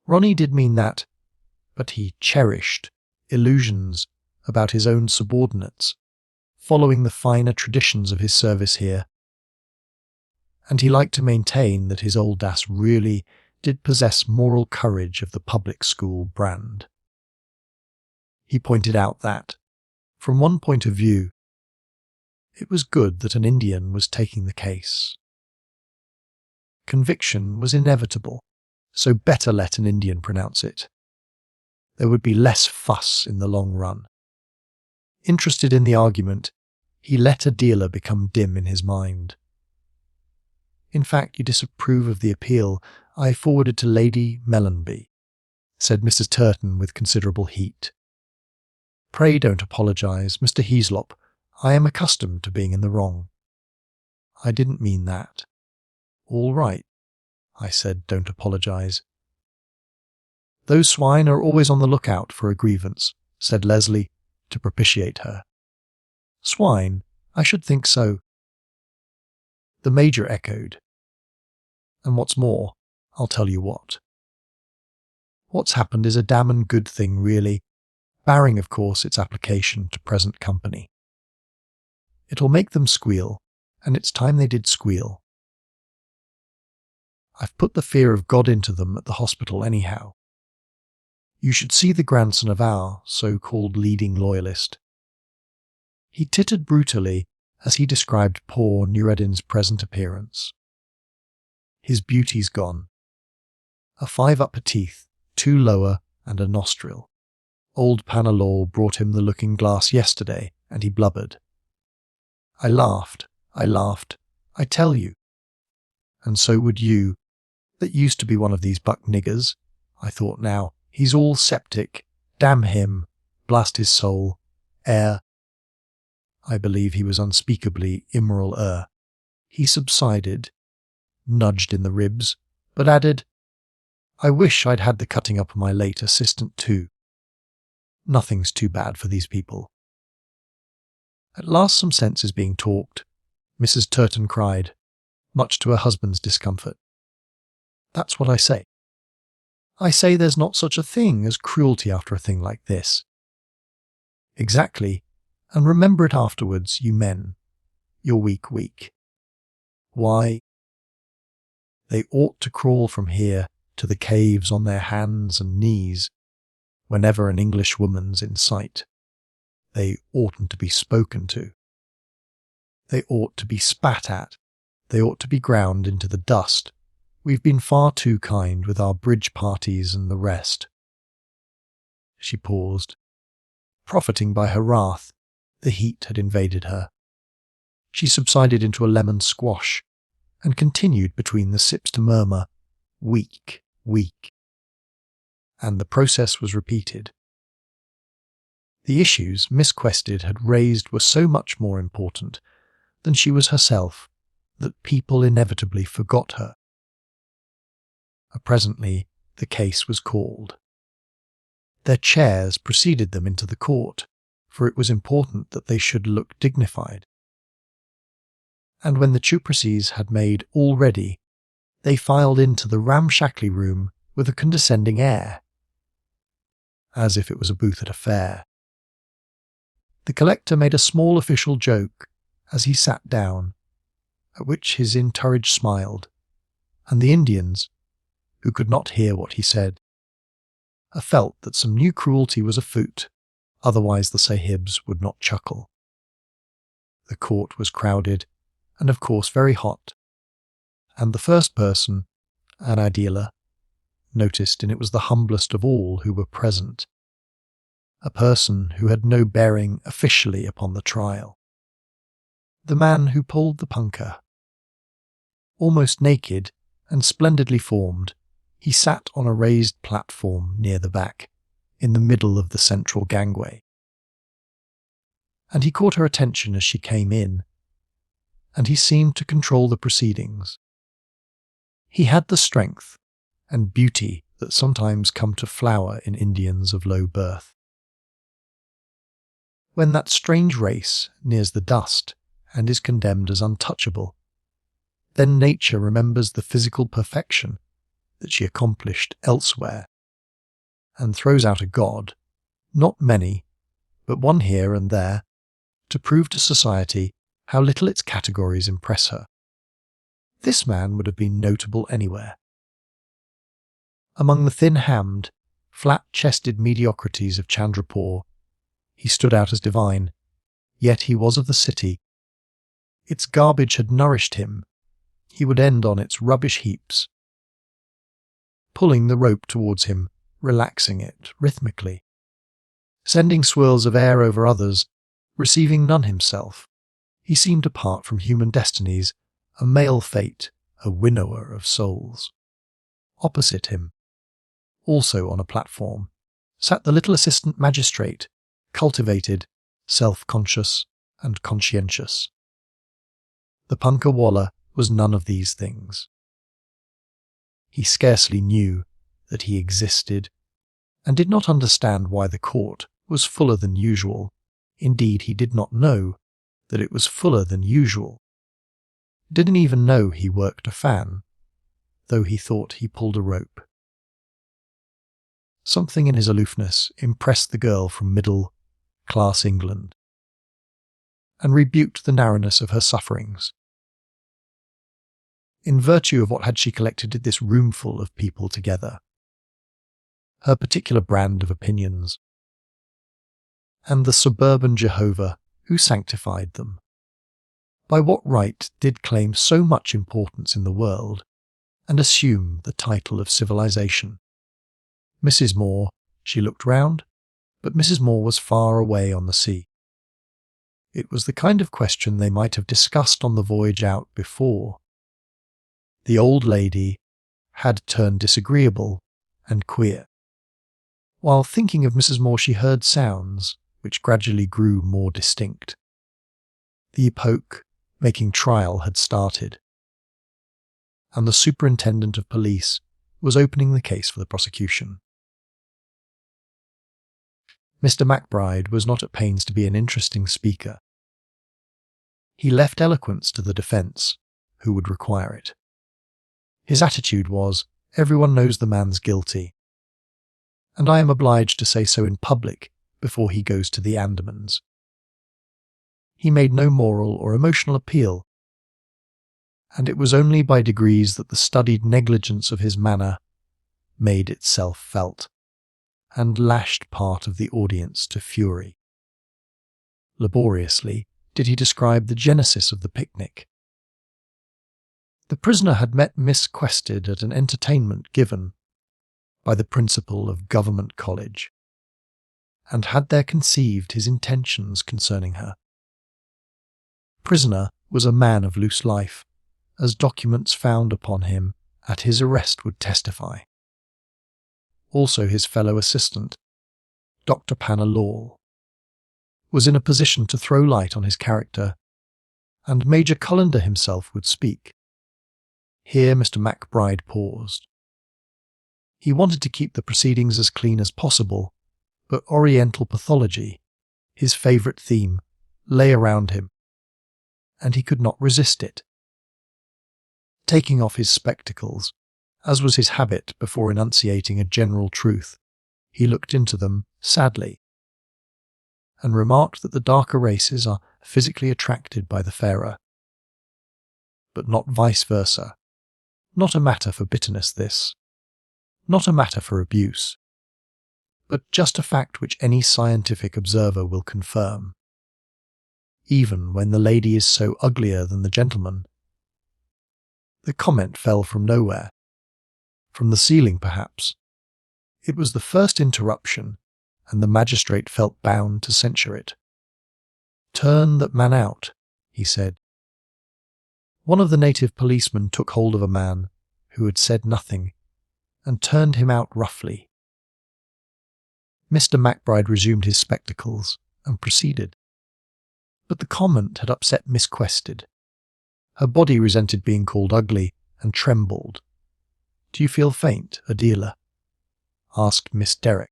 Ronnie did mean that, but he cherished illusions about his own subordinates, following the finer traditions of his service here, and he liked to maintain that his old Das really did possess moral courage of the public school brand. He pointed out that, From one point of view, it was good that an Indian was taking the case. Conviction was inevitable, so better let an Indian pronounce it. There would be less fuss in the long run. Interested in the argument, he let a dealer become dim in his mind. "In fact, you disapprove of the appeal I forwarded to Lady Mellanby," said Mrs. Turton with considerable heat. "Pray don't apologise, Mr. Heaslop. I am accustomed to being in the wrong." "I didn't mean that." "All right," I said, "don't apologise." "Those swine are always on the lookout for a grievance," said Leslie, to propitiate her. "Swine? I should think so." The Major echoed. "And what's more, I'll tell you what. What's happened is a damn good thing, really, barring, of course, its application to present company. It'll make them squeal, and it's time they did squeal. I've put the fear of God into them at the hospital anyhow. You should see the grandson of our so-called leading loyalist. He tittered brutally as he described poor Noureddin's present appearance. His beauty's gone. 5 upper teeth, 2 lower, and a nostril. Old Panelor brought him the looking-glass yesterday, and he blubbered. I laughed, I tell you. And so would you. That used to be one of these buck niggers. I thought now, he's all septic. Damn him. Blast his soul. I believe he was unspeakably immoral. He subsided, nudged in the ribs, but added, I wish I'd had the cutting up of my late assistant too. Nothing's too bad for these people. At last some sense is being talked, Mrs. Turton cried, much to her husband's discomfort. That's what I say. I say there's not such a thing as cruelty after a thing like this. Exactly, and remember it afterwards, you men. You're weak. Why? They ought to crawl from here to the caves on their hands and knees whenever an English woman's in sight. They oughtn't to be spoken to. They ought to be spat at. They ought to be ground into the dust. We've been far too kind with our bridge parties and the rest. She paused. Profiting by her wrath, the heat had invaded her. She subsided into a lemon squash and continued between the sips to murmur, weak. And the process was repeated. The issues Miss Quested had raised were so much more important than she was herself that people inevitably forgot her. Presently, the case was called. Their chairs preceded them into the court, for it was important that they should look dignified. And when the Chupracies had made all ready, they filed into the ramshackly room with a condescending air, as if it was a booth at a fair. The collector made a small official joke as he sat down, at which his entourage smiled, and the Indians, who could not hear what he said, felt that some new cruelty was afoot, otherwise the sahibs would not chuckle. The court was crowded, and of course very hot, and the first person, an Adila, noticed, and it was the humblest of all who were present, a person who had no bearing officially upon the trial. The man who pulled the punkah. Almost naked and splendidly formed, he sat on a raised platform near the back, in the middle of the central gangway. And he caught her attention as she came in, and he seemed to control the proceedings. He had the strength and beauty that sometimes come to flower in Indians of low birth. When that strange race nears the dust and is condemned as untouchable, then nature remembers the physical perfection that she accomplished elsewhere, and throws out a god, not many, but one here and there, to prove to society how little its categories impress her. This man would have been notable anywhere. Among the thin-hammed, flat-chested mediocrities of Chandrapur, he stood out as divine, Yet he was of the city. Its garbage had nourished him. He would end on its rubbish heaps. Pulling the rope towards him, relaxing it rhythmically, sending swirls of air over others, receiving none himself, he seemed apart from human destinies, a male fate, a winnower of souls. Opposite him, also on a platform, sat the little assistant magistrate, cultivated, self-conscious, and conscientious. The punkah wallah was none of these things. He scarcely knew that he existed, and did not understand why the court was fuller than usual. Indeed, he did not know that it was fuller than usual. Didn't even know he worked a fan, though he thought he pulled a rope. Something in his aloofness impressed the girl from middle-class England, and rebuked the narrowness of her sufferings. In virtue of what had she collected this roomful of people together? Her particular brand of opinions, and the suburban Jehovah who sanctified them. By what right did claim so much importance in the world, and assume the title of civilization? Mrs. Moore, she looked round, but Mrs. Moore was far away on the sea. It was the kind of question they might have discussed on the voyage out before. The old lady had turned disagreeable and queer. While thinking of Mrs. Moore, she heard sounds which gradually grew more distinct. The epoch making trial had started, and the superintendent of police was opening the case for the prosecution. Mr. MacBride was not at pains to be an interesting speaker. He left eloquence to the defence, who would require it. His attitude was, everyone knows the man's guilty, and I am obliged to say so in public before he goes to the Andamans. He made no moral or emotional appeal, and it was only by degrees that the studied negligence of his manner made itself felt, and lashed part of the audience to fury. Laboriously did he describe the genesis of the picnic. The prisoner had met Miss Quested at an entertainment given by the principal of Government College, and had there conceived his intentions concerning her. Prisoner was a man of loose life, as documents found upon him at his arrest would testify. Also his fellow assistant, Dr. Panna Lawle, was in a position to throw light on his character, and Major Cullender himself would speak. Here Mr. MacBride paused. He wanted to keep the proceedings as clean as possible, but Oriental pathology, his favourite theme, lay around him, and he could not resist it. Taking off his spectacles, as was his habit before enunciating a general truth, he looked into them sadly, and remarked that the darker races are physically attracted by the fairer, but not vice versa. Not a matter for bitterness, this. Not a matter for abuse, but just a fact which any scientific observer will confirm. Even when the lady is so uglier than the gentleman. The comment fell from nowhere. From the ceiling, perhaps. It was the first interruption, and the magistrate felt bound to censure it. "Turn that man out," he said. One of the native policemen took hold of a man who had said nothing, and turned him out roughly. Mr. MacBride resumed his spectacles and proceeded. But the comment had upset Miss Quested. Her body resented being called ugly, and trembled. "Do you feel faint, Adela?" asked Miss Derrick,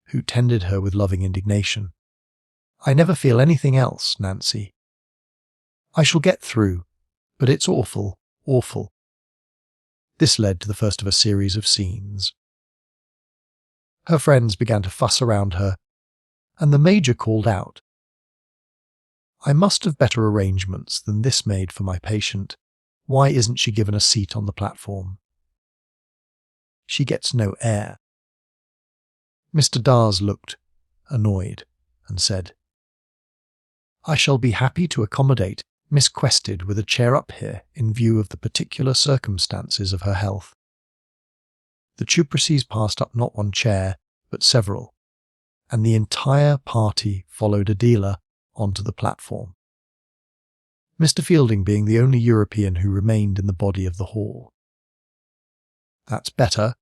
who tended her with loving indignation. "I never feel anything else, Nancy. I shall get through, but it's awful, awful." This led to the first of a series of scenes. Her friends began to fuss around her, and the Major called out, "I must have better arrangements than this made for my patient. Why isn't she given a seat on the platform? She gets no air." Mr. Dawes looked annoyed and said, I shall be happy to accommodate Miss Quested with a chair up here in view of the particular circumstances of her health. The Chuprases passed up not one chair, but several, and the entire party followed Adela onto the platform, Mr. Fielding being the only European who remained in the body of the hall. "That's better,"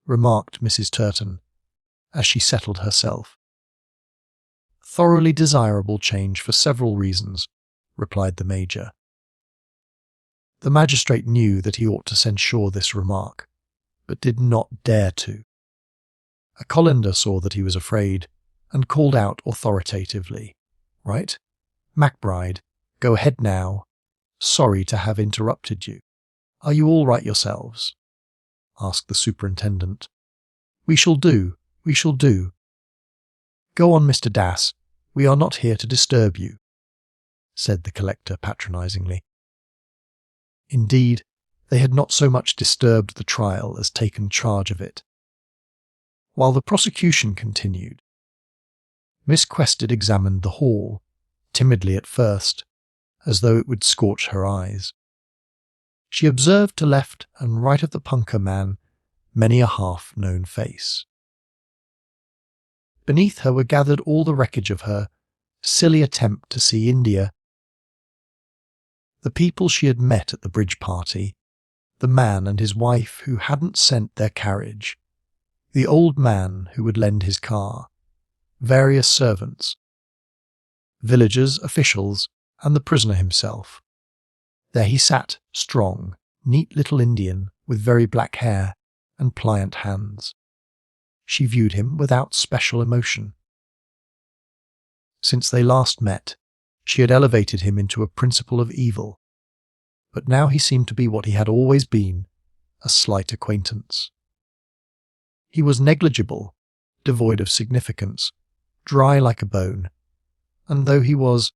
remarked Mrs. Turton, as she settled herself. "Thoroughly desirable change for several reasons," replied the Major. The magistrate knew that he ought to censure this remark, but did not dare to. A colander saw that he was afraid, and called out authoritatively, "Right, MacBride, go ahead now. Sorry to have interrupted you. Are you all right yourselves?" asked the superintendent. We shall do. Go on, Mr. Dass, we are not here to disturb you," said the collector patronizingly. Indeed, they had not so much disturbed the trial as taken charge of it. While the prosecution continued, Miss Quested examined the hall, timidly at first, as though it would scorch her eyes. She observed to left and right of the punker man many a half-known face. Beneath her were gathered all the wreckage of her silly attempt to see India. The people she had met at the bridge party, the man and his wife who hadn't sent their carriage, the old man who would lend his car, various servants, villagers, officials, and the prisoner himself. There he sat, strong, neat little Indian with very black hair and pliant hands. She viewed him without special emotion. Since they last met, she had elevated him into a principle of evil, but now he seemed to be what he had always been, a slight acquaintance. He was negligible, devoid of significance, dry like a bone, and though he was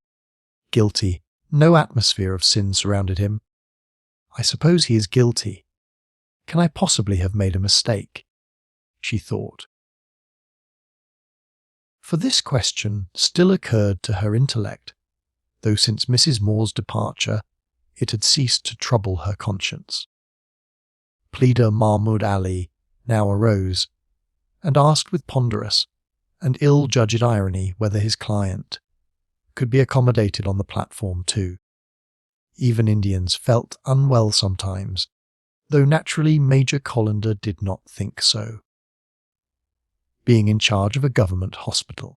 guilty, no atmosphere of sin surrounded him. I suppose he is guilty. Can I possibly have made a mistake? She thought. For this question still occurred to her intellect, though since Mrs. Moore's departure it had ceased to trouble her conscience. Pleader Mahmud Ali now arose, and asked with ponderous and ill-judged irony whether his client could be accommodated on the platform too. Even Indians felt unwell sometimes, though naturally Major Colander did not think so, being in charge of a government hospital.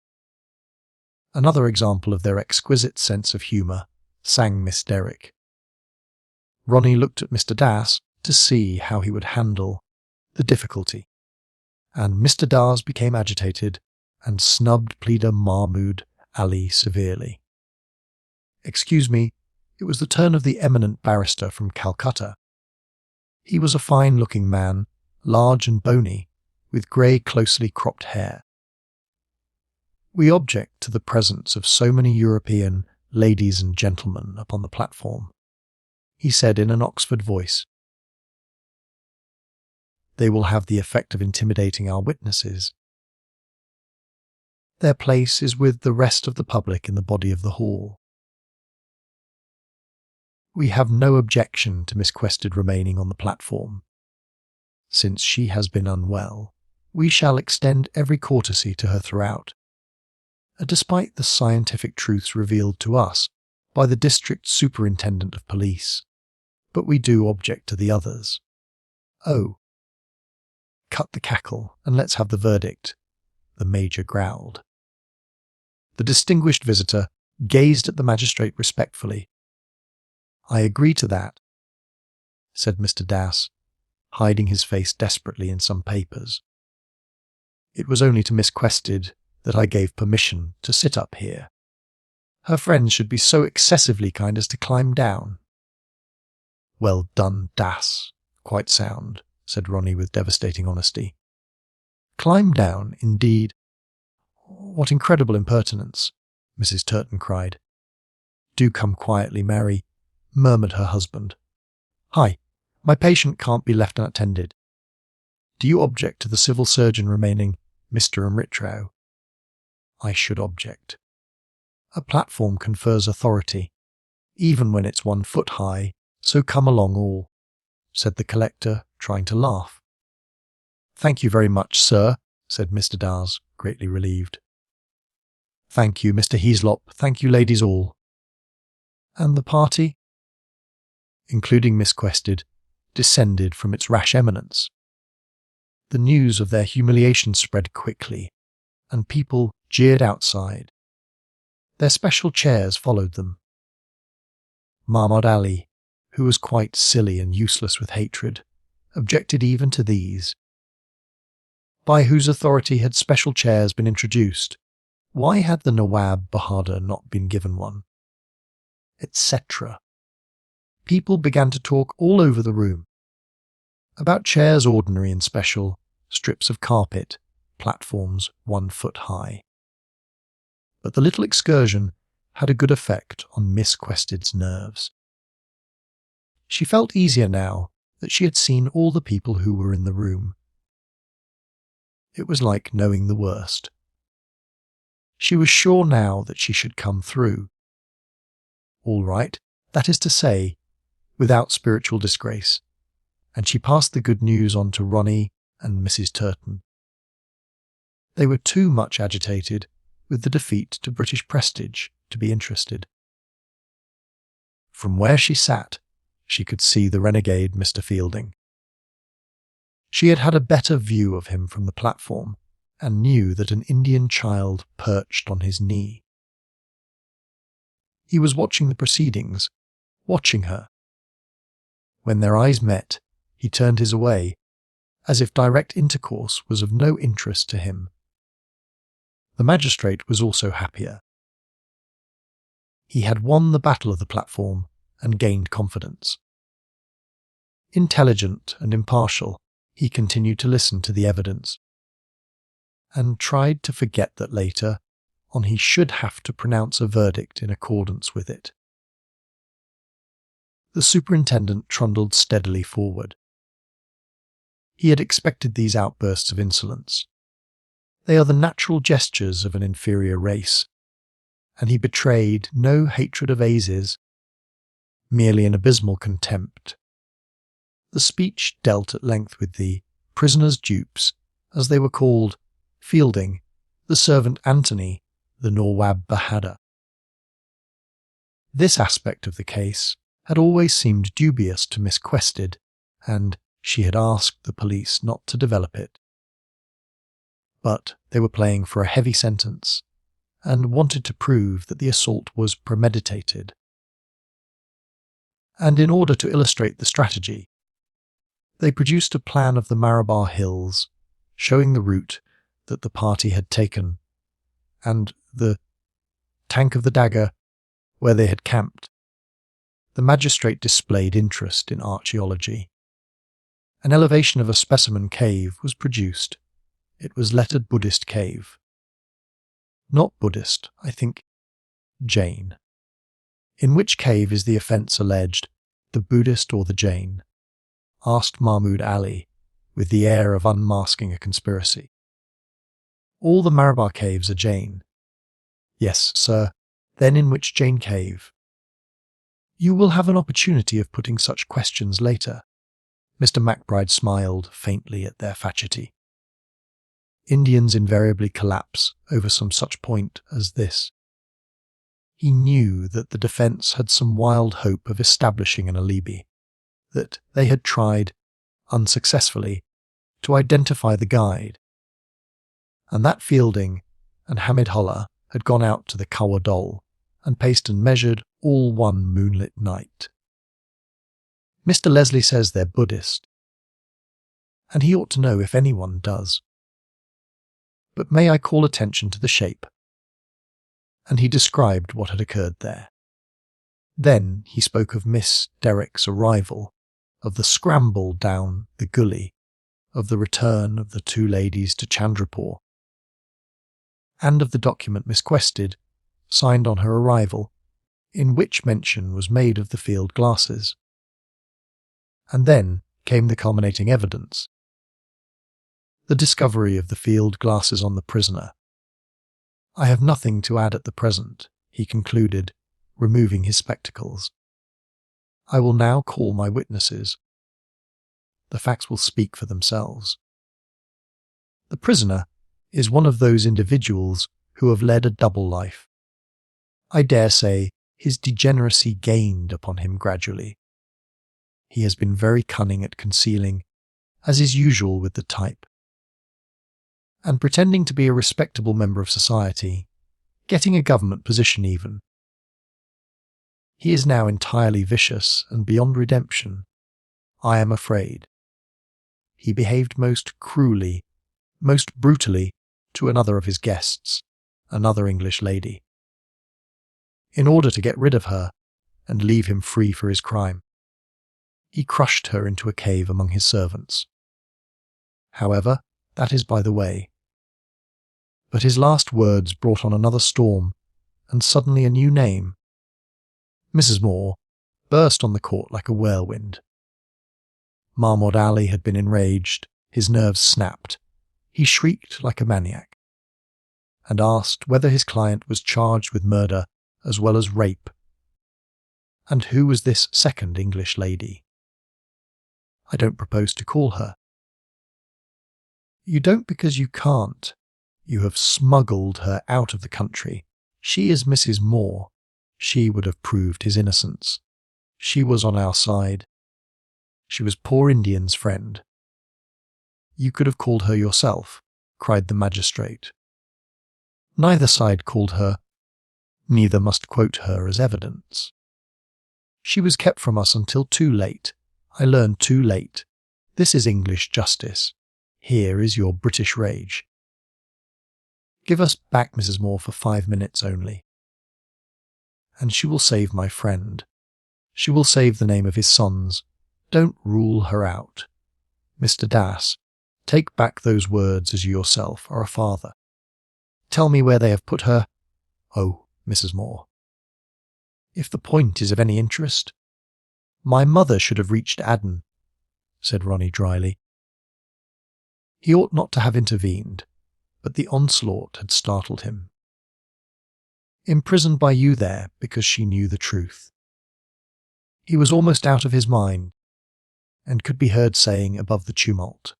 Another example of their exquisite sense of humour, sang Miss Derrick. Ronnie looked at Mr. Dass to see how he would handle the difficulty, and Mr. Dass became agitated and snubbed Pleader Mahmud Ali severely. "Excuse me, it was the turn of the eminent barrister from Calcutta. He was a fine-looking man, large and bony, with grey closely cropped hair. We object to the presence of so many European ladies and gentlemen upon the platform," he said in an Oxford voice. "They will have the effect of intimidating our witnesses. Their place is with the rest of the public in the body of the hall. We have no objection to Miss Quested remaining on the platform. Since she has been unwell, we shall extend every courtesy to her throughout, despite the scientific truths revealed to us by the District Superintendent of Police, but we do object to the others. Oh, cut the cackle and let's have the verdict," the Major growled. The distinguished visitor gazed at the magistrate respectfully. "I agree to that," said Mr. Dass, hiding his face desperately in some papers. "It was only to Miss Quested that I gave permission to sit up here. Her friends should be so excessively kind as to climb down." "Well done, Dass. Quite sound," said Ronnie with devastating honesty. "Climb down, indeed. What incredible impertinence," Mrs. Turton cried. "Do come quietly, Mary," murmured her husband. "Hi, my patient can't be left unattended. Do you object to the civil surgeon remaining Mr. Amritrao?" "I should object." A platform confers authority, even when it's 1 foot high, so come along all," said the collector, trying to laugh. "Thank you very much, sir," said Mr. Dawes, greatly relieved. "Thank you, Mr. Heaslop, thank you, ladies all." And the party, including Miss Quested, descended from its rash eminence. The news of their humiliation spread quickly, and people jeered outside. Their special chairs followed them. Mahmud Ali, who was quite silly and useless with hatred, objected even to these. By whose authority had special chairs been introduced? Why had the Nawab Bahadur not been given one? Etc. People began to talk all over the room. About chairs ordinary and special, strips of carpet, platforms 1 foot high. But the little excursion had a good effect on Miss Quested's nerves. She felt easier now that she had seen all the people who were in the room. It was like knowing the worst. She was sure now that she should come through. All right, that is to say, without spiritual disgrace, and she passed the good news on to Ronnie and Mrs. Turton. They were too much agitated with the defeat to British prestige to be interested. From where she sat, she could see the renegade Mr. Fielding. She had had a better view of him from the platform, and knew that an Indian child perched on his knee. He was watching the proceedings, watching her. When their eyes met, he turned his away, as if direct intercourse was of no interest to him. The magistrate was also happier. He had won the battle of the platform and gained confidence. Intelligent and impartial, he continued to listen to the evidence, and tried to forget that later on he should have to pronounce a verdict in accordance with it. The superintendent trundled steadily forward. He had expected these outbursts of insolence. They are the natural gestures of an inferior race, and he betrayed no hatred of Aziz, merely an abysmal contempt. The speech dealt at length with the prisoners' dupes, as they were called, Fielding, the servant Anthony, the Nawab Bahadur. This aspect of the case had always seemed dubious to Miss Quested, and she had asked the police not to develop it. But they were playing for a heavy sentence, and wanted to prove that the assault was premeditated. And in order to illustrate the strategy, they produced a plan of the Marabar Hills, showing the route that the party had taken, and the tank of the dagger where they had camped. The magistrate displayed interest in archaeology. An elevation of a specimen cave was produced. It was lettered Buddhist cave. Not Buddhist, I think, Jain. In which cave is the offence alleged, the Buddhist or the Jain? Asked Mahmud Ali, with the air of unmasking a conspiracy. All the Marabar caves are Jain. Yes, sir. Then in which Jain cave? You will have an opportunity of putting such questions later. Mr. MacBride smiled faintly at their fatuity. Indians invariably collapse over some such point as this. He knew that the defence had some wild hope of establishing an alibi, that they had tried, unsuccessfully, to identify the guide, and that Fielding and Hamidullah had gone out to the Kawa Dole and paced and measured all one moonlit night. Mr. Leslie says they're Buddhist, and he ought to know if anyone does. But may I call attention to the shape? And he described what had occurred there. Then he spoke of Miss Derrick's arrival, of the scramble down the gully, of the return of the two ladies to Chandrapur, and of the document Miss Quested signed on her arrival, in which mention was made of the field glasses. And then came the culminating evidence. The discovery of the field glasses on the prisoner. I have nothing to add at the present, he concluded, removing his spectacles. I will now call my witnesses. The facts will speak for themselves. The prisoner is one of those individuals who have led a double life. I dare say his degeneracy gained upon him gradually. He has been very cunning at concealing, as is usual with the type, and pretending to be a respectable member of society, getting a government position even. He is now entirely vicious and beyond redemption, I am afraid. He behaved most cruelly, most brutally, to another of his guests, another English lady. In order to get rid of her and leave him free for his crime, he crushed her into a cave among his servants. However, that is by the way. But his last words brought on another storm, and suddenly a new name. Mrs. Moore burst on the court like a whirlwind. Mahmoud Ali had been enraged, his nerves snapped. He shrieked like a maniac, and asked whether his client was charged with murder as well as rape. And who was this second English lady? I don't propose to call her. You don't because you can't. You have smuggled her out of the country. She is Mrs. Moore. She would have proved his innocence. She was on our side. She was poor Indian's friend. You could have called her yourself, cried the magistrate. Neither side called her. Neither must quote her as evidence. She was kept from us until too late. I learned too late. This is English justice. Here is your British rage. Give us back Mrs. Moore for 5 minutes only. And she will save my friend. She will save the name of his sons. Don't rule her out. Mr. Das, take back those words as you yourself are a father. Tell me where they have put her. Oh, Mrs. Moore. If the point is of any interest. My mother should have reached Aden, said Ronnie dryly. He ought not to have intervened, but the onslaught had startled him. Imprisoned by you there because she knew the truth. He was almost out of his mind, and could be heard saying above the tumult,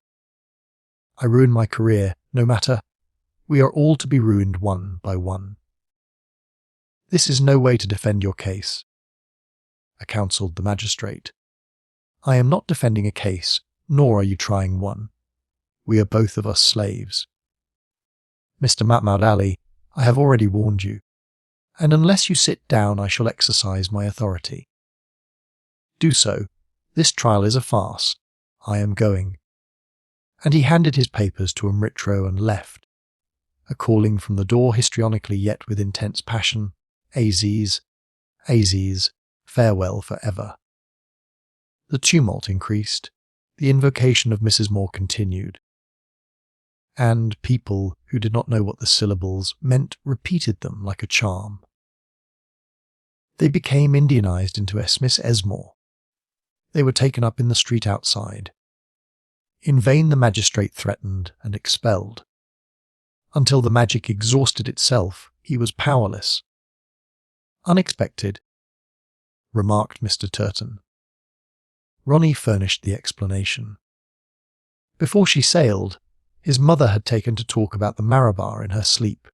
I ruined my career, no matter. We are all to be ruined one by one. This is no way to defend your case, counselled the magistrate. I am not defending a case, nor are you trying one. We are both of us slaves. Mr. Mahmoud Ali, I have already warned you, and unless you sit down I shall exercise my authority. Do so. This trial is a farce. I am going. And he handed his papers to Umritro and left, a calling from the door histrionically yet with intense passion, Aziz, Aziz, farewell for ever. The tumult increased. The invocation of Mrs. Moore continued. And people who did not know what the syllables meant repeated them like a charm. They became Indianized into Miss Esmore. They were taken up in the street outside. In vain the magistrate threatened and expelled. Until the magic exhausted itself, he was powerless. Unexpected, remarked Mr. Turton. Ronnie furnished the explanation. Before she sailed, his mother had taken to talk about the Marabar in her sleep,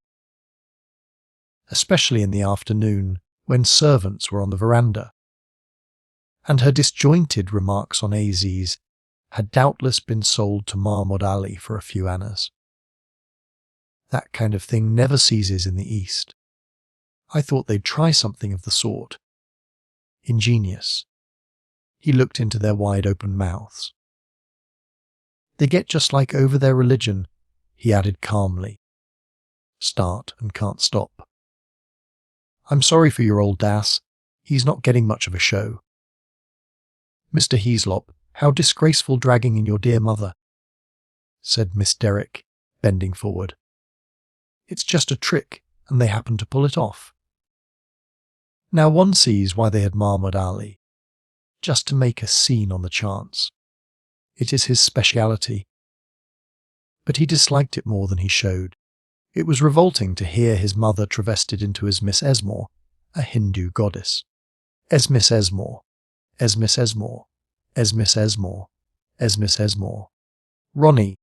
especially in the afternoon when servants were on the veranda, and her disjointed remarks on Aziz had doubtless been sold to Mahmoud Ali for a few annas. That kind of thing never ceases in the East. I thought they'd try something of the sort. Ingenious. He looked into their wide-open mouths. They get just like over their religion, he added calmly. Start and can't stop. I'm sorry for your old Das. He's not getting much of a show. Mr. Heaslop, how disgraceful dragging in your dear mother, said Miss Derrick, bending forward. It's just a trick, and they happen to pull it off. Now one sees why they had Mahmoud Ali, just to make a scene on the chance. It is his speciality. But he disliked it more than he showed. It was revolting to hear his mother travestied into as Miss Esmore, a Hindu goddess. As Miss Esmore, as Miss Esmore, as Miss Esmore, as Miss Esmore. Ronnie,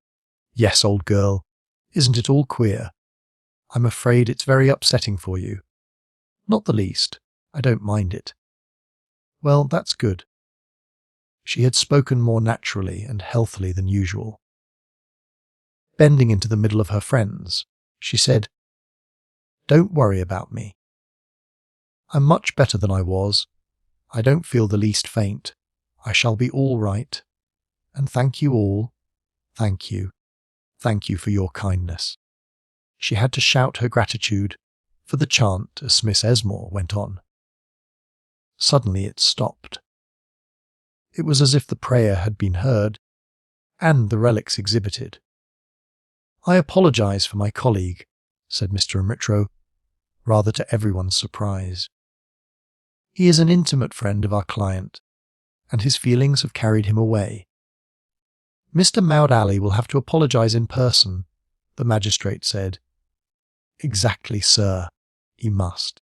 yes, old girl, isn't it all queer? I'm afraid it's very upsetting for you. Not the least. I don't mind it. Well, that's good. She had spoken more naturally and healthily than usual. Bending into the middle of her friends, she said, "Don't worry about me. I'm much better than I was. I don't feel the least faint. I shall be all right. And thank you all. Thank you. Thank you for your kindness." She had to shout her gratitude for the chant as Miss Esmore went on. Suddenly it stopped. It was as if the prayer had been heard, and the relics exhibited. "I apologize for my colleague," said Mr. Amitro, rather to everyone's surprise. "He is an intimate friend of our client, and his feelings have carried him away. Mr. Maud Ali will have to apologize in person," the magistrate said. "Exactly, sir. He must."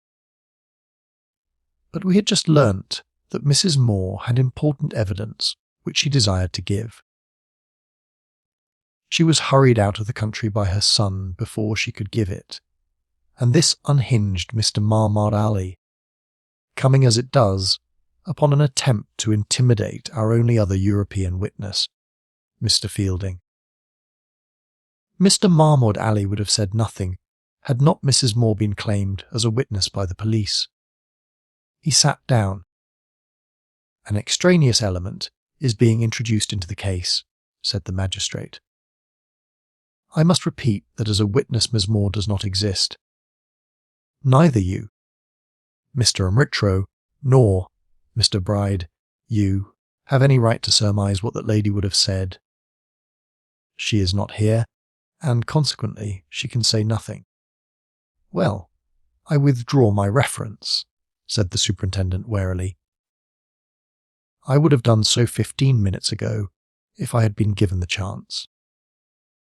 But we had just learnt that Mrs. Moore had important evidence which she desired to give. She was hurried out of the country by her son before she could give it, and this unhinged Mr. Mahmud Ali, coming as it does upon an attempt to intimidate our only other European witness, Mr. Fielding. Mr. Mahmud Ali would have said nothing had not Mrs. Moore been claimed as a witness by the police. He sat down. "An extraneous element is being introduced into the case," said the magistrate. "I must repeat that as a witness Miss Moore does not exist. Neither you, Mr. Amritro, nor, Mr. Bride, you, have any right to surmise what that lady would have said. She is not here, and consequently she can say nothing." "Well, I withdraw my reference," said the superintendent warily. "I would have done so 15 minutes ago if I had been given the chance.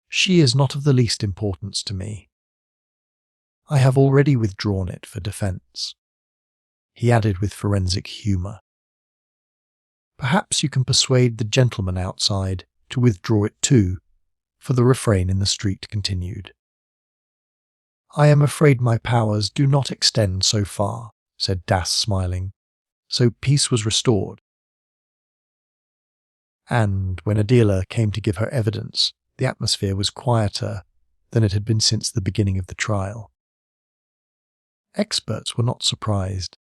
She is not of the least importance to me. I have already withdrawn it for defence," he added with forensic humour. "Perhaps you can persuade the gentleman outside to withdraw it too," for the refrain in the street continued. "I am afraid my powers do not extend so far," said Das, smiling. So peace was restored. And when Adela came to give her evidence, the atmosphere was quieter than it had been since the beginning of the trial. Experts were not surprised.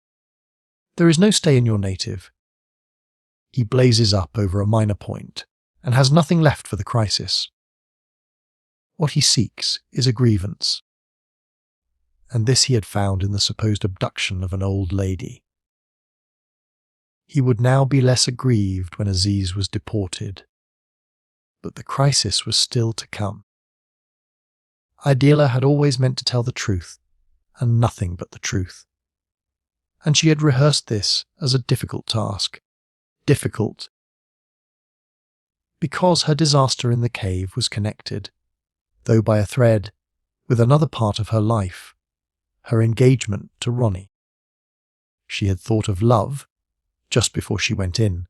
There is no stay in your native. He blazes up over a minor point and has nothing left for the crisis. What he seeks is a grievance, and this he had found in the supposed abduction of an old lady. He would now be less aggrieved when Aziz was deported, but the crisis was still to come. Adela had always meant to tell the truth, and nothing but the truth. And she had rehearsed this as a difficult task. Difficult because her disaster in the cave was connected, though by a thread, with another part of her life, her engagement to Ronnie. She had thought of love just before she went in,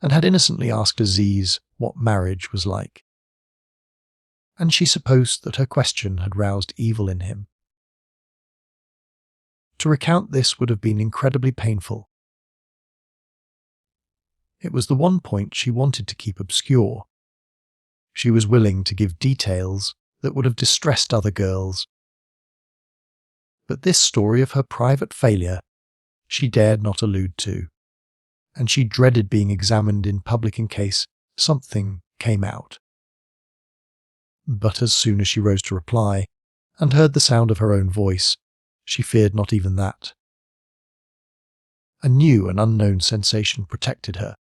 and had innocently asked Aziz what marriage was like. And she supposed that her question had roused evil in him. To recount this would have been incredibly painful. It was the one point she wanted to keep obscure. She was willing to give details that would have distressed other girls. But this story of her private failure she dared not allude to, and she dreaded being examined in public in case something came out. But as soon as she rose to reply, and heard the sound of her own voice, she feared not even that. A new and unknown sensation protected her,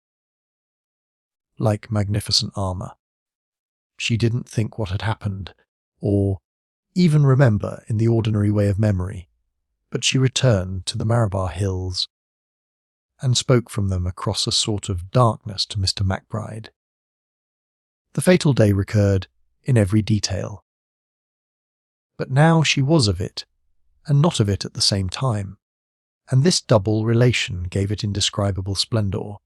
like magnificent armour. She didn't think what had happened, or even remember in the ordinary way of memory, but she returned to the Marabar Hills, and spoke from them across a sort of darkness to Mr. MacBride. The fatal day recurred in every detail. But now she was of it, and not of it at the same time, and this double relation gave it indescribable splendour.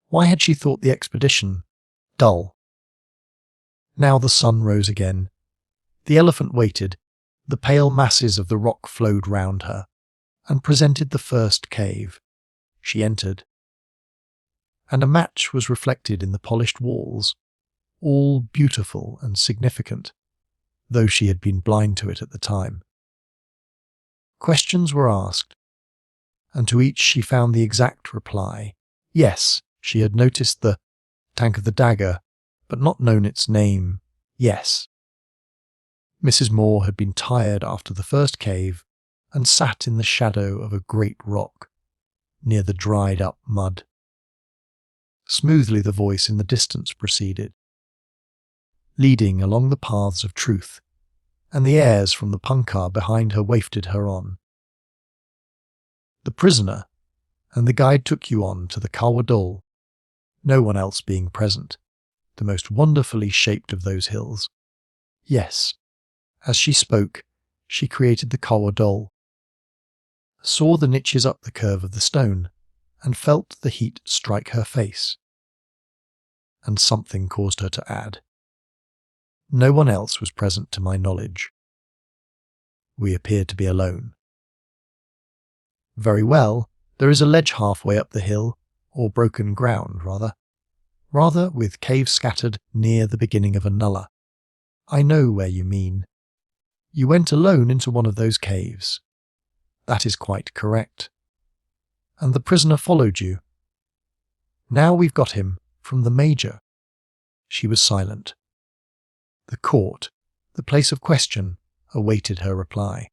Why had she thought the expedition dull? Now the sun rose again. The elephant waited. The pale masses of the rock flowed round her, and presented the first cave. She entered, and a match was reflected in the polished walls, all beautiful and significant, though she had been blind to it at the time. Questions were asked, and to each she found the exact reply. Yes, she had noticed the tank of the dagger, but not known its name. Yes. Mrs. Moore had been tired after the first cave and sat in the shadow of a great rock, near the dried-up mud. Smoothly the voice in the distance proceeded, leading along the paths of truth, and the airs from the punkah behind her wafted her on. The prisoner and the guide took you on to the Kawadol, no one else being present, the most wonderfully shaped of those hills. Yes, as she spoke, she created the Kawadol, saw the niches up the curve of the stone, and felt the heat strike her face. And something caused her to add, "No one else was present to my knowledge." We appeared to be alone. "Very well, there is a ledge halfway up the hill, or broken ground, rather with caves scattered near the beginning of a nullah. I know where you mean. You went alone into one of those caves. That is quite correct. And the prisoner followed you. Now we've got him from the Major." She was silent. The court, the place of question, awaited her reply,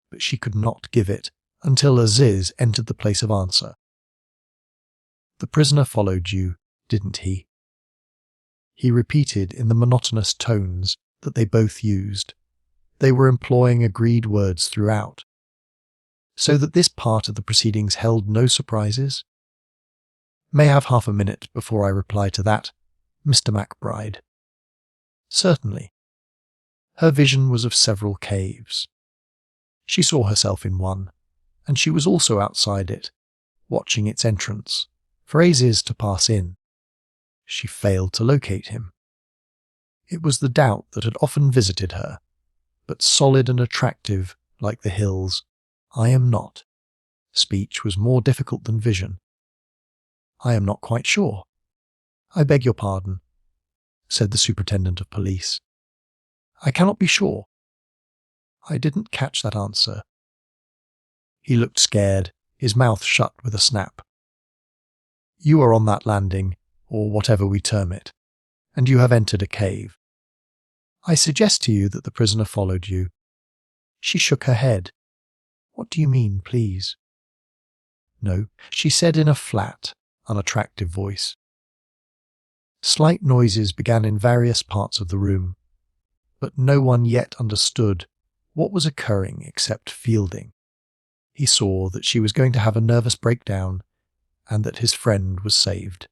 but she could not give it until Aziz entered the place of answer. "The prisoner followed you, didn't he?" He repeated in the monotonous tones that they both used. They were employing agreed words throughout, so that this part of the proceedings held no surprises. "May I have half a minute before I reply to that, Mr. MacBride?" "Certainly." Her vision was of several caves. She saw herself in one, and she was also outside it, watching its entrance, for Aziz to pass in. She failed to locate him. It was the doubt that had often visited her, but solid and attractive like the hills. "I am not." Speech was more difficult than vision. "I am not quite sure." "I beg your pardon," said the superintendent of police. "I cannot be sure." "I didn't catch that answer." He looked scared, his mouth shut with a snap. "You are on that landing, or whatever we term it, and you have entered a cave. I suggest to you that the prisoner followed you." She shook her head. "What do you mean, please?" "No," she said in a flat, unattractive voice. Slight noises began in various parts of the room, but no one yet understood what was occurring except Fielding. He saw that she was going to have a nervous breakdown and that his friend was saved.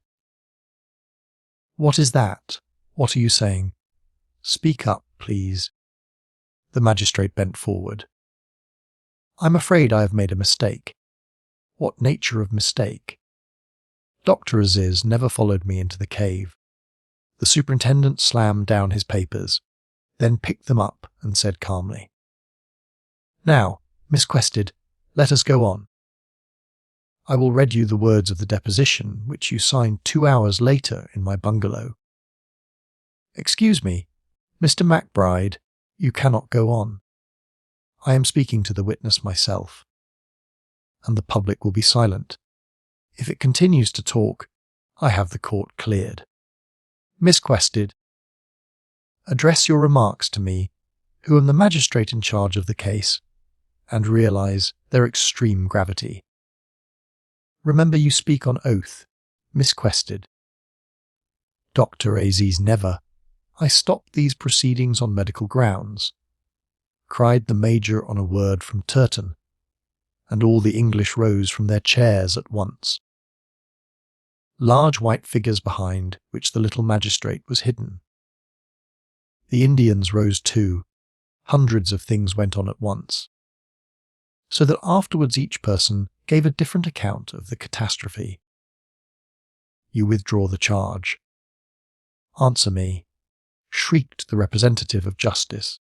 "What is that? What are you saying? Speak up, please." The magistrate bent forward. "I'm afraid I have made a mistake." "What nature of mistake?" "Dr. Aziz never followed me into the cave." The superintendent slammed down his papers, then picked them up and said calmly, "Now, Miss Quested, let us go on. I will read you the words of the deposition which you signed 2 hours later in my bungalow." "Excuse me, Mr. MacBride, you cannot go on. I am speaking to the witness myself, and the public will be silent. If it continues to talk, I have the court cleared. Miss Quested, address your remarks to me, who am the magistrate in charge of the case, and realise their extreme gravity. Remember you speak on oath, Miss Quested." "Dr. Aziz never. I stopped these proceedings on medical grounds," cried the Major on a word from Turton, and all the English rose from their chairs at once. Large white figures behind which the little magistrate was hidden. The Indians rose too, Hundreds of things went on at once, so that afterwards each person gave a different account of the catastrophe. You withdraw the charge. Answer me, shrieked the representative of justice.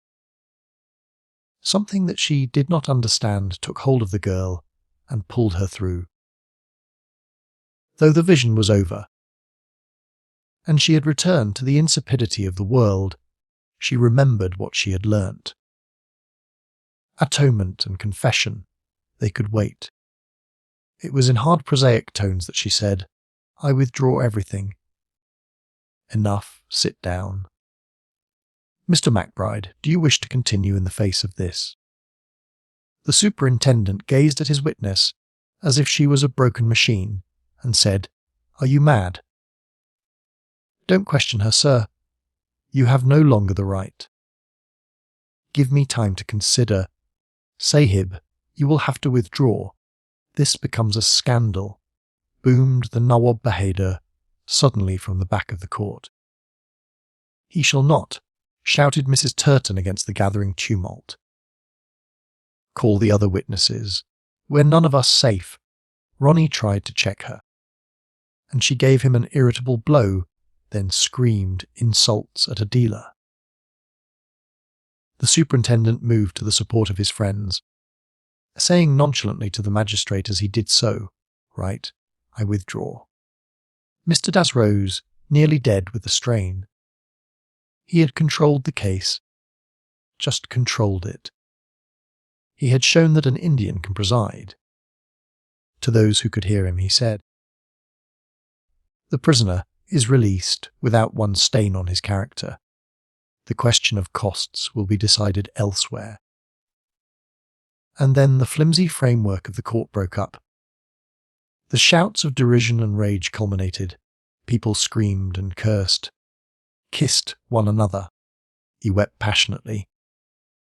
Something that she did not understand took hold of the girl and pulled her through. Though the vision was over, and she had returned to the insipidity of the world, she remembered what she had learnt. Atonement and confession, they could wait. It was in hard prosaic tones that she said, "I withdraw everything." Enough, sit down. Mr. McBride, do you wish to continue in the face of this? The superintendent gazed at his witness as if she was a broken machine and said, "Are you mad?" "Don't question her, sir. You have no longer the right." "Give me time to consider. Sahib, you will have to withdraw. This becomes a scandal," boomed the Nawab Bahadur suddenly from the back of the court. "He shall not," shouted Mrs. Turton against the gathering tumult. "Call the other witnesses. We're none of us safe." Ronnie tried to check her, and she gave him an irritable blow, then screamed insults at a dealer. The superintendent moved to the support of his friends, saying nonchalantly to the magistrate as he did so, "Right, I withdraw." Mr. Das rose, nearly dead with the strain. He had controlled the case, just controlled it. He had shown that an Indian can preside. To those who could hear him, he said, "The prisoner is released without one stain on his character. The question of costs will be decided elsewhere." And then the flimsy framework of the court broke up. The shouts of derision and rage culminated. People screamed and cursed, kissed one another. He wept passionately.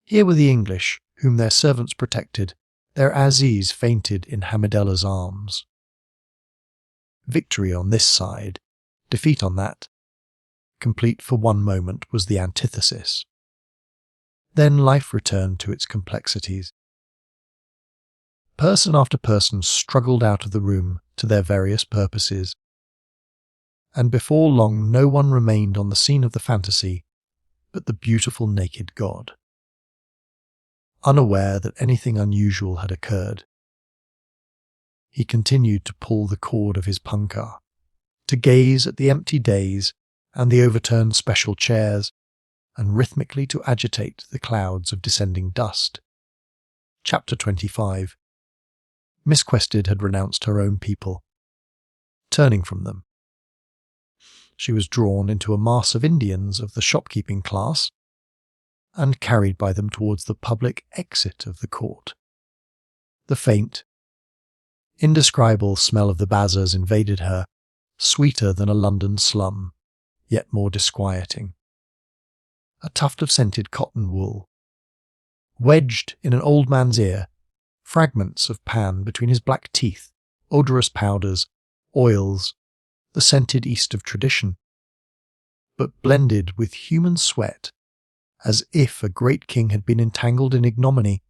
Here were the English, whom their servants protected. Their Aziz fainted in Hamidella's arms. Victory on this side, defeat on that. Complete for one moment was the antithesis. Then life returned to its complexities. Person after person struggled out of the room to their various purposes, and before long no one remained on the scene of the fantasy but the beautiful naked god. Unaware that anything unusual had occurred, he continued to pull the cord of his punkah, to gaze at the empty days and the overturned special chairs, and rhythmically to agitate the clouds of descending dust. Chapter 25. Miss Quested had renounced her own people. Turning from them, she was drawn into a mass of Indians of the shopkeeping class and carried by them towards the public exit of the court. The faint, indescribable smell of the bazaars invaded her, sweeter than a London slum, yet more disquieting. A tuft of scented cotton wool. Wedged in an old man's ear, fragments of pan between his black teeth, odorous powders, oils, the scented east of tradition, but blended with human sweat, as if a great king had been entangled in ignominy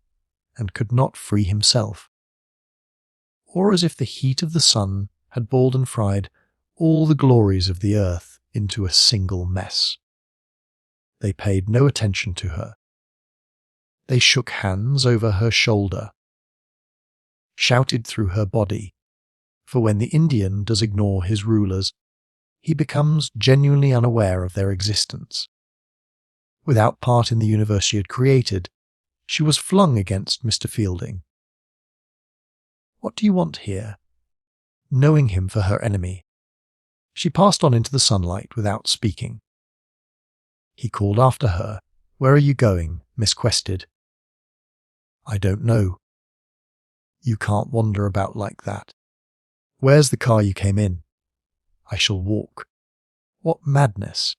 and could not free himself, or as if the heat of the sun had boiled and fried all the glories of the earth into a single mess. They paid no attention to her. They shook hands over her shoulder, shouted through her body, for when the Indian does ignore his rulers, he becomes genuinely unaware of their existence. Without part in the universe she had created, she was flung against Mr. Fielding. "What do you want here?" Knowing him for her enemy, she passed on into the sunlight without speaking. He called after her, "Where are you going, Miss Quested?" "I don't know." "You can't wander about like that. Where's the car you came in?" "I shall walk." "What madness!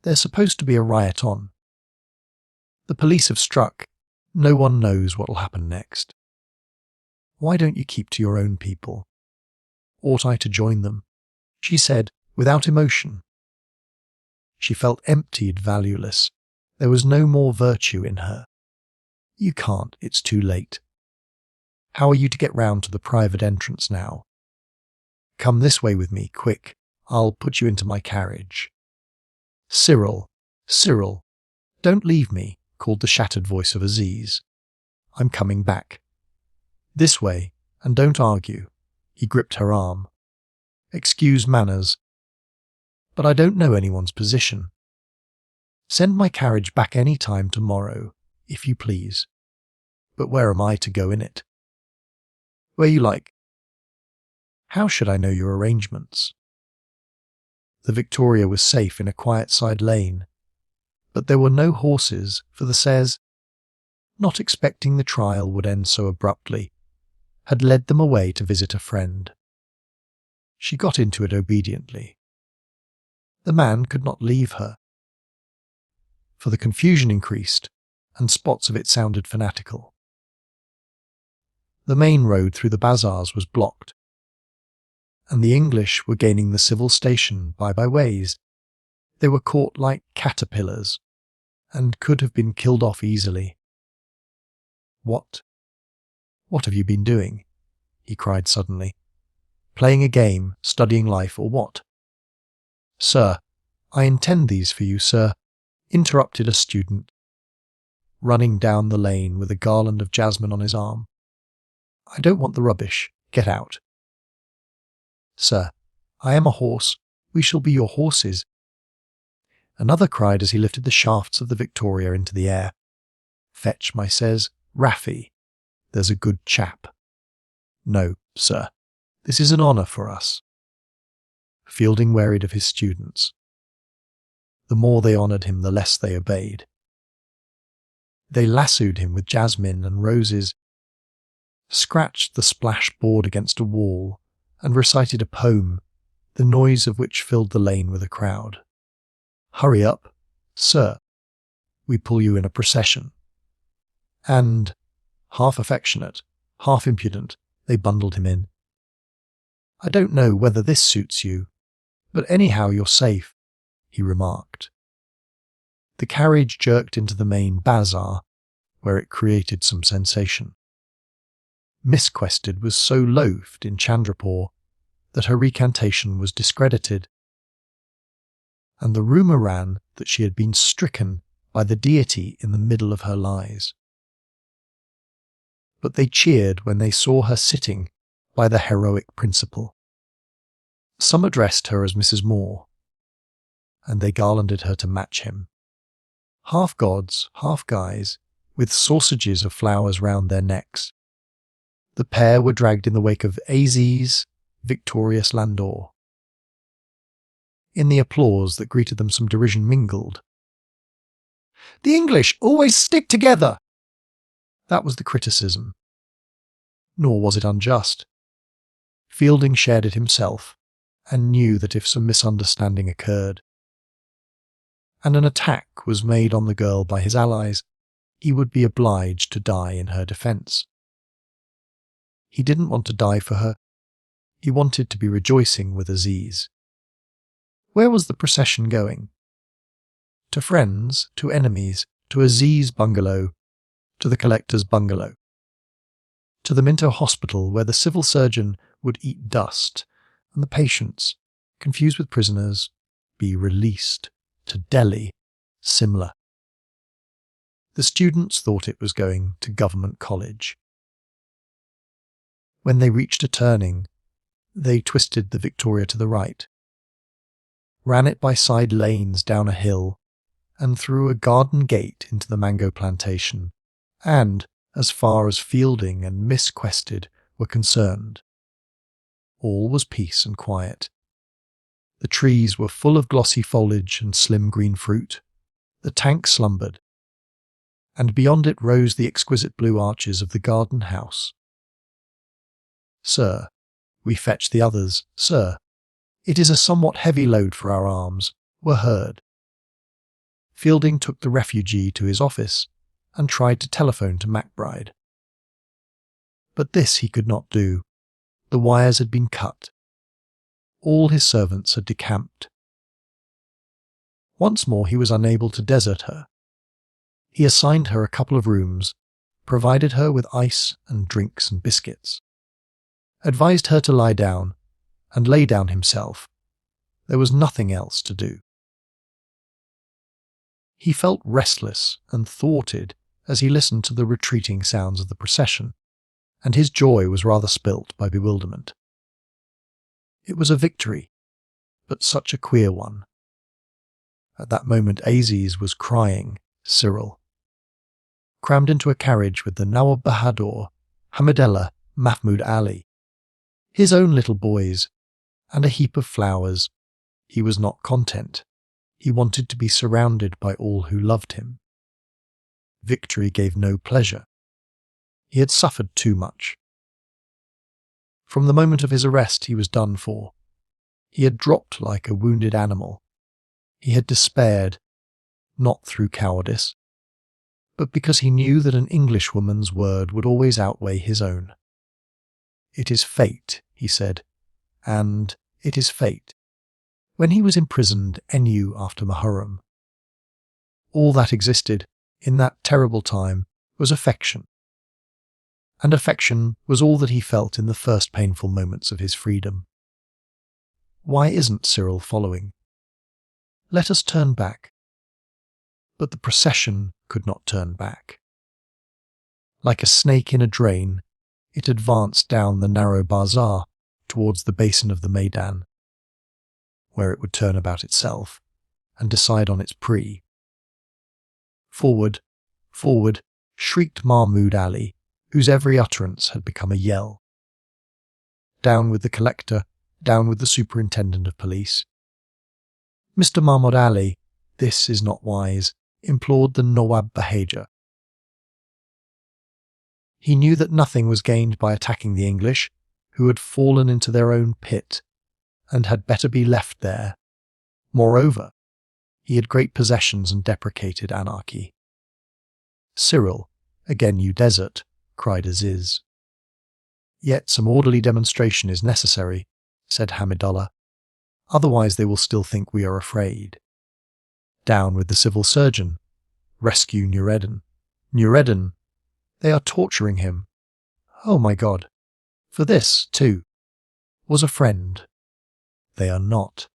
There's supposed to be a riot on. The police have struck. No one knows what will happen next. Why don't you keep to your own people?" "Ought I to join them?" she said, without emotion. She felt emptied, valueless. There was no more virtue in her. You can't, it's too late. How are you to get round to the private entrance now? Come this way with me, quick. I'll put you into my carriage. Cyril, Cyril, don't leave me, called the shattered voice of Aziz. I'm coming back. This way, and don't argue. He gripped her arm. Excuse manners. But I don't know anyone's position. Send my carriage back any time tomorrow, if you please. But where am I to go in it? Where you like. How should I know your arrangements? The Victoria was safe in a quiet side lane, but there were no horses, for the Says, not expecting the trial would end so abruptly, had led them away to visit a friend. She got into it obediently. The man could not leave her, for the confusion increased, and spots of it sounded fanatical. The main road through the bazaars was blocked, and the English were gaining the civil station by ways. They were caught like caterpillars, and could have been killed off easily. What have you been doing? He cried suddenly. Playing a game, studying life, or what? Sir, I intend these for you, sir, interrupted a student, running down the lane with a garland of jasmine on his arm. I don't want the rubbish. Get out. Sir, I am a horse. We shall be your horses. Another cried as he lifted the shafts of the Victoria into the air. Fetch, my Says, Raffy. There's a good chap. No, sir. This is an honour for us. Fielding wearied of his students. The more they honoured him, the less they obeyed. They lassoed him with jasmine and roses, scratched the splash-board against a wall, and recited a poem, the noise of which filled the lane with a crowd. Hurry up, sir. We pull you in a procession. And, half affectionate, half impudent, they bundled him in. I don't know whether this suits you, but anyhow you're safe, he remarked. The carriage jerked into the main bazaar, where it created some sensation. Miss Quested was so loathed in Chandrapur that her recantation was discredited, and the rumour ran that she had been stricken by the deity in the middle of her lies. But they cheered when they saw her sitting by the heroic principal. Some addressed her as Mrs. Moore, and they garlanded her to match him. Half gods, half guys, with sausages of flowers round their necks. The pair were dragged in the wake of Aziz's victorious landau. In the applause that greeted them some derision mingled. The English always stick together! That was the criticism. Nor was it unjust. Fielding shared it himself, and knew that if some misunderstanding occurred, and an attack was made on the girl by his allies, he would be obliged to die in her defence. He didn't want to die for her. He wanted to be rejoicing with Aziz. Where was the procession going? To friends, to enemies, to Aziz's bungalow, to the collector's bungalow, to the Minto hospital where the civil surgeon would eat dust, and the patients, confused with prisoners, be released, to Delhi, Simla. The students thought it was going to Government College. When they reached a turning, they twisted the Victoria to the right, ran it by side lanes down a hill, and through a garden gate into the mango plantation, and, as far as Fielding and Miss Quested were concerned, all was peace and quiet. The trees were full of glossy foliage and slim green fruit. The tank slumbered, and beyond it rose the exquisite blue arches of the garden house. Sir, we fetch the others, sir. It is a somewhat heavy load for our arms, were heard. Fielding took the refugee to his office and tried to telephone to MacBride. But this he could not do. The wires had been cut. All his servants had decamped. Once more he was unable to desert her. He assigned her a couple of rooms, provided her with ice and drinks and biscuits, advised her to lie down, and lay down himself. There was nothing else to do. He felt restless and thwarted as he listened to the retreating sounds of the procession, and his joy was rather spilt by bewilderment. It was a victory, but such a queer one. At that moment Aziz was crying Cyril, crammed into a carriage with the Nawab Bahadur, Hamidullah, Mahmud Ali, his own little boys, and a heap of flowers. He was not content. He wanted to be surrounded by all who loved him. Victory gave no pleasure. He had suffered too much. From the moment of his arrest he was done for. He had dropped like a wounded animal. He had despaired, not through cowardice, but because he knew that an Englishwoman's word would always outweigh his own. "It is fate," he said, and it is fate. When he was imprisoned enu after Muharram, all that existed in that terrible time was affection. And affection was all that he felt in the first painful moments of his freedom. Why isn't Cyril following? Let us turn back. But the procession could not turn back. Like a snake in a drain, it advanced down the narrow bazaar towards the basin of the Maidan, where it would turn about itself and decide on its prix. Forward, forward, shrieked Mahmud Ali, whose every utterance had become a yell. Down with the collector, down with the superintendent of police. Mr. Mahmud Ali, this is not wise, implored the Nawab Bahadur. He knew that nothing was gained by attacking the English, who had fallen into their own pit, and had better be left there. Moreover, he had great possessions and deprecated anarchy. "Cyril, again you desert," cried Aziz. "Yet some orderly demonstration is necessary," said Hamidullah. "Otherwise they will still think we are afraid. Down with the civil surgeon. Rescue Nureddin. Nureddin! They are torturing him. Oh my God! For this, too, was a friend. They are not.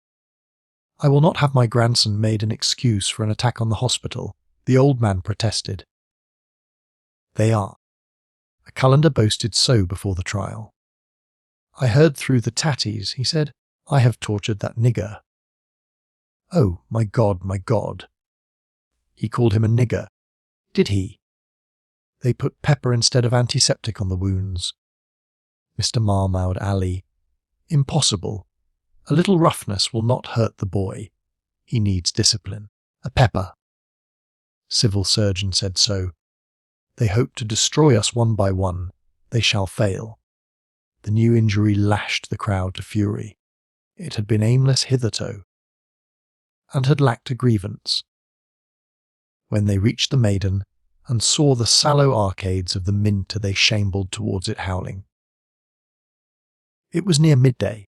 I will not have my grandson made an excuse for an attack on the hospital," the old man protested. They are. A calendar boasted so before the trial. "I heard through the tatties," he said, "I have tortured that nigger." Oh, my God, my God. He called him a nigger. Did he? They put pepper instead of antiseptic on the wounds. Mr. Mahmud Ali. Impossible. A little roughness will not hurt the boy. He needs discipline. A pepper. Civil surgeon said so. They hope to destroy us one by one. They shall fail. The new injury lashed the crowd to fury. It had been aimless hitherto, and had lacked a grievance. When they reached the Maidan and saw the sallow arcades of the Minter, they shambled towards it howling. It was near midday.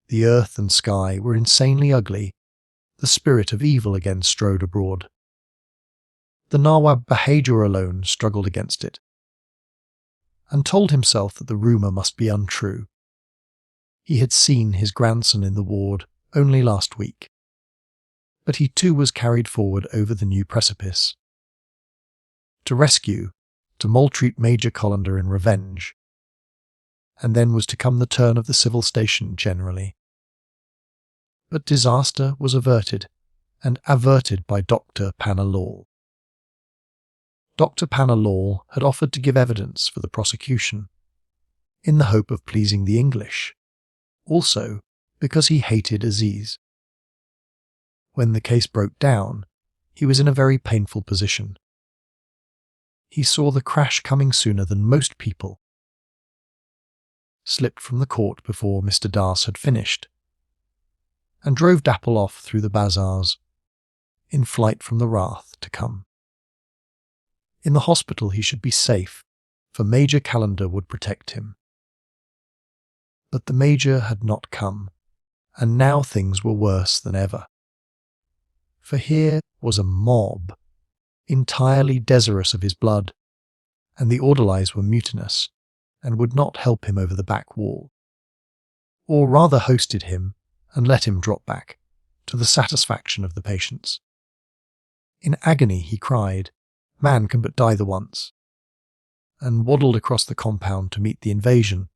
The earth and sky were insanely ugly. The spirit of evil again strode abroad. The Nawab Bahadur alone struggled against it, and told himself that the rumour must be untrue. He had seen his grandson in the ward only last week, but he too was carried forward over the new precipice. To rescue, to maltreat Major Colander in revenge, and then was to come the turn of the civil station generally. But disaster was averted, and averted by Dr. Panalal. Dr. Panalal had offered to give evidence for the prosecution, in the hope of pleasing the English, also because he hated Aziz. When the case broke down, he was in a very painful position. He saw the crash coming sooner than most people, slipped from the court before Mr. Das had finished, and drove Dapple off through the bazaars, in flight from the wrath to come. In the hospital he should be safe, for Major Callender would protect him. But the Major had not come, and now things were worse than ever. For here was a mob, entirely desirous of his blood, and the orderlies were mutinous and would not help him over the back wall, or rather hosted him and let him drop back, to the satisfaction of the patients. In agony he cried, "Man can but die the once," and waddled across the compound to meet the invasion,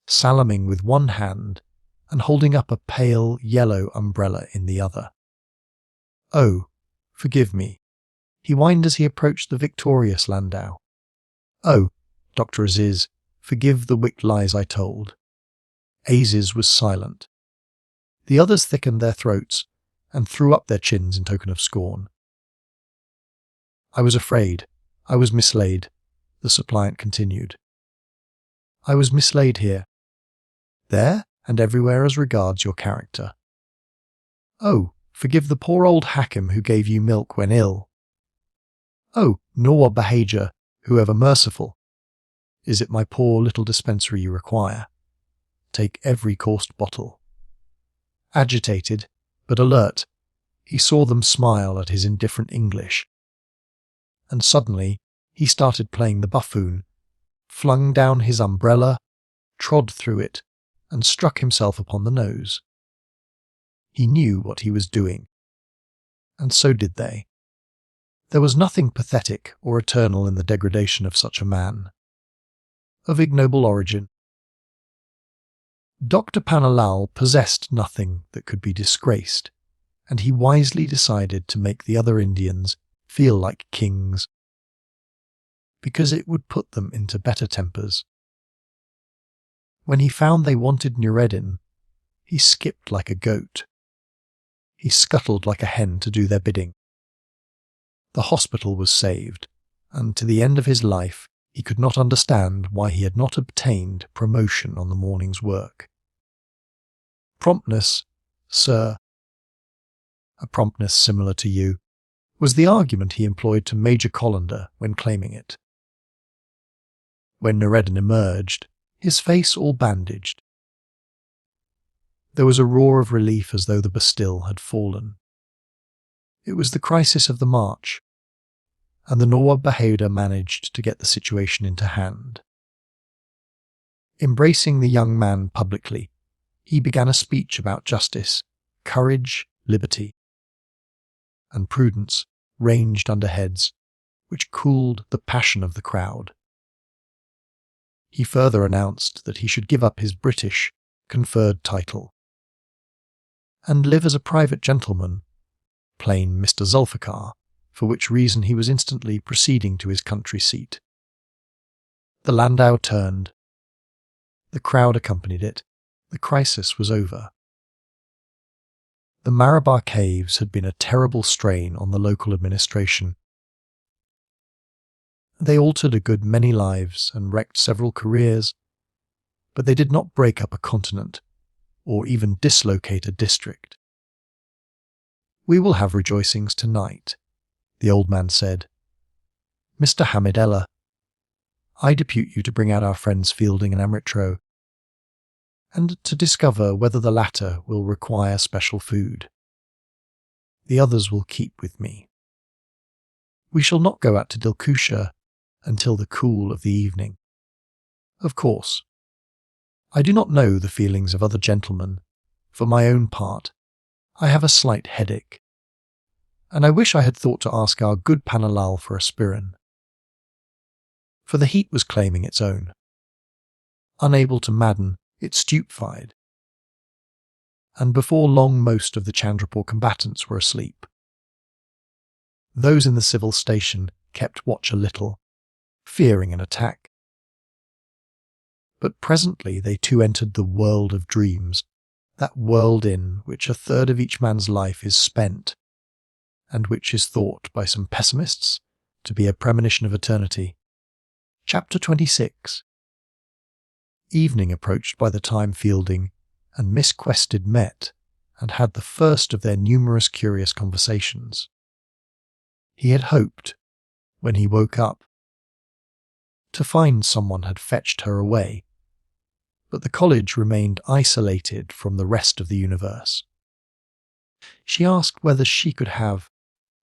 salaming with one hand and holding up a pale yellow umbrella in the other. "Oh, forgive me," he whined as he approached the victorious landau. "Oh, Dr. Aziz, forgive the wicked lies I told." Aziz was silent. The others thickened their throats and threw up their chins in token of scorn. "I was afraid. I was mislaid," the suppliant continued. "I was mislaid here, there, and everywhere as regards your character. Oh, forgive the poor old hakim who gave you milk when ill. Oh, Nawab Bahadur, whoever merciful, is it my poor little dispensary you require? Take every coursed bottle." Agitated, but alert, he saw them smile at his indifferent English. And suddenly he started playing the buffoon, flung down his umbrella, trod through it, and struck himself upon the nose. He knew what he was doing, and so did they. There was nothing pathetic or eternal in the degradation of such a man, of ignoble origin. Dr. Panalal possessed nothing that could be disgraced, and he wisely decided to make the other Indians feel like kings, because it would put them into better tempers. When he found they wanted Nureddin, he skipped like a goat. He scuttled like a hen to do their bidding. The hospital was saved, and to the end of his life he could not understand why he had not obtained promotion on the morning's work. "Promptness, sir," a promptness similar to you, was the argument he employed to Major Colander when claiming it. When Nureddin emerged, his face all bandaged, there was a roar of relief as though the Bastille had fallen. It was the crisis of the march, and the Nawab Bahadur managed to get the situation into hand. Embracing the young man publicly, he began a speech about justice, courage, liberty, and prudence ranged under heads which cooled the passion of the crowd. He further announced that he should give up his British conferred title and live as a private gentleman, plain Mr. Zulfikar, for which reason he was instantly proceeding to his country seat. The landau turned. The crowd accompanied it. The crisis was over. The Marabar caves had been a terrible strain on the local administration. They altered a good many lives and wrecked several careers, but they did not break up a continent or even dislocate a district. "We will have rejoicings tonight," the old man said. "Mr. Hamidella, I depute you to bring out our friends Fielding and Amritro, and to discover whether the latter will require special food. The others will keep with me. We shall not go out to Dilkusha until the cool of the evening. Of course, I do not know the feelings of other gentlemen. For my own part, I have a slight headache, and I wish I had thought to ask our good Panalal for aspirin." For the heat was claiming its own. Unable to madden, it stupefied. And before long most of the Chandrapur combatants were asleep. Those in the civil station kept watch a little, fearing an attack. But presently they too entered the world of dreams, that world in which a third of each man's life is spent, and which is thought by some pessimists to be a premonition of eternity. Chapter 26. Evening approached by the time Fielding and Miss Quested met and had the first of their numerous curious conversations. He had hoped, when he woke up, to find someone had fetched her away, but the college remained isolated from the rest of the universe. She asked whether she could have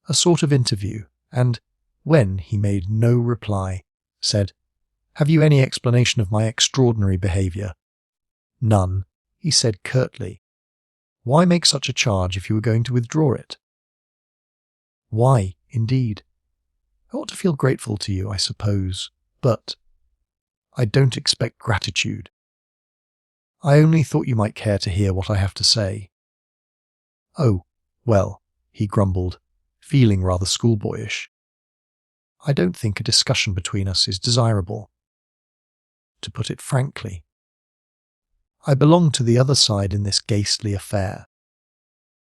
a sort of interview, and, When he made no reply, said, "Have you any explanation of my extraordinary behaviour?" "None," he said curtly. "Why make such a charge if you were going to withdraw it?" "Why, indeed? I ought to feel grateful to you, I suppose, but I don't expect gratitude. I only thought you might care to hear what I have to say." "Oh, well," he grumbled, feeling rather schoolboyish. "I don't think a discussion between us is desirable. To put it frankly, I belong to the other side in this ghastly affair.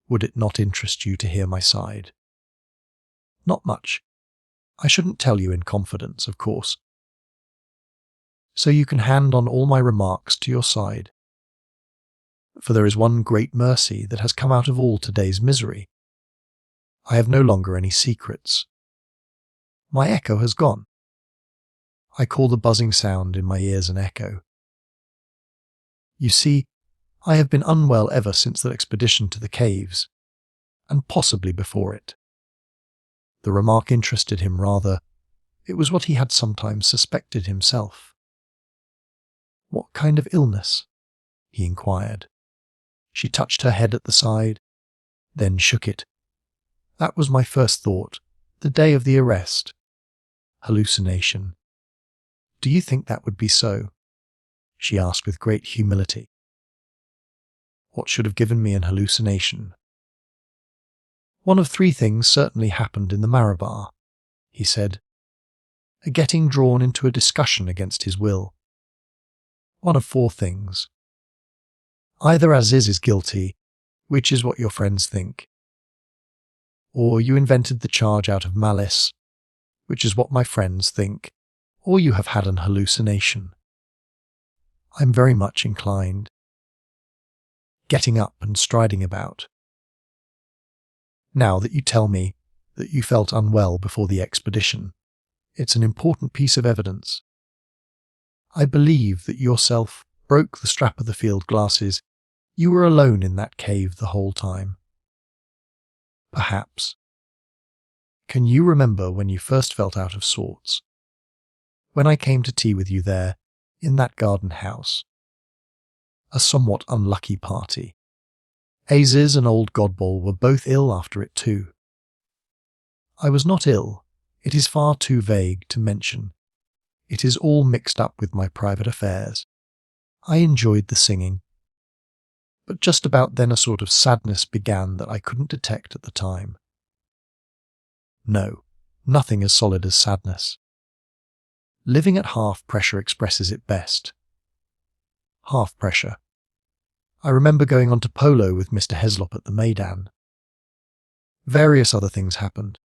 Would it not interest you to hear my side?" "Not much. I shouldn't tell you in confidence, of course. So you can hand on all my remarks to your side. For there is one great mercy that has come out of all today's misery. I have no longer any secrets. My echo has gone. I call the buzzing sound in my ears an echo. You see, I have been unwell ever since that expedition to the caves, and possibly before it." The remark interested him rather. It was what he had sometimes suspected himself. "What kind of illness?" he inquired. She touched her head at the side, then shook it. "That was my first thought, the day of the arrest. Hallucination. Do you think that would be so?" she asked with great humility. "What should have given me an hallucination?" "One of three things certainly happened in the Marabar," he said. "A getting drawn into a discussion against his will. One of four things. Either Aziz is guilty, which is what your friends think, or you invented the charge out of malice, which is what my friends think, or you have had an hallucination. I'm very much inclined." Getting up and striding about. "Now that you tell me that you felt unwell before the expedition, it's an important piece of evidence. I believe that you yourself broke the strap of the field glasses. You were alone in that cave the whole time." "Perhaps. Can you remember when you first felt out of sorts? When I came to tea with you there, in that garden house? A somewhat unlucky party. Aziz and old Godball were both ill after it too. I was not ill. It is far too vague to mention. It is all mixed up with my private affairs. I enjoyed the singing. But just about then a sort of sadness began that I couldn't detect at the time. No, nothing as solid as sadness. Living at half pressure expresses it best. Half pressure. I remember going on to polo with Mr. Heslop at the Maidan. Various other things happened.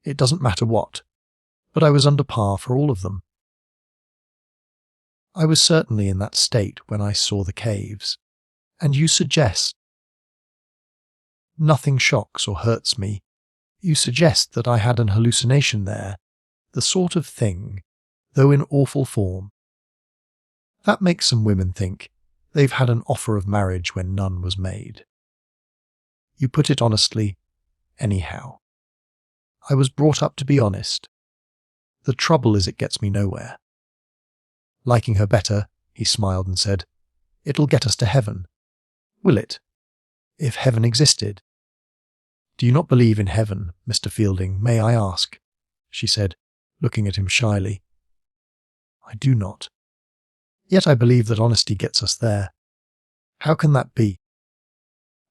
It doesn't matter what, but I was under par for all of them. I was certainly in that state when I saw the caves, and you suggest nothing shocks or hurts me. You suggest that I had an hallucination there, the sort of thing, though in awful form. That makes some women think they've had an offer of marriage when none was made. You put it honestly, anyhow. I was brought up to be honest. The trouble is it gets me nowhere." Liking her better, he smiled and said, "It'll get us to heaven." "Will it? If heaven existed?" "Do you not believe in heaven, Mr. Fielding, may I ask?" she said, looking at him shyly. "I do not. Yet I believe that honesty gets us there. How can that be?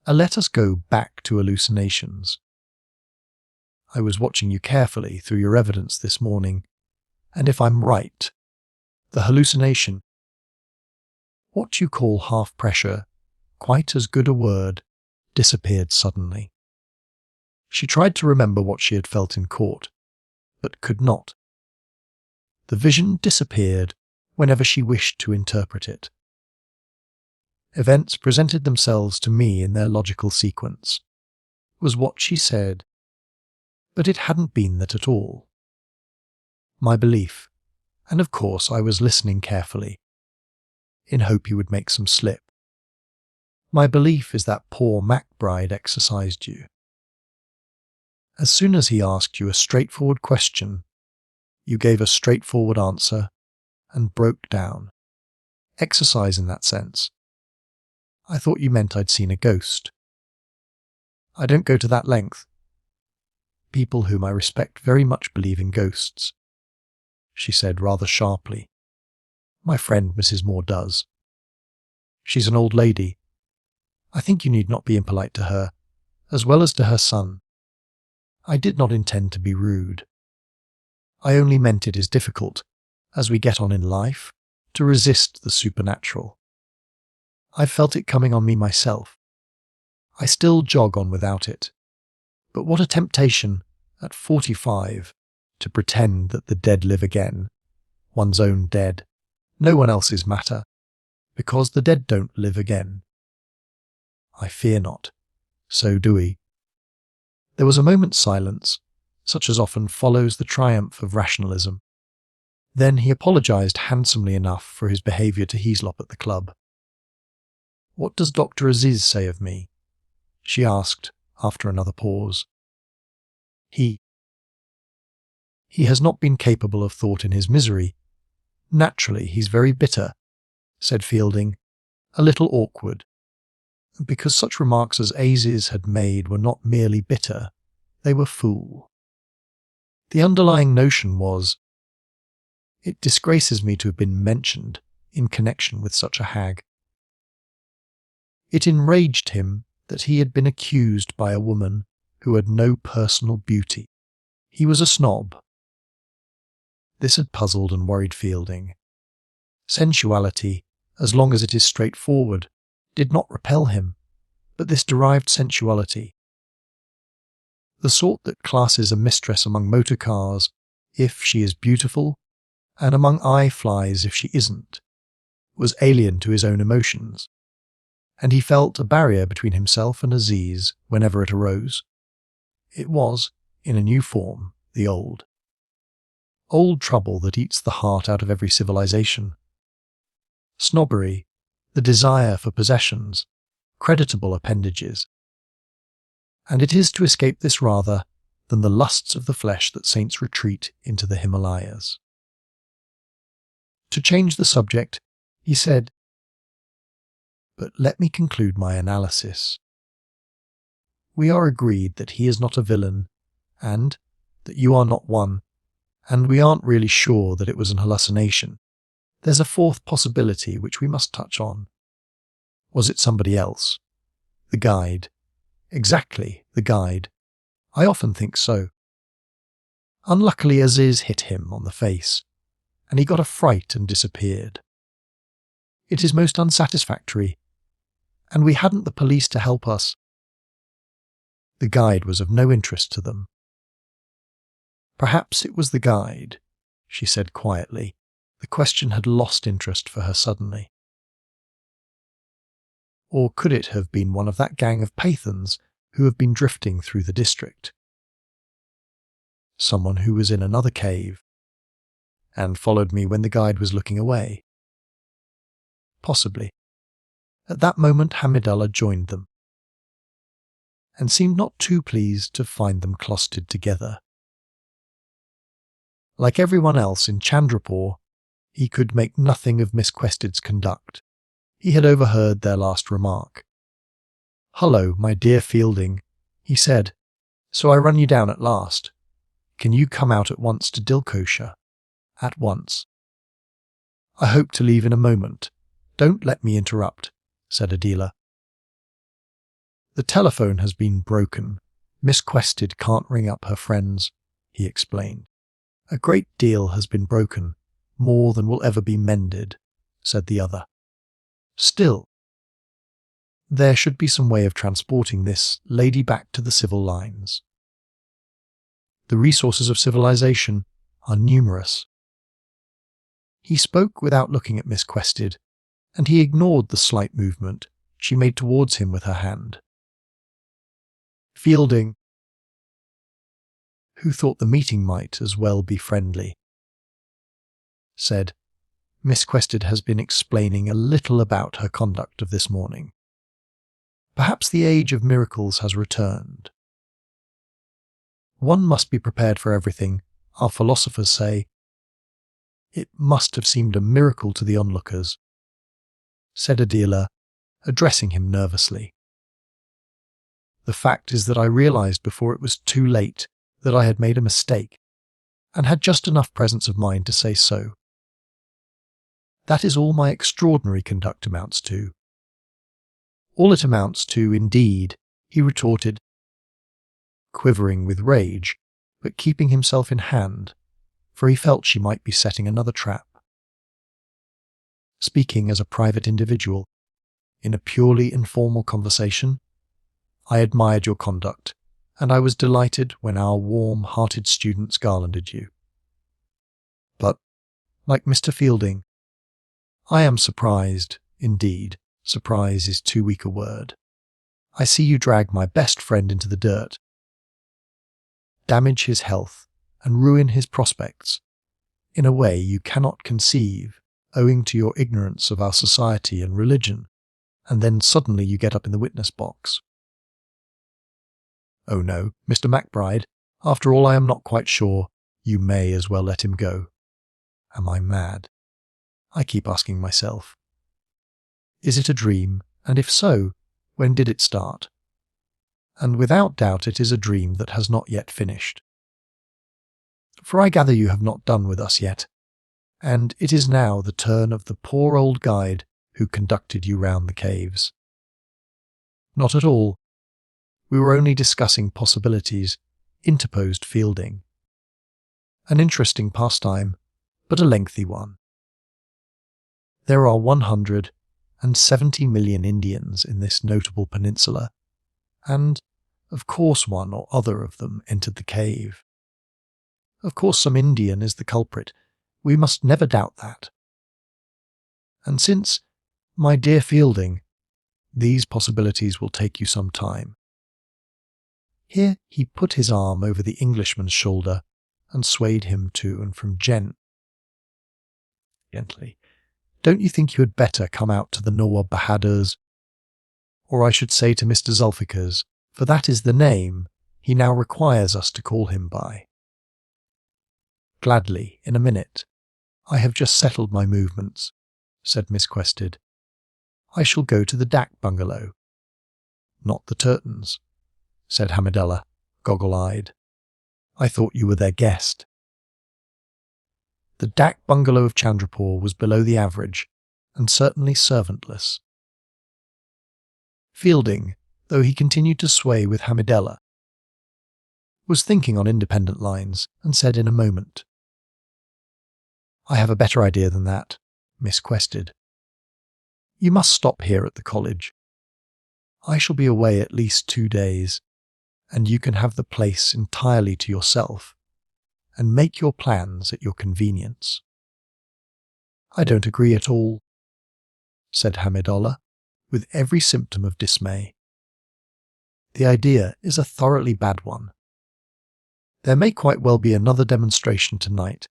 Let us go back to hallucinations. I was watching you carefully through your evidence this morning, and if I'm right, the hallucination, what you call half pressure, quite as good a word, disappeared suddenly." She tried to remember what she had felt in court, but could not. The vision disappeared whenever she wished to interpret it. Events presented themselves to me in their logical sequence, was what she said, but it hadn't been that at all. My belief, and of course I was listening carefully, in hope you would make some slip. My belief is that poor MacBride exercised you. As soon as he asked you a straightforward question, you gave a straightforward answer and broke down. Exercise in that sense. I thought you meant I'd seen a ghost. I don't go to that length. People whom I respect very much believe in ghosts, she said rather sharply. My friend Mrs. Moore does. She's an old lady. I think you need not be impolite to her, as well as to her son. I did not intend to be rude. I only meant it is difficult, as we get on in life, to resist the supernatural. I've felt it coming on me myself. I still jog on without it. But what a temptation, at 45, to pretend that the dead live again, one's own dead, no one else's matter, because the dead don't live again. I fear not. So do we. There was a moment's silence, such as often follows the triumph of rationalism. Then he apologized handsomely enough for his behaviour to Heaslop at the club. What does Dr. Aziz say of me? She asked, after another pause. He has not been capable of thought in his misery. Naturally, he's very bitter, said Fielding, a little awkward, because such remarks as Aziz had made were not merely bitter, they were fool. The underlying notion was, it disgraces me to have been mentioned in connection with such a hag. It enraged him that he had been accused by a woman who had no personal beauty. He was a snob. This had puzzled and worried Fielding. Sensuality, as long as it is straightforward, did not repel him, but this derived sensuality, the sort that classes a mistress among motor cars if she is beautiful, and among eye-flies if she isn't, was alien to his own emotions, and he felt a barrier between himself and Aziz whenever it arose. It was, in a new form, the old trouble that eats the heart out of every civilization. Snobbery, the desire for possessions, creditable appendages. And it is to escape this rather than the lusts of the flesh that saints retreat into the Himalayas. To change the subject, he said, but let me conclude my analysis. We are agreed that he is not a villain, and that you are not one, and we aren't really sure that it was an hallucination. There's a fourth possibility which we must touch on. Was it somebody else? The guide. Exactly, the guide. I often think so. Unluckily, Aziz hit him on the face, and he got a fright and disappeared. It is most unsatisfactory, and we hadn't the police to help us. The guide was of no interest to them. Perhaps it was the guide, she said quietly. The question had lost interest for her suddenly. Or could it have been one of that gang of Pathans who have been drifting through the district? Someone who was in another cave and followed me when the guide was looking away? Possibly. At that moment Hamidullah joined them, and seemed not too pleased to find them closeted together. Like everyone else in Chandrapur, he could make nothing of Miss Quested's conduct. He had overheard their last remark. "Hullo, my dear Fielding," he said. "So I run you down at last. Can you come out at once to Dilkosha? At once." "I hope to leave in a moment. Don't let me interrupt," said Adela. "The telephone has been broken. Miss Quested can't ring up her friends," he explained. "A great deal has been broken, more than will ever be mended," said the other. "Still, there should be some way of transporting this lady back to the civil lines. The resources of civilization are numerous." He spoke without looking at Miss Quested, and he ignored the slight movement she made towards him with her hand. Fielding, who thought the meeting might as well be friendly, said, "Miss Quested has been explaining a little about her conduct of this morning. Perhaps the age of miracles has returned." One must be prepared for everything, our philosophers say. It must have seemed a miracle to the onlookers, said Adela, addressing him nervously. The fact is that I realized before it was too late that I had made a mistake, and had just enough presence of mind to say so. That is all my extraordinary conduct amounts to. All it amounts to, indeed, he retorted, quivering with rage, but keeping himself in hand, for he felt she might be setting another trap. Speaking as a private individual, in a purely informal conversation, I admired your conduct, and I was delighted when our warm-hearted students garlanded you. But, like Mr. Fielding, I am surprised, indeed, surprise is too weak a word. I see you drag my best friend into the dirt, damage his health, and ruin his prospects, in a way you cannot conceive, owing to your ignorance of our society and religion, and then suddenly you get up in the witness box. Oh no, Mr. MacBride, after all I am not quite sure, you may as well let him go. Am I mad? I keep asking myself. Is it a dream, and if so, when did it start? And without doubt it is a dream that has not yet finished. For I gather you have not done with us yet, and it is now the turn of the poor old guide who conducted you round the caves. Not at all. We were only discussing possibilities, interposed Fielding. An interesting pastime, but a lengthy one. There are 170 million Indians in this notable peninsula, and, of course, one or other of them entered the cave. Of course some Indian is the culprit, we must never doubt that. And since, my dear Fielding, these possibilities will take you some time. Here he put his arm over the Englishman's shoulder and swayed him to and from gently. Don't you think you had better come out to the Nawab Bahadur's? Or I should say to Mr. Zulfikar's, for that is the name he now requires us to call him by. Gladly, in a minute. I have just settled my movements, said Miss Quested. I shall go to the Dak bungalow. Not the Turtons, said Hamidullah, goggle-eyed. I thought you were their guest. The Dak bungalow of Chandrapur was below the average, and certainly servantless. Fielding, though he continued to sway with Hamidullah, was thinking on independent lines, and said in a moment, I have a better idea than that, Miss Quested. You must stop here at the college. I shall be away at least 2 days, and you can have the place entirely to yourself, and make your plans at your convenience. I don't agree at all, said Hamidullah, with every symptom of dismay. The idea is a thoroughly bad one. There may quite well be another demonstration tonight,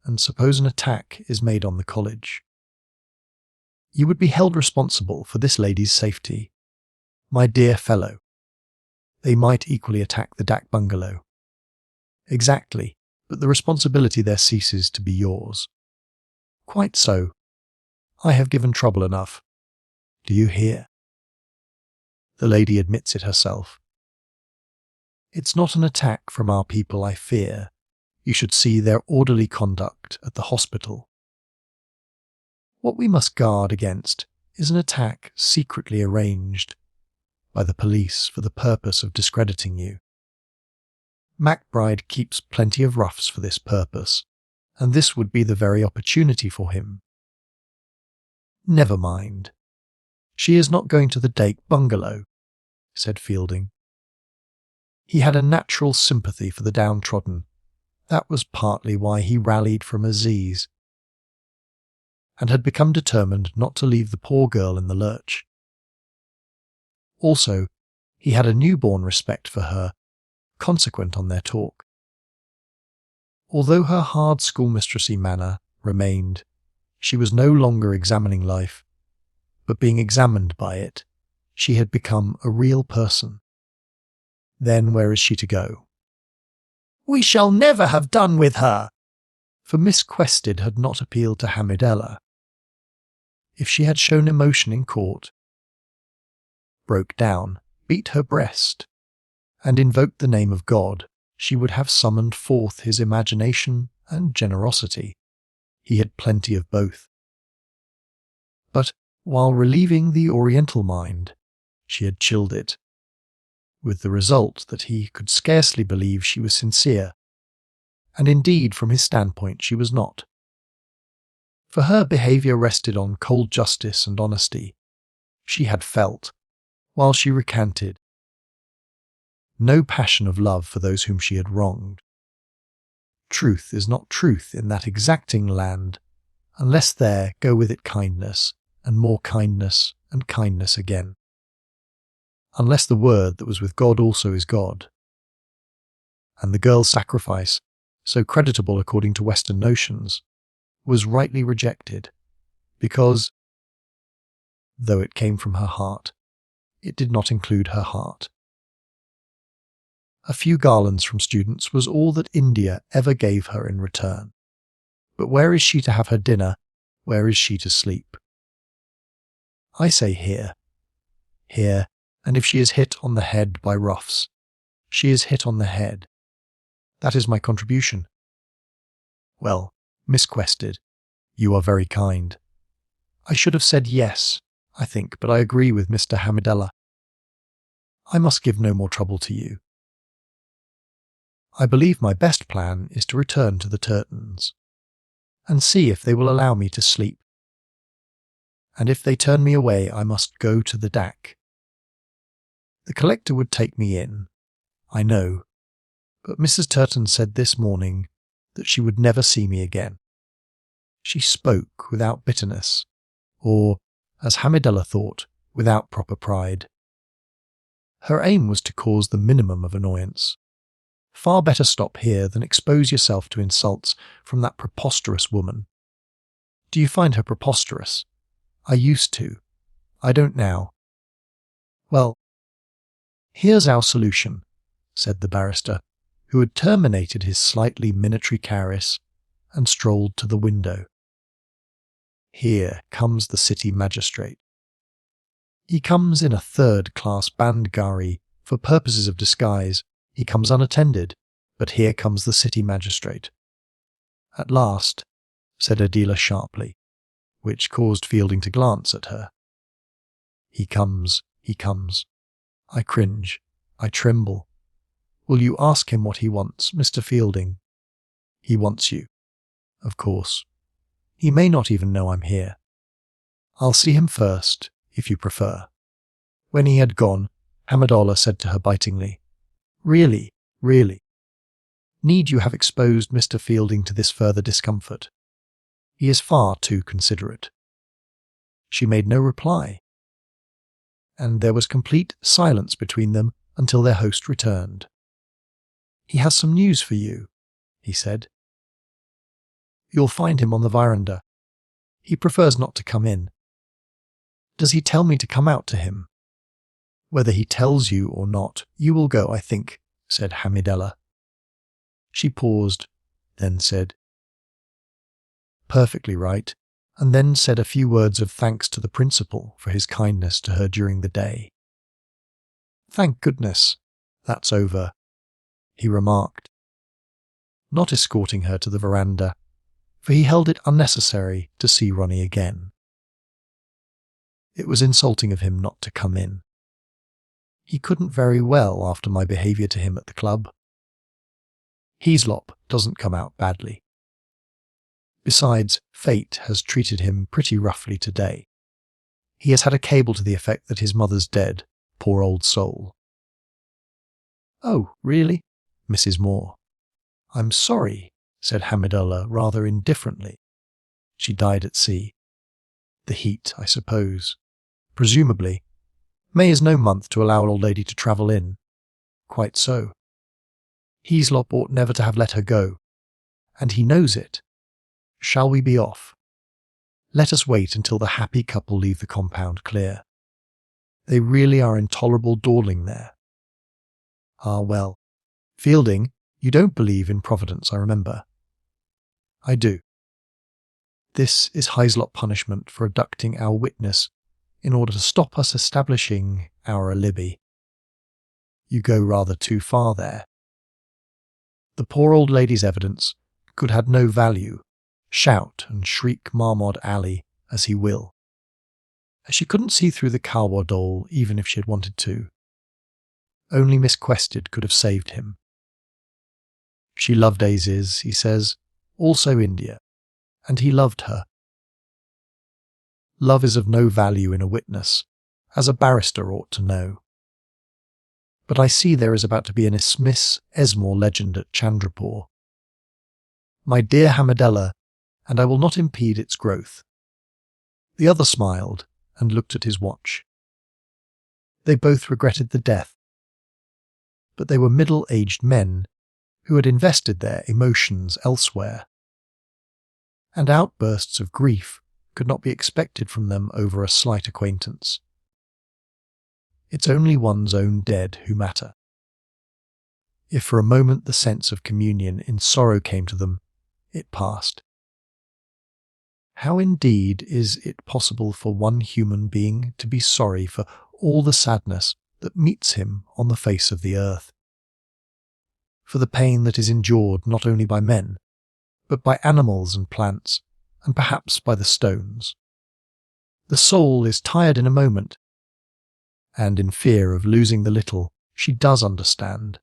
and suppose an attack is made on the college. You would be held responsible for this lady's safety. My dear fellow, they might equally attack the Dak bungalow. Exactly, but the responsibility there ceases to be yours. Quite so. I have given trouble enough. Do you hear? The lady admits it herself. It's not an attack from our people I fear. You should see their orderly conduct at the hospital. What we must guard against is an attack secretly arranged by the police for the purpose of discrediting you. MacBride keeps plenty of roughs for this purpose, and this would be the very opportunity for him. Never mind. She is not going to the Dak bungalow, said Fielding. He had a natural sympathy for the downtrodden. That was partly why he rallied from Aziz, and had become determined not to leave the poor girl in the lurch. Also, he had a newborn respect for her, consequent on their talk. Although her hard schoolmistressy manner remained, she was no longer examining life, but being examined by it, she had become a real person. Then where is she to go? We shall never have done with her. For Miss Quested had not appealed to Hamidella. If she had shown emotion in court, broke down, beat her breast, and invoked the name of God, she would have summoned forth his imagination and generosity. He had plenty of both. But while relieving the Oriental mind, she had chilled it, with the result that he could scarcely believe she was sincere, and indeed from his standpoint she was not. For her behaviour rested on cold justice and honesty. She had felt, while she recanted, no passion of love for those whom she had wronged. Truth is not truth in that exacting land, unless there go with it kindness, and more kindness, and kindness again. Unless the word that was with God also is God. And the girl's sacrifice, so creditable according to Western notions, was rightly rejected, because, though it came from her heart, it did not include her heart. A few garlands from students was all that India ever gave her in return. But where is she to have her dinner? Where is she to sleep? I say here. Here, and if she is hit on the head by roughs, she is hit on the head. That is my contribution. Well, Miss Quested, you are very kind. I should have said yes, I think, but I agree with Mr. Hamidella. I must give no more trouble to you. I believe my best plan is to return to the Turtons, and see if they will allow me to sleep. And if they turn me away, I must go to the DAC. The collector would take me in, I know, but Mrs. Turton said this morning that she would never see me again. She spoke without bitterness, or, as Hamidella thought, without proper pride. Her aim was to cause the minimum of annoyance. Far better stop here than expose yourself to insults from that preposterous woman. Do you find her preposterous? I used to. I don't now. Well, here's our solution, said the barrister, who had terminated his slightly minatory caress and strolled to the window. Here comes the city magistrate. He comes in a third-class bandgari for purposes of disguise. He comes unattended, but here comes the city magistrate. At last, said Adela sharply, which caused Fielding to glance at her. He comes, he comes. I cringe, I tremble. Will you ask him what he wants, Mr. Fielding? He wants you, of course. He may not even know I'm here. I'll see him first, if you prefer. When he had gone, Hamidella said to her bitingly, Really, really. Need you have exposed Mr. Fielding to this further discomfort? He is far too considerate. She made no reply, and there was complete silence between them until their host returned. He has some news for you, he said. You'll find him on the veranda. He prefers not to come in. Does he tell me to come out to him? Whether he tells you or not, you will go, I think, said Hamidella. She paused, then said, Perfectly right, and then said a few words of thanks to the principal for his kindness to her during the day. Thank goodness, that's over, he remarked, not escorting her to the veranda, for he held it unnecessary to see Ronnie again. It was insulting of him not to come in. He couldn't very well after my behaviour to him at the club. Heaslop doesn't come out badly. Besides, fate has treated him pretty roughly today. He has had a cable to the effect that his mother's dead, poor old soul. Oh, really? Mrs. Moore. I'm sorry, said Hamidella rather indifferently. She died at sea. The heat, I suppose. Presumably. May is no month to allow an old lady to travel in. Quite so. Heaslop ought never to have let her go, and he knows it. Shall we be off? Let us wait until the happy couple leave the compound clear. They really are intolerable dawdling there. Ah, well. Fielding, You don't believe in providence, I remember. I do. This is Hislop punishment for abducting our witness in order to stop us establishing our alibi. You go rather too far there. The poor old lady's evidence could have no value, shout and shriek Marmot Alley as he will. She couldn't see through the Kawa doll even if she had wanted to. Only Miss Quested could have saved him. She loved Aziz, he says, also India, and he loved her. Love is of no value in a witness, as a barrister ought to know. But I see there is about to be an Miss Esmore legend at Chandrapur. My dear Hamidella, and I will not impede its growth. The other smiled and looked at his watch. They both regretted the death, but they were middle-aged men who had invested their emotions elsewhere, and outbursts of grief could not be expected from them over a slight acquaintance. It's only one's own dead who matter. If for a moment the sense of communion in sorrow came to them, it passed. How indeed is it possible for one human being to be sorry for all the sadness that meets him on the face of the earth? For the pain that is endured not only by men, but by animals and plants, and perhaps by the stones. The soul is tired in a moment, and in fear of losing the little she does understand,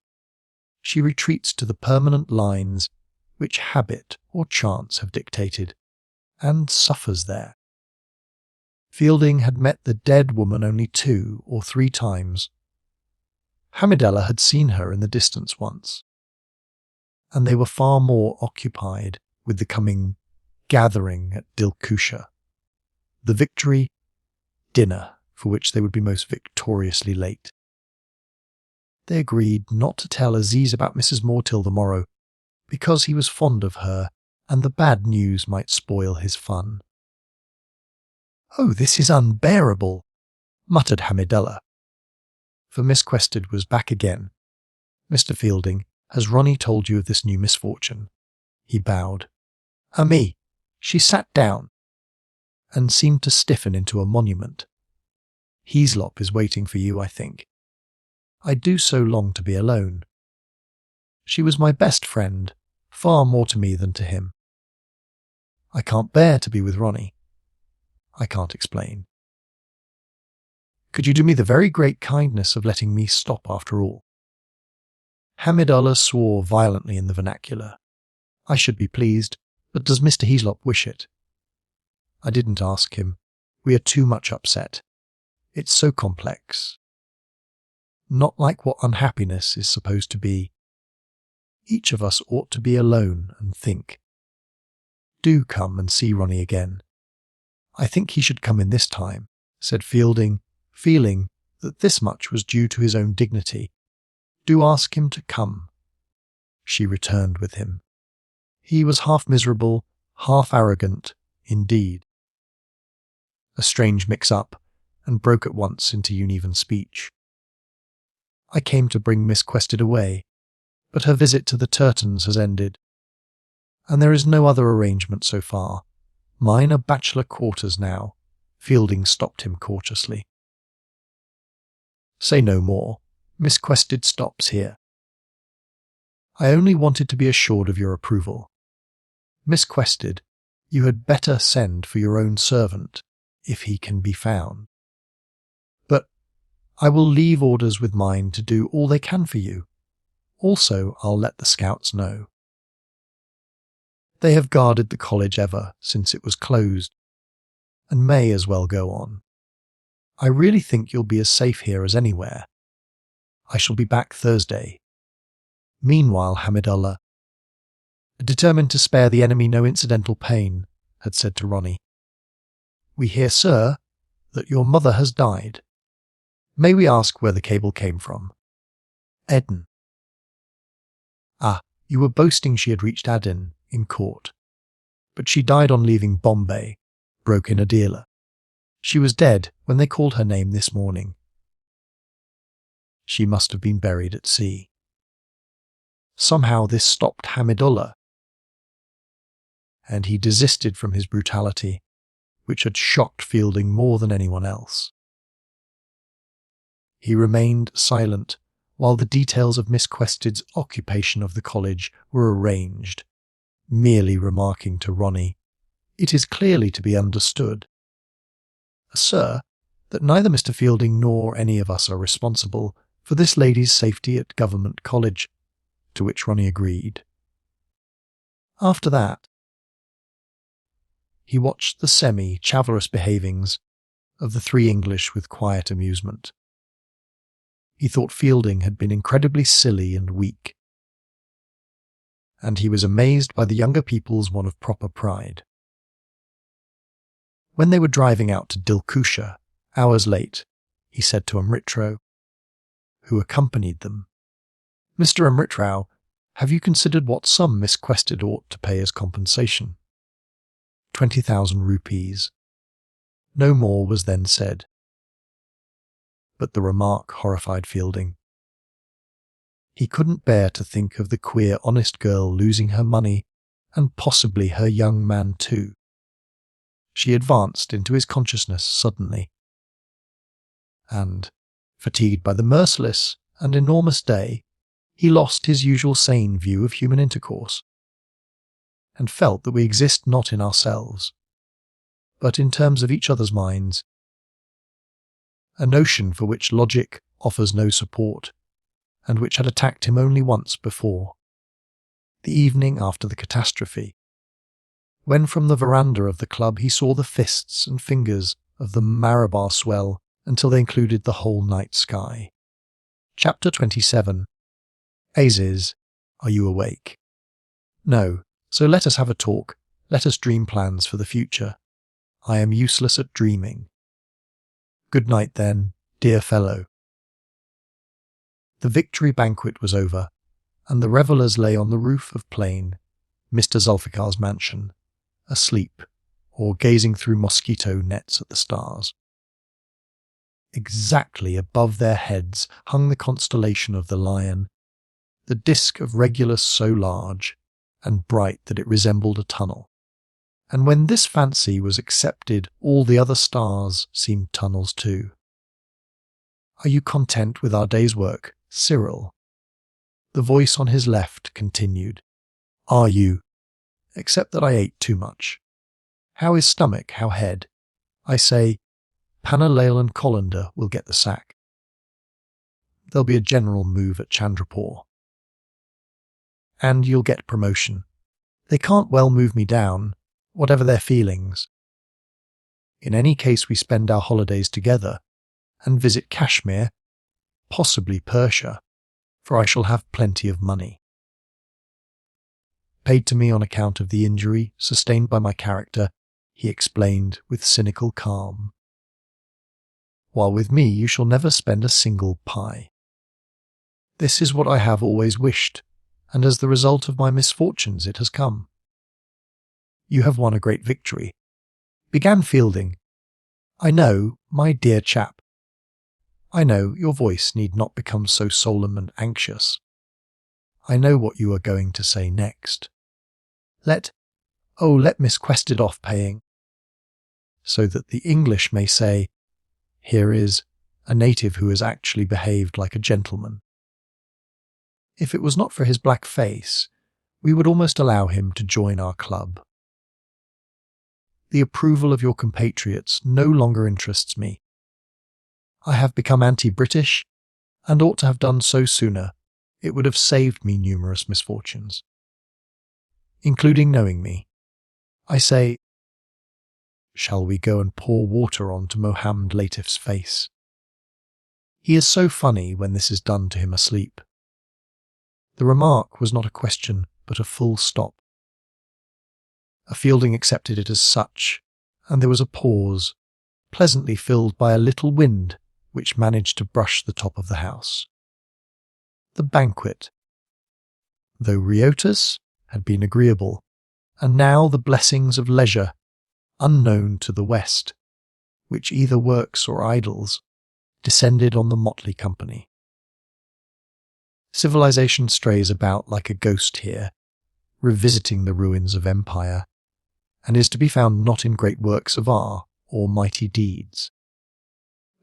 she retreats to the permanent lines which habit or chance have dictated, and suffers there. Fielding had met the dead woman only 2 or 3 times. Hamidella had seen her in the distance once, and they were far more occupied with the coming gathering at Dilkusha, the victory dinner for which they would be most victoriously late. They agreed not to tell Aziz about Mrs. Moore till the morrow, because he was fond of her, and the bad news might spoil his fun. "Oh, this is unbearable," muttered Hamidella. For Miss Quested was back again. "Mr. Fielding, has Ronnie told you of this new misfortune?" He bowed. "Me." She sat down, and seemed to stiffen into a monument. "Hislop is waiting for you, I think. I do so long to be alone. She was my best friend, far more to me than to him. I can't bear to be with Ronnie. I can't explain. Could you do me the very great kindness of letting me stop after all?" Hamidullah swore violently in the vernacular. "I should be pleased, but does Mr. Hislop wish it?" "I didn't ask him. We are too much upset. It's so complex. Not like what unhappiness is supposed to be. Each of us ought to be alone and think. Do come and see Ronnie again. I think he should come in this time," said Fielding, feeling that this much was due to his own dignity. "Do ask him to come." She returned with him. He was half miserable, half arrogant, indeed. A strange mix-up, and broke at once into uneven speech. "I came to bring Miss Quested away, but her visit to the Turtons has ended, and there is no other arrangement so far. Mine are bachelor quarters now." Fielding stopped him cautiously. "Say no more. Miss Quested stops here. I only wanted to be assured of your approval. Miss Quested, you had better send for your own servant, if he can be found. But I will leave orders with mine to do all they can for you. Also, I'll let the scouts know. They have guarded the college ever since it was closed, and may as well go on. I really think you'll be as safe here as anywhere. I shall be back Thursday. Meanwhile, Hamidullah, determined to spare the enemy no incidental pain, had said to Ronnie, "We hear, sir, that your mother has died. May we ask where the cable came from?" "Eden." "Ah, you were boasting she had reached Aden in court. But she died on leaving Bombay," broke in Adela. "She was dead when they called her name this morning." "She must have been buried at sea." somehow this stopped Hamidullah, and he desisted from his brutality, which had shocked Fielding more than anyone else. He remained silent while the details of Miss Quested's occupation of the college were arranged, merely remarking to Ronnie, "It is clearly to be understood, sir, that neither Mr. Fielding nor any of us are responsible for this lady's safety at Government College," to which Ronnie agreed. After that, he watched the semi-chivalrous behavings of the three English with quiet amusement. He thought Fielding had been incredibly silly and weak, and he was amazed by the younger people's one of proper pride. When they were driving out to Dilkusha, hours late, he said to Amritrao, who accompanied them, "Mr. Amritrao, have you considered what sum Miss Quested ought to pay as compensation?" 20,000 rupees. No more was then said. But the remark horrified Fielding. He couldn't bear to think of the queer, honest girl losing her money, and possibly her young man too. She advanced into his consciousness suddenly, and, fatigued by the merciless and enormous day, he lost his usual sane view of human intercourse, and felt that we exist not in ourselves, but in terms of each other's minds, a notion for which logic offers no support, and which had attacked him only once before, the evening after the catastrophe, when from the veranda of the club he saw the fists and fingers of the Marabar swell until they included the whole night sky. Chapter 27. Aziz, are you awake? No, so let us have a talk, let us dream plans for the future. I am useless at dreaming. Good night then, dear fellow. The victory banquet was over, and the revellers lay on the roof of plain, Mr. Zulfikar's mansion, asleep, or gazing through mosquito nets at the stars. Exactly above their heads hung the constellation of the Lion, the disk of Regulus so large and bright that it resembled a tunnel. And when this fancy was accepted, all the other stars seemed tunnels too. Are you content with our day's work, Cyril? The voice on his left continued. Are you? Except that I ate too much. How is stomach, how head? I say, Panalale and Colander will get the sack. There'll be a general move at Chandrapur. And you'll get promotion. They can't well move me down, whatever their feelings. In any case, we spend our holidays together and visit Kashmir, possibly Persia, for I shall have plenty of money. Paid to me on account of the injury sustained by my character, he explained with cynical calm. While with me you shall never spend a single pie. This is what I have always wished, and as the result of my misfortunes it has come. You have won a great victory, began Fielding. I know, my dear chap. I know your voice need not become so solemn and anxious. I know what you are going to say next. Let Miss Quested off paying, so that the English may say, here is a native who has actually behaved like a gentleman. If it was not for his black face, we would almost allow him to join our club. The approval of your compatriots no longer interests me. I have become anti-British, and ought to have done so sooner. It would have saved me numerous misfortunes, including knowing me. I say, shall we go and pour water onto Mohammed Latif's face? He is so funny when this is done to him asleep. The remark was not a question, but a full stop. A Fielding accepted it as such, and there was a pause, pleasantly filled by a little wind which managed to brush the top of the house. The banquet, though riotus, had been agreeable, and now the blessings of leisure, unknown to the West, which either works or idles, descended on the motley company. Civilization strays about like a ghost here, revisiting the ruins of empire, and is to be found not in great works of art or mighty deeds,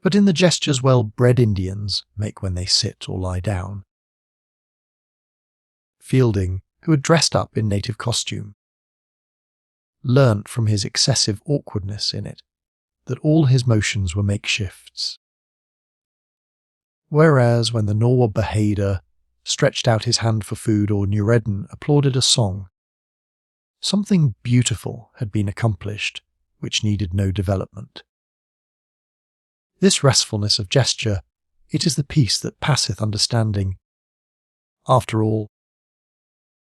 but in the gestures well-bred Indians make when they sit or lie down. Fielding, who had dressed up in native costume, learnt from his excessive awkwardness in it that all his motions were makeshifts. Whereas when the Norwa Behader stretched out his hand for food or Nureddin applauded a song, something beautiful had been accomplished which needed no development. This restfulness of gesture, it is the peace that passeth understanding. After all,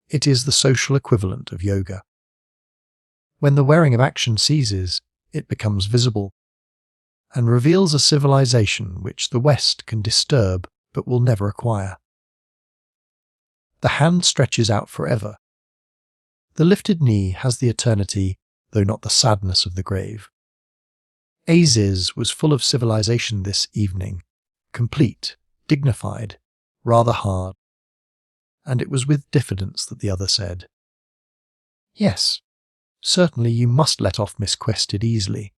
it is the social equivalent of yoga. When the wearing of action ceases, it becomes visible, and reveals a civilization which the West can disturb but will never acquire. The hand stretches out forever. The lifted knee has the eternity, though not the sadness of the grave. Aziz was full of civilization this evening, complete, dignified, rather hard, and it was with diffidence that the other said, "Yes, certainly you must let off Miss Quested easily.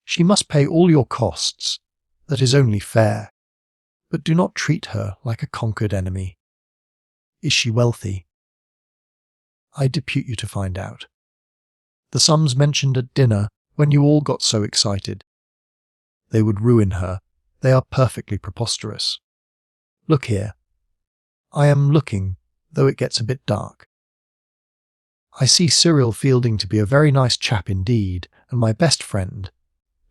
She must pay all your costs, that is only fair, but do not treat her like a conquered enemy. Is she wealthy? I depute you to find out. The sums mentioned at dinner, when you all got so excited. They would ruin her. They are perfectly preposterous. Look here. I am looking, though it gets a bit dark. I see Cyril Fielding to be a very nice chap indeed, and my best friend,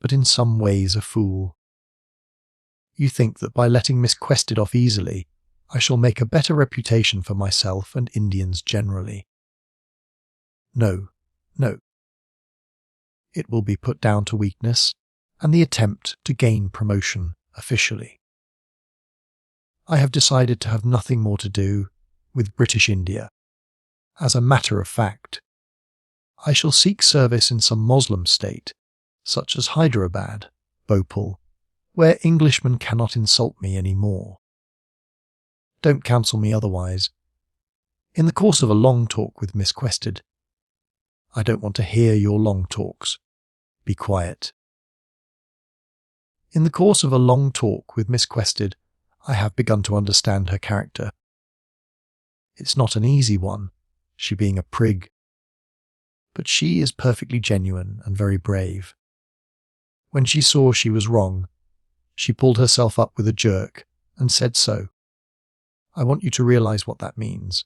but in some ways a fool. You think that by letting Miss Quested off easily, I shall make a better reputation for myself and Indians generally. No, no. It will be put down to weakness and the attempt to gain promotion officially. I have decided to have nothing more to do with British India. As a matter of fact, I shall seek service in some Moslem state, such as Hyderabad, Bhopal, where Englishmen cannot insult me any more. Don't counsel me otherwise. In the course of a long talk with Miss Quested, I don't want to hear your long talks. Be quiet. In the course of a long talk with Miss Quested, I have begun to understand her character. It's not an easy one, she being a prig, but she is perfectly genuine and very brave. When she saw she was wrong, she pulled herself up with a jerk and said so. I want you to realize what that means.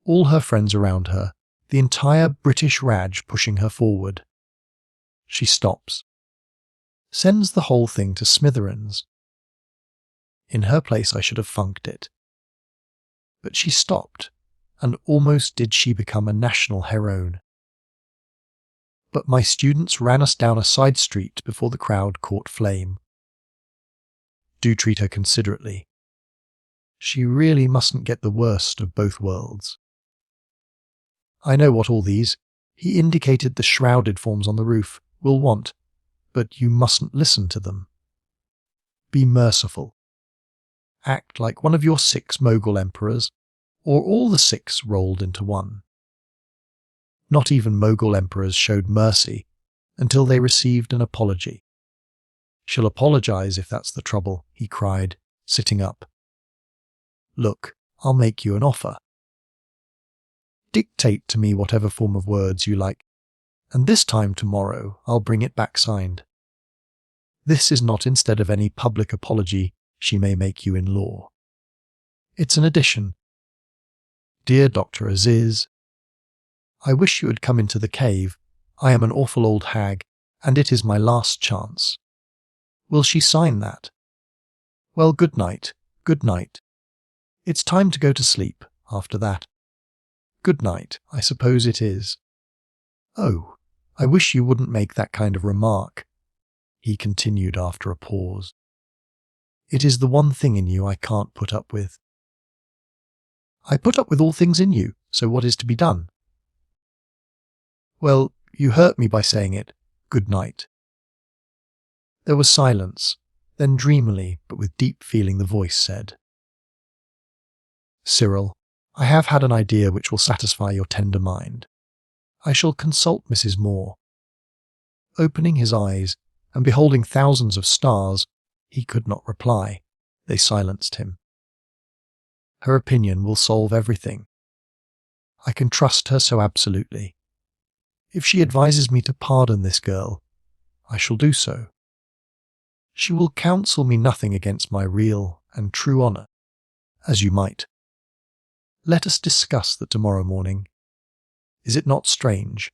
All her friends around her, the entire British Raj pushing her forward. She stops. Sends the whole thing to smithereens. In her place I should have funked it. But she stopped, and almost did she become a national heroine. But my students ran us down a side street before the crowd caught flame. Do treat her considerately. She really mustn't get the worst of both worlds. I know what all these, he indicated the shrouded forms on the roof, will want, but you mustn't listen to them. Be merciful. Act like one of your 6 Mogul emperors, or all the 6 rolled into one. Not even Mogul emperors showed mercy until they received an apology. She'll apologize if that's the trouble, he cried, sitting up. Look, I'll make you an offer. Dictate to me whatever form of words you like, and this time tomorrow I'll bring it back signed. This is not instead of any public apology she may make you in law. It's an addition. Dear Dr. Aziz, I wish you had come into the cave. I am an awful old hag, and it is my last chance. Will she sign that? Well, good night, good night. It's time to go to sleep after that. Good night, I suppose it is. Oh, I wish you wouldn't make that kind of remark, he continued after a pause. It is the one thing in you I can't put up with. I put up with all things in you, so what is to be done? Well, you hurt me by saying it. Good night. There was silence, then dreamily, but with deep feeling, the voice said, Cyril, I have had an idea which will satisfy your tender mind. I shall consult Mrs. Moore. Opening his eyes and beholding thousands of stars, he could not reply. They silenced him. Her opinion will solve everything. I can trust her so absolutely. If she advises me to pardon this girl, I shall do so. She will counsel me nothing against my real and true honour, as you might. Let us discuss that tomorrow morning. Is it not strange?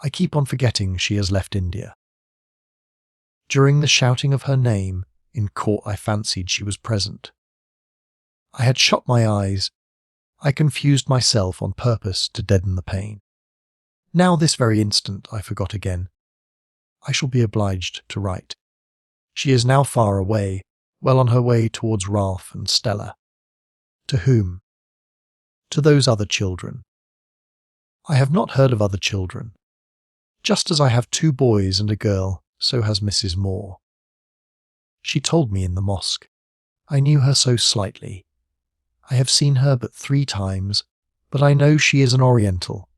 I keep on forgetting she has left India. During the shouting of her name in court, I fancied she was present. I had shut my eyes. I confused myself on purpose to deaden the pain. Now this very instant I forgot again. I shall be obliged to write. She is now far away, well on her way towards Ralph and Stella. To whom? To those other children. I have not heard of other children. Just as I have 2 boys and a girl, so has Mrs. Moore. She told me in the mosque. I knew her so slightly. I have seen her but 3 times, but I know she is an Oriental.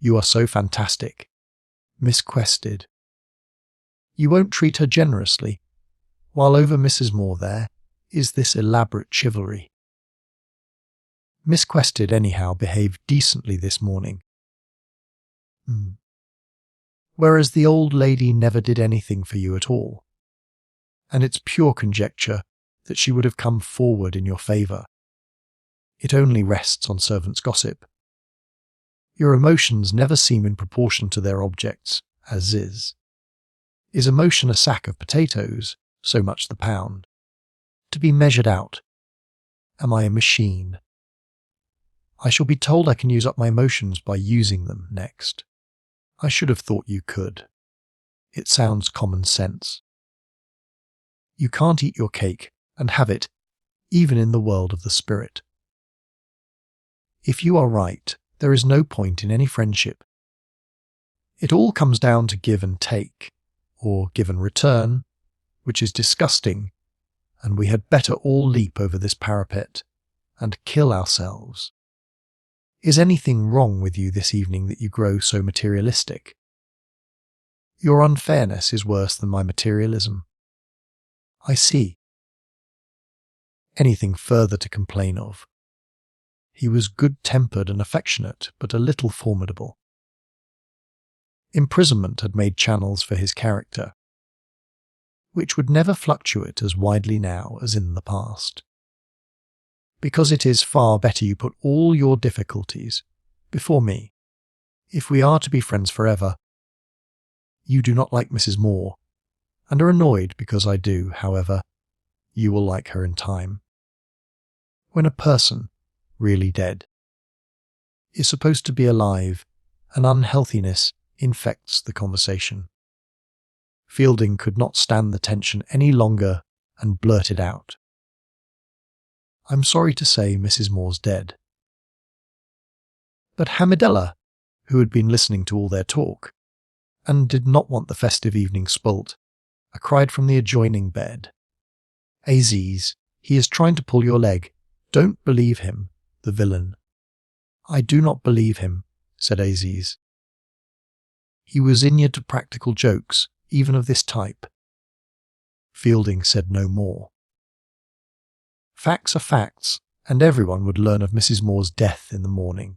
You are so fantastic. Miss Quested. You won't treat her generously, while over Mrs. Moore there is this elaborate chivalry. Miss Quested anyhow behaved decently this morning. Whereas the old lady never did anything for you at all. And it's pure conjecture that she would have come forward in your favour. It only rests on servants' gossip. Your emotions never seem in proportion to their objects, as is. Is emotion a sack of potatoes, so much the pound? To be measured out. Am I a machine? I shall be told I can use up my emotions by using them next. I should have thought you could. It sounds common sense. You can't eat your cake and have it, even in the world of the spirit. If you are right, there is no point in any friendship. It all comes down to give and take, or give and return, which is disgusting, and we had better all leap over this parapet and kill ourselves. Is anything wrong with you this evening that you grow so materialistic? Your unfairness is worse than my materialism. I see. Anything further to complain of? He was good-tempered and affectionate, but a little formidable. Imprisonment had made channels for his character, which would never fluctuate as widely now as in the past. Because it is far better you put all your difficulties before me, if we are to be friends forever. You do not like Mrs. Moore, and are annoyed because I do, however. You will like her in time. When a person, really dead, is supposed to be alive, an unhealthiness infects the conversation. Fielding could not stand the tension any longer and blurted out. I'm sorry to say Mrs. Moore's dead. But Hamidella, who had been listening to all their talk, and did not want the festive evening spoilt, cried from the adjoining bed, Aziz, he is trying to pull your leg. Don't believe him, the villain. I do not believe him, said Aziz. He was inured to practical jokes, even of this type. Fielding said no more. Facts are facts, and everyone would learn of Mrs. Moore's death in the morning.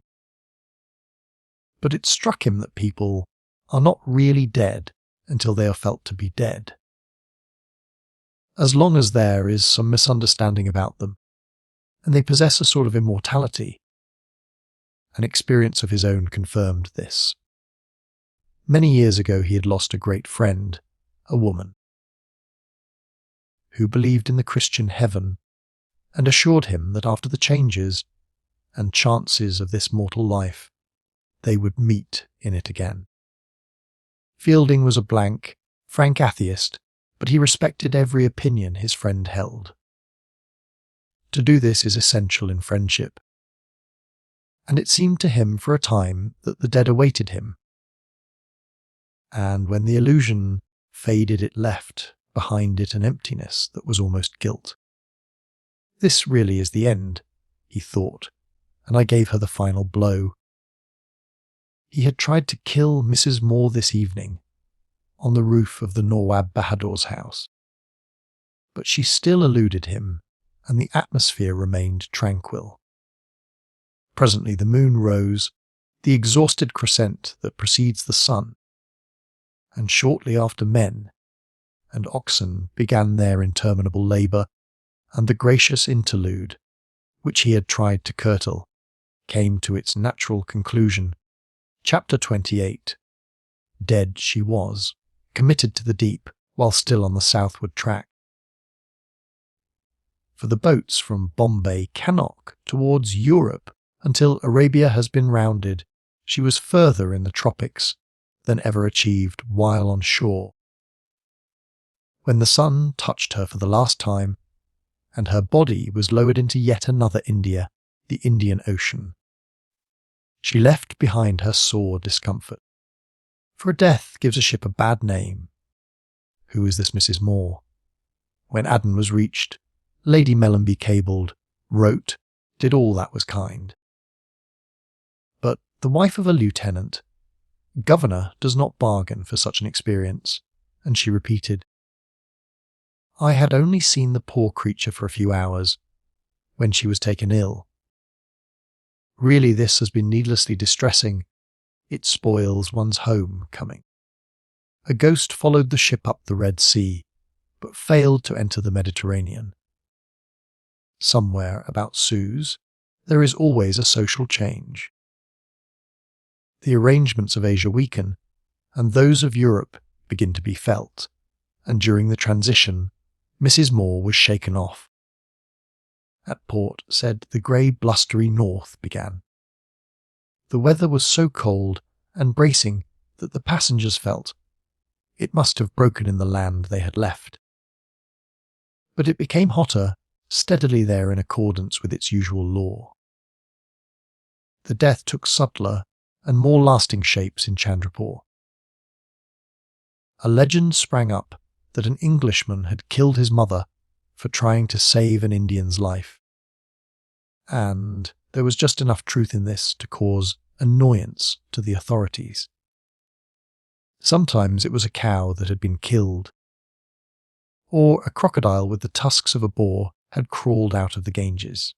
But it struck him that people are not really dead until they are felt to be dead. As long as there is some misunderstanding about them, and they possess a sort of immortality. An experience of his own confirmed this. Many years ago he had lost a great friend, a woman, who believed in the Christian heaven and assured him that after the changes and chances of this mortal life, they would meet in it again. Fielding was a blank, frank atheist, but he respected every opinion his friend held. To do this is essential in friendship, and it seemed to him for a time that the dead awaited him, and when the illusion faded it left behind it an emptiness that was almost guilt. This really is the end. he thought, and I gave her the final blow. He had tried to kill Mrs. Moore this evening, on the roof of the Nawab Bahadur's house. But she still eluded him, and the atmosphere remained tranquil. Presently the moon rose, the exhausted crescent that precedes the sun, and shortly after men and oxen began their interminable labour, and the gracious interlude, which he had tried to curtail, came to its natural conclusion. Chapter 28. Dead she was, committed to the deep, while still on the southward track. For the boats from Bombay cannot towards Europe until Arabia has been rounded. She was further in the tropics than ever achieved while on shore. When the sun touched her for the last time, and her body was lowered into yet another India, the Indian Ocean, she left behind her sore discomfort. For death gives a ship a bad name. Who is this Mrs. Moore? When Aden was reached, Lady Mellanby cabled, wrote, did all that was kind. But the wife of a lieutenant, governor does not bargain for such an experience, and she repeated, I had only seen the poor creature for a few hours, when she was taken ill. Really this has been needlessly distressing. It spoils one's home coming. A ghost followed the ship up the Red Sea, but failed to enter the Mediterranean. Somewhere about Suez, there is always a social change. The arrangements of Asia weaken, and those of Europe begin to be felt, and during the transition, Mrs. Moore was shaken off. At port, said the grey blustery north began. The weather was so cold and bracing that the passengers felt it must have broken in the land they had left. But it became hotter, steadily there in accordance with its usual law. The death took subtler and more lasting shapes in Chandrapur. A legend sprang up that an Englishman had killed his mother for trying to save an Indian's life. And there was just enough truth in this to cause annoyance to the authorities. Sometimes it was a cow that had been killed, or a crocodile with the tusks of a boar had crawled out of the Ganges.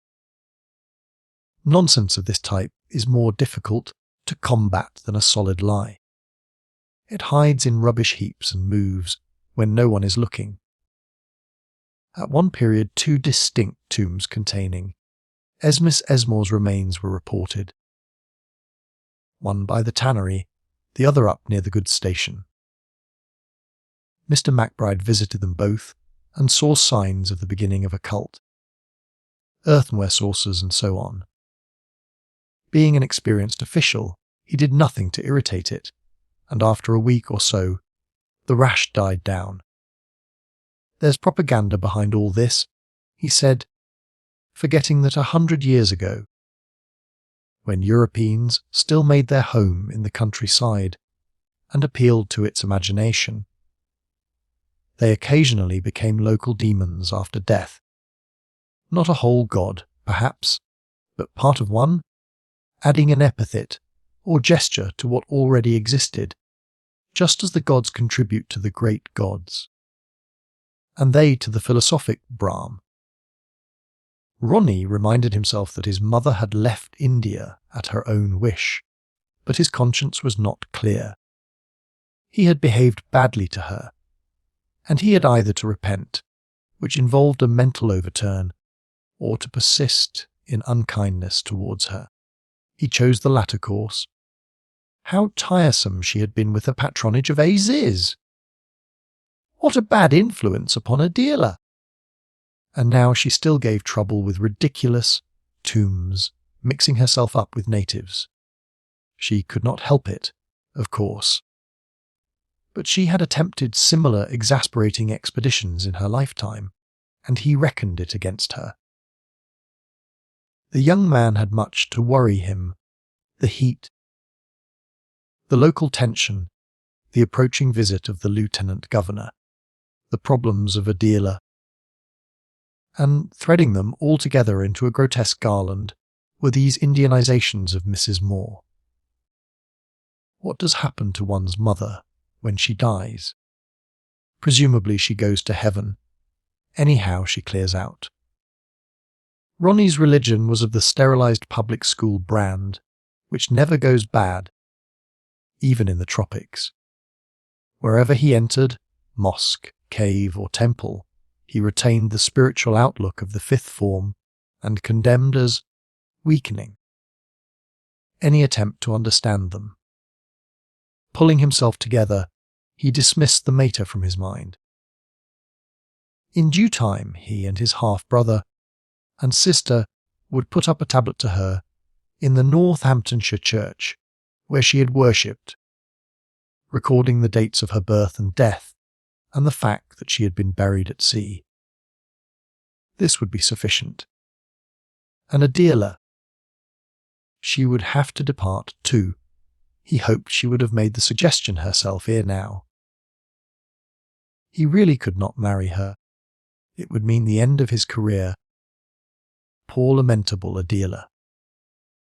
Nonsense of this type is more difficult to combat than a solid lie. It hides in rubbish heaps and moves when no one is looking. At one period, 2 distinct tombs containing Miss Esmore's remains were reported. One by the tannery, the other up near the goods station. Mr. MacBride visited them both and saw signs of the beginning of a cult. Earthenware saucers and so on. Being an experienced official, he did nothing to irritate it, and after a week or so, the rash died down. There's propaganda behind all this, he said, forgetting that 100 years ago, when Europeans still made their home in the countryside and appealed to its imagination, they occasionally became local demons after death. Not a whole god, perhaps, but part of one, adding an epithet or gesture to what already existed, just as the gods contribute to the great gods, and they to the philosophic Brahm. Ronnie reminded himself that his mother had left India at her own wish, but his conscience was not clear. He had behaved badly to her, and he had either to repent, which involved a mental overturn, or to persist in unkindness towards her. He chose the latter course. How tiresome she had been with the patronage of Aziz! What a bad influence upon Adela! And now she still gave trouble with ridiculous tombs, mixing herself up with natives. She could not help it, of course. But she had attempted similar exasperating expeditions in her lifetime, and he reckoned it against her. The young man had much to worry him: the heat, the local tension, the approaching visit of the lieutenant governor, the problems of Adela. and threading them all together into a grotesque garland were these Indianizations of Mrs. Moore. What does happen to one's mother when she dies? Presumably she goes to heaven. Anyhow, she clears out. Ronnie's religion was of the sterilized public school brand, which never goes bad, even in the tropics. Wherever he entered, mosque, cave, or temple, he retained the spiritual outlook of the fifth form and condemned as weakening any attempt to understand them. Pulling himself together, he dismissed the mater from his mind. In due time, he and his half-brother and sister would put up a tablet to her in the Northamptonshire church where she had worshipped, recording the dates of her birth and death and the fact that she had been buried at sea. This would be sufficient. And Adela, she would have to depart too. He hoped she would have made the suggestion herself ere now. He really could not marry her. It would mean the end of his career. Poor lamentable Adela.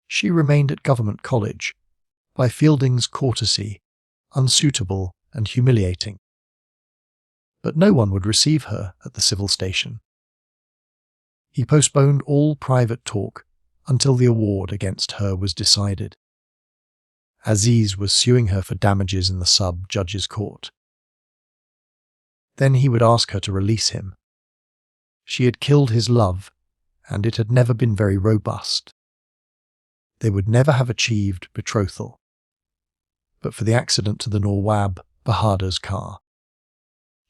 She remained at Government College, by Fielding's courtesy, unsuitable and humiliating. But no one would receive her at the civil station. He postponed all private talk until the award against her was decided. Aziz was suing her for damages in the sub-judge's court. Then he would ask her to release him. She had killed his love, and it had never been very robust. They would never have achieved betrothal, but for the accident to the Nawab Bahadur's car.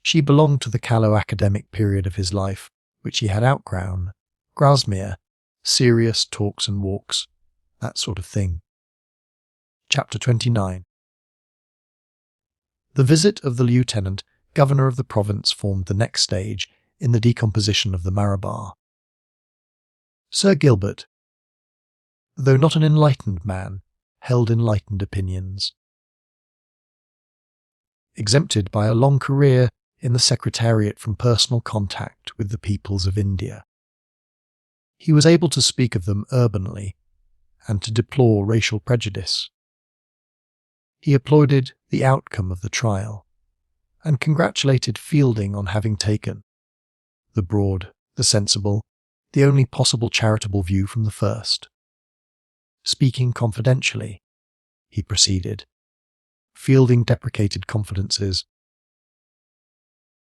She belonged to the callow academic period of his life, which he had outgrown, Grasmere, serious talks and walks, that sort of thing. Chapter 29. The visit of the lieutenant governor of the province formed the next stage in the decomposition of the Marabar. Sir Gilbert, though not an enlightened man, held enlightened opinions. Exempted by a long career in the Secretariat from personal contact with the peoples of India, he was able to speak of them urbanly and to deplore racial prejudice. He applauded the outcome of the trial and congratulated Fielding on having taken the broad, the sensible, the only possible charitable view from the first. Speaking confidentially, he proceeded. Fielding deprecated confidences,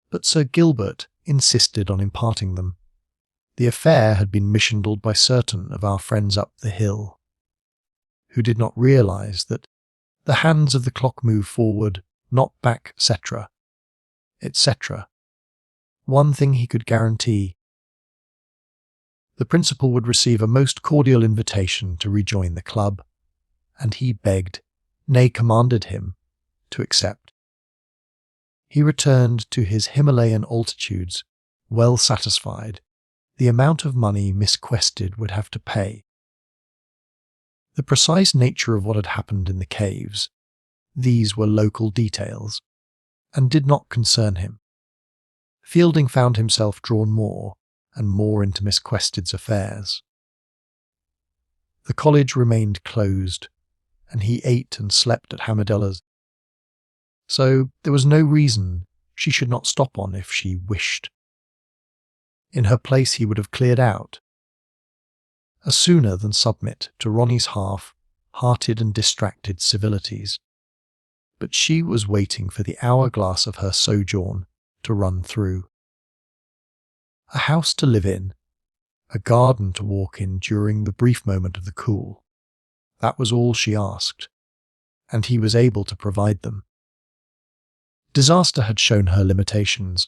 but Sir Gilbert insisted on imparting them. The affair had been mishandled by certain of our friends up the hill, who did not realise that the hands of the clock move forward, not back, etc., etc. One thing he could guarantee: the principal would receive a most cordial invitation to rejoin the club, and he begged, nay commanded him, to accept. He returned to his Himalayan altitudes, well satisfied. The amount of money Miss Quested would have to pay. The precise nature of what had happened in the caves, these were local details, and did not concern him. Fielding found himself drawn more and more into Miss Quested's affairs. The college remained closed, and he ate and slept at Hamadella's, so there was no reason she should not stop on if she wished. In her place he would have cleared out, sooner than submit to Ronnie's half-hearted and distracted civilities. But she was waiting for the hourglass of her sojourn to run through. A house to live in, a garden to walk in during the brief moment of the cool. That was all she asked, and he was able to provide them. Disaster had shown her limitations,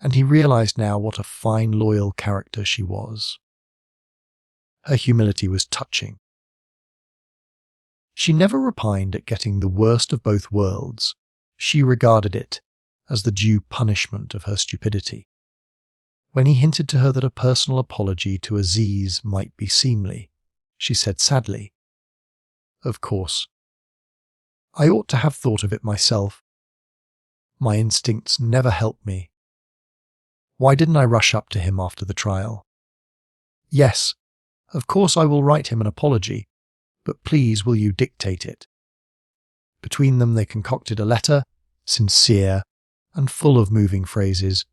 and he realized now what a fine, loyal character she was. Her humility was touching. She never repined at getting the worst of both worlds. She regarded it as the due punishment of her stupidity. When he hinted to her that a personal apology to Aziz might be seemly, she said sadly, "Of course. I ought to have thought of it myself. My instincts never helped me. Why didn't I rush up to him after the trial? Yes, of course I will write him an apology, but please will you dictate it? Between them they concocted a letter, sincere and full of moving phrases,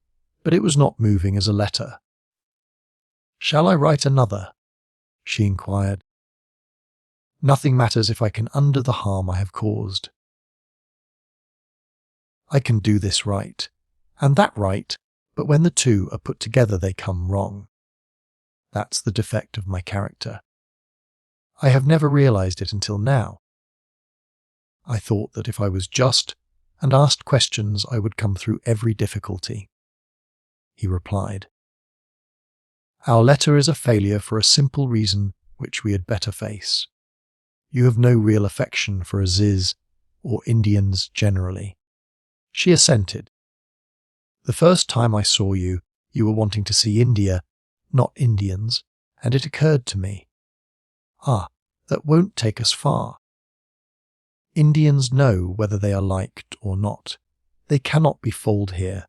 but it was not moving as a letter. Shall I write another? She inquired. Nothing matters if I can undo the harm I have caused. I can do this right, and that right, but when the two are put together they come wrong. That's the defect of my character. I have never realized it until now. I thought that if I was just and asked questions I would come through every difficulty. He replied, Our letter is a failure for a simple reason which we had better face. You have no real affection for Aziz or Indians generally. She assented. The first time I saw you, you were wanting to see India, not Indians, and it occurred to me. That won't take us far. Indians know whether they are liked or not. They cannot be fooled here.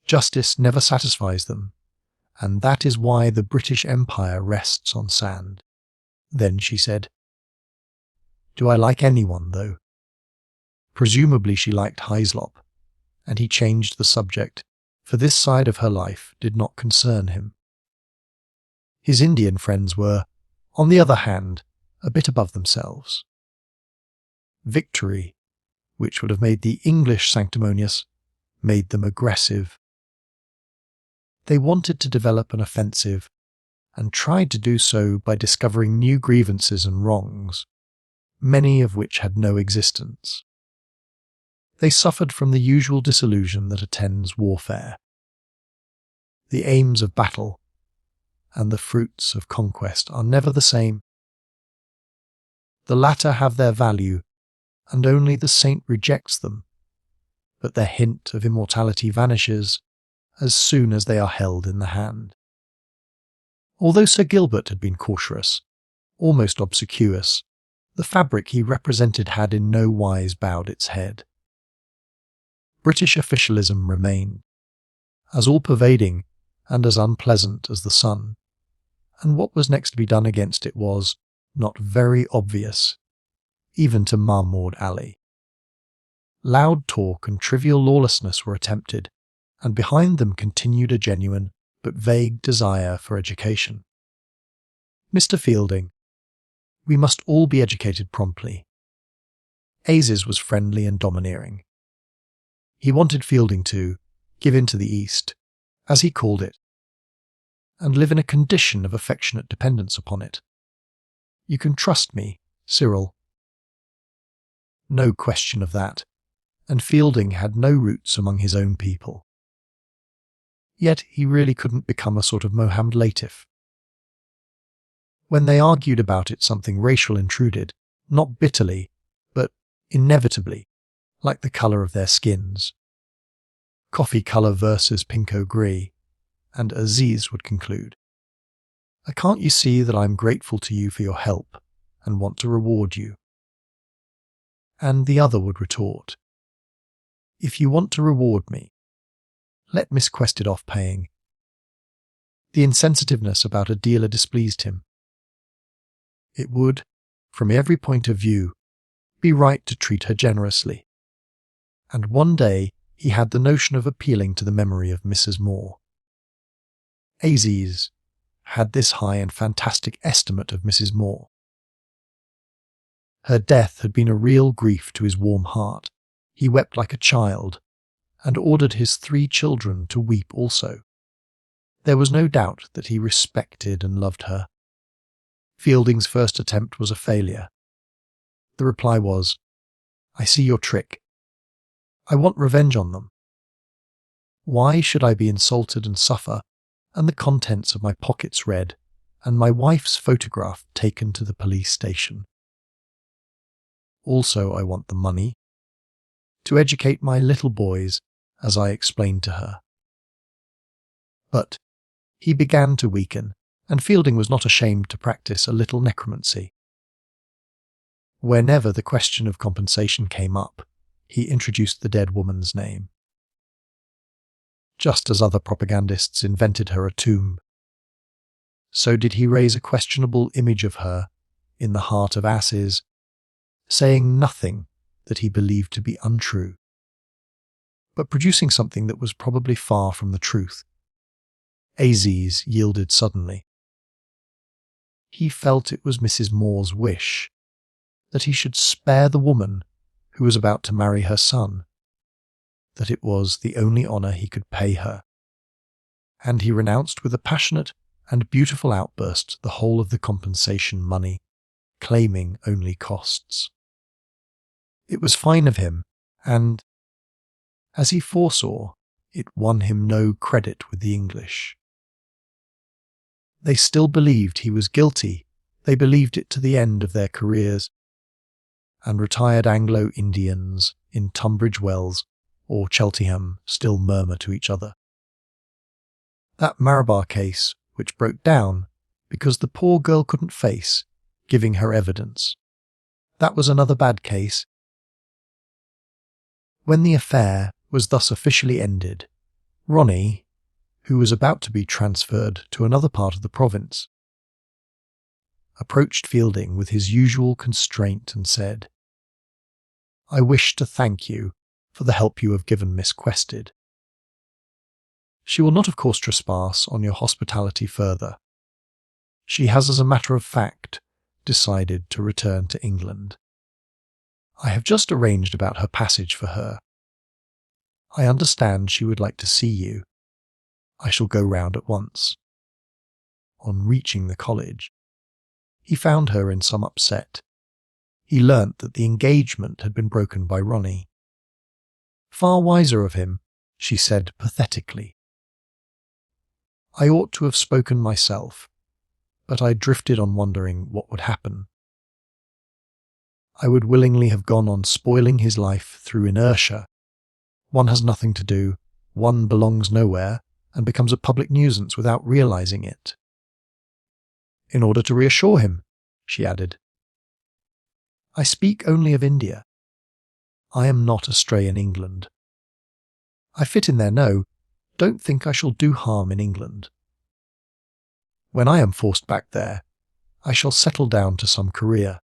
Justice never satisfies them, and that is why the British Empire rests on sand. Then she said, Do I like anyone, though? Presumably she liked Hyslop, and he changed the subject, for this side of her life did not concern him. His Indian friends were, on the other hand, a bit above themselves. Victory, which would have made the English sanctimonious, made them aggressive. They wanted to develop an offensive, and tried to do so by discovering new grievances and wrongs, many of which had no existence. They suffered from the usual disillusion that attends warfare. The aims of battle and the fruits of conquest are never the same. The latter have their value, and only the saint rejects them, but their hint of immortality vanishes as soon as they are held in the hand. Although Sir Gilbert had been cautious, almost obsequious, the fabric he represented had in no wise bowed its head. British officialism remained, as all-pervading and as unpleasant as the sun, and what was next to be done against it was not very obvious, even to Mahmoud Ali. Loud talk and trivial lawlessness were attempted, and behind them continued a genuine but vague desire for education. Mr. Fielding, we must all be educated promptly. Aziz was friendly and domineering. He wanted Fielding to give in to the East, as he called it, and live in a condition of affectionate dependence upon it. You can trust me, Cyril. No question of that, and Fielding had no roots among his own people. Yet he really couldn't become a sort of Mohammed Latif. When they argued about it, something racial intruded, not bitterly, but inevitably, like the colour of their skins. Coffee colour versus pinko-grey, and Aziz would conclude, Can't you see that I'm grateful to you for your help and want to reward you? And the other would retort, If you want to reward me, let Miss Quested off paying. The insensitiveness about a dealer displeased him. It would, from every point of view, be right to treat her generously. And one day he had the notion of appealing to the memory of Mrs. Moore. Aziz had this high and fantastic estimate of Mrs. Moore. Her death had been a real grief to his warm heart. He wept like a child, and ordered his 3 children to weep also. There was no doubt that he respected and loved her. Fielding's first attempt was a failure. The reply was, I see your trick. I want revenge on them. Why should I be insulted and suffer, and the contents of my pockets read, and my wife's photograph taken to the police station? Also, I want the money to educate my little boys, as I explained to her. But he began to weaken, and Fielding was not ashamed to practice a little necromancy. Whenever the question of compensation came up, he introduced the dead woman's name. just as other propagandists invented her a tomb. So did he raise a questionable image of her in the heart of asses, saying nothing that he believed to be untrue, but producing something that was probably far from the truth. Aziz yielded suddenly. He felt it was Mrs. Moore's wish that he should spare the woman who was about to marry her son, that it was the only honour he could pay her, and he renounced with a passionate and beautiful outburst the whole of the compensation money, claiming only costs. It was fine of him, and, as he foresaw, it won him no credit with the English. They still believed he was guilty. They believed it to the end of their careers, and retired Anglo-Indians in Tunbridge Wells or Cheltenham still murmur to each other. That Marabar case, which broke down because the poor girl couldn't face giving her evidence, that was another bad case. When the affair was thus officially ended, Ronnie, who was about to be transferred to another part of the province, approached Fielding with his usual constraint and said, "I wish to thank you for the help you have given Miss Quested. She will not of course trespass on your hospitality further. She has as a matter of fact decided to return to England. I have just arranged about her passage for her. I understand she would like to see you. I shall go round at once." On reaching the college, he found her in some upset. He learnt that the engagement had been broken by Ronnie. Far wiser of him, she said pathetically. "I ought to have spoken myself, but I drifted on wondering what would happen. I would willingly have gone on spoiling his life through inertia. One has nothing to do, one belongs nowhere, and becomes a public nuisance without realizing it." "In order to reassure him," she added. "I speak only of India. I am not astray in England. I fit in there, no, don't think I shall do harm in England. When I am forced back there, I shall settle down to some career.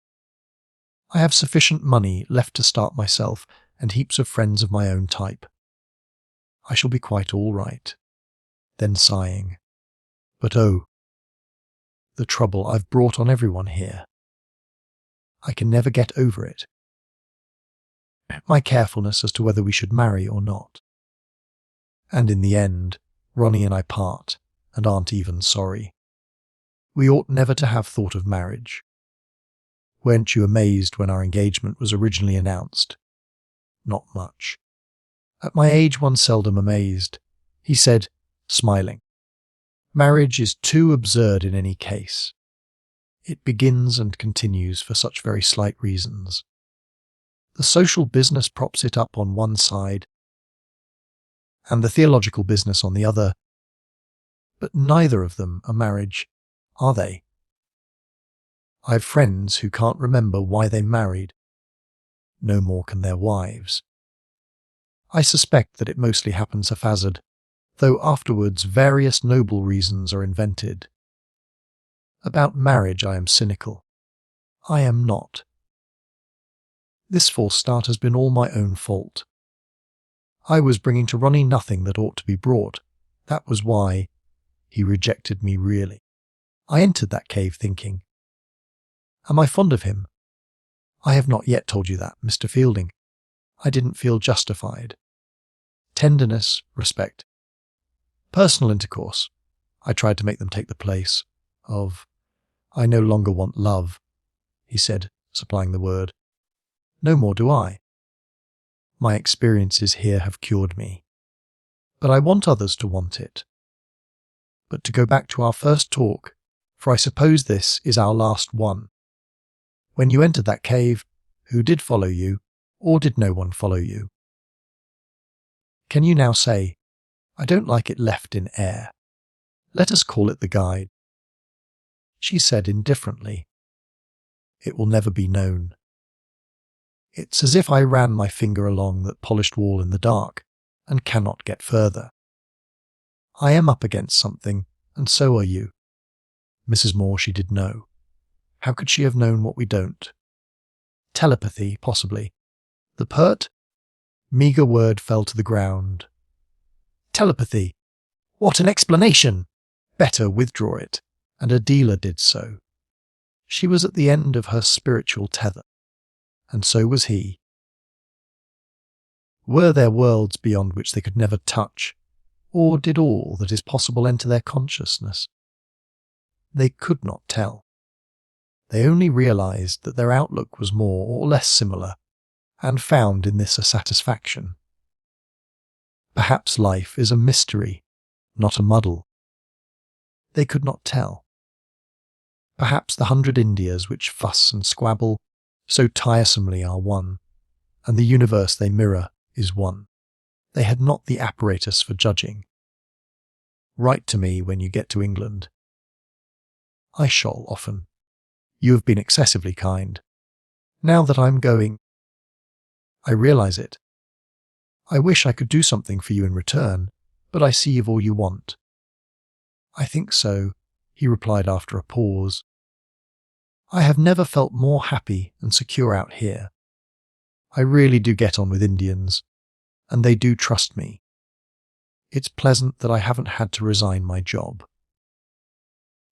I have sufficient money left to start myself and heaps of friends of my own type. I shall be quite all right." Then sighing, "But oh, the trouble I've brought on everyone here. I can never get over it. My carefulness as to whether we should marry or not. And in the end, Ronnie and I part, and aren't even sorry. We ought never to have thought of marriage. Weren't you amazed when our engagement was originally announced? Not much. At my age one's seldom amazed," he said, smiling. "Marriage is too absurd in any case. It begins and continues for such very slight reasons. The social business props it up on one side, and the theological business on the other, but neither of them are marriage, are they? I've friends who can't remember why they married. No more can their wives. I suspect that it mostly happens haphazard, though afterwards various noble reasons are invented. About marriage I am cynical. I am not. This false start has been all my own fault. I was bringing to Ronnie nothing that ought to be brought. That was why he rejected me really. I entered that cave thinking, am I fond of him? I have not yet told you that, Mr. Fielding. I didn't feel justified. Tenderness, respect. Personal intercourse. I tried to make them take the place of, I no longer want love, he said, supplying the word. No more do I. My experiences here have cured me. But I want others to want it. But to go back to our first talk, for I suppose this is our last one. When you entered that cave, who did follow you, or did no one follow you? Can you now say, I don't like it left in air. Let us call it the guide. She said indifferently, it will never be known. It's as if I ran my finger along that polished wall in the dark and cannot get further. I am up against something, and so are you. Mrs. Moore she did know. How could she have known what we don't? Telepathy, possibly. The pert, meagre word fell to the ground. Telepathy! What an explanation! Better withdraw it, and Adela did so. She was at the end of her spiritual tether, and so was he. Were there worlds beyond which they could never touch, or did all that is possible enter their consciousness? They could not tell. They only realized that their outlook was more or less similar, and found in this a satisfaction. Perhaps life is a mystery, not a muddle. They could not tell. Perhaps the 100 Indias which fuss and squabble so tiresomely are one, and the universe they mirror is one. They had not the apparatus for judging. Write to me when you get to England. I shall often. You have been excessively kind. Now that I'm going, I realize it. I wish I could do something for you in return, but I see you've all you want. I think so, he replied after a pause. I have never felt more happy and secure out here. I really do get on with Indians, and they do trust me. It's pleasant that I haven't had to resign my job.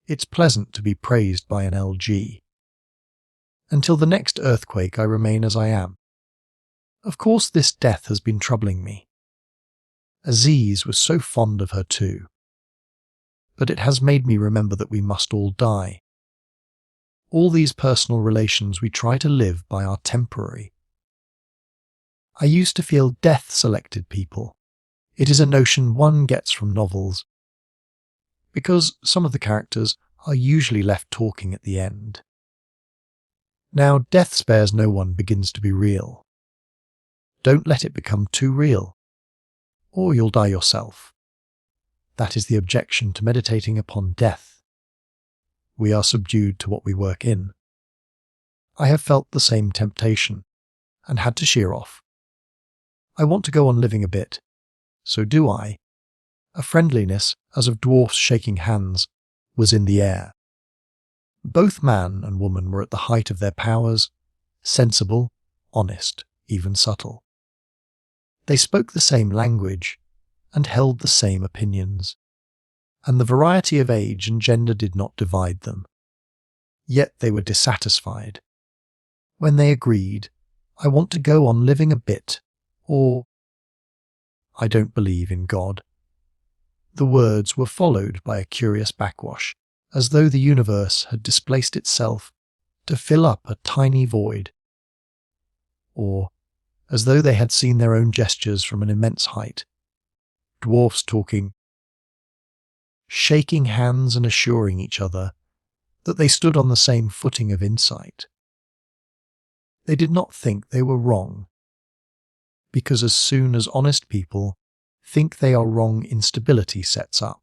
It's pleasant to be praised by an LG. Until the next earthquake I remain as I am. Of course this death has been troubling me. Aziz was so fond of her too. But it has made me remember that we must all die. All these personal relations we try to live by are temporary. I used to feel death selected people. It is a notion one gets from novels, because some of the characters are usually left talking at the end. Now death spares no one begins to be real. Don't let it become too real, or you'll die yourself. That is the objection to meditating upon death. We are subdued to what we work in. I have felt the same temptation, and had to sheer off. I want to go on living a bit. So do I. A friendliness, as of dwarfs shaking hands, was in the air. Both man and woman were at the height of their powers, sensible, honest, even subtle. They spoke the same language, and held the same opinions, and the variety of age and gender did not divide them. Yet they were dissatisfied. When they agreed, I want to go on living a bit, or I don't believe in God. The words were followed by a curious backwash, as though the universe had displaced itself to fill up a tiny void, or as though they had seen their own gestures from an immense height. Dwarfs talking, shaking hands and assuring each other that they stood on the same footing of insight. They did not think they were wrong, because as soon as honest people think they are wrong, instability sets up.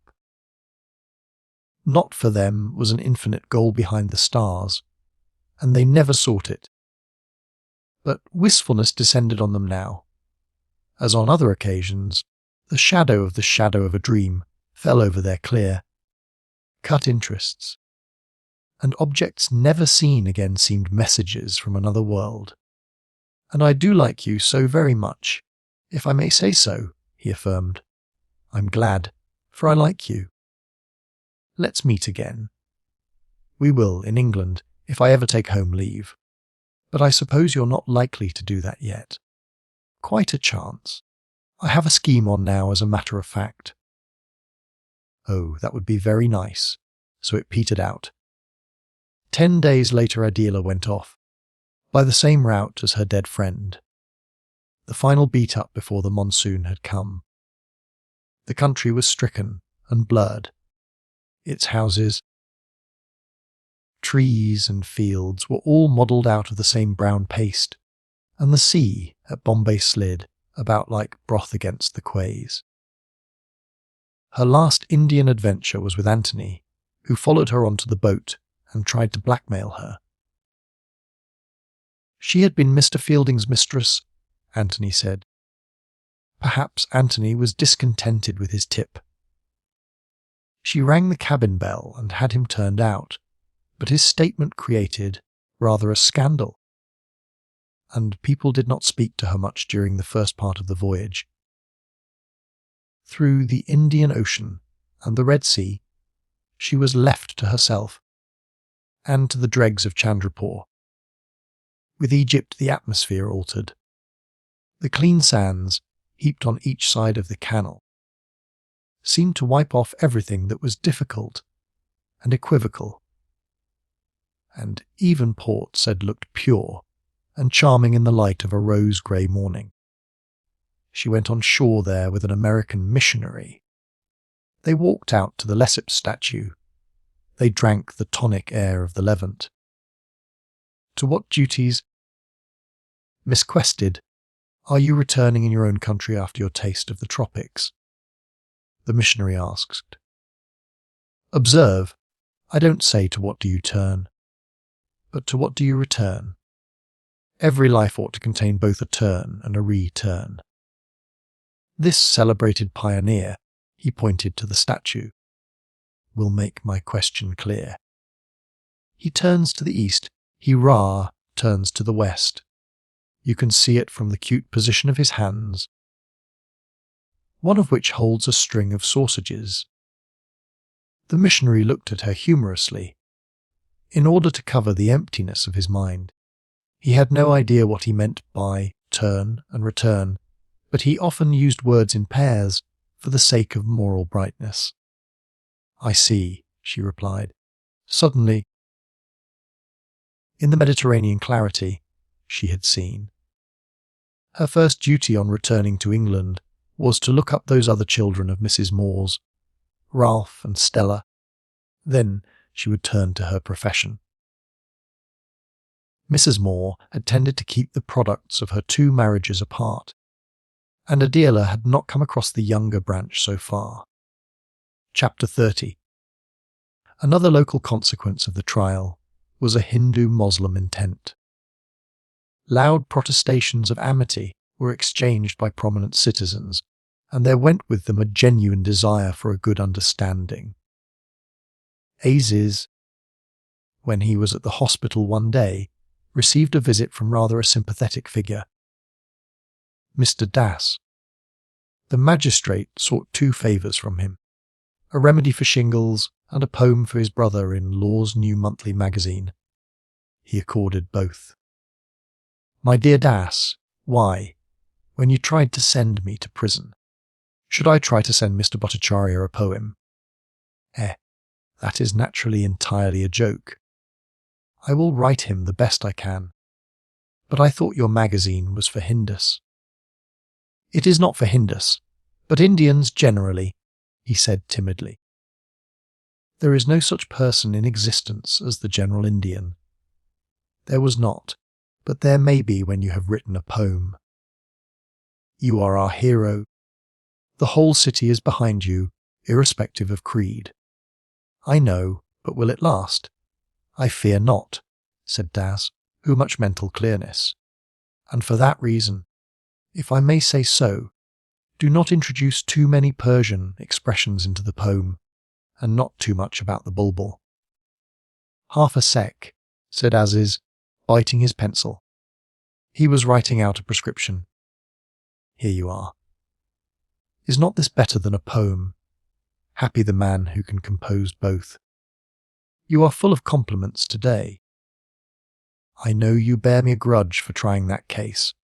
Not for them was an infinite goal behind the stars, and they never sought it. But wistfulness descended on them now. As on other occasions, the shadow of a dream fell over their clear, cut interests, and objects never seen again seemed messages from another world. And I do like you so very much, if I may say so, he affirmed. I'm glad, for I like you. Let's meet again. We will, in England, if I ever take home leave. But I suppose you're not likely to do that yet. Quite a chance. I have a scheme on now, as a matter of fact. Oh, that would be very nice. So it petered out. 10 days later Adela went off, by the same route as her dead friend. The final beat-up before the monsoon had come. The country was stricken and blurred. Its houses, trees and fields were all modelled out of the same brown paste, and the sea at Bombay slid about like broth against the quays. Her last Indian adventure was with Anthony, who followed her onto the boat and tried to blackmail her. She had been Mr. Fielding's mistress, Anthony said. Perhaps Anthony was discontented with his tip, She rang the cabin bell and had him turned out, but his statement created rather a scandal, and people did not speak to her much during the first part of the voyage. Through the Indian Ocean and the Red Sea, she was left to herself, and to the dregs of Chandrapur. With Egypt the atmosphere altered. The clean sands, heaped on each side of the canal, seemed to wipe off everything that was difficult and equivocal, and even Port said looked pure and charming in the light of a rose-grey morning. She went on shore there with an American missionary. They walked out to the Lesseps statue. They drank the tonic air of the Levant. To what duties? Miss Quested, are you returning in your own country after your taste of the tropics? The missionary asked. Observe, I don't say to what do you turn, but to what do you return? Every life ought to contain both a turn and a return. This celebrated pioneer, he pointed to the statue, will make my question clear. He turns to the east, he turns to the west. You can see it from the cute position of his hands, one of which holds a string of sausages. The missionary looked at her humorously. In order to cover the emptiness of his mind, he had no idea what he meant by turn and return, but he often used words in pairs for the sake of moral brightness. I see, she replied. Suddenly, in the Mediterranean clarity, she had seen. Her first duty on returning to England was to look up those other children of Mrs. Moore's, Ralph and Stella. Then she would turn to her profession. Mrs. Moore had tended to keep the products of her 2 marriages apart, and Adela had not come across the younger branch so far. Chapter 30. Another local consequence of the trial was a Hindu-Moslem intent. Loud protestations of amity were exchanged by prominent citizens, and there went with them a genuine desire for a good understanding. Aziz, when he was at the hospital one day, received a visit from rather a sympathetic figure. Mr. Das. The magistrate sought 2 favours from him, a remedy for shingles and a poem for his brother in Law's New Monthly Magazine. He accorded both. My dear Das, why, when you tried to send me to prison, should I try to send Mr. Bhattacharya a poem? That is naturally entirely a joke. I will write him the best I can. But I thought your magazine was for Hindus. It is not for Hindus, but Indians generally, he said timidly. There is no such person in existence as the general Indian. There was not, but there may be when you have written a poem. You are our hero. The whole city is behind you, irrespective of creed. I know, but will it last? I fear not, said Das, who had much mental clearness. And for that reason, if I may say so, do not introduce too many Persian expressions into the poem, and not too much about the bulbul. Half a sec, said Aziz, biting his pencil. He was writing out a prescription. Here you are. Is not this better than a poem? Happy the man who can compose both. You are full of compliments today. I know you bear me a grudge for trying that case,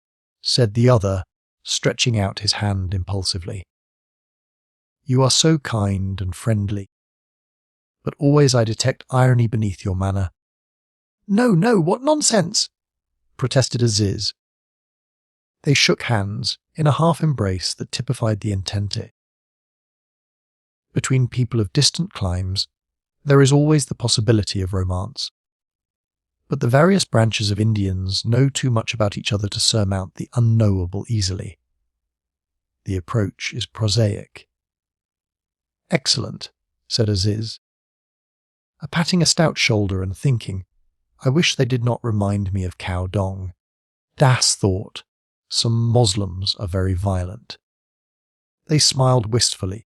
said the other, stretching out his hand impulsively. You are so kind and friendly, but always I detect irony beneath your manner. No, what nonsense, protested Aziz. They shook hands in a half-embrace that typified the intente. Between people of distant climes, there is always the possibility of romance. But the various branches of Indians know too much about each other to surmount the unknowable easily. The approach is prosaic. Excellent, said Aziz, patting a stout shoulder and thinking, I wish they did not remind me of cow dong. Das thought, some Moslems are very violent. They smiled wistfully.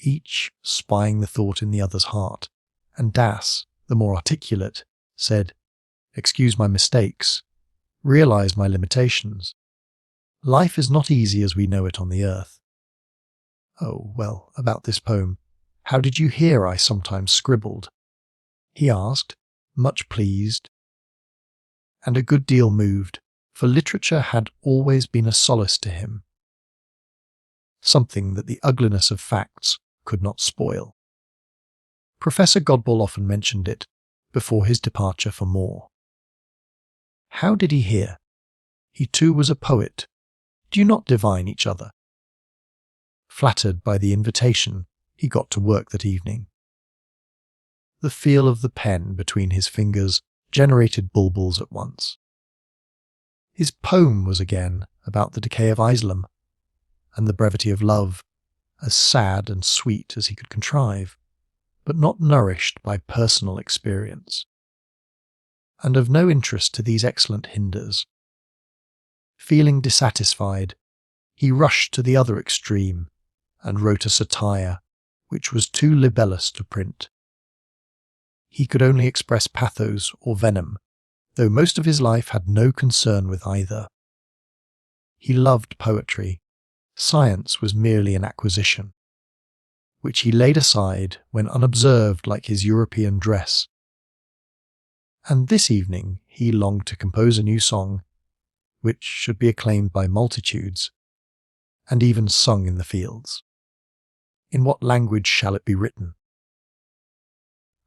each spying the thought in the other's heart, and Das, the more articulate, said, "Excuse my mistakes. Realize my limitations. Life is not easy as we know it on the earth." "Oh, well, about this poem. How did you hear I sometimes scribbled?" he asked, much pleased, and a good deal moved, for literature had always been a solace to him, something that the ugliness of facts could not spoil. Professor Godball often mentioned it before his departure for more. How did he hear? He too was a poet. Do you not divine each other? Flattered by the invitation, he got to work that evening. The feel of the pen between his fingers generated bulbuls at once. His poem was again about the decay of Islam and the brevity of love, as sad and sweet as he could contrive, but not nourished by personal experience, and of no interest to these excellent hinders. Feeling dissatisfied, he rushed to the other extreme and wrote a satire which was too libellous to print. He could only express pathos or venom, though most of his life had no concern with either. He loved poetry. Science was merely an acquisition, which he laid aside when unobserved like his European dress. And this evening he longed to compose a new song, which should be acclaimed by multitudes, and even sung in the fields. In what language shall it be written?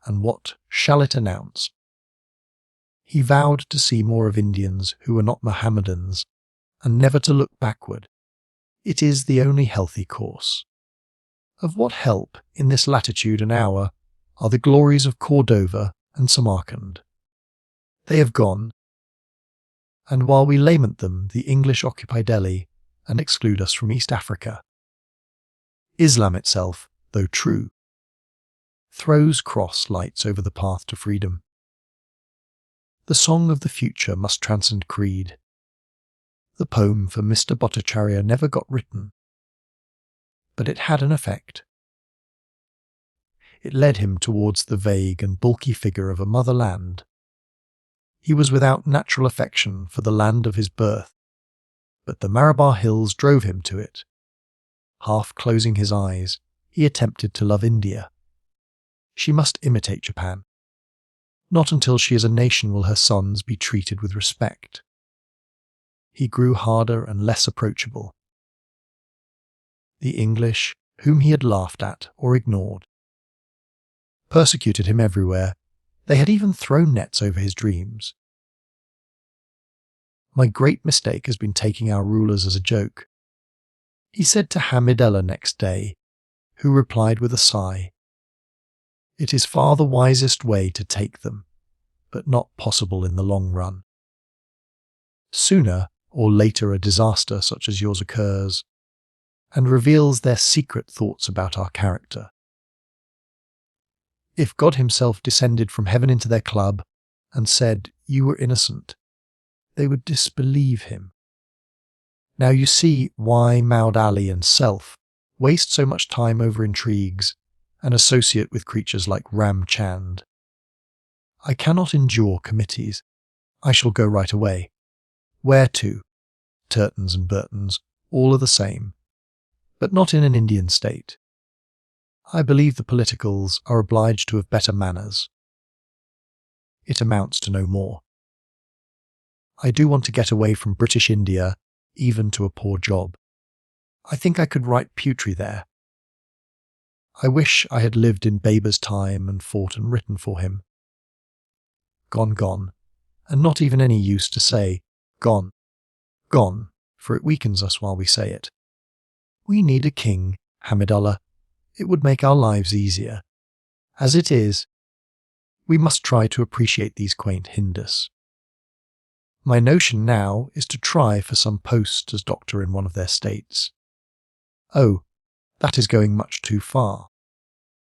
And what shall it announce? He vowed to see more of Indians who were not Mohammedans, and never to look backward. It is the only healthy course. Of what help in this latitude and hour are the glories of Cordova and Samarkand? They have gone, and while we lament them, the English occupy Delhi and exclude us from East Africa. Islam itself, though true, throws cross lights over the path to freedom. The song of the future must transcend creed. The poem for Mr. Bhattacharya never got written, but it had an effect. It led him towards the vague and bulky figure of a motherland. He was without natural affection for the land of his birth, but the Malabar hills drove him to it. Half closing his eyes, he attempted to love India. She must imitate Japan. Not until she is a nation will her sons be treated with respect. He grew harder and less approachable. The English, whom he had laughed at or ignored, persecuted him everywhere. They had even thrown nets over his dreams. "My great mistake has been taking our rulers as a joke," he said to Hamidullah next day, who replied with a sigh, "It is far the wisest way to take them, but not possible in the long run. Sooner or later a disaster such as yours occurs, and reveals their secret thoughts about our character. If God himself descended from heaven into their club and said, 'You were innocent,' they would disbelieve him. Now you see why Maud Ali and Self waste so much time over intrigues and associate with creatures like Ram Chand. I cannot endure committees. I shall go right away. Where to? Turtons and Burtons, all are the same, but not in an Indian state. I believe the politicals are obliged to have better manners. It amounts to no more. I do want to get away from British India, even to a poor job. I think I could write poetry there. I wish I had lived in Baber's time and fought and written for him. Gone, and not even any use to say, gone, for it weakens us while we say it. We need a king, Hamidullah. It would make our lives easier. As it is, we must try to appreciate these quaint Hindus. My notion now is to try for some post as doctor in one of their states. Oh, that is going much too far.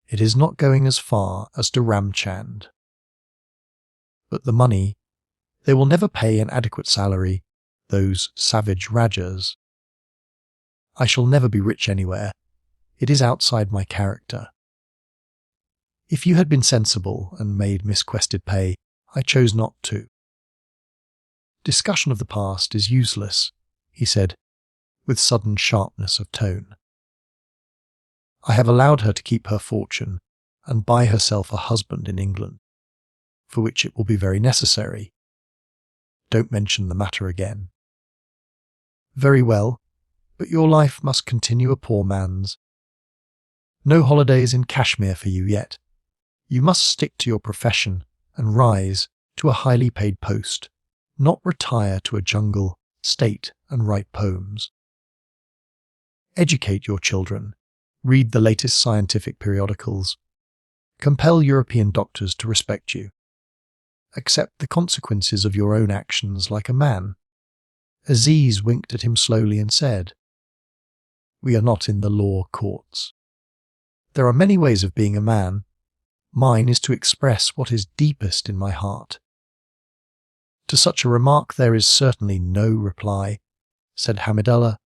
It is not going as far as to Ramchand. But the money, they will never pay an adequate salary, those savage Rajas. I shall never be rich anywhere, It is outside my character. If you had been sensible and made Miss Quested pay, I chose not to. Discussion of the past is useless, he said, with sudden sharpness of tone. I have allowed her to keep her fortune and buy herself a husband in England, for which it will be very necessary. Don't mention the matter again. Very well, but your life must continue a poor man's. No holidays in Kashmir for you yet. You must stick to your profession and rise to a highly paid post, not retire to a jungle, state and write poems. Educate your children, read the latest scientific periodicals, compel European doctors to respect you. Accept the consequences of your own actions like a man. Aziz winked at him slowly and said, "We are not in the law courts. There are many ways of being a man. Mine is to express what is deepest in my heart." To such a remark there is certainly no reply, said Hamidullah,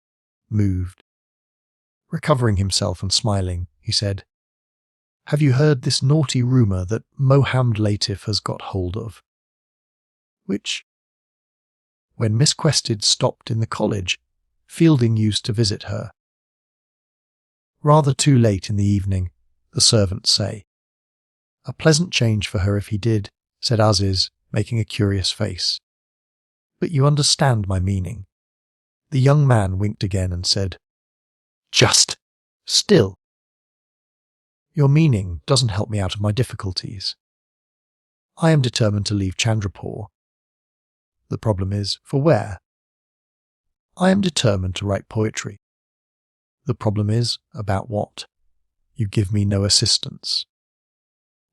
moved. Recovering himself and smiling, he said, "Have you heard this naughty rumour that Mohammed Latif has got hold of?" Which? When Miss Quested stopped in the college, Fielding used to visit her. Rather too late in the evening, the servants say. A pleasant change for her if he did, said Aziz, making a curious face. But you understand my meaning. The young man winked again and said, "Just still. Your meaning doesn't help me out of my difficulties. I am determined to leave Chandrapur. The problem is, for where? I am determined to write poetry. The problem is, about what? You give me no assistance."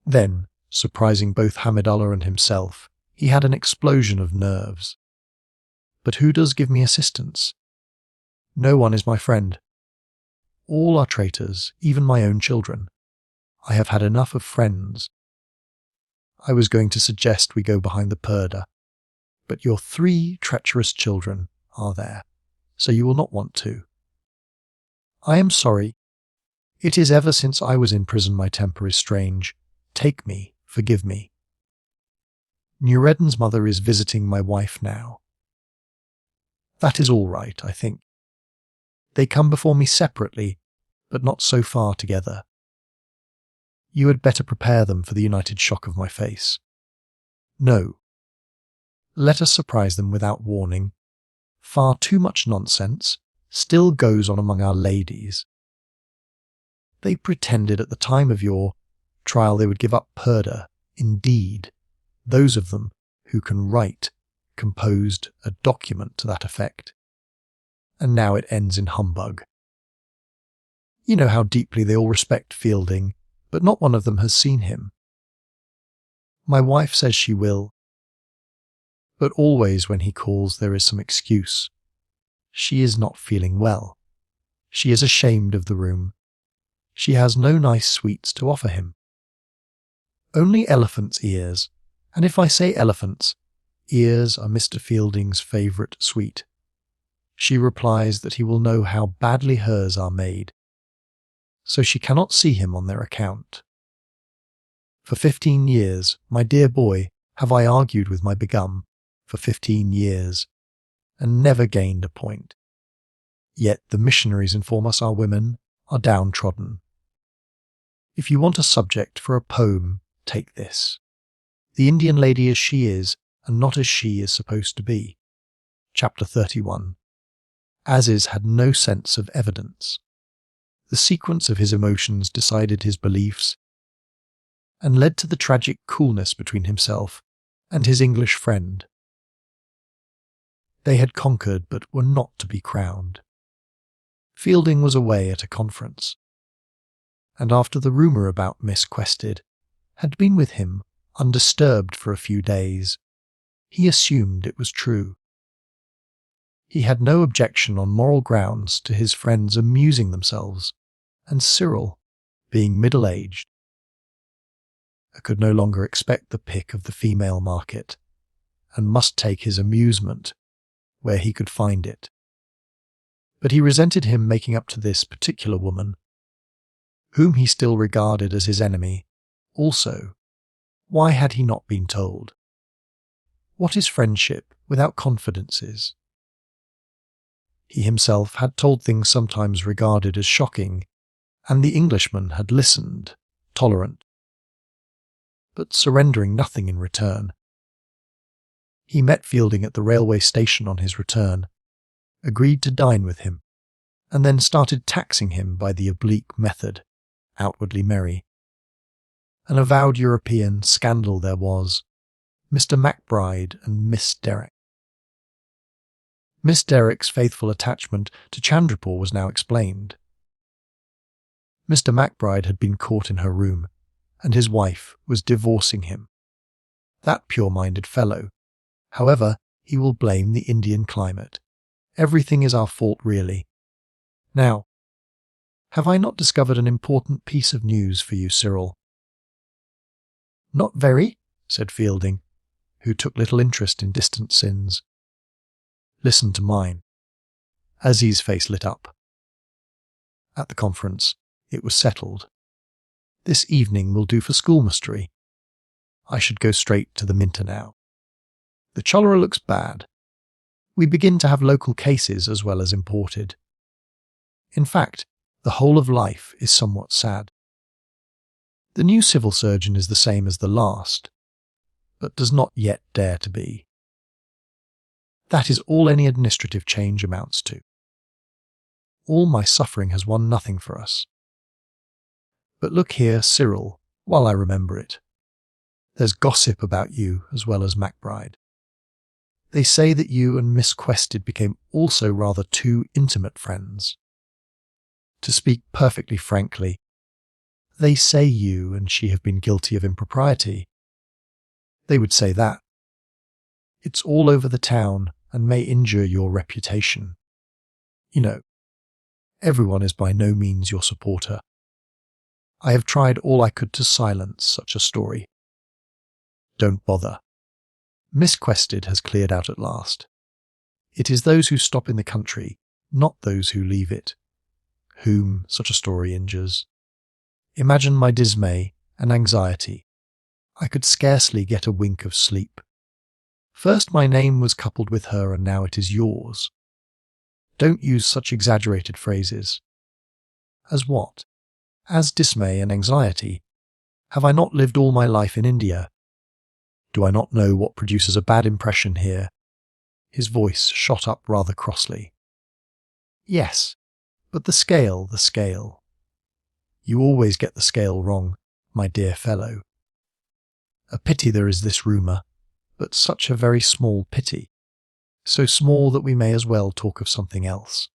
Then, surprising both Hamidullah and himself, he had an explosion of nerves. "But who does give me assistance? No one is my friend. All are traitors, even my own children. I have had enough of friends. I was going to suggest we go behind the purdah, but your 3 treacherous children are there, so you will not want to. I am sorry. It is ever since I was in prison my temper is strange. Take me, forgive me. Nureddin's mother is visiting my wife now. That is all right, I think. They come before me separately, but not so far together. You had better prepare them for the united shock of my face. No. Let us surprise them without warning. Far too much nonsense still goes on among our ladies. They pretended at the time of your trial they would give up purdah. Indeed, those of them who can write composed a document to that effect. And now it ends in humbug. You know how deeply they all respect Fielding, but not one of them has seen him. My wife says she will. But always when he calls there is some excuse. She is not feeling well. She is ashamed of the room. She has no nice sweets to offer him. Only elephant's ears, and if I say elephants, ears are Mr. Fielding's favourite sweet. She replies that he will know how badly hers are made, so she cannot see him on their account. For 15 years, my dear boy, have I argued with my begum, for 15 years, and never gained a point. Yet the missionaries inform us our women are downtrodden. If you want a subject for a poem, take this. The Indian lady as she is, and not as she is supposed to be. Chapter 31. Aziz had no sense of evidence. The sequence of his emotions decided his beliefs, and led to the tragic coolness between himself and his English friend. They had conquered but were not to be crowned. Fielding was away at a conference, and after the rumour about Miss Quested had been with him undisturbed for a few days, he assumed it was true. He had no objection on moral grounds to his friends amusing themselves, and Cyril, being middle-aged, could no longer expect the pick of the female market, and must take his amusement where he could find it. But he resented him making up to this particular woman whom he still regarded as his enemy. Also, why had he not been told? What is friendship without confidences? He himself had told things sometimes regarded as shocking, and the Englishman had listened, tolerant, but surrendering nothing in return. He met Fielding at the railway station on his return, agreed to dine with him, and then started taxing him by the oblique method, outwardly merry. An avowed European scandal there was, Mr. MacBride and Miss Derrick. Miss Derrick's faithful attachment to Chandrapur was now explained. Mr. MacBride had been caught in her room, and his wife was divorcing him. That pure-minded fellow. However, he will blame the Indian climate. Everything is our fault, really. Now, have I not discovered an important piece of news for you, Cyril? Not very, said Fielding, who took little interest in distant sins. Listen to mine. Aziz's face lit up. At the conference, it was settled. This evening will do for schoolmastery. I should go straight to the Minter now. The cholera looks bad. We begin to have local cases as well as imported. In fact, the whole of life is somewhat sad. The new civil surgeon is the same as the last, but does not yet dare to be. That is all any administrative change amounts to. All my suffering has won nothing for us. But look here, Cyril, while I remember it. There's gossip about you as well as MacBride. They say that you and Miss Quested became also rather too intimate friends. To speak perfectly frankly, they say you and she have been guilty of impropriety. They would say that. It's all over the town and may injure your reputation. You know, everyone is by no means your supporter. I have tried all I could to silence such a story. Don't bother. Miss Quested has cleared out at last. It is those who stop in the country, not those who leave it, whom such a story injures. Imagine my dismay and anxiety. I could scarcely get a wink of sleep. First my name was coupled with her and now it is yours. Don't use such exaggerated phrases. As what? As dismay and anxiety. Have I not lived all my life in India? Do I not know what produces a bad impression here? His voice shot up rather crossly. Yes, but the scale. You always get the scale wrong, my dear fellow. A pity there is this rumour, but such a very small pity. So small that we may as well talk of something else.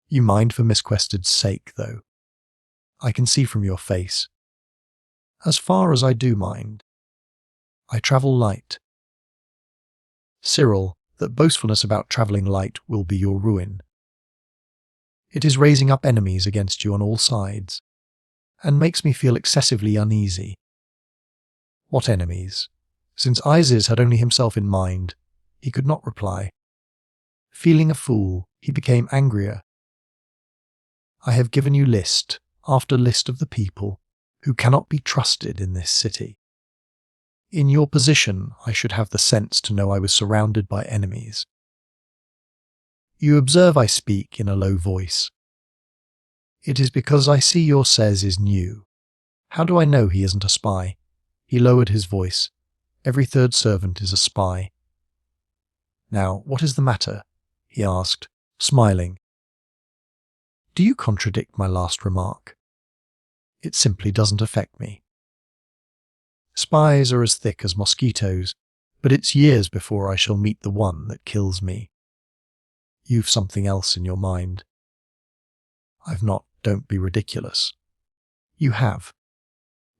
You mind for Miss Quested's sake, though. I can see from your face. As far as I do mind, I travel light. Cyril, that boastfulness about travelling light will be your ruin. It is raising up enemies against you on all sides, and makes me feel excessively uneasy. What enemies? Since Isis had only himself in mind, he could not reply. Feeling a fool, he became angrier. I have given you list after list of the people who cannot be trusted in this city. In your position, I should have the sense to know I was surrounded by enemies. You observe I speak in a low voice. It is because I see your says is new. How do I know he isn't a spy? He lowered his voice. Every third servant is a spy. Now, what is the matter? He asked, smiling. Do you contradict my last remark? It simply doesn't affect me. Spies are as thick as mosquitoes, but it's years before I shall meet the one that kills me. You've something else in your mind. I've not, don't be ridiculous. You have.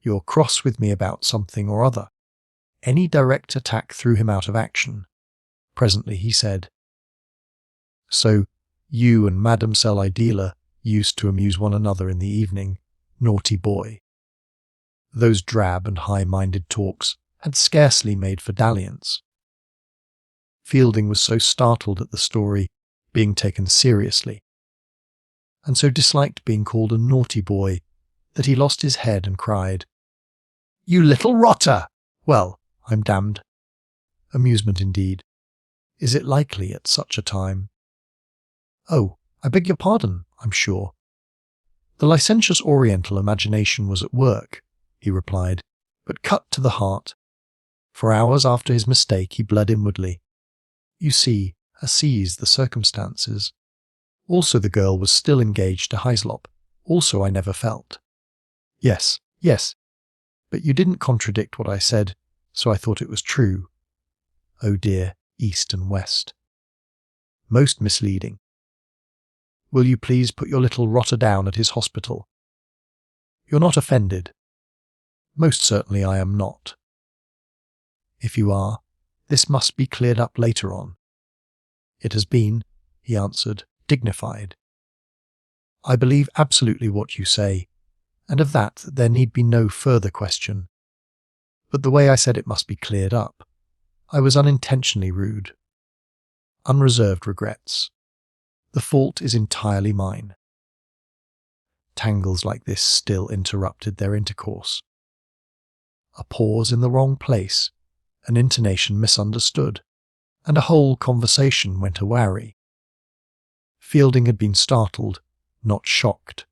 You're cross with me about something or other. Any direct attack threw him out of action. Presently he said, So, you and Madame Selidila used to amuse one another in the evening, naughty boy. Those drab and high-minded talks had scarcely made for dalliance. Fielding was so startled at the story being taken seriously. and so disliked being called a naughty boy that he lost his head and cried, "You little rotter!" Well, I'm damned. Amusement indeed. Is it likely at such a time? Oh, I beg your pardon, I'm sure. The licentious Oriental imagination was at work, he replied, but cut to the heart. For hours after his mistake he bled inwardly. You see, sees the circumstances. Also the girl was still engaged to Hyslop. Also I never felt. Yes, but you didn't contradict what I said, so I thought it was true. Oh dear, east and west. Most misleading. Will you please put your little rotter down at his hospital? You're not offended? Most certainly I am not. If you are, this must be cleared up later on. It has been, he answered, dignified. I believe absolutely what you say, and of that there need be no further question. But the way I said it must be cleared up, I was unintentionally rude. Unreserved regrets. The fault is entirely mine. Tangles like this still interrupted their intercourse. A pause in the wrong place, an intonation misunderstood, and a whole conversation went awry. Fielding had been startled, not shocked,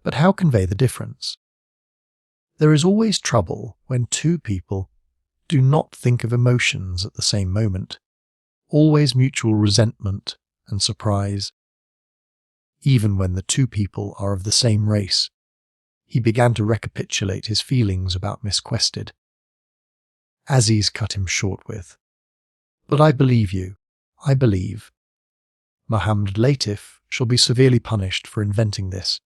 but how convey the difference? There is always trouble when two people do not think of emotions at the same moment, always mutual resentment and surprise. Even when the two people are of the same race, he began to recapitulate his feelings about Miss Quested. Aziz cut him short with, "But I believe you, I believe. Mohammed Latif shall be severely punished for inventing this.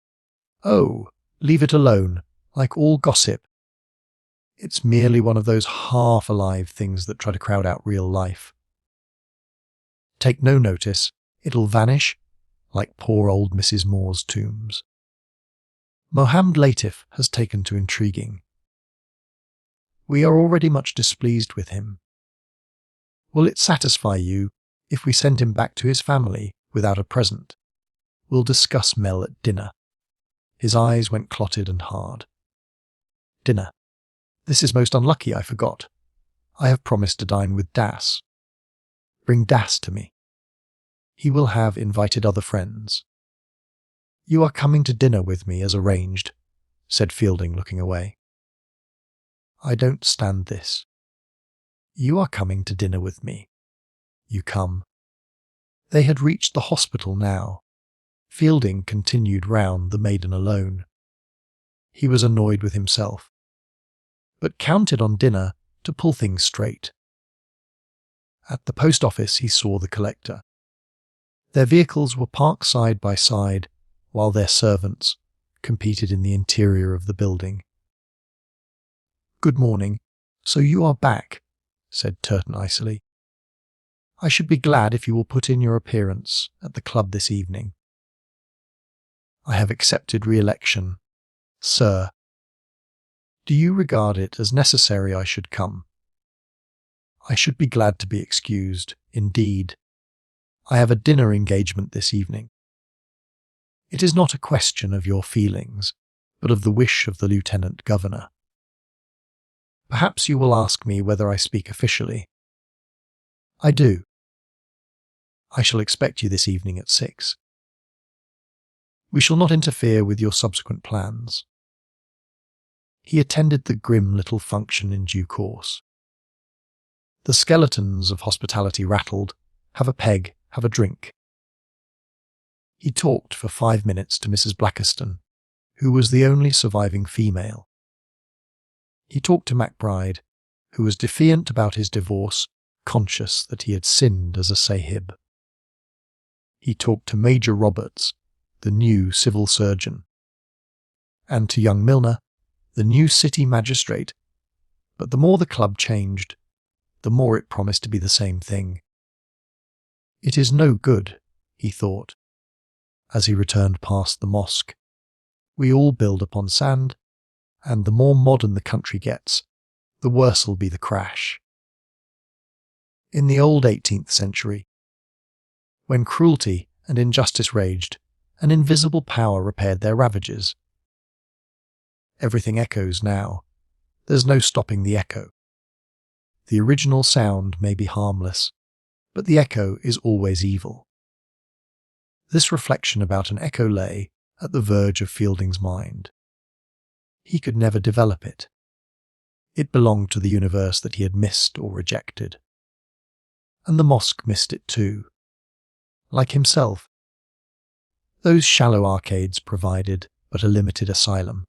Oh, leave it alone, like all gossip. It's merely one of those half-alive things that try to crowd out real life. Take no notice, it'll vanish, like poor old Mrs. Moore's tombs. Mohammed Latif has taken to intriguing. We are already much displeased with him. Will it satisfy you if we send him back to his family without a present? We'll discuss Mel at dinner." His eyes went clotted and hard. "Dinner. This is most unlucky, I forgot. I have promised to dine with Das. Bring Das to me. He will have invited other friends." "You are coming to dinner with me as arranged," said Fielding, looking away. "I don't stand this. You are coming to dinner with me. You come." They had reached the hospital now. Fielding continued round the maiden alone. He was annoyed with himself, but counted on dinner to pull things straight. At the post office he saw the collector. Their vehicles were parked side by side, while their servants competed in the interior of the building. "Good morning. So you are back," said Turton icily. "I should be glad if you will put in your appearance at the club this evening." "I have accepted re-election, sir. Do you regard it as necessary I should come?" "I should be glad to be excused, indeed. I have a dinner engagement this evening." "It is not a question of your feelings, but of the wish of the Lieutenant Governor. Perhaps you will ask me whether I speak officially." "I do." "I shall expect you this evening at 6. We shall not interfere with your subsequent plans." He attended the grim little function in due course. The skeletons of hospitality rattled, "Have a peg, have a drink." He talked for 5 minutes to Mrs. Blackiston, who was the only surviving female. He talked to MacBride, who was defiant about his divorce, conscious that he had sinned as a sahib. He talked to Major Roberts, the new civil surgeon, and to young Milner, the new city magistrate, but the more the club changed, the more it promised to be the same thing. It is no good, he thought, as he returned past the mosque. We all build upon sand, and the more modern the country gets, the worse'll be the crash. In the old 18th century, when cruelty and injustice raged, An invisible power repaired their ravages. Everything echoes now. There's no stopping the echo. The original sound may be harmless, but the echo is always evil. This reflection about an echo lay at the verge of Fielding's mind. He could never develop it. It belonged to the universe that he had missed or rejected. And the mosque missed it too. Like himself. Those shallow arcades provided but a limited asylum.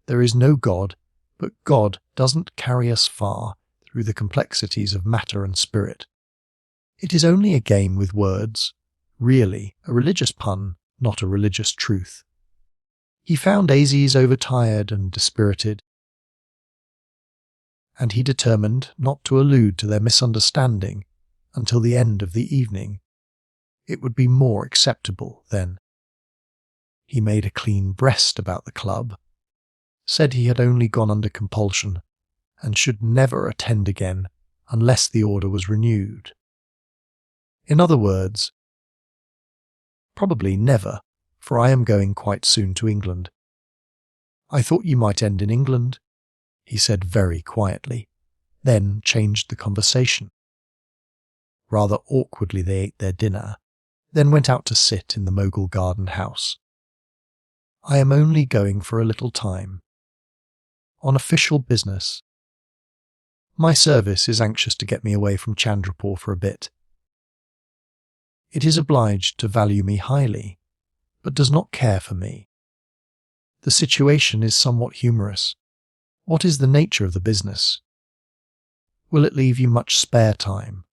There is no God, but God doesn't carry us far through the complexities of matter and spirit. It is only a game with words, really a religious pun, not a religious truth. He found Aziz overtired and dispirited, and he determined not to allude to their misunderstanding until the end of the evening. It would be more acceptable then. He made a clean breast about the club, said he had only gone under compulsion, and should never attend again unless the order was renewed. In other words, probably never, for I am going quite soon to England. I thought you might end in England, he said very quietly, then changed the conversation. Rather awkwardly they ate their dinner, then went out to sit in the Mogul garden house. I am only going for a little time. On official business. My service is anxious to get me away from Chandrapur for a bit. It is obliged to value me highly, but does not care for me. The situation is somewhat humorous. What is the nature of the business? Will it leave you much spare time?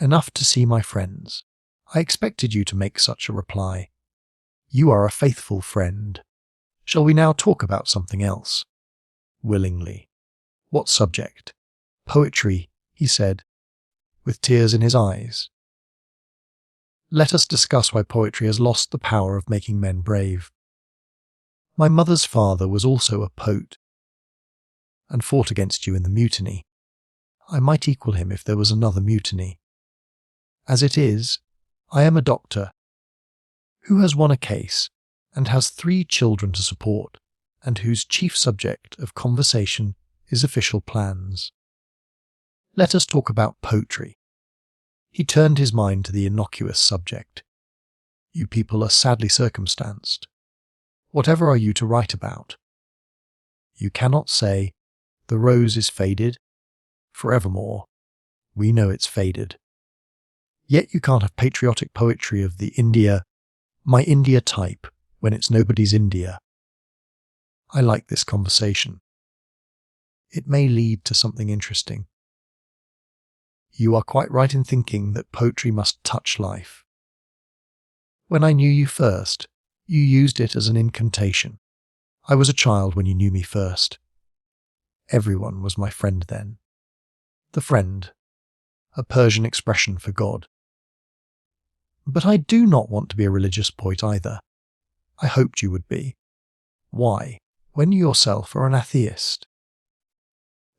Enough to see my friends. I expected you to make such a reply. You are a faithful friend. Shall we now talk about something else? Willingly. What subject? Poetry, he said, with tears in his eyes. Let us discuss why poetry has lost the power of making men brave. My mother's father was also a poet, and fought against you in the mutiny. I might equal him if there was another mutiny. As it is, I am a doctor who has won a case and has 3 children to support, and whose chief subject of conversation is official plans. Let us talk about poetry. He turned his mind to the innocuous subject. You people are sadly circumstanced. Whatever are you to write about? You cannot say, the rose is faded, forevermore. We know it's faded. Yet you can't have patriotic poetry of the my India type, when it's nobody's India. I like this conversation. It may lead to something interesting. You are quite right in thinking that poetry must touch life. When I knew you first, you used it as an incantation. I was a child when you knew me first. Everyone was my friend then. The friend, a Persian expression for God. But I do not want to be a religious poet either. I hoped you would be. Why, when you yourself are an atheist?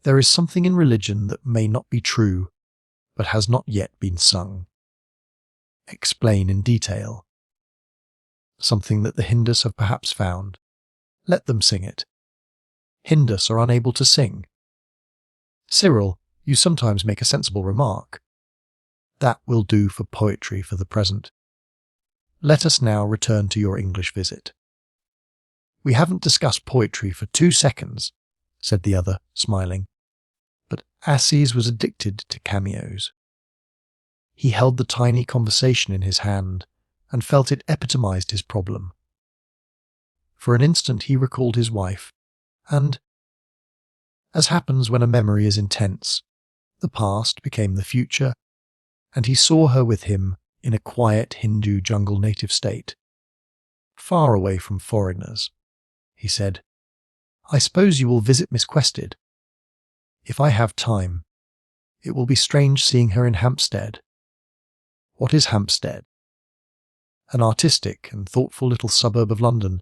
There is something in religion that may not be true, but has not yet been sung. Explain in detail. Something that the Hindus have perhaps found. Let them sing it. Hindus are unable to sing. Cyril, you sometimes make a sensible remark. That will do for poetry for the present. Let us now return to your English visit. We haven't discussed poetry for 2 seconds, said the other, smiling. But Aziz was addicted to cameos. He held the tiny conversation in his hand and felt it epitomized his problem. For an instant he recalled his wife, and, as happens when a memory is intense, the past became the future, and he saw her with him in a quiet Hindu jungle native state. Far away from foreigners, he said. I suppose you will visit Miss Quested. If I have time, it will be strange seeing her in Hampstead. What is Hampstead? An artistic and thoughtful little suburb of London,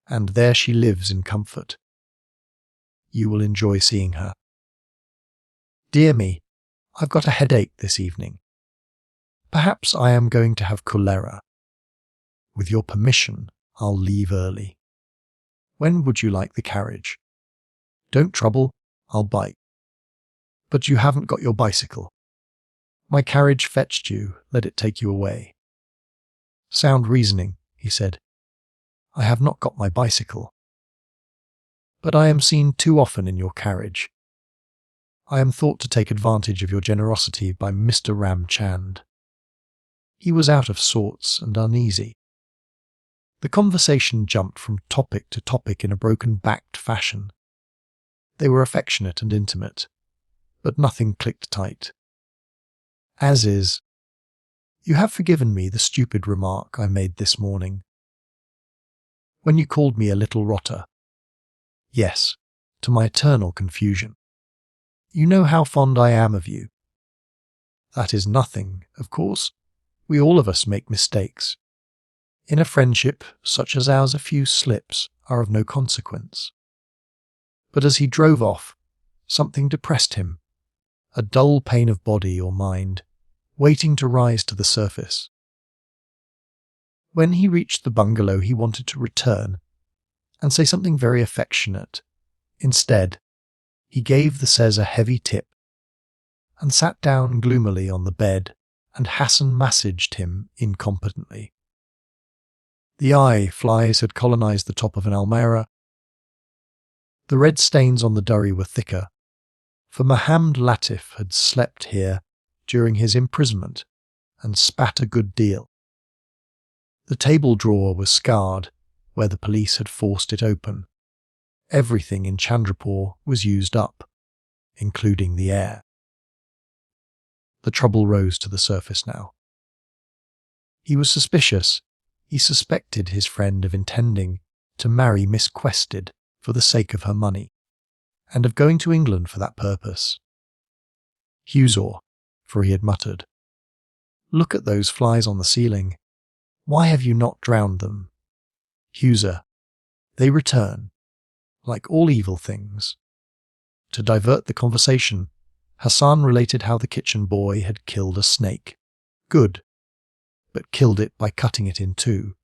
and there she lives in comfort. You will enjoy seeing her. Dear me, I've got a headache this evening. Perhaps I am going to have cholera. with your permission, I'll leave early. When would you like the carriage? Don't trouble, I'll bite. But you haven't got your bicycle. My carriage fetched you, let it take you away. Sound reasoning, he said. I have not got my bicycle. But I am seen too often in your carriage. I am thought to take advantage of your generosity by Mr. Ram Chand. He was out of sorts and uneasy. The conversation jumped from topic to topic in a broken-backed fashion. They were affectionate and intimate, but nothing clicked tight. As is, you have forgiven me the stupid remark I made this morning. When you called me a little rotter. Yes, to my eternal confusion. You know how fond I am of you. That is nothing, of course. We all of us make mistakes. In a friendship such as ours, a few slips are of no consequence. But as he drove off, something depressed him, a dull pain of body or mind, waiting to rise to the surface. When he reached the bungalow, he wanted to return and say something very affectionate. Instead, he gave the Sez a heavy tip and sat down gloomily on the bed, and Hassan massaged him incompetently. The eye flies had colonized the top of an almirah. The red stains on the durry were thicker, for Mohammed Latif had slept here during his imprisonment and spat a good deal. The table drawer was scarred where the police had forced it open. Everything in Chandrapur was used up, including the air. The trouble rose to the surface now. He was suspicious. He suspected his friend of intending to marry Miss Quested for the sake of her money, and of going to England for that purpose. Huzor, for he had muttered, "Look at those flies on the ceiling. Why have you not drowned them?" Huzor, they return, like all evil things. To divert the conversation, Hassan related how the kitchen boy had killed a snake. Good, but killed it by cutting it in two.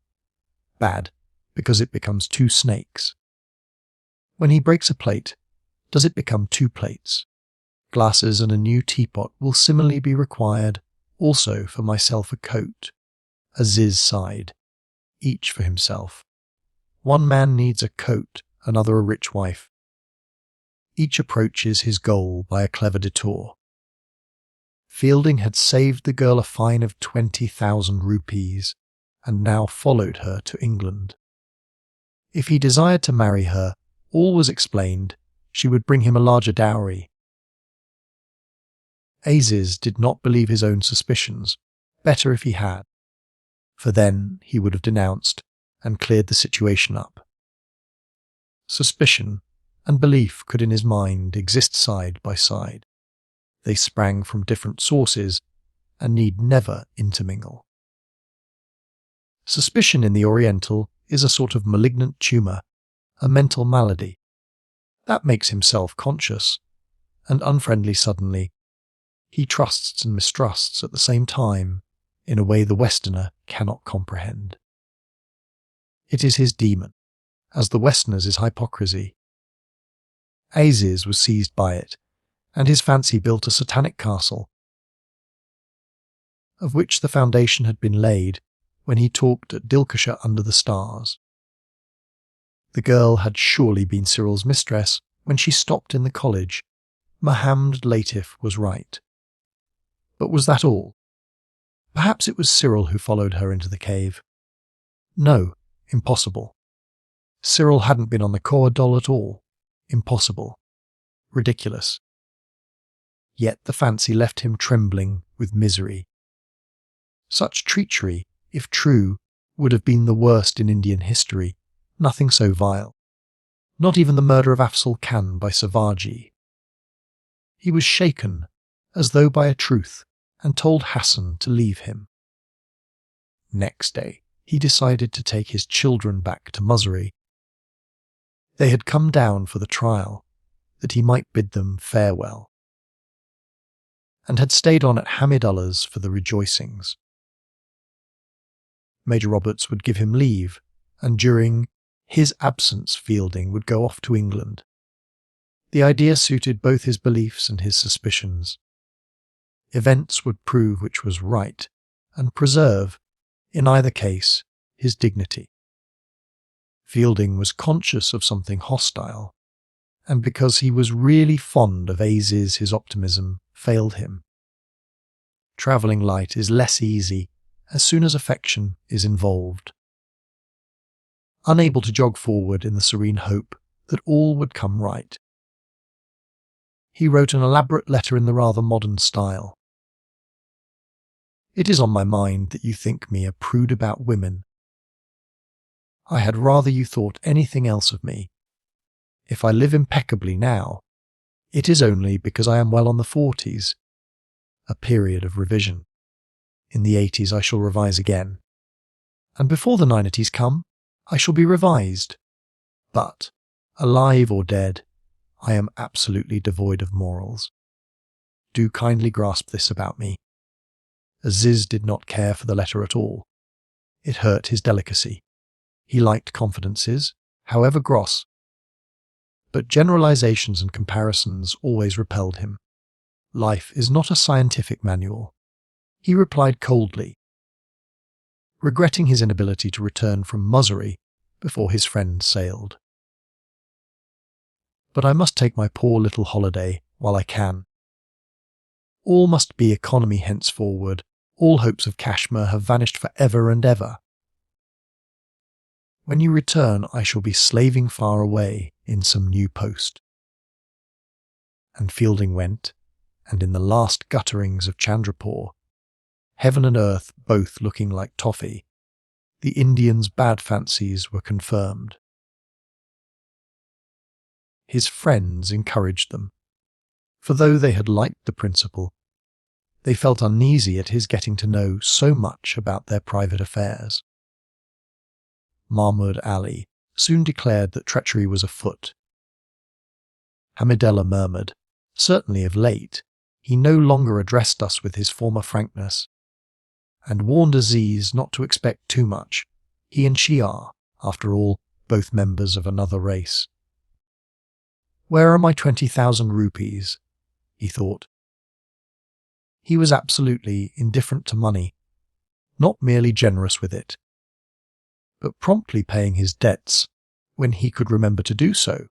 Bad, because it becomes two snakes. When he breaks a plate, does it become two plates? Glasses and a new teapot will similarly be required, also for myself a coat. Aziz sighed, each for himself. One man needs a coat, another a rich wife. Each approaches his goal by a clever detour. Fielding had saved the girl a fine of 20,000 rupees, and now followed her to England. If he desired to marry her, all was explained. She would bring him a larger dowry. Aziz did not believe his own suspicions. Better if he had, for then he would have denounced and cleared the situation up. Suspicion and belief could in his mind exist side by side. They sprang from different sources and need never intermingle. Suspicion in the Oriental is a sort of malignant tumour, a mental malady. That makes him self-conscious and unfriendly suddenly. He trusts and mistrusts at the same time in a way the Westerner cannot comprehend. It is his demon, as the Westerner's is hypocrisy. Aziz was seized by it, and his fancy built a satanic castle, of which the foundation had been laid when he talked at Dilkasha under the stars. The girl had surely been Cyril's mistress when she stopped in the college. Mohammed Latif was right. But was that all? Perhaps it was Cyril who followed her into the cave. No, impossible. Cyril hadn't been on the corridor at all. Impossible. Ridiculous. Yet the fancy left him trembling with misery. Such treachery, if true, would have been the worst in Indian history. Nothing so vile. Not even the murder of Afzal Khan by Savaji. He was shaken, as though by a truth, and told Hassan to leave him. Next day, he decided to take his children back to Mussoorie. They had come down for the trial, that he might bid them farewell, and had stayed on at Hamidullah's for the rejoicings. Major Roberts would give him leave, and during his absence Fielding would go off to England. The idea suited both his beliefs and his suspicions. Events would prove which was right, and preserve, in either case, his dignity. Fielding was conscious of something hostile, and because he was really fond of Aziz, his optimism failed him. Travelling light is less easy as soon as affection is involved. Unable to jog forward in the serene hope that all would come right, he wrote an elaborate letter in the rather modern style. It is on my mind that you think me a prude about women. I had rather you thought anything else of me. If I live impeccably now, it is only because I am well on the 40s, a period of revision. In the 80s I shall revise again, and before the 90s come, I shall be revised. But, alive or dead, I am absolutely devoid of morals. Do kindly grasp this about me. Aziz did not care for the letter at all. It hurt his delicacy. He liked confidences, however gross. But generalizations and comparisons always repelled him. Life is not a scientific manual. He replied coldly, regretting his inability to return from Mussory before his friend sailed. But I must take my poor little holiday while I can. All must be economy henceforward. All hopes of Kashmir have vanished for ever and ever. When you return, I shall be slaving far away in some new post. And Fielding went, and in the last gutterings of Chandrapur, heaven and earth both looking like toffee, the Indians' bad fancies were confirmed. His friends encouraged them, for though they had liked the principal, they felt uneasy at his getting to know so much about their private affairs. Mahmud Ali soon declared that treachery was afoot. Hamidullah murmured, certainly of late, he no longer addressed us with his former frankness, and warned Aziz not to expect too much. He and she are, after all, both members of another race. Where are my 20,000 rupees? He thought. He was absolutely indifferent to money, not merely generous with it, but promptly paying his debts when he could remember to do so.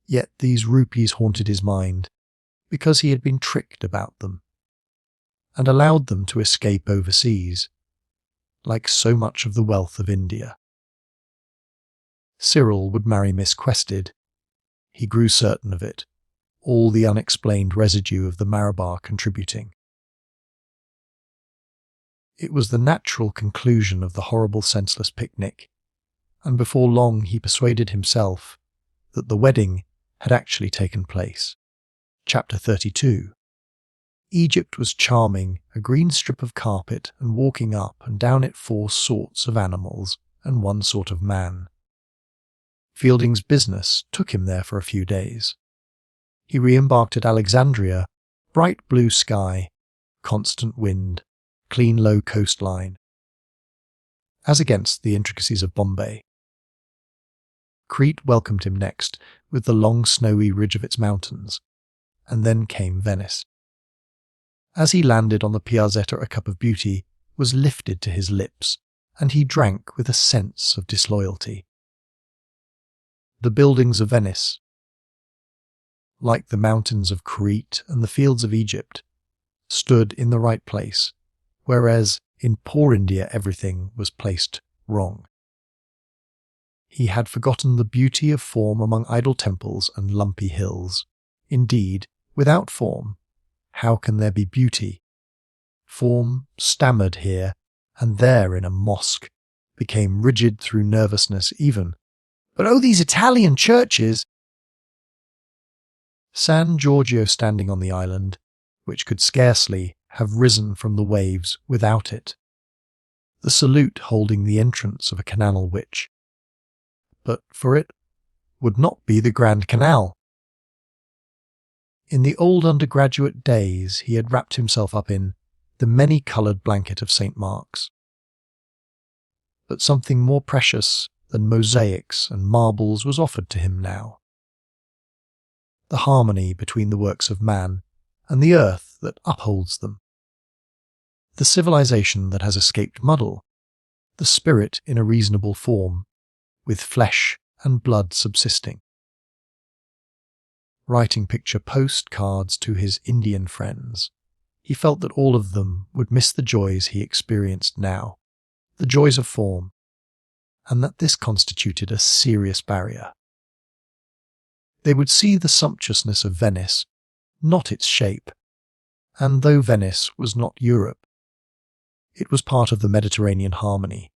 Yet these rupees haunted his mind because he had been tricked about them and allowed them to escape overseas, like so much of the wealth of India. Cyril would marry Miss Quested. He grew certain of it, all the unexplained residue of the Marabar contributing. It was the natural conclusion of the horrible senseless picnic, and before long he persuaded himself that the wedding had actually taken place. Chapter 32. Egypt was charming, a green strip of carpet, and walking up and down it 4 sorts of animals and 1 sort of man. Fielding's business took him there for a few days. He re-embarked at Alexandria, bright blue sky, constant wind, clean low coastline, as against the intricacies of Bombay. Crete welcomed him next with the long snowy ridge of its mountains, and then came Venice. As he landed on the piazzetta, a cup of beauty was lifted to his lips, and he drank with a sense of disloyalty. The buildings of Venice, like the mountains of Crete and the fields of Egypt, stood in the right place, whereas in poor India everything was placed wrong. He had forgotten the beauty of form among idol temples and lumpy hills. Indeed, without form, how can there be beauty? Form stammered here and there in a mosque, became rigid through nervousness even. But oh, these Italian churches! San Giorgio standing on the island, which could scarcely have risen from the waves without it. The salute holding the entrance of a canal which, but for it, would not be the Grand Canal. In the old undergraduate days he had wrapped himself up in the many-coloured blanket of St. Mark's. but something more precious than mosaics and marbles was offered to him now. The harmony between the works of man and the earth that upholds them. The civilization that has escaped muddle, the spirit in a reasonable form, with flesh and blood subsisting. Writing picture postcards to his Indian friends, he felt that all of them would miss the joys he experienced now, the joys of form, and that this constituted a serious barrier. They would see the sumptuousness of Venice, not its shape, and though Venice was not Europe, it was part of the Mediterranean harmony.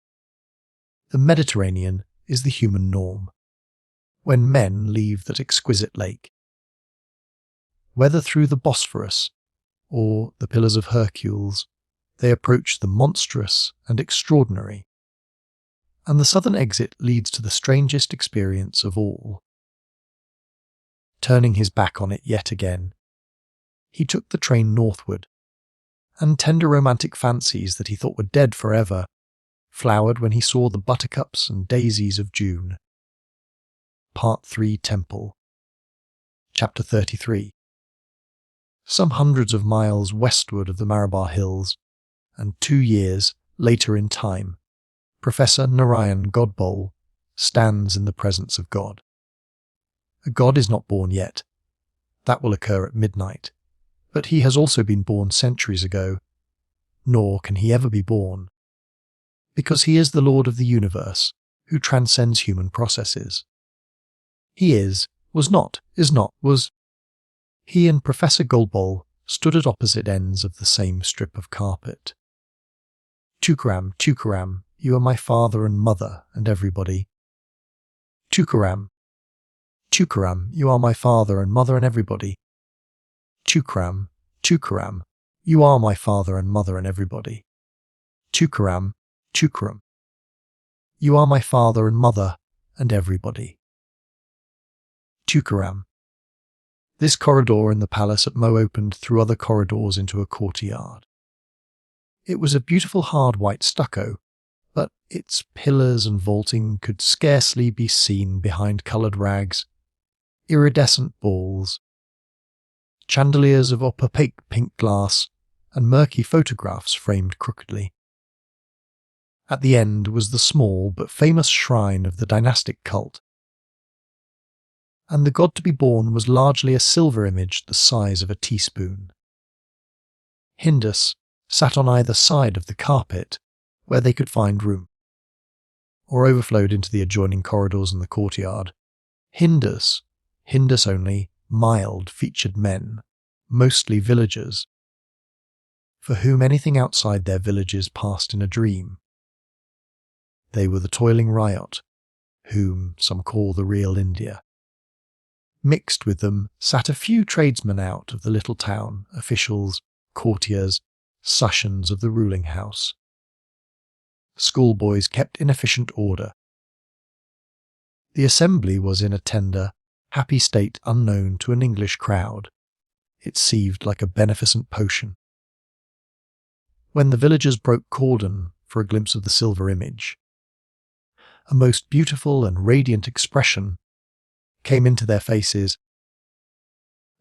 The Mediterranean is the human norm, when men leave that exquisite lake. Whether through the Bosphorus or the Pillars of Hercules, they approach the monstrous and extraordinary, and the southern exit leads to the strangest experience of all. Turning his back on it yet again, he took the train northward, and tender romantic fancies that he thought were dead forever flowered when he saw the buttercups and daisies of June. Part 3 Temple. Chapter 33. Some hundreds of miles westward of the Malabar Hills, and 2 years later in time, Professor Narayan Godbole stands in the presence of God. A God is not born yet. That will occur at midnight. But he has also been born centuries ago, nor can he ever be born, because he is the Lord of the universe, who transcends human processes. He is, was not, is not, was. He and Professor Godbole stood at opposite ends of the same strip of carpet. Tukaram, Tukaram, you are my father and mother and everybody. Tukaram, Tukaram, you are my father and mother and everybody. Tukaram, Tukaram, you are my father and mother and everybody. Tukaram, Tukaram, you are my father and mother and everybody. Tukaram. This corridor in the palace at Mo opened through other corridors into a courtyard. It was of beautiful hard white stucco, but its pillars and vaulting could scarcely be seen behind coloured rags, iridescent balls, chandeliers of opaque pink glass, and murky photographs framed crookedly. At the end was the small but famous shrine of the dynastic cult, and the god to be born was largely a silver image the size of a teaspoon. Hindus sat on either side of the carpet where they could find room, or overflowed into the adjoining corridors and the courtyard. Hindus only, mild-featured men, mostly villagers, for whom anything outside their villages passed in a dream. They were the toiling riot, whom some call the real India. Mixed with them sat a few tradesmen out of the little town, officials, courtiers, Sushans of the ruling house. Schoolboys kept in efficient order. The assembly was in a tender, happy state unknown to an English crowd. It seethed like a beneficent potion. When the villagers broke cordon for a glimpse of the silver image, a most beautiful and radiant expression came into their faces,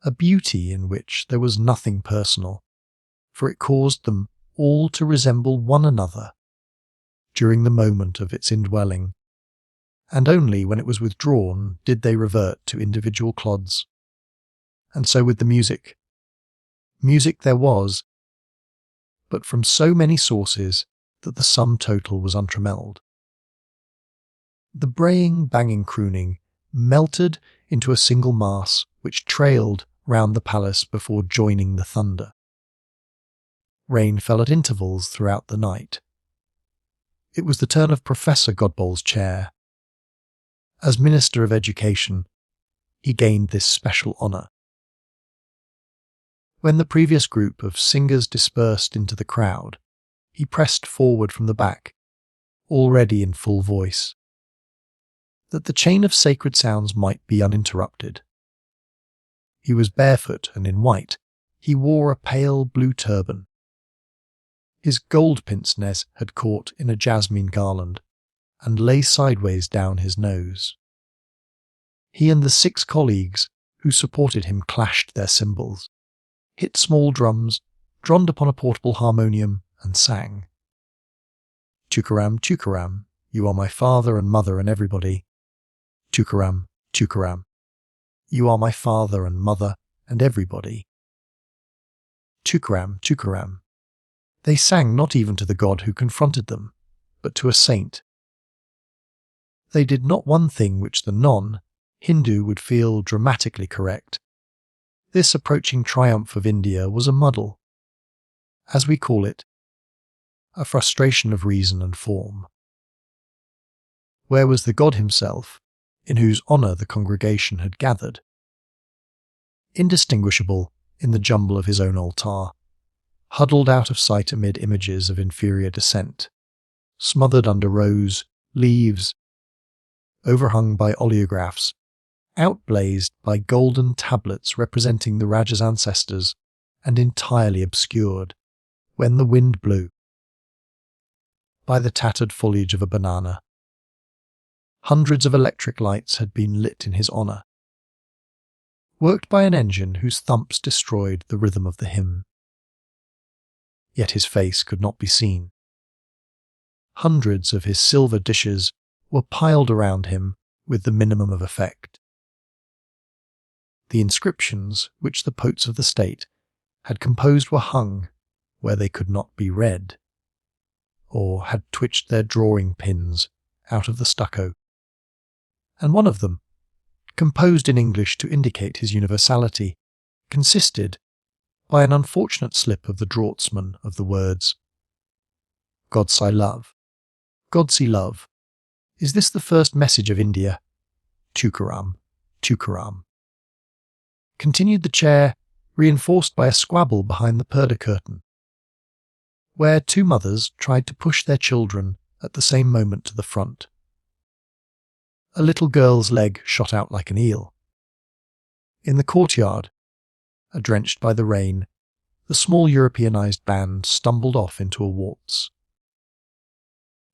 a beauty in which there was nothing personal, for it caused them all to resemble one another during the moment of its indwelling, and only when it was withdrawn did they revert to individual clods. And so with the music. Music there was, but from so many sources that the sum total was untrammelled. The braying, banging crooning melted into a single mass which trailed round the palace before joining the thunder. Rain fell at intervals throughout the night. It was the turn of Professor Godbole's chair. As Minister of Education, he gained this special honour. When the previous group of singers dispersed into the crowd, he pressed forward from the back, already in full voice, that the chain of sacred sounds might be uninterrupted. He was barefoot and in white. He wore a pale blue turban. His gold pince-nez had caught in a jasmine garland, and lay sideways down his nose. He and the 6 colleagues who supported him clashed their cymbals, hit small drums, drummed upon a portable harmonium, and sang. Tukaram, Tukaram, you are my father and mother and everybody. Tukaram, Tukaram, you are my father and mother and everybody. Tukaram, Tukaram. They sang not even to the god who confronted them, but to a saint. They did not one thing which the non-Hindu would feel dramatically correct. This approaching triumph of India was a muddle, as we call it, a frustration of reason and form. Where was the god himself, in whose honour the congregation had gathered? Indistinguishable in the jumble of his own altar, huddled out of sight amid images of inferior descent, smothered under rows, leaves, overhung by oleographs, outblazed by golden tablets representing the Raja's ancestors, and entirely obscured, when the wind blew, by the tattered foliage of a banana. Hundreds of electric lights had been lit in his honour, worked by an engine whose thumps destroyed the rhythm of the hymn. Yet his face could not be seen. Hundreds of his silver dishes were piled around him with the minimum of effect. The inscriptions which the poets of the state had composed were hung where they could not be read, or had twitched their drawing pins out of the stucco. And one of them, composed in English to indicate his universality, consisted, by an unfortunate slip of the draughtsman, of the words, God see love. God see love. Is this the first message of India? Tukaram, Tukaram. Continued the chair, reinforced by a squabble behind the purdah curtain, where 2 mothers tried to push their children at the same moment to the front. A little girl's leg shot out like an eel. In the courtyard, drenched by the rain, the small Europeanized band stumbled off into a waltz.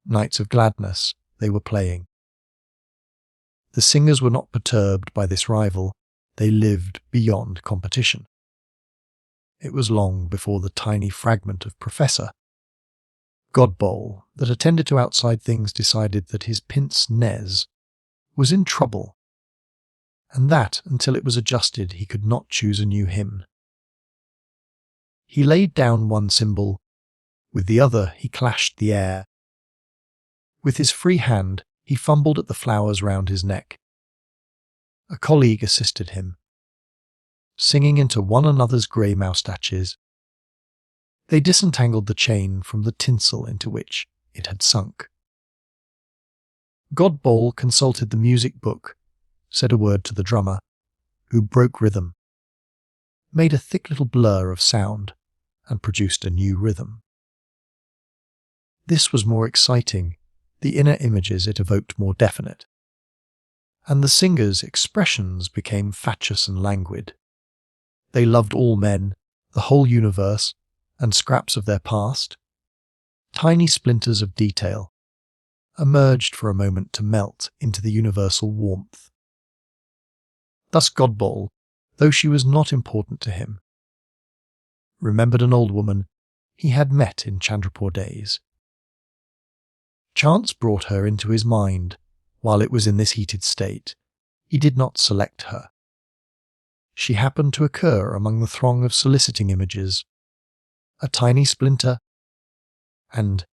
Nights of Gladness they were playing. The singers were not perturbed by this rival, they lived beyond competition. It was long before the tiny fragment of Professor Godbowl that attended to outside things decided that his pince nez was in trouble, and that, until it was adjusted, he could not choose a new hymn. He laid down one cymbal, with the other he clashed the air. With his free hand he fumbled at the flowers round his neck. A colleague assisted him, singing into one another's grey moustaches. They disentangled the chain from the tinsel into which it had sunk. Godbowl consulted the music book, said a word to the drummer, who broke rhythm, made a thick little blur of sound, and produced a new rhythm. This was more exciting, the inner images it evoked more definite, and the singers' expressions became fatuous and languid. They loved all men, the whole universe, and scraps of their past. Tiny splinters of detail emerged for a moment to melt into the universal warmth. Thus Godbowl, though she was not important to him, remembered an old woman he had met in Chandrapur days. Chance brought her into his mind while it was in this heated state. He did not select her. She happened to occur among the throng of soliciting images, a tiny splinter, and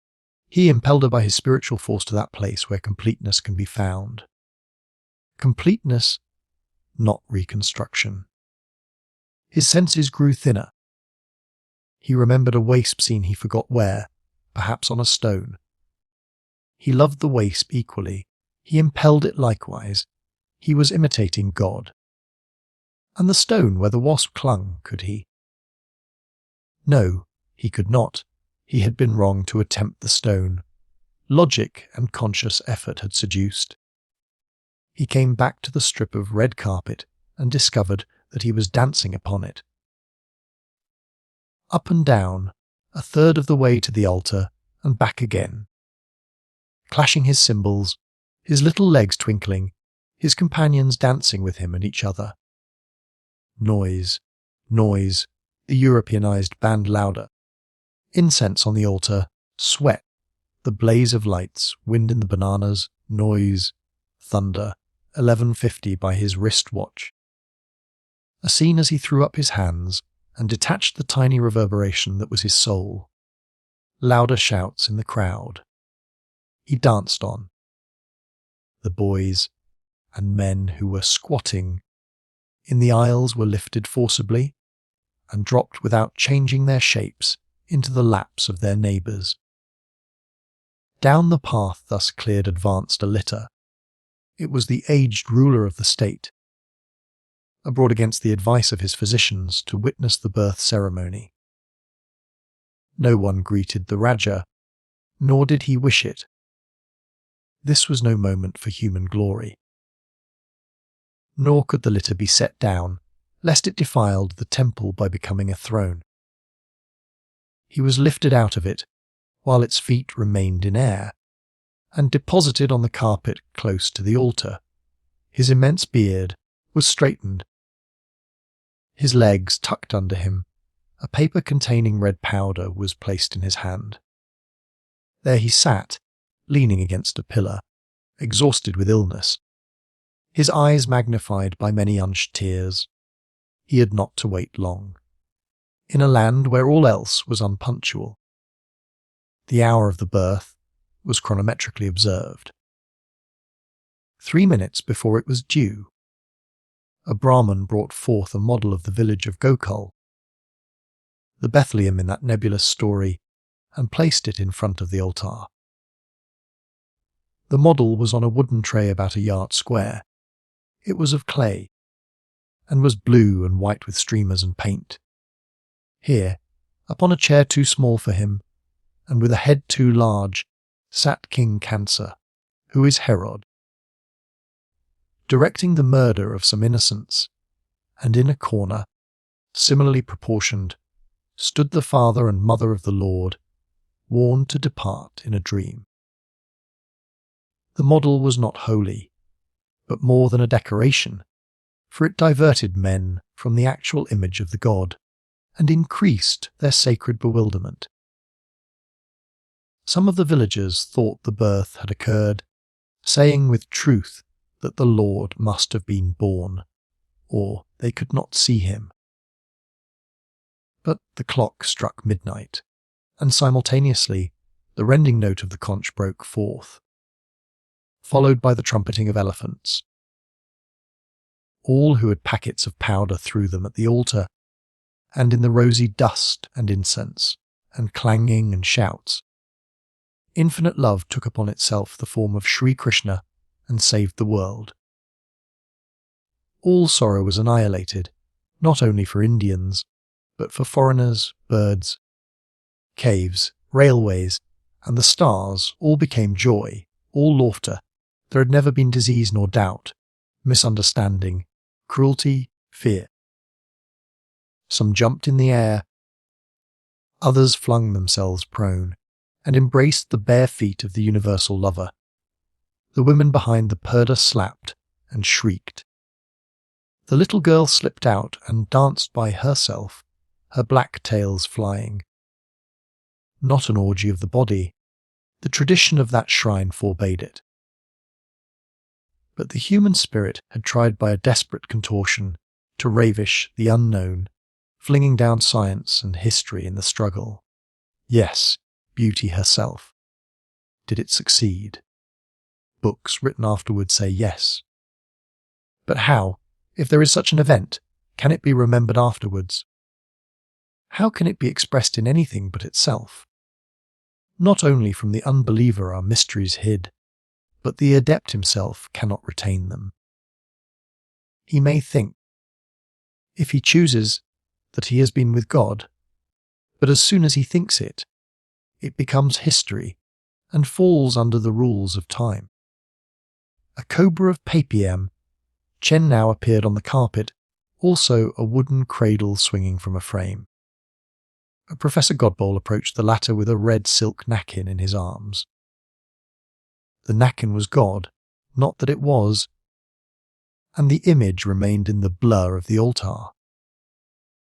he impelled her by his spiritual force to that place where completeness can be found. Completeness, not reconstruction. His senses grew thinner. He remembered a wasp seen he forgot where, perhaps on a stone. He loved the wasp equally. He impelled it likewise. He was imitating God. And the stone where the wasp clung, could he? No, he could not. He had been wrong to attempt the stone. Logic and conscious effort had seduced. He came back to the strip of red carpet and discovered that he was dancing upon it. Up and down, a third of the way to the altar, and back again. clashing his cymbals, his little legs twinkling, his companions dancing with him and each other. Noise, noise, the Europeanized band louder. Incense on the altar, sweat, the blaze of lights, wind in the bananas, noise, thunder, 11:50 by his wrist watch. A scene as he threw up his hands and detached the tiny reverberation that was his soul. Louder shouts in the crowd. He danced on. The boys and men who were squatting in the aisles were lifted forcibly and dropped without changing their shapes into the laps of their neighbours. Down the path thus cleared advanced a litter. It was the aged ruler of the state, abroad against the advice of his physicians to witness the birth ceremony. No one greeted the Raja, nor did he wish it. This was no moment for human glory. Nor could the litter be set down, lest it defiled the temple by becoming a throne. He was lifted out of it, while its feet remained in air, and deposited on the carpet close to the altar. His immense beard was straightened. His legs tucked under him. A paper containing red powder was placed in his hand. There he sat, leaning against a pillar, exhausted with illness, his eyes magnified by many unshed tears. He had not to wait long, in a land where all else was unpunctual. The hour of the birth was chronometrically observed. 3 minutes before it was due, a Brahmin brought forth a model of the village of Gokul, the Bethlehem in that nebulous story, and placed it in front of the altar. The model was on a wooden tray about a yard square. It was of clay, and was blue and white with streamers and paint. Here, upon a chair too small for him, and with a head too large, sat King Cancer, who is Herod, directing the murder of some innocents, and in a corner, similarly proportioned, stood the father and mother of the Lord, warned to depart in a dream. The model was not holy, but more than a decoration, for it diverted men from the actual image of the god, and increased their sacred bewilderment. Some of the villagers thought the birth had occurred, saying with truth that the Lord must have been born, or they could not see him. But the clock struck midnight, and simultaneously the rending note of the conch broke forth, followed by the trumpeting of elephants. All who had packets of powder threw them at the altar, and in the rosy dust and incense, and clanging and shouts, infinite love took upon itself the form of Sri Krishna and saved the world. All sorrow was annihilated, not only for Indians, but for foreigners, birds, caves, railways, and the stars. All became joy, all laughter. There had never been disease nor doubt, misunderstanding, cruelty, fear. Some jumped in the air, others flung themselves prone, and embraced the bare feet of the universal lover. The women behind the purdah slapped and shrieked. The little girl slipped out and danced by herself, her black tails flying. Not an orgy of the body. The tradition of that shrine forbade it. But the human spirit had tried by a desperate contortion to ravish the unknown, flinging down science and history in the struggle. Yes, beauty herself. Did it succeed? Books written afterward say yes. But how, if there is such an event, can it be remembered afterwards? How can it be expressed in anything but itself? Not only from the unbeliever are mysteries hid, but the adept himself cannot retain them. He may think, if he chooses, that he has been with God, but as soon as he thinks it, it becomes history and falls under the rules of time. A cobra of papiam, Chen now appeared on the carpet, also a wooden cradle swinging from a frame. Professor Godbole approached the latter with a red silk napkin in his arms. The napkin was God, not that it was, and the image remained in the blur of the altar.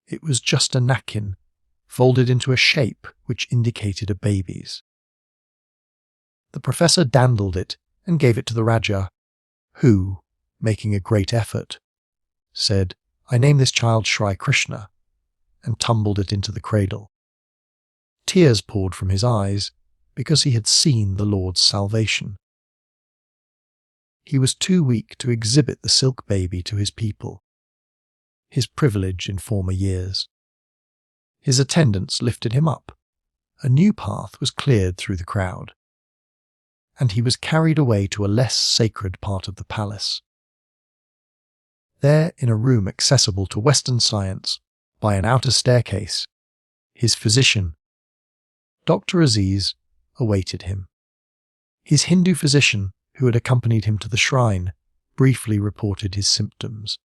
It was just a napkin, folded into a shape which indicated a baby's. The professor dandled it and gave it to the Raja, who, making a great effort, said, "I name this child Shri Krishna," and tumbled it into the cradle. Tears poured from his eyes because he had seen the Lord's salvation. He was too weak to exhibit the silk baby to his people, his privilege in former years. His attendants lifted him up. A new path was cleared through the crowd, and he was carried away to a less sacred part of the palace. There, in a room accessible to Western science by an outer staircase, his physician, Dr. Aziz, awaited him. His Hindu physician, who had accompanied him to the shrine, briefly reported his symptoms.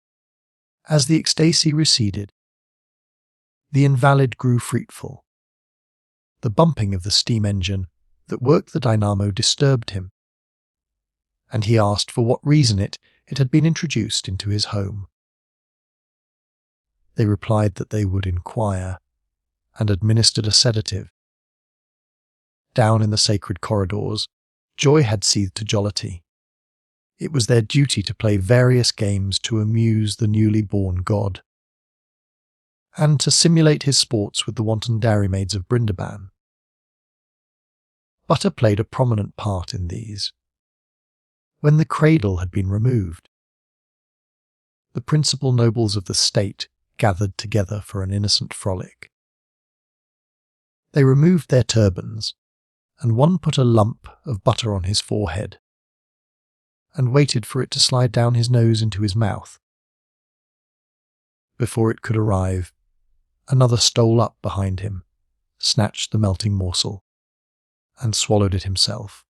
As the ecstasy receded, the invalid grew fretful. The bumping of the steam engine that worked the dynamo disturbed him, and he asked for what reason it had been introduced into his home. They replied that they would inquire, and administered a sedative. Down in the sacred corridors, joy had seethed to jollity. It was their duty to play various games to amuse the newly born god, and to simulate his sports with the wanton dairymaids of Brindaban. Butter played a prominent part in these. When the cradle had been removed, the principal nobles of the state gathered together for an innocent frolic. They removed their turbans, and one put a lump of butter on his forehead, and waited for it to slide down his nose into his mouth. Before it could arrive, another stole up behind him, snatched the melting morsel, and swallowed it himself.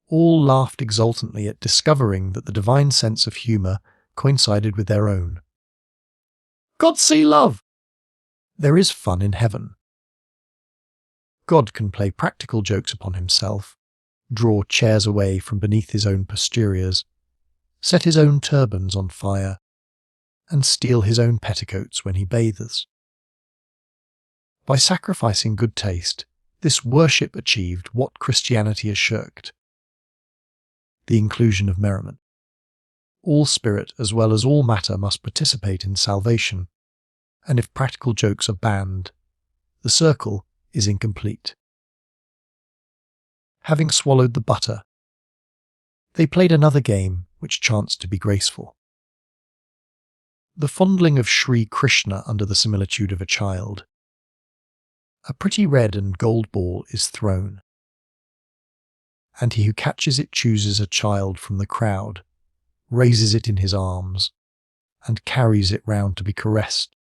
All laughed exultantly at discovering that the divine sense of humour coincided with their own. God see love! There is fun in heaven. God can play practical jokes upon himself, draw chairs away from beneath his own posteriors, set his own turbans on fire, and steal his own petticoats when he bathes. By sacrificing good taste, this worship achieved what Christianity has shirked: the inclusion of merriment. All spirit as well as all matter must participate in salvation, and if practical jokes are banned, the circle is incomplete. Having swallowed the butter, they played another game which chanced to be graceful. The fondling of Sri Krishna under the similitude of a child. A pretty red and gold ball is thrown, and he who catches it chooses a child from the crowd, raises it in his arms, and carries it round to be caressed.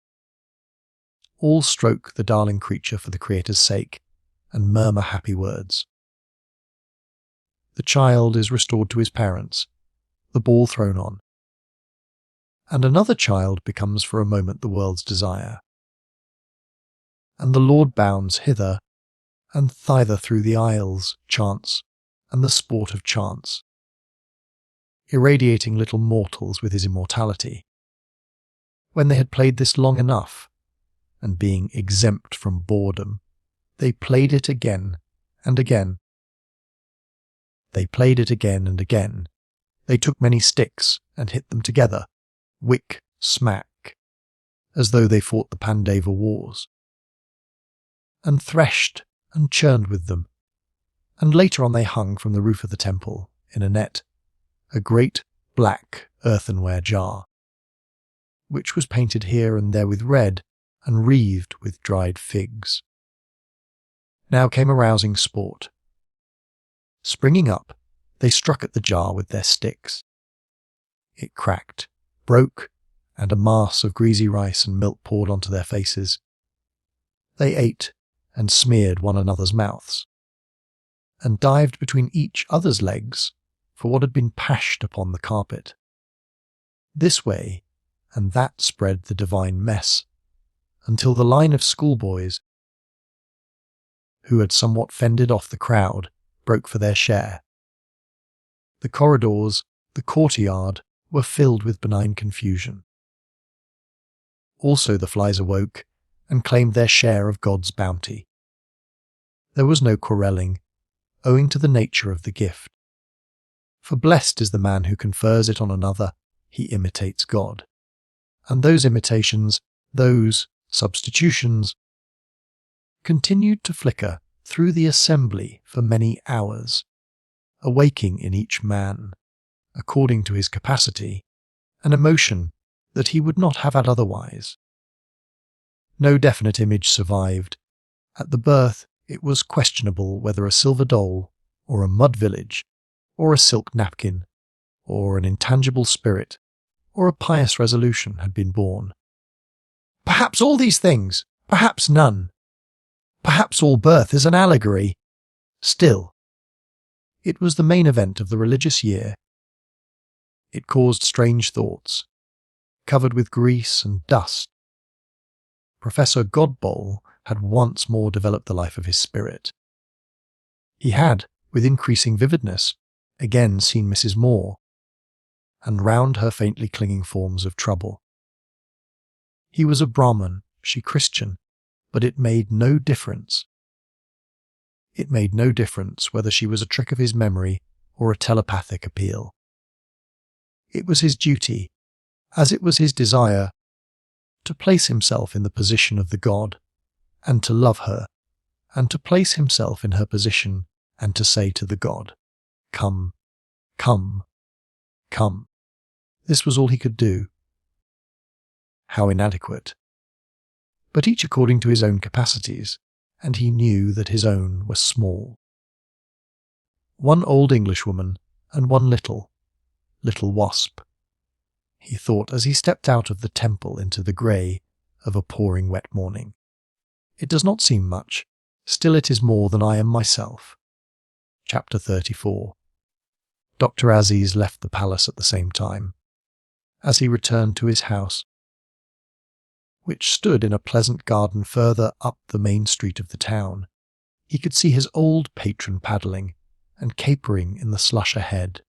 All stroke the darling creature for the Creator's sake, and murmur happy words. The child is restored to his parents, the ball thrown on, and another child becomes for a moment the world's desire. And the Lord bounds hither and thither through the aisles, chance, and the sport of chance, irradiating little mortals with his immortality. When they had played this long enough, and being exempt from boredom, they played it again and again. They played it again and again. They took many sticks and hit them together, wick, smack, as though they fought the Pandava wars, and threshed and churned with them, and later on they hung from the roof of the temple, in a net, a great black earthenware jar, which was painted here and there with red, and wreathed with dried figs. Now came a rousing sport. Springing up, they struck at the jar with their sticks. It cracked, broke, and a mass of greasy rice and milk poured onto their faces. They ate and smeared one another's mouths, and dived between each other's legs for what had been pashed upon the carpet. This way and that spread the divine mess, until the line of schoolboys, who had somewhat fended off the crowd, broke for their share, The corridors, the courtyard, were filled with benign confusion. Also the flies awoke and claimed their share of God's bounty. There was no quarrelling, owing to the nature of the gift. For blessed is the man who confers it on another, he imitates God. And those imitations, those substitutions, continued to flicker through the assembly for many hours, awaking in each man, according to his capacity, an emotion that he would not have had otherwise. No definite image survived. At the birth, it was questionable whether a silver doll, or a mud village, or a silk napkin, or an intangible spirit, or a pious resolution had been born. Perhaps all these things, perhaps none. Perhaps all birth is an allegory. Still, it was the main event of the religious year. It caused strange thoughts, covered with grease and dust. Professor Godbole had once more developed the life of his spirit. He had, with increasing vividness, again seen Mrs. Moore, and round her faintly clinging forms of trouble. He was a Brahmin, she Christian, but it made no difference. It made no difference whether she was a trick of his memory or a telepathic appeal. It was his duty, as it was his desire, to place himself in the position of the god, and to love her, and to place himself in her position, and to say to the god, "Come, come, come." This was all he could do. How inadequate. But each according to his own capacities, and he knew that his own were small. One old Englishwoman, and one little wasp, he thought as he stepped out of the temple into the grey of a pouring wet morning. It does not seem much, still it is more than I am myself. Chapter 34. Dr. Aziz left the palace at the same time. As he returned to his house, which stood in a pleasant garden further up the main street of the town, he could see his old patron paddling and capering in the slush ahead.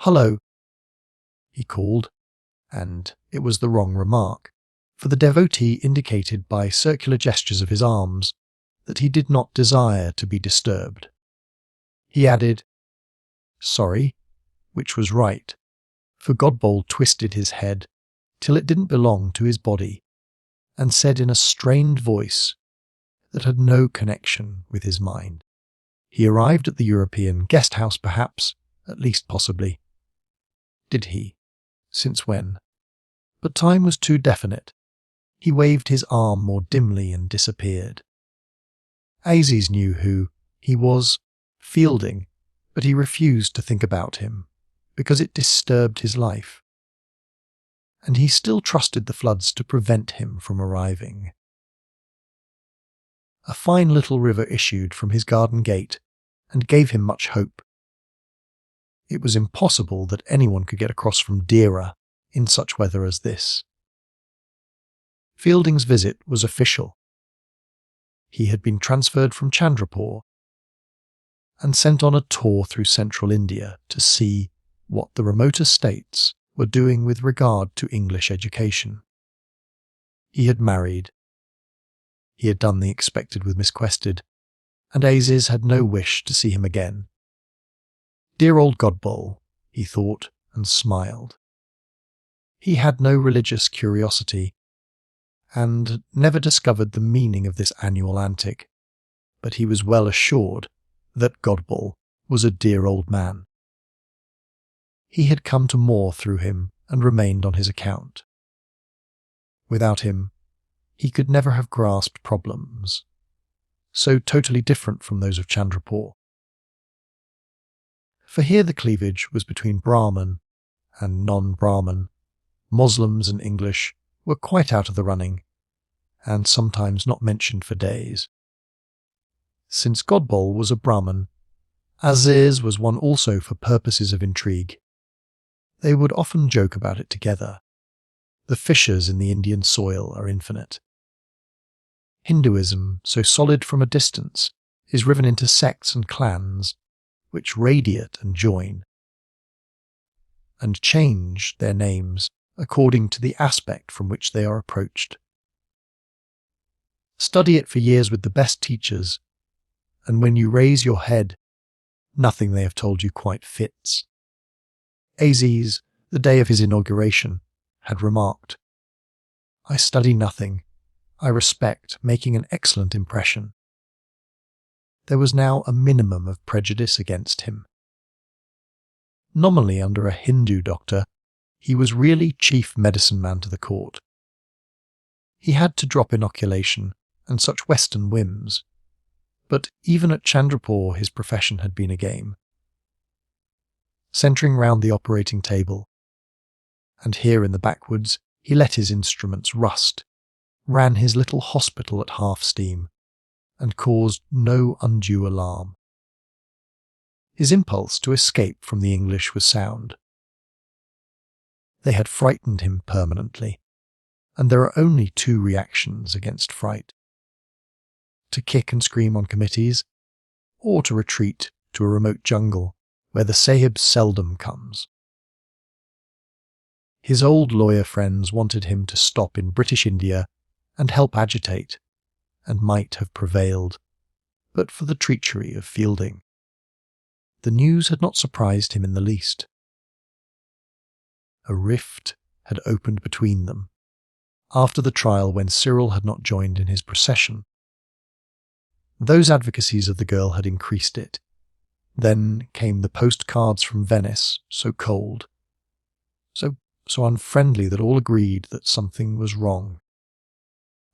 "Hullo," he called, and it was the wrong remark, for the devotee indicated by circular gestures of his arms that he did not desire to be disturbed. He added, "Sorry," which was right, for Godbole twisted his head till it didn't belong to his body, and said in a strained voice that had no connection with his mind. He arrived at the European guest house perhaps, at least possibly. Did he? Since when? But time was too definite. He waved his arm more dimly and disappeared. Aziz knew who he was, Fielding, but he refused to think about him, because it disturbed his life. And he still trusted the floods to prevent him from arriving. A fine little river issued from his garden gate and gave him much hope. It was impossible that anyone could get across from Dera in such weather as this. Fielding's visit was official. He had been transferred from Chandrapur and sent on a tour through central India to see what the remoter states were doing with regard to English education. He had married. He had done the expected with Miss Quested, and Aziz had no wish to see him again. Dear old Godbole, he thought, and smiled. He had no religious curiosity, and never discovered the meaning of this annual antic, but he was well assured that Godbole was a dear old man. He had come to more through him and remained on his account. Without him, he could never have grasped problems so totally different from those of Chandrapur. For here the cleavage was between Brahmin and non-Brahmin. Moslems and English were quite out of the running, and sometimes not mentioned for days. Since Godbole was a Brahmin, Aziz was one also for purposes of intrigue. They would often joke about it together. The fissures in the Indian soil are infinite. Hinduism, so solid from a distance, is riven into sects and clans, which radiate and join, and change their names according to the aspect from which they are approached. Study it for years with the best teachers, and when you raise your head, nothing they have told you quite fits. Aziz, the day of his inauguration, had remarked, "I study nothing. I respect, making an excellent impression." There was now a minimum of prejudice against him. Nominally under a Hindu doctor, he was really chief medicine man to the court. He had to drop inoculation and such Western whims, but even at Chandrapur his profession had been a game. Centring round the operating table, and here in the backwoods he let his instruments rust, ran his little hospital at half steam, and caused no undue alarm. His impulse to escape from the English was sound. They had frightened him permanently, and there are only two reactions against fright: to kick and scream on committees, or to retreat to a remote jungle where the Sahib seldom comes. His old lawyer friends wanted him to stop in British India and help agitate, and might have prevailed, but for the treachery of Fielding. The news had not surprised him in the least. A rift had opened between them, after the trial when Cyril had not joined in his procession. Those advocacies of the girl had increased it. Then came the postcards from Venice, so cold, so unfriendly that all agreed that something was wrong.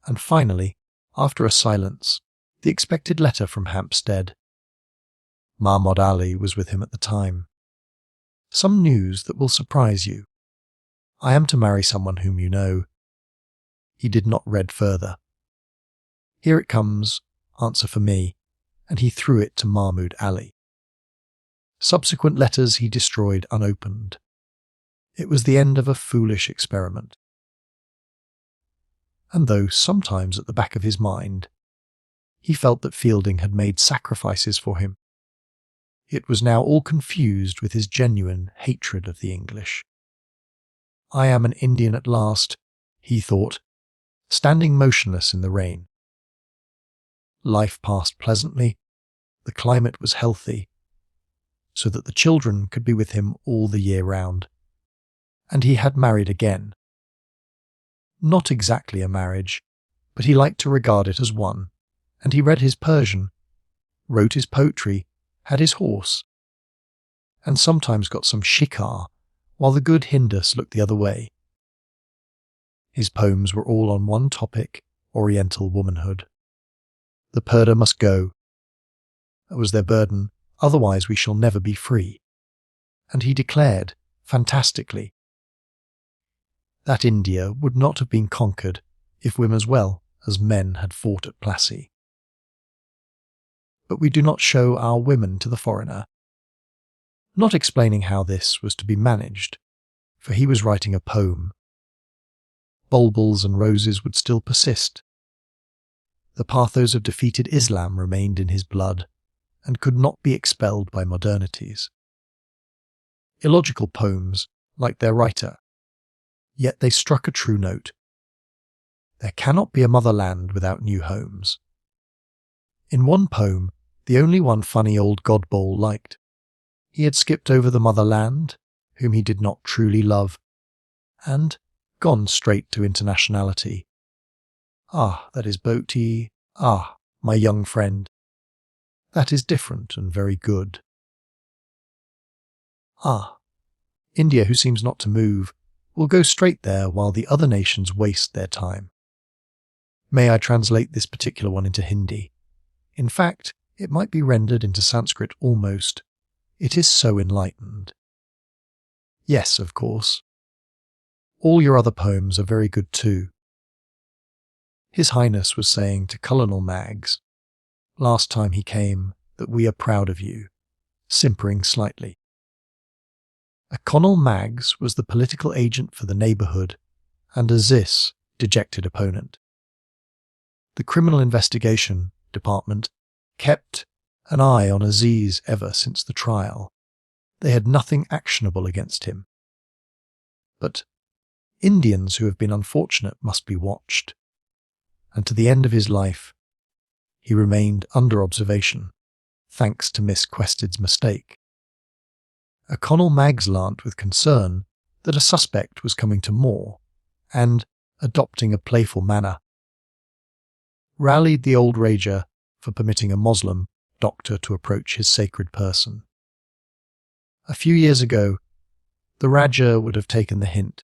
And finally, after a silence, the expected letter from Hampstead. Mahmud Ali was with him at the time. "Some news that will surprise you. I am to marry someone whom you know." He did not read further. "Here it comes, answer for me," and he threw it to Mahmud Ali. Subsequent letters he destroyed unopened. It was the end of a foolish experiment. And though sometimes at the back of his mind he felt that Fielding had made sacrifices for him, it was now all confused with his genuine hatred of the English. "I am an Indian at last," he thought, standing motionless in the rain. Life passed pleasantly, the climate was healthy, so that the children could be with him all the year round. And he had married again. Not exactly a marriage, but he liked to regard it as one, and he read his Persian, wrote his poetry, had his horse, and sometimes got some shikar, while the good Hindus looked the other way. His poems were all on one topic, Oriental womanhood. The purdah must go. That was their burden, otherwise we shall never be free. And he declared, fantastically, that India would not have been conquered if women as well as men had fought at Plassey. But we do not show our women to the foreigner. Not explaining how this was to be managed, for he was writing a poem. Bulbuls and roses would still persist. The pathos of defeated Islam remained in his blood, and could not be expelled by modernities. Illogical poems, like their writer, yet they struck a true note. There cannot be a motherland without new homes. In one poem, the only one funny old Godbowl liked, he had skipped over the motherland, whom he did not truly love, and gone straight to internationality. "Ah, that is Bhoti. Ah, my young friend. That is different and very good. Ah, India, who seems not to move, will go straight there while the other nations waste their time." May I translate this particular one into Hindi? In fact, it might be rendered into Sanskrit almost. It is so enlightened. Yes, of course. All your other poems are very good too. His Highness was saying to Colonial Mags, last time he came, that we are proud of you, simpering slightly. A Colonel Mags was the political agent for the neighbourhood, and Aziz, dejected opponent. The Criminal Investigation Department kept an eye on Aziz ever since the trial. They had nothing actionable against him. But Indians who have been unfortunate must be watched, and to the end of his life, he remained under observation, thanks to Miss Quested's mistake. Colonel Maggs learnt with concern that a suspect was coming to Moor, and, adopting a playful manner, rallied the old rager for permitting a Moslem doctor to approach his sacred person. A few years ago, the Raja would have taken the hint.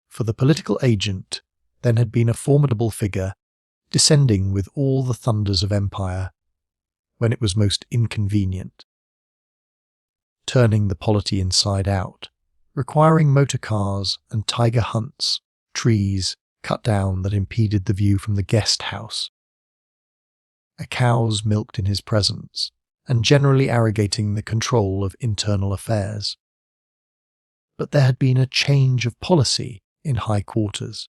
For the political agent then had been a formidable figure, descending with all the thunders of empire when it was most inconvenient, turning the polity inside out, requiring motor cars and tiger hunts, trees cut down that impeded the view from the guest house, cows milked in his presence, and generally arrogating the control of internal affairs. But there had been a change of policy in high quarters.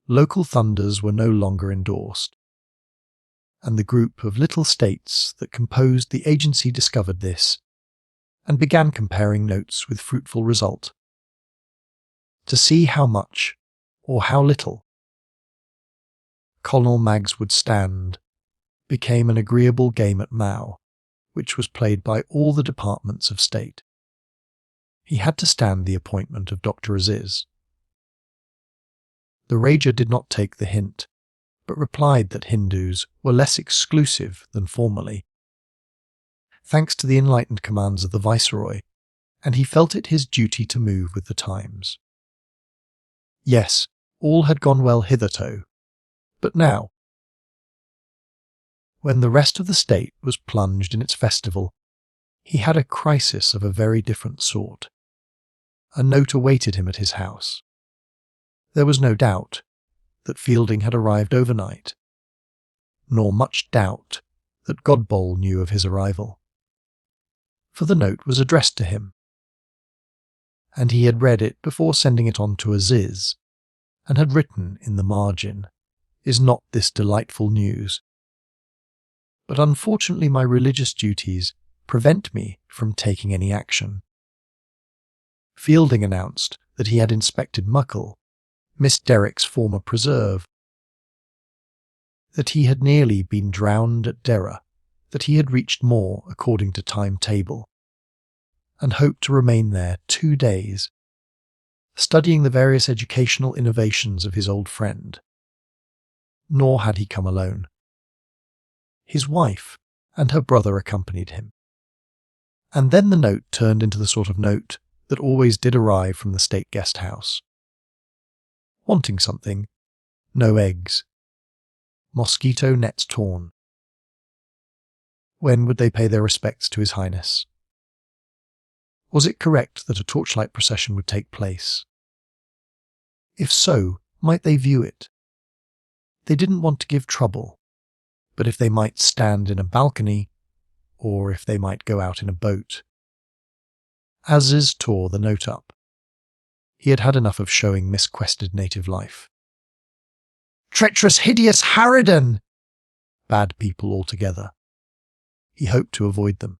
Local thunders were no longer endorsed, and the group of little states that composed the agency discovered this and began comparing notes with fruitful result, to see how much, or how little, Colonel Maggs would stand became an agreeable game at Mao, which was played by all the departments of state. He had to stand the appointment of Dr. Aziz. The Raja did not take the hint, but replied that Hindus were less exclusive than formerly, thanks to the enlightened commands of the Viceroy, and he felt it his duty to move with the times. Yes, all had gone well hitherto, but now, when the rest of the state was plunged in its festival, he had a crisis of a very different sort. A note awaited him at his house. There was no doubt that Fielding had arrived overnight, nor much doubt that Godbole knew of his arrival, for the note was addressed to him, and he had read it before sending it on to Aziz, and had written in the margin, "Is not this delightful news? But unfortunately my religious duties prevent me from taking any action." Fielding announced that he had inspected Muckle, Miss Derrick's former preserve, that he had nearly been drowned at Derra, that he had reached Moor according to timetable, and hoped to remain there 2 days, studying the various educational innovations of his old friend. Nor had he come alone. His wife and her brother accompanied him. And then the note turned into the sort of note that always did arrive from the state guest house. Wanting something, no eggs. Mosquito nets torn. When would they pay their respects to His Highness? Was it correct that a torchlight procession would take place? If so, might they view it? They didn't want to give trouble, but if they might stand in a balcony, or if they might go out in a boat. Aziz tore the note up. He had had enough of showing misquested native life. "Treacherous, hideous harridan!" Bad people altogether. He hoped to avoid them,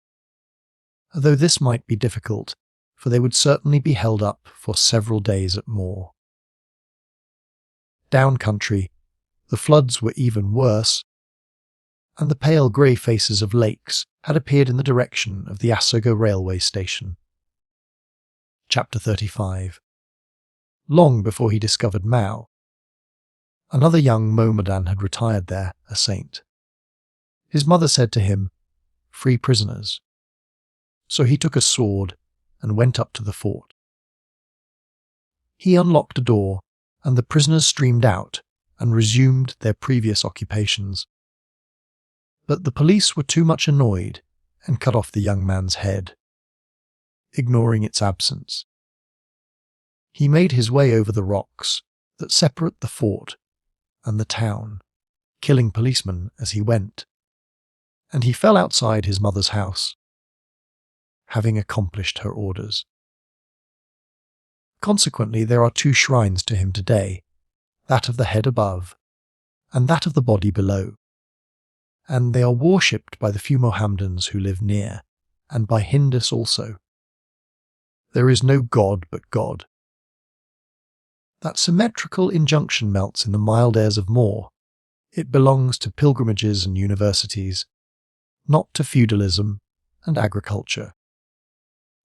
though this might be difficult, for they would certainly be held up for several days at Moor. Down country, the floods were even worse, and the pale grey faces of lakes had appeared in the direction of the Asoga railway station. Chapter 35. Long before he discovered Mao, another young Mohammedan had retired there, a saint. His mother said to him, "Free prisoners." So he took a sword and went up to the fort. He unlocked a door, and the prisoners streamed out and resumed their previous occupations. But the police were too much annoyed and cut off the young man's head, ignoring its absence. He made his way over the rocks that separate the fort and the town, killing policemen as he went, and he fell outside his mother's house, having accomplished her orders. Consequently, there are 2 shrines to him today, that of the head above, and that of the body below, and they are worshipped by the few Mohammedans who live near, and by Hindus also. There is no God but God. That symmetrical injunction melts in the mild airs of Moore. It belongs to pilgrimages and universities, not to feudalism and agriculture.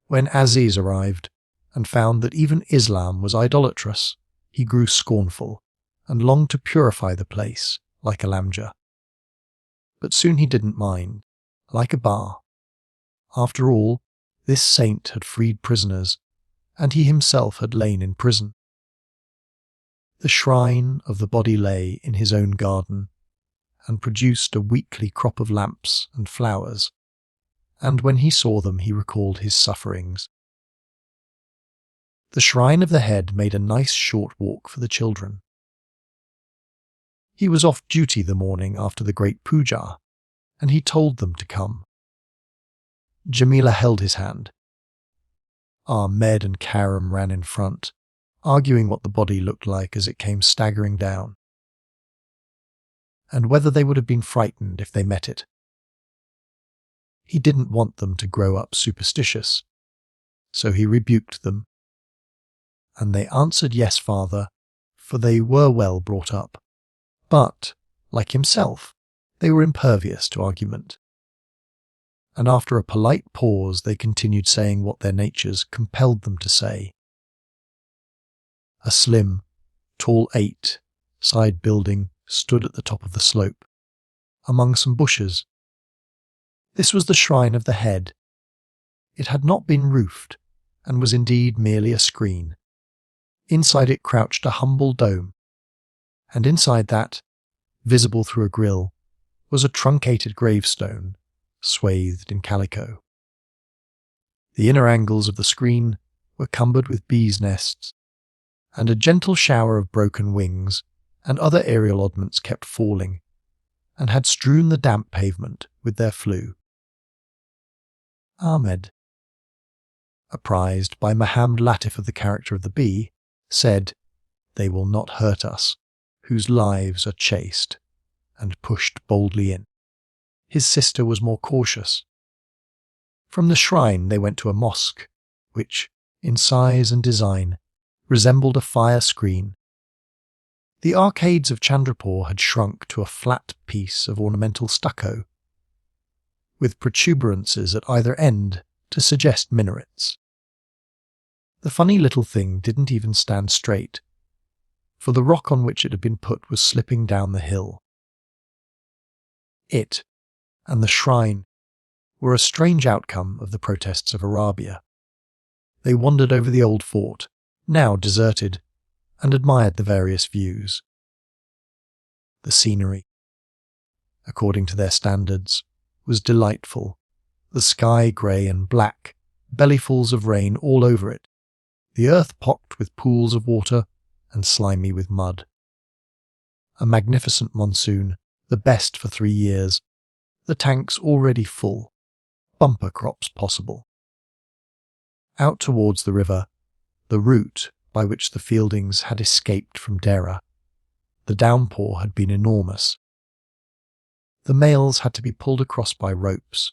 When Aziz arrived and found that even Islam was idolatrous, he grew scornful and longed to purify the place like Alamja. But soon he didn't mind, like a bar. After all, this saint had freed prisoners, and he himself had lain in prison. The shrine of the body lay in his own garden, and produced a weekly crop of lamps and flowers, and when he saw them he recalled his sufferings. The shrine of the head made a nice short walk for the children. He was off duty the morning after the great puja, and he told them to come. Jamila held his hand. Ahmed and Karam ran in front, arguing what the body looked like as it came staggering down, and whether they would have been frightened if they met it. He didn't want them to grow up superstitious, so he rebuked them. And they answered, "Yes, father," for they were well brought up. But, like himself, they were impervious to argument. And after a polite pause they continued saying what their natures compelled them to say. A slim, tall 8-side building stood at the top of the slope, among some bushes. This was the shrine of the head. It had not been roofed, and was indeed merely a screen. Inside it crouched a humble dome, and inside that, visible through a grille, was a truncated gravestone, swathed in calico. The inner angles of the screen were cumbered with bees' nests, and a gentle shower of broken wings and other aerial oddments kept falling, and had strewn the damp pavement with their flue. Ahmed, apprised by Mohammed Latif of the character of the bee, said, "They will not hurt us, whose lives are chaste," and pushed boldly in. His sister was more cautious. From the shrine they went to a mosque, which, in size and design, resembled a fire screen. The arcades of Chandrapur had shrunk to a flat piece of ornamental stucco, with protuberances at either end to suggest minarets. The funny little thing didn't even stand straight, for the rock on which it had been put was slipping down the hill. It and the shrine were a strange outcome of the protests of Arabia. They wandered over the old fort, now deserted, and admired the various views. The scenery, according to their standards, was delightful, the sky grey and black, bellyfuls of rain all over it, the earth pocked with pools of water and slimy with mud. A magnificent monsoon, the best for 3 years, the tanks already full, bumper crops possible. Out towards the river, the route by which the Fieldings had escaped from Dera, the downpour had been enormous. The mails had to be pulled across by ropes.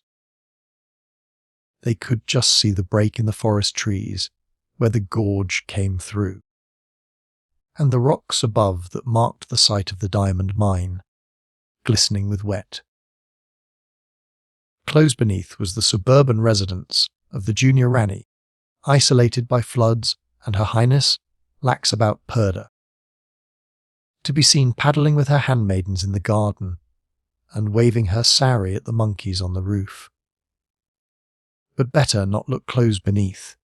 They could just see the break in the forest trees where the gorge came through, and the rocks above that marked the site of the diamond mine, glistening with wet. Close beneath was the suburban residence of the junior Rani, isolated by floods, and Her Highness Laxabout Purda, to be seen paddling with her handmaidens in the garden and waving her sari at the monkeys on the roof. But better not look close beneath,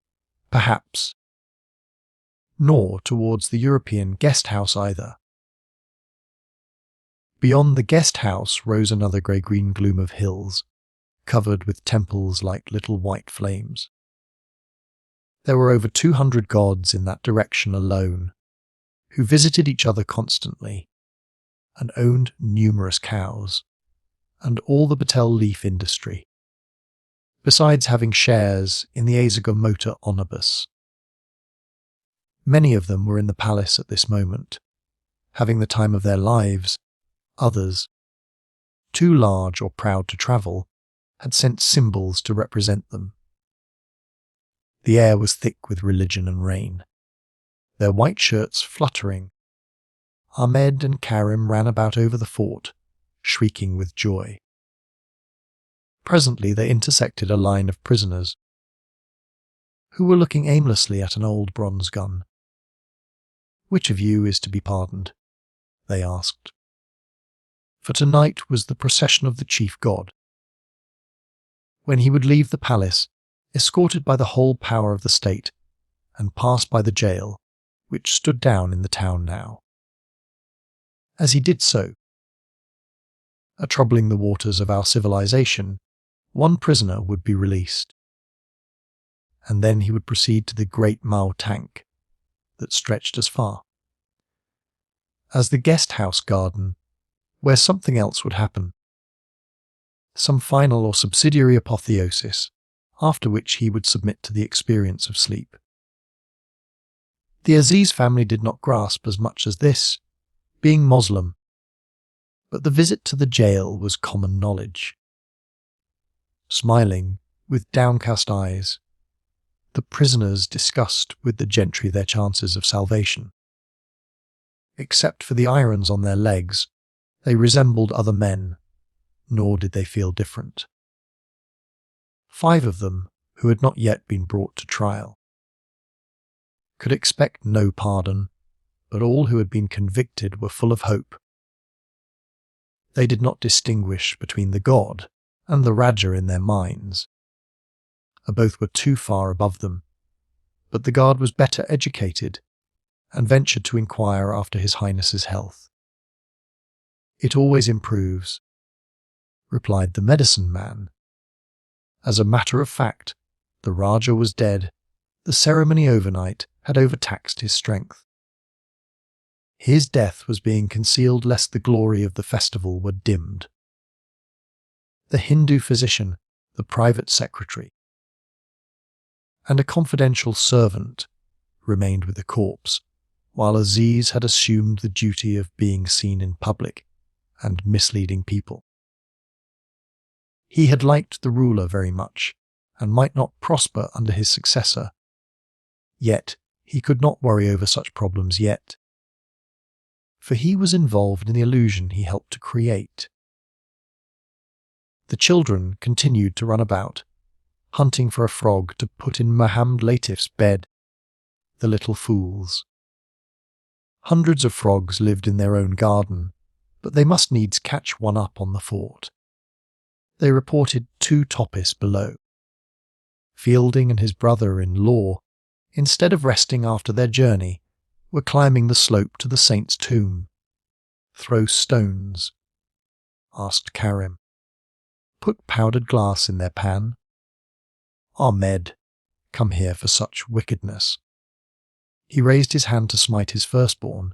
perhaps, nor towards the European guest house either. Beyond the guest house rose another grey-green gloom of hills, covered with temples like little white flames. There were over 200 gods in that direction alone, who visited each other constantly, and owned numerous cows, and all the betel leaf industry, besides having shares in the Azaga Motor Omnibus. Many of them were in the palace at this moment, having the time of their lives, others too large or proud to travel, had sent symbols to represent them. The air was thick with religion and rain, their white shirts fluttering. Ahmed and Karim ran about over the fort, shrieking with joy. Presently they intersected a line of prisoners, who were looking aimlessly at an old bronze gun. "Which of you is to be pardoned?" they asked. For tonight was the procession of the chief god, when he would leave the palace, escorted by the whole power of the state, and pass by the jail, which stood down in the town now. As he did so, troubling the waters of our civilization, one prisoner would be released, and then he would proceed to the great Mao tank that stretched as far as the guest house garden, where something else would happen, some final or subsidiary apotheosis, after which he would submit to the experience of sleep. The Aziz family did not grasp as much as this, being Moslem, but the visit to the jail was common knowledge. Smiling, with downcast eyes, the prisoners discussed with the gentry their chances of salvation. Except for the irons on their legs, they resembled other men, nor did they feel different. 5 of them, who had not yet been brought to trial, could expect no pardon, but all who had been convicted were full of hope. They did not distinguish between the god and the Raja in their minds. Both were too far above them, but the guard was better educated and ventured to inquire after His Highness's health. "It always improves," replied the medicine man. As a matter of fact, the Raja was dead. The ceremony overnight had overtaxed his strength. His death was being concealed lest the glory of the festival were dimmed. The Hindu physician, the private secretary, and a confidential servant remained with the corpse, while Aziz had assumed the duty of being seen in public and misleading people. He had liked the ruler very much, and might not prosper under his successor. Yet he could not worry over such problems yet, for he was involved in the illusion he helped to create. The children continued to run about, hunting for a frog to put in Mohammed Latif's bed. The little fools. Hundreds of frogs lived in their own garden, but they must needs catch one up on the fort. They reported 2 topis below. Fielding and his brother-in-law, instead of resting after their journey, were climbing the slope to the saint's tomb. "Throw stones?" asked Karim. "Put powdered glass in their pan?" "Ahmed, come here for such wickedness." He raised his hand to smite his firstborn,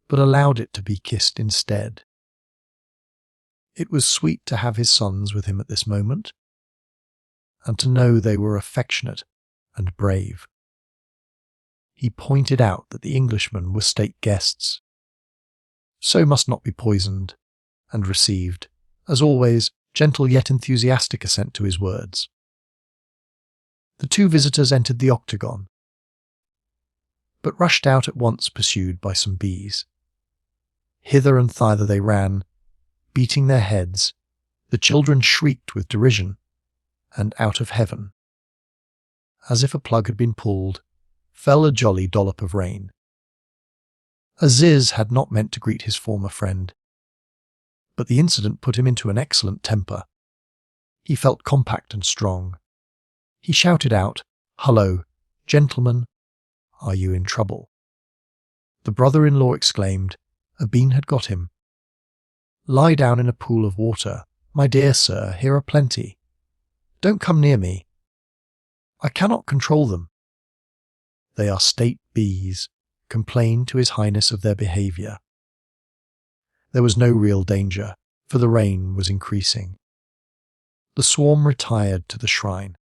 but allowed it to be kissed instead. It was sweet to have his sons with him at this moment, and to know they were affectionate and brave. He pointed out that the Englishmen were state guests, so must not be poisoned, and received, as always, gentle yet enthusiastic assent to his words. The 2 visitors entered the octagon, but rushed out at once pursued by some bees. Hither and thither they ran, beating their heads. The children shrieked with derision, and out of heaven, as if a plug had been pulled, fell a jolly dollop of rain. Aziz had not meant to greet his former friend, but the incident put him into an excellent temper. He felt compact and strong. He shouted out, "Hullo, gentlemen, are you in trouble?" The brother-in-law exclaimed, a bean had got him. "Lie down in a pool of water, my dear sir, here are plenty. Don't come near me. I cannot control them. They are state bees. Complain to His Highness of their behaviour." There was no real danger, for the rain was increasing. The swarm retired to the shrine.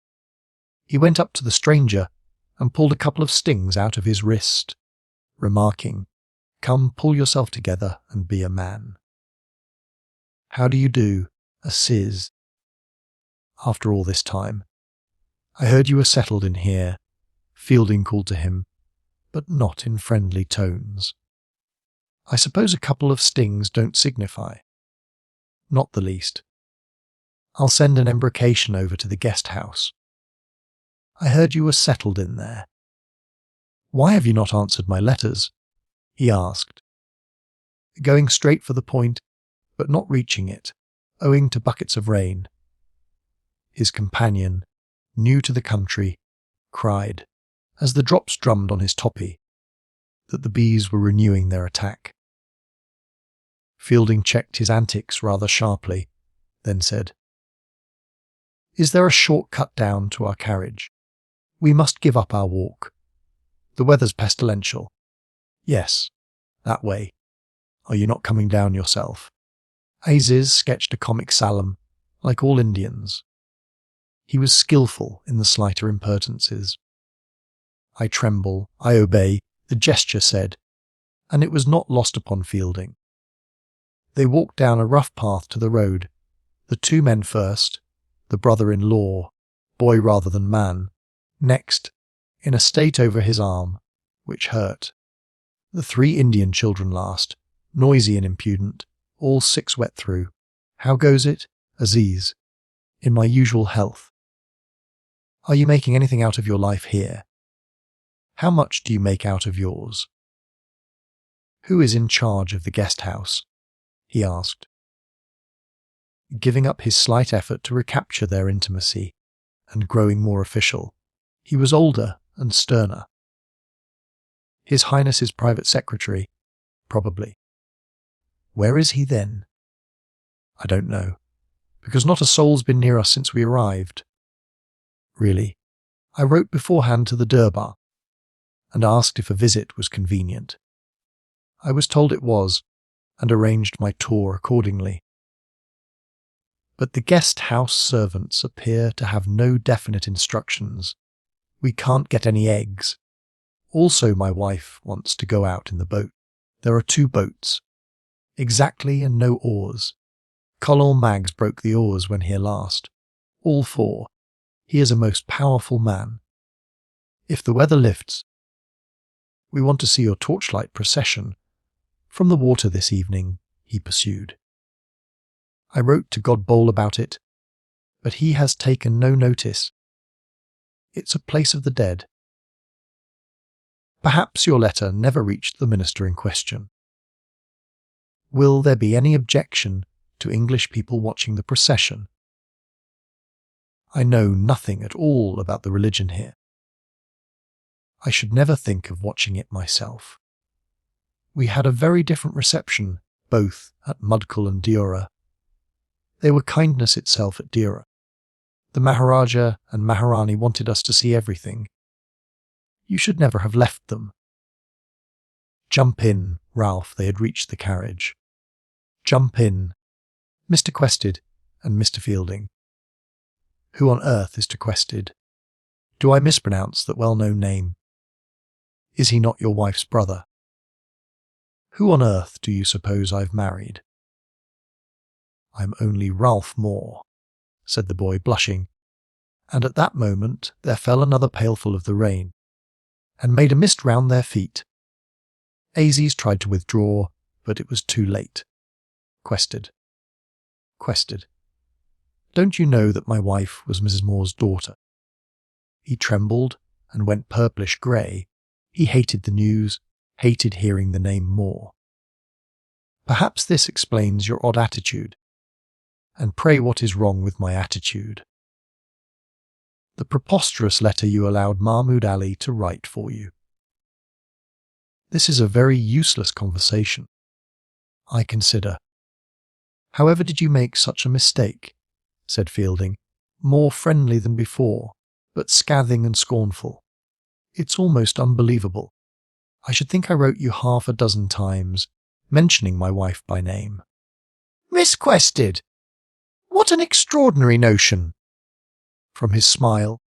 He went up to the stranger and pulled a couple of stings out of his wrist, remarking, "Come, pull yourself together and be a man." "How do you do?" A sizz. After all this time. I heard you were settled in here, Fielding called to him, but not in friendly tones. I suppose a couple of stings don't signify. Not the least. I'll send an embrocation over to the guest house. I heard you were settled in there. Why have you not answered my letters? He asked, going straight for the point, but not reaching it, owing to buckets of rain. His companion, new to the country, cried, as the drops drummed on his toppy, that the bees were renewing their attack. Fielding checked his antics rather sharply, then said, "Is there a short cut down to our carriage? We must give up our walk. The weather's pestilential." "Yes, that way. Are you not coming down yourself?" Aziz sketched a comic Salem, like all Indians. He was skillful in the slighter impertinences. "I tremble, I obey," the gesture said, and it was not lost upon Fielding. They walked down a rough path to the road, the two men first, the brother-in-law, boy rather than man, next, in a state over his arm, which hurt. The three Indian children last, noisy and impudent, all 6 wet through. "How goes it?" "Aziz. In my usual health." "Are you making anything out of your life here?" "How much do you make out of yours?" "Who is in charge of the guest house?" he asked, giving up his slight effort to recapture their intimacy, and growing more official. He was older and sterner. "His Highness's private secretary, probably." "Where is he then?" "I don't know, because not a soul's been near us since we arrived." "Really? I wrote beforehand to the Durbar, and asked if a visit was convenient. I was told it was, and arranged my tour accordingly. But the guest house servants appear to have no definite instructions. We can't get any eggs. Also, my wife wants to go out in the boat. There are 2 boats. Exactly, and no oars. Colonel Maggs broke the oars when here last. All 4. He is a most powerful man. If the weather lifts, we want to see your torchlight procession from the water this evening," he pursued. "I wrote to Godbowl about it, but he has taken no notice. It's a place of the dead. Perhaps your letter never reached the minister in question. Will there be any objection to English people watching the procession? I know nothing at all about the religion here. I should never think of watching it myself. We had a very different reception, both at Mudcall and Deora. They were kindness itself at Deora. The Maharaja and Maharani wanted us to see everything. You should never have left them." "Jump in, Ralph," they had reached the carriage. "Jump in. Mr. Quested and Mr. Fielding." "Who on earth is Quested? Do I mispronounce that well-known name? Is he not your wife's brother? Who on earth do you suppose I've married?" "I'm only Ralph Moore," said the boy, blushing, and at that moment there fell another pailful of the rain, and made a mist round their feet. Aziz tried to withdraw, but it was too late. Quested. "Don't you know that my wife was Mrs. Moore's daughter?" He trembled and went purplish grey. He hated the news, hated hearing the name Moore. "Perhaps this explains your odd attitude. And pray what is wrong with my attitude?" "The preposterous letter you allowed Mahmud Ali to write for you." "This is a very useless conversation, I consider." "However did you make such a mistake?" said Fielding, more friendly than before, but scathing and scornful. "It's almost unbelievable. I should think I wrote you 6 times, mentioning my wife by name." "Miss Quested! What an extraordinary notion!" From his smile,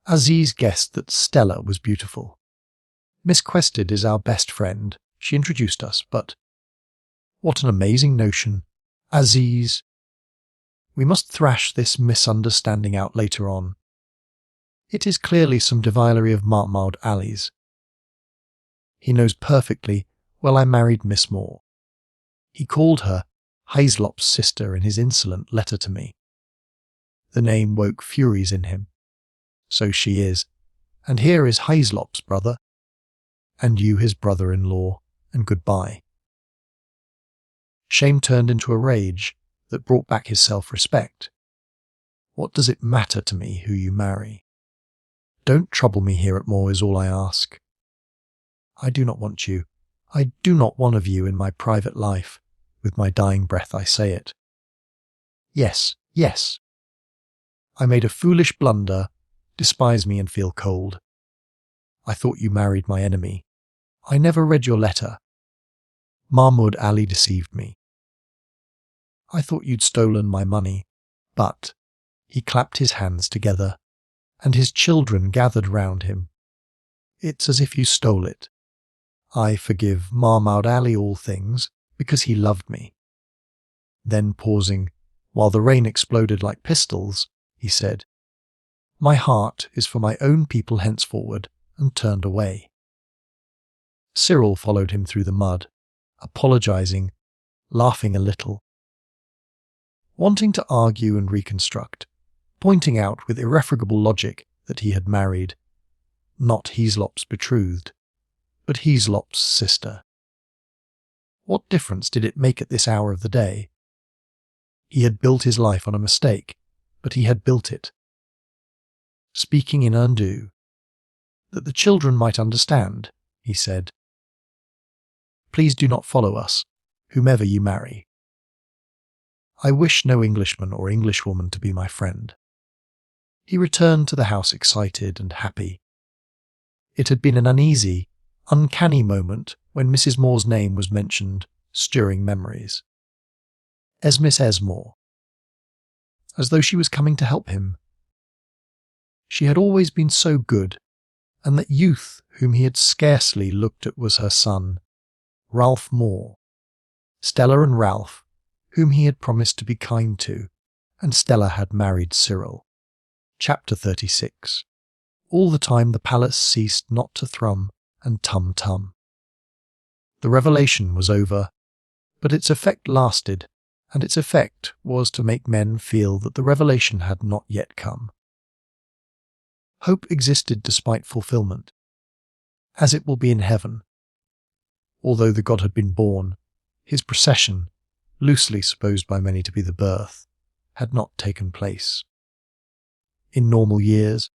Aziz guessed that Stella was beautiful. "Miss Quested is our best friend. She introduced us, but—" "What an amazing notion. Aziz." We must thrash this misunderstanding out later on. It is clearly some devilery of Mahmoud Ali's. He knows perfectly well I married Miss Moore. He called her Hyslop's sister in his insolent letter to me. The name woke furies in him. So she is, and here is Hyslop's brother, and you his brother-in-law, and goodbye. Shame turned into a rage that brought back his self-respect. What does it matter to me who you marry? Don't trouble me here at Moore is all I ask. I do not want you. I do not one of you in my private life. With my dying breath I say it. Yes, yes. I made a foolish blunder. Despise me and feel cold. I thought you married my enemy. I never read your letter. Mahmoud Ali deceived me. I thought you'd stolen my money, but he clapped his hands together, and his children gathered round him. It's as if you stole it. I forgive Mahmoud Ali all things, because he loved me. Then pausing, while the rain exploded like pistols, he said, My heart is for my own people henceforward, and turned away. Cyril followed him through the mud, apologizing, laughing a little, wanting to argue and reconstruct, pointing out with irrefragable logic that he had married, not Hyslop's betrothed, but Hyslop's sister. What difference did it make at this hour of the day? He had built his life on a mistake, but he had built it. Speaking in Urdu, that the children might understand, he said, Please do not follow us, whomever you marry. I wish no Englishman or Englishwoman to be my friend. He returned to the house excited and happy. It had been an uneasy, uncanny moment when Mrs. Moore's name was mentioned, stirring memories. As Miss Esmore. As though she was coming to help him. She had always been so good, and that youth whom he had scarcely looked at was her son, Ralph Moore. Stella and Ralph, whom he had promised to be kind to, and Stella had married Cyril. Chapter 36. All the time the palace ceased not to thrum and tum-tum. The revelation was over, but its effect lasted, and its effect was to make men feel that the revelation had not yet come. Hope existed despite fulfillment, as it will be in heaven. Although the God had been born, his procession, loosely supposed by many to be the birth, had not taken place. In normal years,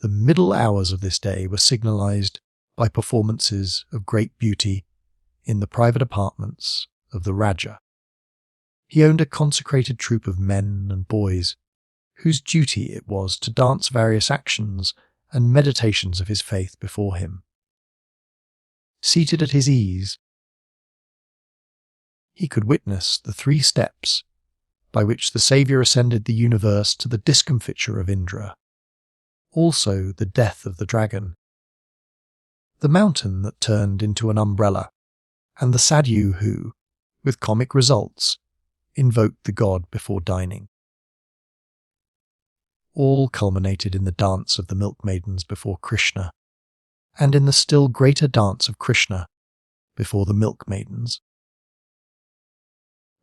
the middle hours of this day were signalized by performances of great beauty in the private apartments of the Raja. He owned a consecrated troop of men and boys, whose duty it was to dance various actions and meditations of his faith before him. Seated at his ease, he could witness the 3 steps by which the Saviour ascended the universe to the discomfiture of Indra, also the death of the dragon, the mountain that turned into an umbrella, and the Sadhu who, with comic results, invoked the god before dining. All culminated in the dance of the milk-maidens before Krishna, and in the still greater dance of Krishna before the milk-maidens.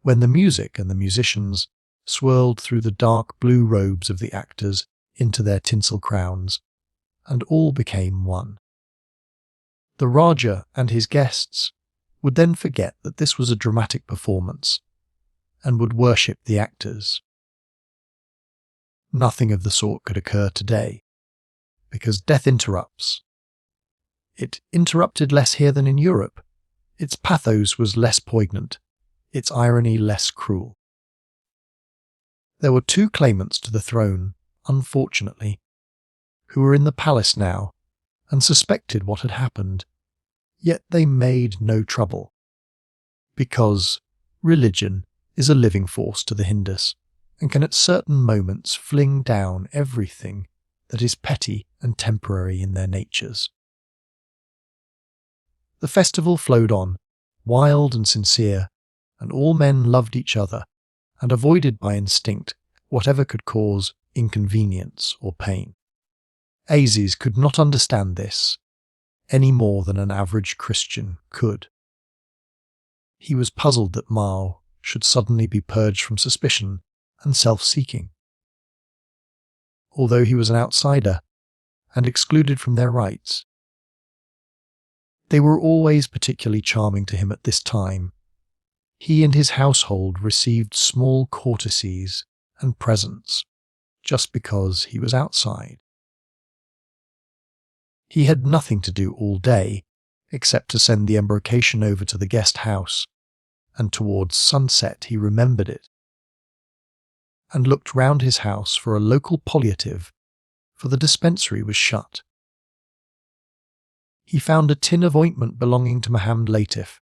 When the music and the musicians swirled through the dark blue robes of the actors into their tinsel crowns, and all became one. The Raja and his guests would then forget that this was a dramatic performance, and would worship the actors. Nothing of the sort could occur today, because death interrupts. It interrupted less here than in Europe. Its pathos was less poignant, its irony less cruel. There were 2 claimants to the throne, unfortunately, who were in the palace now, and suspected what had happened, yet they made no trouble, because religion is a living force to the Hindus, and can at certain moments fling down everything that is petty and temporary in their natures. The festival flowed on, wild and sincere, and all men loved each other, and avoided by instinct whatever could cause inconvenience or pain. Aziz could not understand this any more than an average Christian could. He was puzzled that Mao should suddenly be purged from suspicion and self-seeking. Although he was an outsider and excluded from their rights, they were always particularly charming to him at this time. He and his household received small courtesies and presents just because he was outside. He had nothing to do all day except to send the embrocation over to the guest house, and towards sunset he remembered it and looked round his house for a local palliative, for the dispensary was shut. He found a tin of ointment belonging to Mohammed Latif,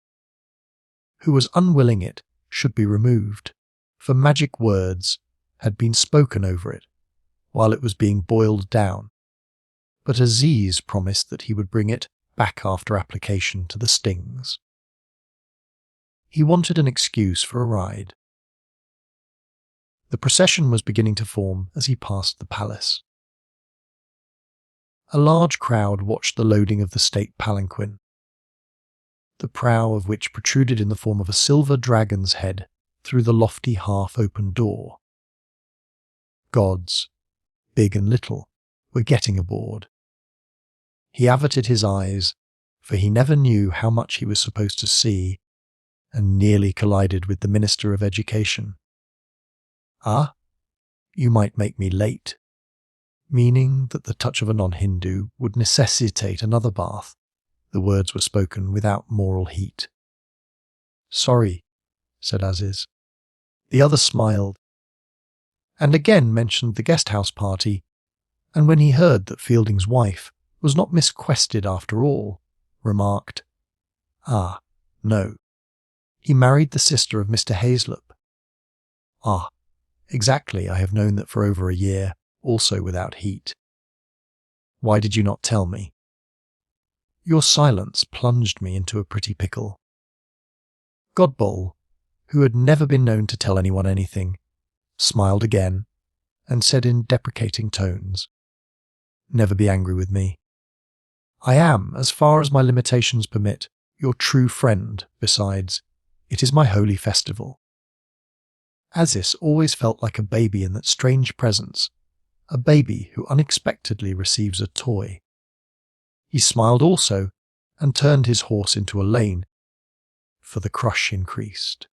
who was unwilling it should be removed, for magic words had been spoken over it while it was being boiled down, but Aziz promised that he would bring it back after application to the stings. He wanted an excuse for a ride. The procession was beginning to form as he passed the palace. A large crowd watched the loading of the state palanquin, the prow of which protruded in the form of a silver dragon's head through the lofty half-open door. Gods, big and little, were getting aboard. He averted his eyes, for he never knew how much he was supposed to see, and nearly collided with the Minister of Education. "Ah, you might make me late," meaning that the touch of a non-Hindu would necessitate another bath. The words were spoken without moral heat. "Sorry," said Aziz. The other smiled, and again mentioned the guest-house party, and when he heard that Fielding's wife was not Miss Quested after all, remarked, "Ah, no. He married the sister of Mr. Hazlip." "Ah, exactly, I have known that for over a year, also without heat. Why did you not tell me?" Your silence plunged me into a pretty pickle. Godbol, who had never been known to tell anyone anything, smiled again and said in deprecating tones, "Never be angry with me. I am, as far as my limitations permit, your true friend. Besides, it is my holy festival." Aziz always felt like a baby in that strange presence, a baby who unexpectedly receives a toy. He smiled also, and turned his horse into a lane, for the crush increased.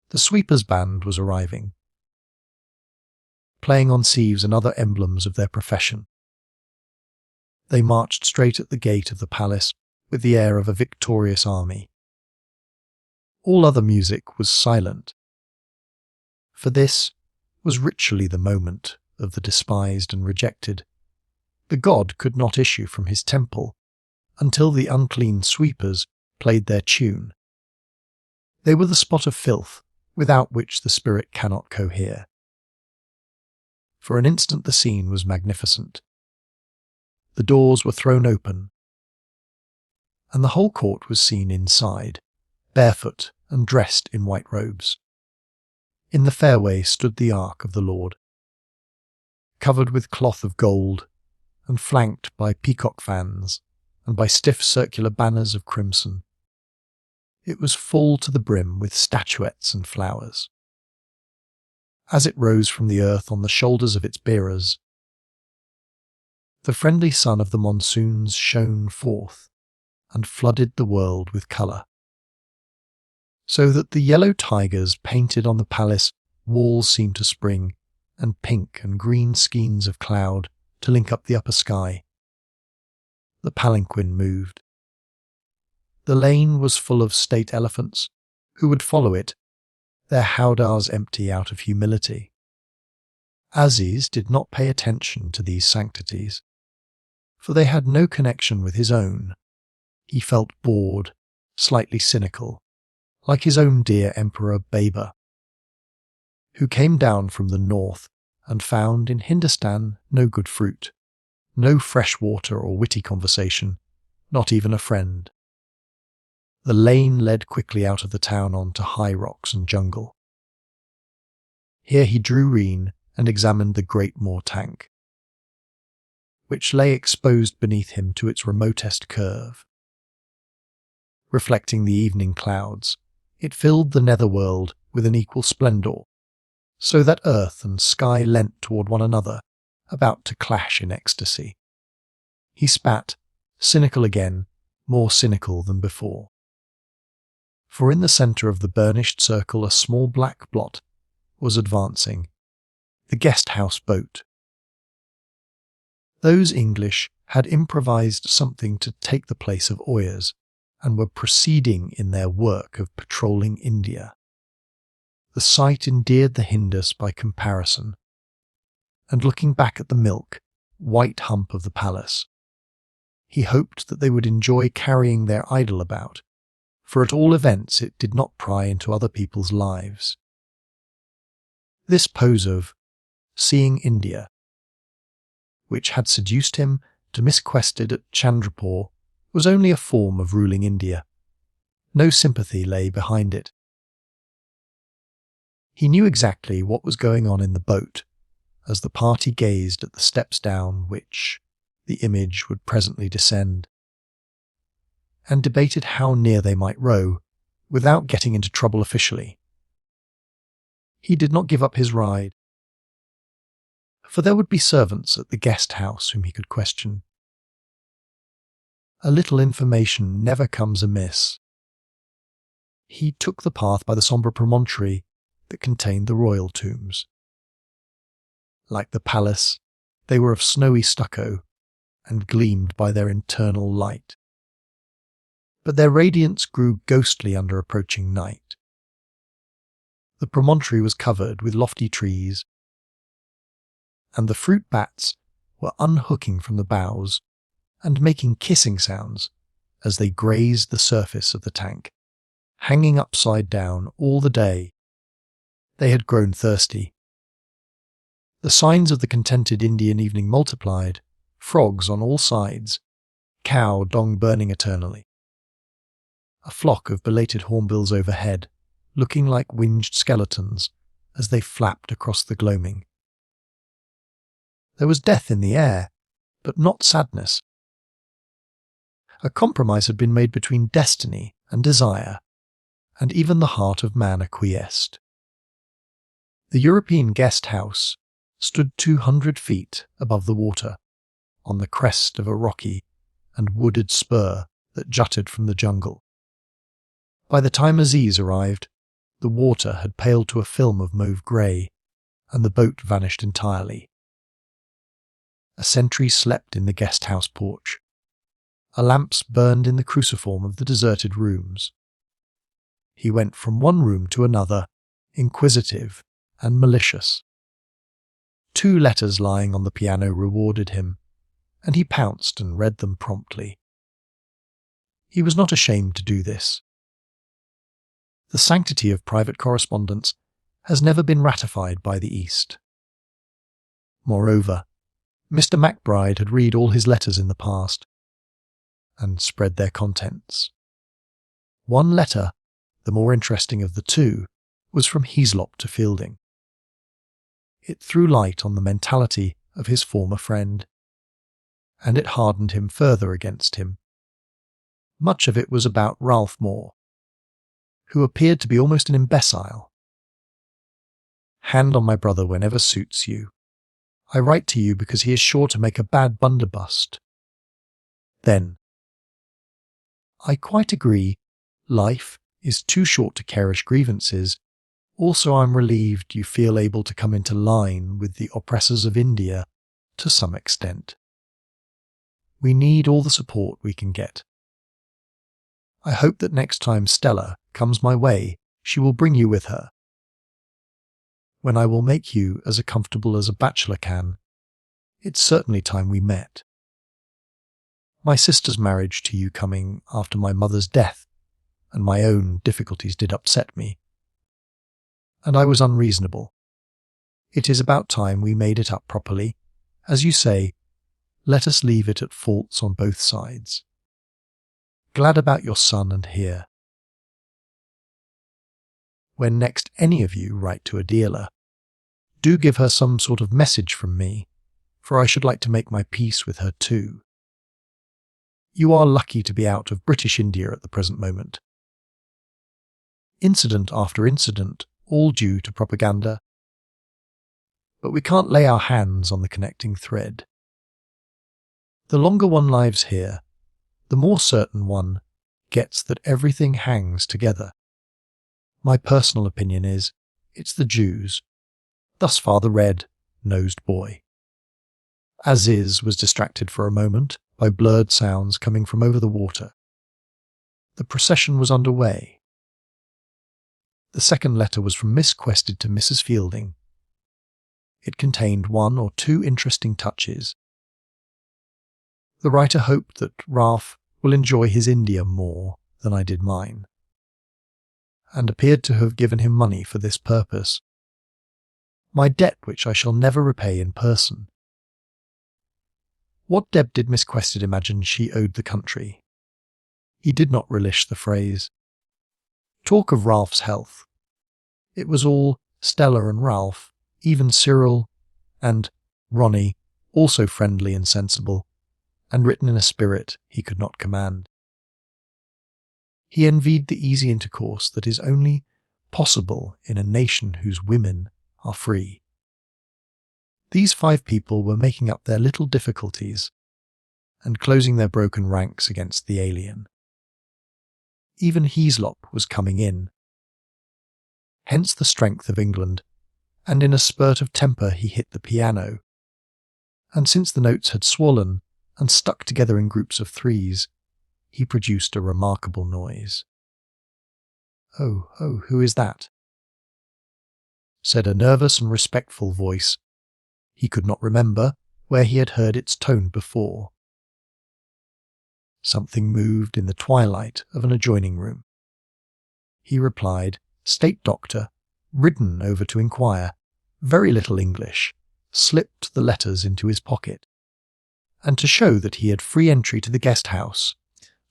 The sweepers' band was arriving, playing on sieves and other emblems of their profession. They marched straight at the gate of the palace with the air of a victorious army. All other music was silent, for this was ritually the moment of the despised and rejected. The god could not issue from his temple until the unclean sweepers played their tune. They were the spot of filth without which the spirit cannot cohere. For an instant the scene was magnificent. The doors were thrown open, and the whole court was seen inside, barefoot and dressed in white robes. In the fairway stood the Ark of the Lord, covered with cloth of gold, and flanked by peacock fans and by stiff circular banners of crimson. It was full to the brim with statuettes and flowers. As it rose from the earth on the shoulders of its bearers, the friendly sun of the monsoons shone forth and flooded the world with colour, so that the yellow tigers painted on the palace walls seemed to spring, and pink and green skeins of cloud to link up the upper sky. The palanquin moved. The lane was full of state elephants, who would follow it, their howdahs empty out of humility. Aziz did not pay attention to these sanctities, for they had no connection with his own. He felt bored, slightly cynical, like his own dear Emperor Baber, who came down from the north and found in Hindustan no good fruit, no fresh water or witty conversation, not even a friend. The lane led quickly out of the town onto high rocks and jungle. Here he drew rein and examined the great Moor tank, which lay exposed beneath him to its remotest curve. Reflecting the evening clouds, it filled the netherworld with an equal splendour, so that earth and sky leant toward one another, about to clash in ecstasy. He spat, cynical again, more cynical than before. For in the centre of the burnished circle a small black blot was advancing, the guest-house boat. Those English had improvised something to take the place of oars, and were proceeding in their work of patrolling India. The sight endeared the Hindus by comparison, and looking back at the milk, white hump of the palace, he hoped that they would enjoy carrying their idol about, for at all events it did not pry into other people's lives. This pose of seeing India, which had seduced him to misquested at Chandrapur, was only a form of ruling India. No sympathy lay behind it. He knew exactly what was going on in the boat as the party gazed at the steps down which the image would presently descend, and debated how near they might row without getting into trouble officially. He did not give up his ride, for there would be servants at the guest house whom he could question. A little information never comes amiss. He took the path by the sombre promontory that contained the royal tombs. Like the palace, they were of snowy stucco and gleamed by their internal light. But their radiance grew ghostly under approaching night. The promontory was covered with lofty trees, and the fruit bats were unhooking from the boughs and making kissing sounds as they grazed the surface of the tank, hanging upside down all the day. They had grown thirsty. The signs of the contented Indian evening multiplied, frogs on all sides, cow dong burning eternally. A flock of belated hornbills overhead, looking like winged skeletons as they flapped across the gloaming. There was death in the air, but not sadness. A compromise had been made between destiny and desire, and even the heart of man acquiesced. The European guest house stood 200 feet above the water, on the crest of a rocky and wooded spur that jutted from the jungle. By the time Aziz arrived, the water had paled to a film of mauve grey, and the boat vanished entirely. A sentry slept in the guest house porch. Lamps burned in the cruciform of the deserted rooms. He went from one room to another, inquisitive and malicious. 2 letters lying on the piano rewarded him, and he pounced and read them promptly. He was not ashamed to do this. The sanctity of private correspondence has never been ratified by the East. Moreover, Mr. MacBride had read all his letters in the past, and spread their contents. One letter, the more interesting of the 2, was from Heaslop to Fielding. It threw light on the mentality of his former friend, and it hardened him further against him. Much of it was about Ralph Moore, who appeared to be almost an imbecile. Hand on my brother whenever suits you. I write to you because he is sure to make a bad bundibust. Then, I quite agree, life is too short to cherish grievances. Also, I'm relieved you feel able to come into line with the oppressors of India to some extent. We need all the support we can get. I hope that next time Stella comes my way, she will bring you with her, when I will make you as comfortable as a bachelor can. It's certainly time we met. My sister's marriage to you coming after my mother's death, and my own difficulties did upset me. And I was unreasonable. It is about time we made it up properly. As you say, let us leave it at faults on both sides. Glad about your son and here. When next any of you write to a dealer, Do give her some sort of message from me, for I should like to make my peace with her too. You are lucky to be out of British India at the present moment. Incident after incident, all due to propaganda. But we can't lay our hands on the connecting thread. The longer one lives here, the more certain one gets that everything hangs together. My personal opinion is, it's the Jews. Thus far the red-nosed boy. Aziz was distracted for a moment by blurred sounds coming from over the water. The procession was underway. The second letter was from Miss Quested to Mrs. Fielding. It contained 1 or 2 interesting touches. The writer hoped that Ralph will enjoy his India more than I did mine, and appeared to have given him money for this purpose. My debt which I shall never repay in person. What debt did Miss Quested imagine she owed the country? He did not relish the phrase. Talk of Ralph's health. It was all Stella and Ralph, even Cyril and Ronnie, also friendly and sensible, and written in a spirit he could not command. He envied the easy intercourse that is only possible in a nation whose women are free. These 5 people were making up their little difficulties and closing their broken ranks against the alien. Even Heaslop was coming in. Hence the strength of England, and in a spurt of temper he hit the piano. And since the notes had swollen and stuck together in groups of 3s, he produced a remarkable noise. "Oh, who is that?" said a nervous and respectful voice. He could not remember where he had heard its tone before. Something moved in the twilight of an adjoining room. He replied, "State doctor, ridden over to inquire, very little English," slipped the letters into his pocket, and to show that he had free entry to the guest house,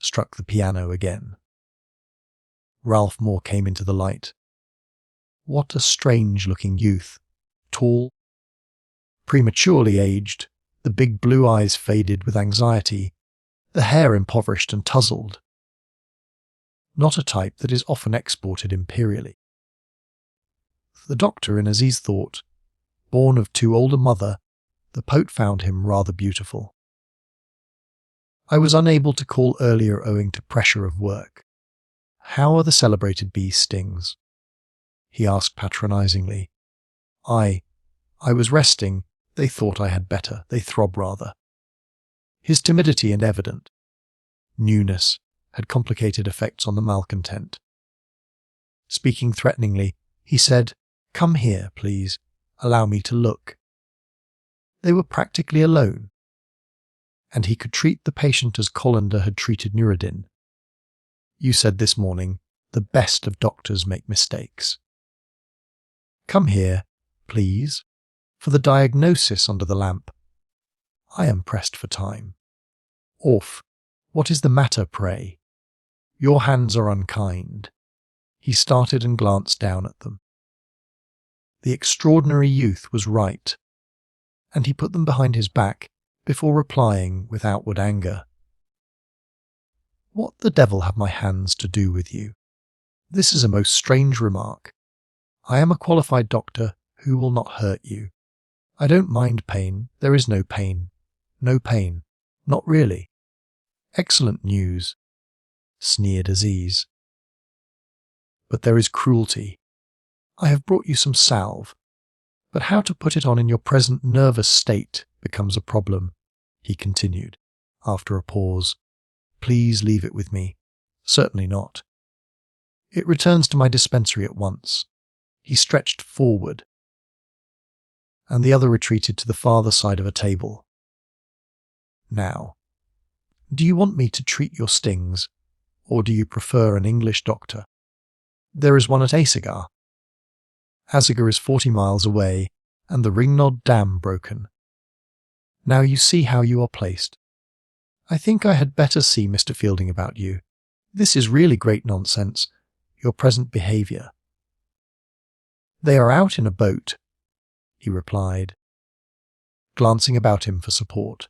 struck the piano again. Ralph Moore came into the light. What a strange-looking youth, tall, prematurely aged, the big blue eyes faded with anxiety, the hair impoverished and tousled. Not a type that is often exported imperially. The doctor, in Aziz thought, born of too old a mother, the Pope found him rather beautiful. I was unable to call earlier owing to pressure of work. How are the celebrated bee stings? He asked patronizingly. I was resting. They thought I had better. They throb rather. His timidity and evident newness had complicated effects on the malcontent. Speaking threateningly, he said, "Come here, please. Allow me to look." They were practically alone, and he could treat the patient as Colander had treated Nuruddin. "You said this morning, the best of doctors make mistakes. Come here, please, for the diagnosis under the lamp. I am pressed for time. Off, what is the matter, pray? Your hands are unkind." He started and glanced down at them. The extraordinary youth was right, and he put them behind his back before replying with outward anger. "What the devil have my hands to do with you? This is a most strange remark. I am a qualified doctor who will not hurt you. I don't mind pain. There is no pain. No pain. Not really." "Excellent news," sneered Aziz. "But there is cruelty. I have brought you some salve, but how to put it on in your present nervous state becomes a problem," he continued, after a pause. "Please leave it with me." "Certainly not. It returns to my dispensary at once." He stretched forward, and the other retreated to the farther side of a table. "Now, do you want me to treat your stings, or do you prefer an English doctor? There is one at Asagar. Asagar is 40 miles away, and the Ringnod Dam broken. Now you see how you are placed. I think I had better see Mr. Fielding about you. This is really great nonsense, your present behaviour. They are out in a boat. he replied, glancing about him for support.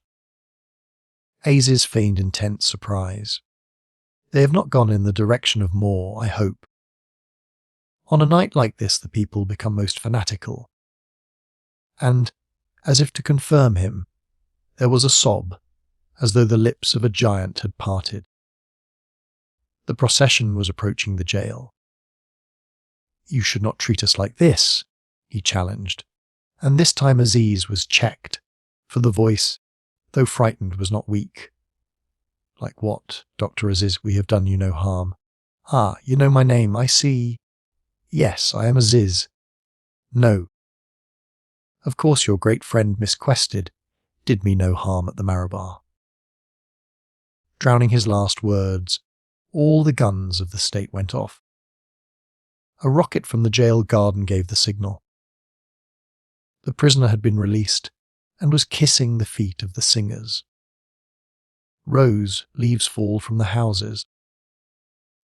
Aziz feigned intense surprise. They have not gone in the direction of more, I hope. On a night like this the people become most fanatical. And, as if to confirm him, there was a sob, as though the lips of a giant had parted. The procession was approaching the jail. "You should not treat us like this," he challenged, and this time Aziz was checked, for the voice, though frightened, was not weak. "Like what, Dr. Aziz? We have done you no harm." "Ah, you know my name, I see." "Yes, I am Aziz." "No. Of course your great friend Miss Quested did me no harm at the Marabar." Drowning his last words, all the guns of the state went off. A rocket from the jail garden gave the signal. The prisoner had been released and was kissing the feet of the singers. Rose, leaves fall from the houses.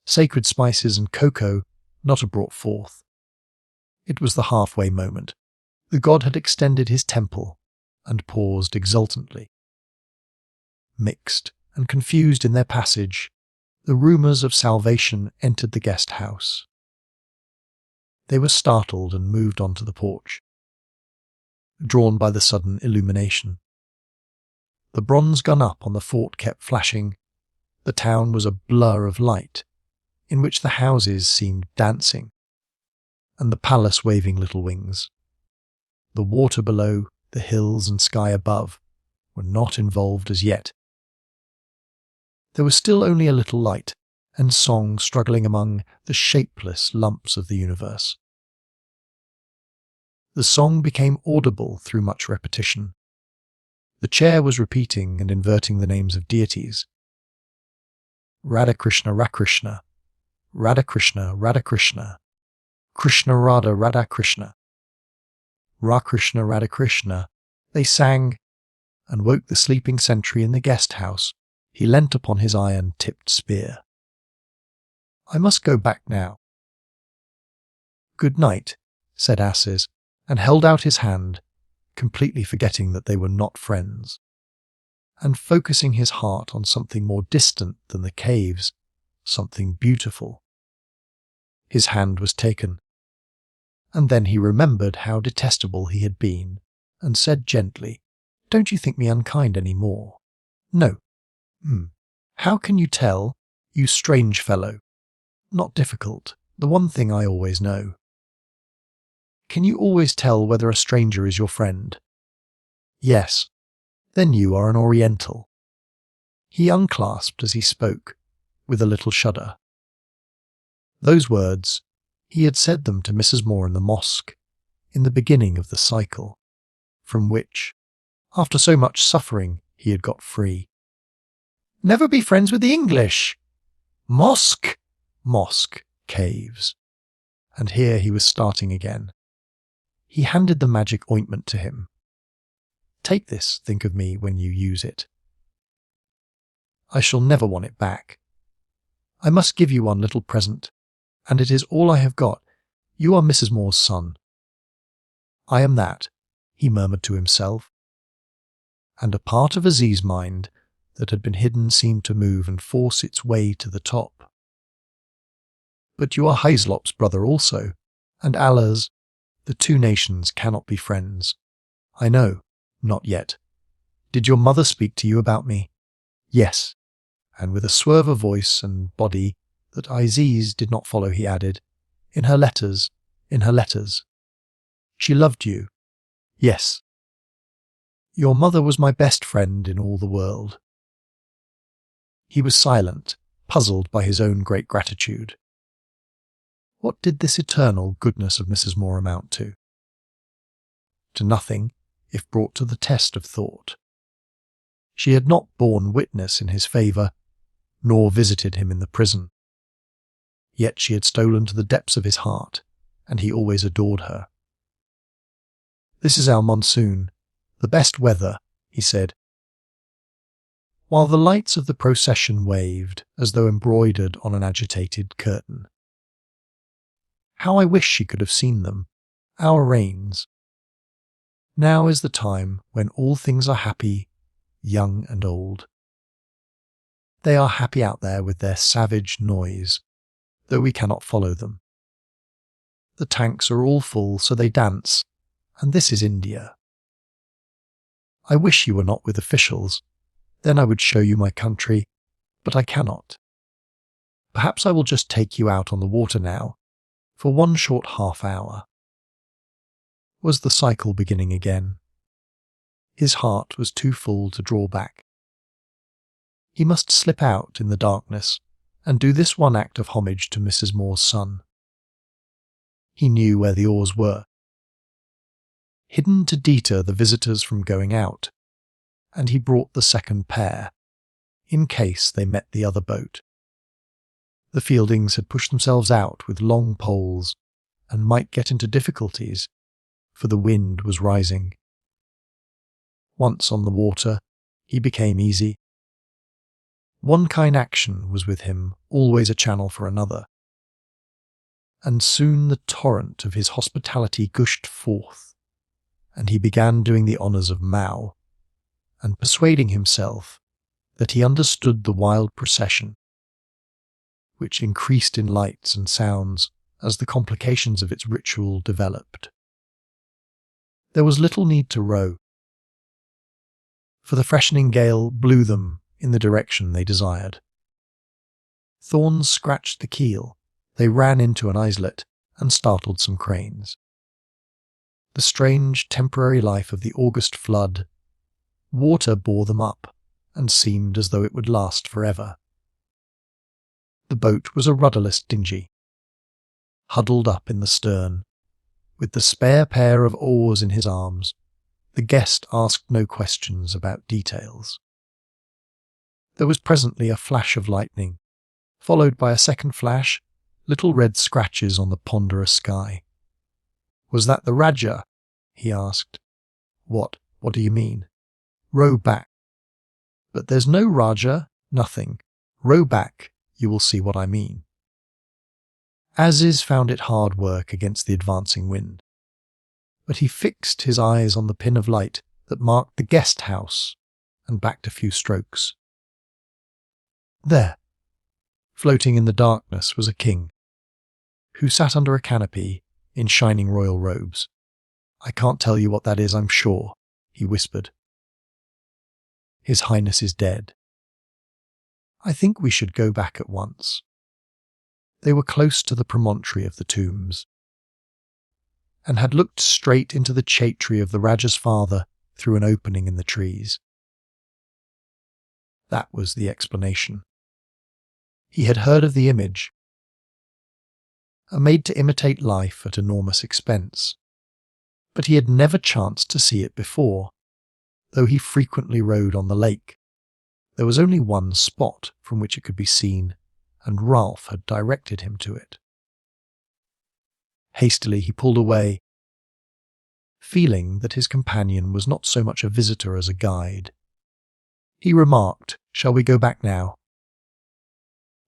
Sacred spices and cocoa not are brought forth. It was the halfway moment. The god had extended his temple and paused exultantly. Mixed and confused in their passage, the rumours of salvation entered the guest house. They were startled and moved on to the porch, drawn by the sudden illumination. The bronze gun up on the fort kept flashing. The town was a blur of light, in which the houses seemed dancing, and the palace waving little wings. The water below, the hills and sky above, were not involved as yet. There was still only a little light, and song struggling among the shapeless lumps of the universe. The song became audible through much repetition. The chair was repeating and inverting the names of deities. Radha Krishna Rakrishna, Radha Krishna Radha Krishna, Krishna Radha Radha Krishna, Rakrishna Radha Krishna. They sang, and woke the sleeping sentry in the guest house. He leant upon his iron-tipped spear. "I must go back now." "Good night," said Aziz, and held out his hand, completely forgetting that they were not friends, and focusing his heart on something more distant than the caves, something beautiful. His hand was taken, and then he remembered how detestable he had been, and said gently, "Don't you think me unkind any more?" "No." "How can you tell, you strange fellow?" "Not difficult. The one thing I always know." "Can you always tell whether a stranger is your friend?" "Yes." "Then you are an Oriental." He unclasped as he spoke, with a little shudder. Those words, he had said them to Mrs. Moore in the mosque, in the beginning of the cycle, from which, after so much suffering, he had got free. "Never be friends with the English." "Mosque!" "Mosque, caves." And here he was starting again. He handed the magic ointment to him. "Take this, think of me when you use it. I shall never want it back. I must give you one little present, and it is all I have got. You are Mrs. Moore's son." "I am that," he murmured to himself, and a part of Aziz's mind that had been hidden seemed to move and force its way to the top. "But you are Hyslop's brother also, and Allah's. The two nations cannot be friends." "I know. Not yet. Did your mother speak to you about me?" "Yes." And with a swerve of voice and body that Aziz did not follow, he added, in her letters. "She loved you." "Yes." "Your mother was my best friend in all the world." He was silent, puzzled by his own great gratitude. What did this eternal goodness of Mrs. Moore amount to? To nothing, if brought to the test of thought. She had not borne witness in his favour, nor visited him in the prison. Yet she had stolen to the depths of his heart, and he always adored her. "This is our monsoon, the best weather," he said, while the lights of the procession waved as though embroidered on an agitated curtain. How I wish she could have seen them, our rains. Now is the time when all things are happy, young and old. They are happy out there with their savage noise, though we cannot follow them. The tanks are all full, so they dance, and this is India. I wish you were not with officials, then I would show you my country, but I cannot. Perhaps I will just take you out on the water now, for one short half-hour. Was the cycle beginning again? His heart was too full to draw back. He must slip out in the darkness and do this one act of homage to Mrs. Moore's son. He knew where the oars were, hidden to deter the visitors from going out, and he brought the second pair, in case they met the other boat. The Fieldings had pushed themselves out with long poles, and might get into difficulties, for the wind was rising. Once on the water, he became easy. One kind action was with him always a channel for another, and soon the torrent of his hospitality gushed forth, and he began doing the honours of Mao, and persuading himself that he understood the wild procession, which increased in lights and sounds as the complications of its ritual developed. There was little need to row, for the freshening gale blew them in the direction they desired. Thorns scratched the keel, they ran into an islet and startled some cranes. The strange temporary life of the August flood, water bore them up and seemed as though it would last forever. The boat was a rudderless dinghy, huddled up in the stern, with the spare pair of oars in his arms. The guest asked no questions about details. There was presently a flash of lightning, followed by a second flash, little red scratches on the ponderous sky. "Was that the Rajah?" he asked. What do you mean?" "Row back." "But there's no Rajah, nothing. Row back, you will see what I mean." Aziz found it hard work against the advancing wind, but he fixed his eyes on the pin of light that marked the guest house and backed a few strokes. There, floating in the darkness, was a king, who sat under a canopy in shining royal robes. "I can't tell you what that is, I'm sure," he whispered. "His Highness is dead. I think we should go back at once." They were close to the promontory of the tombs, and had looked straight into the chaitri of the Rajah's father through an opening in the trees. That was the explanation. He had heard of the image, made to imitate life at enormous expense, but he had never chanced to see it before, though he frequently rowed on the lake. There was only one spot from which it could be seen, and Ralph had directed him to it. Hastily he pulled away, feeling that his companion was not so much a visitor as a guide. He remarked, "Shall we go back now?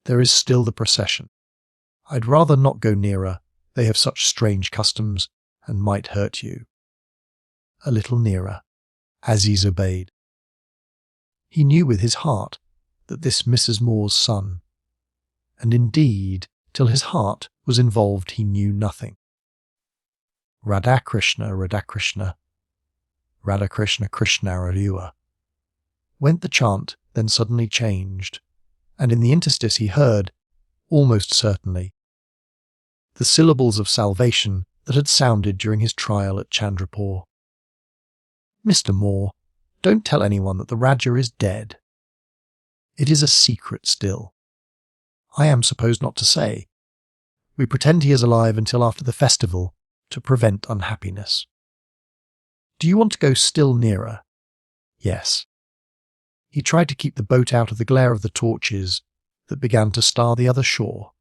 There is still the procession. I'd rather not go nearer, they have such strange customs, and might hurt you." A little nearer. Aziz obeyed. He knew with his heart that this Mrs. Moore's son, and indeed, till his heart was involved he knew nothing. Radha Krishna, Radha Krishna, Radha Krishna Krishna Arua, went the chant, then suddenly changed, and in the interstice he heard, almost certainly, the syllables of salvation that had sounded during his trial at Chandrapur. "Mr. Moore, don't tell anyone that the Rajah is dead. It is a secret still. I am supposed not to say. We pretend he is alive until after the festival, to prevent unhappiness. Do you want to go still nearer?" "Yes." He tried to keep the boat out of the glare of the torches that began to star the other shore.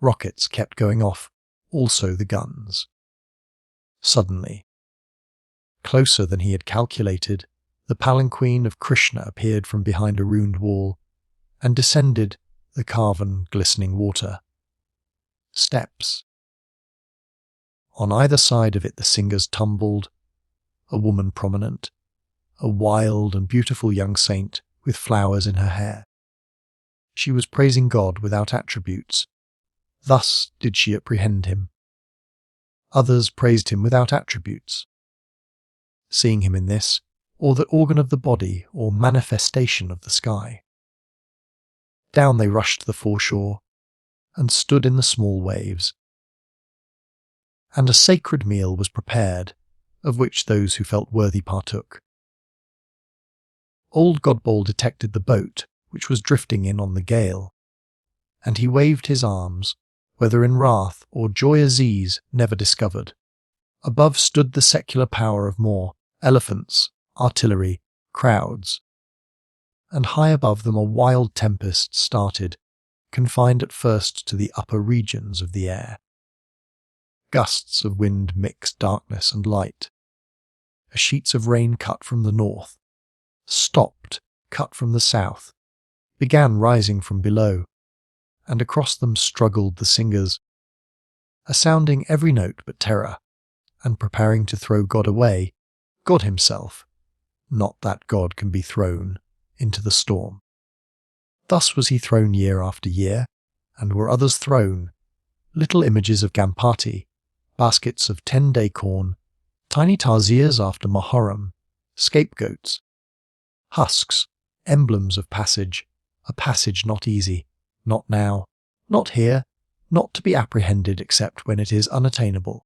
Rockets kept going off, also the guns. Suddenly, closer than he had calculated, the palanquin of Krishna appeared from behind a ruined wall and descended the carven, glistening water. Steps. On either side of it the singers tumbled, a woman prominent, a wild and beautiful young saint with flowers in her hair. She was praising God without attributes. Thus did she apprehend him. Others praised him without attributes. Seeing him in this, or the organ of the body or manifestation of the sky. Down they rushed the foreshore, and stood in the small waves. And a sacred meal was prepared, of which those who felt worthy partook. Old Godball detected the boat, which was drifting in on the gale, and he waved his arms, whether in wrath or joy Aziz never discovered. Above stood the secular power of more, elephants, artillery, crowds, and high above them a wild tempest started, confined at first to the upper regions of the air. Gusts of wind mixed darkness and light. Sheets of rain cut from the north, stopped, cut from the south, began rising from below, and across them struggled the singers, sounding every note but terror, and preparing to throw God away, God himself, not that God can be thrown, into the storm. Thus was he thrown year after year, and were others thrown, little images of Gampati, baskets of 10-day corn, tiny tarziers after Moharram, scapegoats, husks, emblems of passage, a passage not easy, not now, not here, not to be apprehended except when it is unattainable.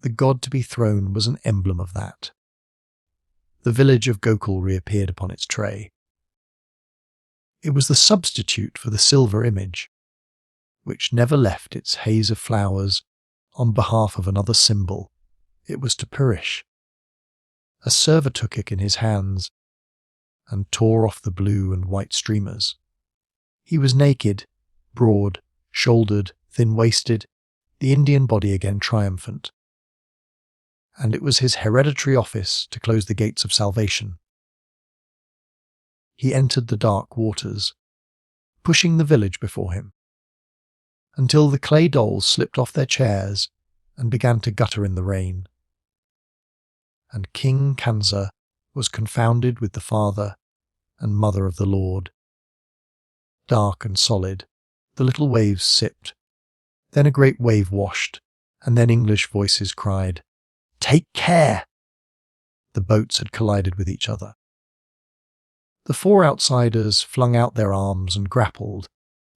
The God to be thrown was an emblem of that. The village of Gokul reappeared upon its tray. It was the substitute for the silver image, which never left its haze of flowers on behalf of another symbol. It was to perish. A server took it in his hands and tore off the blue and white streamers. He was naked, broad, shouldered, thin-waisted, the Indian body again triumphant. And it was his hereditary office to close the gates of salvation. He entered the dark waters, pushing the village before him, until the clay dolls slipped off their chairs and began to gutter in the rain. And King Kansa was confounded with the father and mother of the Lord. Dark and solid, the little waves sipped, then a great wave washed, and then English voices cried, "Take care!" The boats had collided with each other. The four outsiders flung out their arms and grappled,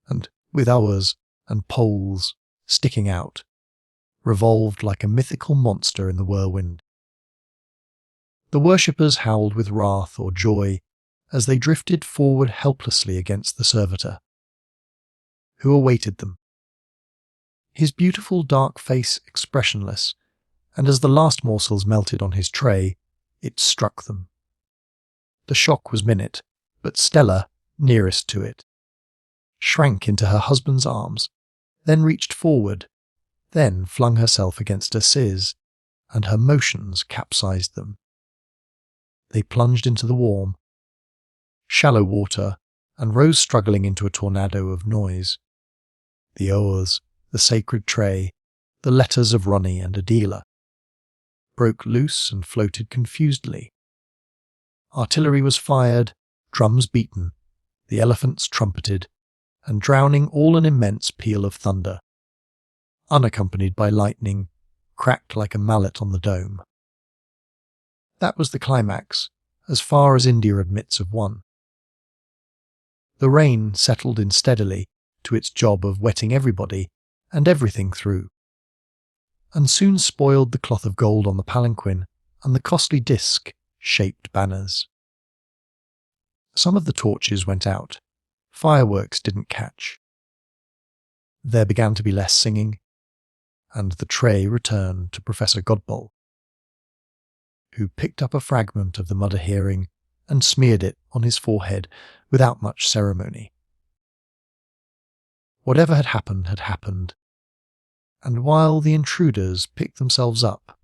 and, with oars and poles sticking out, revolved like a mythical monster in the whirlwind. The worshippers howled with wrath or joy as they drifted forward helplessly against the servitor, who awaited them, his beautiful dark face expressionless, and as the last morsels melted on his tray, it struck them. The shock was minute, but Stella, nearest to it, shrank into her husband's arms, then reached forward, then flung herself against Aziz, and her motions capsized them. They plunged into the warm, shallow water and rose struggling into a tornado of noise. The oars, the sacred tray, the letters of Ronnie and Adela, broke loose and floated confusedly. Artillery was fired, drums beaten, the elephants trumpeted, and drowning all an immense peal of thunder, unaccompanied by lightning, cracked like a mallet on the dome. That was the climax, as far as India admits of one. The rain settled in steadily to its job of wetting everybody and everything through, and soon spoiled the cloth of gold on the palanquin and the costly disc-shaped banners. Some of the torches went out. Fireworks didn't catch. There began to be less singing, and the tray returned to Professor Godbol, who picked up a fragment of the mudder hearing and smeared it on his forehead without much ceremony. Whatever had happened, and while the intruders picked themselves up,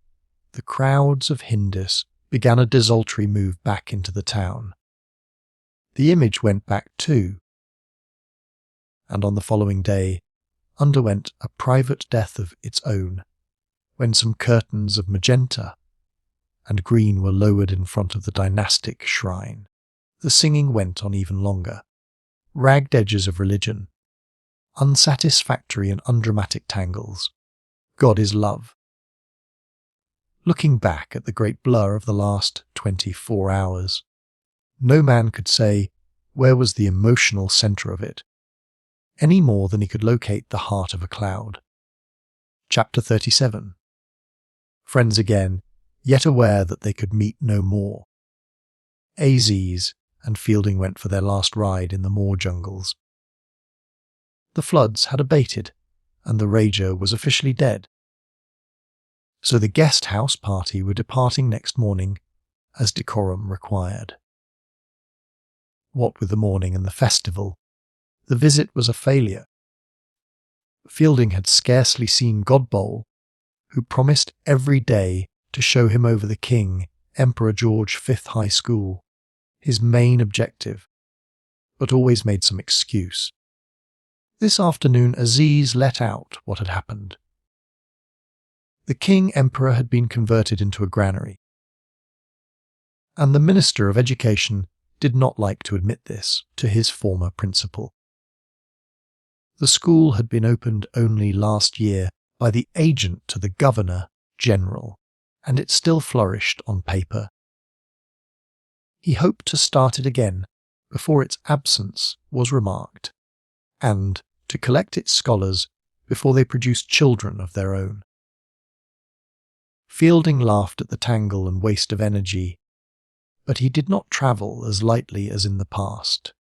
the crowds of Hindus began a desultory move back into the town. The image went back too, and on the following day underwent a private death of its own, when some curtains of magenta and green were lowered in front of the dynastic shrine. The singing went on even longer. Ragged edges of religion, unsatisfactory and undramatic tangles. God is love. Looking back at the great blur of the last 24 hours, no man could say where was the emotional centre of it, any more than he could locate the heart of a cloud. Chapter 37. Friends again, yet aware that they could meet no more. Aziz and Fielding went for their last ride in the moor jungles. The floods had abated, and the Rager was officially dead. So the guest house party were departing next morning, as decorum required. What with the morning and the festival, the visit was a failure. Fielding had scarcely seen Godbowl, who promised every day to show him over the King, Emperor George V High School, his main objective, but always made some excuse. This afternoon Aziz let out what had happened. The King Emperor had been converted into a granary, and the Minister of Education did not like to admit this to his former principal. The school had been opened only last year by the agent to the Governor-General, and it still flourished on paper. He hoped to start it again before its absence was remarked, and to collect its scholars before they produced children of their own. Fielding laughed at the tangle and waste of energy, but he did not travel as lightly as in the past.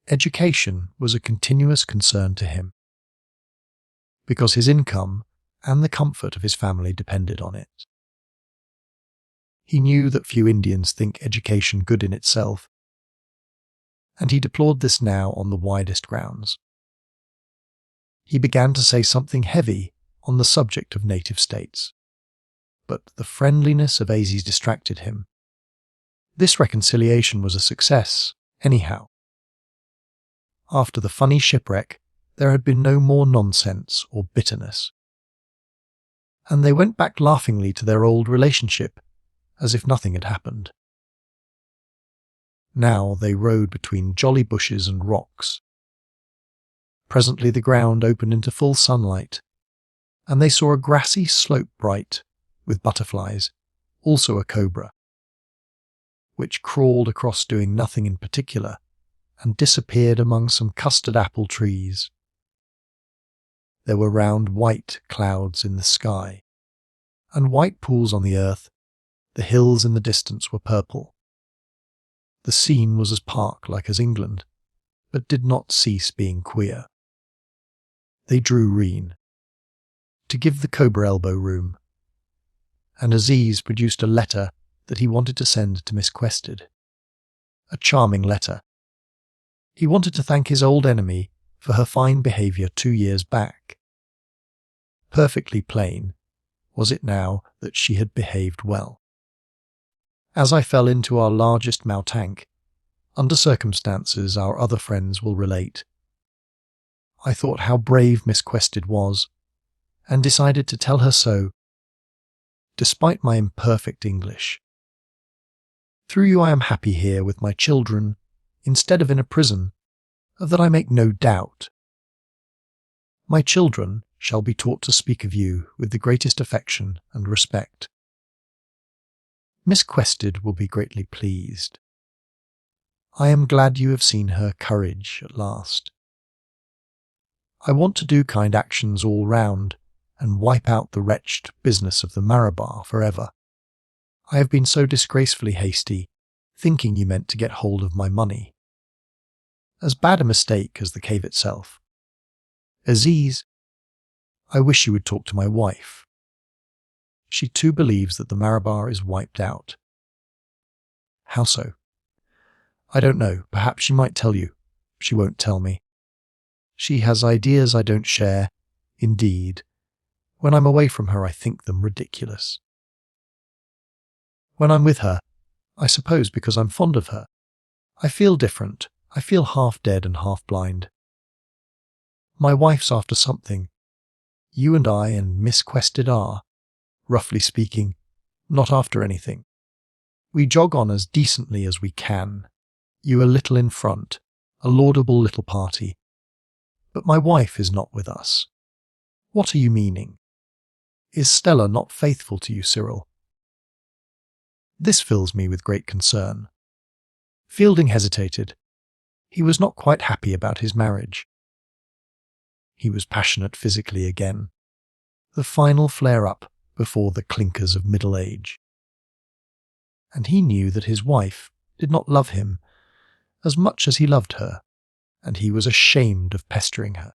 Education was a continuous concern to him, because his income and the comfort of his family depended on it. He knew that few Indians think education good in itself, and he deplored this now on the widest grounds. He began to say something heavy on the subject of native states, but the friendliness of Aziz distracted him. This reconciliation was a success, anyhow. After the funny shipwreck, there had been no more nonsense or bitterness, and they went back laughingly to their old relationship, as if nothing had happened. Now they rode between jolly bushes and rocks. Presently the ground opened into full sunlight, and they saw a grassy slope bright with butterflies, also a cobra, which crawled across doing nothing in particular and disappeared among some custard apple trees. There were round white clouds in the sky, and white pools on the earth. The hills in the distance were purple. The scene was as park-like as England, but did not cease being queer. They drew rein, to give the cobra elbow room, and Aziz produced a letter that he wanted to send to Miss Quested. A charming letter. He wanted to thank his old enemy for her fine behaviour 2 years back. Perfectly plain was it now that she had behaved well. As I fell into our largest Mautank, under circumstances our other friends will relate, I thought how brave Miss Quested was, and decided to tell her so, despite my imperfect English. Through you I am happy here with my children, instead of in a prison, of that I make no doubt. My children shall be taught to speak of you with the greatest affection and respect. Miss Quested will be greatly pleased. I am glad you have seen her courage at last. I want to do kind actions all round, and wipe out the wretched business of the Marabar forever. I have been so disgracefully hasty, thinking you meant to get hold of my money. As bad a mistake as the cave itself. Aziz, I wish you would talk to my wife. She too believes that the Marabar is wiped out. How so? I don't know, perhaps she might tell you. She won't tell me. She has ideas I don't share. Indeed, when I'm away from her I think them ridiculous. When I'm with her, I suppose because I'm fond of her, I feel different. I feel half dead and half blind. My wife's after something. You and I and Miss Quested are, roughly speaking, Not after anything. We jog on as decently as we can. You a little in front, a laudable little party. But my wife is not with us. What are you meaning? Is Stella not faithful to you, Cyril? This fills me with great concern. Fielding hesitated. He was not quite happy about his marriage. He was passionate physically again. The final flare-up before the clinkers of middle age. And he knew that his wife did not love him as much as he loved her, and he was ashamed of pestering her.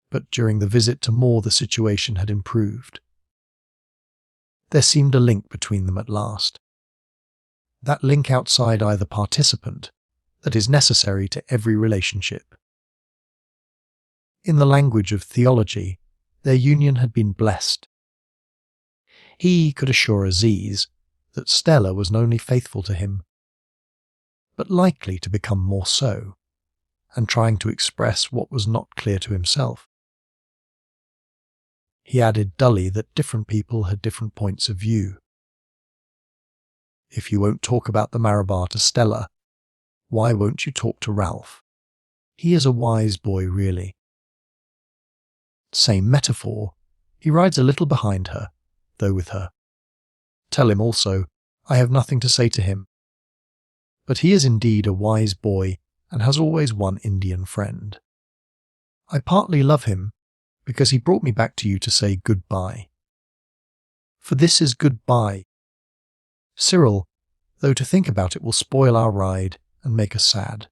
But during the visit to Moore the situation had improved. There seemed a link between them at last. That link outside either participant that is necessary to every relationship. In the language of theology, their union had been blessed. He could assure Aziz that Stella was not only faithful to him, but likely to become more so, and trying to express what was not clear to himself. He added dully that different people had different points of view. If you won't talk about the Marabar to Stella, why won't you talk to Ralph? He is a wise boy, really. Same metaphor, he rides a little behind her, though with her. Tell him also, I have nothing to say to him. But he is indeed a wise boy and has always one Indian friend. I partly love him because he brought me back to you to say goodbye. For this is goodbye. Cyril, though to think about it will spoil our ride and make us sad.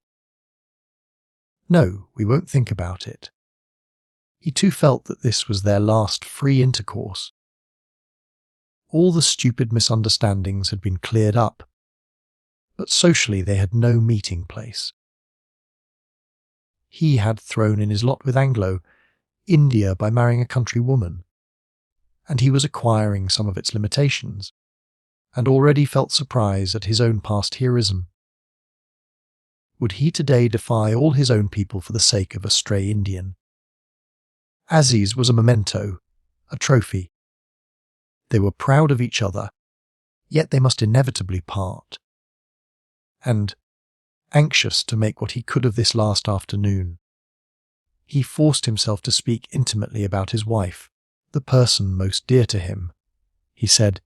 No, we won't think about it. He too felt that this was their last free intercourse. All the stupid misunderstandings had been cleared up, but socially they had no meeting place. He had thrown in his lot with Anglo, India by marrying a country woman, and he was acquiring some of its limitations, and already felt surprise at his own past heroism. Would he today defy all his own people for the sake of a stray Indian? Aziz was a memento, a trophy. They were proud of each other, yet they must inevitably part. And, anxious to make what he could of this last afternoon, he forced himself to speak intimately about his wife, the person most dear to him. He said,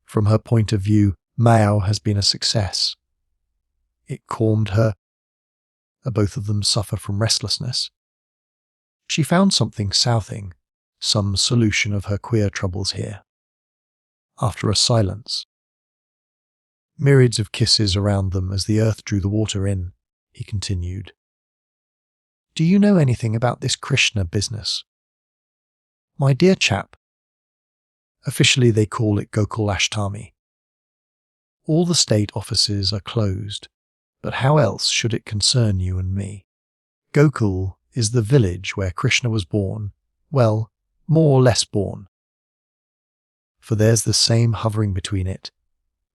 from her point of view, Mao has been a success. It calmed her. Both of them suffer from restlessness. She found something southing, some solution of her queer troubles here. After a silence. Myriads of kisses around them as the earth drew the water in, he continued. Do you know anything about this Krishna business? My dear chap. Officially they call it Gokul Ashtami. All the state offices are closed, but how else should it concern you and me? Gokul is the village where Krishna was born, well, more or less born. For there's the same hovering between it,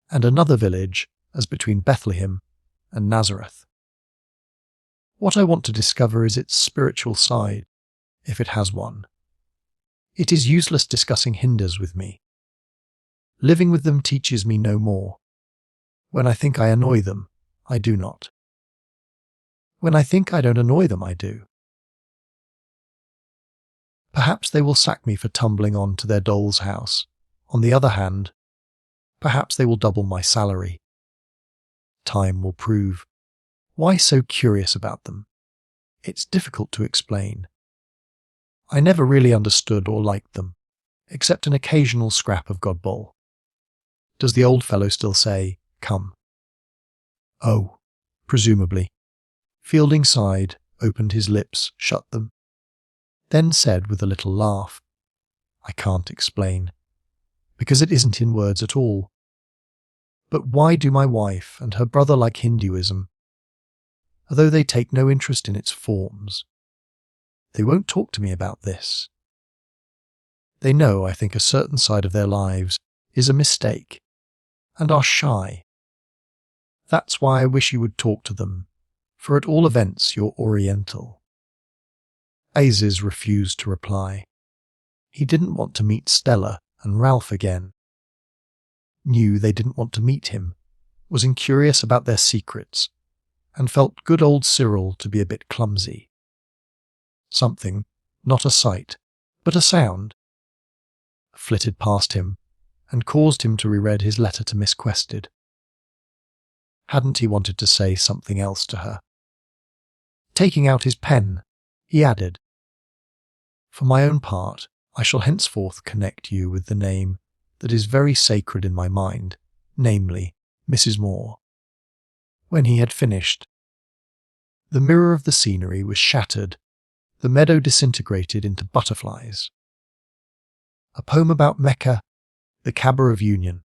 and another village as between Bethlehem and Nazareth. What I want to discover is its spiritual side, if it has one. It is useless discussing Hindus with me. Living with them teaches me no more. When I think I annoy them, I do not. When I think I don't annoy them, I do. Perhaps they will sack me for tumbling on to their doll's house. On the other hand, perhaps they will double my salary. Time will prove. Why so curious about them? It's difficult to explain. I never really understood or liked them, except an occasional scrap of Godbol. Does the old fellow still say, come? Oh, presumably. Fielding sighed, opened his lips, shut them, then said with a little laugh, I can't explain, because it isn't in words at all. But why do my wife and her brother like Hinduism, although they take no interest in its forms? They won't talk to me about this. They know, I think, a certain side of their lives is a mistake, and are shy. That's why I wish you would talk to them, for at all events you're Oriental. Aziz refused to reply. He didn't want to meet Stella and Ralph again. knew they didn't want to meet him, was incurious about their secrets, and felt good old Cyril to be a bit clumsy. Something, not a sight, but a sound, flitted past him and caused him to reread his letter to Miss Quested. Hadn't he wanted to say something else to her? Taking out his pen, he added, "For my own part, I shall henceforth connect you with the name that is very sacred in my mind, namely, Mrs. Moore." When he had finished, the mirror of the scenery was shattered, the meadow disintegrated into butterflies. A poem about Mecca, the Kaaba of Union.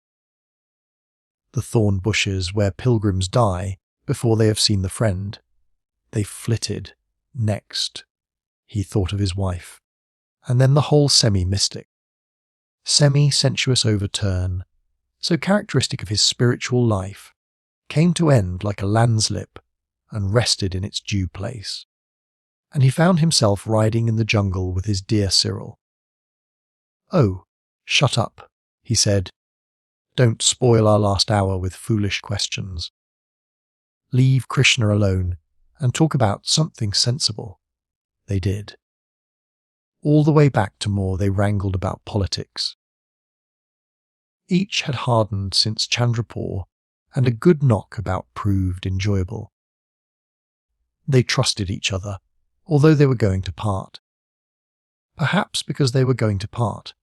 The thorn bushes where pilgrims die before they have seen the friend. They flitted. Next, he thought of his wife, and then the whole semi-mystic, semi-sensuous overturn, so characteristic of his spiritual life, came to end like a landslip and rested in its due place. And he found himself riding in the jungle with his dear Cyril. "Oh, shut up," he said. "Don't spoil our last hour with foolish questions. Leave Krishna alone and talk about something sensible." They did. All the way back to Moore they wrangled about politics. Each had hardened since Chandrapur, and a good knockabout proved enjoyable. They trusted each other, although they were going to part. Perhaps because they were going to part.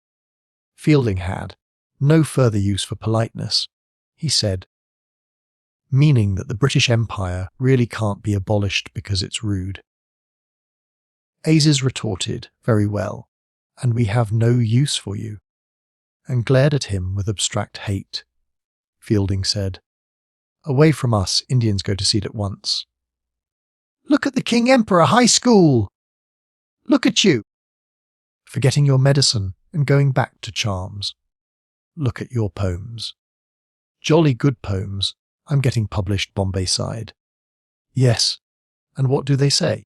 Fielding had no further use for politeness, he said, meaning that the British Empire really can't be abolished because it's rude. Aziz retorted, "Very well, and we have no use for you," and glared at him with abstract hate. Fielding said, "Away from us, Indians go to seed at once." "Look at the King Emperor High School! Look at you! Forgetting your medicine and going back to charms. Look at your poems. Jolly good poems. I'm getting published Bombay side." "Yes, and what do they say?"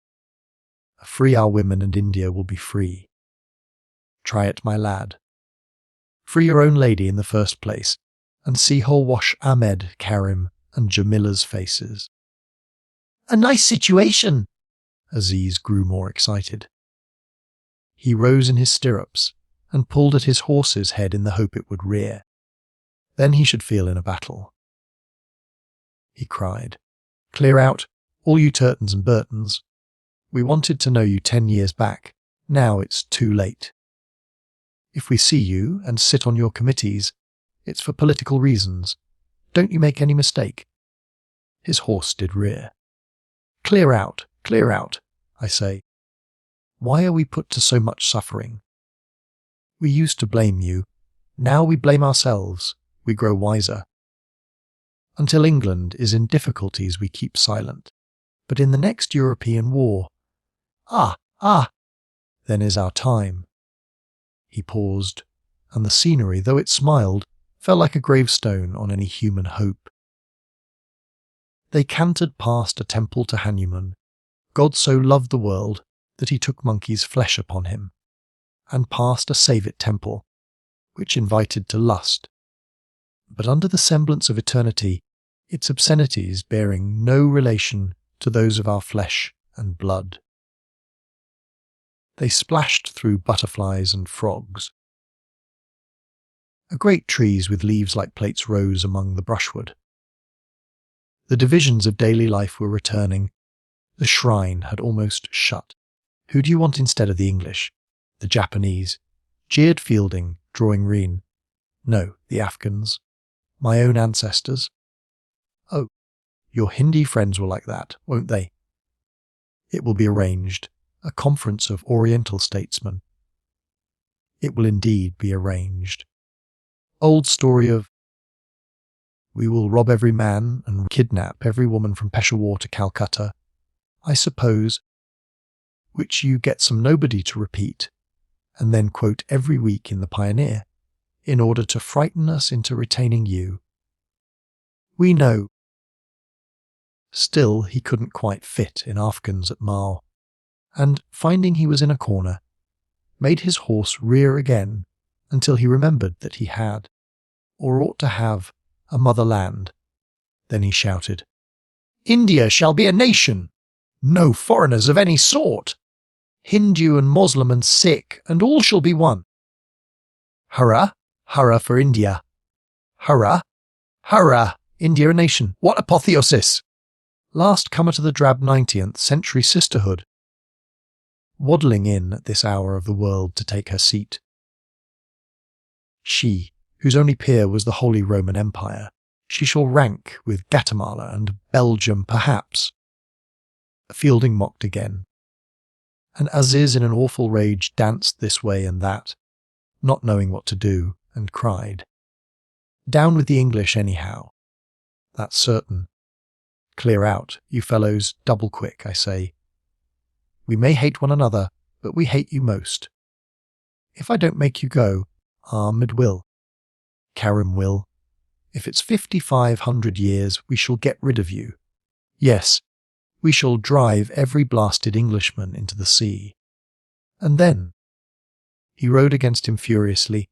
"Free our women and India will be free." "Try it, my lad. Free your own lady in the first place, and see her wash Ahmed, Karim, and Jamila's faces." "A nice situation." Aziz grew more excited. He rose in his stirrups and pulled at his horse's head in the hope it would rear. Then he should feel in a battle. He cried, "Clear out, all you Turtons and Burtons. We wanted to know you 10 years back. Now it's too late. If we see you and sit on your committees, it's for political reasons. Don't you make any mistake." His horse did rear. Clear out, I say. Why are we put to so much suffering? We used to blame you. Now we blame ourselves. We grow wiser. Until England is in difficulties, we keep silent. But in the next European war, then is our time. He paused, and the scenery, though it smiled, fell like a gravestone on any human hope. They cantered past a temple to Hanuman. God so loved the world that he took monkey's flesh upon him, and past a Save-It temple, which invited to lust, but under the semblance of eternity, its obscenities bearing no relation to those of our flesh and blood. They splashed through butterflies and frogs. Great trees with leaves like plates rose among the brushwood. The divisions of daily life were returning. The shrine had almost shut. Who do you want instead of the English? The Japanese? Jeered Fielding, drawing Reen. No, the Afghans. My own ancestors. Oh, your Hindi friends will like that, won't they? It will be arranged. A conference of Oriental statesmen. It will indeed be arranged. Old story of we will rob every man and kidnap every woman from Peshawar to Calcutta, I suppose, which you get some nobody to repeat, and then quote every week in the Pioneer, in order to frighten us into retaining you. We know. Still he couldn't quite fit in Afghans at Mao, and, finding he was in a corner, made his horse rear again until he remembered that he had. or ought to have, a motherland. Then he shouted, India shall be a nation, no foreigners of any sort. Hindu and Moslem and Sikh, and all shall be one. Hurrah, hurrah for India. Hurrah, hurrah, India a nation. What apotheosis! Last comer to the drab 19th century sisterhood. Waddling in at this hour of the world to take her seat. She, whose only peer was the Holy Roman Empire, she shall rank with Guatemala and Belgium perhaps. Fielding mocked again. And Aziz in an awful rage danced this way and that, not knowing what to do, and cried. Down with the English anyhow. That's certain. Clear out, you fellows, double quick, I say. We may hate one another, but we hate you most. If I don't make you go, Ahmed will. Karim will. If it's 5,500 years, we shall get rid of you. Yes, we shall drive every blasted Englishman into the sea. And then, he rode against him furiously,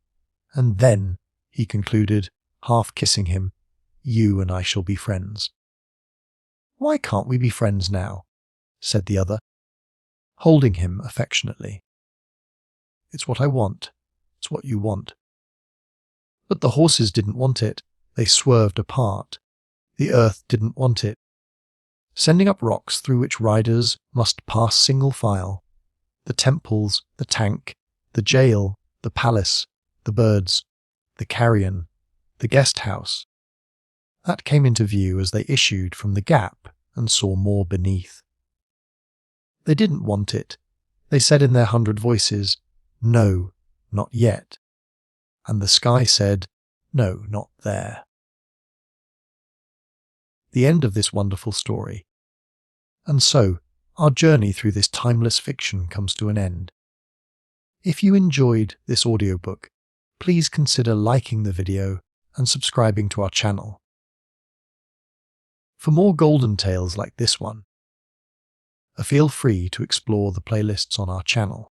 and then, he concluded, half kissing him, you and I shall be friends. Why can't we be friends now? Said the other, holding him affectionately. It's what I want. It's what you want. But the horses didn't want it. They swerved apart. The earth didn't want it, sending up rocks through which riders must pass single file. The temples, the tank, the jail, the palace, the birds, the carrion, the guest house. That came into view as they issued from the gap and saw more beneath. They didn't want it. They said in their 100 voices, no, not yet. And the sky said, no, not there. The end of this wonderful story. And so, our journey through this timeless fiction comes to an end. If you enjoyed this audiobook, please consider liking the video and subscribing to our channel. For more golden tales like this one, feel free to explore the playlists on our channel.